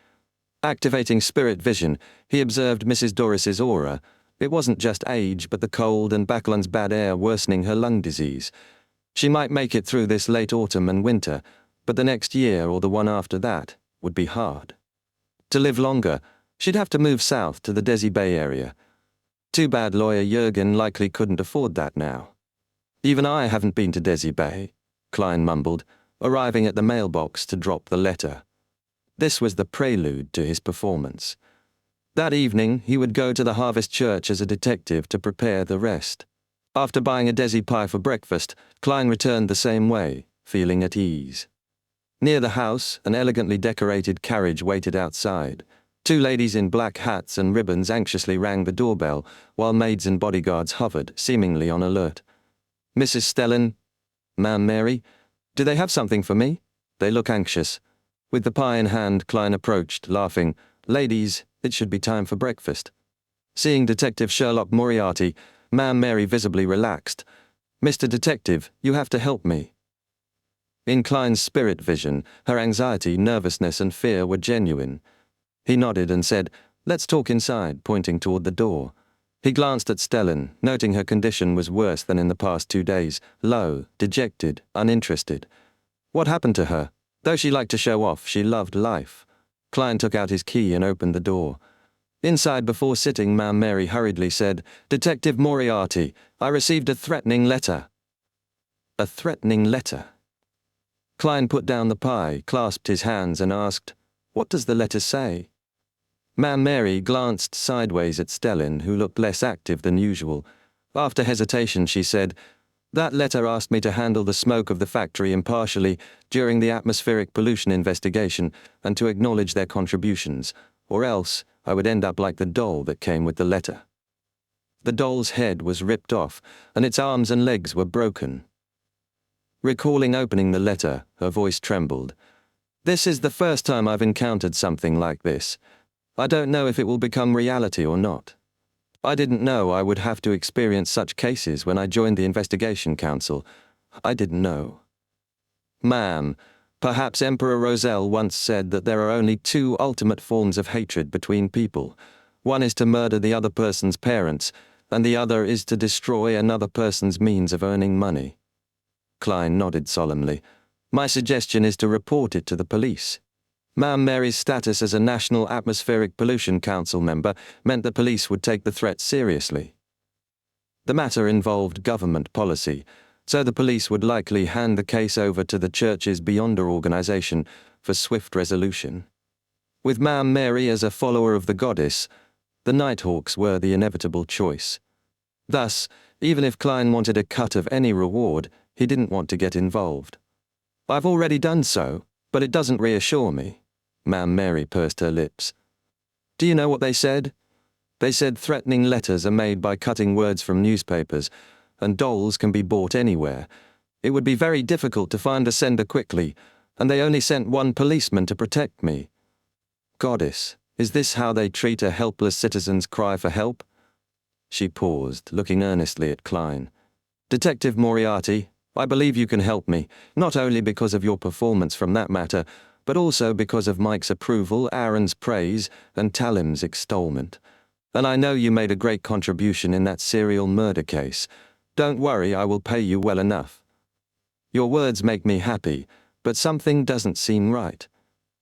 Activating spirit vision, he observed Mrs. Doris's aura. It wasn't just age, but the cold and Backlund's bad air worsening her lung disease. She might make it through this late autumn and winter, but the next year or the one after that would be hard. To live longer, she'd have to move south to the Desi Bay area. Too bad lawyer Jürgen likely couldn't afford that now. "Even I haven't been to Desi Bay," Klein mumbled, arriving at the mailbox to drop the letter. This was the prelude to his performance. That evening, he would go to the Harvest Church as a detective to prepare the rest. After buying a Desi pie for breakfast, Klein returned the same way, feeling at ease. Near the house, an elegantly decorated carriage waited outside. Two ladies in black hats and ribbons anxiously rang the doorbell, while maids and bodyguards hovered, seemingly on alert. "Mrs. Stellan?" "Ma'am Mary?" Do they have something for me? They look anxious. With the pie in hand, Klein approached, laughing. Ladies, it should be time for breakfast. Seeing Detective Sherlock Moriarty, Ma'am Mary visibly relaxed. Mr. Detective, you have to help me. In Klein's spirit vision, her anxiety, nervousness, and fear were genuine. He nodded and said, "Let's talk inside," pointing toward the door. He glanced at Stellan, noting her condition was worse than in the past 2 days, low, dejected, uninterested. What happened to her? Though she liked to show off, she loved life. Klein took out his key and opened the door. Inside, before sitting, Ma'am Mary hurriedly said, "Detective Moriarty, I received a threatening letter." A threatening letter? Klein put down the pie, clasped his hands, and asked, "What does the letter say?" Ma'am Mary glanced sideways at Stellan, who looked less active than usual. After hesitation, she said, "That letter asked me to handle the smoke of the factory impartially during the atmospheric pollution investigation and to acknowledge their contributions, or else I would end up like the doll that came with the letter." The doll's head was ripped off, and its arms and legs were broken. Recalling opening the letter, her voice trembled. "This is the first time I've encountered something like this. I don't know if it will become reality or not. I didn't know I would have to experience such cases when I joined the Investigation Council. I didn't know. Ma'am, perhaps Emperor Roselle once said that there are only 2 ultimate forms of hatred between people. One is to murder the other person's parents, and the other is to destroy another person's means of earning money." Klein nodded solemnly. "My suggestion is to report it to the police." Ma'am Mary's status as a National Atmospheric Pollution Council member meant the police would take the threat seriously. The matter involved government policy, so the police would likely hand the case over to the church's Beyonder organization for swift resolution. With Ma'am Mary as a follower of the goddess, the Nighthawks were the inevitable choice. Thus, even if Klein wanted a cut of any reward, he didn't want to get involved. "I've already done so, but it doesn't reassure me." Ma'am Mary pursed her lips. "Do you know what they said? They said threatening letters are made by cutting words from newspapers, and dolls can be bought anywhere. It would be very difficult to find a sender quickly, and they only sent 1 policeman to protect me. Goddess, is this how they treat a helpless citizen's cry for help?" She paused, looking earnestly at Klein. "Detective Moriarty, I believe you can help me, not only because of your performance from that matter, but also because of Mike's approval, Aaron's praise, and Talim's extolment. And I know you made a great contribution in that serial murder case. Don't worry, I will pay you well enough. Your words make me happy, but something doesn't seem right.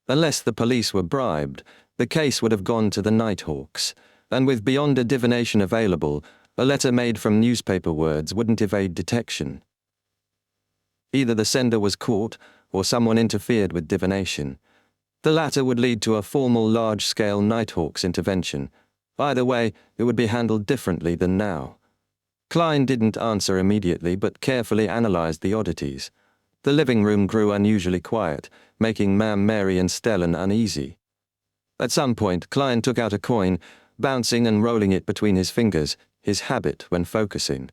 Unless the police were bribed, the case would have gone to the Nighthawks, and with Beyonder divination available, a letter made from newspaper words wouldn't evade detection. Either the sender was caught, or someone interfered with divination. The latter would lead to a formal large-scale Nighthawks intervention. Either way, it would be handled differently than now. Klein didn't answer immediately, but carefully analyzed the oddities. The living room grew unusually quiet, making Ma'am Mary and Stellan uneasy. At some point, Klein took out a coin, bouncing and rolling it between his fingers, his habit when focusing.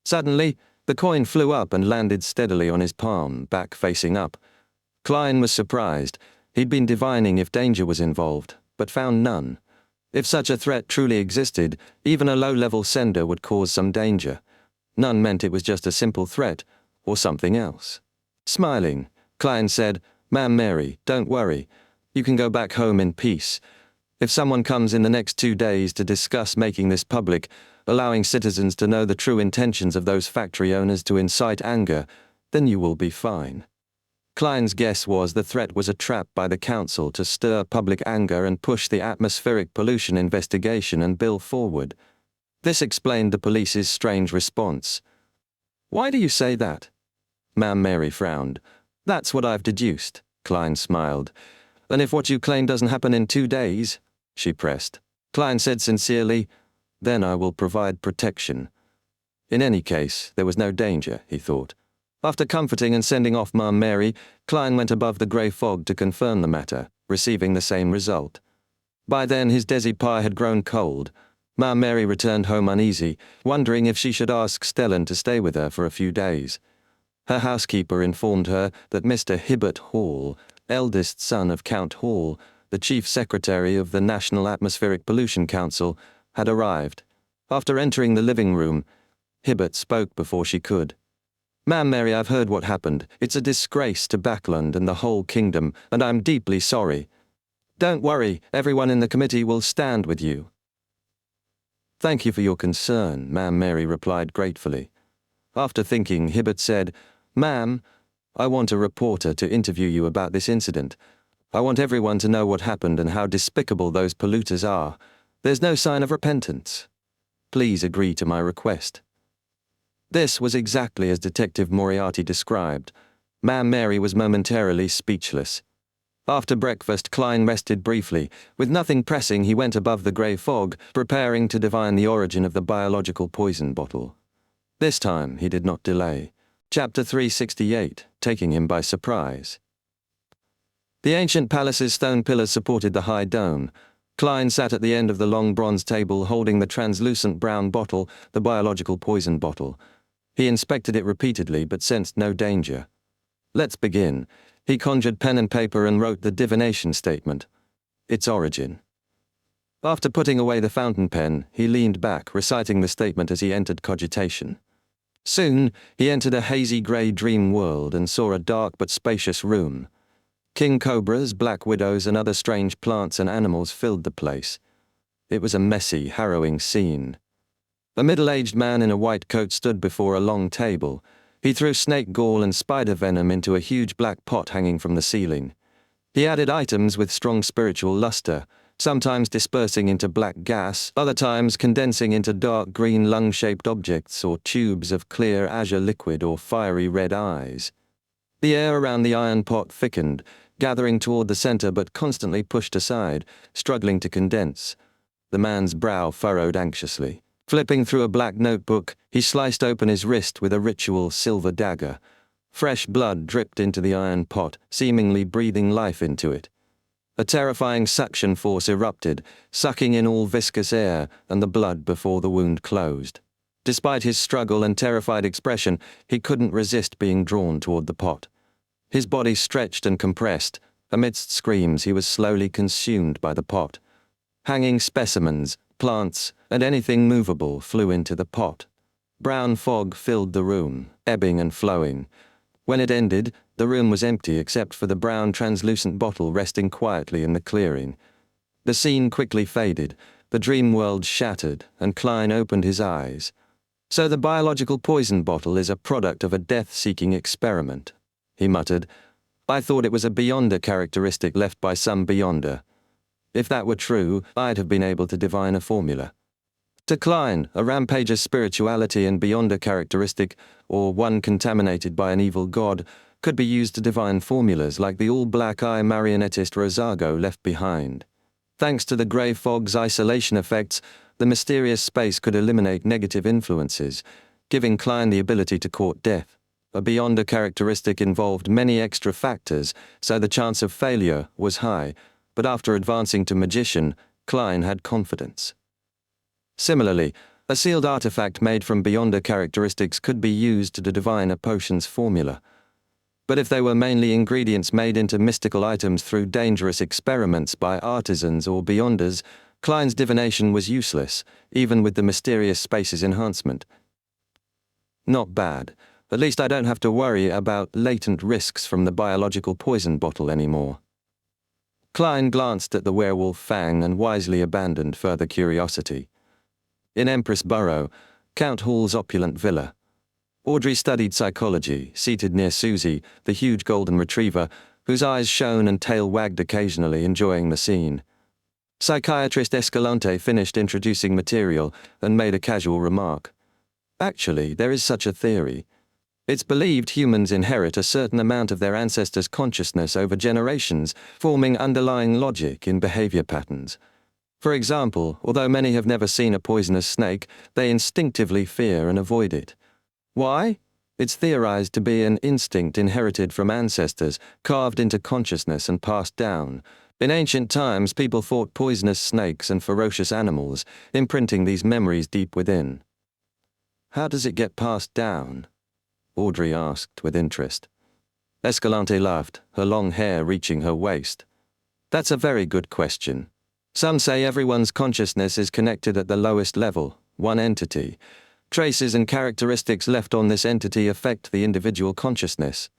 Suddenly, the coin flew up and landed steadily on his palm, back facing up. Klein was surprised. He'd been divining if danger was involved, but found none. If such a threat truly existed, even a low-level sender would cause some danger. None meant it was just a simple threat, or something else. Smiling, Klein said, "Ma'am Mary, don't worry. You can go back home in peace. If someone comes in the next 2 days to discuss making this public, allowing citizens to know the true intentions of those factory owners to incite anger, then you will be fine." Klein's guess was the threat was a trap by the council to stir public anger and push the atmospheric pollution investigation and bill forward. This explained the police's strange response. "Why do you say that?" Ma'am Mary frowned. "That's what I've deduced," Klein smiled. "And if what you claim doesn't happen in 2 days?" she pressed. Klein said sincerely, "Then I will provide protection." In any case, there was no danger, he thought. After comforting and sending off Ma'am Mary, Klein went above the grey fog to confirm the matter, receiving the same result. By then his desi pie had grown cold. Ma'am Mary returned home uneasy, wondering if she should ask Stellan to stay with her for a few days. Her housekeeper informed her that Mr. Hibbert Hall, eldest son of Count Hall, the chief secretary of the National Atmospheric Pollution Council, had arrived. After entering the living room, Hibbert spoke before she could. "Ma'am Mary, I've heard what happened. It's a disgrace to Backland and the whole kingdom, and I'm deeply sorry. Don't worry, everyone in the committee will stand with you." "Thank you for your concern," Ma'am Mary replied gratefully. After thinking, Hibbert said, "Ma'am, I want a reporter to interview you about this incident. I want everyone to know what happened and how despicable those polluters are. There's no sign of repentance. Please agree to my request." This was exactly as Detective Moriarty described. Ma'am Mary was momentarily speechless. After breakfast, Klein rested briefly. With nothing pressing, he went above the grey fog, preparing to divine the origin of the biological poison bottle. This time, he did not delay. Chapter 368, taking him by surprise. The ancient palace's stone pillars supported the high dome. Klein sat at the end of the long bronze table holding the translucent brown bottle, the biological poison bottle. He inspected it repeatedly but sensed no danger. "Let's begin." He conjured pen and paper and wrote the divination statement. Its origin. After putting away the fountain pen, he leaned back, reciting the statement as he entered cogitation. Soon, he entered a hazy grey dream world and saw a dark but spacious room. King cobras, black widows, and other strange plants and animals filled the place. It was a messy, harrowing scene. A middle-aged man in a white coat stood before a long table. He threw snake gall and spider venom into a huge black pot hanging from the ceiling. He added items with strong spiritual luster, sometimes dispersing into black gas, other times condensing into dark green lung-shaped objects or tubes of clear azure liquid or fiery red eyes. The air around the iron pot thickened, gathering toward the center but constantly pushed aside, struggling to condense. The man's brow furrowed anxiously. Flipping through a black notebook, he sliced open his wrist with a ritual silver dagger. Fresh blood dripped into the iron pot, seemingly breathing life into it. A terrifying suction force erupted, sucking in all viscous air and the blood before the wound closed. Despite his struggle and terrified expression, he couldn't resist being drawn toward the pot. His body stretched and compressed. Amidst screams, he was slowly consumed by the pot. Hanging specimens, plants, and anything movable flew into the pot. Brown fog filled the room, ebbing and flowing. When it ended, the room was empty except for the brown translucent bottle resting quietly in the clearing. The scene quickly faded, the dream world shattered, and Klein opened his eyes. "So the biological poison bottle is a product of a death-seeking experiment," he muttered. "I thought it was a Beyonder characteristic left by some Beyonder. If that were true, I'd have been able to divine a formula." To Klein, a rampager's spirituality and Beyonder characteristic, or one contaminated by an evil god, could be used to divine formulas like the all-black eye marionettist Rosago left behind. Thanks to the grey fog's isolation effects, the mysterious space could eliminate negative influences, giving Klein the ability to court death. A Beyonder characteristic involved many extra factors, so the chance of failure was high, but after advancing to magician, Klein had confidence. Similarly, a sealed artifact made from Beyonder characteristics could be used to divine a potion's formula. But if they were mainly ingredients made into mystical items through dangerous experiments by artisans or Beyonders, Klein's divination was useless, even with the mysterious space's enhancement. Not bad. At least I don't have to worry about latent risks from the biological poison bottle anymore. Klein glanced at the werewolf fang and wisely abandoned further curiosity. In Empress Borough, Count Hall's opulent villa, Audrey studied psychology, seated near Susie, the huge golden retriever, whose eyes shone and tail wagged occasionally, enjoying the scene. Psychiatrist Escalante finished introducing material and made a casual remark. "Actually, there is such a theory. It's believed humans inherit a certain amount of their ancestors' consciousness over generations, forming underlying logic in behavior patterns. For example, although many have never seen a poisonous snake, they instinctively fear and avoid it. Why? It's theorized to be an instinct inherited from ancestors, carved into consciousness and passed down. In ancient times, people fought poisonous snakes and ferocious animals, imprinting these memories deep within. How does it get passed down? Audrey asked with interest. Escalante laughed, her long hair reaching her waist. That's a very good question. Some say everyone's consciousness is connected at the lowest level, one entity. Traces and characteristics left on this entity affect the individual consciousness.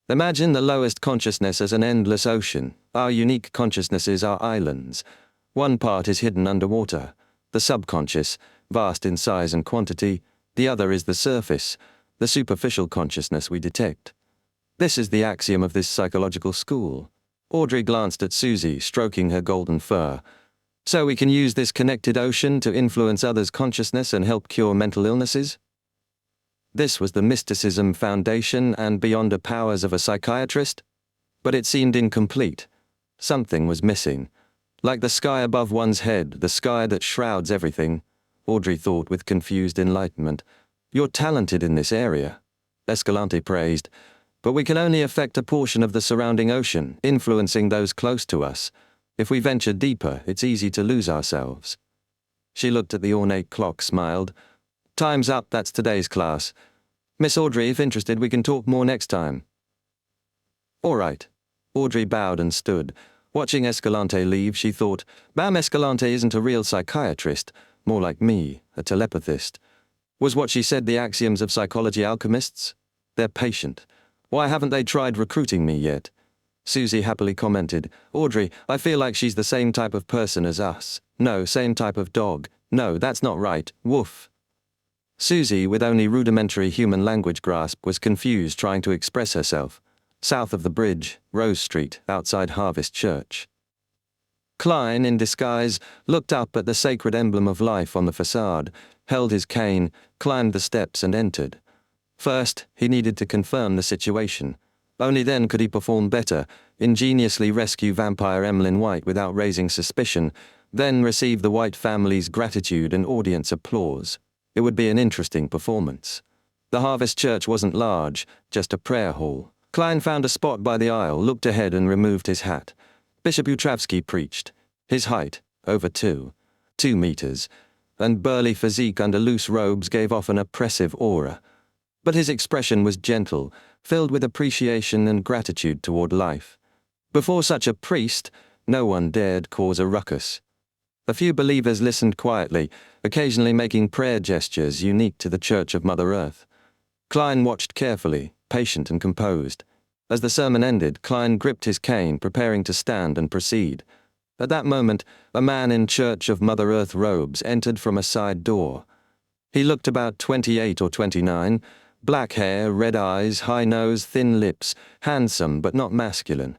Imagine the lowest consciousness as an endless ocean. Our unique consciousnesses are islands. One part is hidden underwater, the subconscious, vast in size and quantity. The other is the surface, the superficial consciousness we detect. This is the axiom of this psychological school. Audrey glanced at Susie, stroking her golden fur. So we can use this connected ocean to influence others' consciousness and help cure mental illnesses? This was the mysticism, foundation, and beyond the powers of a psychiatrist? But it seemed incomplete. Something was missing. Like the sky above one's head, the sky that shrouds everything, Audrey thought with confused enlightenment. You're talented in this area, Escalante praised. But we can only affect a portion of the surrounding ocean, influencing those close to us. If we venture deeper, it's easy to lose ourselves. She looked at the ornate clock, smiled. Time's up, that's today's class. Miss Audrey, if interested, we can talk more next time. All right. Audrey bowed and stood. Watching Escalante leave, she thought, Bam Escalante isn't a real psychiatrist, more like me, a telepathist. Was what she said the axioms of psychology alchemists? They're patient. Why haven't they tried recruiting me yet? Susie happily commented, Audrey, I feel like she's the same type of person as us. No, same type of dog. No, that's not right. Woof. Susie, with only rudimentary human language grasp, was confused trying to express herself. South of the bridge, Rose Street, outside Harvest Church. Klein, in disguise, looked up at the sacred emblem of life on the facade, held his cane, climbed the steps and entered. First, he needed to confirm the situation. Only then could he perform better, ingeniously rescue vampire Emlyn White without raising suspicion, then receive the White family's gratitude and audience applause. It would be an interesting performance. The Harvest Church wasn't large, just a prayer hall. Klein found a spot by the aisle, looked ahead and removed his hat. Bishop Utravsky preached. His height, over 2 meters, and burly physique under loose robes gave off an oppressive aura. But his expression was gentle, filled with appreciation and gratitude toward life. Before such a priest, no one dared cause a ruckus. A few believers listened quietly, occasionally making prayer gestures unique to the Church of Mother Earth. Klein watched carefully, patient and composed. As the sermon ended, Klein gripped his cane, preparing to stand and proceed. At that moment, a man in Church of Mother Earth robes entered from a side door. He looked about 28 or 29, black hair, red eyes, high nose, thin lips, handsome but not masculine.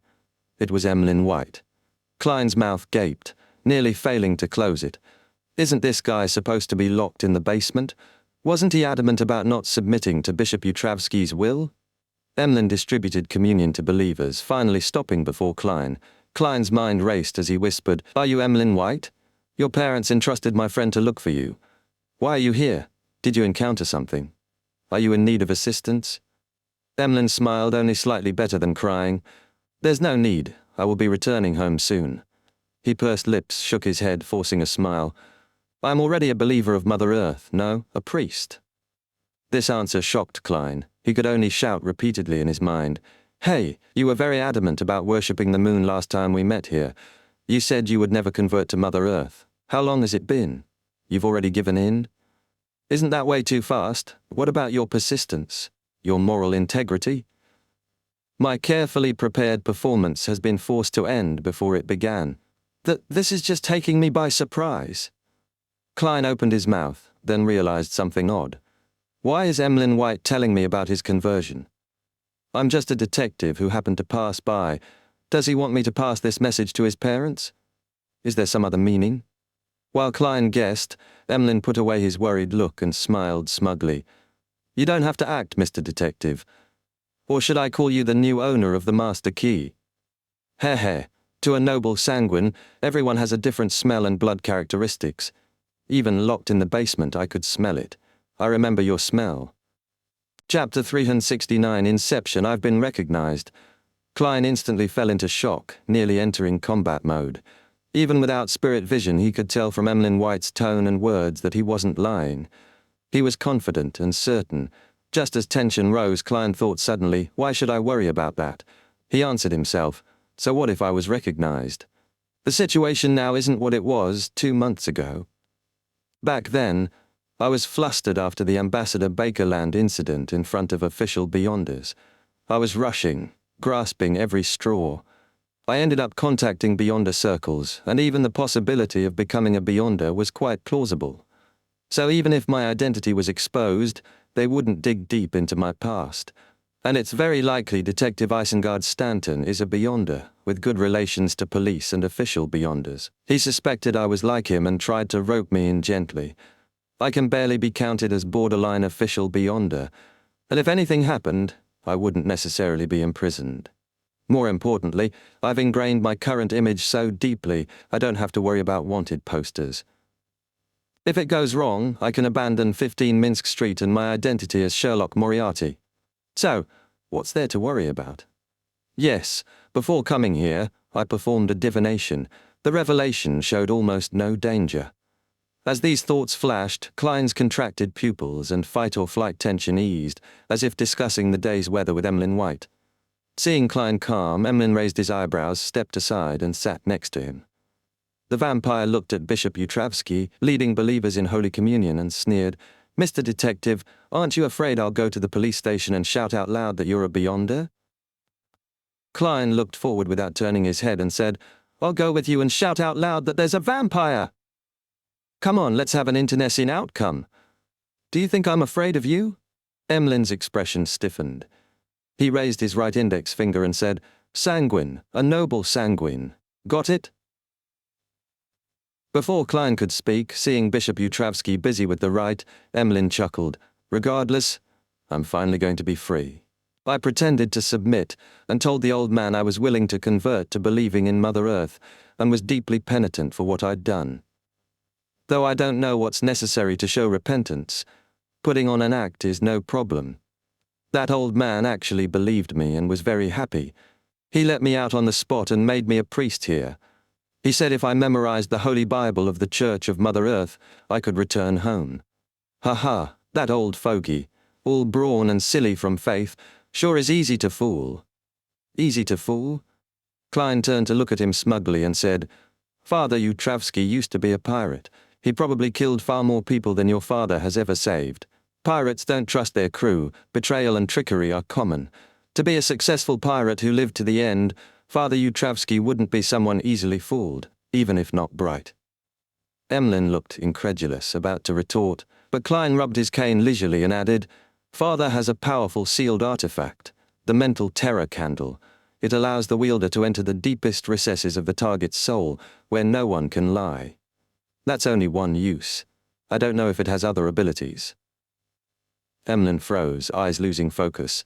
It was Emlyn White. Klein's mouth gaped, nearly failing to close it. Isn't this guy supposed to be locked in the basement? Wasn't he adamant about not submitting to Bishop Utravsky's will? Emlyn distributed communion to believers, finally stopping before Klein. Klein's mind raced as he whispered, Are you Emlyn White? Your parents entrusted my friend to look for you. Why are you here? Did you encounter something? Are you in need of assistance? Emlyn smiled, only slightly better than crying. There's no need. I will be returning home soon. He pursed lips, shook his head, forcing a smile. I'm already a believer of Mother Earth, no, a priest. This answer shocked Klein. He could only shout repeatedly in his mind. Hey, you were very adamant about worshipping the moon last time we met here. You said you would never convert to Mother Earth. How long has it been? You've already given in? Isn't that way too fast? What about your persistence? Your moral integrity? My carefully prepared performance has been forced to end before it began. This is just taking me by surprise. Klein opened his mouth, then realized something odd. Why is Emlyn White telling me about his conversion? I'm just a detective who happened to pass by. Does he want me to pass this message to his parents? Is there some other meaning? While Klein guessed, Emlyn put away his worried look and smiled smugly. You don't have to act, Mr. Detective. Or should I call you the new owner of the master key? Heh. To a noble sanguine, everyone has a different smell and blood characteristics. Even locked in the basement, I could smell it. I remember your smell. Chapter 369, Inception, I've been recognized. Klein instantly fell into shock, nearly entering combat mode. Even without spirit vision, he could tell from Emlyn White's tone and words that he wasn't lying. He was confident and certain. Just as tension rose, Klein thought suddenly, why should I worry about that? He answered himself, so what if I was recognized? The situation now isn't what it was 2 months ago. Back then, I was flustered after the Ambassador Bakerland incident in front of official Beyonders. I was rushing, grasping every straw. I ended up contacting Beyonder circles, and even the possibility of becoming a Beyonder was quite plausible. So even if my identity was exposed, they wouldn't dig deep into my past. And it's very likely Detective Isengard Stanton is a Beyonder, with good relations to police and official Beyonders. He suspected I was like him and tried to rope me in gently. I can barely be counted as borderline official Beyonder, and if anything happened, I wouldn't necessarily be imprisoned. More importantly, I've ingrained my current image so deeply, I don't have to worry about wanted posters. If it goes wrong, I can abandon 15 Minsk Street and my identity as Sherlock Moriarty. So, what's there to worry about? Yes, before coming here, I performed a divination. The revelation showed almost no danger. As these thoughts flashed, Klein's contracted pupils and fight-or-flight tension eased, as if discussing the day's weather with Emlyn White. Seeing Klein calm, Emlyn raised his eyebrows, stepped aside, and sat next to him. The vampire looked at Bishop Utravsky, leading believers in Holy Communion, and sneered, "Mr. Detective, aren't you afraid I'll go to the police station and shout out loud that you're a Beyonder?" Klein looked forward without turning his head and said, "I'll go with you and shout out loud that there's a vampire. Come on, let's have an internecine outcome. Do you think I'm afraid of you?" Emlyn's expression stiffened. He raised his right index finger and said, "Sanguine, a noble sanguine. Got it?" Before Klein could speak, seeing Bishop Utravsky busy with the rite, Emlyn chuckled. "Regardless, I'm finally going to be free." I pretended to submit and told the old man I was willing to convert to believing in Mother Earth and was deeply penitent for what I'd done. Though I don't know what's necessary to show repentance, putting on an act is no problem. That old man actually believed me and was very happy. He let me out on the spot and made me a priest here. He said if I memorized the Holy Bible of the Church of Mother Earth, I could return home. Ha, that old fogey, all brawn and silly from faith, sure is easy to fool. Easy to fool? Klein turned to look at him smugly and said, "Father Utravsky used to be a pirate. He probably killed far more people than your father has ever saved. Pirates don't trust their crew. Betrayal and trickery are common. To be a successful pirate who lived to the end, Father Utravsky wouldn't be someone easily fooled, even if not bright." Emlyn looked incredulous, about to retort, but Klein rubbed his cane leisurely and added, "Father has a powerful sealed artifact, the mental terror candle. It allows the wielder to enter the deepest recesses of the target's soul, where no one can lie. That's only one use. I don't know if it has other abilities." Emlyn froze, eyes losing focus.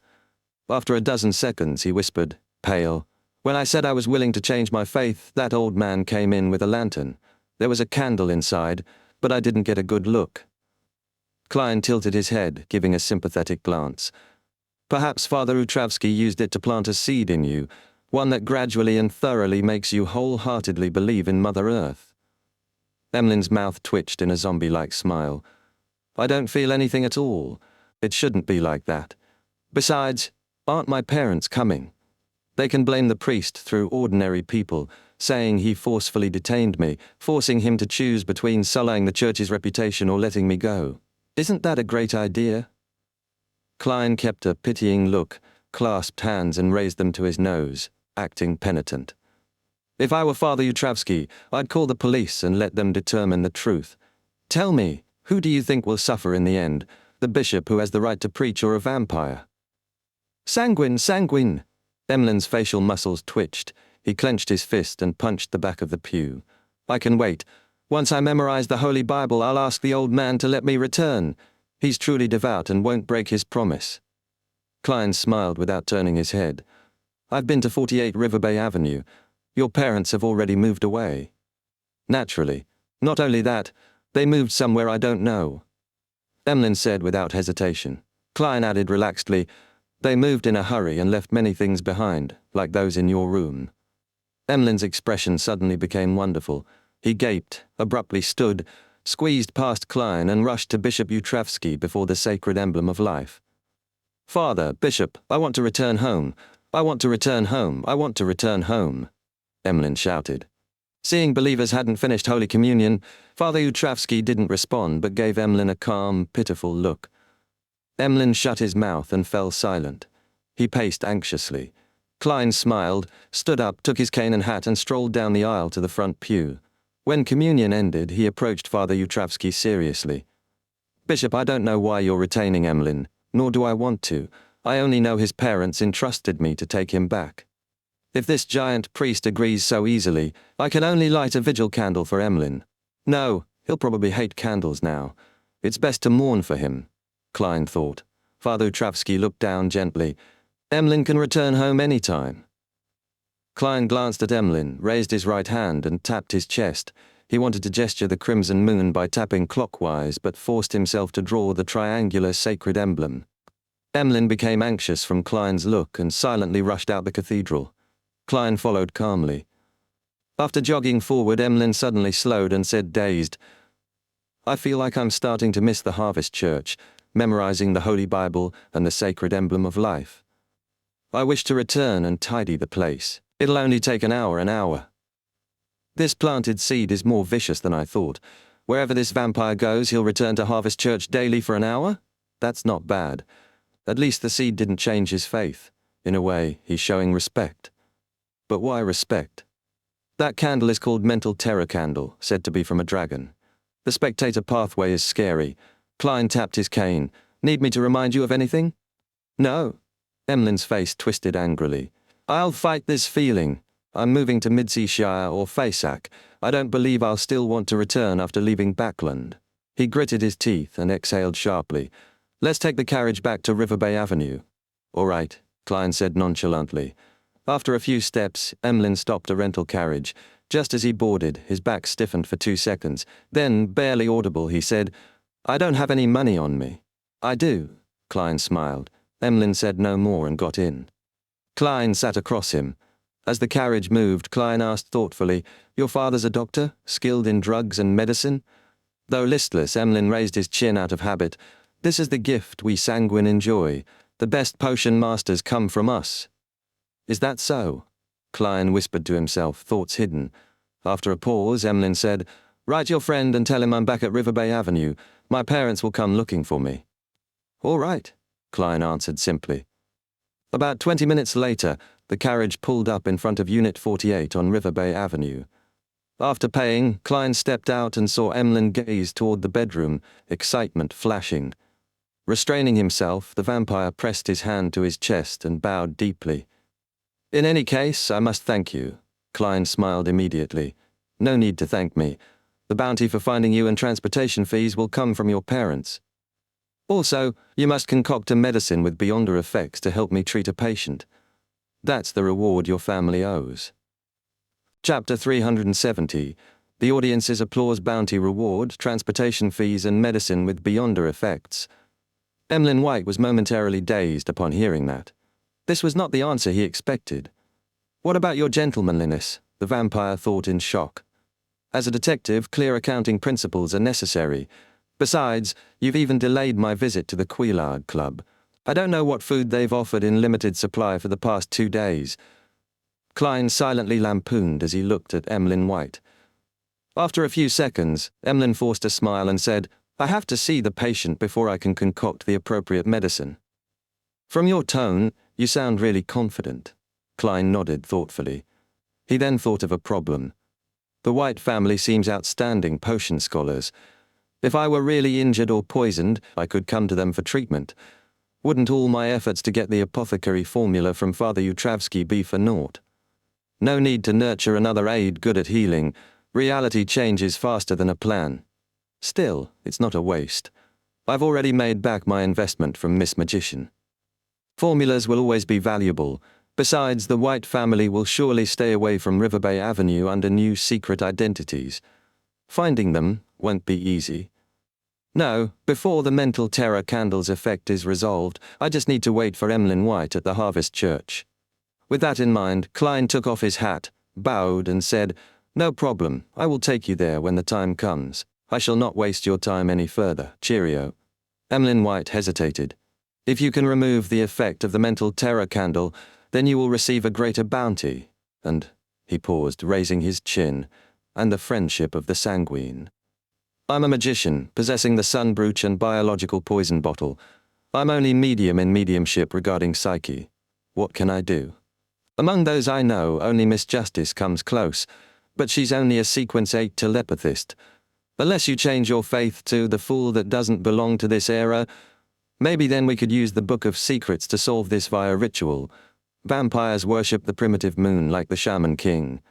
After a dozen seconds, he whispered, pale, "When I said I was willing to change my faith, that old man came in with a lantern. There was a candle inside, but I didn't get a good look." Klein tilted his head, giving a sympathetic glance. "Perhaps Father Utravsky used it to plant a seed in you, one that gradually and thoroughly makes you wholeheartedly believe in Mother Earth." Emlyn's mouth twitched in a zombie-like smile. "I don't feel anything at all. It shouldn't be like that. Besides, aren't my parents coming? They can blame the priest through ordinary people, saying he forcefully detained me, forcing him to choose between sullying the church's reputation or letting me go. Isn't that a great idea?" Klein kept a pitying look, clasped hands and raised them to his nose, acting penitent. "If I were Father Utravsky, I'd call the police and let them determine the truth. Tell me, who do you think will suffer in the end, the bishop who has the right to preach or a vampire?" "Sanguine, sanguine!" Emlyn's facial muscles twitched. He clenched his fist and punched the back of the pew. "I can wait. Once I memorize the Holy Bible, I'll ask the old man to let me return. He's truly devout and won't break his promise." Klein smiled without turning his head. "I've been to 48 River Bay Avenue. Your parents have already moved away." "Naturally. Not only that, they moved somewhere I don't know," Emlyn said without hesitation. Klein added relaxedly, "They moved in a hurry and left many things behind, like those in your room." Emlyn's expression suddenly became wonderful. He gaped, abruptly stood, squeezed past Klein and rushed to Bishop Utravsky before the sacred emblem of life. "Father, Bishop, I want to return home. I want to return home. I want to return home," Emlyn shouted. Seeing believers hadn't finished Holy Communion, Father Utravsky didn't respond but gave Emlyn a calm, pitiful look. Emlyn shut his mouth and fell silent. He paced anxiously. Klein smiled, stood up, took his cane and hat and strolled down the aisle to the front pew. When communion ended, he approached Father Utravsky seriously. "Bishop, I don't know why you're retaining Emlyn, nor do I want to. I only know his parents entrusted me to take him back. If this giant priest agrees so easily, I can only light a vigil candle for Emlyn. No, he'll probably hate candles now. It's best to mourn for him," Klein thought. Father Utravsky looked down gently. "Emlyn can return home any time." Klein glanced at Emlyn, raised his right hand and tapped his chest. He wanted to gesture the crimson moon by tapping clockwise, but forced himself to draw the triangular sacred emblem. Emlyn became anxious from Klein's look and silently rushed out the cathedral. Klein followed calmly. After jogging forward, Emlyn suddenly slowed and said, dazed, "I feel like I'm starting to miss the Harvest Church, memorizing the Holy Bible and the sacred emblem of life. I wish to return and tidy the place. It'll only take an hour. This planted seed is more vicious than I thought. Wherever this vampire goes, he'll return to Harvest Church daily for an hour? That's not bad. At least the seed didn't change his faith. In a way, he's showing respect. But why respect? That candle is called Mental Terror Candle, said to be from a dragon. The spectator pathway is scary." Klein tapped his cane. "Need me to remind you of anything?" "No." Emlyn's face twisted angrily. "I'll fight this feeling. I'm moving to Midseashire or Faceac. I don't believe I'll still want to return after leaving Backland." He gritted his teeth and exhaled sharply. "Let's take the carriage back to River Bay Avenue." "All right," Klein said nonchalantly. After a few steps, Emlyn stopped a rental carriage. Just as he boarded, his back stiffened for 2 seconds. Then, barely audible, he said, "I don't have any money on me." "I do," Klein smiled. Emlyn said no more and got in. Klein sat across him. As the carriage moved, Klein asked thoughtfully, "Your father's a doctor, skilled in drugs and medicine?" Though listless, Emlyn raised his chin out of habit. "This is the gift we sanguine enjoy. The best potion masters come from us." "Is that so?" Klein whispered to himself, thoughts hidden. After a pause, Emlyn said, "Write your friend and tell him I'm back at River Bay Avenue. My parents will come looking for me." "All right," Klein answered simply. About 20 minutes later, the carriage pulled up in front of Unit 48 on River Bay Avenue. After paying, Klein stepped out and saw Emlyn gaze toward the bedroom, excitement flashing. Restraining himself, the vampire pressed his hand to his chest and bowed deeply. "In any case, I must thank you." Klein smiled immediately. "No need to thank me. The bounty for finding you and transportation fees will come from your parents. Also, you must concoct a medicine with beyonder effects to help me treat a patient. That's the reward your family owes." Chapter 370, The Audience's Applause Bounty Reward, Transportation Fees and Medicine with Beyonder Effects. Emlyn White was momentarily dazed upon hearing that. This was not the answer he expected. "What about your gentlemanliness?" the vampire thought in shock. "As a detective, clear accounting principles are necessary. Besides, you've even delayed my visit to the Quillard Club. I don't know what food they've offered in limited supply for the past 2 days." Klein silently lampooned as he looked at Emlyn White. After a few seconds, Emlyn forced a smile and said, "I have to see the patient before I can concoct the appropriate medicine." "From your tone, you sound really confident." Klein nodded thoughtfully. He then thought of a problem. "The White family seems outstanding potion scholars. If I were really injured or poisoned, I could come to them for treatment. Wouldn't all my efforts to get the apothecary formula from Father Utravsky be for naught? No need to nurture another aide good at healing. Reality changes faster than a plan. Still, it's not a waste. I've already made back my investment from Miss Magician. Formulas will always be valuable. Besides, the White family will surely stay away from River Bay Avenue under new secret identities. Finding them won't be easy. No, before the Mental Terror Candle's effect is resolved, I just need to wait for Emlyn White at the Harvest Church." With that in mind, Klein took off his hat, bowed and said, "No problem, I will take you there when the time comes. I shall not waste your time any further. Cheerio." Emlyn White hesitated. If you can remove the effect of the mental terror candle, then you will receive a greater bounty, and, he paused, raising his chin, and the friendship of the sanguine. I'm a magician, possessing the sun brooch and biological poison bottle. I'm only medium in mediumship regarding psyche. What can I do? Among those I know, only Miss Justice comes close, but she's only a sequence 8 telepathist. Unless you change your faith to the fool that doesn't belong to this era, maybe then we could use the Book of Secrets to solve this via ritual. Vampires worship the primitive moon like the shaman king.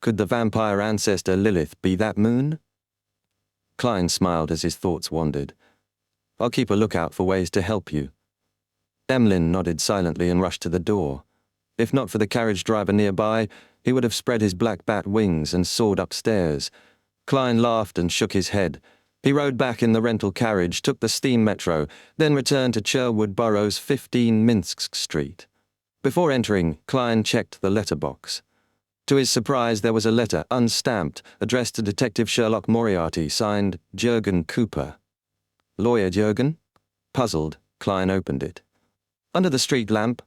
Could the vampire ancestor Lilith be that moon? Klein smiled as his thoughts wandered. I'll keep a lookout for ways to help you. Emlyn nodded silently and rushed to the door. If not for the carriage driver nearby, he would have spread his black bat wings and soared upstairs. Klein laughed and shook his head. He rode back in the rental carriage, took the steam metro, then returned to Sherwood Borough's 15 Minsk Street. Before entering, Klein checked the letterbox. To his surprise, there was a letter, unstamped, addressed to Detective Sherlock Moriarty, signed Jurgen Cooper. Lawyer Jurgen? Puzzled, Klein opened it. Under the street lamp,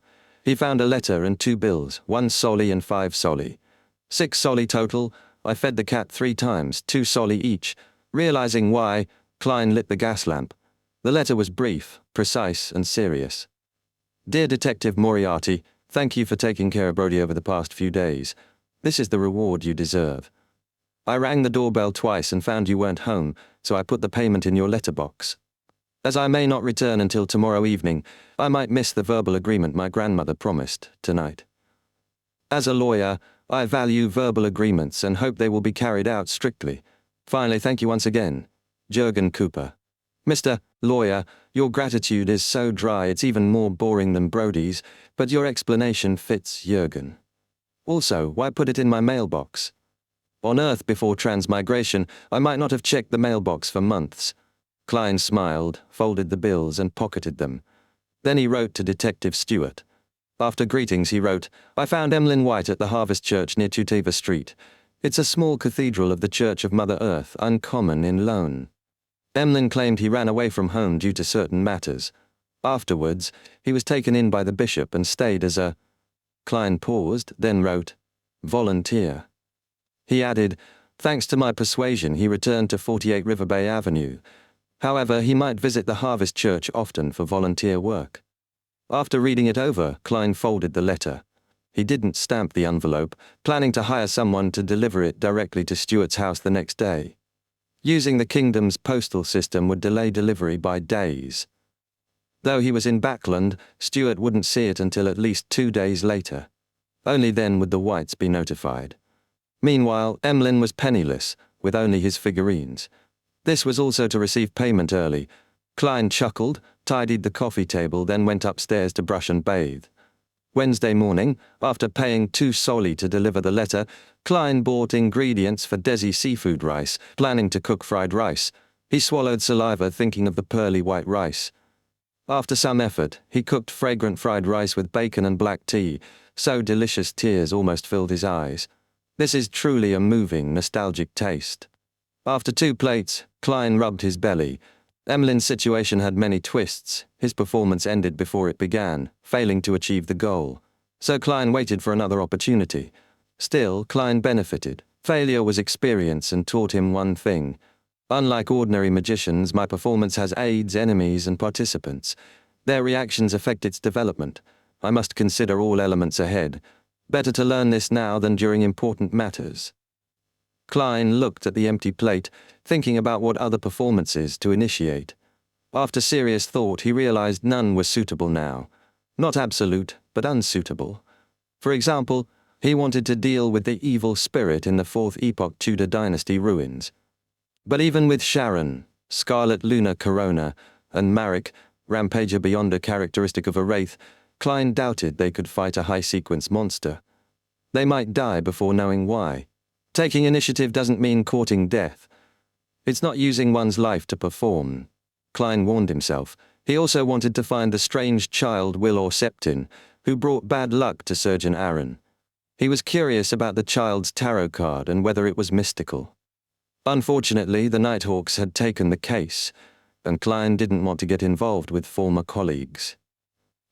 he found a letter and 2 bills, 1 solly and 5 solly. 6 solly total. I fed the cat 3 times, 2 solly each. Realizing why, Klein lit the gas lamp. The letter was brief, precise, and serious. Dear Detective Moriarty, thank you for taking care of Brody over the past few days. This is the reward you deserve. I rang the doorbell twice and found you weren't home, so I put the payment in your letterbox. As I may not return until tomorrow evening, I might miss the verbal agreement my grandmother promised tonight. As a lawyer, I value verbal agreements and hope they will be carried out strictly. Finally, thank you once again. Jurgen Cooper. Mr. Lawyer, your gratitude is so dry it's even more boring than Brody's, but your explanation fits Jurgen. Also, why put it in my mailbox? On Earth before transmigration, I might not have checked the mailbox for months. Klein smiled, folded the bills and pocketed them. Then he wrote to Detective Stewart. After greetings he wrote, I found Emlyn White at the Harvest Church near Tuteva Street. It's a small cathedral of the Church of Mother Earth, uncommon in Lone. Emlyn claimed he ran away from home due to certain matters. Afterwards, he was taken in by the bishop and stayed as a... Klein paused, then wrote, volunteer. He added, thanks to my persuasion he returned to 48 River Bay Avenue. However, he might visit the Harvest Church often for volunteer work. After reading it over, Klein folded the letter. He didn't stamp the envelope, planning to hire someone to deliver it directly to Stewart's house the next day. Using the kingdom's postal system would delay delivery by days. Though he was in Backland, Stewart wouldn't see it until at least 2 days later. Only then would the Whites be notified. Meanwhile, Emlyn was penniless, with only his figurines. This was also to receive payment early. Klein chuckled, tidied the coffee table, then went upstairs to brush and bathe. Wednesday morning, after paying 2 solly to deliver the letter, Klein bought ingredients for Desi seafood rice, planning to cook fried rice. He swallowed saliva thinking of the pearly white rice. After some effort, he cooked fragrant fried rice with bacon and black tea, so delicious tears almost filled his eyes. This is truly a moving, nostalgic taste. After 2 plates, Klein rubbed his belly. Emlyn's situation had many twists. His performance ended before it began, failing to achieve the goal. So Klein waited for another opportunity. Still, Klein benefited. Failure was experience and taught him one thing. Unlike ordinary magicians, my performance has aides, enemies, and participants. Their reactions affect its development. I must consider all elements ahead. Better to learn this now than during important matters. Klein looked at the empty plate, thinking about what other performances to initiate. After serious thought, he realized none were suitable now. Not absolute, but unsuitable. For example, he wanted to deal with the evil spirit in the 4th Epoch Tudor Dynasty ruins. But even with Sharon, Scarlet Luna Corona, and Marek, Rampager beyond a characteristic of a wraith, Klein doubted they could fight a high-sequence monster. They might die before knowing why. Taking initiative doesn't mean courting death. It's not using one's life to perform. Klein warned himself. He also wanted to find the strange child Will or Septin, who brought bad luck to Surgeon Aaron. He was curious about the child's tarot card and whether it was mystical. Unfortunately, the Nighthawks had taken the case, and Klein didn't want to get involved with former colleagues.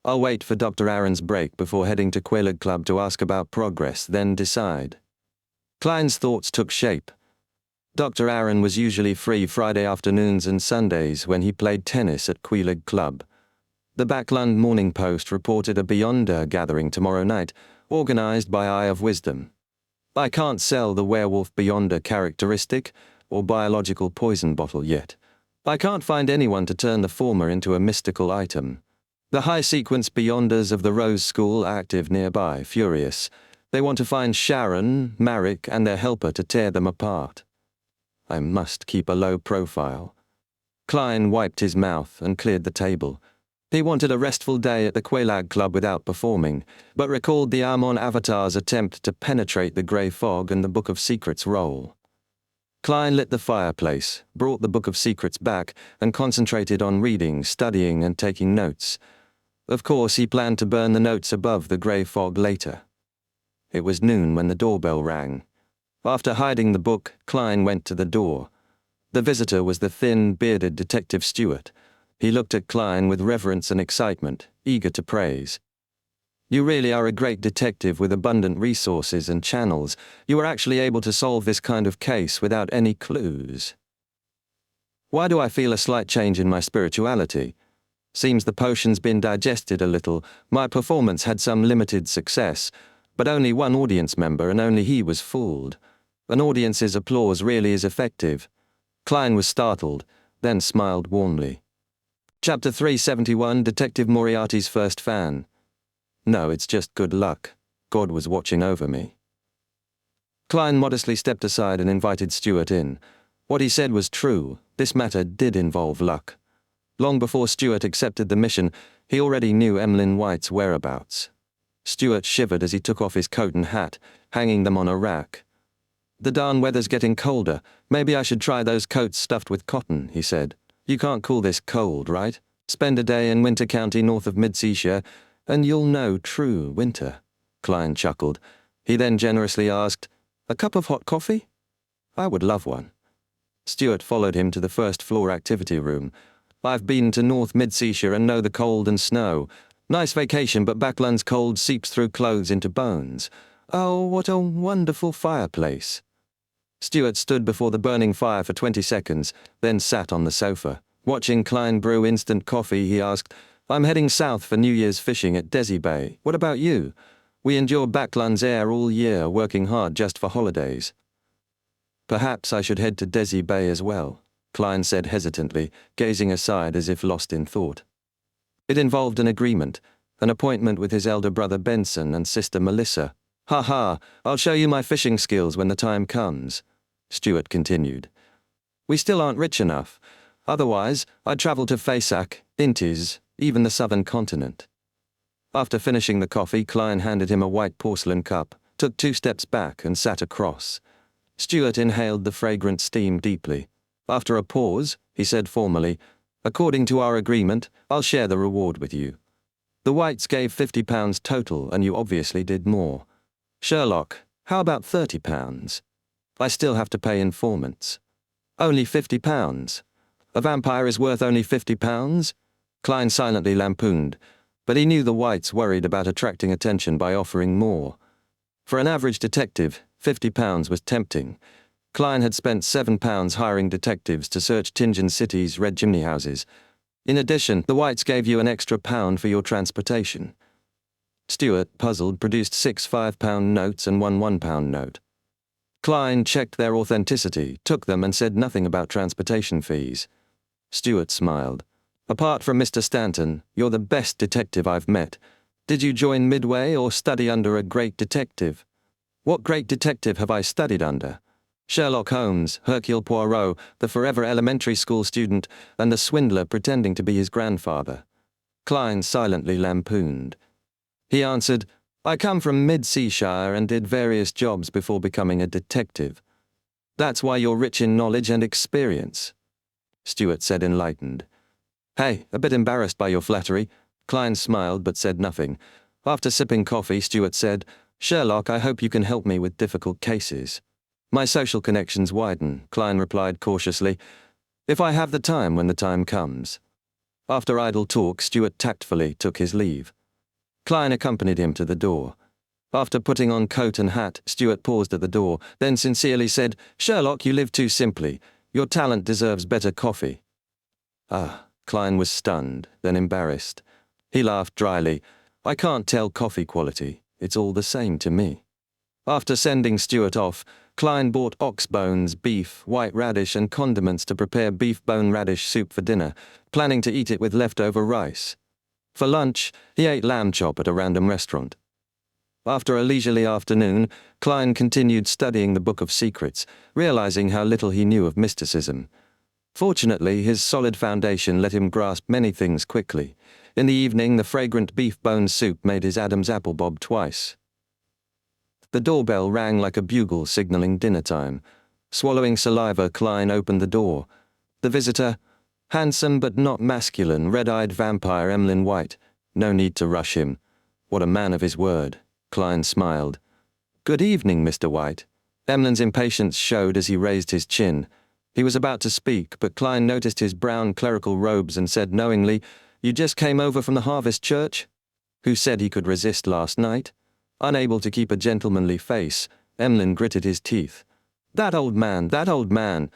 I'll wait for Dr. Aaron's break before heading to Quelaag Club to ask about progress, then decide. Klein's thoughts took shape. Dr. Aaron was usually free Friday afternoons and Sundays when he played tennis at Quelaag Club. The Backland Morning Post reported a Beyonder gathering tomorrow night, organized by Eye of Wisdom. I can't sell the werewolf Beyonder characteristic or biological poison bottle yet. I can't find anyone to turn the former into a mystical item. The high-sequence Beyonders of the Rose School are active nearby, furious. They want to find Sharon, Marek, and their helper to tear them apart. I must keep a low profile. Klein wiped his mouth and cleared the table. He wanted a restful day at the Quelaag Club without performing, but recalled the Amon Avatar's attempt to penetrate the grey fog and the Book of Secrets role. Klein lit the fireplace, brought the Book of Secrets back, and concentrated on reading, studying, and taking notes. Of course, he planned to burn the notes above the grey fog later. It was noon when the doorbell rang. After hiding the book, Klein went to the door. The visitor was the thin, bearded Detective Stewart. He looked at Klein with reverence and excitement, eager to praise. You really are a great detective with abundant resources and channels. You were actually able to solve this kind of case without any clues. Why do I feel a slight change in my spirituality? Seems the potion's been digested a little. My performance had some limited success, but only one audience member, and only he was fooled. An audience's applause really is effective. Klein was startled, then smiled warmly. Chapter 371, Detective Moriarty's First Fan. No, it's just good luck. God was watching over me. Klein modestly stepped aside and invited Stewart in. What he said was true. This matter did involve luck. Long before Stewart accepted the mission, he already knew Emlyn White's whereabouts. Stewart shivered as he took off his coat and hat, hanging them on a rack. The darn weather's getting colder. Maybe I should try those coats stuffed with cotton, he said. You can't call this cold, right? Spend a day in Winter County north of Mid-Seashire, and you'll know true winter. Klein chuckled. He then generously asked, a cup of hot coffee? I would love one. Stewart followed him to the first-floor activity room. I've been to North Mid-Seashire and know the cold and snow. Nice vacation, but Backland's cold seeps through clothes into bones. Oh, what a wonderful fireplace. Stewart stood before the burning fire for 20 seconds, then sat on the sofa. Watching Klein brew instant coffee, he asked, I'm heading south for New Year's fishing at Desi Bay. What about you? We endure Backland's air all year, working hard just for holidays. Perhaps I should head to Desi Bay as well, Klein said hesitantly, gazing aside as if lost in thought. It involved an agreement, an appointment with his elder brother Benson and sister Melissa. Ha ha, I'll show you my fishing skills when the time comes, Stewart continued. We still aren't rich enough. Otherwise, I'd travel to Faceless, Intis, even the southern continent. After finishing the coffee, Klein handed him a white porcelain cup, took 2 steps back and sat across. Stewart inhaled the fragrant steam deeply. After a pause, he said formally, according to our agreement, I'll share the reward with you. The Whites gave £50 total, and you obviously did more. Sherlock, how about £30? I still have to pay informants. Only £50? A vampire is worth only £50? Klein silently lampooned, but he knew the Whites worried about attracting attention by offering more. For an average detective, £50 was tempting. Klein had spent £7 hiring detectives to search Tingen City's red chimney houses. In addition, the Whites gave you an extra £1 for your transportation. Stewart, puzzled, produced 6 £5 notes and 1 £1 note. Klein checked their authenticity, took them, and said nothing about transportation fees. Stewart smiled. Apart from Mr. Stanton, you're the best detective I've met. Did you join Midway or study under a great detective? What great detective have I studied under? Sherlock Holmes, Hercule Poirot, the forever elementary school student, and the swindler pretending to be his grandfather. Klein silently lampooned. He answered, I come from Mid-Seashire and did various jobs before becoming a detective. That's why you're rich in knowledge and experience, Stewart said, enlightened. Hey, a bit embarrassed by your flattery. Klein smiled but said nothing. After sipping coffee, Stewart said, Sherlock, I hope you can help me with difficult cases. My social connections widen, Klein replied cautiously. If I have the time when the time comes. After idle talk, Stuart tactfully took his leave. Klein accompanied him to the door. After putting on coat and hat, Stuart paused at the door, then sincerely said, "Sherlock, you live too simply. Your talent deserves better coffee." Ah, Klein was stunned, then embarrassed. He laughed dryly. "I can't tell coffee quality. It's all the same to me." After sending Stuart off, Klein bought ox bones, beef, white radish and condiments to prepare beef bone radish soup for dinner, planning to eat it with leftover rice. For lunch, he ate lamb chop at a random restaurant. After a leisurely afternoon, Klein continued studying the Book of Secrets, realizing how little he knew of mysticism. Fortunately, his solid foundation let him grasp many things quickly. In the evening, the fragrant beef bone soup made his Adam's apple bob twice. The doorbell rang like a bugle signaling dinner time. Swallowing saliva, Klein opened the door. The visitor, handsome but not masculine, red-eyed vampire Emlyn White. No need to rush him. What a man of his word. Klein smiled. "Good evening, Mr. White." Emlyn's impatience showed as he raised his chin. He was about to speak, but Klein noticed his brown clerical robes and said knowingly, "You just came over from the Harvest Church?" Who said he could resist last night? Unable to keep a gentlemanly face, Emlyn gritted his teeth. That old man, that old man.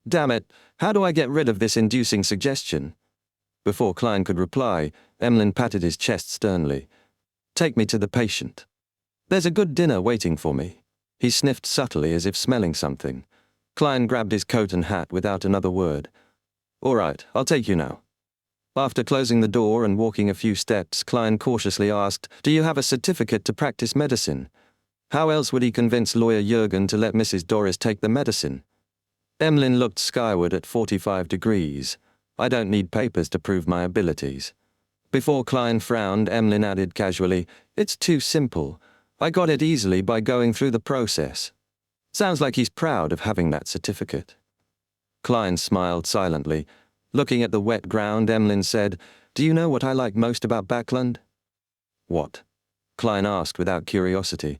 Damn it, how do I get rid of this inducing suggestion?" Before Klein could reply, Emlyn patted his chest sternly. "Take me to the patient. There's a good dinner waiting for me." He sniffed subtly as if smelling something. Klein grabbed his coat and hat without another word. "All right, I'll take you now." After closing the door and walking a few steps, Klein cautiously asked, "Do you have a certificate to practice medicine?" How else would he convince lawyer Jurgen to let Mrs. Doris take the medicine? Emlyn looked skyward at 45 degrees. "I don't need papers to prove my abilities." Before Klein frowned, Emlyn added casually, "It's too simple. I got it easily by going through the process." Sounds like he's proud of having that certificate. Klein smiled silently. Looking at the wet ground, Emlyn said, "Do you know what I like most about Backland?" "What?" Klein asked without curiosity.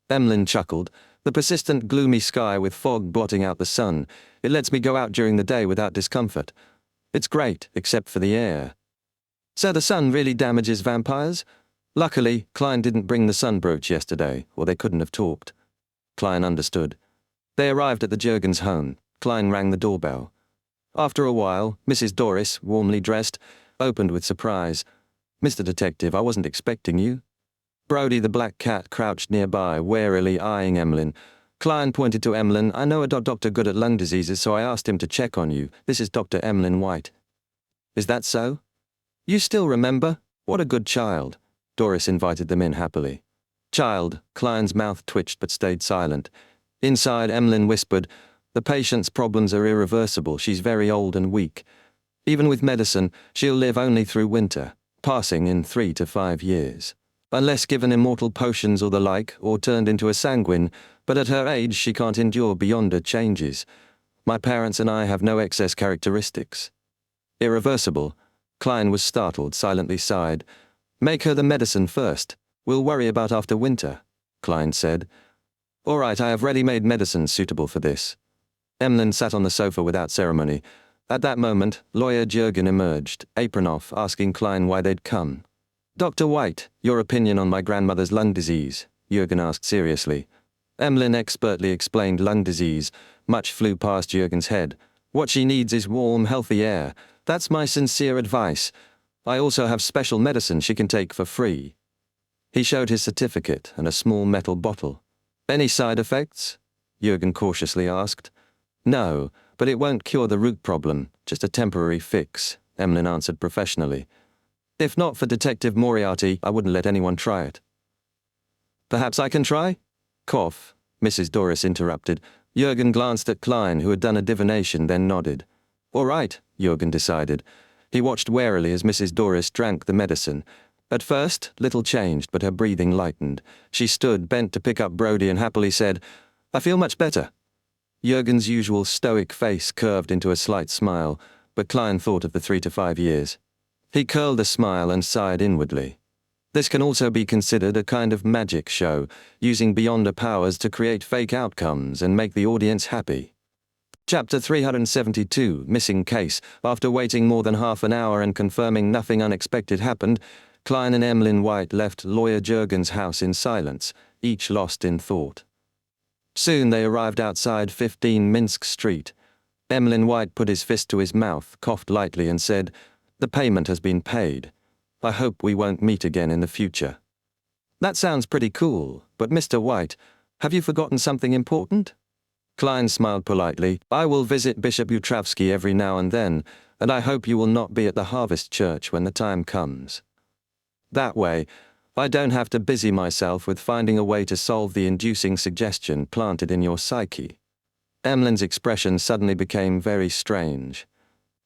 Emlyn chuckled. "The persistent gloomy sky with fog blotting out the sun. It lets me go out during the day without discomfort. It's great, except for the air." "So the sun really damages vampires?" Luckily, Klein didn't bring the sun brooch yesterday, or they couldn't have talked. Klein understood. They arrived at the Jurgens' home. Klein rang the doorbell. After a while, Mrs. Doris, warmly dressed, opened with surprise. "Mr. Detective, I wasn't expecting you." Brody the black cat crouched nearby, warily eyeing Emlyn. Klein pointed to Emlyn. "I know a doctor good at lung diseases, so I asked him to check on you. This is Dr. Emlyn White." "Is that so?" "You still remember? What a good child." Doris invited them in happily. "Child," Klein's mouth twitched but stayed silent. Inside, Emlyn whispered, "The patient's problems are irreversible. She's very old and weak. Even with medicine, she'll live only through winter, passing in 3 to 5 years. Unless given immortal potions or the like, or turned into a sanguine, but at her age she can't endure beyond her changes. My parents and I have no excess characteristics." "Irreversible?" Klein was startled, silently sighed. "Make her the medicine first. We'll worry about after winter," Klein said. "All right, I have ready-made medicine suitable for this." Emlyn sat on the sofa without ceremony. At that moment, lawyer Jurgen emerged, apron off, asking Klein why they'd come. "Dr. White, your opinion on my grandmother's lung disease," Jurgen asked seriously. Emlyn expertly explained lung disease. Much flew past Jurgen's head. "What she needs is warm, healthy air. That's my sincere advice. I also have special medicine she can take for free." He showed his certificate and a small metal bottle. "Any side effects?" Jurgen cautiously asked. "No, but it won't cure the root problem, just a temporary fix," Emlyn answered professionally. "If not for Detective Moriarty, I wouldn't let anyone try it." "Perhaps I can try?" "Cough," Mrs. Doris interrupted. Jurgen glanced at Klein, who had done a divination, then nodded. "All right," Jurgen decided. He watched warily as Mrs. Doris drank the medicine. At first, little changed, but her breathing lightened. She stood, bent to pick up Brody, and happily said, "I feel much better." Jurgen's usual stoic face curved into a slight smile, but Klein thought of the 3 to 5 years. He curled a smile and sighed inwardly. This can also be considered a kind of magic show, using beyonder powers to create fake outcomes and make the audience happy. Chapter 372, Missing Case. After waiting more than half an hour and confirming nothing unexpected happened, Klein and Emmeline White left Lawyer Jurgen's house in silence, each lost in thought. Soon they arrived outside 15 Minsk Street. Emmeline White put his fist to his mouth, coughed lightly and said, "The payment has been paid. I hope we won't meet again in the future." "That sounds pretty cool, but Mr. White, have you forgotten something important?" Klein smiled politely. "I will visit Bishop Utravsky every now and then, and I hope you will not be at the Harvest Church when the time comes. That way, I don't have to busy myself with finding a way to solve the inducing suggestion planted in your psyche." Emmeline's expression suddenly became very strange.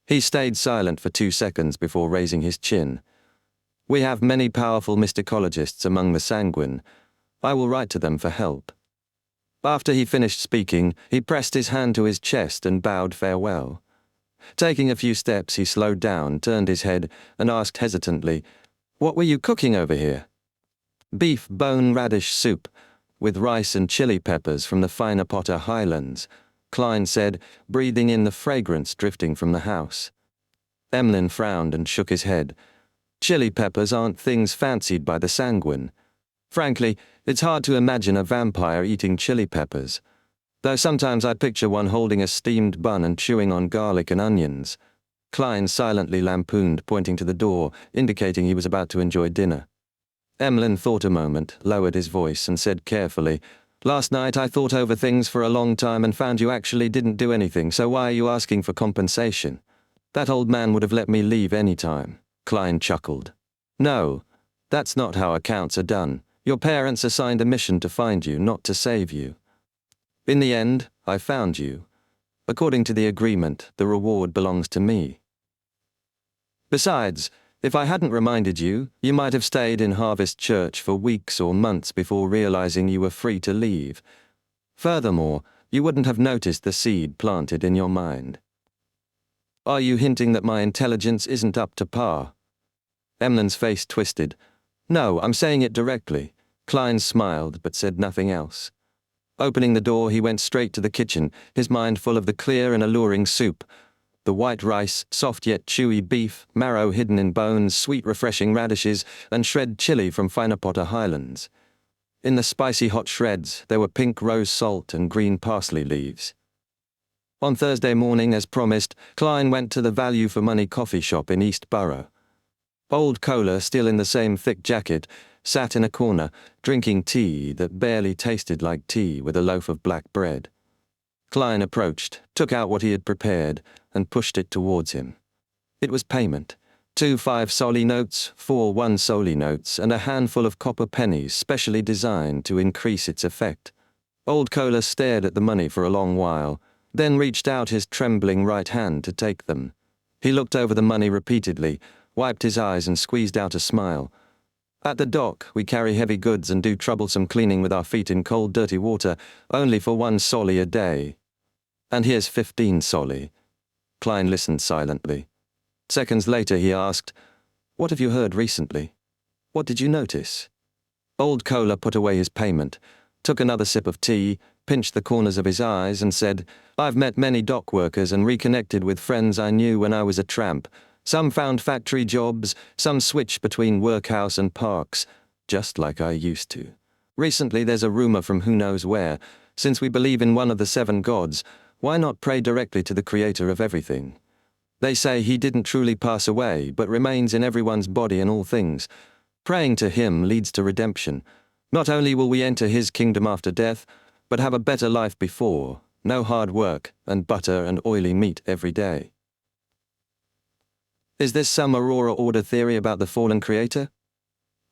He stayed silent for 2 seconds before raising his chin. "We have many powerful mysticologists among the sanguine. I will write to them for help." After he finished speaking, he pressed his hand to his chest and bowed farewell. Taking a few steps, he slowed down, turned his head, and asked hesitantly, "What were you cooking over here?" "Beef bone radish soup, with rice and chili peppers from the finer Potter Highlands," Klein said, breathing in the fragrance drifting from the house. Emmeline frowned and shook his head. Chili peppers aren't things fancied by the sanguine. Frankly, it's hard to imagine a vampire eating chili peppers, though sometimes I picture one holding a steamed bun and chewing on garlic and onions. Klein silently lampooned, pointing to the door, indicating he was about to enjoy dinner. Emmeline thought a moment, lowered his voice, and said carefully, "Last night I thought over things for a long time and found you actually didn't do anything, so why are you asking for compensation? That old man would have let me leave any time." Klein chuckled. "No, that's not how accounts are done. Your parents assigned a mission to find you, not to save you. In the end, I found you. According to the agreement, the reward belongs to me. Besides, if I hadn't reminded you, you might have stayed in Harvest Church for weeks or months before realizing you were free to leave. Furthermore, you wouldn't have noticed the seed planted in your mind." "Are you hinting that my intelligence isn't up to par?" Emmeline's face twisted. "No, I'm saying it directly." Klein smiled but said nothing else. Opening the door, he went straight to the kitchen, his mind full of the clear and alluring soup. The white rice, soft yet chewy beef, marrow hidden in bones, sweet refreshing radishes, and shred chili from finer Potter Highlands. In the spicy hot shreds, there were pink rose salt and green parsley leaves. On Thursday morning, as promised, Klein went to the Value for Money coffee shop in East Borough. Old Kohler, still in the same thick jacket, sat in a corner, drinking tea that barely tasted like tea with a loaf of black bread. Klein approached, took out what he had prepared, and pushed it towards him. It was payment. 2 5-soldi notes, 4 1-soldi notes, and a handful of copper pennies specially designed to increase its effect. Old Kohler stared at the money for a long while, then reached out his trembling right hand to take them. He looked over the money repeatedly, wiped his eyes and squeezed out a smile. "At the dock, we carry heavy goods and do troublesome cleaning with our feet in cold, dirty water, only for 1 soldi a day. And here's 15 soldi." Klein listened silently. Seconds later he asked, "What have you heard recently? What did you notice?" Old Kohler put away his payment, took another sip of tea, pinched the corners of his eyes and said, "I've met many dock workers and reconnected with friends I knew when I was a tramp. Some found factory jobs, some switched between workhouse and parks, just like I used to. Recently there's a rumor from who knows where. Since we believe in one of the 7 gods, why not pray directly to the creator of everything? They say he didn't truly pass away, but remains in everyone's body and all things. Praying to him leads to redemption. Not only will we enter his kingdom after death, but have a better life before, no hard work, and butter and oily meat every day." Is this some Aurora Order theory about the fallen creator?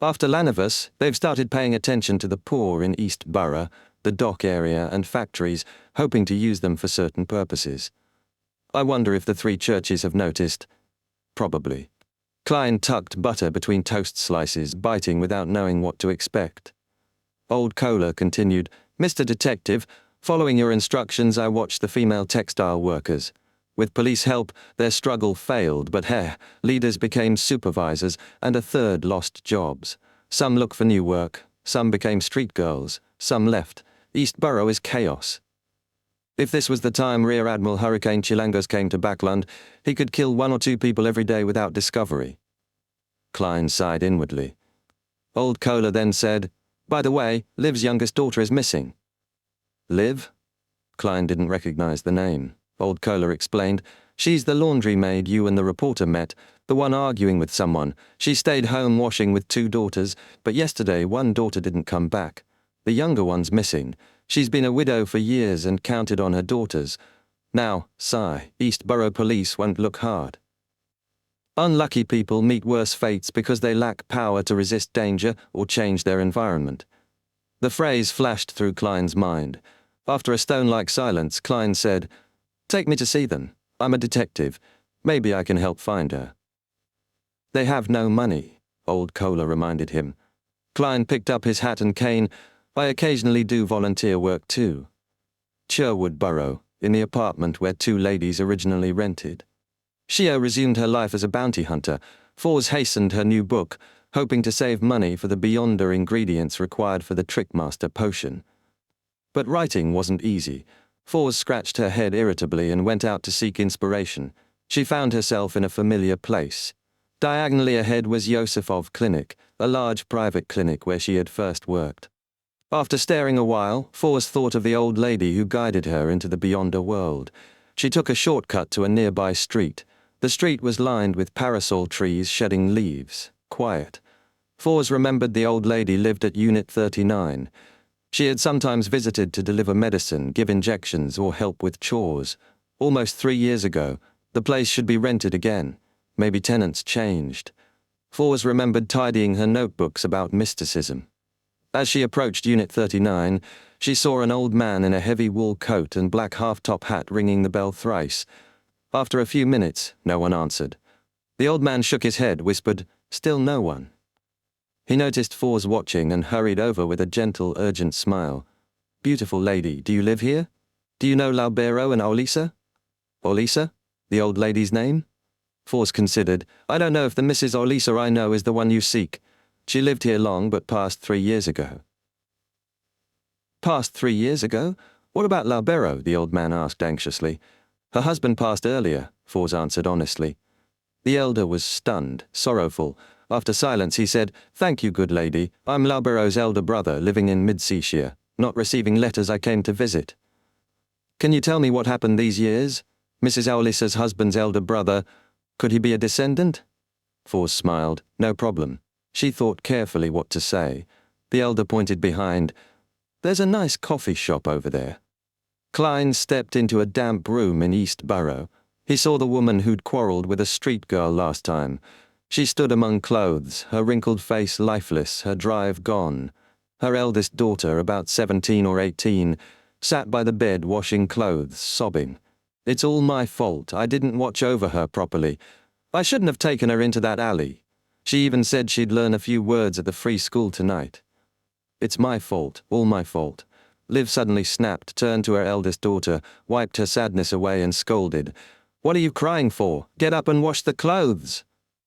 After Lanivus, they've started paying attention to the poor in East Borough, the dock area and factories, hoping to use them for certain purposes. I wonder if the 3 churches have noticed. Probably. Klein tucked butter between toast slices, biting without knowing what to expect. Old Kohler continued, "Mr. Detective, following your instructions, I watched the female textile workers. With police help, their struggle failed, but leaders became supervisors, and a third lost jobs. Some look for new work, some became street girls, some left. East Borough is chaos." If this was the time Rear Admiral Hurricane Chilangos came to Backland, he could kill 1 or 2 people every day without discovery. Klein sighed inwardly. Old Kohler then said, "By the way, Liv's youngest daughter is missing." Liv? Klein didn't recognize the name. Old Kohler explained, "She's the laundry maid you and the reporter met, the one arguing with someone. She stayed home washing with 2 daughters, but yesterday one daughter didn't come back. The younger one's missing. She's been a widow for years and counted on her daughters. Now, sigh, East Borough Police won't look hard." Unlucky people meet worse fates because they lack power to resist danger or change their environment. The phrase flashed through Klein's mind. After a stone-like silence, Klein said, "Take me to see them. I'm a detective. Maybe I can help find her." "They have no money," Old Kohler reminded him. Klein picked up his hat and cane. "I occasionally do volunteer work too." Sherwood Borough, in the apartment where 2 ladies originally rented. Shio resumed her life as a bounty hunter. Fours hastened her new book, hoping to save money for the Beyonder ingredients required for the Trickmaster potion. But writing wasn't easy. Fours scratched her head irritably and went out to seek inspiration. She found herself in a familiar place. Diagonally ahead was Yosifov Clinic, a large private clinic where she had first worked. After staring a while, Fours thought of the old lady who guided her into the Beyonder world. She took a shortcut to a nearby street. The street was lined with parasol trees shedding leaves, quiet. Fours remembered the old lady lived at Unit 39. She had sometimes visited to deliver medicine, give injections, or help with chores. Almost 3 years ago, the place should be rented again. Maybe tenants changed. Fours remembered tidying her notebooks about mysticism. As she approached Unit 39, she saw an old man in a heavy wool coat and black half-top hat ringing the bell thrice. After a few minutes, no one answered. The old man shook his head, whispered, "Still no one." He noticed Fours watching and hurried over with a gentle, urgent smile. "Beautiful lady, do you live here? Do you know Laubero and Olisa?" "Olisa? The old lady's name?" Fours considered. "I don't know if the Mrs. Olisa I know is the one you seek. She lived here long but passed 3 years ago." "Passed 3 years ago? What about Laubero?" the old man asked anxiously. "Her husband passed earlier," Fours answered honestly. The elder was stunned, sorrowful. After silence he said, "Thank you, good lady. I'm Laubero's elder brother, living in Mid-Seashire. Not receiving letters, I came to visit." "Can you tell me what happened these years? Mrs. Aulisa's husband's elder brother, could he be a descendant?" Fours smiled. "No problem." She thought carefully what to say. The elder pointed behind. "There's a nice coffee shop over there." Klein stepped into a damp room in East Borough. He saw the woman who'd quarreled with a street girl last time. She stood among clothes, her wrinkled face lifeless, her drive gone. Her eldest daughter, about 17 or 18, sat by the bed washing clothes, sobbing. "It's all my fault. I didn't watch over her properly. I shouldn't have taken her into that alley. She even said she'd learn a few words at the free school tonight. It's my fault, all my fault." Liv suddenly snapped, turned to her eldest daughter, wiped her sadness away and scolded. "What are you crying for? Get up and wash the clothes.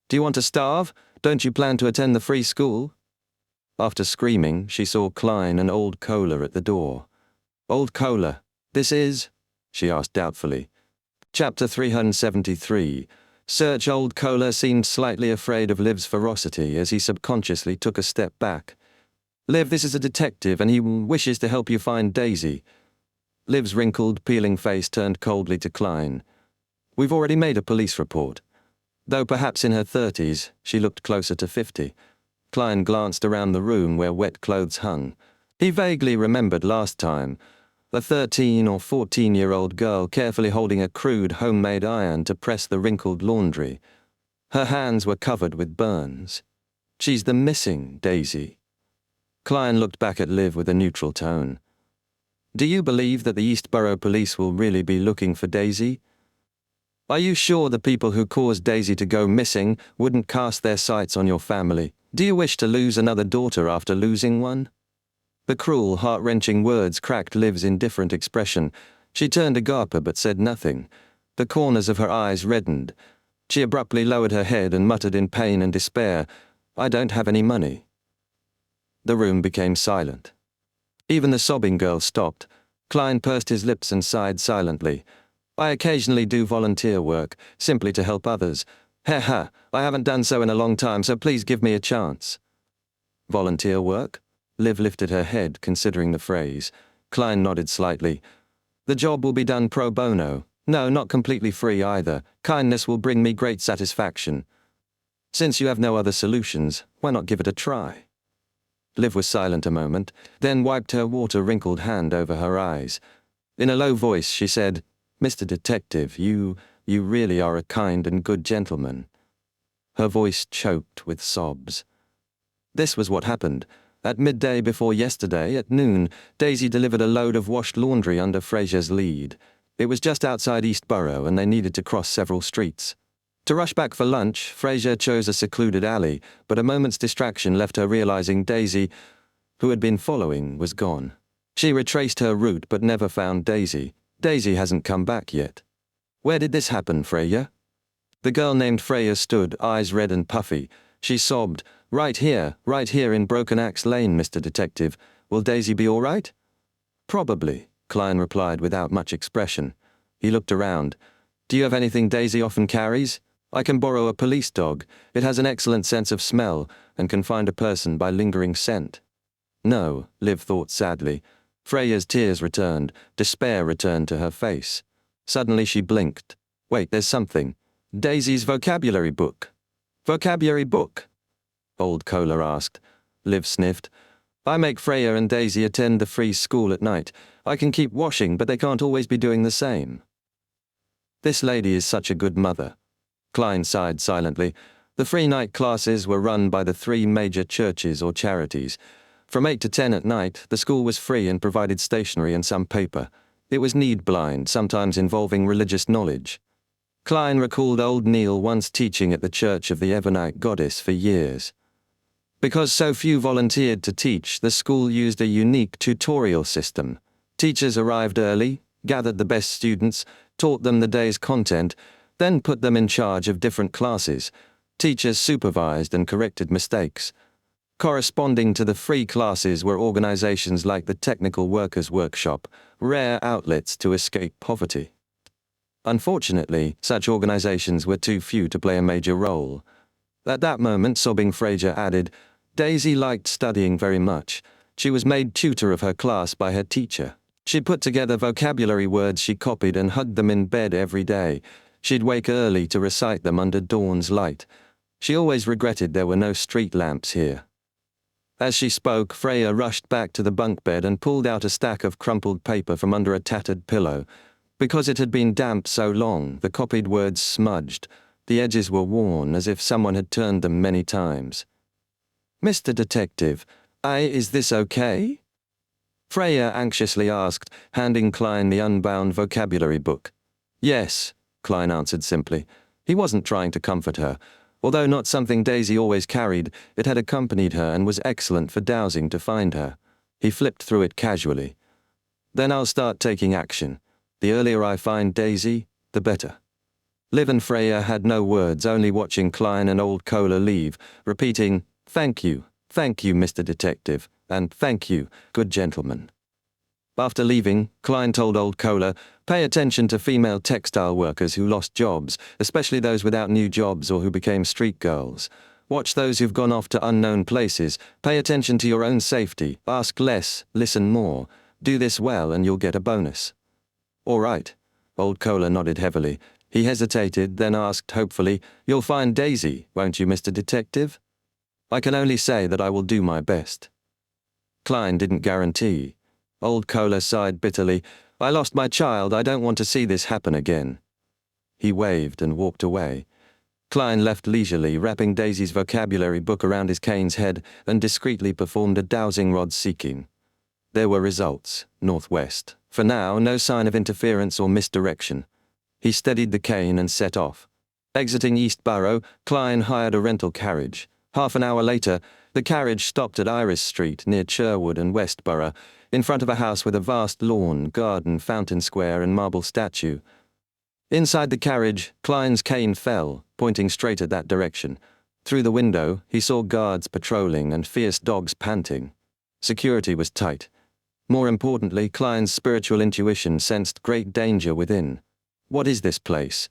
Do you want to starve? Don't you plan to attend the free school?" After screaming, she saw Klein and Old Kohler at the door. "Old Kohler, this is?" she asked doubtfully. Chapter 373. Search. Old Kohler seemed slightly afraid of Liv's ferocity as he subconsciously took a step back. "Liv, this is a detective and he wishes to help you find Daisy." Liv's wrinkled, peeling face turned coldly to Klein. "We've already made a police report." Though perhaps in her 30s, she looked closer to 50. Klein glanced around the room where wet clothes hung. He vaguely remembered last time, a 13 or 14-year-old girl carefully holding a crude homemade iron to press the wrinkled laundry. Her hands were covered with burns. "She's the missing Daisy." Klein looked back at Liv with a neutral tone. "Do you believe that the East Borough Police will really be looking for Daisy? Are you sure the people who caused Daisy to go missing wouldn't cast their sights on your family? Do you wish to lose another daughter after losing one?" The cruel, heart-wrenching words cracked Liv's indifferent expression. She turned to Garper but said nothing. The corners of her eyes reddened. She abruptly lowered her head and muttered in pain and despair, "I don't have any money." The room became silent. Even the sobbing girl stopped. Klein pursed his lips and sighed silently. I occasionally do volunteer work, simply to help others. Heh, I haven't done so in a long time, so please give me a chance. Volunteer work? Liv lifted her head, considering the phrase. Klein nodded slightly. The job will be done pro bono. No, not completely free either. Kindness will bring me great satisfaction. Since you have no other solutions, why not give it a try? Liv was silent a moment, then wiped her water-wrinkled hand over her eyes. In a low voice, she said, Mr. Detective, you really are a kind and good gentleman. Her voice choked with sobs. This was what happened. At midday before yesterday, at noon, Daisy delivered a load of washed laundry under Fraser's lead. It was just outside Eastborough, and they needed to cross several streets. To rush back for lunch, Fraser chose a secluded alley, but a moment's distraction left her realizing Daisy, who had been following, was gone. She retraced her route but never found Daisy. Daisy hasn't come back yet. Where did this happen, Freya? The girl named Freya stood, eyes red and puffy. She sobbed, right here in Broken Axe Lane, Mr. Detective. Will Daisy be all right? Probably, Klein replied without much expression. He looked around. Do you have anything Daisy often carries? I can borrow a police dog. It has an excellent sense of smell and can find a person by lingering scent. No, Liv thought sadly. Freya's tears returned. Despair returned to her face. Suddenly she blinked. Wait, there's something. Daisy's vocabulary book. Vocabulary book? Old Kohler asked. Liv sniffed. I make Freya and Daisy attend the free school at night. I can keep washing, but they can't always be doing the same. This lady is such a good mother. Klein sighed silently. The free night classes were run by the 3 major churches or charities. From 8 to 10 at night, the school was free and provided stationery and some paper. It was need-blind, sometimes involving religious knowledge. Klein recalled old Neil once teaching at the Church of the Evernight Goddess for years. Because so few volunteered to teach, the school used a unique tutorial system. Teachers arrived early, gathered the best students, taught them the day's content, then put them in charge of different classes. Teachers supervised and corrected mistakes. Corresponding to the free classes were organizations like the Technical Workers Workshop, rare outlets to escape poverty. Unfortunately, such organizations were too few to play a major role. At that moment, sobbing Fraser added, Daisy liked studying very much. She was made tutor of her class by her teacher. She put together vocabulary words she copied and hugged them in bed every day. She'd wake early to recite them under dawn's light. She always regretted there were no street lamps here. As she spoke, Freya rushed back to the bunk bed and pulled out a stack of crumpled paper from under a tattered pillow. Because it had been damp so long, the copied words smudged. The edges were worn, as if someone had turned them many times. Mr. Detective, is this okay? Freya anxiously asked, handing Klein the unbound vocabulary book. Yes, Klein answered simply. He wasn't trying to comfort her. Although not something Daisy always carried, it had accompanied her and was excellent for dowsing to find her. He flipped through it casually. Then I'll start taking action. The earlier I find Daisy, the better. Liv and Freya had no words, only watching Klein and old Kohler leave, repeating, thank you, Mr. Detective, and thank you, good gentleman. After leaving, Klein told old Kohler, pay attention to female textile workers who lost jobs, especially those without new jobs or who became street girls. Watch those who've gone off to unknown places. Pay attention to your own safety. Ask less, listen more. Do this well and you'll get a bonus. All right. Old Kohler nodded heavily. He hesitated, then asked hopefully, you'll find Daisy, won't you, Mr. Detective? I can only say that I will do my best. Klein didn't guarantee. Old Kohler sighed bitterly. I lost my child. I don't want to see this happen again. He waved and walked away. Klein left leisurely, wrapping Daisy's vocabulary book around his cane's head, and discreetly performed a dowsing rod seeking. There were results, northwest. For now, no sign of interference or misdirection. He steadied the cane and set off. Exiting Eastborough, Klein hired a rental carriage. Half an hour later, the carriage stopped at Iris Street, near Sherwood and Westborough, in front of a house with a vast lawn, garden, fountain square, and marble statue. Inside the carriage, Klein's cane fell, pointing straight at that direction. Through the window, he saw guards patrolling and fierce dogs panting. Security was tight. More importantly, Klein's spiritual intuition sensed great danger within. What is this place?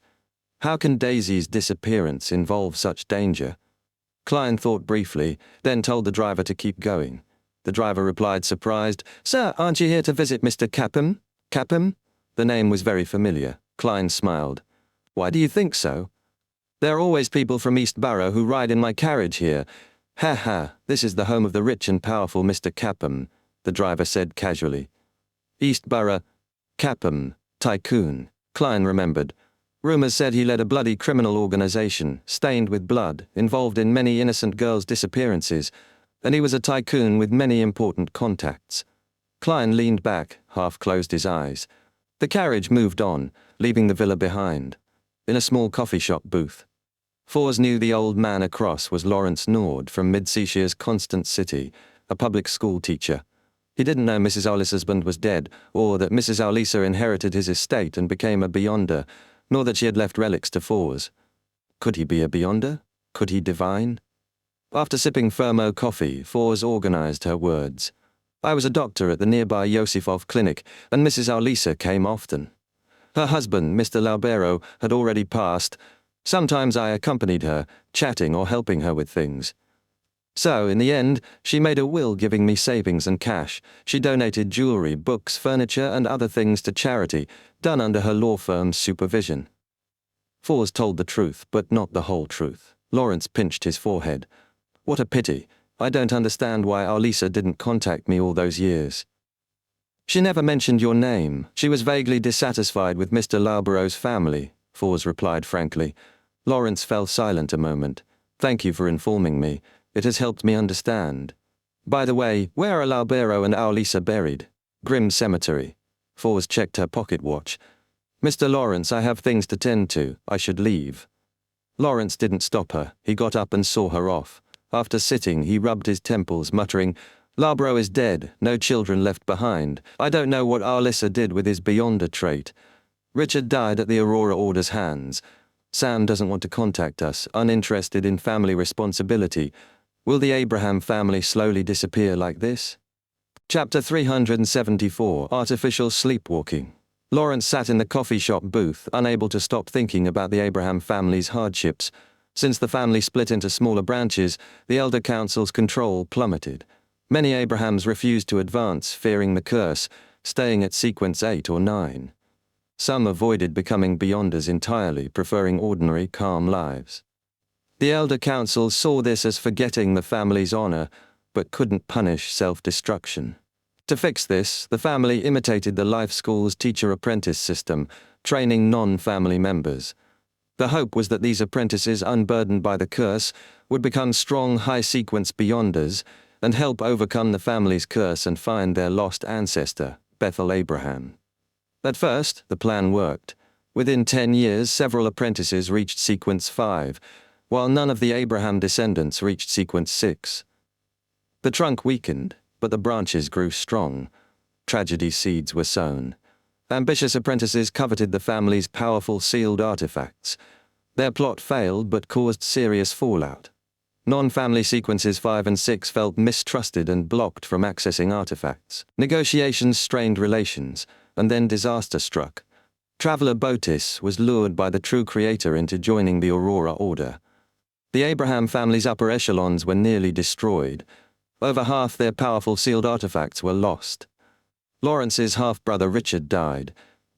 How can Daisy's disappearance involve such danger? Klein thought briefly, then told the driver to keep going. The driver replied, surprised, "Sir, aren't you here to visit Mr. Capham?" Capham? The name was very familiar. Klein smiled. "Why do you think so?" "There are always people from East Borough who ride in my carriage here. Ha ha, this is the home of the rich and powerful Mr. Capham," the driver said casually. East Borough, Capham, tycoon, Klein remembered. Rumors said he led a bloody criminal organization, stained with blood, involved in many innocent girls' disappearances, and he was a tycoon with many important contacts. Klein leaned back, half closed his eyes. The carriage moved on, leaving the villa behind. In a small coffee shop booth, Fors knew the old man across was Lawrence Nord from Mid-Seashire's Constant City, a public school teacher. He didn't know Mrs. Owley's husband was dead, or that Mrs. Owleysa inherited his estate and became a beyonder, nor that she had left relics to Fors. Could he be a beyonder? Could he divine? After sipping Fermo coffee, Fors organized her words. "I was a doctor at the nearby Yosifov clinic, and Mrs. Owleysa came often. Her husband, Mr. Laubero, had already passed. Sometimes I accompanied her, chatting or helping her with things. So, in the end, she made a will giving me savings and cash. She donated jewelry, books, furniture, and other things to charity, done under her law firm's supervision." Fors told the truth, but not the whole truth. Lawrence pinched his forehead. "What a pity. I don't understand why Owleysa didn't contact me all those years." "She never mentioned your name. She was vaguely dissatisfied with Mr. Loubero's family," Fors replied frankly. Lawrence fell silent a moment. "Thank you for informing me. It has helped me understand. By the way, where are Laubero and Owleysa buried?" "Grim Cemetery." Fors checked her pocket watch. "Mr. Lawrence, I have things to tend to. I should leave." Lawrence didn't stop her. He got up and saw her off. After sitting, he rubbed his temples, muttering, "Laubero is dead, no children left behind. I don't know what Owleysa did with his beyonder trait. Richard died at the Aurora Order's hands. Sam doesn't want to contact us, uninterested in family responsibility. Will the Abraham family slowly disappear like this?" Chapter 374, Artificial Sleepwalking. Lawrence sat in the coffee shop booth, unable to stop thinking about the Abraham family's hardships. Since the family split into smaller branches, the Elder Council's control plummeted. Many Abrahams refused to advance, fearing the curse, staying at sequence 8 or 9. Some avoided becoming beyonders entirely, preferring ordinary, calm lives. The Elder Council saw this as forgetting the family's honor, but couldn't punish self-destruction. To fix this, the family imitated the life school's teacher-apprentice system, training non-family members. The hope was that these apprentices, unburdened by the curse, would become strong, high-sequence beyonders and help overcome the family's curse and find their lost ancestor, Bethel Abraham. At first, the plan worked. Within 10 years, several apprentices reached sequence 5, while none of the Abraham descendants reached sequence 6. The trunk weakened, but the branches grew strong. Tragedy seeds were sown. Ambitious apprentices coveted the family's powerful sealed artifacts. Their plot failed but caused serious fallout. Non-family sequences 5 and 6 felt mistrusted and blocked from accessing artifacts. Negotiations strained relations, and then disaster struck. Traveler Botis was lured by the true creator into joining the Aurora Order. The Abraham family's upper echelons were nearly destroyed. Over half their powerful sealed artifacts were lost. Lawrence's half-brother Richard died.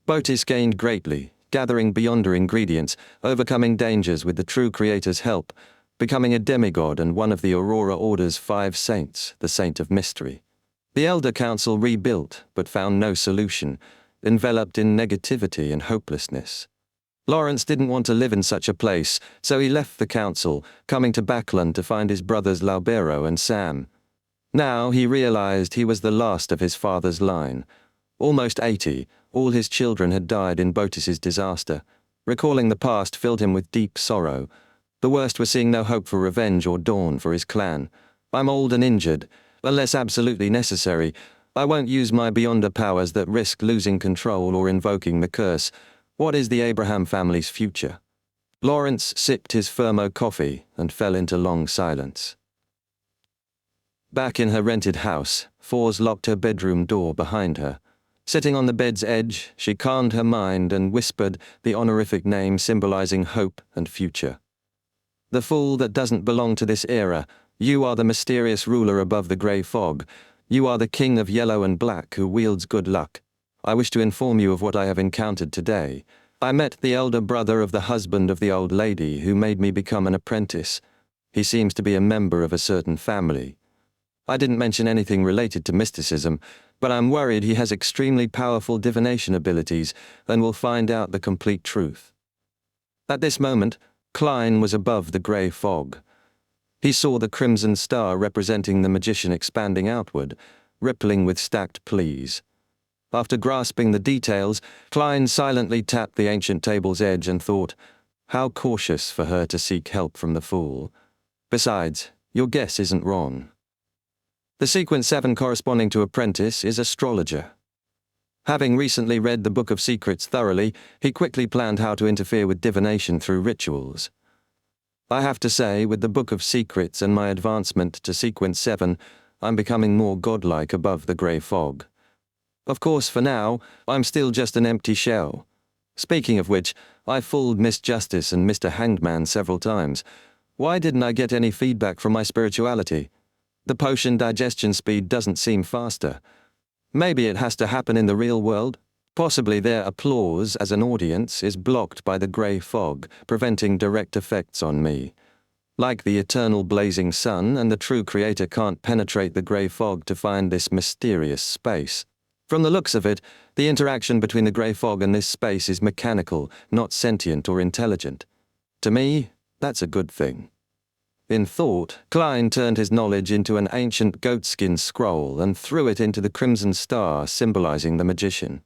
Botis gained greatly, gathering beyonder ingredients, overcoming dangers with the true creator's help, becoming a demigod and one of the Aurora Order's 5 saints, the Saint of Mystery. The Elder Council rebuilt, but found no solution, enveloped in negativity and hopelessness. Lawrence didn't want to live in such a place, so he left the council, coming to Backland to find his brothers Laubero and Sam. Now he realized he was the last of his father's line. Almost 80, all his children had died in Botis's disaster. Recalling the past filled him with deep sorrow. The worst was seeing no hope for revenge or dawn for his clan. "I'm old and injured. Unless absolutely necessary, I won't use my beyonder powers that risk losing control or invoking the curse. What is the Abraham family's future?" Lawrence sipped his Fermo coffee and fell into long silence. Back in her rented house, Fours locked her bedroom door behind her. Sitting on the bed's edge, she calmed her mind and whispered the honorific name symbolizing hope and future. The fool that doesn't belong to this era, you are the mysterious ruler above the grey fog. You are the king of yellow and black who wields good luck. I wish to inform you of what I have encountered today. I met the elder brother of the husband of the old lady who made me become an apprentice. He seems to be a member of a certain family. I didn't mention anything related to mysticism, but I'm worried he has extremely powerful divination abilities and will find out the complete truth. At this moment, Klein was above the grey fog. He saw the crimson star representing the magician expanding outward, rippling with stacked pleas. After grasping the details, Klein silently tapped the ancient table's edge and thought, how cautious for her to seek help from the fool. Besides, your guess isn't wrong. The sequence 7 corresponding to apprentice is astrologer. Having recently read the Book of Secrets thoroughly, he quickly planned how to interfere with divination through rituals. I have to say, with the Book of Secrets and my advancement to sequence 7, I'm becoming more godlike above the grey fog. Of course, for now, I'm still just an empty shell. Speaking of which, I fooled Miss Justice and Mr. Hangman several times. Why didn't I get any feedback from my spirituality? The potion digestion speed doesn't seem faster. Maybe it has to happen in the real world. Possibly their applause as an audience is blocked by the grey fog, preventing direct effects on me. Like the eternal blazing sun, and the true creator can't penetrate the grey fog to find this mysterious space. From the looks of it, the interaction between the grey fog and this space is mechanical, not sentient or intelligent. To me, that's a good thing. In thought, Klein turned his knowledge into an ancient goatskin scroll and threw it into the crimson star symbolizing the magician.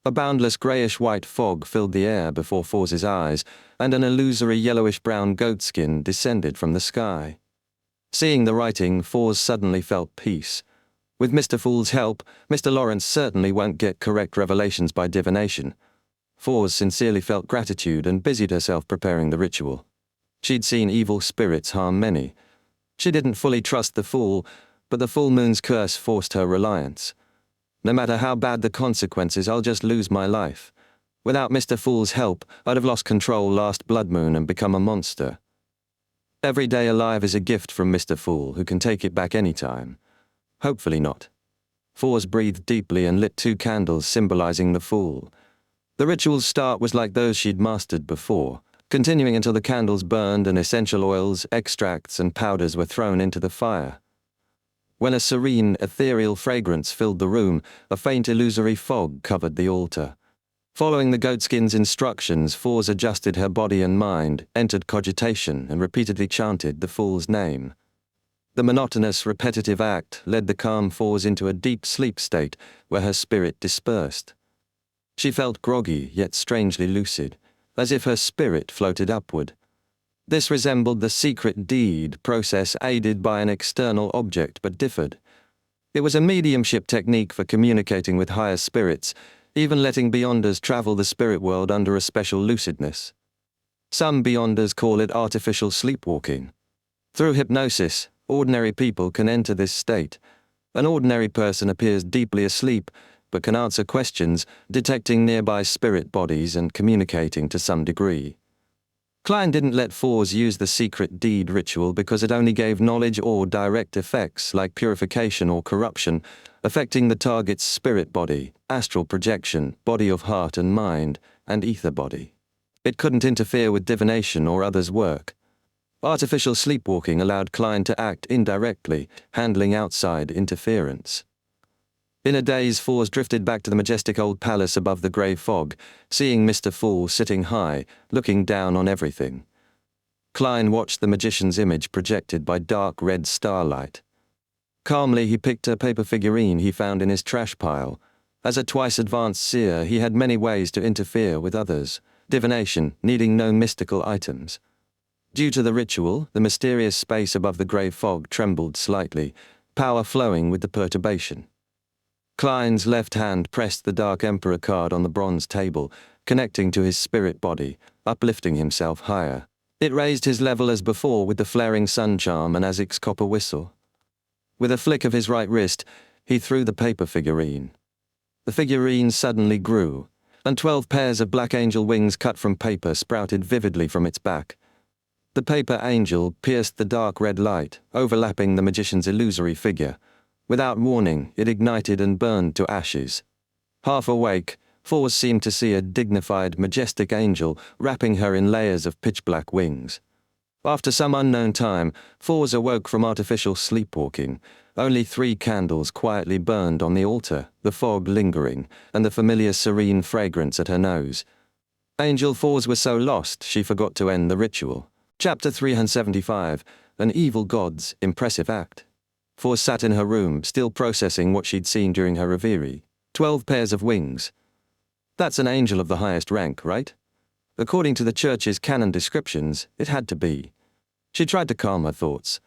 A boundless greyish-white fog filled the air before Fours' eyes, and an illusory yellowish-brown goatskin descended from the sky. Seeing the writing, Fours suddenly felt peace. With Mr. Fool's help, Mr. Lawrence certainly won't get correct revelations by divination. Fours sincerely felt gratitude and busied herself preparing the ritual. She'd seen evil spirits harm many. She didn't fully trust the fool, but the full moon's curse forced her reliance. No matter how bad the consequences, I'll just lose my life. Without Mr. Fool's help, I'd have lost control last blood moon and become a monster. Every day alive is a gift from Mr. Fool, who can take it back any time. Hopefully not. Fours breathed deeply and lit 2 candles symbolizing the fool. The ritual's start was like those she'd mastered before, continuing until the candles burned and essential oils, extracts, and powders were thrown into the fire. When a serene, ethereal fragrance filled the room, a faint illusory fog covered the altar. Following the goatskin's instructions, Fours adjusted her body and mind, entered cogitation, and repeatedly chanted the fool's name. The monotonous, repetitive act led the calm Fours into a deep sleep state where her spirit dispersed. She felt groggy, yet strangely lucid, as if her spirit floated upward. This resembled the secret deed process aided by an external object, but differed. It was a mediumship technique for communicating with higher spirits, even letting beyonders travel the spirit world under a special lucidness. Some beyonders call it artificial sleepwalking. Through hypnosis, ordinary people can enter this state. An ordinary person appears deeply asleep, but can answer questions, detecting nearby spirit bodies and communicating to some degree. Klein didn't let Fours use the secret deed ritual because it only gave knowledge or direct effects like purification or corruption, affecting the target's spirit body, astral projection, body of heart and mind, and ether body. It couldn't interfere with divination or others' work. Artificial sleepwalking allowed Klein to act indirectly, handling outside interference. In a daze, Fours drifted back to the majestic old palace above the grey fog, seeing Mr. Fool sitting high, looking down on everything. Klein watched the magician's image projected by dark red starlight. Calmly, he picked a paper figurine he found in his trash pile. As a twice-advanced seer, he had many ways to interfere with others, divination needing no mystical items. Due to the ritual, the mysterious space above the grey fog trembled slightly, power flowing with the perturbation. Klein's left hand pressed the Dark Emperor card on the bronze table, connecting to his spirit body, uplifting himself higher. It raised his level as before with the flaring sun charm and Azic's copper whistle. With a flick of his right wrist, he threw the paper figurine. The figurine suddenly grew, and 12 pairs of black angel wings cut from paper sprouted vividly from its back. The paper angel pierced the dark red light, overlapping the magician's illusory figure. Without warning, it ignited and burned to ashes. Half awake, Fours seemed to see a dignified, majestic angel wrapping her in layers of pitch-black wings. After some unknown time, Fours awoke from artificial sleepwalking. Only 3 candles quietly burned on the altar, the fog lingering, and the familiar serene fragrance at her nose. Angel Fours was so lost she forgot to end the ritual. Chapter 375, An Evil God's Impressive Act. Fours sat in her room, still processing what she'd seen during her reverie. 12 pairs of wings. That's an angel of the highest rank, right? According to the church's canon descriptions, it had to be. She tried to calm her thoughts.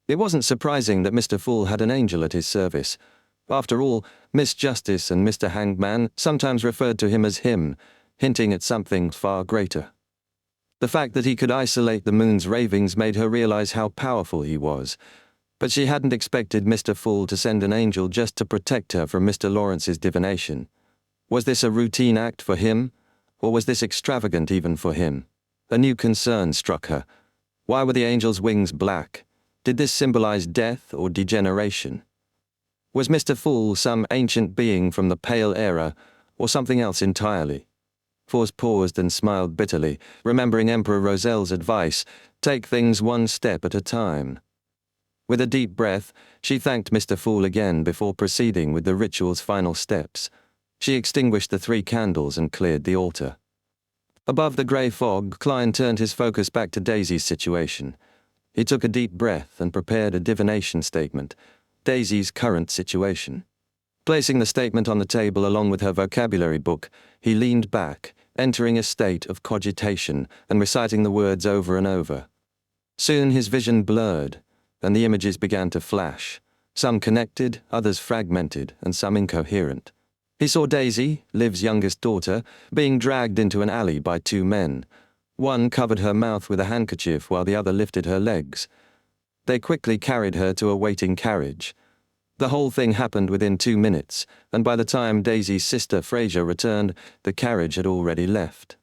It wasn't surprising that Mr. Fool had an angel at his service. After all, Miss Justice and Mr. Hangman sometimes referred to him as him, hinting at something far greater. The fact that he could isolate the moon's ravings made her realize how powerful he was, but she hadn't expected Mr. Fool to send an angel just to protect her from Mr. Lawrence's divination. Was this a routine act for him, or was this extravagant even for him? A new concern struck her. Why were the angel's wings black? Did this symbolize death or degeneration? Was Mr. Fool some ancient being from the Pale Era, or something else entirely? Fours paused and smiled bitterly, remembering Emperor Roselle's advice, take things one step at a time. With a deep breath, she thanked Mr. Fool again before proceeding with the ritual's final steps. She extinguished the 3 candles and cleared the altar. Above the grey fog, Klein turned his focus back to Daisy's situation. He took a deep breath and prepared a divination statement, Daisy's current situation. Placing the statement on the table along with her vocabulary book, he leaned back, entering a state of cogitation and reciting the words over and over. Soon his vision blurred, and the images began to flash, some connected, others fragmented, and some incoherent. He saw Daisy, Liv's youngest daughter, being dragged into an alley by 2 men. One covered her mouth with a handkerchief while the other lifted her legs. They quickly carried her to a waiting carriage. The whole thing happened within 2 minutes, and by the time Daisy's sister Fraser returned, the carriage had already left.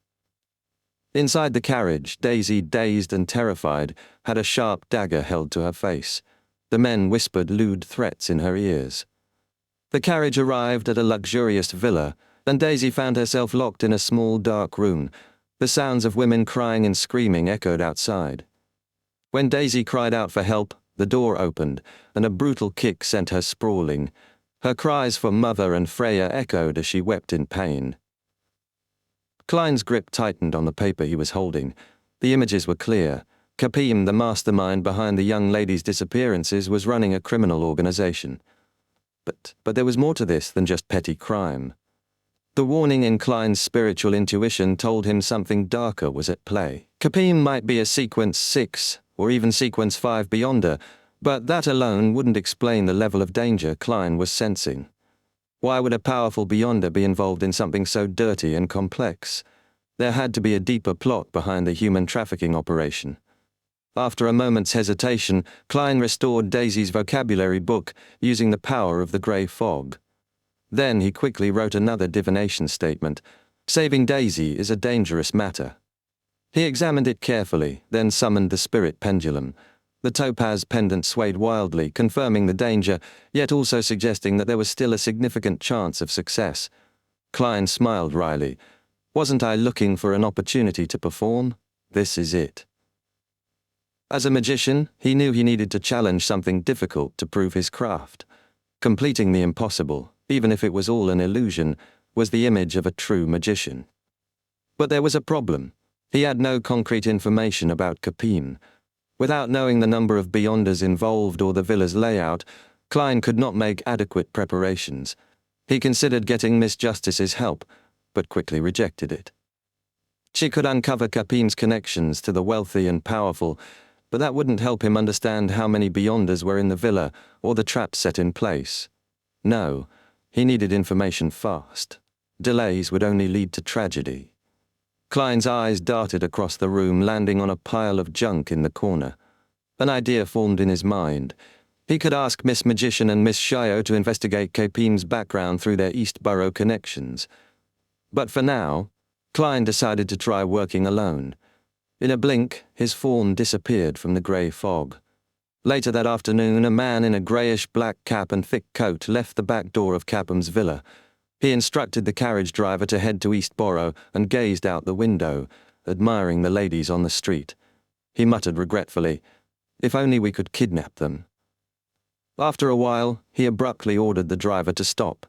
Inside the carriage, Daisy, dazed and terrified, had a sharp dagger held to her face. The men whispered lewd threats in her ears. The carriage arrived at a luxurious villa, and Daisy found herself locked in a small dark room. The sounds of women crying and screaming echoed outside. When Daisy cried out for help, the door opened, and a brutal kick sent her sprawling. Her cries for Mother and Freya echoed as she wept in pain. Klein's grip tightened on the paper he was holding. The images were clear. Capim, the mastermind behind the young lady's disappearances, was running a criminal organization. But there was more to this than just petty crime. The warning in Klein's spiritual intuition told him something darker was at play. Capim might be a Sequence 6, or even Sequence 5 Beyonder, but that alone wouldn't explain the level of danger Klein was sensing. Why would a powerful Beyonder be involved in something so dirty and complex? There had to be a deeper plot behind the human trafficking operation. After a moment's hesitation, Klein restored Daisy's vocabulary book using the power of the grey fog. Then he quickly wrote another divination statement. Saving Daisy is a dangerous matter. He examined it carefully, then summoned the spirit pendulum. The topaz pendant swayed wildly, confirming the danger, yet also suggesting that there was still a significant chance of success. Klein smiled wryly. Wasn't I looking for an opportunity to perform? This is it. As a magician, he knew he needed to challenge something difficult to prove his craft. Completing the impossible, even if it was all an illusion, was the image of a true magician. But there was a problem. He had no concrete information about Capim. Without knowing the number of Beyonders involved or the villa's layout, Klein could not make adequate preparations. He considered getting Miss Justice's help, but quickly rejected it. She could uncover Capim's connections to the wealthy and powerful, but that wouldn't help him understand how many Beyonders were in the villa or the traps set in place. No, he needed information fast. Delays would only lead to tragedy. Klein's eyes darted across the room, landing on a pile of junk in the corner. An idea formed in his mind. He could ask Miss Magician and Miss Shio to investigate Capim's background through their East Borough connections. But for now, Klein decided to try working alone. In a blink, his fawn disappeared from the grey fog. Later that afternoon, a man in a greyish-black cap and thick coat left the back door of Capim's villa. He instructed the carriage driver to head to East Borough and gazed out the window, admiring the ladies on the street. He muttered regretfully, "If only we could kidnap them." After a while, he abruptly ordered the driver to stop.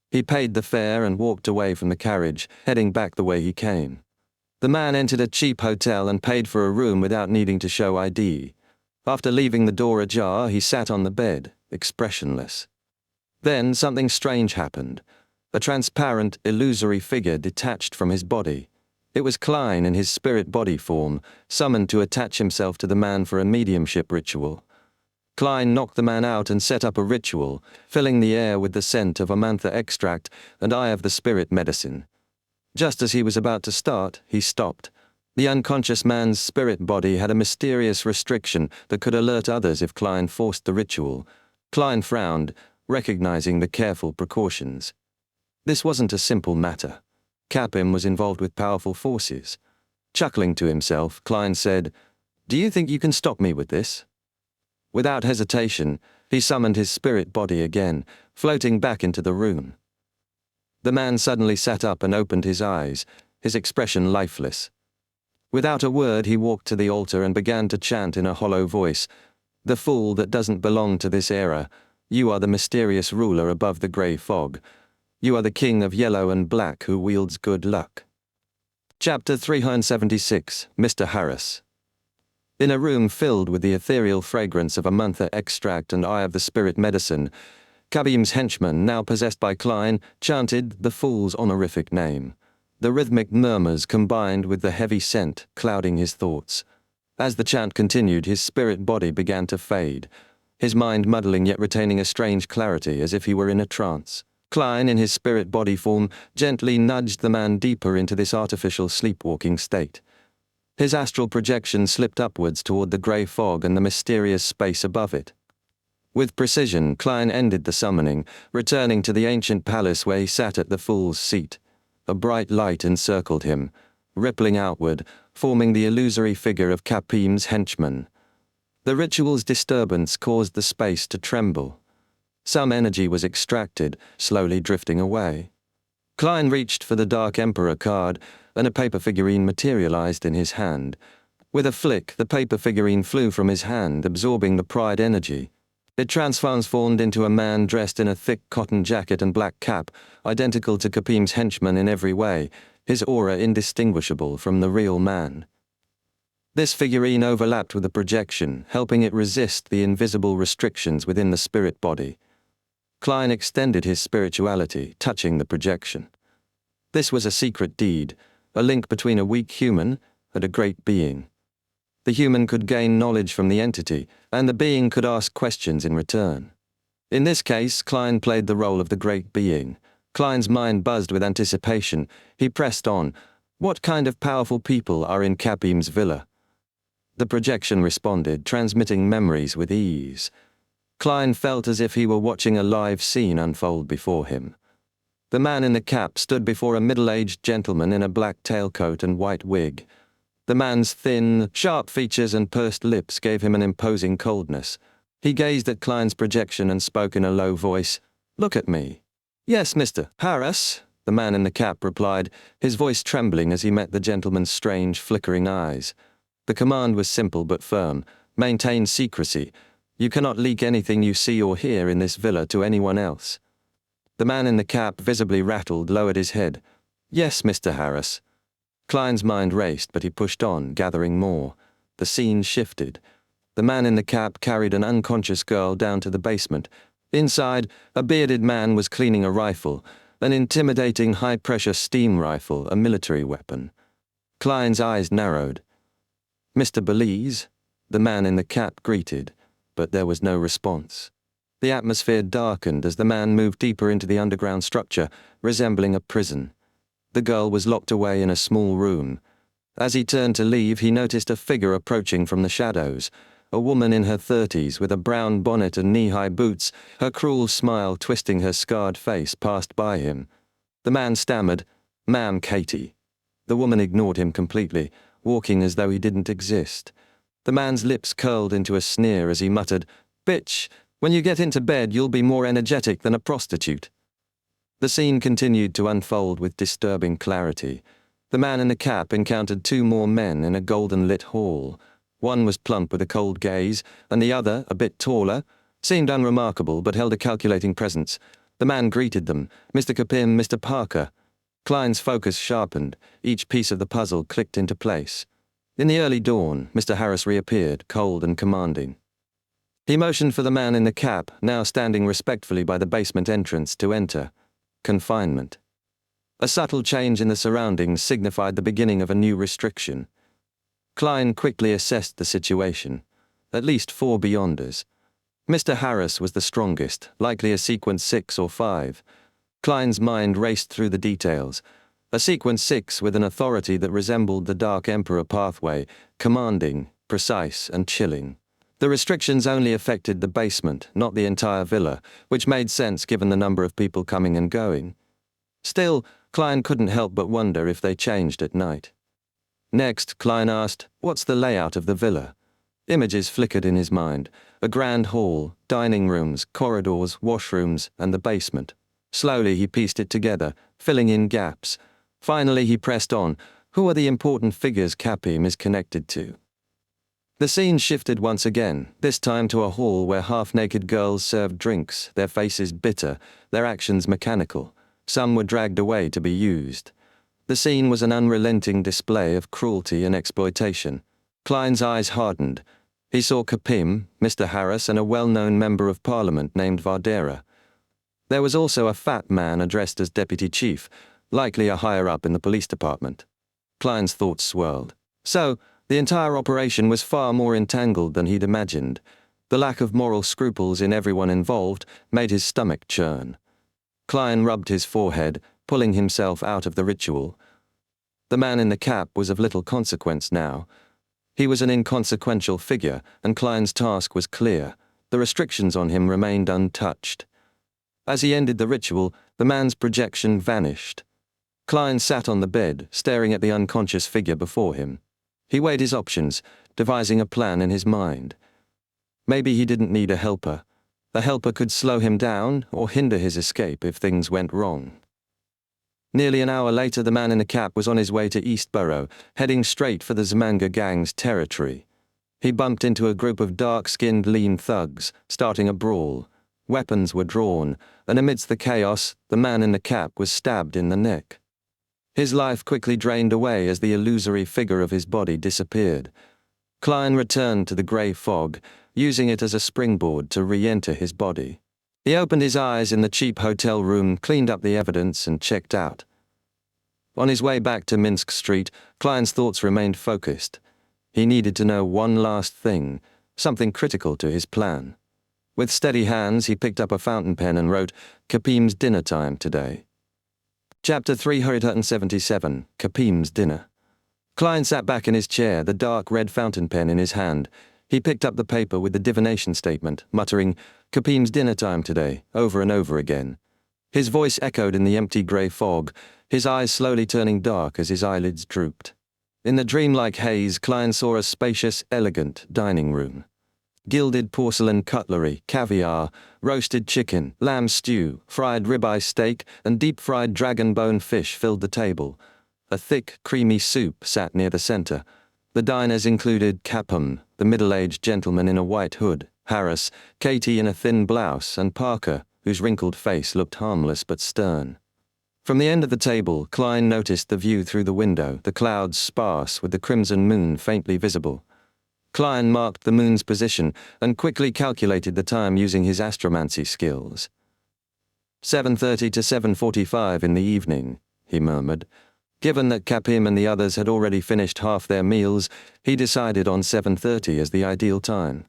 He paid the fare and walked away from the carriage, heading back the way he came. The man entered a cheap hotel and paid for a room without needing to show ID. After leaving the door ajar, he sat on the bed, expressionless. Then something strange happened. A transparent, illusory figure detached from his body. It was Klein in his spirit body form, summoned to attach himself to the man for a mediumship ritual. Klein knocked the man out and set up a ritual, filling the air with the scent of Amantha extract and eye of the spirit medicine. Just as he was about to start, he stopped. The unconscious man's spirit body had a mysterious restriction that could alert others if Klein forced the ritual. Klein frowned, recognizing the careful precautions. This wasn't a simple matter. Capim was involved with powerful forces. Chuckling to himself, Klein said, "Do you think you can stop me with this?" Without hesitation, he summoned his spirit body again, floating back into the room. The man suddenly sat up and opened his eyes, his expression lifeless. Without a word, he walked to the altar and began to chant in a hollow voice, "The fool that doesn't belong to this era, you are the mysterious ruler above the grey fog. You are the king of yellow and black who wields good luck." Chapter 376, Mr. Harris. In a room filled with the ethereal fragrance of Amantha extract and eye of the spirit medicine, Capim's henchman, now possessed by Klein, chanted the fool's honorific name. The rhythmic murmurs combined with the heavy scent, clouding his thoughts. As the chant continued, his spirit body began to fade, his mind muddling yet retaining a strange clarity as if he were in a trance. Klein, in his spirit body form, gently nudged the man deeper into this artificial sleepwalking state. His astral projection slipped upwards toward the grey fog and the mysterious space above it. With precision, Klein ended the summoning, returning to the ancient palace where he sat at the fool's seat. A bright light encircled him, rippling outward, forming the illusory figure of Capim's henchman. The ritual's disturbance caused the space to tremble. Some energy was extracted, slowly drifting away. Klein reached for the Dark Emperor card, and a paper figurine materialized in his hand. With a flick, the paper figurine flew from his hand, absorbing the pride energy. It transformed into a man dressed in a thick cotton jacket and black cap, identical to Capim's henchman in every way, his aura indistinguishable from the real man. This figurine overlapped with the projection, helping it resist the invisible restrictions within the spirit body. Klein extended his spirituality, touching the projection. This was a secret deed, a link between a weak human and a great being. The human could gain knowledge from the entity, and the being could ask questions in return. In this case, Klein played the role of the great being. Klein's mind buzzed with anticipation. He pressed on. What kind of powerful people are in Capim's villa? The projection responded, transmitting memories with ease. Klein felt as if he were watching a live scene unfold before him. The man in the cap stood before a middle-aged gentleman in a black tailcoat and white wig. The man's thin, sharp features and pursed lips gave him an imposing coldness. He gazed at Klein's projection and spoke in a low voice. "Look at me." "Yes, Mr. Harris," the man in the cap replied, his voice trembling as he met the gentleman's strange, flickering eyes. The command was simple but firm. Maintain secrecy. You cannot leak anything you see or hear in this villa to anyone else. The man in the cap, visibly rattled, lowered his head. "Yes, Mr. Harris." Klein's mind raced, but he pushed on, gathering more. The scene shifted. The man in the cap carried an unconscious girl down to the basement. Inside, a bearded man was cleaning a rifle, an intimidating high-pressure steam rifle, a military weapon. Klein's eyes narrowed. "Mr. Belize?" the man in the cap greeted, but there was no response. The atmosphere darkened as the man moved deeper into the underground structure, resembling a prison. The girl was locked away in a small room. As he turned to leave, he noticed a figure approaching from the shadows, a woman in her 30s with a brown bonnet and knee-high boots, her cruel smile twisting her scarred face, passed by him. The man stammered, "Ma'am, Katie." The woman ignored him completely, walking as though he didn't exist. The man's lips curled into a sneer as he muttered, "Bitch, when you get into bed you'll be more energetic than a prostitute." The scene continued to unfold with disturbing clarity. The man in the cap encountered two more men in a golden-lit hall. One was plump with a cold gaze, and the other, a bit taller, seemed unremarkable but held a calculating presence. The man greeted them, "Mr. Capim, Mr. Parker." Klein's focus sharpened. Each piece of the puzzle clicked into place. In the early dawn, Mr. Harris reappeared, cold and commanding. He motioned for the man in the cap, now standing respectfully by the basement entrance, to enter. Confinement. A subtle change in the surroundings signified the beginning of a new restriction. Klein quickly assessed the situation. At least 4 beyonders. Mr. Harris was the strongest, likely a sequence 6 or 5. Klein's mind raced through the details. A sequence 6 with an authority that resembled the Dark Emperor pathway, commanding, precise, and chilling. The restrictions only affected the basement, not the entire villa, which made sense given the number of people coming and going. Still, Klein couldn't help but wonder if they changed at night. Next, Klein asked, "What's the layout of the villa?" Images flickered in his mind. A grand hall, dining rooms, corridors, washrooms, and the basement. Slowly he pieced it together, filling in gaps. Finally he pressed on. Who are the important figures Capim is connected to? The scene shifted once again, this time to a hall where half-naked girls served drinks, their faces bitter, their actions mechanical. Some were dragged away to be used. The scene was an unrelenting display of cruelty and exploitation. Klein's eyes hardened. He saw Capim, Mr. Harris, and a well-known member of parliament named Vardera. There was also a fat man addressed as deputy chief, likely a higher-up in the police department. Klein's thoughts swirled. So, the entire operation was far more entangled than he'd imagined. The lack of moral scruples in everyone involved made his stomach churn. Klein rubbed his forehead, pulling himself out of the ritual. The man in the cap was of little consequence now. He was an inconsequential figure, and Klein's task was clear. The restrictions on him remained untouched. As he ended the ritual, the man's projection vanished. Klein sat on the bed, staring at the unconscious figure before him. He weighed his options, devising a plan in his mind. Maybe he didn't need a helper. A helper could slow him down or hinder his escape if things went wrong. Nearly an hour later, the man in the cap was on his way to Eastborough, heading straight for the Zamanga gang's territory. He bumped into a group of dark-skinned lean thugs, starting a brawl. Weapons were drawn, and amidst the chaos, the man in the cap was stabbed in the neck. His life quickly drained away as the illusory figure of his body disappeared. Klein returned to the grey fog, using it as a springboard to re-enter his body. He opened his eyes in the cheap hotel room, cleaned up the evidence, and checked out. On his way back to Minsk Street, Klein's thoughts remained focused. He needed to know one last thing, something critical to his plan. With steady hands, he picked up a fountain pen and wrote, "Capim's dinner time today." Chapter 377, Capim's Dinner. Klein sat back in his chair, the dark red fountain pen in his hand. He picked up the paper with the divination statement, muttering, "Capim's dinner time today," over and over again. His voice echoed in the empty grey fog, his eyes slowly turning dark as his eyelids drooped. In the dreamlike haze, Klein saw a spacious, elegant dining room. Gilded porcelain cutlery, caviar, roasted chicken, lamb stew, fried ribeye steak, and deep-fried dragon bone fish filled the table. A thick, creamy soup sat near the center. The diners included Capim, the middle-aged gentleman in a white hood, Harris, Katie in a thin blouse, and Parker, whose wrinkled face looked harmless but stern. From the end of the table, Klein noticed the view through the window, the clouds sparse with the crimson moon faintly visible. Klein marked the moon's position and quickly calculated the time using his astromancy skills. 7:30 to 7:45 in the evening, he murmured. Given that Capim and the others had already finished half their meals, he decided on 7:30 as the ideal time.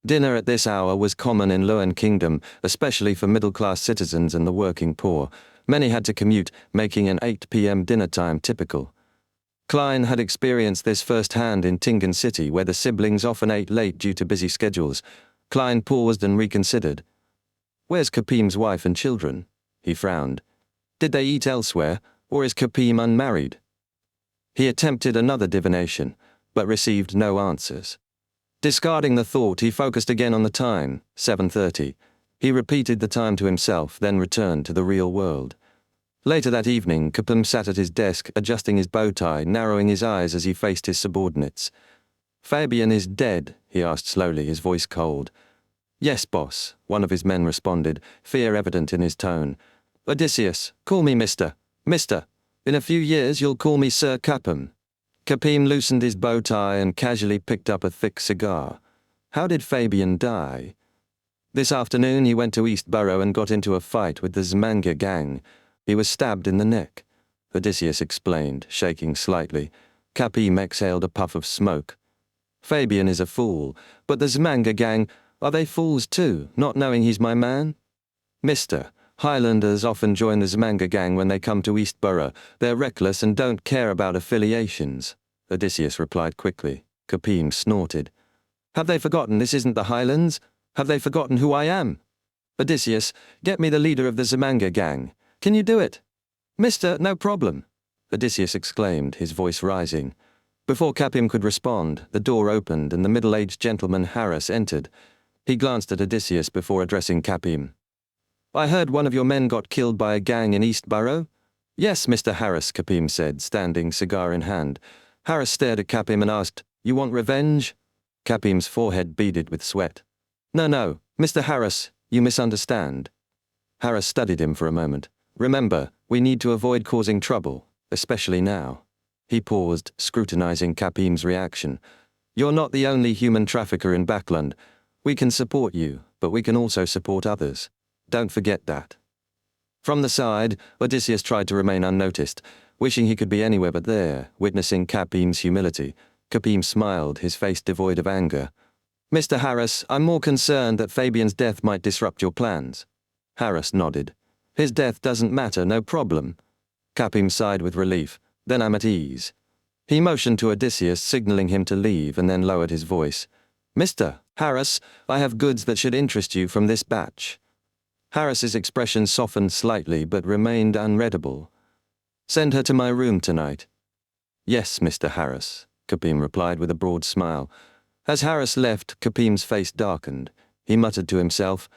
Dinner at this hour was common in Lowen Kingdom, especially for middle-class citizens and the working poor. Many had to commute, making an 8 p.m. dinner time typical. Klein had experienced this firsthand in Tingen City, where the siblings often ate late due to busy schedules. Klein paused and reconsidered. "Where's Kapim's wife and children?" He frowned. "Did they eat elsewhere, or is Kapim unmarried?" He attempted another divination, but received no answers. Discarding the thought, he focused again on the time, 7:30. He repeated the time to himself, then returned to the real world. Later that evening, Kapim sat at his desk, adjusting his bow tie, narrowing his eyes as he faced his subordinates. "Fabian is dead?" he asked slowly, his voice cold. "Yes, boss," one of his men responded, fear evident in his tone. "Odysseus, call me Mr. Mister. In a few years you'll call me Sir Kapim." Kapim loosened his bow tie and casually picked up a thick cigar. "How did Fabian die?" "This afternoon he went to East Borough and got into a fight with the Zmanga gang. He was stabbed in the neck," Odysseus explained, shaking slightly. Kapim exhaled a puff of smoke. "Fabian is a fool, but the Zmanga gang, are they fools too, not knowing he's my man?" "Mister, Highlanders often join the Zmanga gang when they come to East Borough. They're reckless and don't care about affiliations," Odysseus replied quickly. Kapim snorted. "Have they forgotten this isn't the Highlands? Have they forgotten who I am? Odysseus, get me the leader of the Zmanga gang. Can you do it?" "Mister, no problem," Odysseus exclaimed, his voice rising. Before Kapim could respond, the door opened and the middle-aged gentleman Harris entered. He glanced at Odysseus before addressing Kapim. "I heard one of your men got killed by a gang in East Borough?" "Yes, Mr. Harris," Kapim said, standing, cigar in hand. Harris stared at Kapim and asked, "You want revenge?" Kapim's forehead beaded with sweat. No, Mr. Harris, you misunderstand." Harris studied him for a moment. "Remember, we need to avoid causing trouble, especially now." He paused, scrutinizing Kapim's reaction. "You're not the only human trafficker in Backland. We can support you, but we can also support others. Don't forget that." From the side, Odysseus tried to remain unnoticed, wishing he could be anywhere but there, witnessing Kapim's humility. Kapim smiled, his face devoid of anger. "Mr. Harris, I'm more concerned that Fabian's death might disrupt your plans." Harris nodded. "His death doesn't matter, no problem." Kapim sighed with relief. "Then I'm at ease." He motioned to Odysseus, signaling him to leave, and then lowered his voice. "Mr. Harris, I have goods that should interest you from this batch." Harris's expression softened slightly but remained unreadable. "Send her to my room tonight." "Yes, Mr. Harris," Kapim replied with a broad smile. As Harris left, Kapim's face darkened. He muttered to himself,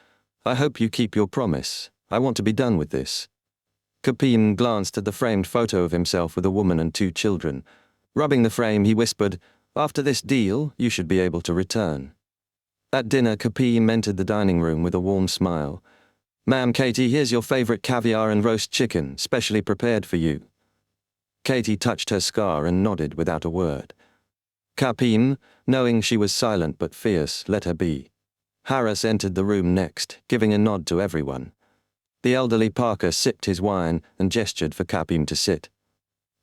"I hope you keep your promise. I want to be done with this." Kapim glanced at the framed photo of himself with a woman and 2 children. Rubbing the frame, he whispered, "After this deal, you should be able to return." At dinner, Kapim entered the dining room with a warm smile. "Ma'am, Katie, here's your favorite caviar and roast chicken, specially prepared for you." Katie touched her scar and nodded without a word. Kapim, knowing she was silent but fierce, let her be. Harris entered the room next, giving a nod to everyone. The elderly Parker sipped his wine and gestured for Kapim to sit.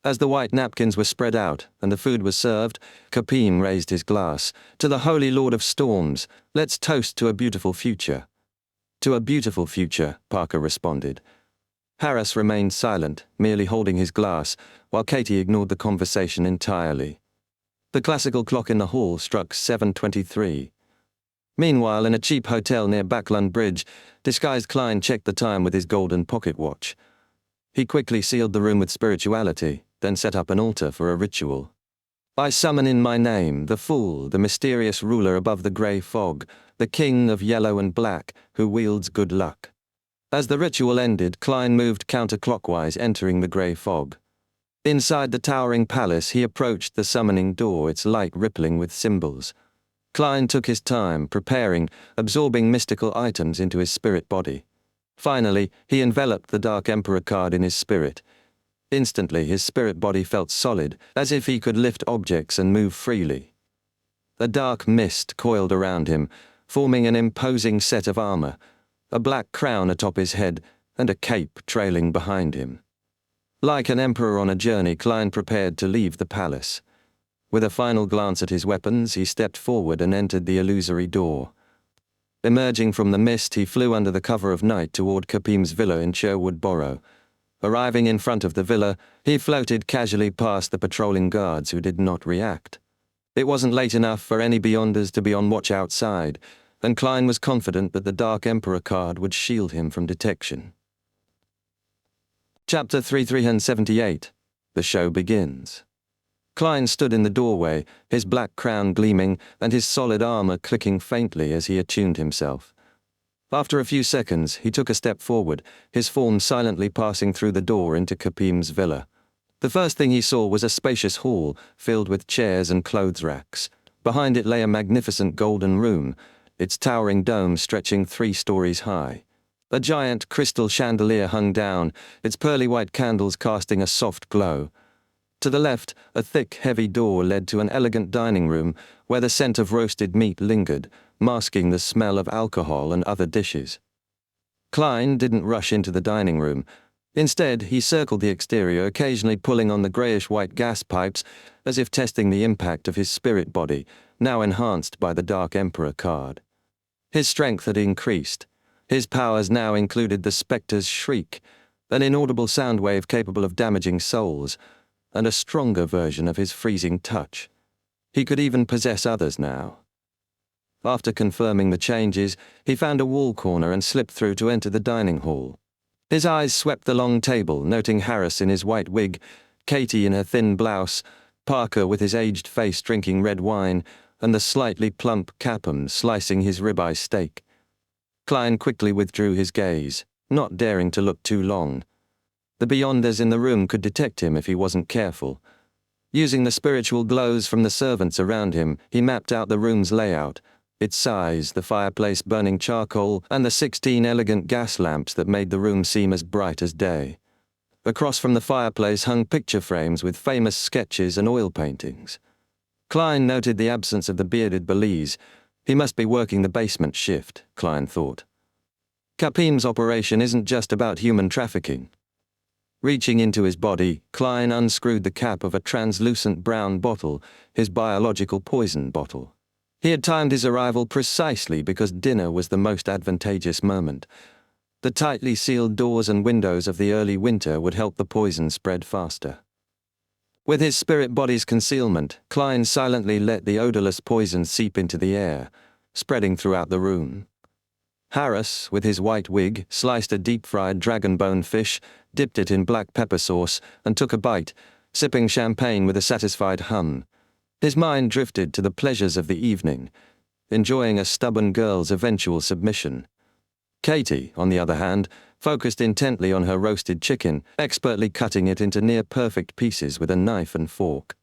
As the white napkins were spread out and the food was served, Kapim raised his glass. "To the Holy Lord of Storms, let's toast to a beautiful future." "To a beautiful future," Parker responded. Harris remained silent, merely holding his glass, while Katie ignored the conversation entirely. The classical clock in the hall struck 7:23. Meanwhile, in a cheap hotel near Backlund Bridge, disguised Klein checked the time with his golden pocket watch. He quickly sealed the room with spirituality, then set up an altar for a ritual. "I summon in my name the Fool, the mysterious ruler above the grey fog, the king of yellow and black, who wields good luck." As the ritual ended, Klein moved counterclockwise, entering the grey fog. Inside the towering palace, he approached the summoning door, its light rippling with symbols. Klein took his time, preparing, absorbing mystical items into his spirit body. Finally, he enveloped the Dark Emperor card in his spirit. Instantly, his spirit body felt solid, as if he could lift objects and move freely. A dark mist coiled around him, forming an imposing set of armor, a black crown atop his head, and a cape trailing behind him. Like an emperor on a journey, Klein prepared to leave the palace. With a final glance at his weapons, he stepped forward and entered the illusory door. Emerging from the mist, he flew under the cover of night toward Kapim's villa in Sherwood Borough. Arriving in front of the villa, he floated casually past the patrolling guards who did not react. It wasn't late enough for any Beyonders to be on watch outside, and Klein was confident that the Dark Emperor card would shield him from detection. Chapter 378. The show begins. Klein stood in the doorway, his black crown gleaming and his solid armor clicking faintly as he attuned himself. After a few seconds, he took a step forward, his form silently passing through the door into Kapim's villa. The first thing he saw was a spacious hall filled with chairs and clothes racks. Behind it lay a magnificent golden room, its towering dome stretching 3 stories high. A giant crystal chandelier hung down, its pearly white candles casting a soft glow. To the left, a thick, heavy door led to an elegant dining room where the scent of roasted meat lingered, masking the smell of alcohol and other dishes. Klein didn't rush into the dining room. Instead, he circled the exterior, occasionally pulling on the greyish-white gas pipes as if testing the impact of his spirit body, now enhanced by the Dark Emperor card. His strength had increased. His powers now included the Spectre's shriek, an inaudible sound wave capable of damaging souls, and a stronger version of his freezing touch. He could even possess others now. After confirming the changes, he found a wall corner and slipped through to enter the dining hall. His eyes swept the long table, noting Harris in his white wig, Katie in her thin blouse, Parker with his aged face drinking red wine, and the slightly plump Capum slicing his ribeye steak. Klein quickly withdrew his gaze, not daring to look too long. The Beyonders in the room could detect him if he wasn't careful. Using the spiritual glows from the servants around him, he mapped out the room's layout, its size, the fireplace burning charcoal, and the 16 elegant gas lamps that made the room seem as bright as day. Across from the fireplace hung picture frames with famous sketches and oil paintings. Klein noted the absence of the bearded Belize. He must be working the basement shift, Klein thought. Kapim's operation isn't just about human trafficking. Reaching into his body, Klein unscrewed the cap of a translucent brown bottle, his biological poison bottle. He had timed his arrival precisely because dinner was the most advantageous moment. The tightly sealed doors and windows of the early winter would help the poison spread faster. With his spirit body's concealment, Klein silently let the odorless poison seep into the air, spreading throughout the room. Harris, with his white wig, sliced a deep-fried dragon-bone fish, dipped it in black pepper sauce, and took a bite, sipping champagne with a satisfied hum. His mind drifted to the pleasures of the evening, enjoying a stubborn girl's eventual submission. Katie, on the other hand, focused intently on her roasted chicken, expertly cutting it into near-perfect pieces with a knife and fork.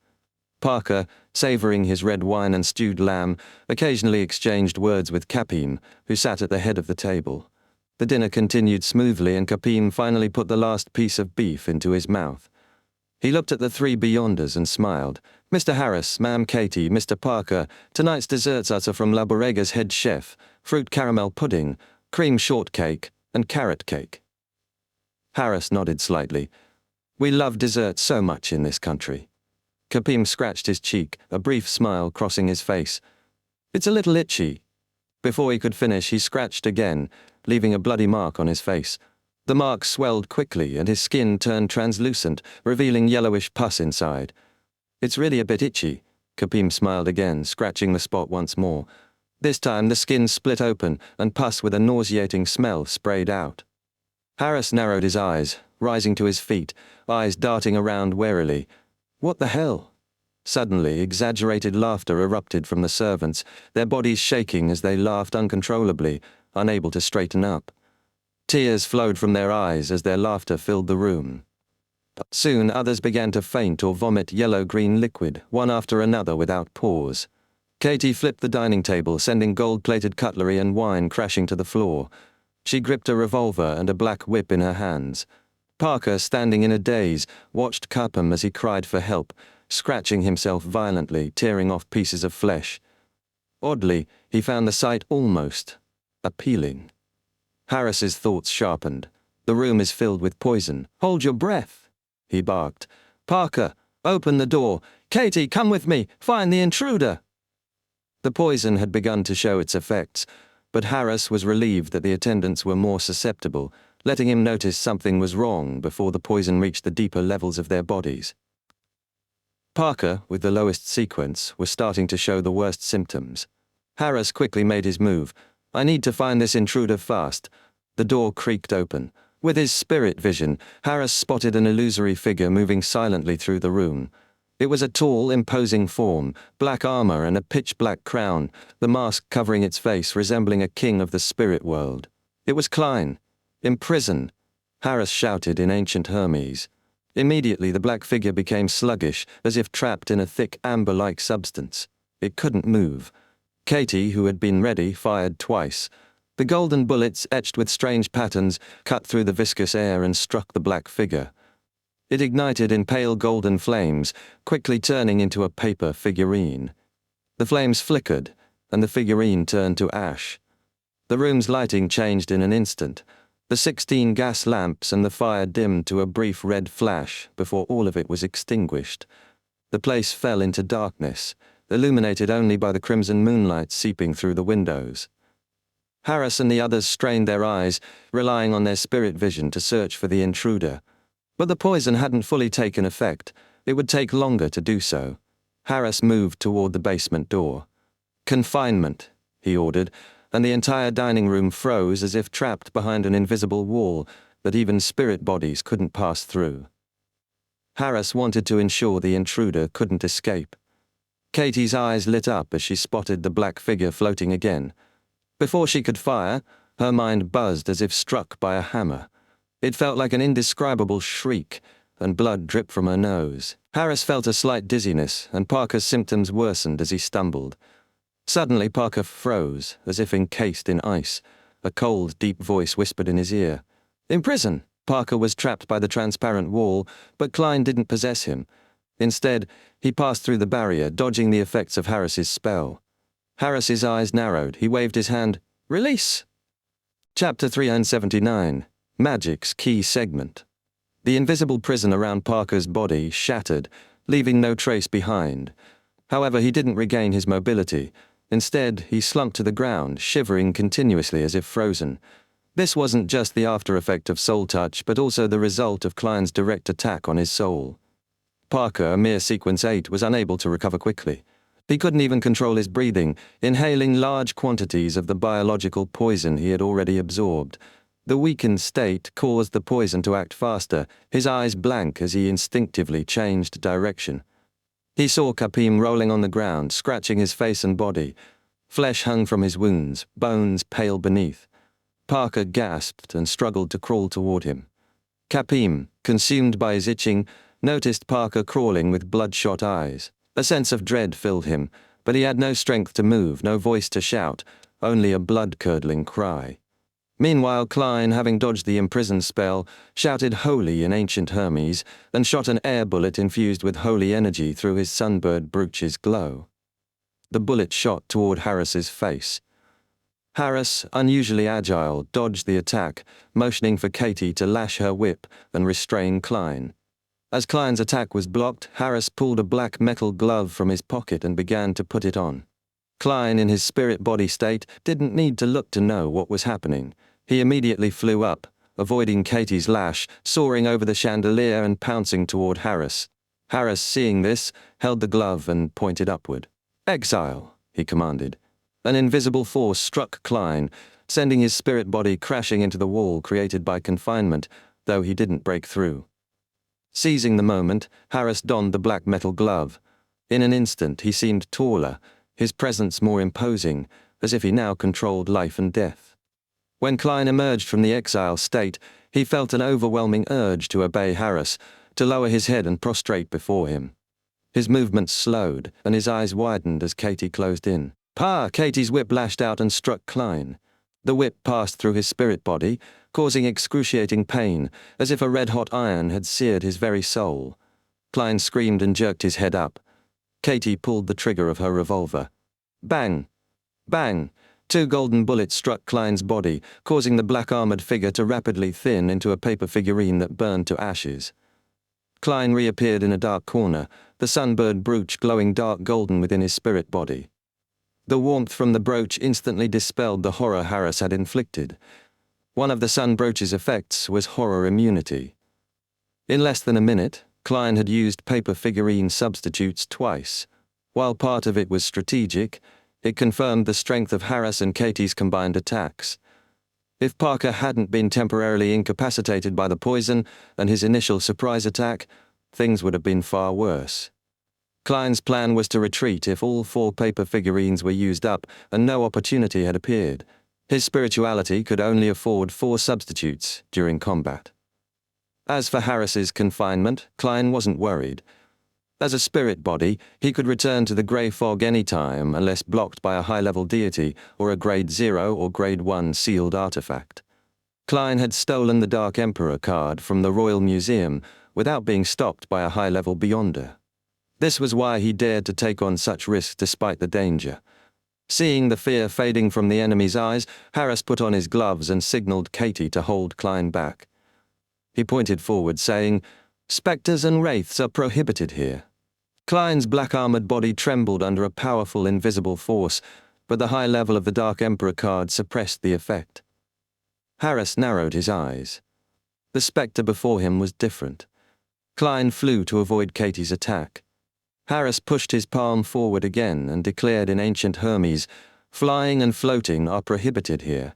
Parker, savouring his red wine and stewed lamb, occasionally exchanged words with Kapim, who sat at the head of the table. The dinner continued smoothly and Kapim finally put the last piece of beef into his mouth. He looked at the 3 Beyonders and smiled. "Mr. Harris, Ma'am Katie, Mr. Parker, tonight's desserts are from La Borega's head chef, fruit caramel pudding, cream shortcake, and carrot cake." Harris nodded slightly. "We love dessert so much in this country." Kapim scratched his cheek, a brief smile crossing his face. "It's a little itchy." Before he could finish, he scratched again, leaving a bloody mark on his face. The mark swelled quickly and his skin turned translucent, revealing yellowish pus inside. "It's really a bit itchy." Kapim smiled again, scratching the spot once more. This time the skin split open and pus with a nauseating smell sprayed out. Harris narrowed his eyes, rising to his feet, eyes darting around warily. "What the hell?" Suddenly, exaggerated laughter erupted from the servants, their bodies shaking as they laughed uncontrollably, unable to straighten up. Tears flowed from their eyes as their laughter filled the room. Soon others began to faint or vomit yellow-green liquid, one after another without pause. Katie flipped the dining table, sending gold-plated cutlery and wine crashing to the floor. She gripped a revolver and a black whip in her hands. Parker, standing in a daze, watched Capum as he cried for help, scratching himself violently, tearing off pieces of flesh. Oddly, he found the sight almost appealing. Harris's thoughts sharpened. "The room is filled with poison. Hold your breath," he barked. "Parker, open the door. Katie, come with me. Find the intruder." The poison had begun to show its effects, but Harris was relieved that the attendants were more susceptible. letting him notice something was wrong before the poison reached the deeper levels of their bodies. Parker, with the lowest sequence, was starting to show the worst symptoms. Harris quickly made his move. "I need to find this intruder fast." The door creaked open. With his spirit vision, Harris spotted an illusory figure moving silently through the room. It was a tall, imposing form, black armor and a pitch-black crown, the mask covering its face resembling a king of the spirit world. It was Klein. "Imprison!" Harris shouted in ancient Hermes. Immediately the black figure became sluggish, as if trapped in a thick amber-like substance. It couldn't move. Katie, who had been ready, fired twice. The golden bullets, etched with strange patterns, cut through the viscous air and struck the black figure. It ignited in pale golden flames, quickly turning into a paper figurine. The flames flickered, and the figurine turned to ash. The room's lighting changed in an instant. The 16 gas lamps and the fire dimmed to a brief red flash before all of it was extinguished. The place fell into darkness, illuminated only by the crimson moonlight seeping through the windows. Harris and the others strained their eyes, relying on their spirit vision to search for the intruder. But the poison hadn't fully taken effect. It would take longer to do so. Harris moved toward the basement door. "Confinement," he ordered, and the entire dining room froze as if trapped behind an invisible wall that even spirit bodies couldn't pass through. Harris wanted to ensure the intruder couldn't escape. Katie's eyes lit up as she spotted the black figure floating again. Before she could fire, her mind buzzed as if struck by a hammer. It felt like an indescribable shriek, and blood dripped from her nose. Harris felt a slight dizziness, and Parker's symptoms worsened as he stumbled. Suddenly Parker froze, as if encased in ice. A cold, deep voice whispered in his ear. "Imprison!" Parker was trapped by the transparent wall, but Klein didn't possess him. Instead, he passed through the barrier, dodging the effects of Harris's spell. Harris's eyes narrowed. He waved his hand. "Release!" Chapter 379. Magic's Key Segment. The invisible prison around Parker's body shattered, leaving no trace behind. However, he didn't regain his mobility. Instead, he slunk to the ground, shivering continuously as if frozen. This wasn't just the after-effect of soul touch, but also the result of Klein's direct attack on his soul. Parker, a mere Sequence 8, was unable to recover quickly. He couldn't even control his breathing, inhaling large quantities of the biological poison he had already absorbed. The weakened state caused the poison to act faster, his eyes blank as he instinctively changed direction. He saw Kapim rolling on the ground, scratching his face and body. Flesh hung from his wounds, bones pale beneath. Parker gasped and struggled to crawl toward him. Kapim, consumed by his itching, noticed Parker crawling with bloodshot eyes. A sense of dread filled him, but he had no strength to move, no voice to shout, only a blood-curdling cry. Meanwhile, Klein, having dodged the imprison spell, shouted holy in ancient Hermes and shot an air bullet infused with holy energy through his sunbird brooch's glow. The bullet shot toward Harris's face. Harris, unusually agile, dodged the attack, motioning for Katie to lash her whip and restrain Klein. As Klein's attack was blocked, Harris pulled a black metal glove from his pocket and began to put it on. Klein, in his spirit-body state, didn't need to look to know what was happening. He immediately flew up, avoiding Katie's lash, soaring over the chandelier and pouncing toward Harris. Harris, seeing this, held the glove and pointed upward. "Exile," he commanded. An invisible force struck Klein, sending his spirit body crashing into the wall created by confinement, though he didn't break through. Seizing the moment, Harris donned the black metal glove. In an instant, he seemed taller, his presence more imposing, as if he now controlled life and death. When Klein emerged from the exile state, he felt an overwhelming urge to obey Harris, to lower his head and prostrate before him. His movements slowed, and his eyes widened as Katie closed in. "Pa!" Katie's whip lashed out and struck Klein. The whip passed through his spirit body, causing excruciating pain, as if a red-hot iron had seared his very soul. Klein screamed and jerked his head up. Katie pulled the trigger of her revolver. Bang! Bang! 2 golden bullets struck Klein's body, causing the black-armored figure to rapidly thin into a paper figurine that burned to ashes. Klein reappeared in a dark corner, the sunbird brooch glowing dark golden within his spirit body. The warmth from the brooch instantly dispelled the horror Harris had inflicted. One of the sun brooch's effects was horror immunity. In less than a minute, Klein had used paper figurine substitutes twice. While part of it was strategic, it confirmed the strength of Harris and Katie's combined attacks. If Parker hadn't been temporarily incapacitated by the poison and his initial surprise attack, things would have been far worse. Klein's plan was to retreat if all 4 paper figurines were used up and no opportunity had appeared. His spirituality could only afford 4 substitutes during combat. As for Harris's confinement, Klein wasn't worried. As a spirit body, he could return to the grey fog any time unless blocked by a high-level deity or a Grade 0 or Grade 1 sealed artifact. Klein had stolen the Dark Emperor card from the Royal Museum without being stopped by a high-level Beyonder. This was why he dared to take on such risks despite the danger. Seeing the fear fading from the enemy's eyes, Harris put on his gloves and signaled Katie to hold Klein back. He pointed forward, saying, "Spectres and wraiths are prohibited here." Klein's black-armored body trembled under a powerful invisible force, but the high level of the Dark Emperor card suppressed the effect. Harris narrowed his eyes. The spectre before him was different. Klein flew to avoid Katie's attack. Harris pushed his palm forward again and declared in ancient Hermes, "Flying and floating are prohibited here."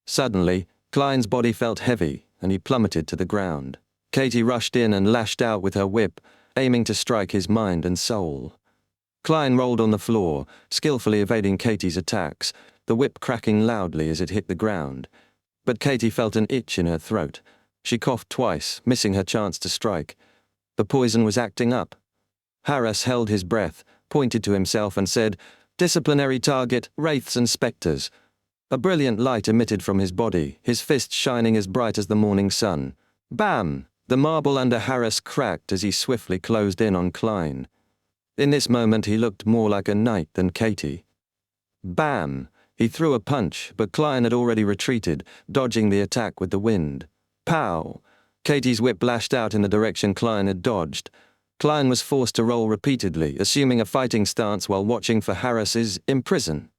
Suddenly, Klein's body felt heavy, and he plummeted to the ground. Katie rushed in and lashed out with her whip, aiming to strike his mind and soul. Klein rolled on the floor, skillfully evading Katie's attacks, the whip cracking loudly as it hit the ground. But Katie felt an itch in her throat. She coughed twice, missing her chance to strike. The poison was acting up. Harris held his breath, pointed to himself and said, "Disciplinary target, wraiths and spectres." A brilliant light emitted from his body, his fist shining as bright as the morning sun. Bam! The marble under Harris cracked as he swiftly closed in on Klein. In this moment he looked more like a knight than Katie. Bam! He threw a punch, but Klein had already retreated, dodging the attack with the wind. Pow! Katie's whip lashed out in the direction Klein had dodged. Klein was forced to roll repeatedly, assuming a fighting stance while watching for Harris's imprison.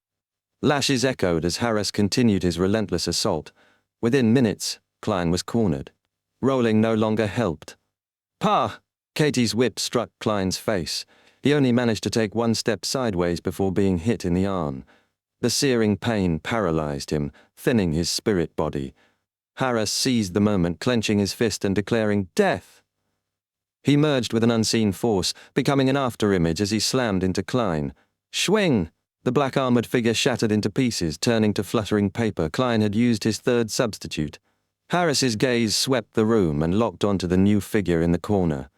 Lashes echoed as Harris continued his relentless assault. Within minutes, Klein was cornered. Rolling no longer helped. "Pah!" Katie's whip struck Klein's face. He only managed to take 1 step sideways before being hit in the arm. The searing pain paralyzed him, thinning his spirit body. Harris seized the moment, clenching his fist and declaring, "Death!" He merged with an unseen force, becoming an afterimage as he slammed into Klein. Schwing! The black-armored figure shattered into pieces, turning to fluttering paper. Klein had used his 3rd substitute. Harris's gaze swept the room and locked onto the new figure in the corner.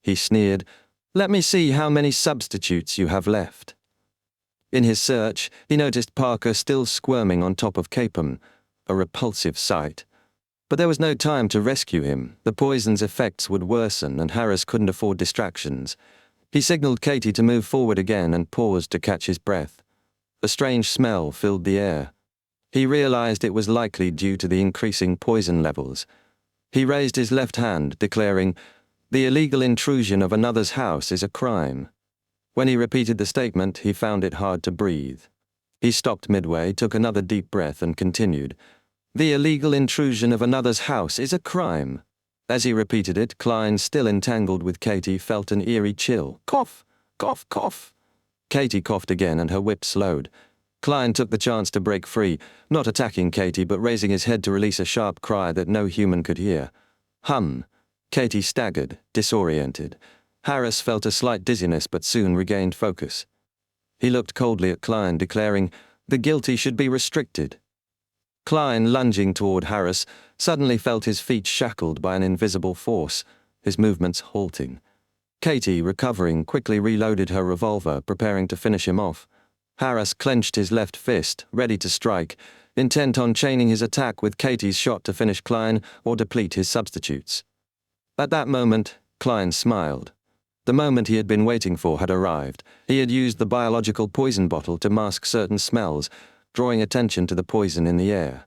He sneered, "Let me see how many substitutes you have left." In his search, he noticed Parker still squirming on top of Capeham, a repulsive sight. But there was no time to rescue him. The poison's effects would worsen, and Harris couldn't afford distractions. He signaled Katie to move forward again and paused to catch his breath. A strange smell filled the air. He realized it was likely due to the increasing poison levels. He raised his left hand, declaring, "The illegal intrusion of another's house is a crime." When he repeated the statement, he found it hard to breathe. He stopped midway, took another deep breath, and continued, "The illegal intrusion of another's house is a crime." As he repeated it, Klein, still entangled with Katie, felt an eerie chill. Cough! Cough! Cough! Katie coughed again and her whip slowed. Klein took the chance to break free, not attacking Katie but raising his head to release a sharp cry that no human could hear. Hum! Katie staggered, disoriented. Harris felt a slight dizziness but soon regained focus. He looked coldly at Klein, declaring, "The guilty should be restricted." Klein, lunging toward Harris, suddenly felt his feet shackled by an invisible force, his movements halting. Katie, recovering, quickly reloaded her revolver, preparing to finish him off. Harris clenched his left fist, ready to strike, intent on chaining his attack with Katie's shot to finish Klein or deplete his substitutes. At that moment, Klein smiled. The moment he had been waiting for had arrived. He had used the biological poison bottle to mask certain smells, drawing attention to the poison in the air.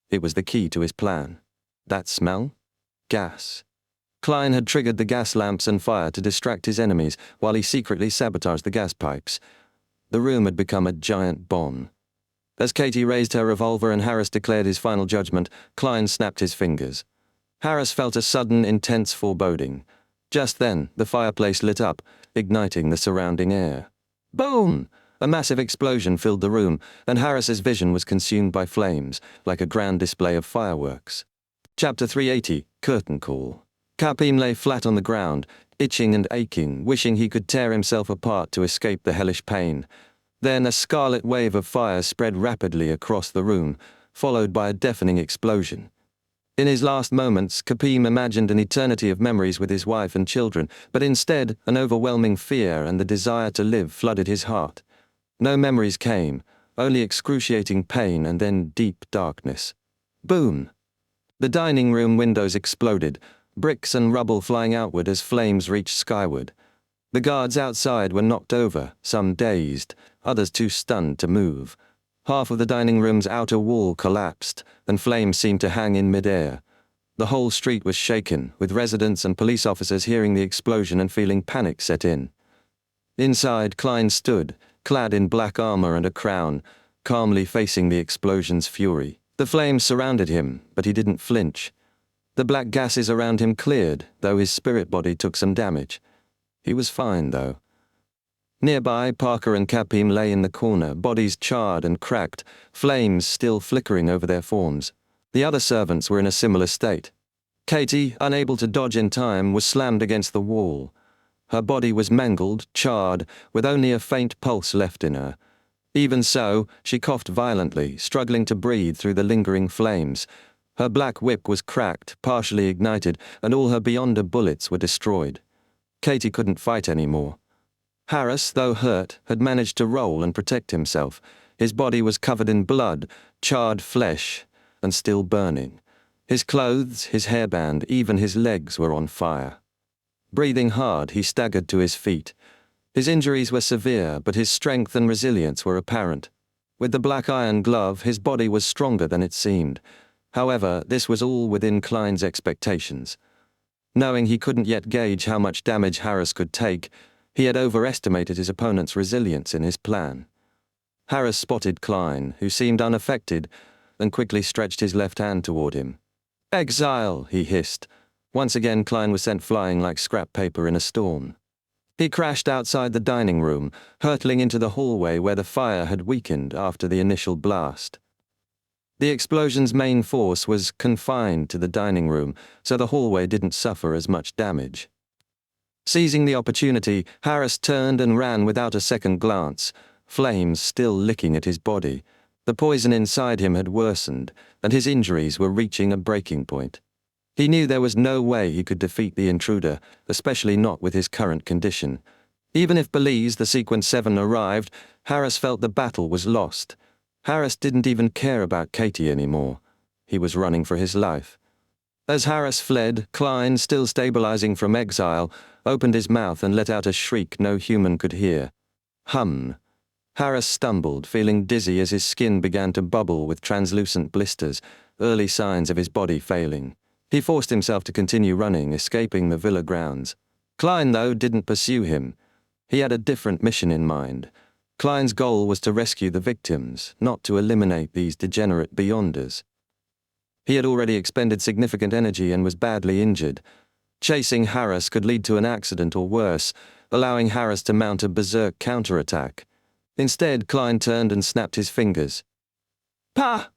It was the key to his plan. That smell? Gas. Klein had triggered the gas lamps and fire to distract his enemies while he secretly sabotaged the gas pipes. The room had become a giant bomb. As Katie raised her revolver and Harris declared his final judgment, Klein snapped his fingers. Harris felt a sudden, intense foreboding. Just then, the fireplace lit up, igniting the surrounding air. Boom! A massive explosion filled the room, and Harris's vision was consumed by flames, like a grand display of fireworks. Chapter 380, Curtain Call. Kapim lay flat on the ground, itching and aching, wishing he could tear himself apart to escape the hellish pain. Then a scarlet wave of fire spread rapidly across the room, followed by a deafening explosion. In his last moments, Kapim imagined an eternity of memories with his wife and children, but instead, an overwhelming fear and the desire to live flooded his heart. No memories came, only excruciating pain and then deep darkness. Boom! The dining room windows exploded, bricks and rubble flying outward as flames reached skyward. The guards outside were knocked over, some dazed, others too stunned to move. Half of the dining room's outer wall collapsed, and flames seemed to hang in midair. The whole street was shaken, with residents and police officers hearing the explosion and feeling panic set in. Inside, Klein stood, clad in black armor and a crown, calmly facing the explosion's fury. The flames surrounded him, but he didn't flinch. The black gases around him cleared, though his spirit body took some damage. He was fine, though. Nearby, Parker and Kapim lay in the corner, bodies charred and cracked, flames still flickering over their forms. The other servants were in a similar state. Katie, unable to dodge in time, was slammed against the wall. Her body was mangled, charred, with only a faint pulse left in her. Even so, she coughed violently, struggling to breathe through the lingering flames. Her black whip was cracked, partially ignited, and all her Beyonder bullets were destroyed. Katie couldn't fight anymore. Harris, though hurt, had managed to roll and protect himself. His body was covered in blood, charred flesh, and still burning. His clothes, his hairband, even his legs were on fire. Breathing hard, he staggered to his feet. His injuries were severe, but his strength and resilience were apparent. With the black iron glove, his body was stronger than it seemed. However, this was all within Klein's expectations. Knowing he couldn't yet gauge how much damage Harris could take, he had overestimated his opponent's resilience in his plan. Harris spotted Klein, who seemed unaffected, and quickly stretched his left hand toward him. "Exile," he hissed. Once again Klein was sent flying like scrap paper in a storm. He crashed outside the dining room, hurtling into the hallway where the fire had weakened after the initial blast. The explosion's main force was confined to the dining room, so the hallway didn't suffer as much damage. Seizing the opportunity, Harris turned and ran without a second glance, flames still licking at his body. The poison inside him had worsened, and his injuries were reaching a breaking point. He knew there was no way he could defeat the intruder, especially not with his current condition. Even if Belize, the Sequence 7, arrived, Harris felt the battle was lost. Harris didn't even care about Katie anymore. He was running for his life. As Harris fled, Klein, still stabilizing from exile, opened his mouth and let out a shriek no human could hear. Hum. Harris stumbled, feeling dizzy as his skin began to bubble with translucent blisters, early signs of his body failing. He forced himself to continue running, escaping the villa grounds. Klein, though, didn't pursue him. He had a different mission in mind. Klein's goal was to rescue the victims, not to eliminate these degenerate Beyonders. He had already expended significant energy and was badly injured. Chasing Harris could lead to an accident or worse, allowing Harris to mount a berserk counterattack. Instead, Klein turned and snapped his fingers. "Pah!"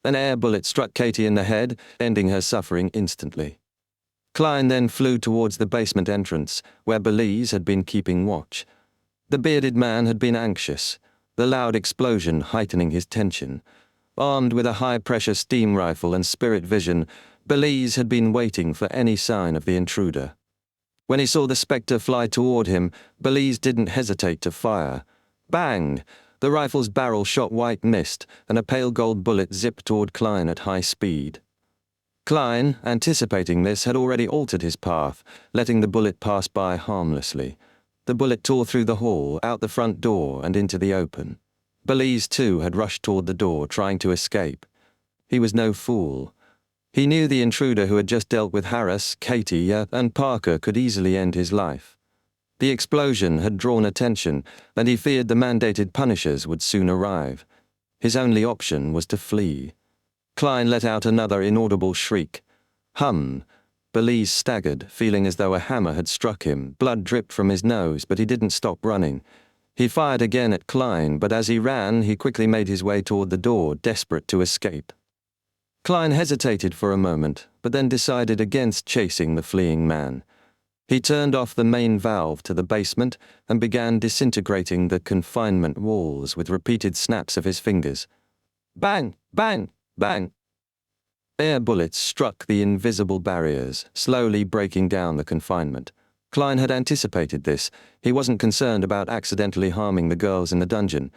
An air bullet struck Katie in the head, ending her suffering instantly. Klein then flew towards the basement entrance, where Belize had been keeping watch. The bearded man had been anxious, the loud explosion heightening his tension. Armed with a high-pressure steam rifle and spirit vision, Belize had been waiting for any sign of the intruder. When he saw the spectre fly toward him, Belize didn't hesitate to fire. Bang! The rifle's barrel shot white mist, and a pale gold bullet zipped toward Klein at high speed. Klein, anticipating this, had already altered his path, letting the bullet pass by harmlessly. The bullet tore through the hall, out the front door, and into the open. Belize, too, had rushed toward the door, trying to escape. He was no fool. He knew the intruder who had just dealt with Harris, Katie, and Parker could easily end his life. The explosion had drawn attention, and he feared the mandated punishers would soon arrive. His only option was to flee. Klein let out another inaudible shriek. Hum. Belize staggered, feeling as though a hammer had struck him. Blood dripped from his nose, but he didn't stop running. He fired again at Klein, but as he ran, he quickly made his way toward the door, desperate to escape. Klein hesitated for a moment, but then decided against chasing the fleeing man. He turned off the main valve to the basement and began disintegrating the confinement walls with repeated snaps of his fingers. Bang! Bang! Bang! Air bullets struck the invisible barriers, slowly breaking down the confinement. Klein had anticipated this. He wasn't concerned about accidentally harming the girls in the dungeon.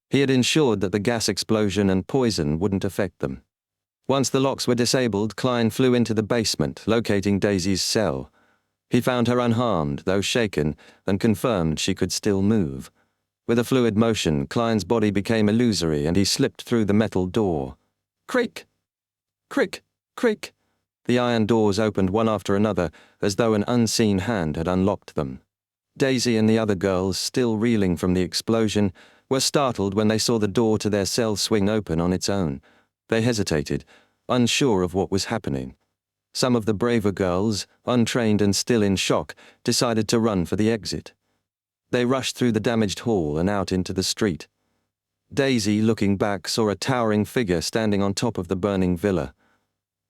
He had ensured that the gas explosion and poison wouldn't affect them. Once the locks were disabled, Klein flew into the basement, locating Daisy's cell. He found her unharmed, though shaken, and confirmed she could still move. With a fluid motion, Klein's body became illusory and he slipped through the metal door. Creak! Crick! Crick! The iron doors opened one after another, as though an unseen hand had unlocked them. Daisy and the other girls, still reeling from the explosion, were startled when they saw the door to their cell swing open on its own. They hesitated, unsure of what was happening. Some of the braver girls, untrained and still in shock, decided to run for the exit. They rushed through the damaged hall and out into the street. Daisy, looking back, saw a towering figure standing on top of the burning villa.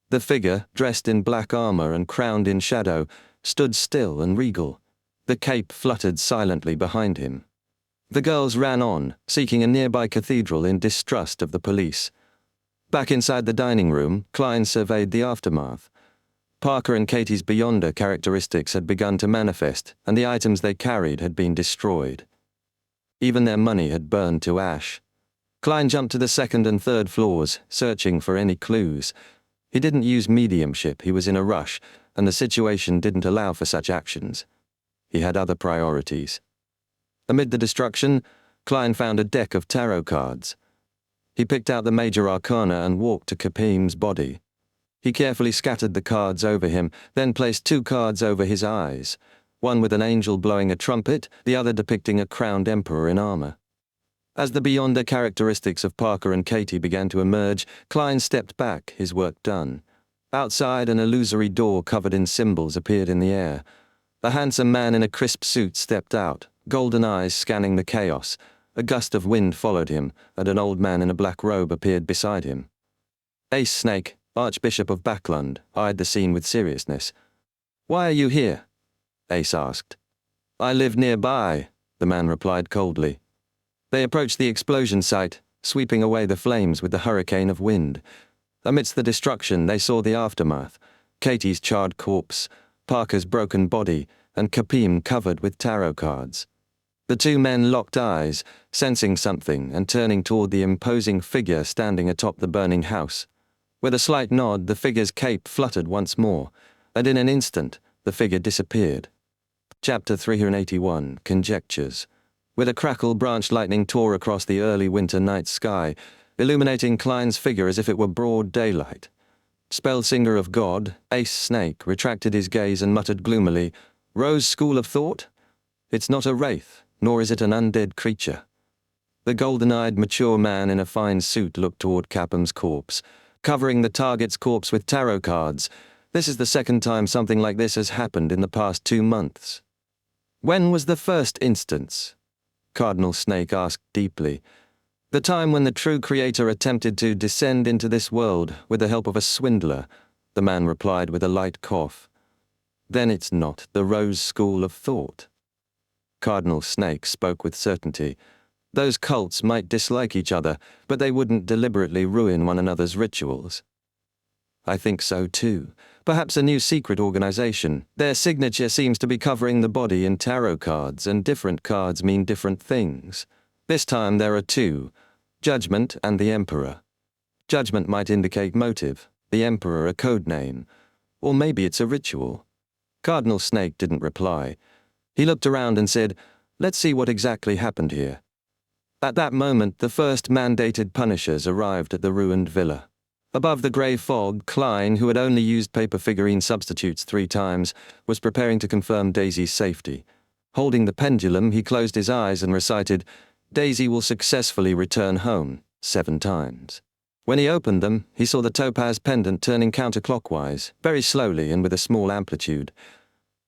The figure, dressed in black armor and crowned in shadow, stood still and regal. The cape fluttered silently behind him. The girls ran on, seeking a nearby cathedral in distrust of the police. Back inside the dining room, Klein surveyed the aftermath. Parker and Katie's Beyonder characteristics had begun to manifest, and the items they carried had been destroyed. Even their money had burned to ash. Klein jumped to the second and third floors, searching for any clues. He didn't use mediumship, he was in a rush, and the situation didn't allow for such actions. He had other priorities. Amid the destruction, Klein found a deck of tarot cards. He picked out the major arcana and walked to Kapim's body. He carefully scattered the cards over him, then placed 2 cards over his eyes, one with an angel blowing a trumpet, the other depicting a crowned emperor in armor. As the Beyonder characteristics of Parker and Katie began to emerge, Klein stepped back, his work done. Outside, an illusory door covered in symbols appeared in the air. A handsome man in a crisp suit stepped out, golden eyes scanning the chaos. A gust of wind followed him, and an old man in a black robe appeared beside him. Ace Snake, Archbishop of Backlund, eyed the scene with seriousness. "Why are you here?" Ace asked. "I live nearby," the man replied coldly. They approached the explosion site, sweeping away the flames with the hurricane of wind. Amidst the destruction, they saw the aftermath: Katie's charred corpse, Parker's broken body, and Kapim covered with tarot cards. The 2 men locked eyes, sensing something and turning toward the imposing figure standing atop the burning house. With a slight nod, the figure's cape fluttered once more, and in an instant, the figure disappeared. Chapter 381, Conjectures. With a crackle, branch lightning tore across the early winter night sky, illuminating Klein's figure as if it were broad daylight. Spellsinger of God, Ace Snake, retracted his gaze and muttered gloomily, "Rose School of Thought? It's not a wraith, nor is it an undead creature." The golden-eyed, mature man in a fine suit looked toward Capham's corpse, covering the target's corpse with tarot cards. This is the second time something like this has happened in the past 2 months. "When was the first instance?" Cardinal Snake asked deeply. "The time when the true creator attempted to descend into this world with the help of a swindler," the man replied with a light cough. "Then it's not the Rose School of Thought." Cardinal Snake spoke with certainty. Those cults might dislike each other, but they wouldn't deliberately ruin one another's rituals. "I think so too. Perhaps a new secret organization. Their signature seems to be covering the body in tarot cards, and different cards mean different things. This time there are 2, Judgment and the Emperor. Judgment might indicate motive, the Emperor a code name. Or maybe it's a ritual." Cardinal Snake didn't reply. He looked around and said, "Let's see what exactly happened here." At that moment, the first mandated punishers arrived at the ruined villa. Above the grey fog, Klein, who had only used paper figurine substitutes 3 times, was preparing to confirm Daisy's safety. Holding the pendulum, he closed his eyes and recited, "Daisy will successfully return home. 7 times. When he opened them, he saw the topaz pendant turning counterclockwise, very slowly and with a small amplitude.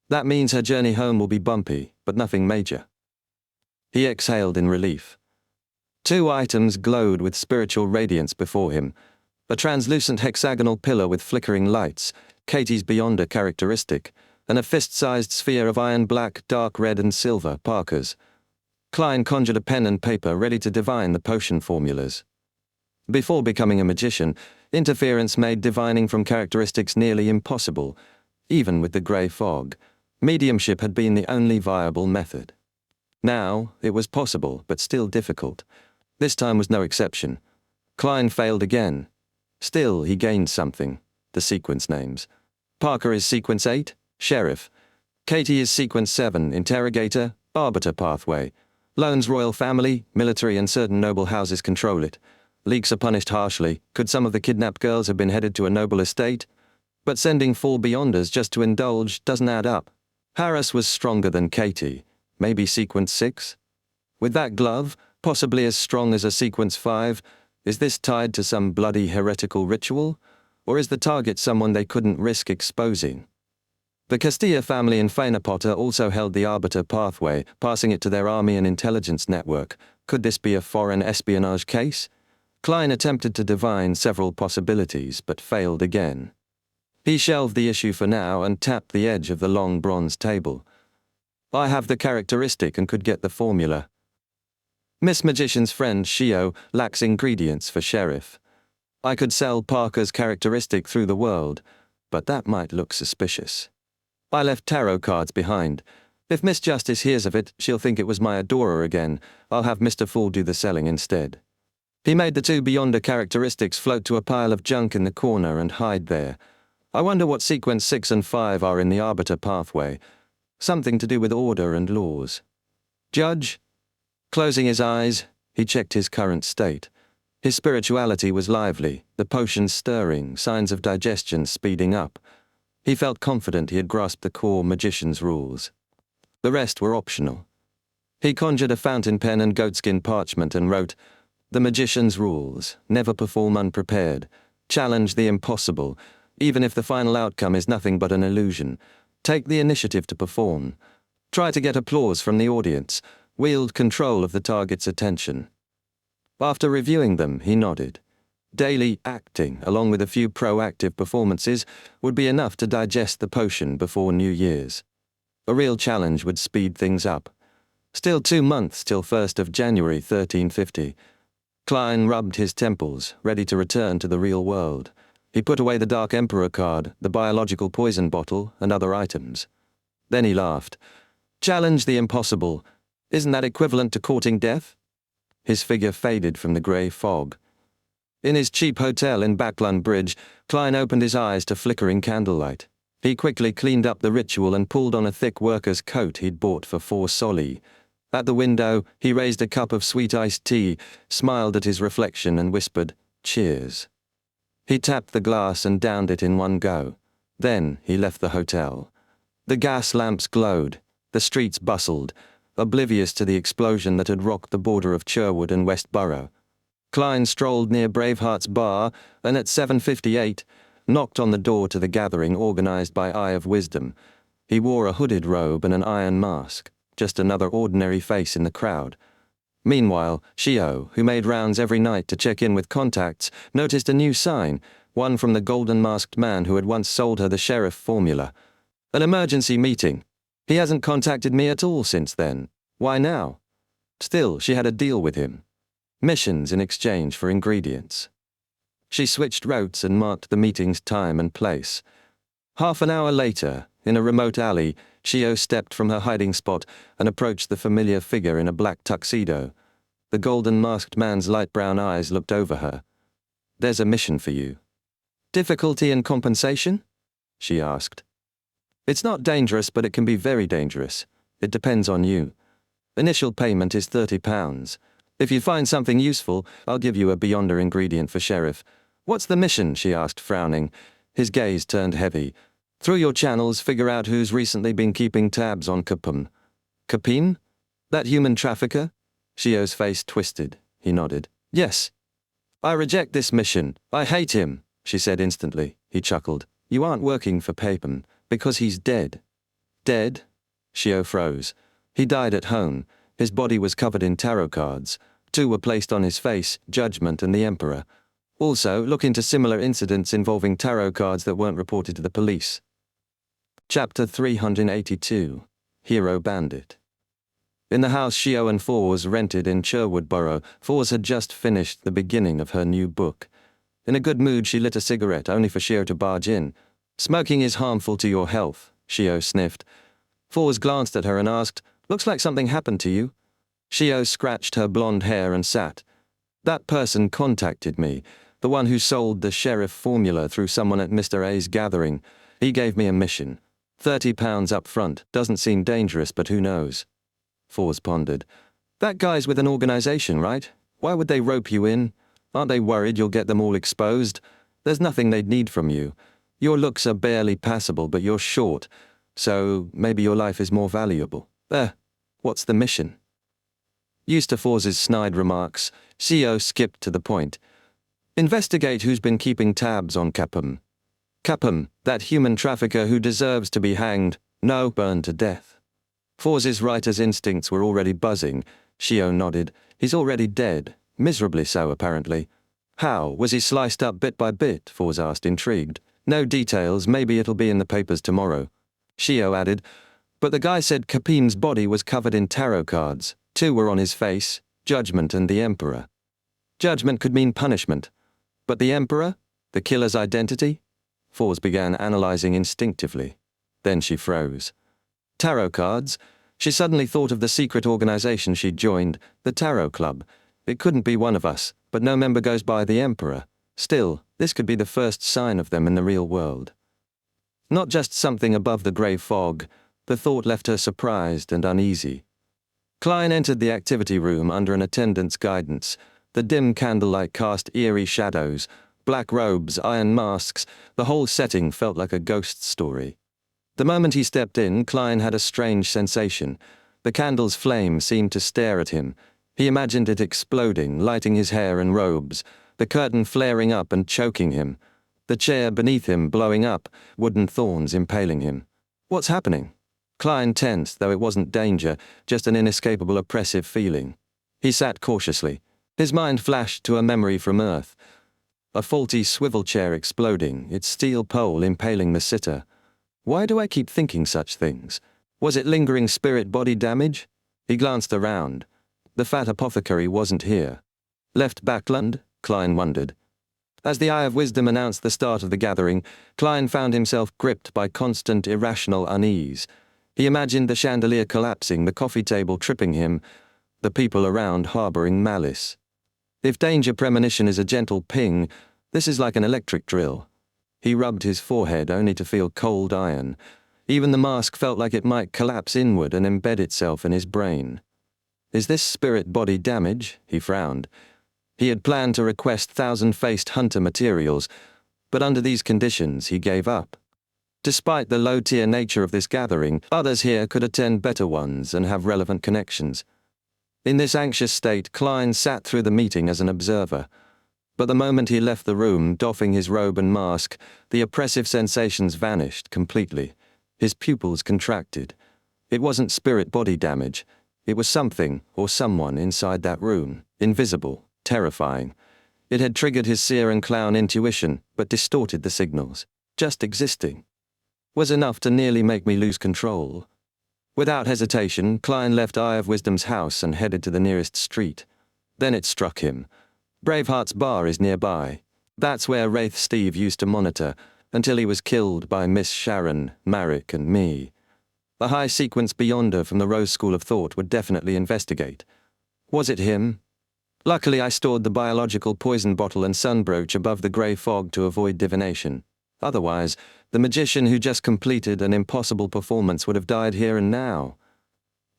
That means her journey home will be bumpy, but nothing major. He exhaled in relief. 2 items glowed with spiritual radiance before him. A translucent hexagonal pillar with flickering lights, Katie's Beyonder characteristic, and a fist-sized sphere of iron black, dark red and silver, Parker's. Klein conjured a pen and paper ready to divine the potion formulas. Before becoming a magician, interference made divining from characteristics nearly impossible. Even with the grey fog, mediumship had been the only viable method. Now, it was possible, but still difficult. This time was no exception. Klein failed again. Still, he gained something. The sequence names. Parker is sequence 8, Sheriff. Katie is sequence 7, Interrogator, Arbiter Pathway. Lone's royal family, military and certain noble houses control it. Leaks are punished harshly. Could some of the kidnapped girls have been headed to a noble estate? But sending 4 Beyonders just to indulge doesn't add up. Harris was stronger than Katie. Maybe sequence 6? With that glove, possibly as strong as a sequence 5, is this tied to some bloody heretical ritual? Or is the target someone they couldn't risk exposing? The Castilla family in Fainapota also held the Arbiter Pathway, passing it to their army and intelligence network. Could this be a foreign espionage case? Klein attempted to divine several possibilities, but failed again. He shelved the issue for now and tapped the edge of the long bronze table. I have the characteristic and could get the formula. Miss Magician's friend Shio lacks ingredients for Sheriff. I could sell Parker's characteristic through the world, but that might look suspicious. I left tarot cards behind. If Miss Justice hears of it, she'll think it was my adorer again. I'll have Mr. Fool do the selling instead. He made the 2 Beyonder characteristics float to a pile of junk in the corner and hide there. I wonder what sequence 6 and 5 are in the Arbiter Pathway. Something to do with order and laws. Judge? Closing his eyes, he checked his current state. His spirituality was lively, the potions stirring, signs of digestion speeding up. He felt confident he had grasped the core magician's rules. The rest were optional. He conjured a fountain pen and goatskin parchment and wrote, "The magician's rules, never perform unprepared. Challenge the impossible, even if the final outcome is nothing but an illusion. Take the initiative to perform. Try to get applause from the audience. Wield control of the target's attention." After reviewing them, he nodded. Daily acting, along with a few proactive performances, would be enough to digest the potion before New Year's. A real challenge would speed things up. Still 2 months till 1st of January 1350. Klein rubbed his temples, ready to return to the real world. He put away the Dark Emperor card, the biological poison bottle, and other items. Then he laughed. Challenge the impossible. Isn't that equivalent to courting death? His figure faded from the grey fog. In his cheap hotel in Backlund Bridge, Klein opened his eyes to flickering candlelight. He quickly cleaned up the ritual and pulled on a thick worker's coat he'd bought for 4 soldi. At the window, he raised a cup of sweet iced tea, smiled at his reflection and whispered, "Cheers." He tapped the glass and downed it in one go. Then he left the hotel. The gas lamps glowed. The streets bustled, oblivious to the explosion that had rocked the border of Sherwood and Westborough. Klein strolled near Braveheart's bar and at 7:58 knocked on the door to the gathering organized by Eye of Wisdom. He wore a hooded robe and an iron mask, just another ordinary face in the crowd. Meanwhile, Shio, who made rounds every night to check in with contacts, noticed a new sign, one from the golden-masked man who had once sold her the sheriff formula. An emergency meeting. He hasn't contacted me at all since then. Why now? Still, she had a deal with him. Missions in exchange for ingredients. She switched routes and marked the meeting's time and place. Half an hour later, in a remote alley, Shio stepped from her hiding spot and approached the familiar figure in a black tuxedo. The golden-masked man's light brown eyes looked over her. "There's a mission for you." "Difficulty and compensation?" she asked. "It's not dangerous, but it can be very dangerous. It depends on you. Initial payment is £30. If you find something useful, I'll give you a Beyonder ingredient for Sheriff." "What's the mission?" she asked, frowning. His gaze turned heavy. "Through your channels, figure out who's recently been keeping tabs on Capim." "Capim? That human trafficker?" Shio's face twisted. He nodded. "Yes. I reject this mission. I hate him, she said instantly. He chuckled. You aren't working for Papin, because he's dead. Dead? Shio froze. He died at home. His body was covered in tarot cards. 2 were placed on his face, Judgment and the Emperor. Also, look into similar incidents involving tarot cards that weren't reported to the police. Chapter 382. Hero Bandit. In the house Shio and Fours rented in Sherwood Borough, Fours had just finished the beginning of her new book. In a good mood, she lit a cigarette, only for Shio to barge in. Smoking is harmful to your health, Shio sniffed. Fours glanced at her and asked, Looks like something happened to you. Shio scratched her blonde hair and sat. That person contacted me, the one who sold the sheriff formula through someone at Mr. A's gathering. He gave me a mission. £30 up front. Doesn't seem dangerous, but who knows? Fours pondered. That guy's with an organization, right? Why would they rope you in? Aren't they worried you'll get them all exposed? There's nothing they'd need from you. Your looks are barely passable, but you're short, so maybe your life is more valuable. What's the mission? Used to Fours' snide remarks, Shio skipped to the point. Investigate who's been keeping tabs on Capum. Capum, that human trafficker who deserves to be hanged, no, burned to death. Fours' writer's instincts were already buzzing. Shio nodded. He's already dead. Miserably so, apparently. How? Was he sliced up bit by bit? Fours asked, intrigued. No details. Maybe it'll be in the papers tomorrow. Shio added, but the guy said Capim's body was covered in tarot cards. 2 were on his face, Judgment and the Emperor. Judgment could mean punishment. But the Emperor? The killer's identity? Fours began analyzing instinctively. Then she froze. Tarot cards? She suddenly thought of the secret organization she'd joined, the Tarot Club. It couldn't be one of us, but no member goes by the Emperor. Still, this could be the first sign of them in the real world. Not just something above the grey fog. The thought left her surprised and uneasy. Klein entered the activity room under an attendant's guidance. The dim candlelight cast eerie shadows, black robes, iron masks. The whole setting felt like a ghost story. The moment he stepped in, Klein had a strange sensation. The candle's flame seemed to stare at him. He imagined it exploding, lighting his hair and robes, the curtain flaring up and choking him, the chair beneath him blowing up, wooden thorns impaling him. What's happening? Klein tensed, though it wasn't danger, just an inescapable oppressive feeling. He sat cautiously. His mind flashed to a memory from Earth. A faulty swivel chair exploding, its steel pole impaling the sitter. Why do I keep thinking such things? Was it lingering spirit-body damage? He glanced around. The fat apothecary wasn't here. Left Backland? Klein wondered. As the Eye of Wisdom announced the start of the gathering, Klein found himself gripped by constant irrational unease. He imagined the chandelier collapsing, the coffee table tripping him, the people around harboring malice. If danger premonition is a gentle ping, this is like an electric drill. He rubbed his forehead only to feel cold iron. Even the mask felt like it might collapse inward and embed itself in his brain. Is this spirit-body damage? He frowned. He had planned to request thousand-faced hunter materials, but under these conditions he gave up. Despite the low-tier nature of this gathering, others here could attend better ones and have relevant connections. In this anxious state, Klein sat through the meeting as an observer. But the moment he left the room, doffing his robe and mask, the oppressive sensations vanished completely. His pupils contracted. It wasn't spirit-body damage. It was something, or someone, inside that room, invisible, terrifying. It had triggered his seer and clown intuition, but distorted the signals. Just existing was enough to nearly make me lose control. Without hesitation, Klein left Eye of Wisdom's house and headed to the nearest street. Then it struck him. Braveheart's bar is nearby. That's where Wraith Steve used to monitor, until he was killed by Miss Sharon, Marek, and me. The high-sequence Beyonder from the Rose School of Thought would definitely investigate. Was it him? Luckily, I stored the biological poison bottle and sunbrooch above the grey fog to avoid divination. Otherwise, the magician who just completed an impossible performance would have died here and now.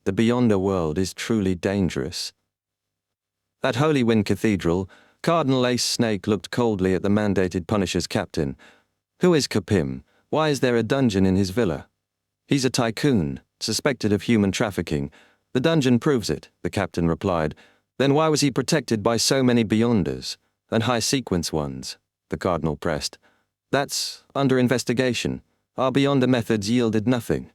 The Beyonder world is truly dangerous. At Holy Wind Cathedral, Cardinal Ace Snake looked coldly at the mandated Punisher's captain. Who is Capim? Why is there a dungeon in his villa? He's a tycoon, suspected of human trafficking. The dungeon proves it, the captain replied. Then why was he protected by so many Beyonders? and high-sequence ones, the Cardinal pressed. That's under investigation. Our beyond the methods yielded nothing.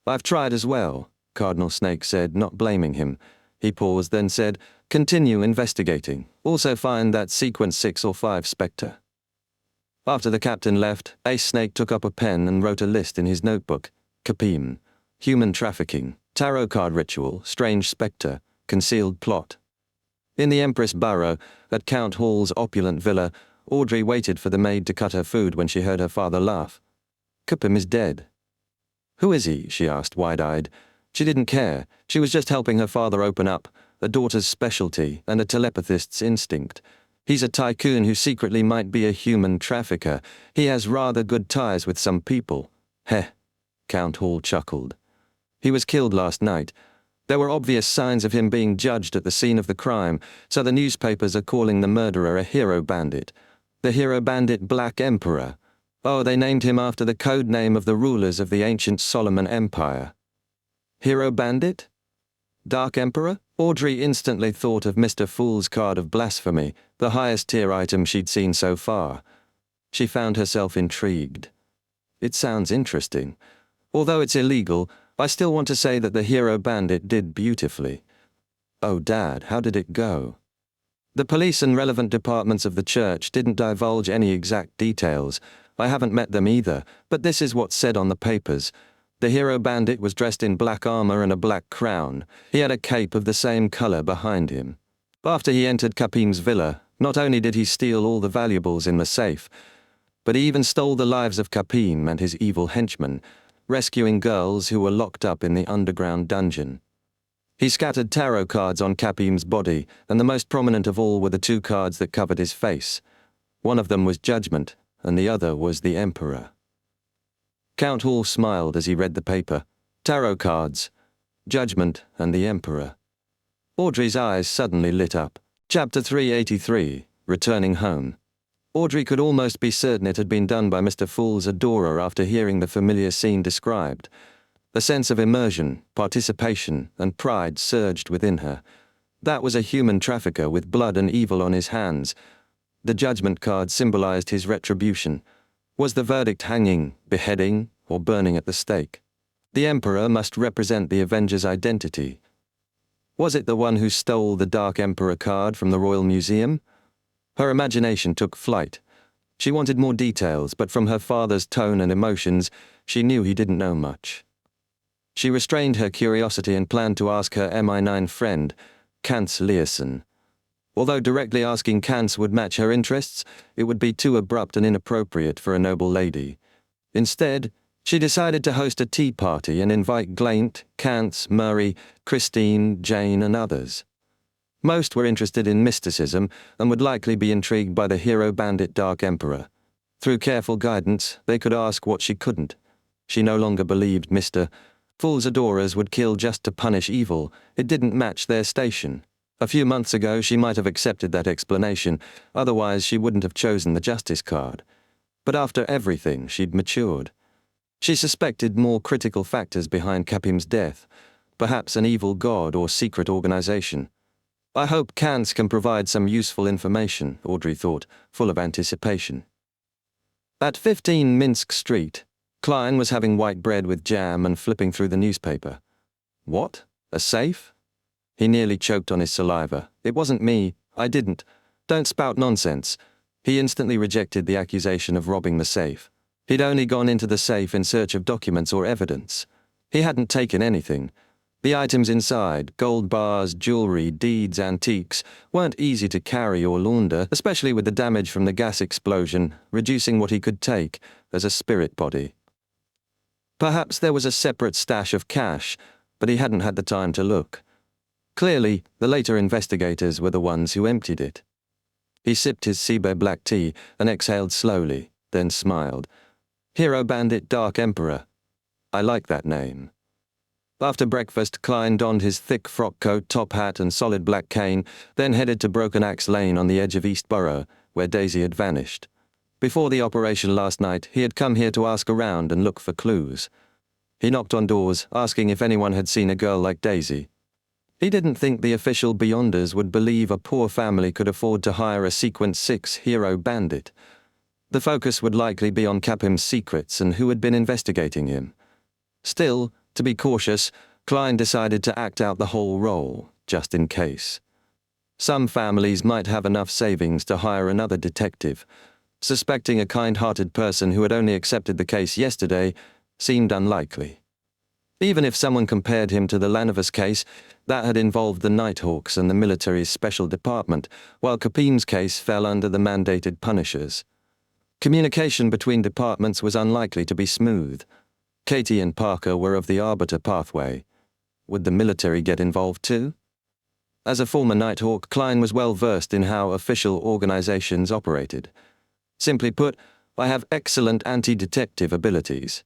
I've tried as well, Cardinal Snake said, not blaming him. He paused, then said, continue investigating. Also find that sequence 6 or 5 spectre. After the captain left, Ace Snake took up a pen and wrote a list in his notebook. Capim, human trafficking, tarot card ritual, strange spectre, concealed plot. In the Empress Burrow, at Count Hall's opulent villa, Audrey waited for the maid to cut her food when she heard her father laugh. Capim is dead. Who is he? She asked, wide-eyed. She didn't care. She was just helping her father open up, a daughter's specialty and a telepathist's instinct. He's a tycoon who secretly might be a human trafficker. He has rather good ties with some people. Heh, Count Hall chuckled. He was killed last night. There were obvious signs of him being judged at the scene of the crime, so the newspapers are calling the murderer a hero bandit. The hero bandit Black Emperor. Oh, they named him after the code name of the rulers of the ancient Solomon Empire. Hero bandit? Dark Emperor? Audrey instantly thought of Mr. Fool's card of blasphemy, the highest tier item she'd seen so far. She found herself intrigued. It sounds interesting. Although it's illegal, I still want to say that the hero bandit did beautifully. Oh, Dad, how did it go? The police and relevant departments of the church didn't divulge any exact details. I haven't met them either, but this is what's said on the papers. The hero bandit was dressed in black armor and a black crown. He had a cape of the same color behind him. After he entered Capim's villa, not only did he steal all the valuables in the safe, but he even stole the lives of Capim and his evil henchmen, rescuing girls who were locked up in the underground dungeon. He scattered tarot cards on Capim's body, and the most prominent of all were the 2 cards that covered his face. One of them was Judgment, and the other was the Emperor. Count Hall smiled as he read the paper. Tarot cards, Judgment, and the Emperor. Audrey's eyes suddenly lit up. Chapter 383, Returning Home. Audrey could almost be certain it had been done by Mr. Fool's adorer after hearing the familiar scene described. A sense of immersion, participation, and pride surged within her. That was a human trafficker with blood and evil on his hands. The Judgment card symbolized his retribution. Was the verdict hanging, beheading, or burning at the stake? The Emperor must represent the Avenger's identity. Was it the one who stole the Dark Emperor card from the Royal Museum? Her imagination took flight. She wanted more details, but from her father's tone and emotions, she knew he didn't know much. She restrained her curiosity and planned to ask her MI9 friend, Kantz Learson. Although directly asking Kantz would match her interests, it would be too abrupt and inappropriate for a noble lady. Instead, she decided to host a tea party and invite Glaint, Kantz, Murray, Christine, Jane, and others. Most were interested in mysticism and would likely be intrigued by the hero bandit Dark Emperor. Through careful guidance, they could ask what she couldn't. She no longer believed Mr. Fool's adorers would kill just to punish evil. It didn't match their station. A few months ago, she might have accepted that explanation, otherwise she wouldn't have chosen the Justice card. But after everything, she'd matured. She suspected more critical factors behind Capim's death, perhaps an evil god or secret organization. I hope Kantz can provide some useful information, Audrey thought, full of anticipation. At 15 Minsk Street, Klein was having white bread with jam and flipping through the newspaper. What? A safe? He nearly choked on his saliva. It wasn't me. I didn't. Don't spout nonsense. He instantly rejected the accusation of robbing the safe. He'd only gone into the safe in search of documents or evidence. He hadn't taken anything. The items inside, gold bars, jewelry, deeds, antiques, weren't easy to carry or launder, especially with the damage from the gas explosion, reducing what he could take as a spirit body. Perhaps there was a separate stash of cash, but he hadn't had the time to look. Clearly, the later investigators were the ones who emptied it. He sipped his Cibe black tea and exhaled slowly, then smiled. Hero Bandit Dark Emperor. I like that name. After breakfast, Klein donned his thick frock coat, top hat, and solid black cane, then headed to Broken Axe Lane on the edge of East Borough, where Daisy had vanished. Before the operation last night, he had come here to ask around and look for clues. He knocked on doors, asking if anyone had seen a girl like Daisy. He didn't think the official Beyonders would believe a poor family could afford to hire a Sequence 6 hero bandit. The focus would likely be on Capim's secrets and who had been investigating him. Still, to be cautious, Klein decided to act out the whole role, just in case. Some families might have enough savings to hire another detective. Suspecting a kind-hearted person who had only accepted the case yesterday seemed unlikely. Even if someone compared him to the Lanavas case, that had involved the Nighthawks and the military's special department, while Capim's case fell under the mandated punishers. Communication between departments was unlikely to be smooth. Katie and Parker were of the Arbiter pathway. Would the military get involved too? As a former Nighthawk, Klein was well versed in how official organizations operated. Simply put, I have excellent anti-detective abilities.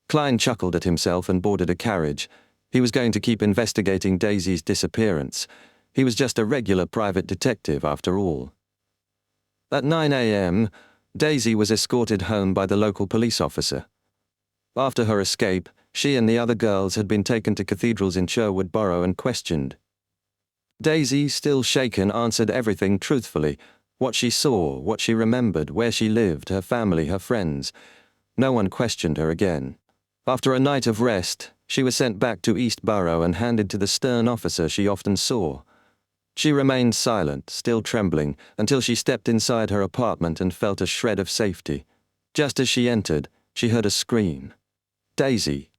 Klein chuckled at himself and boarded a carriage. He was going to keep investigating Daisy's disappearance. He was just a regular private detective after all. At 9 a.m., Daisy was escorted home by the local police officer. After her escape, she and the other girls had been taken to cathedrals in Sherwood Borough and questioned. Daisy, still shaken, answered everything truthfully. What she saw, what she remembered, where she lived, her family, her friends. No one questioned her again. After a night of rest, she was sent back to East Borough and handed to the stern officer she often saw. She remained silent, still trembling, until she stepped inside her apartment and felt a shred of safety. Just as she entered, she heard a scream. Daisy.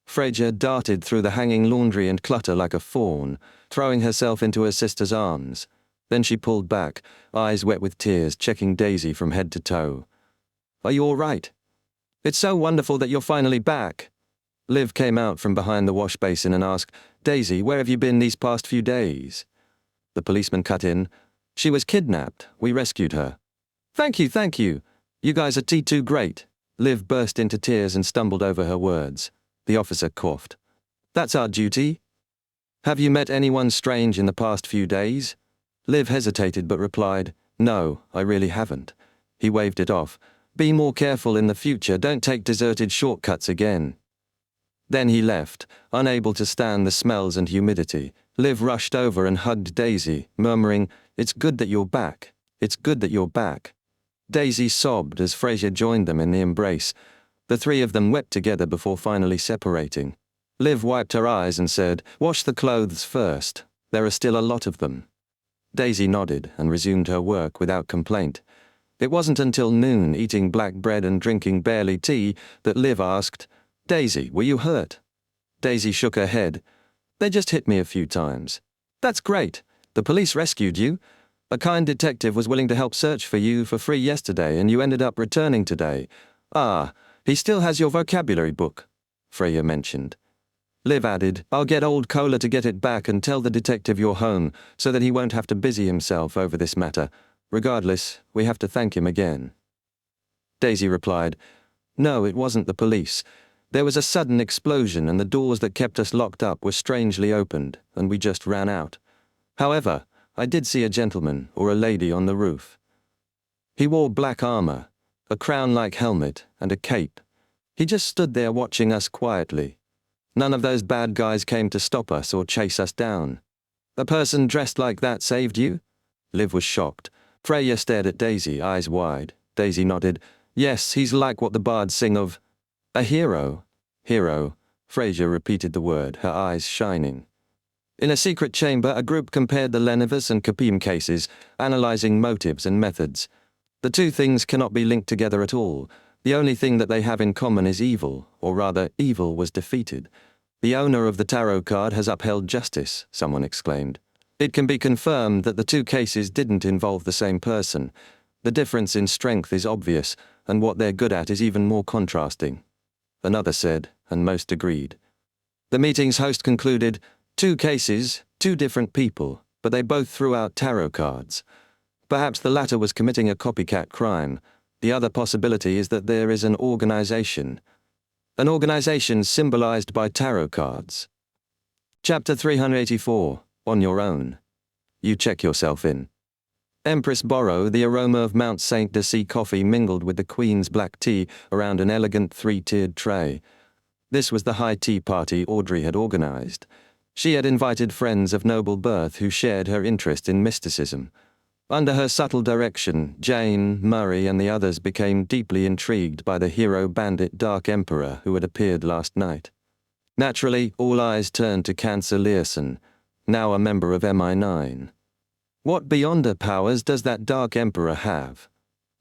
Frasier darted through the hanging laundry and clutter like a fawn, throwing herself into her sister's arms. Then she pulled back, eyes wet with tears, checking Daisy from head to toe. "Are you all right? It's so wonderful that you're finally back." Liv came out from behind the wash basin and asked, "Daisy, where have you been these past few days?" The policeman cut in. "She was kidnapped. We rescued her." Thank you. You guys are T2 great." Liv burst into tears and stumbled over her words. The officer coughed. "That's our duty." "Have you met anyone strange in the past few days?" Liv hesitated but replied, "No, I really haven't." He waved it off. "Be more careful in the future, don't take deserted shortcuts again." Then he left, unable to stand the smells and humidity. Liv rushed over and hugged Daisy, murmuring, "It's good that you're back. It's good that you're back." Daisy sobbed as Frasier joined them in the embrace. The three of them wept together before finally separating. Liv wiped her eyes and said, "Wash the clothes first. There are still a lot of them." Daisy nodded and resumed her work without complaint. It wasn't until noon, eating black bread and drinking barely tea, that Liv asked, "Daisy, were you hurt?" Daisy shook her head. "They just hit me a few times." "That's great. The police rescued you. A kind detective was willing to help search for you for free yesterday, and you ended up returning today. Ah, he still has your vocabulary book," Freya mentioned. Liv added, "I'll get old Kohler to get it back and tell the detective you're home, so that he won't have to busy himself over this matter. Regardless, we have to thank him again." Daisy replied, "No, it wasn't the police. There was a sudden explosion and the doors that kept us locked up were strangely opened, and we just ran out. However, I did see a gentleman or a lady on the roof. He wore black armor, a crown-like helmet, and a cape. He just stood there watching us quietly. None of those bad guys came to stop us or chase us down." "A person dressed like that saved you?" Liv was shocked. Freya stared at Daisy, eyes wide. Daisy nodded. "Yes, he's like what the bards sing of." "A hero." "Hero." Frasier repeated the word, her eyes shining. In a secret chamber, a group compared the Lenavas and Capim cases, analyzing motives and methods. The two things cannot be linked together at all. The only thing that they have in common is evil, or rather, evil was defeated. "The owner of the tarot card has upheld justice," someone exclaimed. "It can be confirmed that the two cases didn't involve the same person. The difference in strength is obvious, and what they're good at is even more contrasting." Another said, and most agreed. The meeting's host concluded, "Two cases, two different people, but they both threw out tarot cards. Perhaps the latter was committing a copycat crime. The other possibility is that there is an organization. An organization symbolized by tarot cards." Chapter 384, On Your Own. You check yourself in. Empress Borough, the aroma of Mount St. Denis coffee mingled with the Queen's black tea around an elegant three-tiered tray. This was the high tea party Audrey had organized. She had invited friends of noble birth who shared her interest in mysticism. Under her subtle direction, Jane, Murray, and the others became deeply intrigued by the hero-bandit Dark Emperor who had appeared last night. Naturally, all eyes turned to Cancer Learson, now a member of MI9. "What Beyonder powers does that Dark Emperor have?"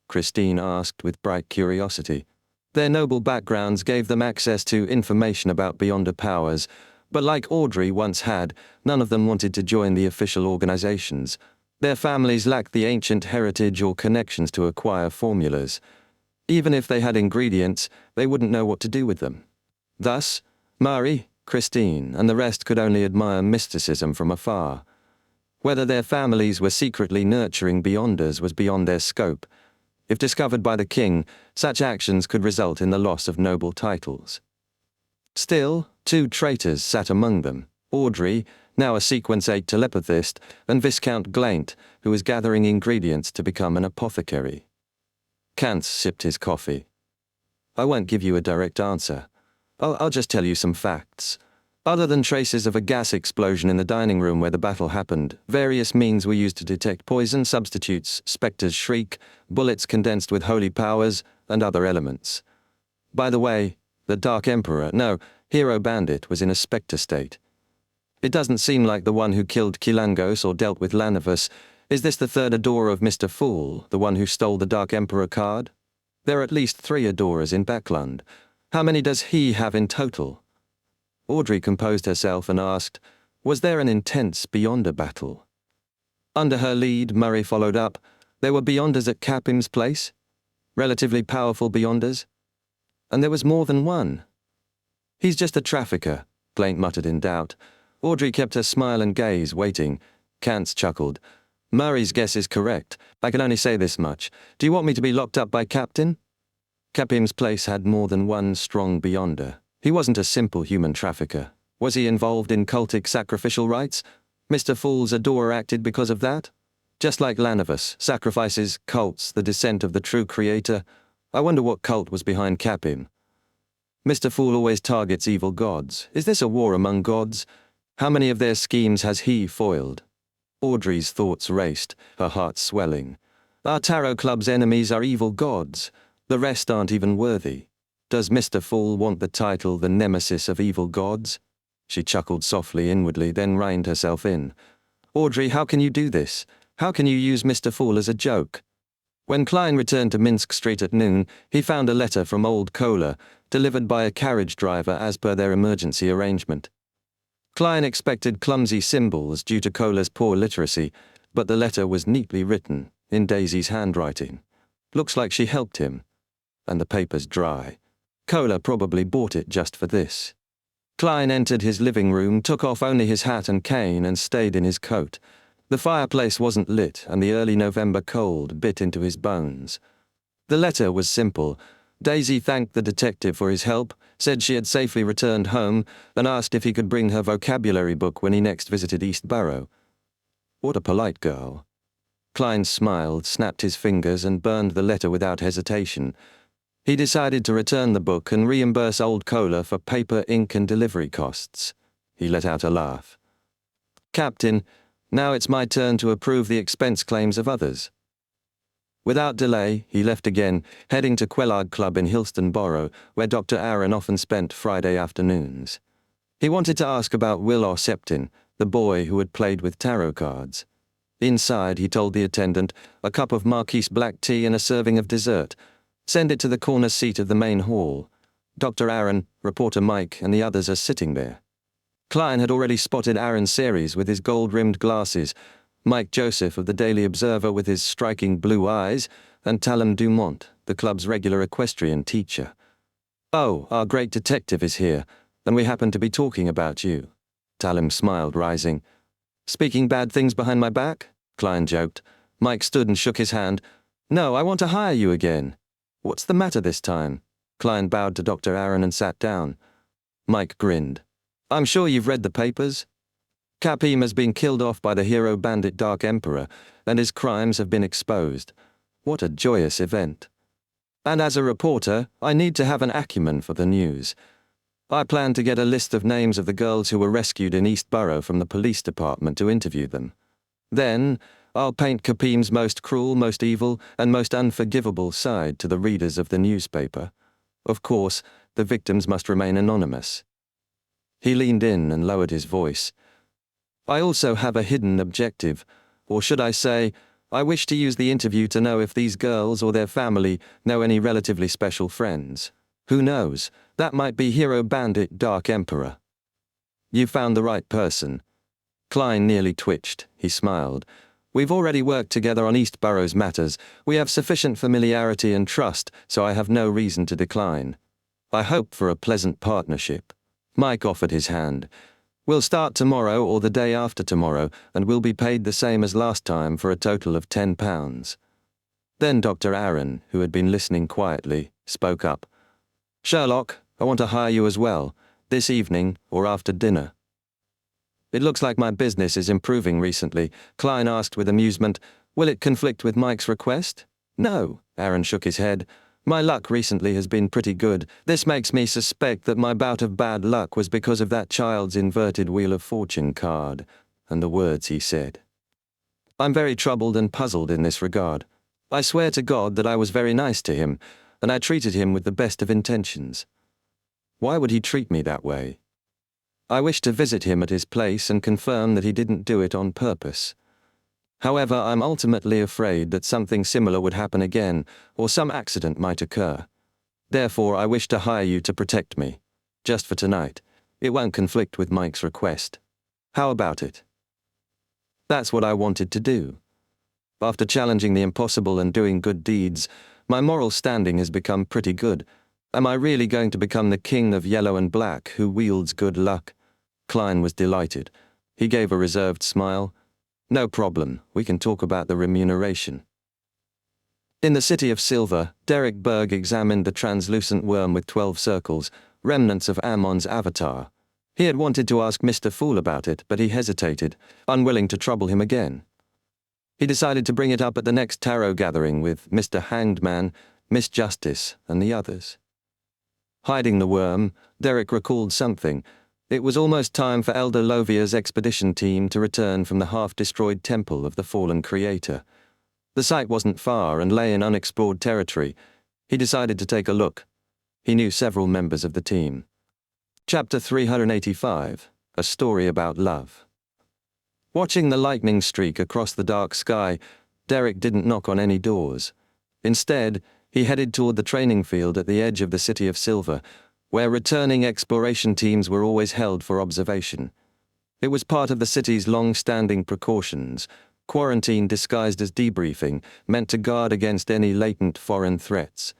Christine asked with bright curiosity. Their noble backgrounds gave them access to information about Beyonder powers, but like Audrey once had, none of them wanted to join the official organizations. Their families lacked the ancient heritage or connections to acquire formulas. Even if they had ingredients, they wouldn't know what to do with them. Thus, Murray, Christine, and the rest could only admire mysticism from afar. Whether their families were secretly nurturing Beyonders was beyond their scope. If discovered by the king, such actions could result in the loss of noble titles. Still, 2 traitors sat among them: Audrey, now a Sequence 8 telepathist, and Viscount Glaint, who was gathering ingredients to become an apothecary. Kantz sipped his coffee. "I won't give you a direct answer. I'll just tell you some facts. Other than traces of a gas explosion in the dining room where the battle happened, various means were used to detect poison substitutes, Spectre's shriek, bullets condensed with holy powers, and other elements. By the way, the Dark Emperor, no, Hero Bandit, was in a Spectre state. It doesn't seem like the one who killed Kilangos or dealt with Lanavus. Is this the third adorer of Mr. Fool, the one who stole the Dark Emperor card? There are at least 3 adorers in Backlund. How many does he have in total?" Audrey composed herself and asked, "Was there an intense Beyonder battle?" Under her lead, Murray followed up, "There were Beyonders at Capim's place? Relatively powerful Beyonders? And there was more than one." "He's just a trafficker," Glaint muttered in doubt. Audrey kept her smile and gaze, waiting. Kantz chuckled. "Murray's guess is correct. I can only say this much. Do you want me to be locked up by Captain?" Capim's place had more than one strong Beyonder. He wasn't a simple human trafficker. Was he involved in cultic sacrificial rites? Mr. Fool's adorer acted because of that? Just like Lanavus, sacrifices, cults, the descent of the true creator. I wonder what cult was behind Capim. Mr. Fool always targets evil gods. Is this a war among gods? How many of their schemes has he foiled? Audrey's thoughts raced, her heart swelling. Our tarot club's enemies are evil gods. The rest aren't even worthy. Does Mr. Fool want the title the nemesis of evil gods? She chuckled softly inwardly, then reined herself in. Audrey, how can you do this? How can you use Mr. Fool as a joke? When Klein returned to Minsk Street at noon, he found a letter from old Kohler, delivered by a carriage driver as per their emergency arrangement. Klein expected clumsy symbols due to Kohler's poor literacy, but the letter was neatly written, in Daisy's handwriting. Looks like she helped him. And the paper's dry. Kohler probably bought it just for this. Klein entered his living room, took off only his hat and cane, and stayed in his coat. The fireplace wasn't lit, and the early November cold bit into his bones. The letter was simple. Daisy thanked the detective for his help, said she had safely returned home, and asked if he could bring her vocabulary book when he next visited East Borough. What a polite girl. Klein smiled, snapped his fingers, and burned the letter without hesitation. He decided to return the book and reimburse old Kohler for paper, ink, and delivery costs. He let out a laugh. Captain, now it's my turn to approve the expense claims of others. Without delay, he left again, heading to Quellard Club in Hilston Borough, where Dr. Aaron often spent Friday afternoons. He wanted to ask about Will Orseptin, the boy who had played with tarot cards. Inside, he told the attendant, a cup of Marquise black tea and a serving of dessert. Send it to the corner seat of the main hall. Dr. Aaron, reporter Mike, and the others are sitting there. Klein had already spotted Aaron Series with his gold-rimmed glasses, Mike Joseph of the Daily Observer with his striking blue eyes, and Talon Dumont, the club's regular equestrian teacher. Oh, our great detective is here, and we happen to be talking about you. Talon smiled, rising. Speaking bad things behind my back? Klein joked. Mike stood and shook his hand. No, I want to hire you again. What's the matter this time? Klein bowed to Dr. Aaron and sat down. Mike grinned. I'm sure you've read the papers. Capim has been killed off by the hero bandit Dark Emperor, and his crimes have been exposed. What a joyous event. And as a reporter, I need to have an acumen for the news. I plan to get a list of names of the girls who were rescued in East Borough from the police department to interview them. Then, I'll paint Kapim's most cruel, most evil, and most unforgivable side to the readers of the newspaper. Of course, the victims must remain anonymous. He leaned in and lowered his voice. I also have a hidden objective, or should I say, I wish to use the interview to know if these girls or their family know any relatively special friends. Who knows, that might be hero bandit Dark Emperor. You found the right person. Klein nearly twitched. He smiled. We've already worked together on East Borough's matters. We have sufficient familiarity and trust, so I have no reason to decline. I hope for a pleasant partnership. Mike offered his hand. We'll start tomorrow or the day after tomorrow, and we'll be paid the same as last time for a total of £10. Then Dr. Aaron, who had been listening quietly, spoke up. Sherlock, I want to hire you as well, this evening or after dinner. It looks like my business is improving recently, Klein asked with amusement. Will it conflict with Mike's request? No, Aaron shook his head. My luck recently has been pretty good. This makes me suspect that my bout of bad luck was because of that child's inverted Wheel of Fortune card, and the words he said. I'm very troubled and puzzled in this regard. I swear to God that I was very nice to him, and I treated him with the best of intentions. Why would he treat me that way? I wish to visit him at his place and confirm that he didn't do it on purpose. However, I'm ultimately afraid that something similar would happen again, or some accident might occur. Therefore, I wish to hire you to protect me. Just for tonight. It won't conflict with Mike's request. How about it? That's what I wanted to do. After challenging the impossible and doing good deeds, my moral standing has become pretty good. Am I really going to become the king of yellow and black who wields good luck? Klein was delighted. He gave a reserved smile. No problem, we can talk about the remuneration. In the City of Silver, Derek Berg examined the translucent worm with 12 circles, remnants of Ammon's avatar. He had wanted to ask Mr. Fool about it, but he hesitated, unwilling to trouble him again. He decided to bring it up at the next tarot gathering with Mr. Hanged Man, Miss Justice, and the others. Hiding the worm, Derek recalled something. It was almost time for Elder Lovia's expedition team to return from the half-destroyed temple of the fallen creator. The site wasn't far and lay in unexplored territory. He decided to take a look. He knew several members of the team. Chapter 385, A Story About Love. Watching the lightning streak across the dark sky, Derek didn't knock on any doors. Instead, he headed toward the training field at the edge of the City of Silver, where returning exploration teams were always held for observation. It was part of the city's long-standing precautions, quarantine disguised as debriefing, meant to guard against any latent foreign threats.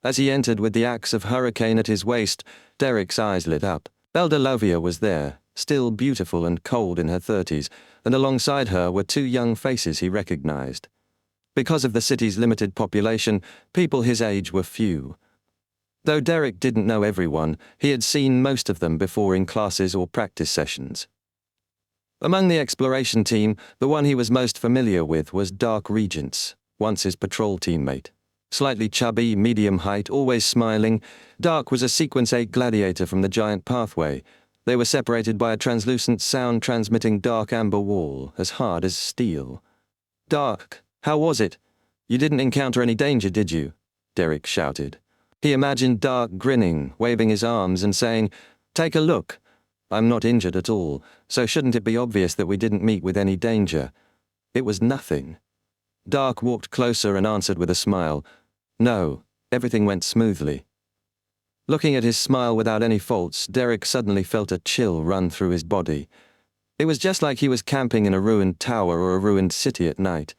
As he entered with the axe of hurricane at his waist, Derek's eyes lit up. Elder Lovia was there, still beautiful and cold in her 30s, and alongside her were two young faces he recognized. Because of the city's limited population, people his age were few. Though Derek didn't know everyone, he had seen most of them before in classes or practice sessions. Among the exploration team, the one he was most familiar with was Dark Regents, once his patrol teammate. Slightly chubby, medium height, always smiling, Dark was a Sequence 8 gladiator from the giant pathway. They were separated by a translucent sound-transmitting dark amber wall, as hard as steel. Dark, how was it? You didn't encounter any danger, did you? Derek shouted. He imagined Dark grinning, waving his arms and saying, Take a look. I'm not injured at all, so shouldn't it be obvious that we didn't meet with any danger? It was nothing. Dark walked closer and answered with a smile. No, everything went smoothly. Looking at his smile without any faults, Derek suddenly felt a chill run through his body. It was just like he was camping in a ruined tower or a ruined city at night.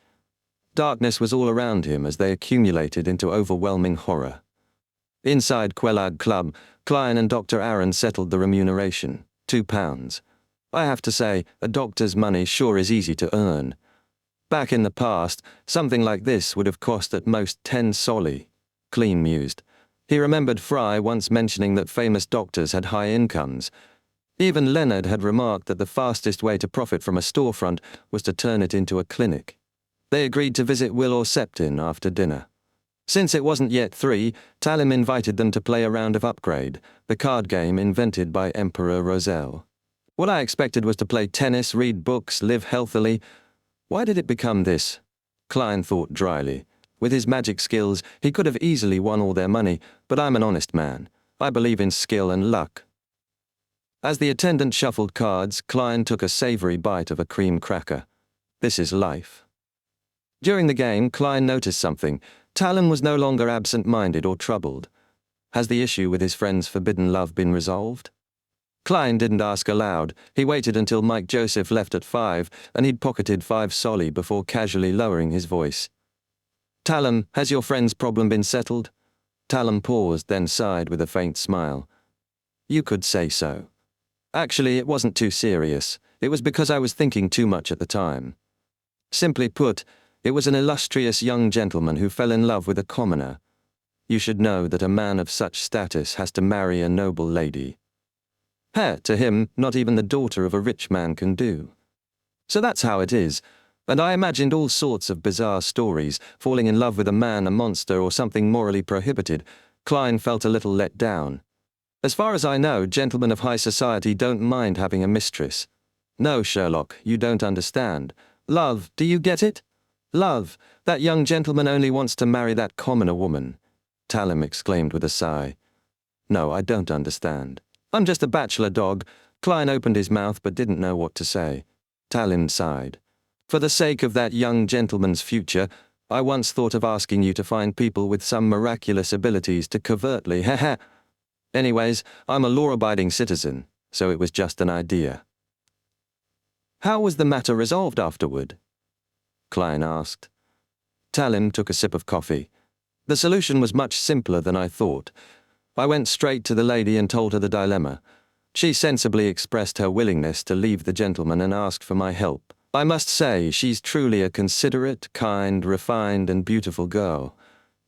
Darkness was all around him as they accumulated into overwhelming horror. Inside Quelag Club, Klein and Dr. Aaron settled the remuneration, £2. I have to say, a doctor's money sure is easy to earn. Back in the past, something like this would have cost at most 10 solli. Klein mused. He remembered Fry once mentioning that famous doctors had high incomes. Even Leonard had remarked that the fastest way to profit from a storefront was to turn it into a clinic. They agreed to visit Will or Septin after dinner. Since it wasn't yet 3, Talim invited them to play a round of Upgrade, the card game invented by Emperor Roselle. What I expected was to play tennis, read books, live healthily. Why did it become this? Klein thought dryly. With his magic skills, he could have easily won all their money, but I'm an honest man. I believe in skill and luck. As the attendant shuffled cards, Klein took a savory bite of a cream cracker. This is life. During the game, Klein noticed something. Talon was no longer absent-minded or troubled. Has the issue with his friend's forbidden love been resolved? Klein didn't ask aloud. He waited until Mike Joseph left at 5, and he'd pocketed 5 solly before casually lowering his voice. Talon, has your friend's problem been settled? Talon paused, then sighed with a faint smile. You could say so. Actually, it wasn't too serious. It was because I was thinking too much at the time. Simply put, it was an illustrious young gentleman who fell in love with a commoner. You should know that a man of such status has to marry a noble lady. To him, not even the daughter of a rich man can do. So that's how it is, and I imagined all sorts of bizarre stories, falling in love with a man, a monster, or something morally prohibited. Klein felt a little let down. As far as I know, gentlemen of high society don't mind having a mistress. No, Sherlock, you don't understand. Love, do you get it? Love, that young gentleman only wants to marry that commoner woman. Talim exclaimed with a sigh. No, I don't understand. I'm just a bachelor dog. Klein opened his mouth but didn't know what to say. Talim sighed. For the sake of that young gentleman's future, I once thought of asking you to find people with some miraculous abilities to covertly, Anyways, I'm a law-abiding citizen, so it was just an idea. How was the matter resolved afterward? Klein asked. Talim took a sip of coffee. The solution was much simpler than I thought. I went straight to the lady and told her the dilemma. She sensibly expressed her willingness to leave the gentleman and asked for my help. I must say, she's truly a considerate, kind, refined, and beautiful girl.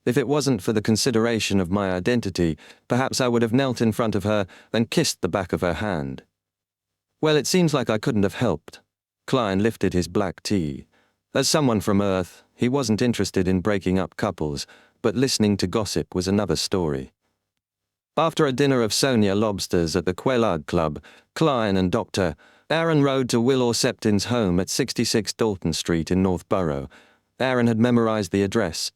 If it wasn't for the consideration of my identity, perhaps I would have knelt in front of her and kissed the back of her hand. Well, it seems like I couldn't have helped. Klein lifted his black tea. As someone from Earth, he wasn't interested in breaking up couples, but listening to gossip was another story. After a dinner of Sonia lobsters at the Quailade Club, Klein and Dr. Aaron rode to Will Orseptin's home at 66 Dalton Street in Northborough. Aaron had memorized the address.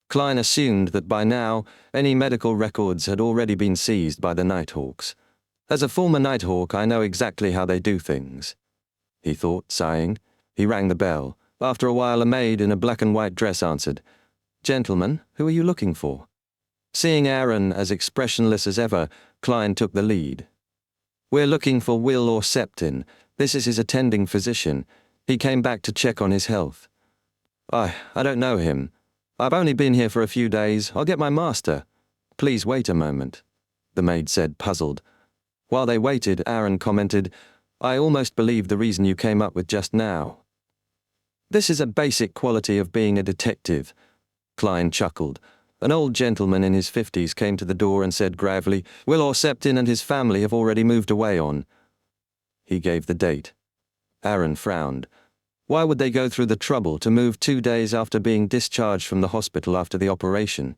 Klein assumed that by now, any medical records had already been seized by the Nighthawks. As a former Nighthawk, I know exactly how they do things. He thought, sighing. He rang the bell. After a while, a maid in a black and white dress answered. Gentlemen, who are you looking for? Seeing Aaron as expressionless as ever, Klein took the lead. We're looking for Will Orseptin. This is his attending physician. He came back to check on his health. I don't know him. I've only been here for a few days. I'll get my master. Please wait a moment, the maid said, puzzled. While they waited, Aaron commented, I almost believe the reason you came up with just now. This is a basic quality of being a detective. Klein chuckled. An old gentleman in his 50s came to the door and said gravely, Will Orseptin and his family have already moved away on. He gave the date. Aaron frowned. Why would they go through the trouble to move 2 days after being discharged from the hospital after the operation?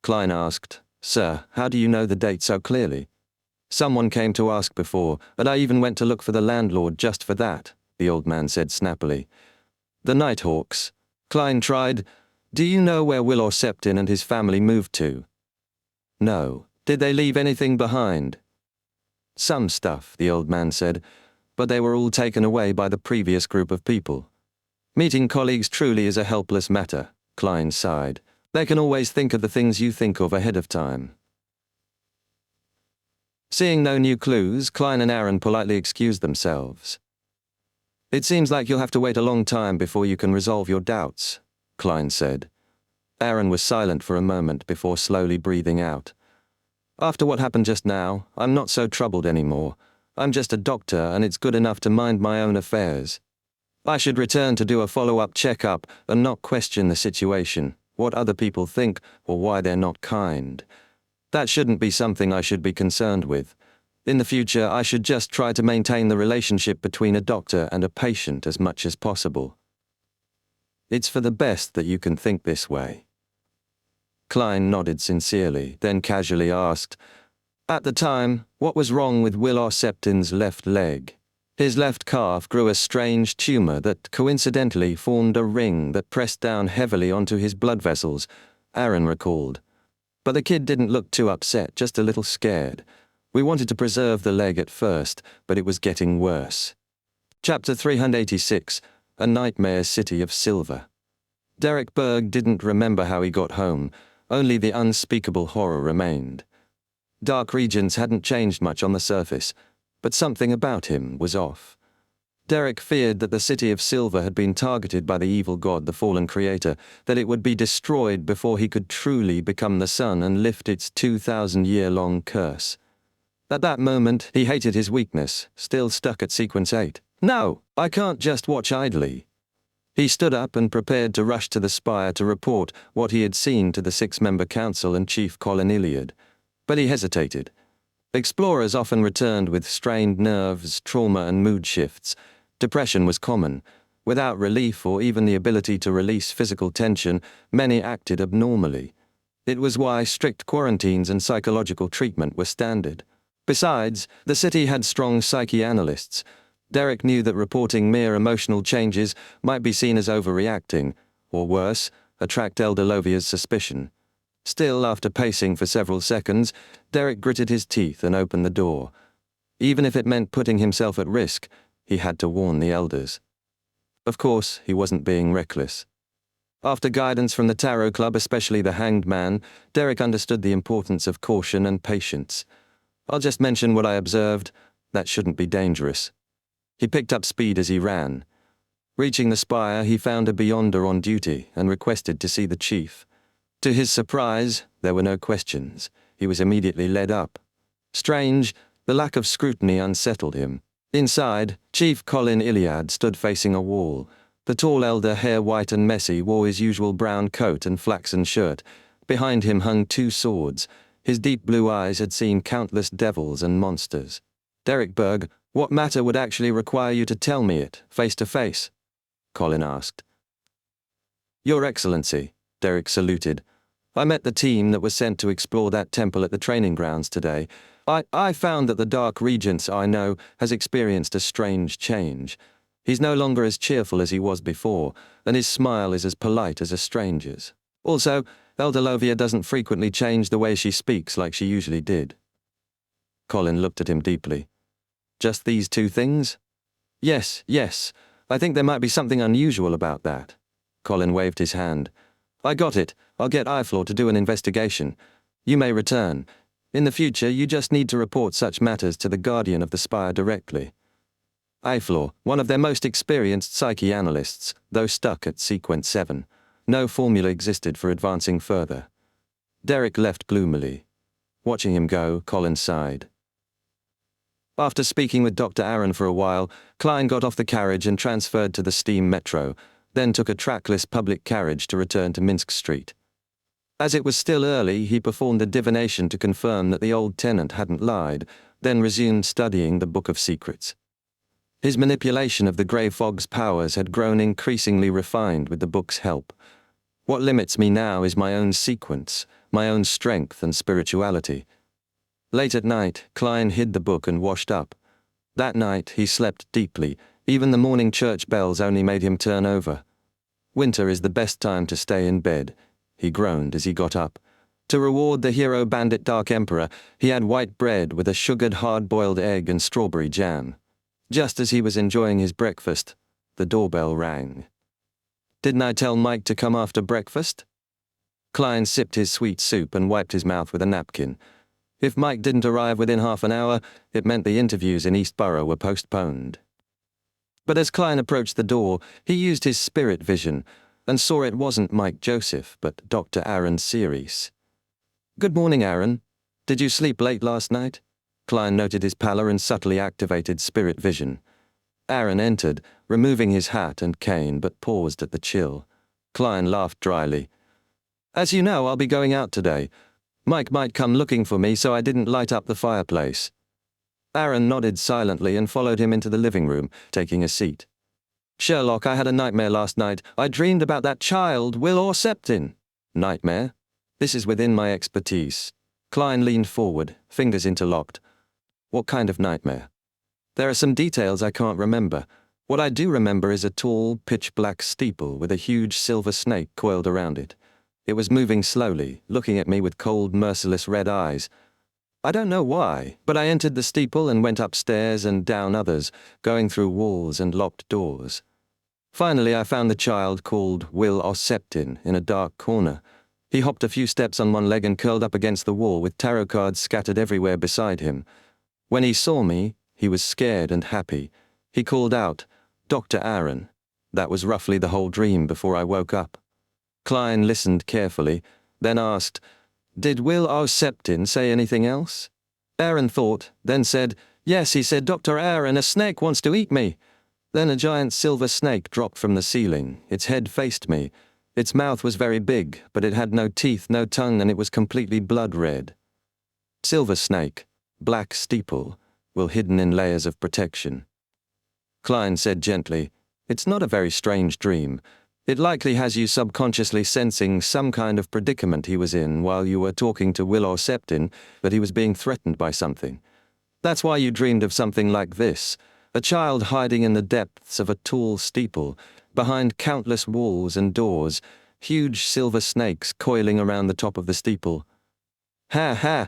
Klein asked, Sir, how do you know the date so clearly? Someone came to ask before, and I even went to look for the landlord just for that, the old man said snappily. The Nighthawks. Klein tried. Do you know where Will Orseptin and his family moved to? No. Did they leave anything behind? Some stuff, the old man said, but they were all taken away by the previous group of people. Meeting colleagues truly is a helpless matter, Klein sighed. They can always think of the things you think of ahead of time. Seeing no new clues, Klein and Aaron politely excused themselves. It seems like you'll have to wait a long time before you can resolve your doubts, Klein said. Aaron was silent for a moment before slowly breathing out. After what happened just now, I'm not so troubled anymore. I'm just a doctor, and it's good enough to mind my own affairs. I should return to do a follow-up checkup and not question the situation, what other people think, or why they're not kind. That shouldn't be something I should be concerned with. In the future, I should just try to maintain the relationship between a doctor and a patient as much as possible. It's for the best that you can think this way. Klein nodded sincerely, then casually asked, "At the time, what was wrong with Will Septin's left leg?" His left calf grew a strange tumor that coincidentally formed a ring that pressed down heavily onto his blood vessels, Aaron recalled. But the kid didn't look too upset, just a little scared. We wanted to preserve the leg at first, but it was getting worse. Chapter 386, A Nightmare City of Silver. Derek Berg didn't remember how he got home, only the unspeakable horror remained. Dark Regions hadn't changed much on the surface, but something about him was off. Derek feared that the City of Silver had been targeted by the evil god, the fallen creator, that it would be destroyed before he could truly become the sun and lift its 2,000-year-long curse. At that moment, he hated his weakness, still stuck at Sequence 8. "No, I can't just watch idly." He stood up and prepared to rush to the spire to report what he had seen to the 6-member council and Chief Colin Iliad. But he hesitated. Explorers often returned with strained nerves, trauma and mood shifts. Depression was common. Without relief or even the ability to release physical tension, many acted abnormally. It was why strict quarantines and psychological treatment were standard. Besides, the city had strong psychianalysts. Derek knew that reporting mere emotional changes might be seen as overreacting, or worse, attract Elder Lovia's suspicion. Still, after pacing for several seconds, Derek gritted his teeth and opened the door. Even if it meant putting himself at risk, he had to warn the elders. Of course, he wasn't being reckless. After guidance from the Tarot Club, especially the Hanged Man, Derek understood the importance of caution and patience. "I'll just mention what I observed. That shouldn't be dangerous." He picked up speed as he ran. Reaching the spire, he found a Beyonder on duty and requested to see the chief. To his surprise, there were no questions. He was immediately led up. Strange, the lack of scrutiny unsettled him. Inside, Chief Colin Iliad stood facing a wall. The tall elder, hair white and messy, wore his usual brown coat and flaxen shirt. Behind him hung 2 swords. His deep blue eyes had seen countless devils and monsters. "Derek Berg, what matter would actually require you to tell me it, face to face?" Colin asked. "Your Excellency," Derek saluted. "I met the team that was sent to explore that temple at the training grounds today. I found that the Dark Regent I know has experienced a strange change. He's no longer as cheerful as he was before, and his smile is as polite as a stranger's. Also, Elder Lovia doesn't frequently change the way she speaks like she usually did." Colin looked at him deeply. "Just these 2 things?" Yes. I think there might be something unusual about that." Colin waved his hand. "I got it. I'll get Iflor to do an investigation. You may return. In the future, you just need to report such matters to the Guardian of the Spire directly." Iflor, one of their most experienced psychianalysts, though stuck at Sequence 7. No formula existed for advancing further. Derek left gloomily. Watching him go, Colin sighed. After speaking with Dr. Aaron for a while, Klein got off the carriage and transferred to the steam metro, then took a trackless public carriage to return to Minsk Street. As it was still early, he performed a divination to confirm that the old tenant hadn't lied, then resumed studying the Book of Secrets. His manipulation of the Grey Fog's powers had grown increasingly refined with the book's help. What limits me now is my own sequence, my own strength and spirituality. Late at night, Klein hid the book and washed up. That night, he slept deeply. Even the morning church bells only made him turn over. "Winter is the best time to stay in bed," he groaned as he got up. To reward the hero bandit Dark Emperor, he had white bread with a sugared hard-boiled egg and strawberry jam. Just as he was enjoying his breakfast, the doorbell rang. "Didn't I tell Mike to come after breakfast?" Klein sipped his sweet soup and wiped his mouth with a napkin. If Mike didn't arrive within half an hour, it meant the interviews in East Borough were postponed. But as Klein approached the door, he used his spirit vision and saw it wasn't Mike Joseph, but Dr. Aaron Ceres. "Good morning, Aaron. Did you sleep late last night?" Klein noted his pallor and subtly activated spirit vision. Aaron entered, removing his hat and cane, but paused at the chill. Klein laughed dryly. "As you know, I'll be going out today. Mike might come looking for me, so I didn't light up the fireplace." Aaron nodded silently and followed him into the living room, taking a seat. "Sherlock, I had a nightmare last night. I dreamed about that child, Will Septin." "Nightmare? This is within my expertise. Klein leaned forward, fingers interlocked. What kind of nightmare? There are some details I can't remember. What I do remember is a tall, pitch-black steeple with a huge silver snake coiled around it. It was moving slowly, looking at me with cold, merciless red eyes. I don't know why, but I entered the steeple and went upstairs and down others, going through walls and locked doors. Finally, I found the child called Will Osseptin in a dark corner. He hopped a few steps on one leg and curled up against the wall with tarot cards scattered everywhere beside him. When he saw me, he was scared and happy. He called out, "Dr. Aaron." That was roughly the whole dream before I woke up. Klein listened carefully, then asked, "Did Will Osseptin say anything else?" Aaron thought, then said, "Yes, he said, Dr. Aaron, a snake wants to eat me." Then a giant silver snake dropped from the ceiling. Its head faced me. Its mouth was very big, but it had no teeth, no tongue, and it was completely blood red. Silver snake, black steeple, were hidden in layers of protection. Klein said gently, "It's not a very strange dream. It likely has you subconsciously sensing some kind of predicament he was in while you were talking to Will Osseptin, that he was being threatened by something. That's why you dreamed of something like this, a child hiding in the depths of a tall steeple, behind countless walls and doors, huge silver snakes coiling around the top of the steeple." Ha ha!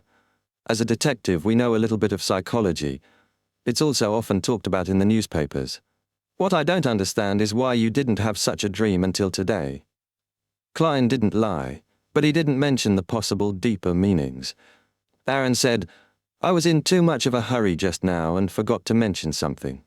As a detective, we know a little bit of psychology. It's also often talked about in the newspapers. What I don't understand is why you didn't have such a dream until today. Klein didn't lie, but he didn't mention the possible deeper meanings. Aaron said, "I was in too much of a hurry just now and forgot to mention something."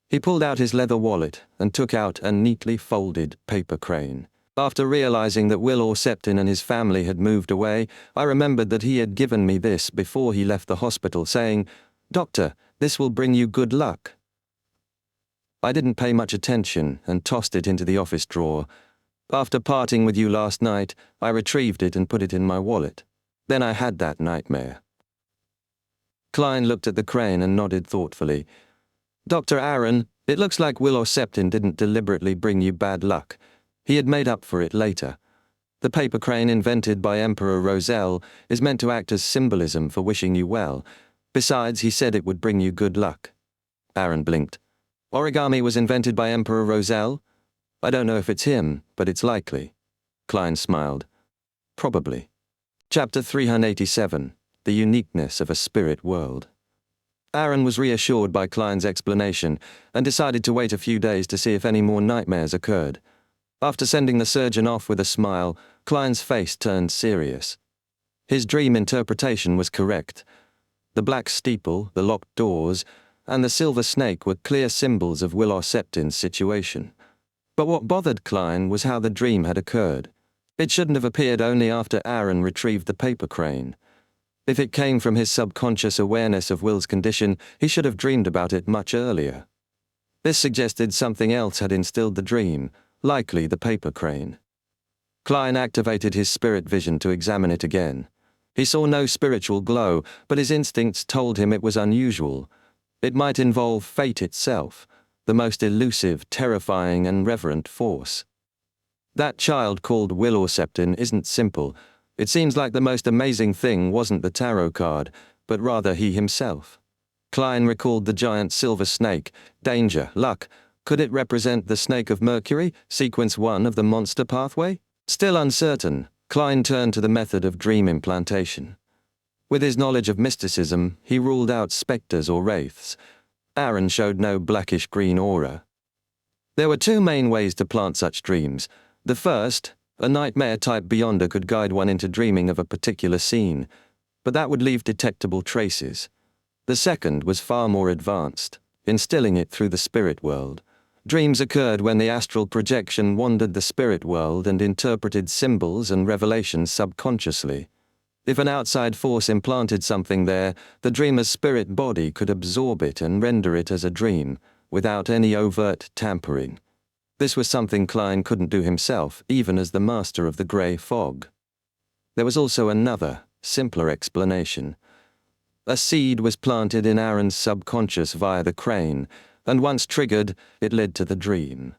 He pulled out his leather wallet and took out a neatly folded paper crane. After realizing that Will Osseptin and his family had moved away, I remembered that he had given me this before he left the hospital, saying, "Doctor, this will bring you good luck." I didn't pay much attention and tossed it into the office drawer. After parting with you last night, I retrieved it and put it in my wallet. Then I had that nightmare. Klein looked at the crane and nodded thoughtfully. "Dr. Aaron, it looks like Will Osseptin didn't deliberately bring you bad luck. He had made up for it later. The paper crane invented by Emperor Roselle is meant to act as symbolism for wishing you well. Besides, he said it would bring you good luck." Aaron blinked. "Origami was invented by Emperor Roselle? I don't know if it's him, but it's likely." Klein smiled. "Probably." Chapter 387, The Uniqueness of a Spirit World. Aaron was reassured by Klein's explanation and decided to wait a few days to see if any more nightmares occurred. After sending the surgeon off with a smile, Klein's face turned serious. His dream interpretation was correct. The black steeple, the locked doors, and the silver snake were clear symbols of Will Osseptin's situation. But what bothered Klein was how the dream had occurred. It shouldn't have appeared only after Aaron retrieved the paper crane. If it came from his subconscious awareness of Will's condition, he should have dreamed about it much earlier. This suggested something else had instilled the dream, likely the paper crane. Klein activated his spirit vision to examine it again. He saw no spiritual glow, but his instincts told him it was unusual. It might involve fate itself, the most elusive, terrifying, and reverent force. That child called Will Osseptin isn't simple. It seems like the most amazing thing wasn't the tarot card, but rather he himself. Klein recalled the giant silver snake, danger, luck. Could it represent the Snake of Mercury, sequence 1 of the monster pathway? Still uncertain, Klein turned to the method of dream implantation. With his knowledge of mysticism, he ruled out specters or wraiths. Aaron showed no blackish-green aura. There were two main ways to plant such dreams. The first, a nightmare-type beyonder could guide one into dreaming of a particular scene, but that would leave detectable traces. The second was far more advanced, instilling it through the spirit world. Dreams occurred when the astral projection wandered the spirit world and interpreted symbols and revelations subconsciously. If an outside force implanted something there, the dreamer's spirit body could absorb it and render it as a dream, without any overt tampering. This was something Klein couldn't do himself, even as the master of the grey fog. There was also another, simpler explanation. A seed was planted in Aaron's subconscious via the crane, and once triggered, it led to the dream.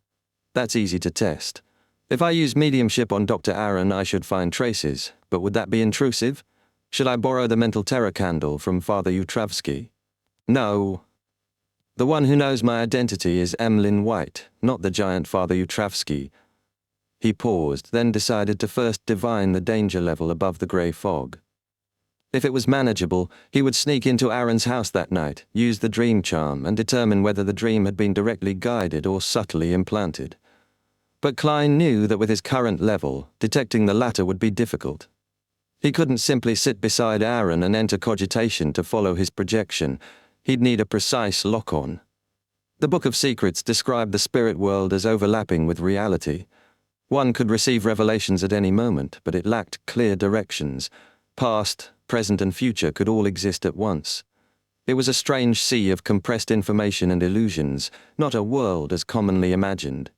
That's easy to test. If I use mediumship on Dr. Aaron, I should find traces, but would that be intrusive? Should I borrow the mental terror candle from Father Utravsky? No. The one who knows my identity is Emlyn White, not the giant Father Utravsky. He paused, then decided to first divine the danger level above the grey fog. If it was manageable, he would sneak into Aaron's house that night, use the dream charm, and determine whether the dream had been directly guided or subtly implanted. But Klein knew that with his current level, detecting the latter would be difficult. He couldn't simply sit beside Aaron and enter cogitation to follow his projection. He'd need a precise lock-on. The Book of Secrets described the spirit world as overlapping with reality. One could receive revelations at any moment, but it lacked clear directions. Past, present and future could all exist at once. It was a strange sea of compressed information and illusions, not a world as commonly imagined.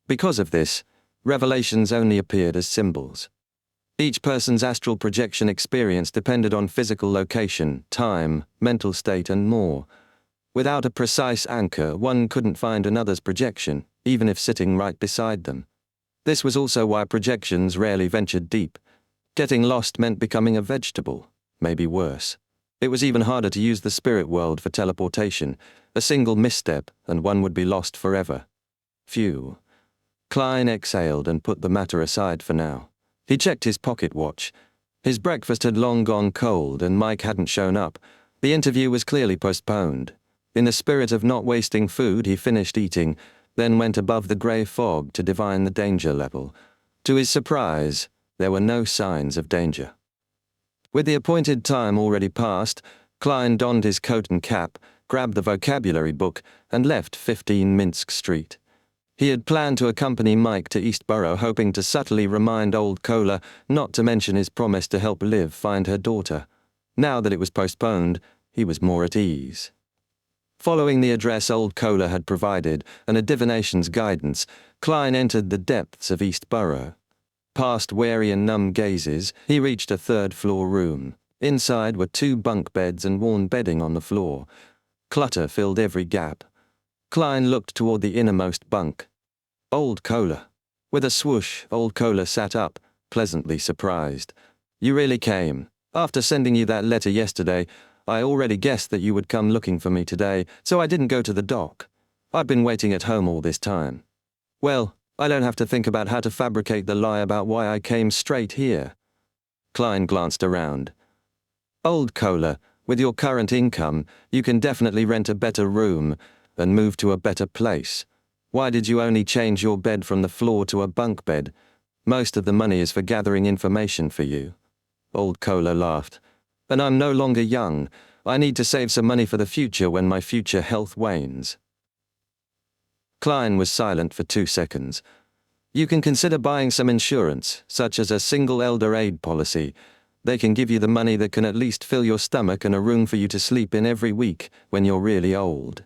Because of this, revelations only appeared as symbols. Each person's astral projection experience depended on physical location, time, mental state and more. Without a precise anchor, one couldn't find another's projection, even if sitting right beside them. This was also why projections rarely ventured deep. Getting lost meant becoming a vegetable, maybe worse. It was even harder to use the spirit world for teleportation. A single misstep, and one would be lost forever. Phew. Klein exhaled and put the matter aside for now. He checked his pocket watch. His breakfast had long gone cold, and Mike hadn't shown up. The interview was clearly postponed. In the spirit of not wasting food, he finished eating, then went above the grey fog to divine the danger level. To his surprise, there were no signs of danger. With the appointed time already past, Klein donned his coat and cap, grabbed the vocabulary book, and left 15 Minsk Street. He had planned to accompany Mike to Eastborough, hoping to subtly remind old Kohler not to mention his promise to help Liv find her daughter. Now that it was postponed, he was more at ease. Following the address old Kohler had provided and a divination's guidance, Klein entered the depths of Eastborough. Past wary and numb gazes, he reached a third-floor room. Inside were 2 bunk beds and worn bedding on the floor. Clutter filled every gap. Klein looked toward the innermost bunk. Old Kohler. With a swoosh, old Kohler sat up, pleasantly surprised. "You really came. After sending you that letter yesterday, I already guessed that you would come looking for me today, so I didn't go to the dock. I've been waiting at home all this time. Well, I don't have to think about how to fabricate the lie about why I came straight here." Klein glanced around. "Old Kohler, with your current income, you can definitely rent a better room and move to a better place. Why did you only change your bed from the floor to a bunk bed? Most of the money is for gathering information for you." Old Kohler laughed. "And I'm no longer young. I need to save some money for the future when my future health wanes." Klein was silent for 2 seconds. "You can consider buying some insurance, such as a single elder aid policy. They can give you the money that can at least fill your stomach and a room for you to sleep in every week when you're really old."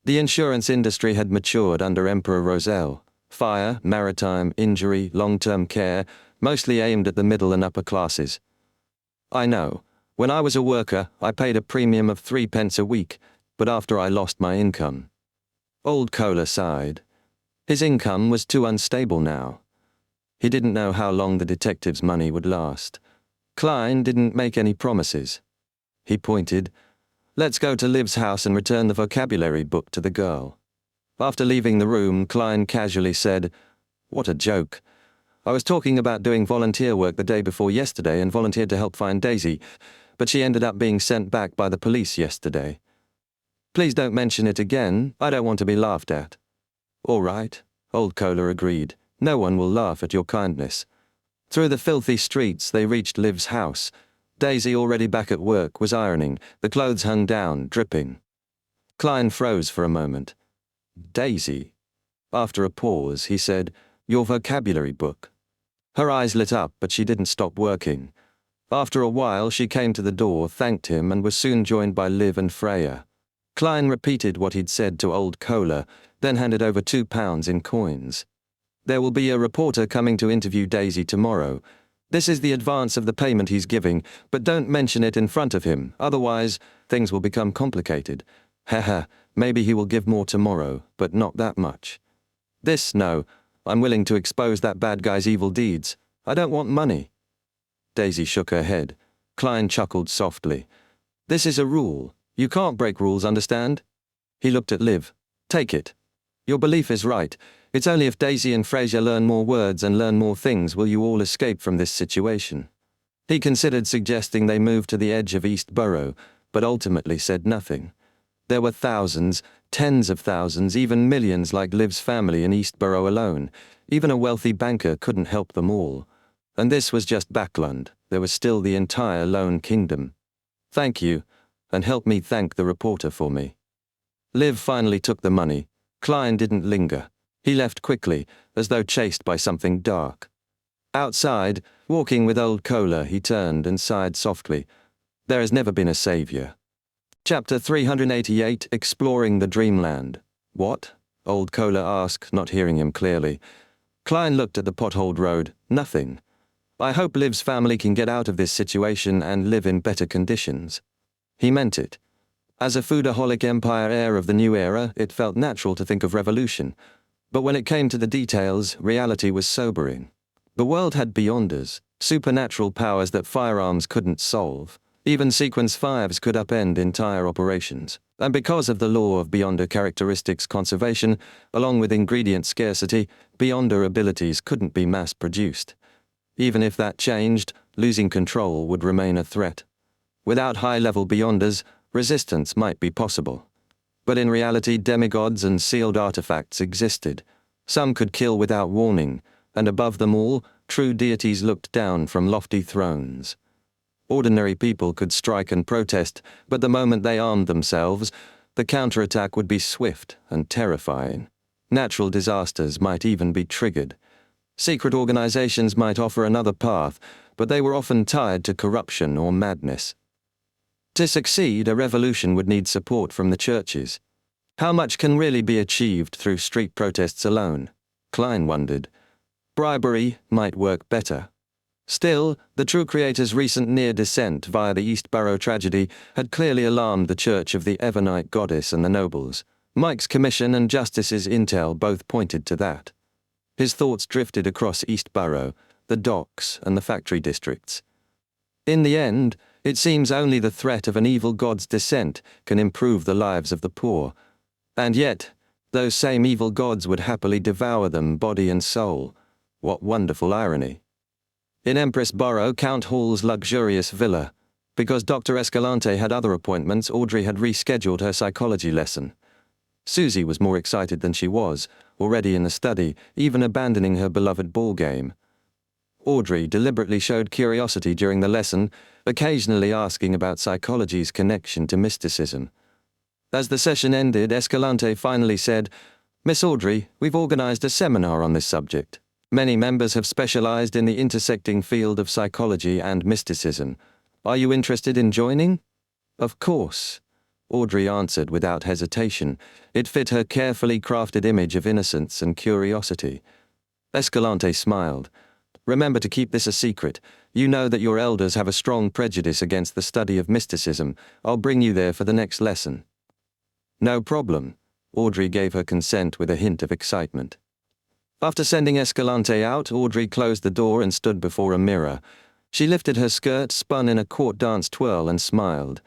The insurance industry had matured under Emperor Roselle. Fire, maritime, injury, long-term care, mostly aimed at the middle and upper classes. "I know. When I was a worker, I paid a premium of 3 pence a week, but after I lost my income." Old Kohler sighed. His income was too unstable now. He didn't know how long the detective's money would last. Klein didn't make any promises. He pointed. "Let's go to Liv's house and return the vocabulary book to the girl." After leaving the room, Klein casually said, "What a joke. I was talking about doing volunteer work the day before yesterday and volunteered to help find Daisy, but she ended up being sent back by the police yesterday. Please don't mention it again. I don't want to be laughed at." "All right," old Kohler agreed. "No one will laugh at your kindness." Through the filthy streets, they reached Liv's house. Daisy, already back at work, was ironing. The clothes hung down, dripping. Klein froze for a moment. "Daisy?" After a pause, he said, "Your vocabulary book." Her eyes lit up, but she didn't stop working. After a while, she came to the door, thanked him, and was soon joined by Liv and Freya. Klein repeated what he'd said to old Kohler, then handed over £2 in coins. "There will be a reporter coming to interview Daisy tomorrow. This is the advance of the payment he's giving, but don't mention it in front of him, otherwise things will become complicated. Haha, maybe he will give more tomorrow, but not that much." "No. I'm willing to expose that bad guy's evil deeds. I don't want money." Daisy shook her head. Klein chuckled softly. "This is a rule. You can't break rules, understand?" He looked at Liv. "Take it. Your belief is right. It's only if Daisy and Fraser learn more words and learn more things will you all escape from this situation." He considered suggesting they move to the edge of East Borough, but ultimately said nothing. There were thousands, tens of thousands, even millions like Liv's family in East Borough alone. Even a wealthy banker couldn't help them all. And this was just Backlund. There was still the entire Lone Kingdom. "Thank you, and help me thank the reporter for me." Liv finally took the money. Klein didn't linger. He left quickly, as though chased by something dark. Outside, walking with old Kohler, he turned and sighed softly. There has never been a savior. Chapter 388, Exploring the Dreamland. "What?" old Kohler asked, not hearing him clearly. Klein looked at the potholed road. "Nothing. I hope Liv's family can get out of this situation and live in better conditions." He meant it. As a foodaholic empire heir of the new era, it felt natural to think of revolution. But when it came to the details, reality was sobering. The world had beyonders, supernatural powers that firearms couldn't solve. Even Sequence 5s could upend entire operations. And because of the law of Beyonder characteristics conservation, along with ingredient scarcity, Beyonder abilities couldn't be mass-produced. Even if that changed, losing control would remain a threat. Without high-level Beyonders, resistance might be possible. But in reality, demigods and sealed artifacts existed. Some could kill without warning, and above them all, true deities looked down from lofty thrones. Ordinary people could strike and protest, but the moment they armed themselves, the counterattack would be swift and terrifying. Natural disasters might even be triggered. Secret organizations might offer another path, but they were often tied to corruption or madness. To succeed, a revolution would need support from the churches. How much can really be achieved through street protests alone? Klein wondered. Bribery might work better. Still, the true creator's recent near descent via the East Borough tragedy had clearly alarmed the Church of the Evernight Goddess and the nobles. Mike's commission and Justice's intel both pointed to that. His thoughts drifted across East Borough, the docks, and the factory districts. In the end, it seems only the threat of an evil god's descent can improve the lives of the poor. And yet, those same evil gods would happily devour them body and soul. What wonderful irony. In Empress Borough, Count Hall's luxurious villa. Because Dr. Escalante had other appointments, Audrey had rescheduled her psychology lesson. Susie was more excited than she was, already in the study, even abandoning her beloved ball game. Audrey deliberately showed curiosity during the lesson, occasionally asking about psychology's connection to mysticism. As the session ended, Escalante finally said, "Miss Audrey, we've organized a seminar on this subject. Many members have specialized in the intersecting field of psychology and mysticism. Are you interested in joining?" "Of course," Audrey answered without hesitation. It fit her carefully crafted image of innocence and curiosity. Escalante smiled. "Remember to keep this a secret. You know that your elders have a strong prejudice against the study of mysticism. I'll bring you there for the next lesson." "No problem." Audrey gave her consent with a hint of excitement. After sending Escalante out, Audrey closed the door and stood before a mirror. She lifted her skirt, spun in a court dance twirl, and smiled.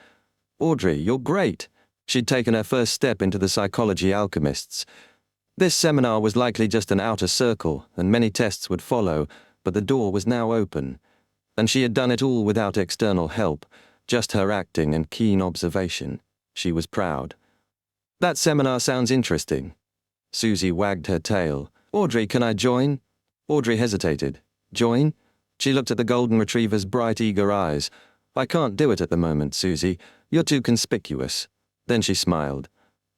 "Audrey, you're great." She'd taken her first step into the psychology alchemists. This seminar was likely just an outer circle, and many tests would follow, but the door was now open. And she had done it all without external help, just her acting and keen observation. She was proud. "That seminar sounds interesting." Susie wagged her tail. "Audrey, can I join?" Audrey hesitated. "Join?" She looked at the golden retriever's bright, eager eyes. "I can't do it at the moment, Susie. You're too conspicuous." Then she smiled.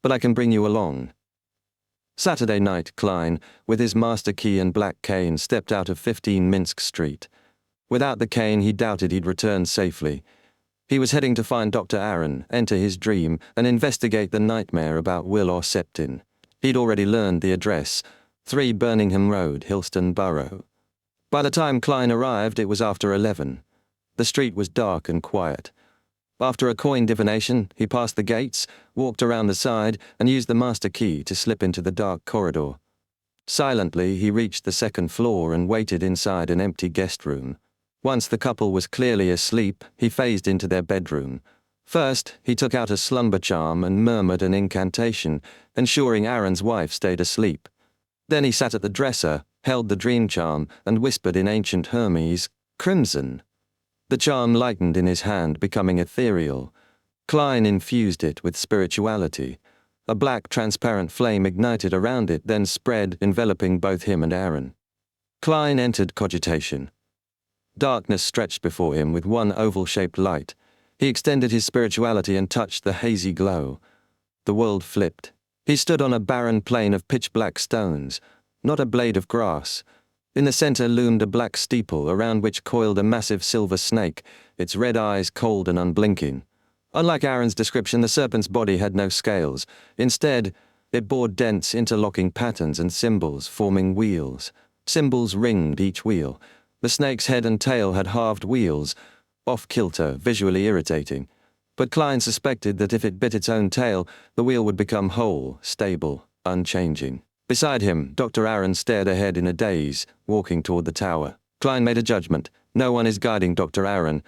"But I can bring you along." Saturday night, Klein, with his master key and black cane, stepped out of 15 Minsk Street. Without the cane, he doubted he'd return safely. He was heading to find Dr. Aaron, enter his dream, and investigate the nightmare about Will Orseptin. He'd already learned the address, 3 Birmingham Road, Hillston Borough. By the time Klein arrived, it was after 11. The street was dark and quiet. After a coin divination, he passed the gates, walked around the side, and used the master key to slip into the dark corridor. Silently, he reached the second floor and waited inside an empty guest room. Once the couple was clearly asleep, he phased into their bedroom. First, he took out a slumber charm and murmured an incantation, ensuring Aaron's wife stayed asleep. Then he sat at the dresser, held the dream charm, and whispered in ancient Hermes, "Crimson." The charm lightened in his hand, becoming ethereal. Klein infused it with spirituality. A black, transparent flame ignited around it, then spread, enveloping both him and Aaron. Klein entered cogitation. Darkness stretched before him with one oval-shaped light. He extended his spirituality and touched the hazy glow. The world flipped. He stood on a barren plain of pitch-black stones, not a blade of grass. In the center loomed a black steeple around which coiled a massive silver snake, its red eyes cold and unblinking. Unlike Aaron's description, the serpent's body had no scales. Instead, it bore dense, interlocking patterns and symbols forming wheels. Symbols ringed each wheel. The snake's head and tail had halved wheels, off-kilter, visually irritating. But Klein suspected that if it bit its own tail, the wheel would become whole, stable, unchanging. Beside him, Dr. Aaron stared ahead in a daze, walking toward the tower. Klein made a judgment. No one is guiding Dr. Aaron.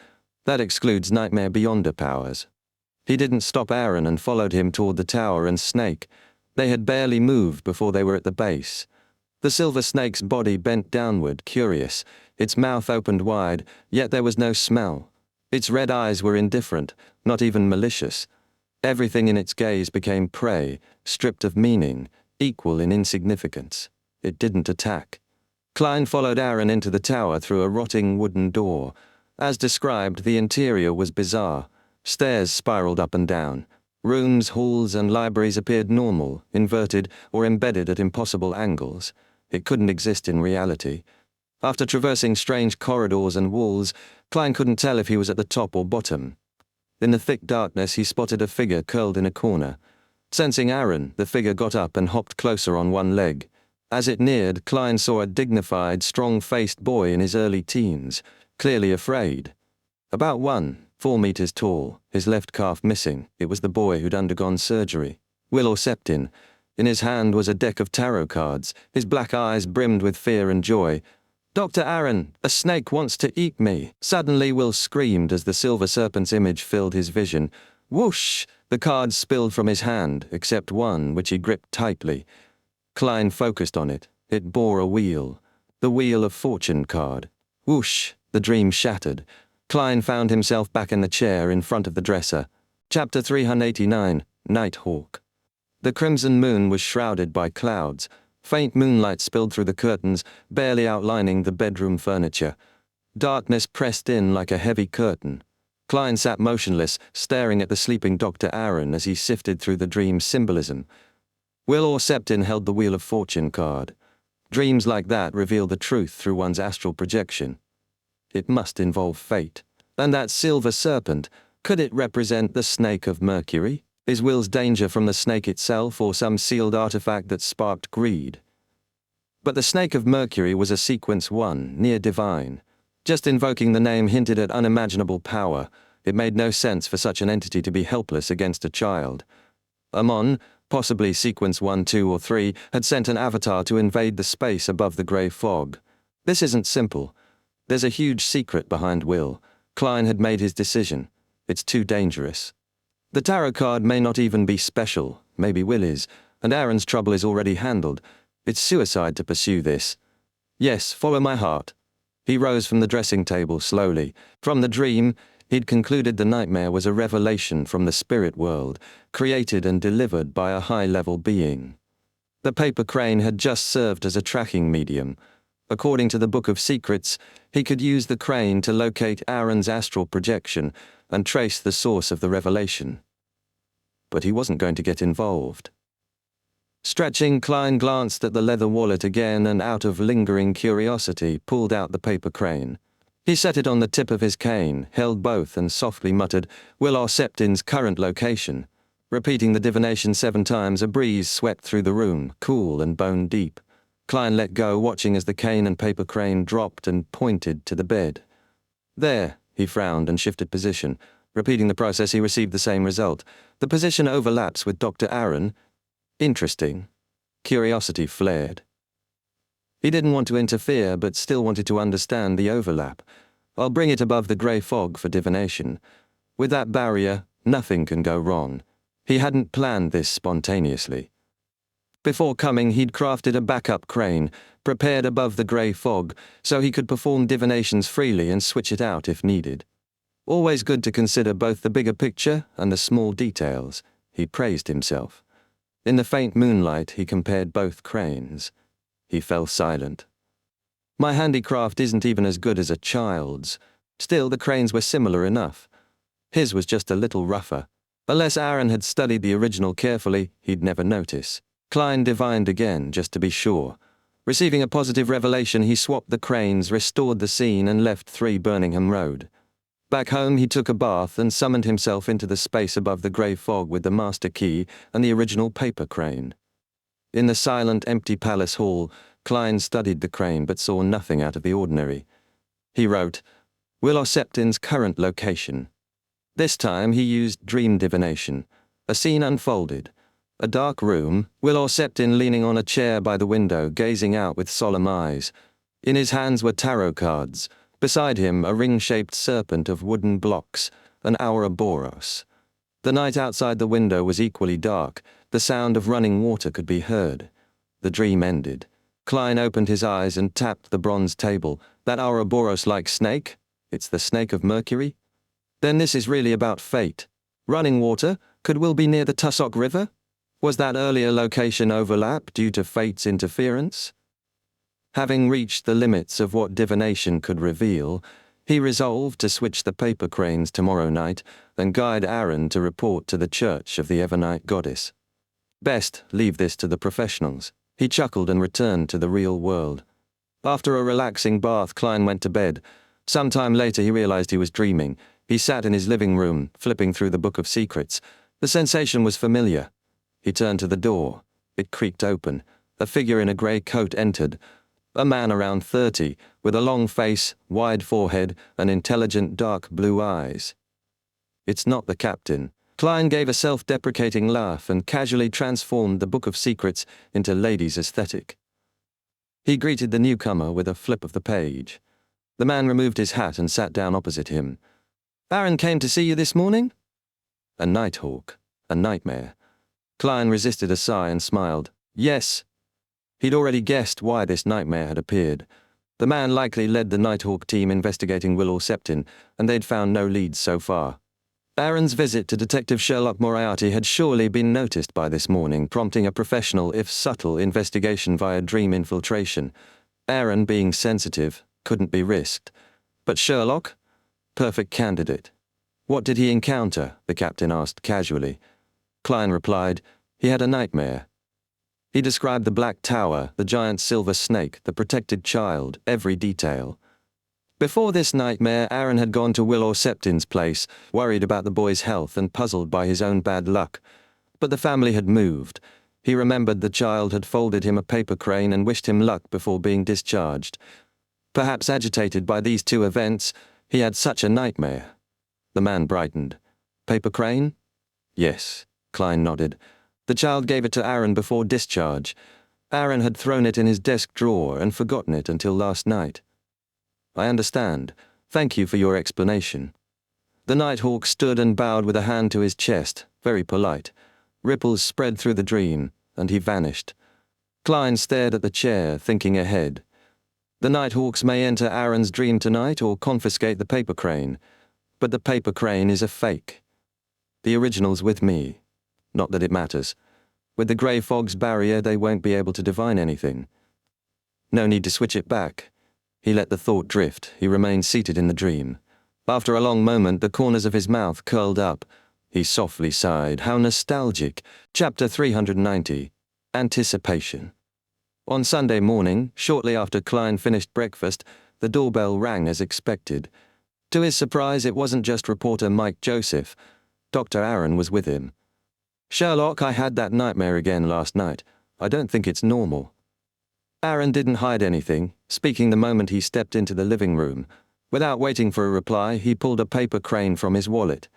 That excludes Nightmare Beyonder powers. He didn't stop Aaron and followed him toward the tower and snake. They had barely moved before they were at the base. The silver snake's body bent downward, curious. Its mouth opened wide, yet there was no smell. Its red eyes were indifferent, not even malicious. Everything in its gaze became prey, stripped of meaning, equal in insignificance. It didn't attack. Klein followed Aaron into the tower through a rotting wooden door. As described, the interior was bizarre. Stairs spiraled up and down. Rooms, halls, and libraries appeared normal, inverted, or embedded at impossible angles. It couldn't exist in reality. After traversing strange corridors and walls, Klein couldn't tell if he was at the top or bottom. In the thick darkness, he spotted a figure curled in a corner. Sensing Aaron, the figure got up and hopped closer on one leg. As it neared, Klein saw a dignified, strong-faced boy in his early teens, clearly afraid. About 4 meters tall, his left calf missing. It was the boy who'd undergone surgery. Will Septin. In his hand was a deck of tarot cards, his black eyes brimmed with fear and joy. "Dr. Aaron, a snake wants to eat me." Suddenly Will screamed as the silver serpent's image filled his vision. Whoosh! The cards spilled from his hand, except one which he gripped tightly. Klein focused on it. It bore a wheel. The Wheel of Fortune card. Whoosh! The dream shattered. Klein found himself back in the chair in front of the dresser. Chapter 389, Nighthawk. The crimson moon was shrouded by clouds. Faint moonlight spilled through the curtains, barely outlining the bedroom furniture. Darkness pressed in like a heavy curtain. Klein sat motionless, staring at the sleeping Dr. Aaron as he sifted through the dream's symbolism. Will Septin held the Wheel of Fortune card. Dreams like that reveal the truth through one's astral projection. It must involve fate. And that silver serpent, could it represent the snake of Mercury? Is Will's danger from the snake itself or some sealed artifact that sparked greed? But the snake of Mercury was a sequence 1, near divine. Just invoking the name hinted at unimaginable power. It made no sense for such an entity to be helpless against a child. Amon, possibly sequence 1, 2, or 3, had sent an avatar to invade the space above the grey fog. This isn't simple. There's a huge secret behind Will. Klein had made his decision. It's too dangerous. The tarot card may not even be special. Maybe Will is, and Aaron's trouble is already handled. It's suicide to pursue this. Yes, follow my heart. He rose from the dressing table slowly. From the dream, he'd concluded the nightmare was a revelation from the spirit world, created and delivered by a high-level being. The paper crane had just served as a tracking medium. According to the Book of Secrets, he could use the crane to locate Aaron's astral projection and trace the source of the revelation. But he wasn't going to get involved. Stretching, Klein glanced at the leather wallet again and out of lingering curiosity pulled out the paper crane. He set it on the tip of his cane, held both and softly muttered, "Will Septin's current location." Repeating the divination 7 times, a breeze swept through the room, cool and bone deep. Klein let go, watching as the cane and paper crane dropped and pointed to the bed. "There," he frowned and shifted position. Repeating the process, he received the same result. The position overlaps with Dr. Aaron. Interesting. Curiosity flared. He didn't want to interfere, but still wanted to understand the overlap. I'll bring it above the grey fog for divination. With that barrier, nothing can go wrong. He hadn't planned this spontaneously. Before coming, he'd crafted a backup crane, prepared above the grey fog, so he could perform divinations freely and switch it out if needed. Always good to consider both the bigger picture and the small details, he praised himself. In the faint moonlight, he compared both cranes. He fell silent. My handicraft isn't even as good as a child's. Still, the cranes were similar enough. His was just a little rougher. Unless Aaron had studied the original carefully, he'd never notice. Klein divined again, just to be sure. Receiving a positive revelation, he swapped the cranes, restored the scene, and left 3 Birmingham Road. Back home, he took a bath and summoned himself into the space above the grey fog with the master key and the original paper crane. In the silent, empty palace hall, Klein studied the crane but saw nothing out of the ordinary. He wrote, Willow Septon's current location. This time he used dream divination. A scene unfolded. A dark room, Willow Septon leaning on a chair by the window, gazing out with solemn eyes. In his hands were tarot cards. Beside him, a ring-shaped serpent of wooden blocks, an Ouroboros. The night outside the window was equally dark. The sound of running water could be heard. The dream ended. Klein opened his eyes and tapped the bronze table. That Ouroboros-like snake? It's the snake of Mercury? Then this is really about fate. Running water? Could Will be near the Tussock River? Was that earlier location overlap due to fate's interference? Having reached the limits of what divination could reveal, he resolved to switch the paper cranes tomorrow night and guide Aaron to report to the Church of the Evernight Goddess. Best leave this to the professionals. He chuckled and returned to the real world. After a relaxing bath, Klein went to bed. Sometime later he realized he was dreaming. He sat in his living room, flipping through the Book of Secrets. The sensation was familiar. He turned to the door. It creaked open. A figure in a grey coat entered. A man around 30, with a long face, wide forehead, and intelligent dark blue eyes. It's not the captain. Klein gave a self-deprecating laugh and casually transformed the Book of Secrets into Ladies' Aesthetic. He greeted the newcomer with a flip of the page. The man removed his hat and sat down opposite him. Aaron came to see you this morning? A nighthawk. A nightmare. Klein resisted a sigh and smiled. Yes. He'd already guessed why this nightmare had appeared. The man likely led the Nighthawk team investigating Willow Septon, and they'd found no leads so far. Aaron's visit to Detective Sherlock Moriarty had surely been noticed by this morning, prompting a professional, if subtle, investigation via dream infiltration. Aaron, being sensitive, couldn't be risked. But Sherlock? Perfect candidate. What did he encounter? The captain asked casually. Klein replied, he had a nightmare. He described the black tower, the giant silver snake, the protected child, every detail. Before this nightmare, Aaron had gone to Willow Septon's place, worried about the boy's health and puzzled by his own bad luck. But the family had moved. He remembered the child had folded him a paper crane and wished him luck before being discharged. Perhaps agitated by these 2 events, he had such a nightmare. The man brightened. Paper crane? Yes, Klein nodded. The child gave it to Aaron before discharge. Aaron had thrown it in his desk drawer and forgotten it until last night. I understand. Thank you for your explanation. The Nighthawk stood and bowed with a hand to his chest, very polite. Ripples spread through the dream, and he vanished. Klein stared at the chair, thinking ahead. The Nighthawks may enter Aaron's dream tonight or confiscate the paper crane. But the paper crane is a fake. The original's with me. Not that it matters. With the grey fog's barrier, they won't be able to divine anything. No need to switch it back. He let the thought drift. He remained seated in the dream. After a long moment, the corners of his mouth curled up. He softly sighed. How nostalgic. Chapter 390. Anticipation. On Sunday morning, shortly after Klein finished breakfast, the doorbell rang as expected. To his surprise, it wasn't just reporter Mike Joseph. Dr. Aaron was with him. Sherlock, I had that nightmare again last night. I don't think it's normal. Aaron didn't hide anything, speaking the moment he stepped into the living room. Without waiting for a reply, he pulled a paper crane from his wallet.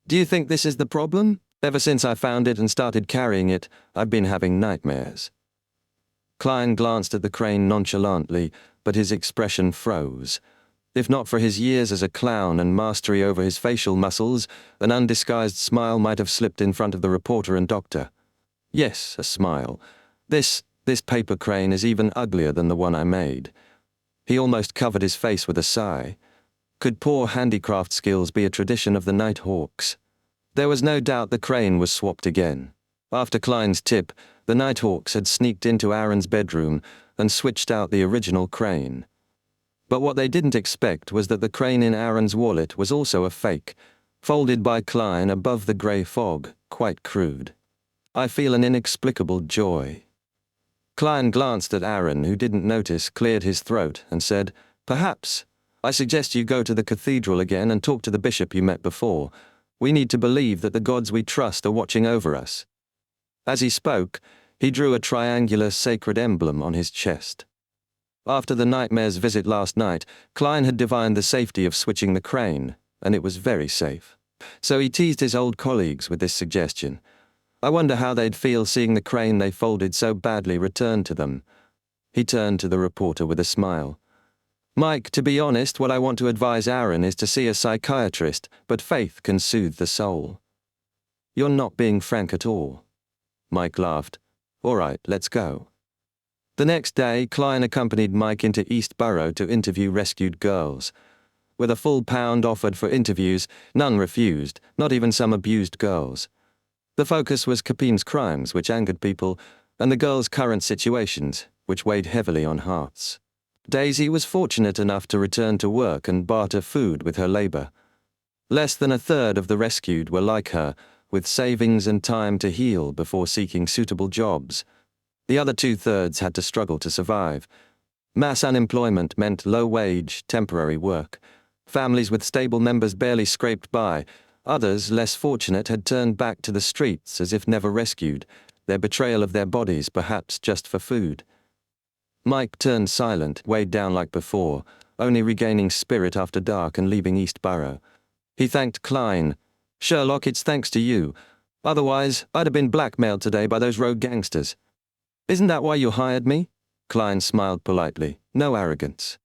Do you think this is the problem? Ever since I found it and started carrying it, I've been having nightmares. Klein glanced at the crane nonchalantly, but his expression froze. If not for his years as a clown and mastery over his facial muscles, an undisguised smile might have slipped in front of the reporter and doctor. Yes, a smile. This paper crane is even uglier than the one I made. He almost covered his face with a sigh. Could poor handicraft skills be a tradition of the Nighthawks? There was no doubt the crane was swapped again. After Klein's tip, the Nighthawks had sneaked into Aaron's bedroom and switched out the original crane. But what they didn't expect was that the crane in Aaron's wallet was also a fake, folded by Klein above the grey fog, quite crude. I feel an inexplicable joy. Klein glanced at Aaron, who didn't notice, cleared his throat, and said, "Perhaps. I suggest you go to the cathedral again and talk to the bishop you met before. We need to believe that the gods we trust are watching over us." As he spoke, he drew a triangular sacred emblem on his chest. After the nightmare's visit last night, Klein had divined the safety of switching the crane, and it was very safe. So he teased his old colleagues with this suggestion. I wonder how they'd feel seeing the crane they folded so badly returned to them. He turned to the reporter with a smile. "Mike, to be honest, what I want to advise Aaron is to see a psychiatrist, but faith can soothe the soul." "You're not being frank at all." Mike laughed. "All right, let's go." The next day, Klein accompanied Mike into East Borough to interview rescued girls. With a full pound offered for interviews, none refused, not even some abused girls. The focus was Capim's crimes, which angered people, and the girls' current situations, which weighed heavily on hearts. Daisy was fortunate enough to return to work and barter food with her labor. Less than a third of the rescued were like her, with savings and time to heal before seeking suitable jobs. The other 2/3 had to struggle to survive. Mass unemployment meant low-wage, temporary work. Families with stable members barely scraped by. Others, less fortunate, had turned back to the streets as if never rescued, their betrayal of their bodies perhaps just for food. Mike turned silent, weighed down like before, only regaining spirit after dark and leaving East Borough. He thanked Klein. "Sherlock, it's thanks to you. Otherwise, I'd have been blackmailed today by those rogue gangsters." "Isn't that why you hired me?" Klein smiled politely. No arrogance.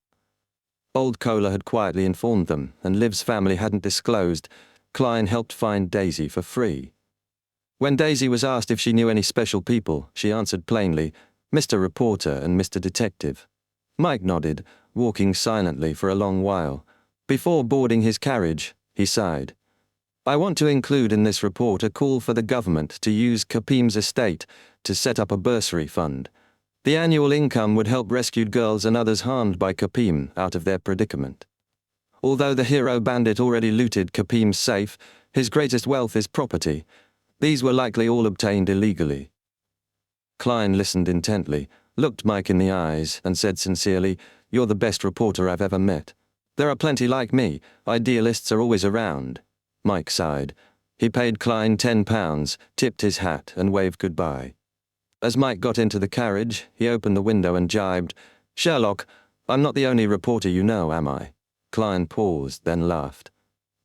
Old Kohler had quietly informed them, and Liv's family hadn't disclosed. Klein helped find Daisy for free. When Daisy was asked if she knew any special people, she answered plainly, "Mr. Reporter and Mr. Detective." Mike nodded, walking silently for a long while. Before boarding his carriage, he sighed. "I want to include in this report a call for the government to use Capim's estate to set up a bursary fund. The annual income would help rescued girls and others harmed by Capim out of their predicament. Although the hero bandit already looted Capim's safe, his greatest wealth is property. These were likely all obtained illegally." Klein listened intently, looked Mike in the eyes, and said sincerely, "You're the best reporter I've ever met. There are plenty like me. Idealists are always around." Mike sighed. He paid Klein £10, tipped his hat, and waved goodbye. As Mike got into the carriage, he opened the window and jibed, "Sherlock, I'm not the only reporter you know, am I?" Klein paused, then laughed.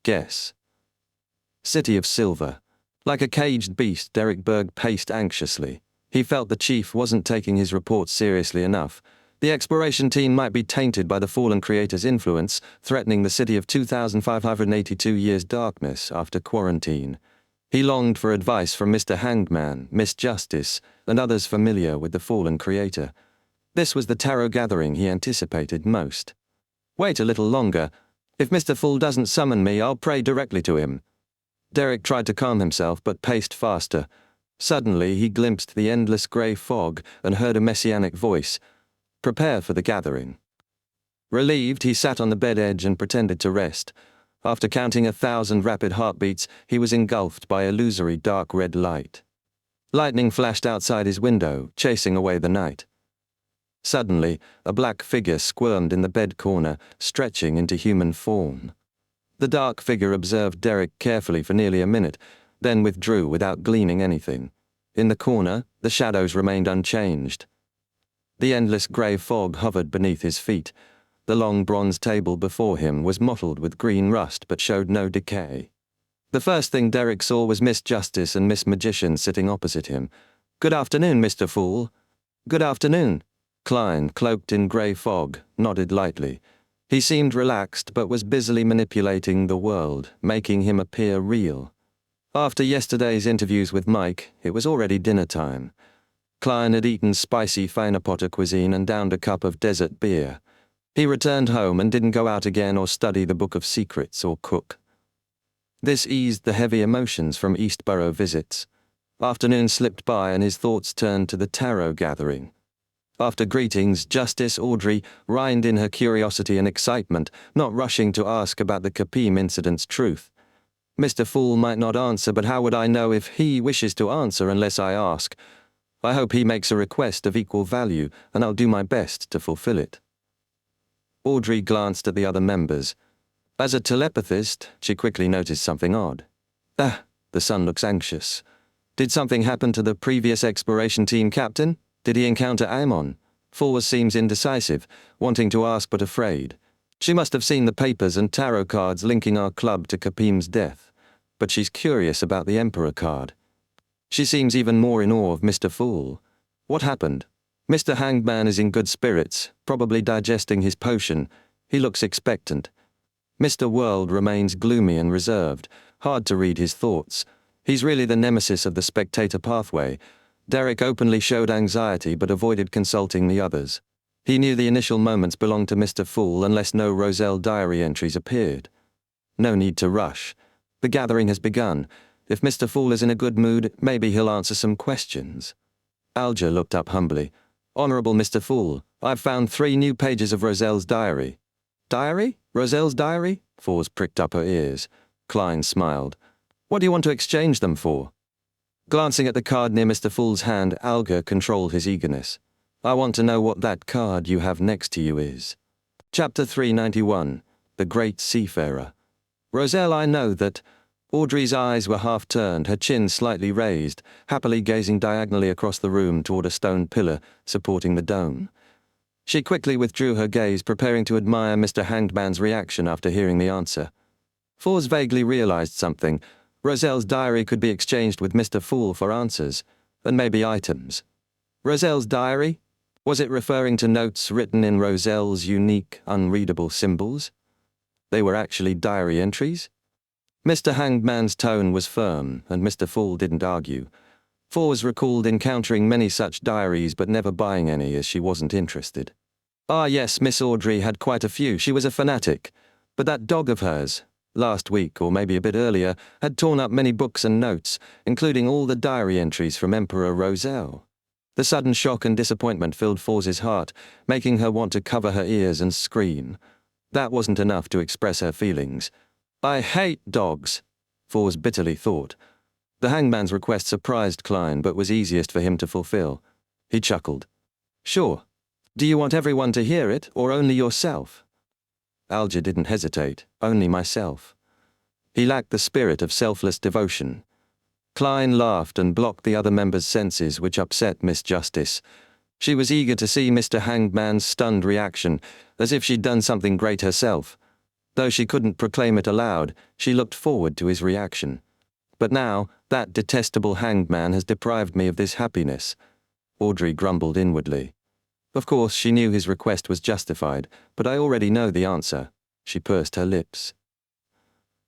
"Guess." City of Silver. Like a caged beast, Derek Berg paced anxiously. He felt the chief wasn't taking his report seriously enough. The exploration team might be tainted by the fallen creator's influence, threatening the city of 2,582 years' darkness after quarantine. He longed for advice from Mr. Hangman, Miss Justice, and others familiar with the fallen creator. This was the tarot gathering he anticipated most. "Wait a little longer. If Mr. Fool doesn't summon me, I'll pray directly to him." Derek tried to calm himself, but paced faster. Suddenly, he glimpsed the endless grey fog and heard a messianic voice. "Prepare for the gathering." Relieved, he sat on the bed edge and pretended to rest. After counting 1,000 rapid heartbeats, he was engulfed by illusory dark red light. Lightning flashed outside his window, chasing away the night. Suddenly, a black figure squirmed in the bed corner, stretching into human form. The dark figure observed Derek carefully for nearly a minute, then withdrew without gleaning anything. In the corner, the shadows remained unchanged. The endless grey fog hovered beneath his feet. The long bronze table before him was mottled with green rust but showed no decay. The first thing Derek saw was Miss Justice and Miss Magician sitting opposite him. "Good afternoon, Mr. Fool." Good afternoon. Klein, cloaked in grey fog, nodded lightly. He seemed relaxed but was busily manipulating the world, making him appear real. After yesterday's interviews with Mike, it was already dinner time. Klein had eaten spicy Feinapotter cuisine and downed a cup of desert beer. He returned home and didn't go out again or study the Book of Secrets or cook. This eased the heavy emotions from Eastborough visits. Afternoon slipped by and his thoughts turned to the tarot gathering. After greetings, Justice Audrey reined in her curiosity and excitement, not rushing to ask about the Capim incident's truth. Mr. Fool might not answer, but how would I know if he wishes to answer unless I ask? I hope he makes a request of equal value, and I'll do my best to fulfill it. Audrey glanced at the other members. As a telepathist, she quickly noticed something odd. The son looks anxious. Did something happen to the previous exploration team captain? Did he encounter Amon? Fool seems indecisive, wanting to ask but afraid. She must have seen the papers and tarot cards linking our club to Capim's death, but she's curious about the Emperor card. She seems even more in awe of Mr. Fool. What happened? Mr. Hangman is in good spirits, probably digesting his potion. He looks expectant. Mr. World remains gloomy and reserved, hard to read his thoughts. He's really the nemesis of the spectator pathway. Derek openly showed anxiety but avoided consulting the others. He knew the initial moments belonged to Mr. Fool unless no Roselle diary entries appeared. No need to rush. The gathering has begun. If Mr. Fool is in a good mood, maybe he'll answer some questions. Alger looked up humbly. Honorable Mr. Fool, I've found 3 new pages of Roselle's diary. Diary? Roselle's diary? Fours pricked up her ears. Klein smiled. What do you want to exchange them for? Glancing at the card near Mr. Fool's hand, Alger controlled his eagerness. I want to know what that card you have next to you is. Chapter 391, The Great Seafarer. Roselle, I know that. Audrey's eyes were half-turned, her chin slightly raised, happily gazing diagonally across the room toward a stone pillar supporting the dome. She quickly withdrew her gaze, preparing to admire Mr. Hangman's reaction after hearing the answer. Fours vaguely realized something. Roselle's diary could be exchanged with Mr. Fool for answers, and maybe items. Roselle's diary? Was it referring to notes written in Roselle's unique, unreadable symbols? They were actually diary entries? Mr. Hangman's tone was firm, and Mr. Fool didn't argue. Fours recalled encountering many such diaries but never buying any as she wasn't interested. Ah yes, Miss Audrey had quite a few. She was a fanatic. But that dog of hers, last week, or maybe a bit earlier, had torn up many books and notes, including all the diary entries from Emperor Roselle. The sudden shock and disappointment filled Fours' heart, making her want to cover her ears and scream. That wasn't enough to express her feelings. I hate dogs, Fours bitterly thought. The hangman's request surprised Klein, but was easiest for him to fulfill. He chuckled. Sure. Do you want everyone to hear it, or only yourself? Alger didn't hesitate, only myself. He lacked the spirit of selfless devotion. Klein laughed and blocked the other members' senses, which upset Miss Justice. She was eager to see Mr. Hangman's stunned reaction, as if she'd done something great herself. Though she couldn't proclaim it aloud, she looked forward to his reaction. But now, that detestable hangman has deprived me of this happiness. Audrey grumbled inwardly. Of course, she knew his request was justified, but I already know the answer. She pursed her lips.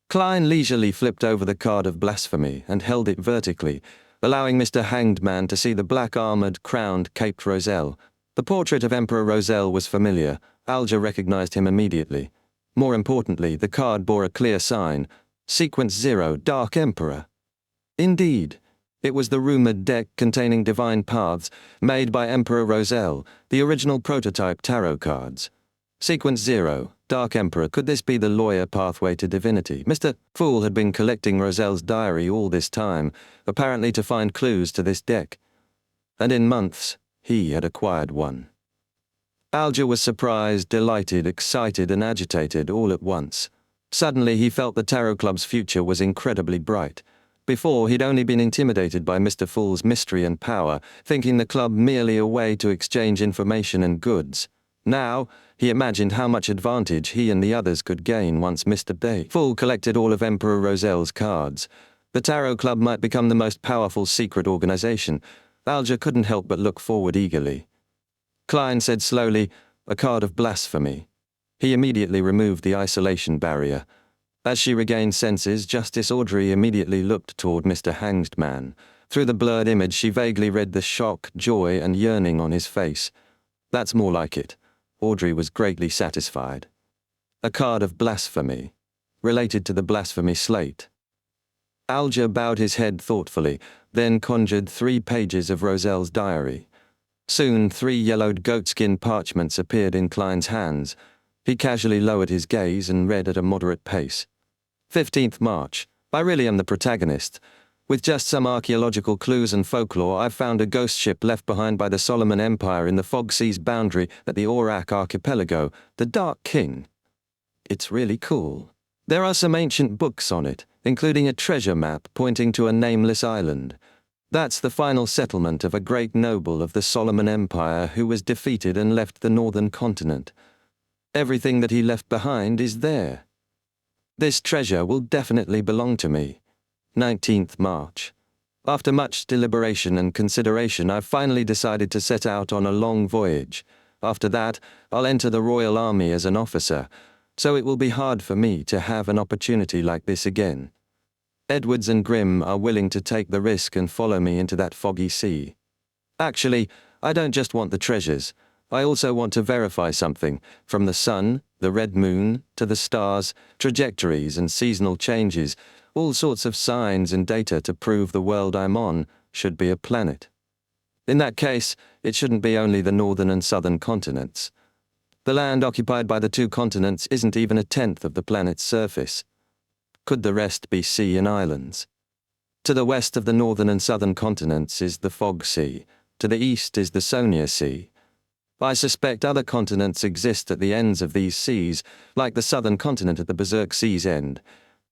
Klein leisurely flipped over the card of blasphemy and held it vertically, allowing Mr. Hangman to see the black-armored, crowned, caped Roselle. The portrait of Emperor Roselle was familiar. Alger recognized him immediately. More importantly, the card bore a clear sign, Sequence 0, Dark Emperor. Indeed, it was the rumored deck containing divine paths made by Emperor Roselle, the original prototype tarot cards. Sequence 0, Dark Emperor. Could this be the lawyer pathway to divinity? Mr. Fool had been collecting Roselle's diary all this time, apparently to find clues to this deck. And in months, he had acquired one. Alger was surprised, delighted, excited, and agitated all at once. Suddenly he felt the Tarot Club's future was incredibly bright. Before, he'd only been intimidated by Mr. Fool's mystery and power, thinking the club merely a way to exchange information and goods. Now, he imagined how much advantage he and the others could gain once Mr. Fool collected all of Emperor Roselle's cards. The Tarot Club might become the most powerful secret organization, Alger couldn't help but look forward eagerly. Klein said slowly, "A card of blasphemy." He immediately removed the isolation barrier. As she regained senses, Justice Audrey immediately looked toward Mr. Hanged Man. Through the blurred image, she vaguely read the shock, joy, and yearning on his face. That's more like it. Audrey was greatly satisfied. A card of blasphemy, related to the blasphemy slate. Alger bowed his head thoughtfully, then conjured 3 pages of Roselle's diary. Soon 3 yellowed goatskin parchments appeared in Klein's hands. He casually lowered his gaze and read at a moderate pace. 15th March. I really am the protagonist. With just some archaeological clues and folklore, I've found a ghost ship left behind by the Solomon Empire in the Fog Sea's boundary at the Arak archipelago, the Dark King. It's really cool. There are some ancient books on it, including a treasure map pointing to a nameless island. That's the final settlement of a great noble of the Solomon Empire who was defeated and left the northern continent. Everything that he left behind is there. This treasure will definitely belong to me. 19th March. After much deliberation and consideration, I've finally decided to set out on a long voyage. After that, I'll enter the Royal Army as an officer, so it will be hard for me to have an opportunity like this again. Edwards and Grimm are willing to take the risk and follow me into that foggy sea. Actually, I don't just want the treasures. I also want to verify something, from the sun, the red moon, to the stars, trajectories and seasonal changes, all sorts of signs and data to prove the world I'm on should be a planet. In that case, it shouldn't be only the northern and southern continents. The land occupied by the 2 continents isn't even 1/10 of the planet's surface. Could the rest be sea and islands? To the west of the northern and southern continents is the Fog Sea. To the east is the Sonia Sea. I suspect other continents exist at the ends of these seas, like the southern continent at the Berserk Sea's end.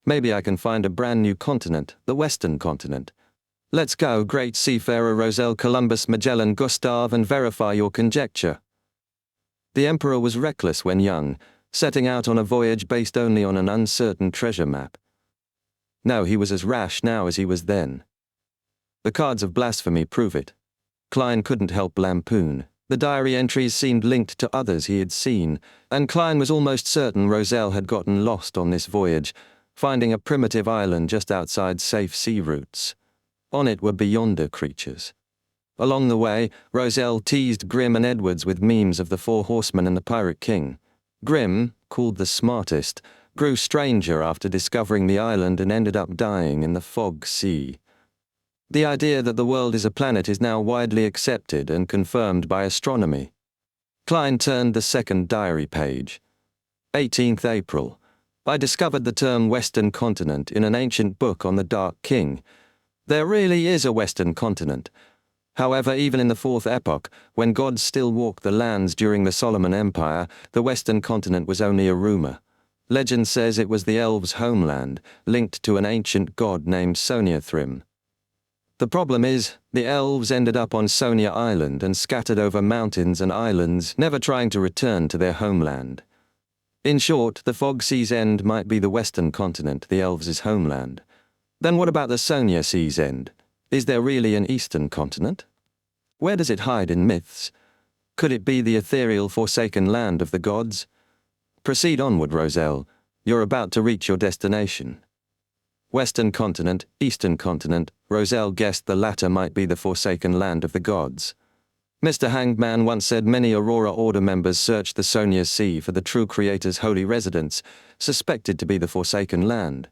Maybe I can find a brand new continent, the Western continent. Let's go, great seafarer Roselle, Columbus, Magellan, Gustav, and verify your conjecture. The Emperor was reckless when young, setting out on a voyage based only on an uncertain treasure map. No, he was as rash now as he was then. The cards of blasphemy prove it. Klein couldn't help lampoon. The diary entries seemed linked to others he had seen, and Klein was almost certain Roselle had gotten lost on this voyage, finding a primitive island just outside safe sea routes. On it were beyonder creatures. Along the way, Roselle teased Grimm and Edwards with memes of the 4 horsemen and the Pirate King. Grimm, called the smartest, grew stranger after discovering the island and ended up dying in the Fog Sea. The idea that the world is a planet is now widely accepted and confirmed by astronomy. Klein turned the 2nd diary page. 18th April. I discovered the term Western Continent in an ancient book on the Dark King. There really is a Western Continent. However, even in the 4th epoch, when gods still walked the lands during the Solomon Empire, the Western Continent was only a rumor. Legend says it was the elves' homeland, linked to an ancient god named Soniathrim. The problem is, the elves ended up on Sonia Island and scattered over mountains and islands, never trying to return to their homeland. In short, the Fog Sea's end might be the Western Continent, the elves' homeland. Then what about the Sonia Sea's end? Is there really an Eastern Continent? Where does it hide in myths? Could it be the ethereal forsaken land of the gods? Proceed onward, Roselle. You're about to reach your destination. Western Continent, Eastern Continent, Roselle guessed the latter might be the forsaken land of the gods. Mr. Hangman once said many Aurora Order members searched the Sonia Sea for the true creator's holy residence, suspected to be the forsaken land.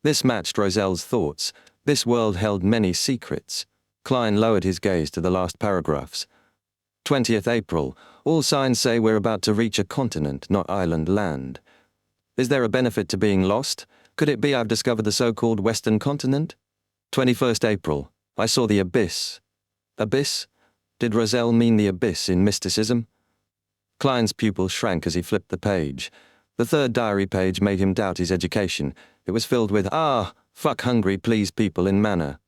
This matched Roselle's thoughts. This world held many secrets. Klein lowered his gaze to the last paragraphs. 20th April. All signs say we're about to reach a continent, not island land. Is there a benefit to being lost? Could it be I've discovered the so-called Western Continent? 21st April. I saw the abyss. Abyss? Did Roselle mean the abyss in mysticism? Klein's pupil shrank as he flipped the page. The 3rd diary page made him doubt his education. It was filled with, fuck hungry please people in manner.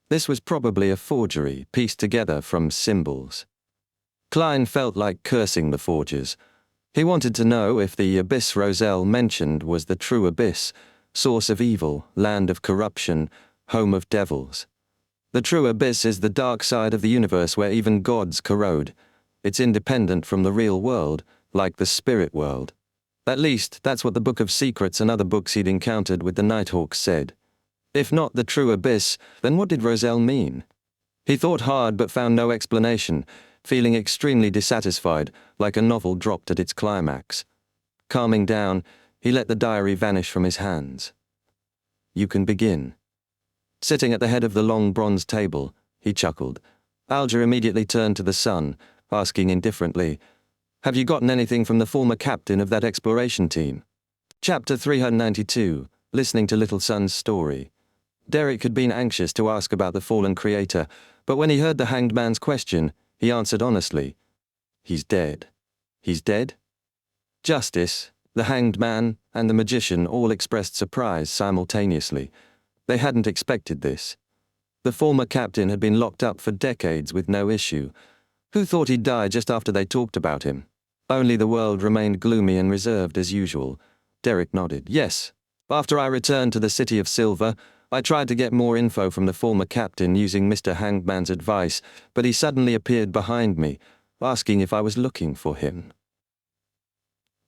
This was probably a forgery, pieced together from symbols. Klein felt like cursing the forgers. He wanted to know if the abyss Roselle mentioned was the true abyss, source of evil, land of corruption, home of devils. The true abyss is the dark side of the universe where even gods corrode. It's independent from the real world, like the spirit world. At least, that's what the Book of Secrets and other books he'd encountered with the Nighthawks said. If not the true abyss, then what did Roselle mean? He thought hard but found no explanation, feeling extremely dissatisfied, like a novel dropped at its climax. Calming down, he let the diary vanish from his hands. You can begin. Sitting at the head of the long bronze table, he chuckled. Alger immediately turned to the son, asking indifferently, "Have you gotten anything from the former captain of that exploration team?" Chapter 392, Listening to Little Son's Story. Derek had been anxious to ask about the fallen creator, but when he heard the hanged man's question, he answered honestly, "He's dead." "He's dead?" Justice, the hanged man, and the magician all expressed surprise simultaneously. They hadn't expected this. The former captain had been locked up for decades with no issue. Who thought he'd die just after they talked about him? Only the world remained gloomy and reserved as usual. Derek nodded. "Yes. After I returned to the City of Silver, I tried to get more info from the former captain using Mr. Hangman's advice, but he suddenly appeared behind me, asking if I was looking for him."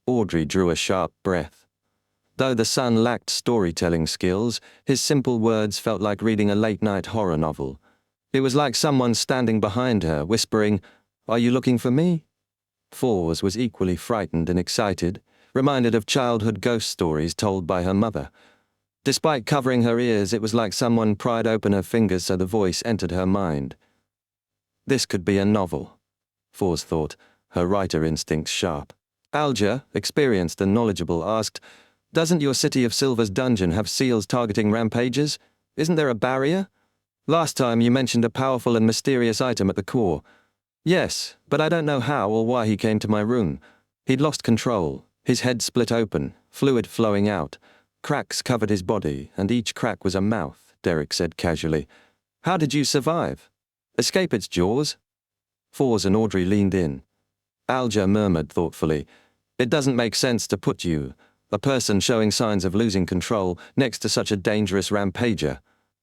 Audrey drew a sharp breath. Though the son lacked storytelling skills, his simple words felt like reading a late-night horror novel. It was like someone standing behind her, whispering, "Are you looking for me?" Fours was equally frightened and excited, reminded of childhood ghost stories told by her mother. Despite covering her ears, it was like someone pried open her fingers so the voice entered her mind. This could be a novel, Fours thought, her writer instincts sharp. Alger, experienced and knowledgeable, asked, "Doesn't your City of Silver's dungeon have seals targeting rampagers? Isn't there a barrier? Last time you mentioned a powerful and mysterious item at the core." "Yes, but I don't know how or why he came to my room. He'd lost control, his head split open, fluid flowing out. Cracks covered his body, and each crack was a mouth," Derek said casually. "How did you survive? Escape its jaws?" Fours and Audrey leaned in. Alger murmured thoughtfully, "It doesn't make sense to put you, a person showing signs of losing control, next to such a dangerous rampager.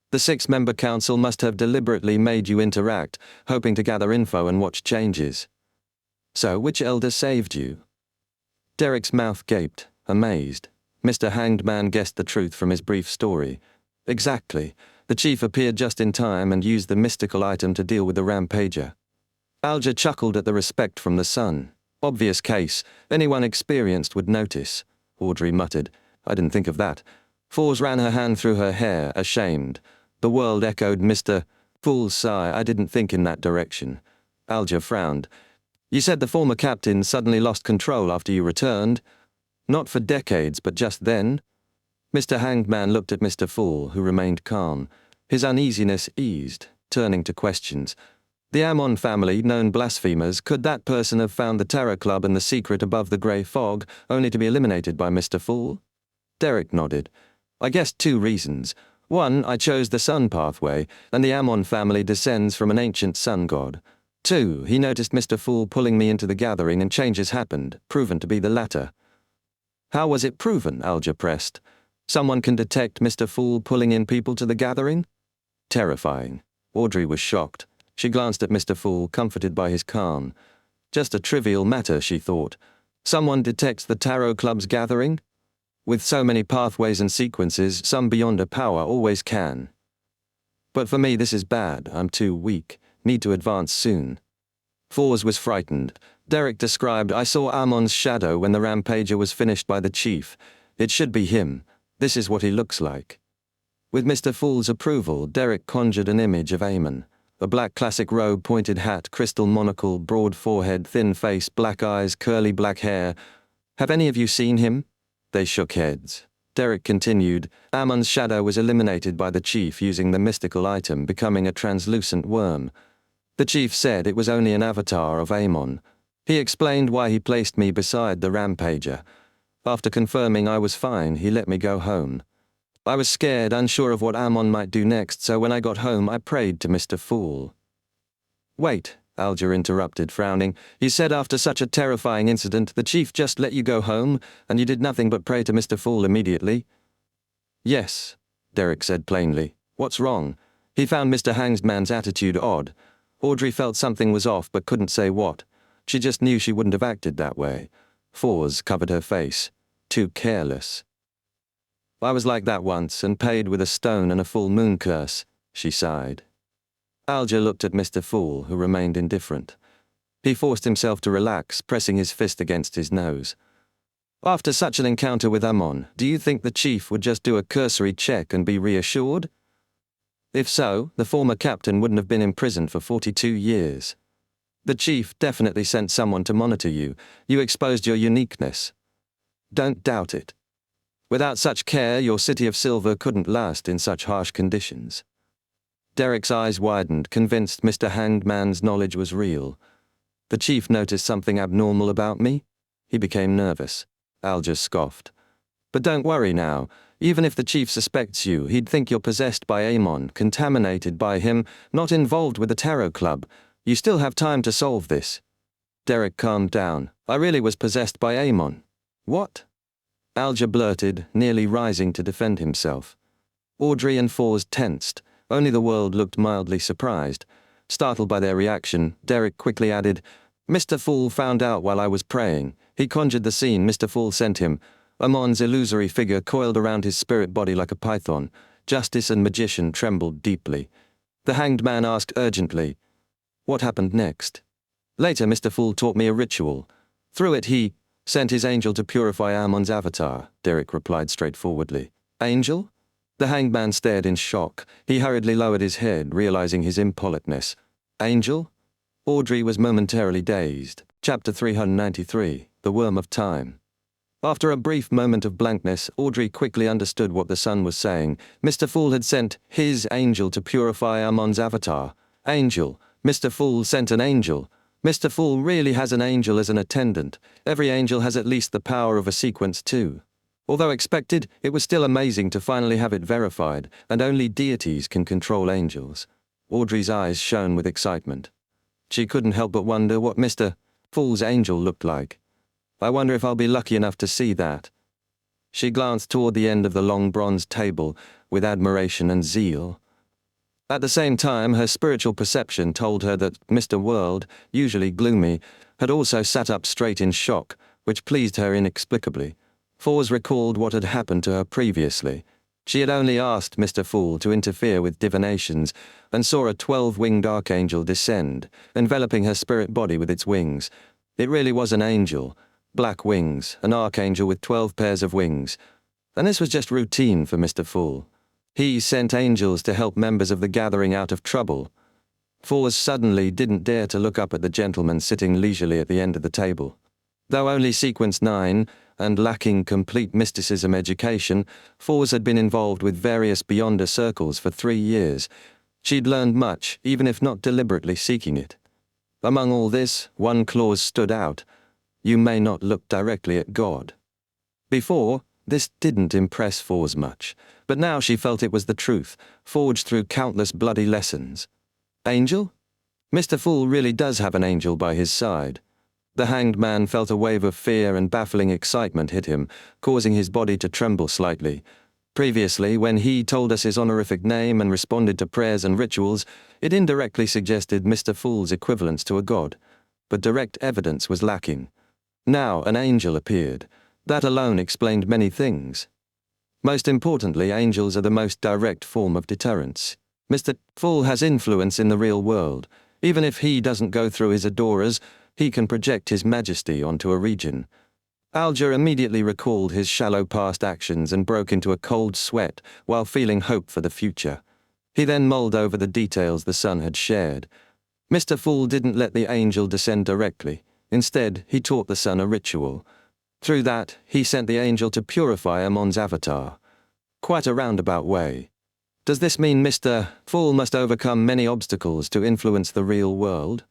The 6-member council must have deliberately made you interact, hoping to gather info and watch changes. So which elder saved you?" Derek's mouth gaped, amazed. Mr. Hanged Man guessed the truth from his brief story. Exactly. The chief appeared just in time and used the mystical item to deal with the rampager. Alger chuckled at the respect from the son. "Obvious case. Anyone experienced would notice." Audrey muttered, "I didn't think of that." Fours ran her hand through her hair, ashamed. The world echoed Mr. Fool's sigh. "I didn't think in that direction." Alger frowned. "You said the former captain suddenly lost control after you returned? Not for decades, but just then?" Mr. Hanged Man looked at Mr. Fool, who remained calm. His uneasiness eased, turning to questions. "The Ammon family, known blasphemers, could that person have found the Terror Club and the secret above the grey fog, only to be eliminated by Mr. Fool?" Derek nodded. "I guess 2 reasons. 1, I chose the sun pathway, and the Ammon family descends from an ancient sun god. 2, he noticed Mr. Fool pulling me into the gathering and changes happened, proven to be the latter." "How was it proven?" Alger pressed. "Someone can detect Mr. Fool pulling in people to the gathering?" Terrifying. Audrey was shocked. She glanced at Mr. Fool, comforted by his calm. Just a trivial matter, she thought. Someone detects the Tarot Club's gathering? With so many pathways and sequences, some beyond a power always can. "But for me this is bad. I'm too weak. Need to advance soon." Fours was frightened. Derek described, "I saw Ammon's shadow when the rampager was finished by the chief. It should be him. This is what he looks like." With Mr. Fool's approval, Derek conjured an image of Ammon. A black classic robe, pointed hat, crystal monocle, broad forehead, thin face, black eyes, curly black hair. "Have any of you seen him?" They shook heads. Derek continued, "Ammon's shadow was eliminated by the chief using the mystical item, becoming a translucent worm. The chief said it was only an avatar of Ammon. He explained why he placed me beside the rampager. After confirming I was fine, he let me go home. I was scared, unsure of what Ammon might do next, so when I got home I prayed to Mr. Fool." "Wait," Alger interrupted, frowning. "You said after such a terrifying incident, the chief just let you go home, and you did nothing but pray to Mr. Fool immediately?" "Yes," Derek said plainly. "What's wrong?" He found Mr. Hangman's attitude odd. Audrey felt something was off but couldn't say what. She just knew she wouldn't have acted that way. Fawes covered her face. Too careless. "I was like that once and paid with a stone and a full moon curse," she sighed. Alger looked at Mr. Fool, who remained indifferent. He forced himself to relax, pressing his fist against his nose. "After such an encounter with Amon, do you think the chief would just do a cursory check and be reassured? If so, the former captain wouldn't have been imprisoned for 42 years. The chief definitely sent someone to monitor you. You exposed your uniqueness. Don't doubt it. Without such care, your city of silver couldn't last in such harsh conditions." Derek's eyes widened, convinced Mr. Hangman's knowledge was real. "The chief noticed something abnormal about me?" He became nervous. Alger scoffed. "But don't worry now. Even if the chief suspects you, he'd think you're possessed by Amon, contaminated by him, not involved with the Tarot Club. You still have time to solve this." Derek calmed down. "I really was possessed by Amon." "What?" Alger blurted, nearly rising to defend himself. Audrey and Fawes tensed. Only the world looked mildly surprised. Startled by their reaction, Derek quickly added, "Mr. Fool found out while I was praying. He conjured the scene Mr. Fool sent him. Amon's illusory figure coiled around his spirit body like a python. Justice and magician trembled deeply. The hanged man asked urgently, 'What happened next?' Later, Mr. Fool taught me a ritual. Through it he sent his angel to purify Amon's avatar," Derek replied straightforwardly. "Angel?" The hanged man stared in shock. He hurriedly lowered his head, realizing his impoliteness. "Angel?" Audrey was momentarily dazed. Chapter 393, The Worm of Time. After a brief moment of blankness, Audrey quickly understood what the sun was saying. Mr. Fool had sent his angel to purify Amon's avatar. Angel. Mr. Fool sent an angel. Mr. Fool really has an angel as an attendant. Every angel has at least the power of a sequence too. Although expected, it was still amazing to finally have it verified, and only deities can control angels. Audrey's eyes shone with excitement. She couldn't help but wonder what Mr. Fool's angel looked like. "I wonder if I'll be lucky enough to see that." She glanced toward the end of the long bronze table with admiration and zeal. At the same time, her spiritual perception told her that Mr. World, usually gloomy, had also sat up straight in shock, which pleased her inexplicably. Fawes recalled what had happened to her previously. She had only asked Mr. Fool to interfere with divinations and saw a 12-winged archangel descend, enveloping her spirit body with its wings. It really was an angel. Black wings, an archangel with 12 pairs of wings. And this was just routine for Mr. Fool. He sent angels to help members of the gathering out of trouble. Fawes suddenly didn't dare to look up at the gentleman sitting leisurely at the end of the table. Though only sequence 9, and lacking complete mysticism education, Fawes had been involved with various Beyonder circles for 3 years. She'd learned much, even if not deliberately seeking it. Among all this, one clause stood out. You may not look directly at God. Before, this didn't impress Fawes much, but now she felt it was the truth, forged through countless bloody lessons. Angel? Mr. Fool really does have an angel by his side. The hanged man felt a wave of fear and baffling excitement hit him, causing his body to tremble slightly. Previously, when he told us his honorific name and responded to prayers and rituals, it indirectly suggested Mr. Fool's equivalence to a god. But direct evidence was lacking. Now an angel appeared. That alone explained many things. Most importantly, angels are the most direct form of deterrence. Mr. Fool has influence in the real world. Even if he doesn't go through his adorers, he can project his majesty onto a region. Alger immediately recalled his shallow past actions and broke into a cold sweat while feeling hope for the future. He then mulled over the details the son had shared. Mr. Fool didn't let the angel descend directly. Instead, he taught the son a ritual. Through that, he sent the angel to purify Amon's avatar. Quite a roundabout way. Does this mean Mr. Fool must overcome many obstacles to influence the real world?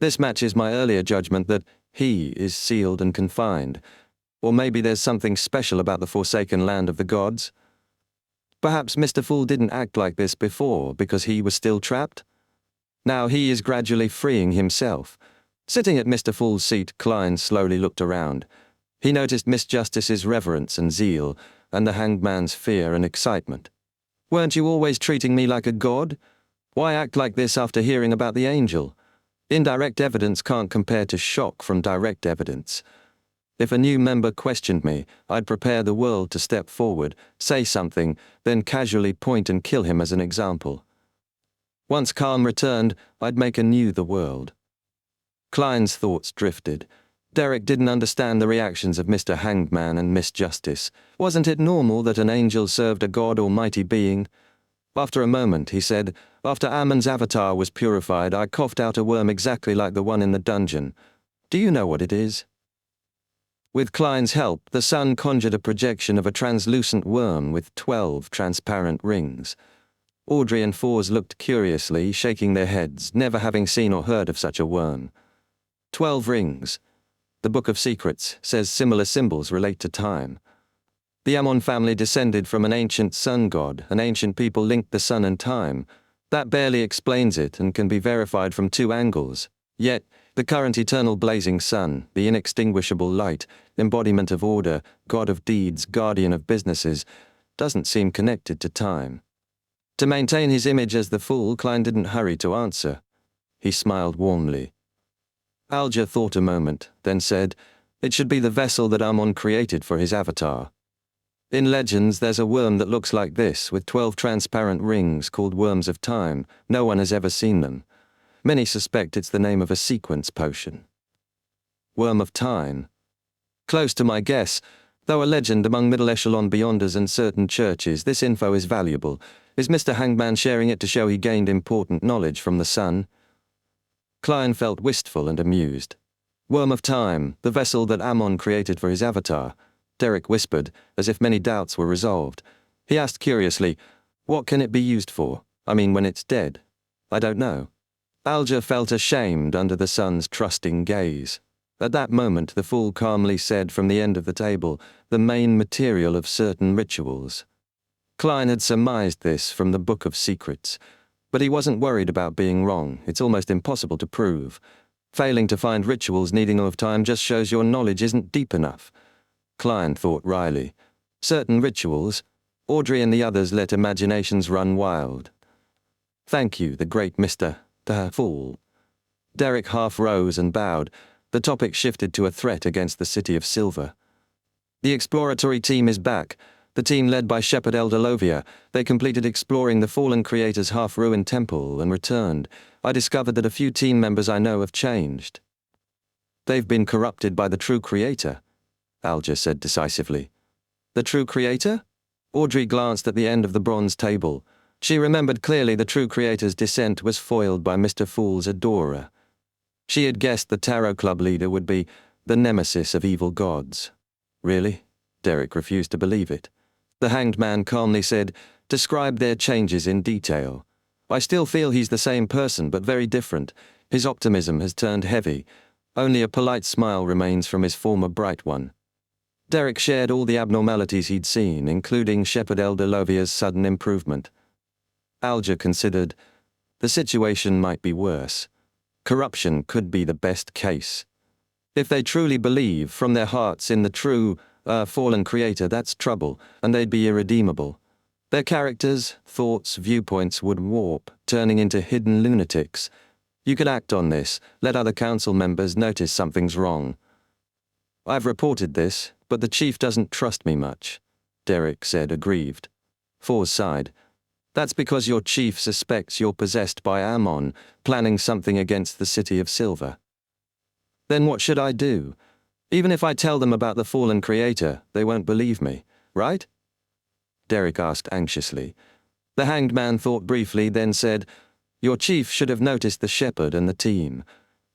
This matches my earlier judgment that he is sealed and confined. Or maybe there's something special about the forsaken land of the gods? Perhaps Mr. Fool didn't act like this before because he was still trapped? Now he is gradually freeing himself. Sitting at Mr. Fool's seat, Klein slowly looked around. He noticed Miss Justice's reverence and zeal, and the hanged man's fear and excitement. Weren't you always treating me like a god? Why act like this after hearing about the angel? Indirect evidence can't compare to shock from direct evidence. If a new member questioned me, I'd prepare the world to step forward, say something, then casually point and kill him as an example. Once calm returned, I'd make anew the world. Klein's thoughts drifted. Derek didn't understand the reactions of Mr. Hanged Man and Miss Justice. Wasn't it normal that an angel served a god or mighty being? After a moment, he said, "After Ammon's avatar was purified, I coughed out a worm exactly like the one in the dungeon. Do you know what it is?" With Klein's help, the sun conjured a projection of a translucent worm with 12 transparent rings. Audrey and Fours looked curiously, shaking their heads, never having seen or heard of such a worm. 12 rings. The Book of Secrets says similar symbols relate to time. The Ammon family descended from an ancient sun god, and ancient people linked the sun and time. That barely explains it and can be verified from 2 angles. Yet, the current eternal blazing sun, the inextinguishable light, embodiment of order, god of deeds, guardian of businesses, doesn't seem connected to time. To maintain his image as the fool, Klein didn't hurry to answer. He smiled warmly. Alger thought a moment, then said, "It should be the vessel that Ammon created for his avatar. In legends, there's a worm that looks like this, with 12 transparent rings called Worms of Time. No one has ever seen them. Many suspect it's the name of a sequence potion." Worm of Time. Close to my guess. Though a legend among middle-echelon beyonders and certain churches, this info is valuable. Is Mr. Hangman sharing it to show he gained important knowledge from the sun? Klein felt wistful and amused. Worm of Time, the vessel that Ammon created for his avatar. Derek whispered, as if many doubts were resolved. He asked curiously, "What can it be used for? I mean, when it's dead?" "I don't know." Alger felt ashamed under the sun's trusting gaze. At that moment, the fool calmly said from the end of the table, "The main material of certain rituals." Klein had surmised this from the Book of Secrets, but he wasn't worried about being wrong. It's almost impossible to prove. Failing to find rituals needing of time just shows your knowledge isn't deep enough. Klein thought wryly. Certain rituals. Audrey and the others let imaginations run wild. "Thank you, the great Mr. the Fool." Derek half rose and bowed. The topic shifted to a threat against the City of Silver. "The exploratory team is back. The team led by Shepherd Elder Lovia. They completed exploring the fallen creator's half-ruined temple and returned. I discovered that a few team members I know have changed." "They've been corrupted by the true creator," Alger said decisively. "The true creator?" Audrey glanced at the end of the bronze table. She remembered clearly the true creator's descent was foiled by Mr. Fool's adorer. She had guessed the Tarot Club leader would be the nemesis of evil gods. Really? Derek refused to believe it. The Hanged Man calmly said, "Describe their changes in detail." "I still feel he's the same person, but very different. His optimism has turned heavy. Only a polite smile remains from his former bright one." Derek shared all the abnormalities he'd seen, including Shepherd Elder Lovia's sudden improvement. Alger considered, the situation might be worse. Corruption could be the best case. If they truly believe from their hearts in the true, fallen creator, that's trouble, and they'd be irredeemable. Their characters, thoughts, viewpoints would warp, turning into hidden lunatics. You could act on this, let other council members notice something's wrong. "I've reported this, but the chief doesn't trust me much," Derek said, aggrieved. Fours sighed. "That's because your chief suspects you're possessed by Ammon, planning something against the City of Silver." "Then what should I do? Even if I tell them about the fallen creator, they won't believe me, right?" Derek asked anxiously. The Hanged Man thought briefly, then said, "Your chief should have noticed the shepherd and the team.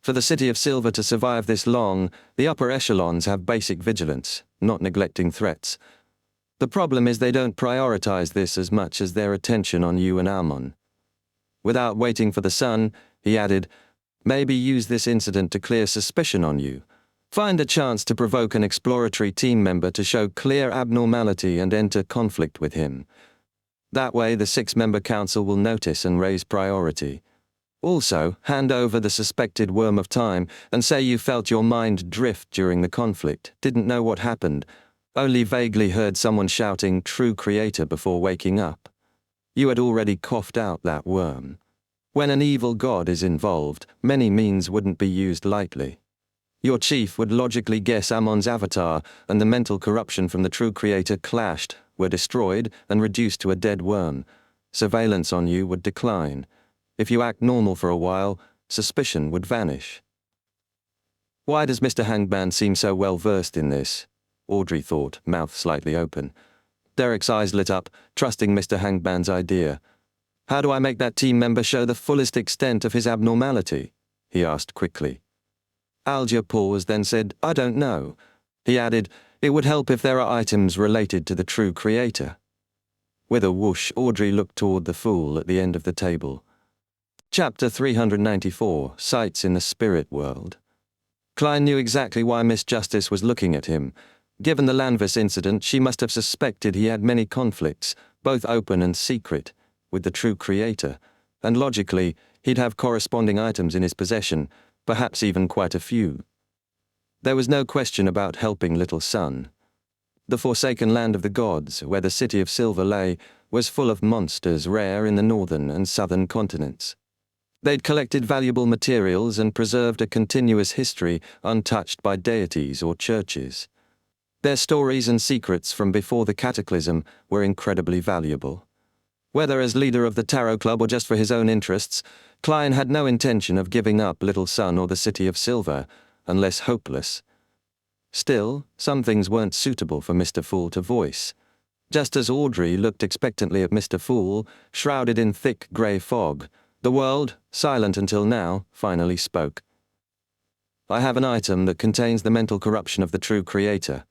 For the City of Silver to survive this long, the upper echelons have basic vigilance, not neglecting threats. The problem is they don't prioritize this as much as their attention on you and Ammon." Without waiting for the sun, he added, "Maybe use this incident to clear suspicion on you. Find a chance to provoke an exploratory team member to show clear abnormality and enter conflict with him. That way the 6-member council will notice and raise priority. Also, hand over the suspected Worm of Time and say you felt your mind drift during the conflict, didn't know what happened, only vaguely heard someone shouting 'True Creator' before waking up. You had already coughed out that worm. When an evil god is involved, many means wouldn't be used lightly. Your chief would logically guess Ammon's avatar, and the mental corruption from the true creator clashed, were destroyed, and reduced to a dead worm. Surveillance on you would decline. If you act normal for a while, suspicion would vanish. Why does Mr. Hangman seem so well versed in this? Audrey thought, mouth slightly open. Derek's eyes lit up, trusting Mr. Hangman's idea. How do I make that team member show the fullest extent of his abnormality? He asked quickly. Alger paused, then said, I don't know. He added, it would help if there are items related to the true creator. With a whoosh, Audrey looked toward the fool at the end of the table. Chapter 394, Sights in the Spirit World. Klein knew exactly why Miss Justice was looking at him. Given the Lanvis incident, she must have suspected he had many conflicts, both open and secret, with the true creator, and logically, he'd have corresponding items in his possession, perhaps even quite a few. There was no question about helping Little Sun. The forsaken land of the gods, where the city of Silver lay, was full of monsters rare in the northern and southern continents. They'd collected valuable materials and preserved a continuous history untouched by deities or churches. Their stories and secrets from before the cataclysm were incredibly valuable. Whether as leader of the Tarot Club or just for his own interests, Klein had no intention of giving up Little Sun or the City of Silver, unless hopeless. Still, some things weren't suitable for Mr. Fool to voice. Just as Audrey looked expectantly at Mr. Fool, shrouded in thick grey fog, the world, silent until now, finally spoke. I have an item that contains the mental corruption of the true creator.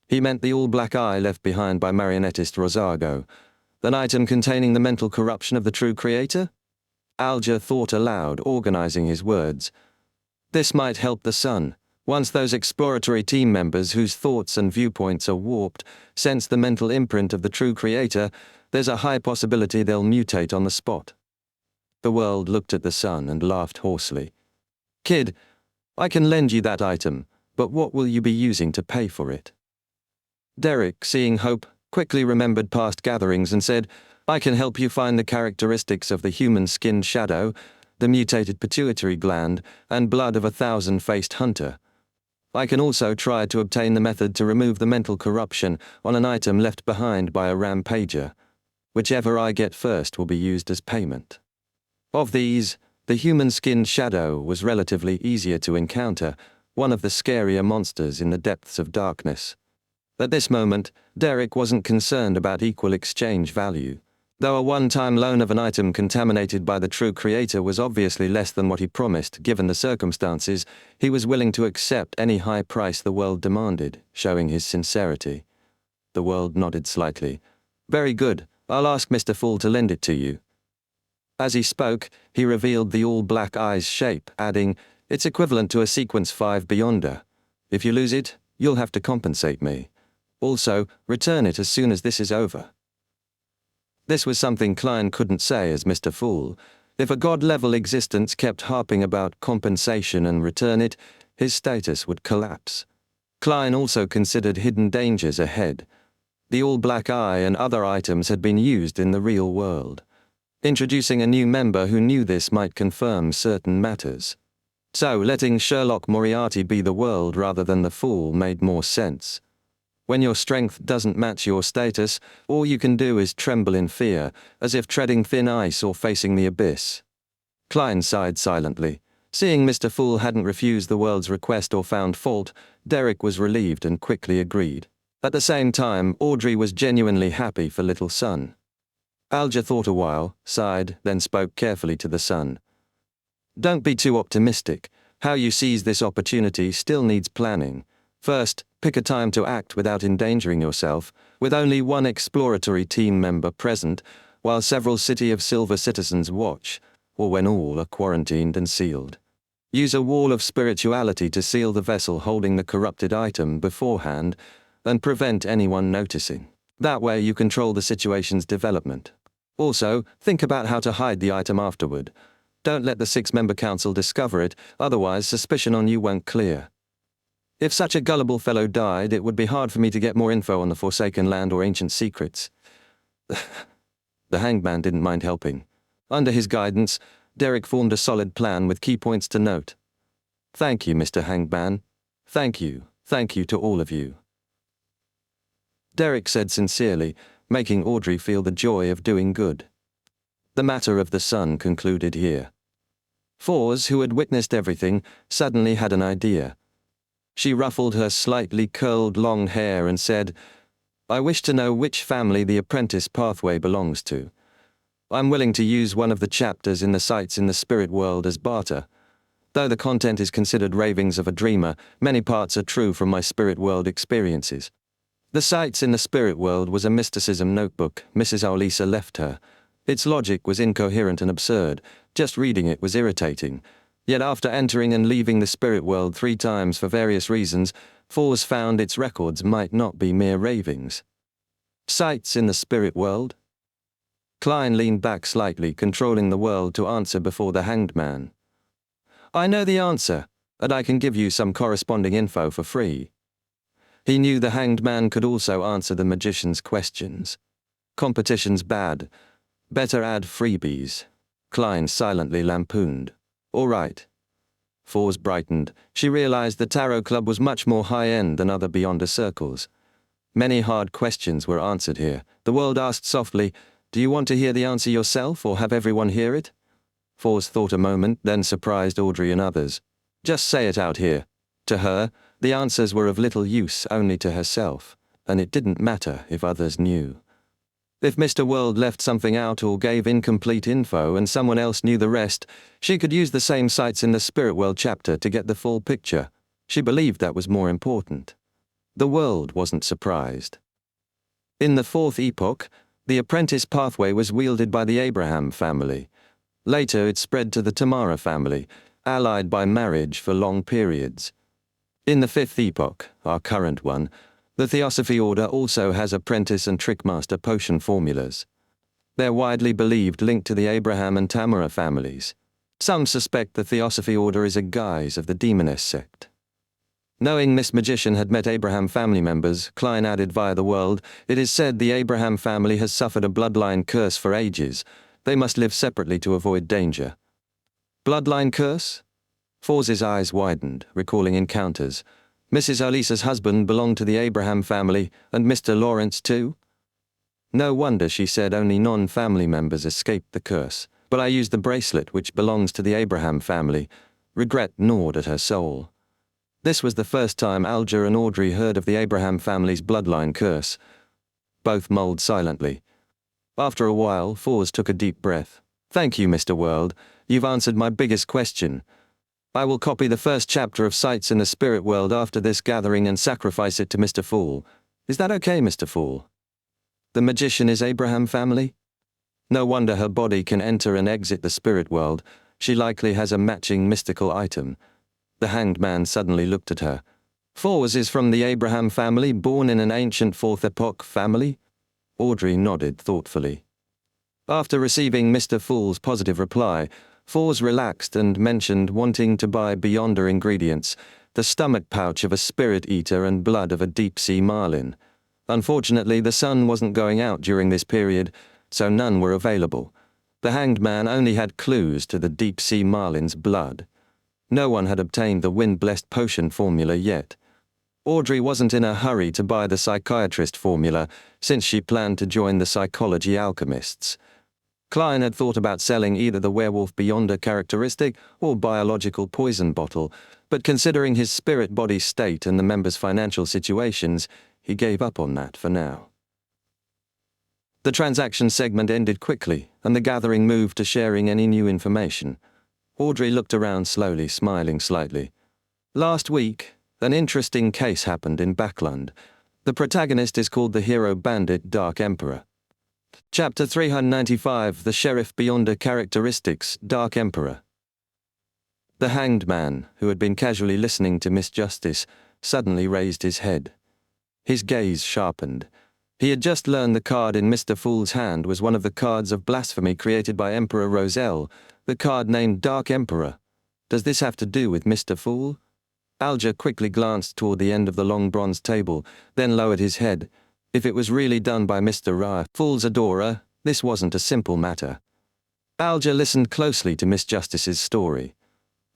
He meant the all-black eye left behind by marionettist Rosago. An item containing the mental corruption of the true creator? Alger thought aloud, organizing his words. This might help the Sun. Once those exploratory team members whose thoughts and viewpoints are warped sense the mental imprint of the true creator, there's a high possibility they'll mutate on the spot. The world looked at the Sun and laughed hoarsely. Kid, I can lend you that item, but what will you be using to pay for it? Derek, seeing hope, quickly remembered past gatherings and said, I can help you find the characteristics of the human-skinned shadow, the mutated pituitary gland, and blood of a 1,000-faced hunter. I can also try to obtain the method to remove the mental corruption on an item left behind by a rampager. Whichever I get first will be used as payment. Of these, the human-skinned shadow was relatively easier to encounter, one of the scarier monsters in the depths of darkness. At this moment, Derek wasn't concerned about equal exchange value. Though a one-time loan of an item contaminated by the true creator was obviously less than what he promised given the circumstances, he was willing to accept any high price the world demanded, showing his sincerity. The world nodded slightly. Very good, I'll ask Mr. Fool to lend it to you. As he spoke, he revealed the all-black eye's shape, adding, it's equivalent to a Sequence 5 Beyonder. If you lose it, you'll have to compensate me. Also, return it as soon as this is over. This was something Klein couldn't say as Mr. Fool. If a god-level existence kept harping about compensation and return it, his status would collapse. Klein also considered hidden dangers ahead. The all-black eye and other items had been used in the real world. Introducing a new member who knew this might confirm certain matters. So letting Sherlock Moriarty be the world rather than the fool made more sense. When your strength doesn't match your status, all you can do is tremble in fear, as if treading thin ice or facing the abyss. Klein sighed silently. Seeing Mr. Fool hadn't refused the world's request or found fault, Derek was relieved and quickly agreed. At the same time, Audrey was genuinely happy for Little Sun. Alger thought a while, sighed, then spoke carefully to the Sun. Don't be too optimistic. How you seize this opportunity still needs planning. First, pick a time to act without endangering yourself, with only one exploratory team member present, while several City of Silver citizens watch, or when all are quarantined and sealed. Use a wall of spirituality to seal the vessel holding the corrupted item beforehand, and prevent anyone noticing. That way you control the situation's development. Also, think about how to hide the item afterward. Don't let the 6-member council discover it, otherwise suspicion on you won't clear. If such a gullible fellow died, it would be hard for me to get more info on the Forsaken Land or ancient secrets. The hanged man didn't mind helping. Under his guidance, Derek formed a solid plan with key points to note. Thank you, Mr. Hangman. Thank you to all of you. Derek said sincerely, making Audrey feel the joy of doing good. The matter of the sun concluded here. Fours, who had witnessed everything, suddenly had an idea. She ruffled her slightly curled long hair and said, I wish to know which family the apprentice pathway belongs to. I'm willing to use one of the chapters in the sights in the spirit world as barter. Though the content is considered ravings of a dreamer, many parts are true from my spirit world experiences. The sights in the spirit world was a mysticism notebook Mrs. Aulisa left her. Its logic was incoherent and absurd. Just reading it was irritating. Yet after entering and leaving the spirit world 3 times for various reasons, Fours found its records might not be mere ravings. Sights in the spirit world? Klein leaned back slightly, controlling the world to answer before the hanged man. I know the answer, and I can give you some corresponding info for free. He knew the hanged man could also answer the magician's questions. Competition's bad. Better add freebies. Klein silently lampooned. All right. Fours brightened. She realized the Tarot Club was much more high-end than other Beyonder circles. Many hard questions were answered here. The world asked softly, do you want to hear the answer yourself or have everyone hear it? Fours thought a moment, then surprised Audrey and others. Just say it out here. To her, the answers were of little use only to herself, and it didn't matter if others knew. If Mr. World left something out or gave incomplete info and someone else knew the rest, she could use the same sights in the Spirit World chapter to get the full picture. She believed that was more important. The world wasn't surprised. In the 4th epoch, the apprentice pathway was wielded by the Abraham family. Later it spread to the Tamara family, allied by marriage for long periods. In the 5th epoch, our current one, the Theosophy Order also has apprentice and trickmaster potion formulas. They're widely believed linked to the Abraham and Tamara families. Some suspect the Theosophy Order is a guise of the Demoness sect. Knowing Miss Magician had met Abraham family members, Klein added via the world, it is said the Abraham family has suffered a bloodline curse for ages. They must live separately to avoid danger. Bloodline curse? Fours' eyes widened, recalling encounters. Mrs. Alisa's husband belonged to the Abraham family, and Mr. Lawrence too? No wonder she said only non-family members escaped the curse, but I used the bracelet which belongs to the Abraham family. Regret gnawed at her soul. This was the first time Alger and Audrey heard of the Abraham family's bloodline curse. Both mulled silently. After a while, Fours took a deep breath. Thank you, Mr. World. You've answered my biggest question. I will copy the first chapter of Sights in the Spirit World after this gathering and sacrifice it to Mr. Fool. Is that okay, Mr. Fool? The magician is Abraham family? No wonder her body can enter and exit the spirit world. She likely has a matching mystical item. The hanged man suddenly looked at her. Fours is from the Abraham family, born in an ancient 4th epoch family? Audrey nodded thoughtfully. After receiving Mr. Fool's positive reply, Fours relaxed and mentioned wanting to buy Beyonder ingredients, the stomach pouch of a spirit eater and blood of a deep-sea marlin. Unfortunately, the sun wasn't going out during this period, so none were available. The hanged man only had clues to the deep-sea marlin's blood. No one had obtained the wind-blessed potion formula yet. Audrey wasn't in a hurry to buy the psychiatrist formula, since she planned to join the psychology alchemists. Klein had thought about selling either the werewolf Beyonder characteristic or biological poison bottle, but considering his spirit body state and the members' financial situations, he gave up on that for now. The transaction segment ended quickly, and the gathering moved to sharing any new information. Audrey looked around slowly, smiling slightly. Last week, an interesting case happened in Backlund. The protagonist is called the hero bandit Dark Emperor. Chapter 395, The Sheriff Beyonder Characteristics, Dark Emperor. The hanged man, who had been casually listening to Miss Justice, suddenly raised his head. His gaze sharpened. He had just learned the card in Mr. Fool's hand was one of the cards of blasphemy created by Emperor Roselle, the card named Dark Emperor. Does this have to do with Mr. Fool? Alger quickly glanced toward the end of the long bronze table, then lowered his head. If it was really done by Mr. Ra, Fool's adorer, This wasn't a simple matter. Alger listened closely to Miss Justice's story.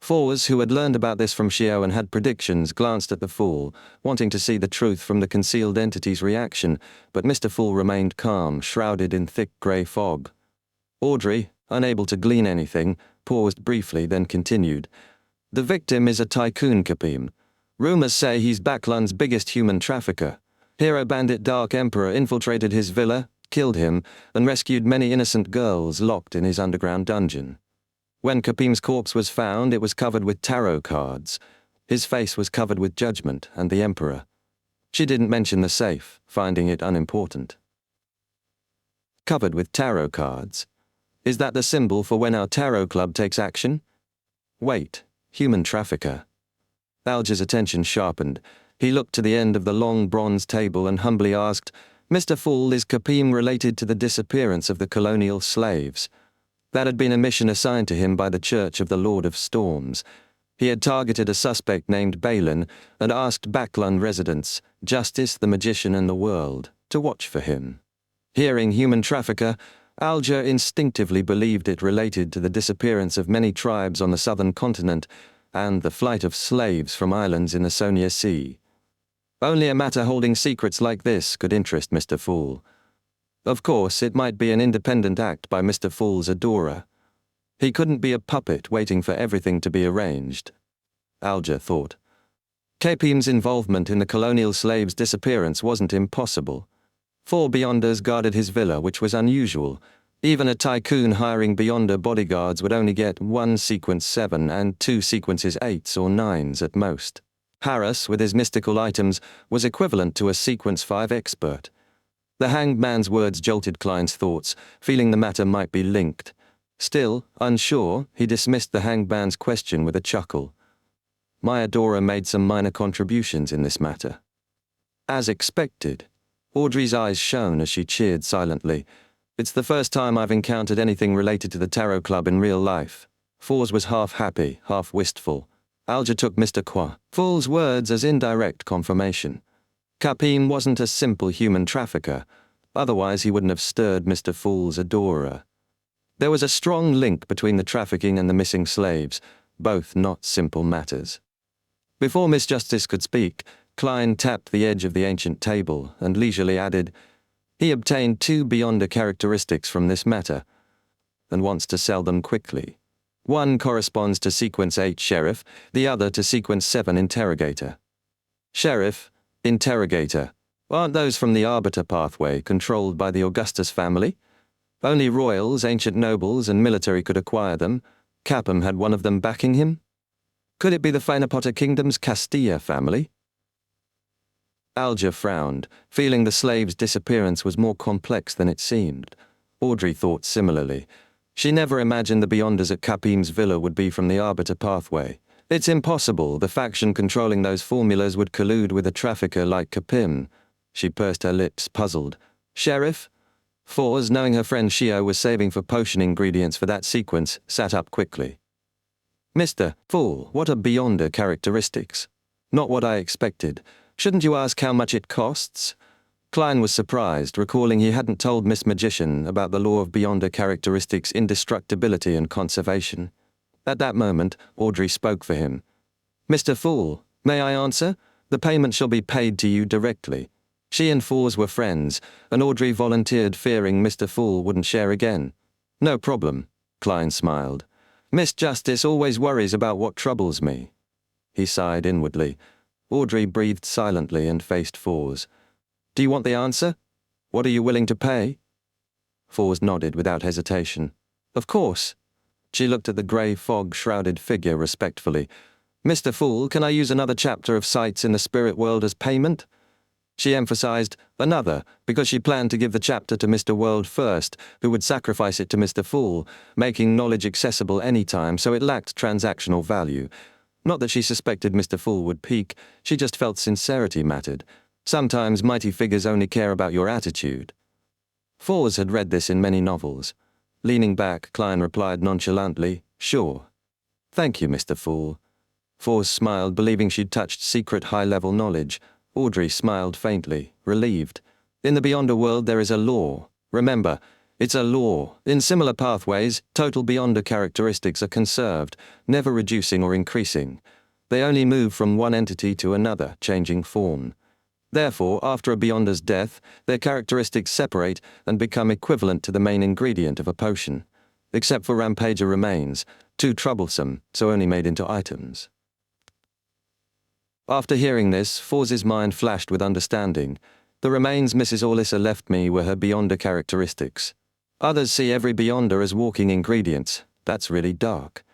Fors, who had learned about this from Xiao and had predictions, glanced at the Fool, wanting to see the truth from the concealed entity's reaction, but Mr. Fool remained calm, shrouded in thick grey fog. Audrey, unable to glean anything, paused briefly, then continued. The victim is a tycoon Kapim. Rumors say he's Baklun's biggest human trafficker. Hero bandit Dark Emperor infiltrated his villa, killed him, and rescued many innocent girls locked in his underground dungeon. When Kapim's corpse was found, it was covered with tarot cards. His face was covered with judgment and the Emperor. She didn't mention the safe, finding it unimportant. Covered with tarot cards. Is that the symbol for when our tarot club takes action? Wait, human trafficker. Alger's attention sharpened. He looked to the end of the long bronze table and humbly asked, Mr. Fool, is Kapim related to the disappearance of the colonial slaves? That had been a mission assigned to him by the Church of the Lord of Storms. He had targeted a suspect named Balin and asked Baklun residents, Justice, the Magician, and the World, to watch for him. Hearing human trafficker, Alger instinctively believed it related to the disappearance of many tribes on the southern continent and the flight of slaves from islands in the Sonia Sea. Only a matter holding secrets like this could interest Mr. Fool. Of course, it might be an independent act by Mr. Fool's adorer. He couldn't be a puppet waiting for everything to be arranged. Alger thought. Kapim's involvement in the colonial slaves' disappearance wasn't impossible. 4 Beyonders guarded his villa, which was unusual. Even a tycoon hiring Beyonder bodyguards would only get 1 sequence 7 and 2 sequences 8s or 9s at most. Harris, with his mystical items, was equivalent to a sequence 5 expert. The hanged man's words jolted Klein's thoughts, feeling the matter might be linked. Still, unsure, he dismissed the hanged man's question with a chuckle. My adorer made some minor contributions in this matter. As expected. Audrey's eyes shone as she cheered silently. It's the first time I've encountered anything related to the Tarot Club in real life. Fors was half happy, half wistful. Alger took Mr. Fool's words as indirect confirmation. Kapim wasn't a simple human trafficker, otherwise he wouldn't have stirred Mr. Fool's adorer. There was a strong link between the trafficking and the missing slaves, both not simple matters. Before Miss Justice could speak, Klein tapped the edge of the ancient table and leisurely added, he obtained 2 Beyonder characteristics from this matter, and wants to sell them quickly. One corresponds to sequence 8 Sheriff, the other to sequence 7 Interrogator. Sheriff, Interrogator, aren't those from the Arbiter pathway controlled by the Augustus family? Only royals, ancient nobles, and military could acquire them. Capum had one of them backing him? Could it be the Fainapota Kingdom's Castilla family? Alger frowned, feeling the slave's disappearance was more complex than it seemed. Audrey thought similarly. She never imagined the Beyonders at Kapim's villa would be from the Arbiter pathway. It's impossible the faction controlling those formulas would collude with a trafficker like Kapim. She pursed her lips, puzzled. Sheriff? Fors, knowing her friend Xiao was saving for potion ingredients for that sequence, sat up quickly. Mr. Fool, what are Beyonder characteristics? Not what I expected. Shouldn't you ask how much it costs? Klein was surprised, recalling he hadn't told Miss Magician about the law of Beyonder characteristics' indestructibility and conservation. At that moment, Audrey spoke for him. Mr. Fool, may I answer? The payment shall be paid to you directly. She and Fors were friends, and Audrey volunteered, fearing Mr. Fool wouldn't share again. No problem, Klein smiled. Miss Justice always worries about what troubles me. He sighed inwardly. Audrey breathed silently and faced Fors. Do you want the answer? What are you willing to pay? Fors nodded without hesitation. Of course. She looked at the grey fog-shrouded figure respectfully. Mr. Fool, can I use another chapter of Sights in the Spirit World as payment? She emphasized another, because she planned to give the chapter to Mr. World first, who would sacrifice it to Mr. Fool, making knowledge accessible any time, so it lacked transactional value. Not that she suspected Mr. Fool would peak, she just felt sincerity mattered. Sometimes mighty figures only care about your attitude. Fors had read this in many novels. Leaning back, Klein replied nonchalantly, Sure. Thank you, Mr. Fool. Fors smiled, believing she'd touched secret high-level knowledge. Audrey smiled faintly, relieved. In the Beyonder world there is a law. Remember, It's a law. In similar pathways, total Beyonder characteristics are conserved, never reducing or increasing. They only move from one entity to another, changing form. Therefore, after a Beyonder's death, their characteristics separate and become equivalent to the main ingredient of a potion. Except for Rampager remains, too troublesome, so only made into items. After hearing this, Forz's mind flashed with understanding. The remains Mrs. Aulissa left me were her Beyonder characteristics. Others see every Beyonder as walking ingredients. That's really dark.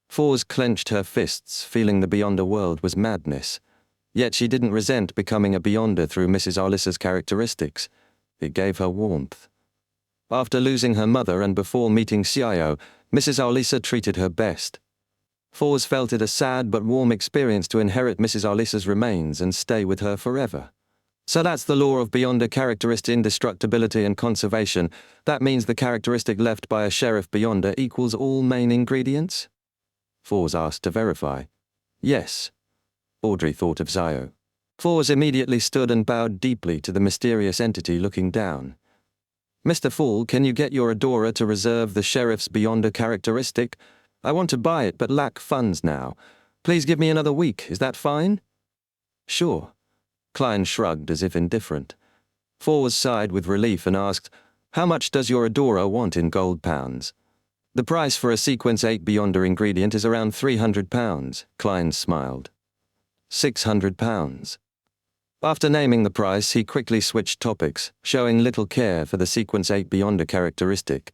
Forz clenched her fists, feeling the Beyonder world was madness. Yet she didn't resent becoming a Beyonder through Mrs. Aulissa's characteristics. It gave her warmth. After losing her mother and before meeting Xiao, Mrs. Aulissa treated her best. Forz felt it a sad but warm experience to inherit Mrs. Aulissa's remains and stay with her forever. So that's the law of Beyonder characteristic indestructibility and conservation. That means the characteristic left by a Sheriff Beyonder equals all main ingredients? Forz asked to verify. Yes. Audrey thought of Xiao. Forz immediately stood and bowed deeply to the mysterious entity looking down. Mr. Fool, can you get your adorer to reserve the Sheriff's Beyonder characteristic? I want to buy it but lack funds now. Please give me another week, is that fine? Sure. Klein shrugged as if indifferent. Forz sighed with relief and asked, how much does your adorer want in gold pounds? The price for a Sequence 8 Beyonder ingredient is around £300, Klein smiled. £600. After naming the price, he quickly switched topics, showing little care for the Sequence 8 Beyonder characteristic.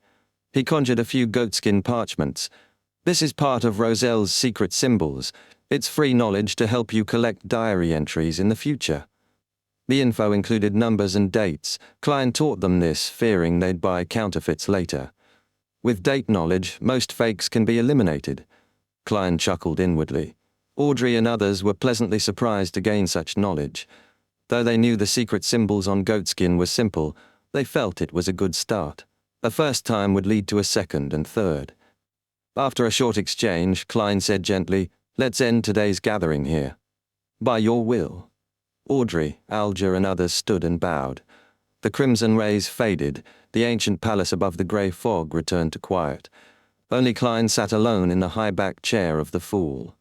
He conjured a few goatskin parchments. This is part of Roselle's secret symbols. It's free knowledge to help you collect diary entries in the future. The info included numbers and dates. Klein taught them this, fearing they'd buy counterfeits later. With date knowledge, most fakes can be eliminated. Klein chuckled inwardly. Audrey and others were pleasantly surprised to gain such knowledge. Though they knew the secret symbols on goatskin were simple, they felt it was a good start. A first time would lead to a second and third. After a short exchange, Klein said gently, let's end today's gathering here. By your will. Audrey, Alger and others stood and bowed. The crimson rays faded, the ancient palace above the grey fog returned to quiet. Only Klein sat alone in the high-backed chair of the Fool.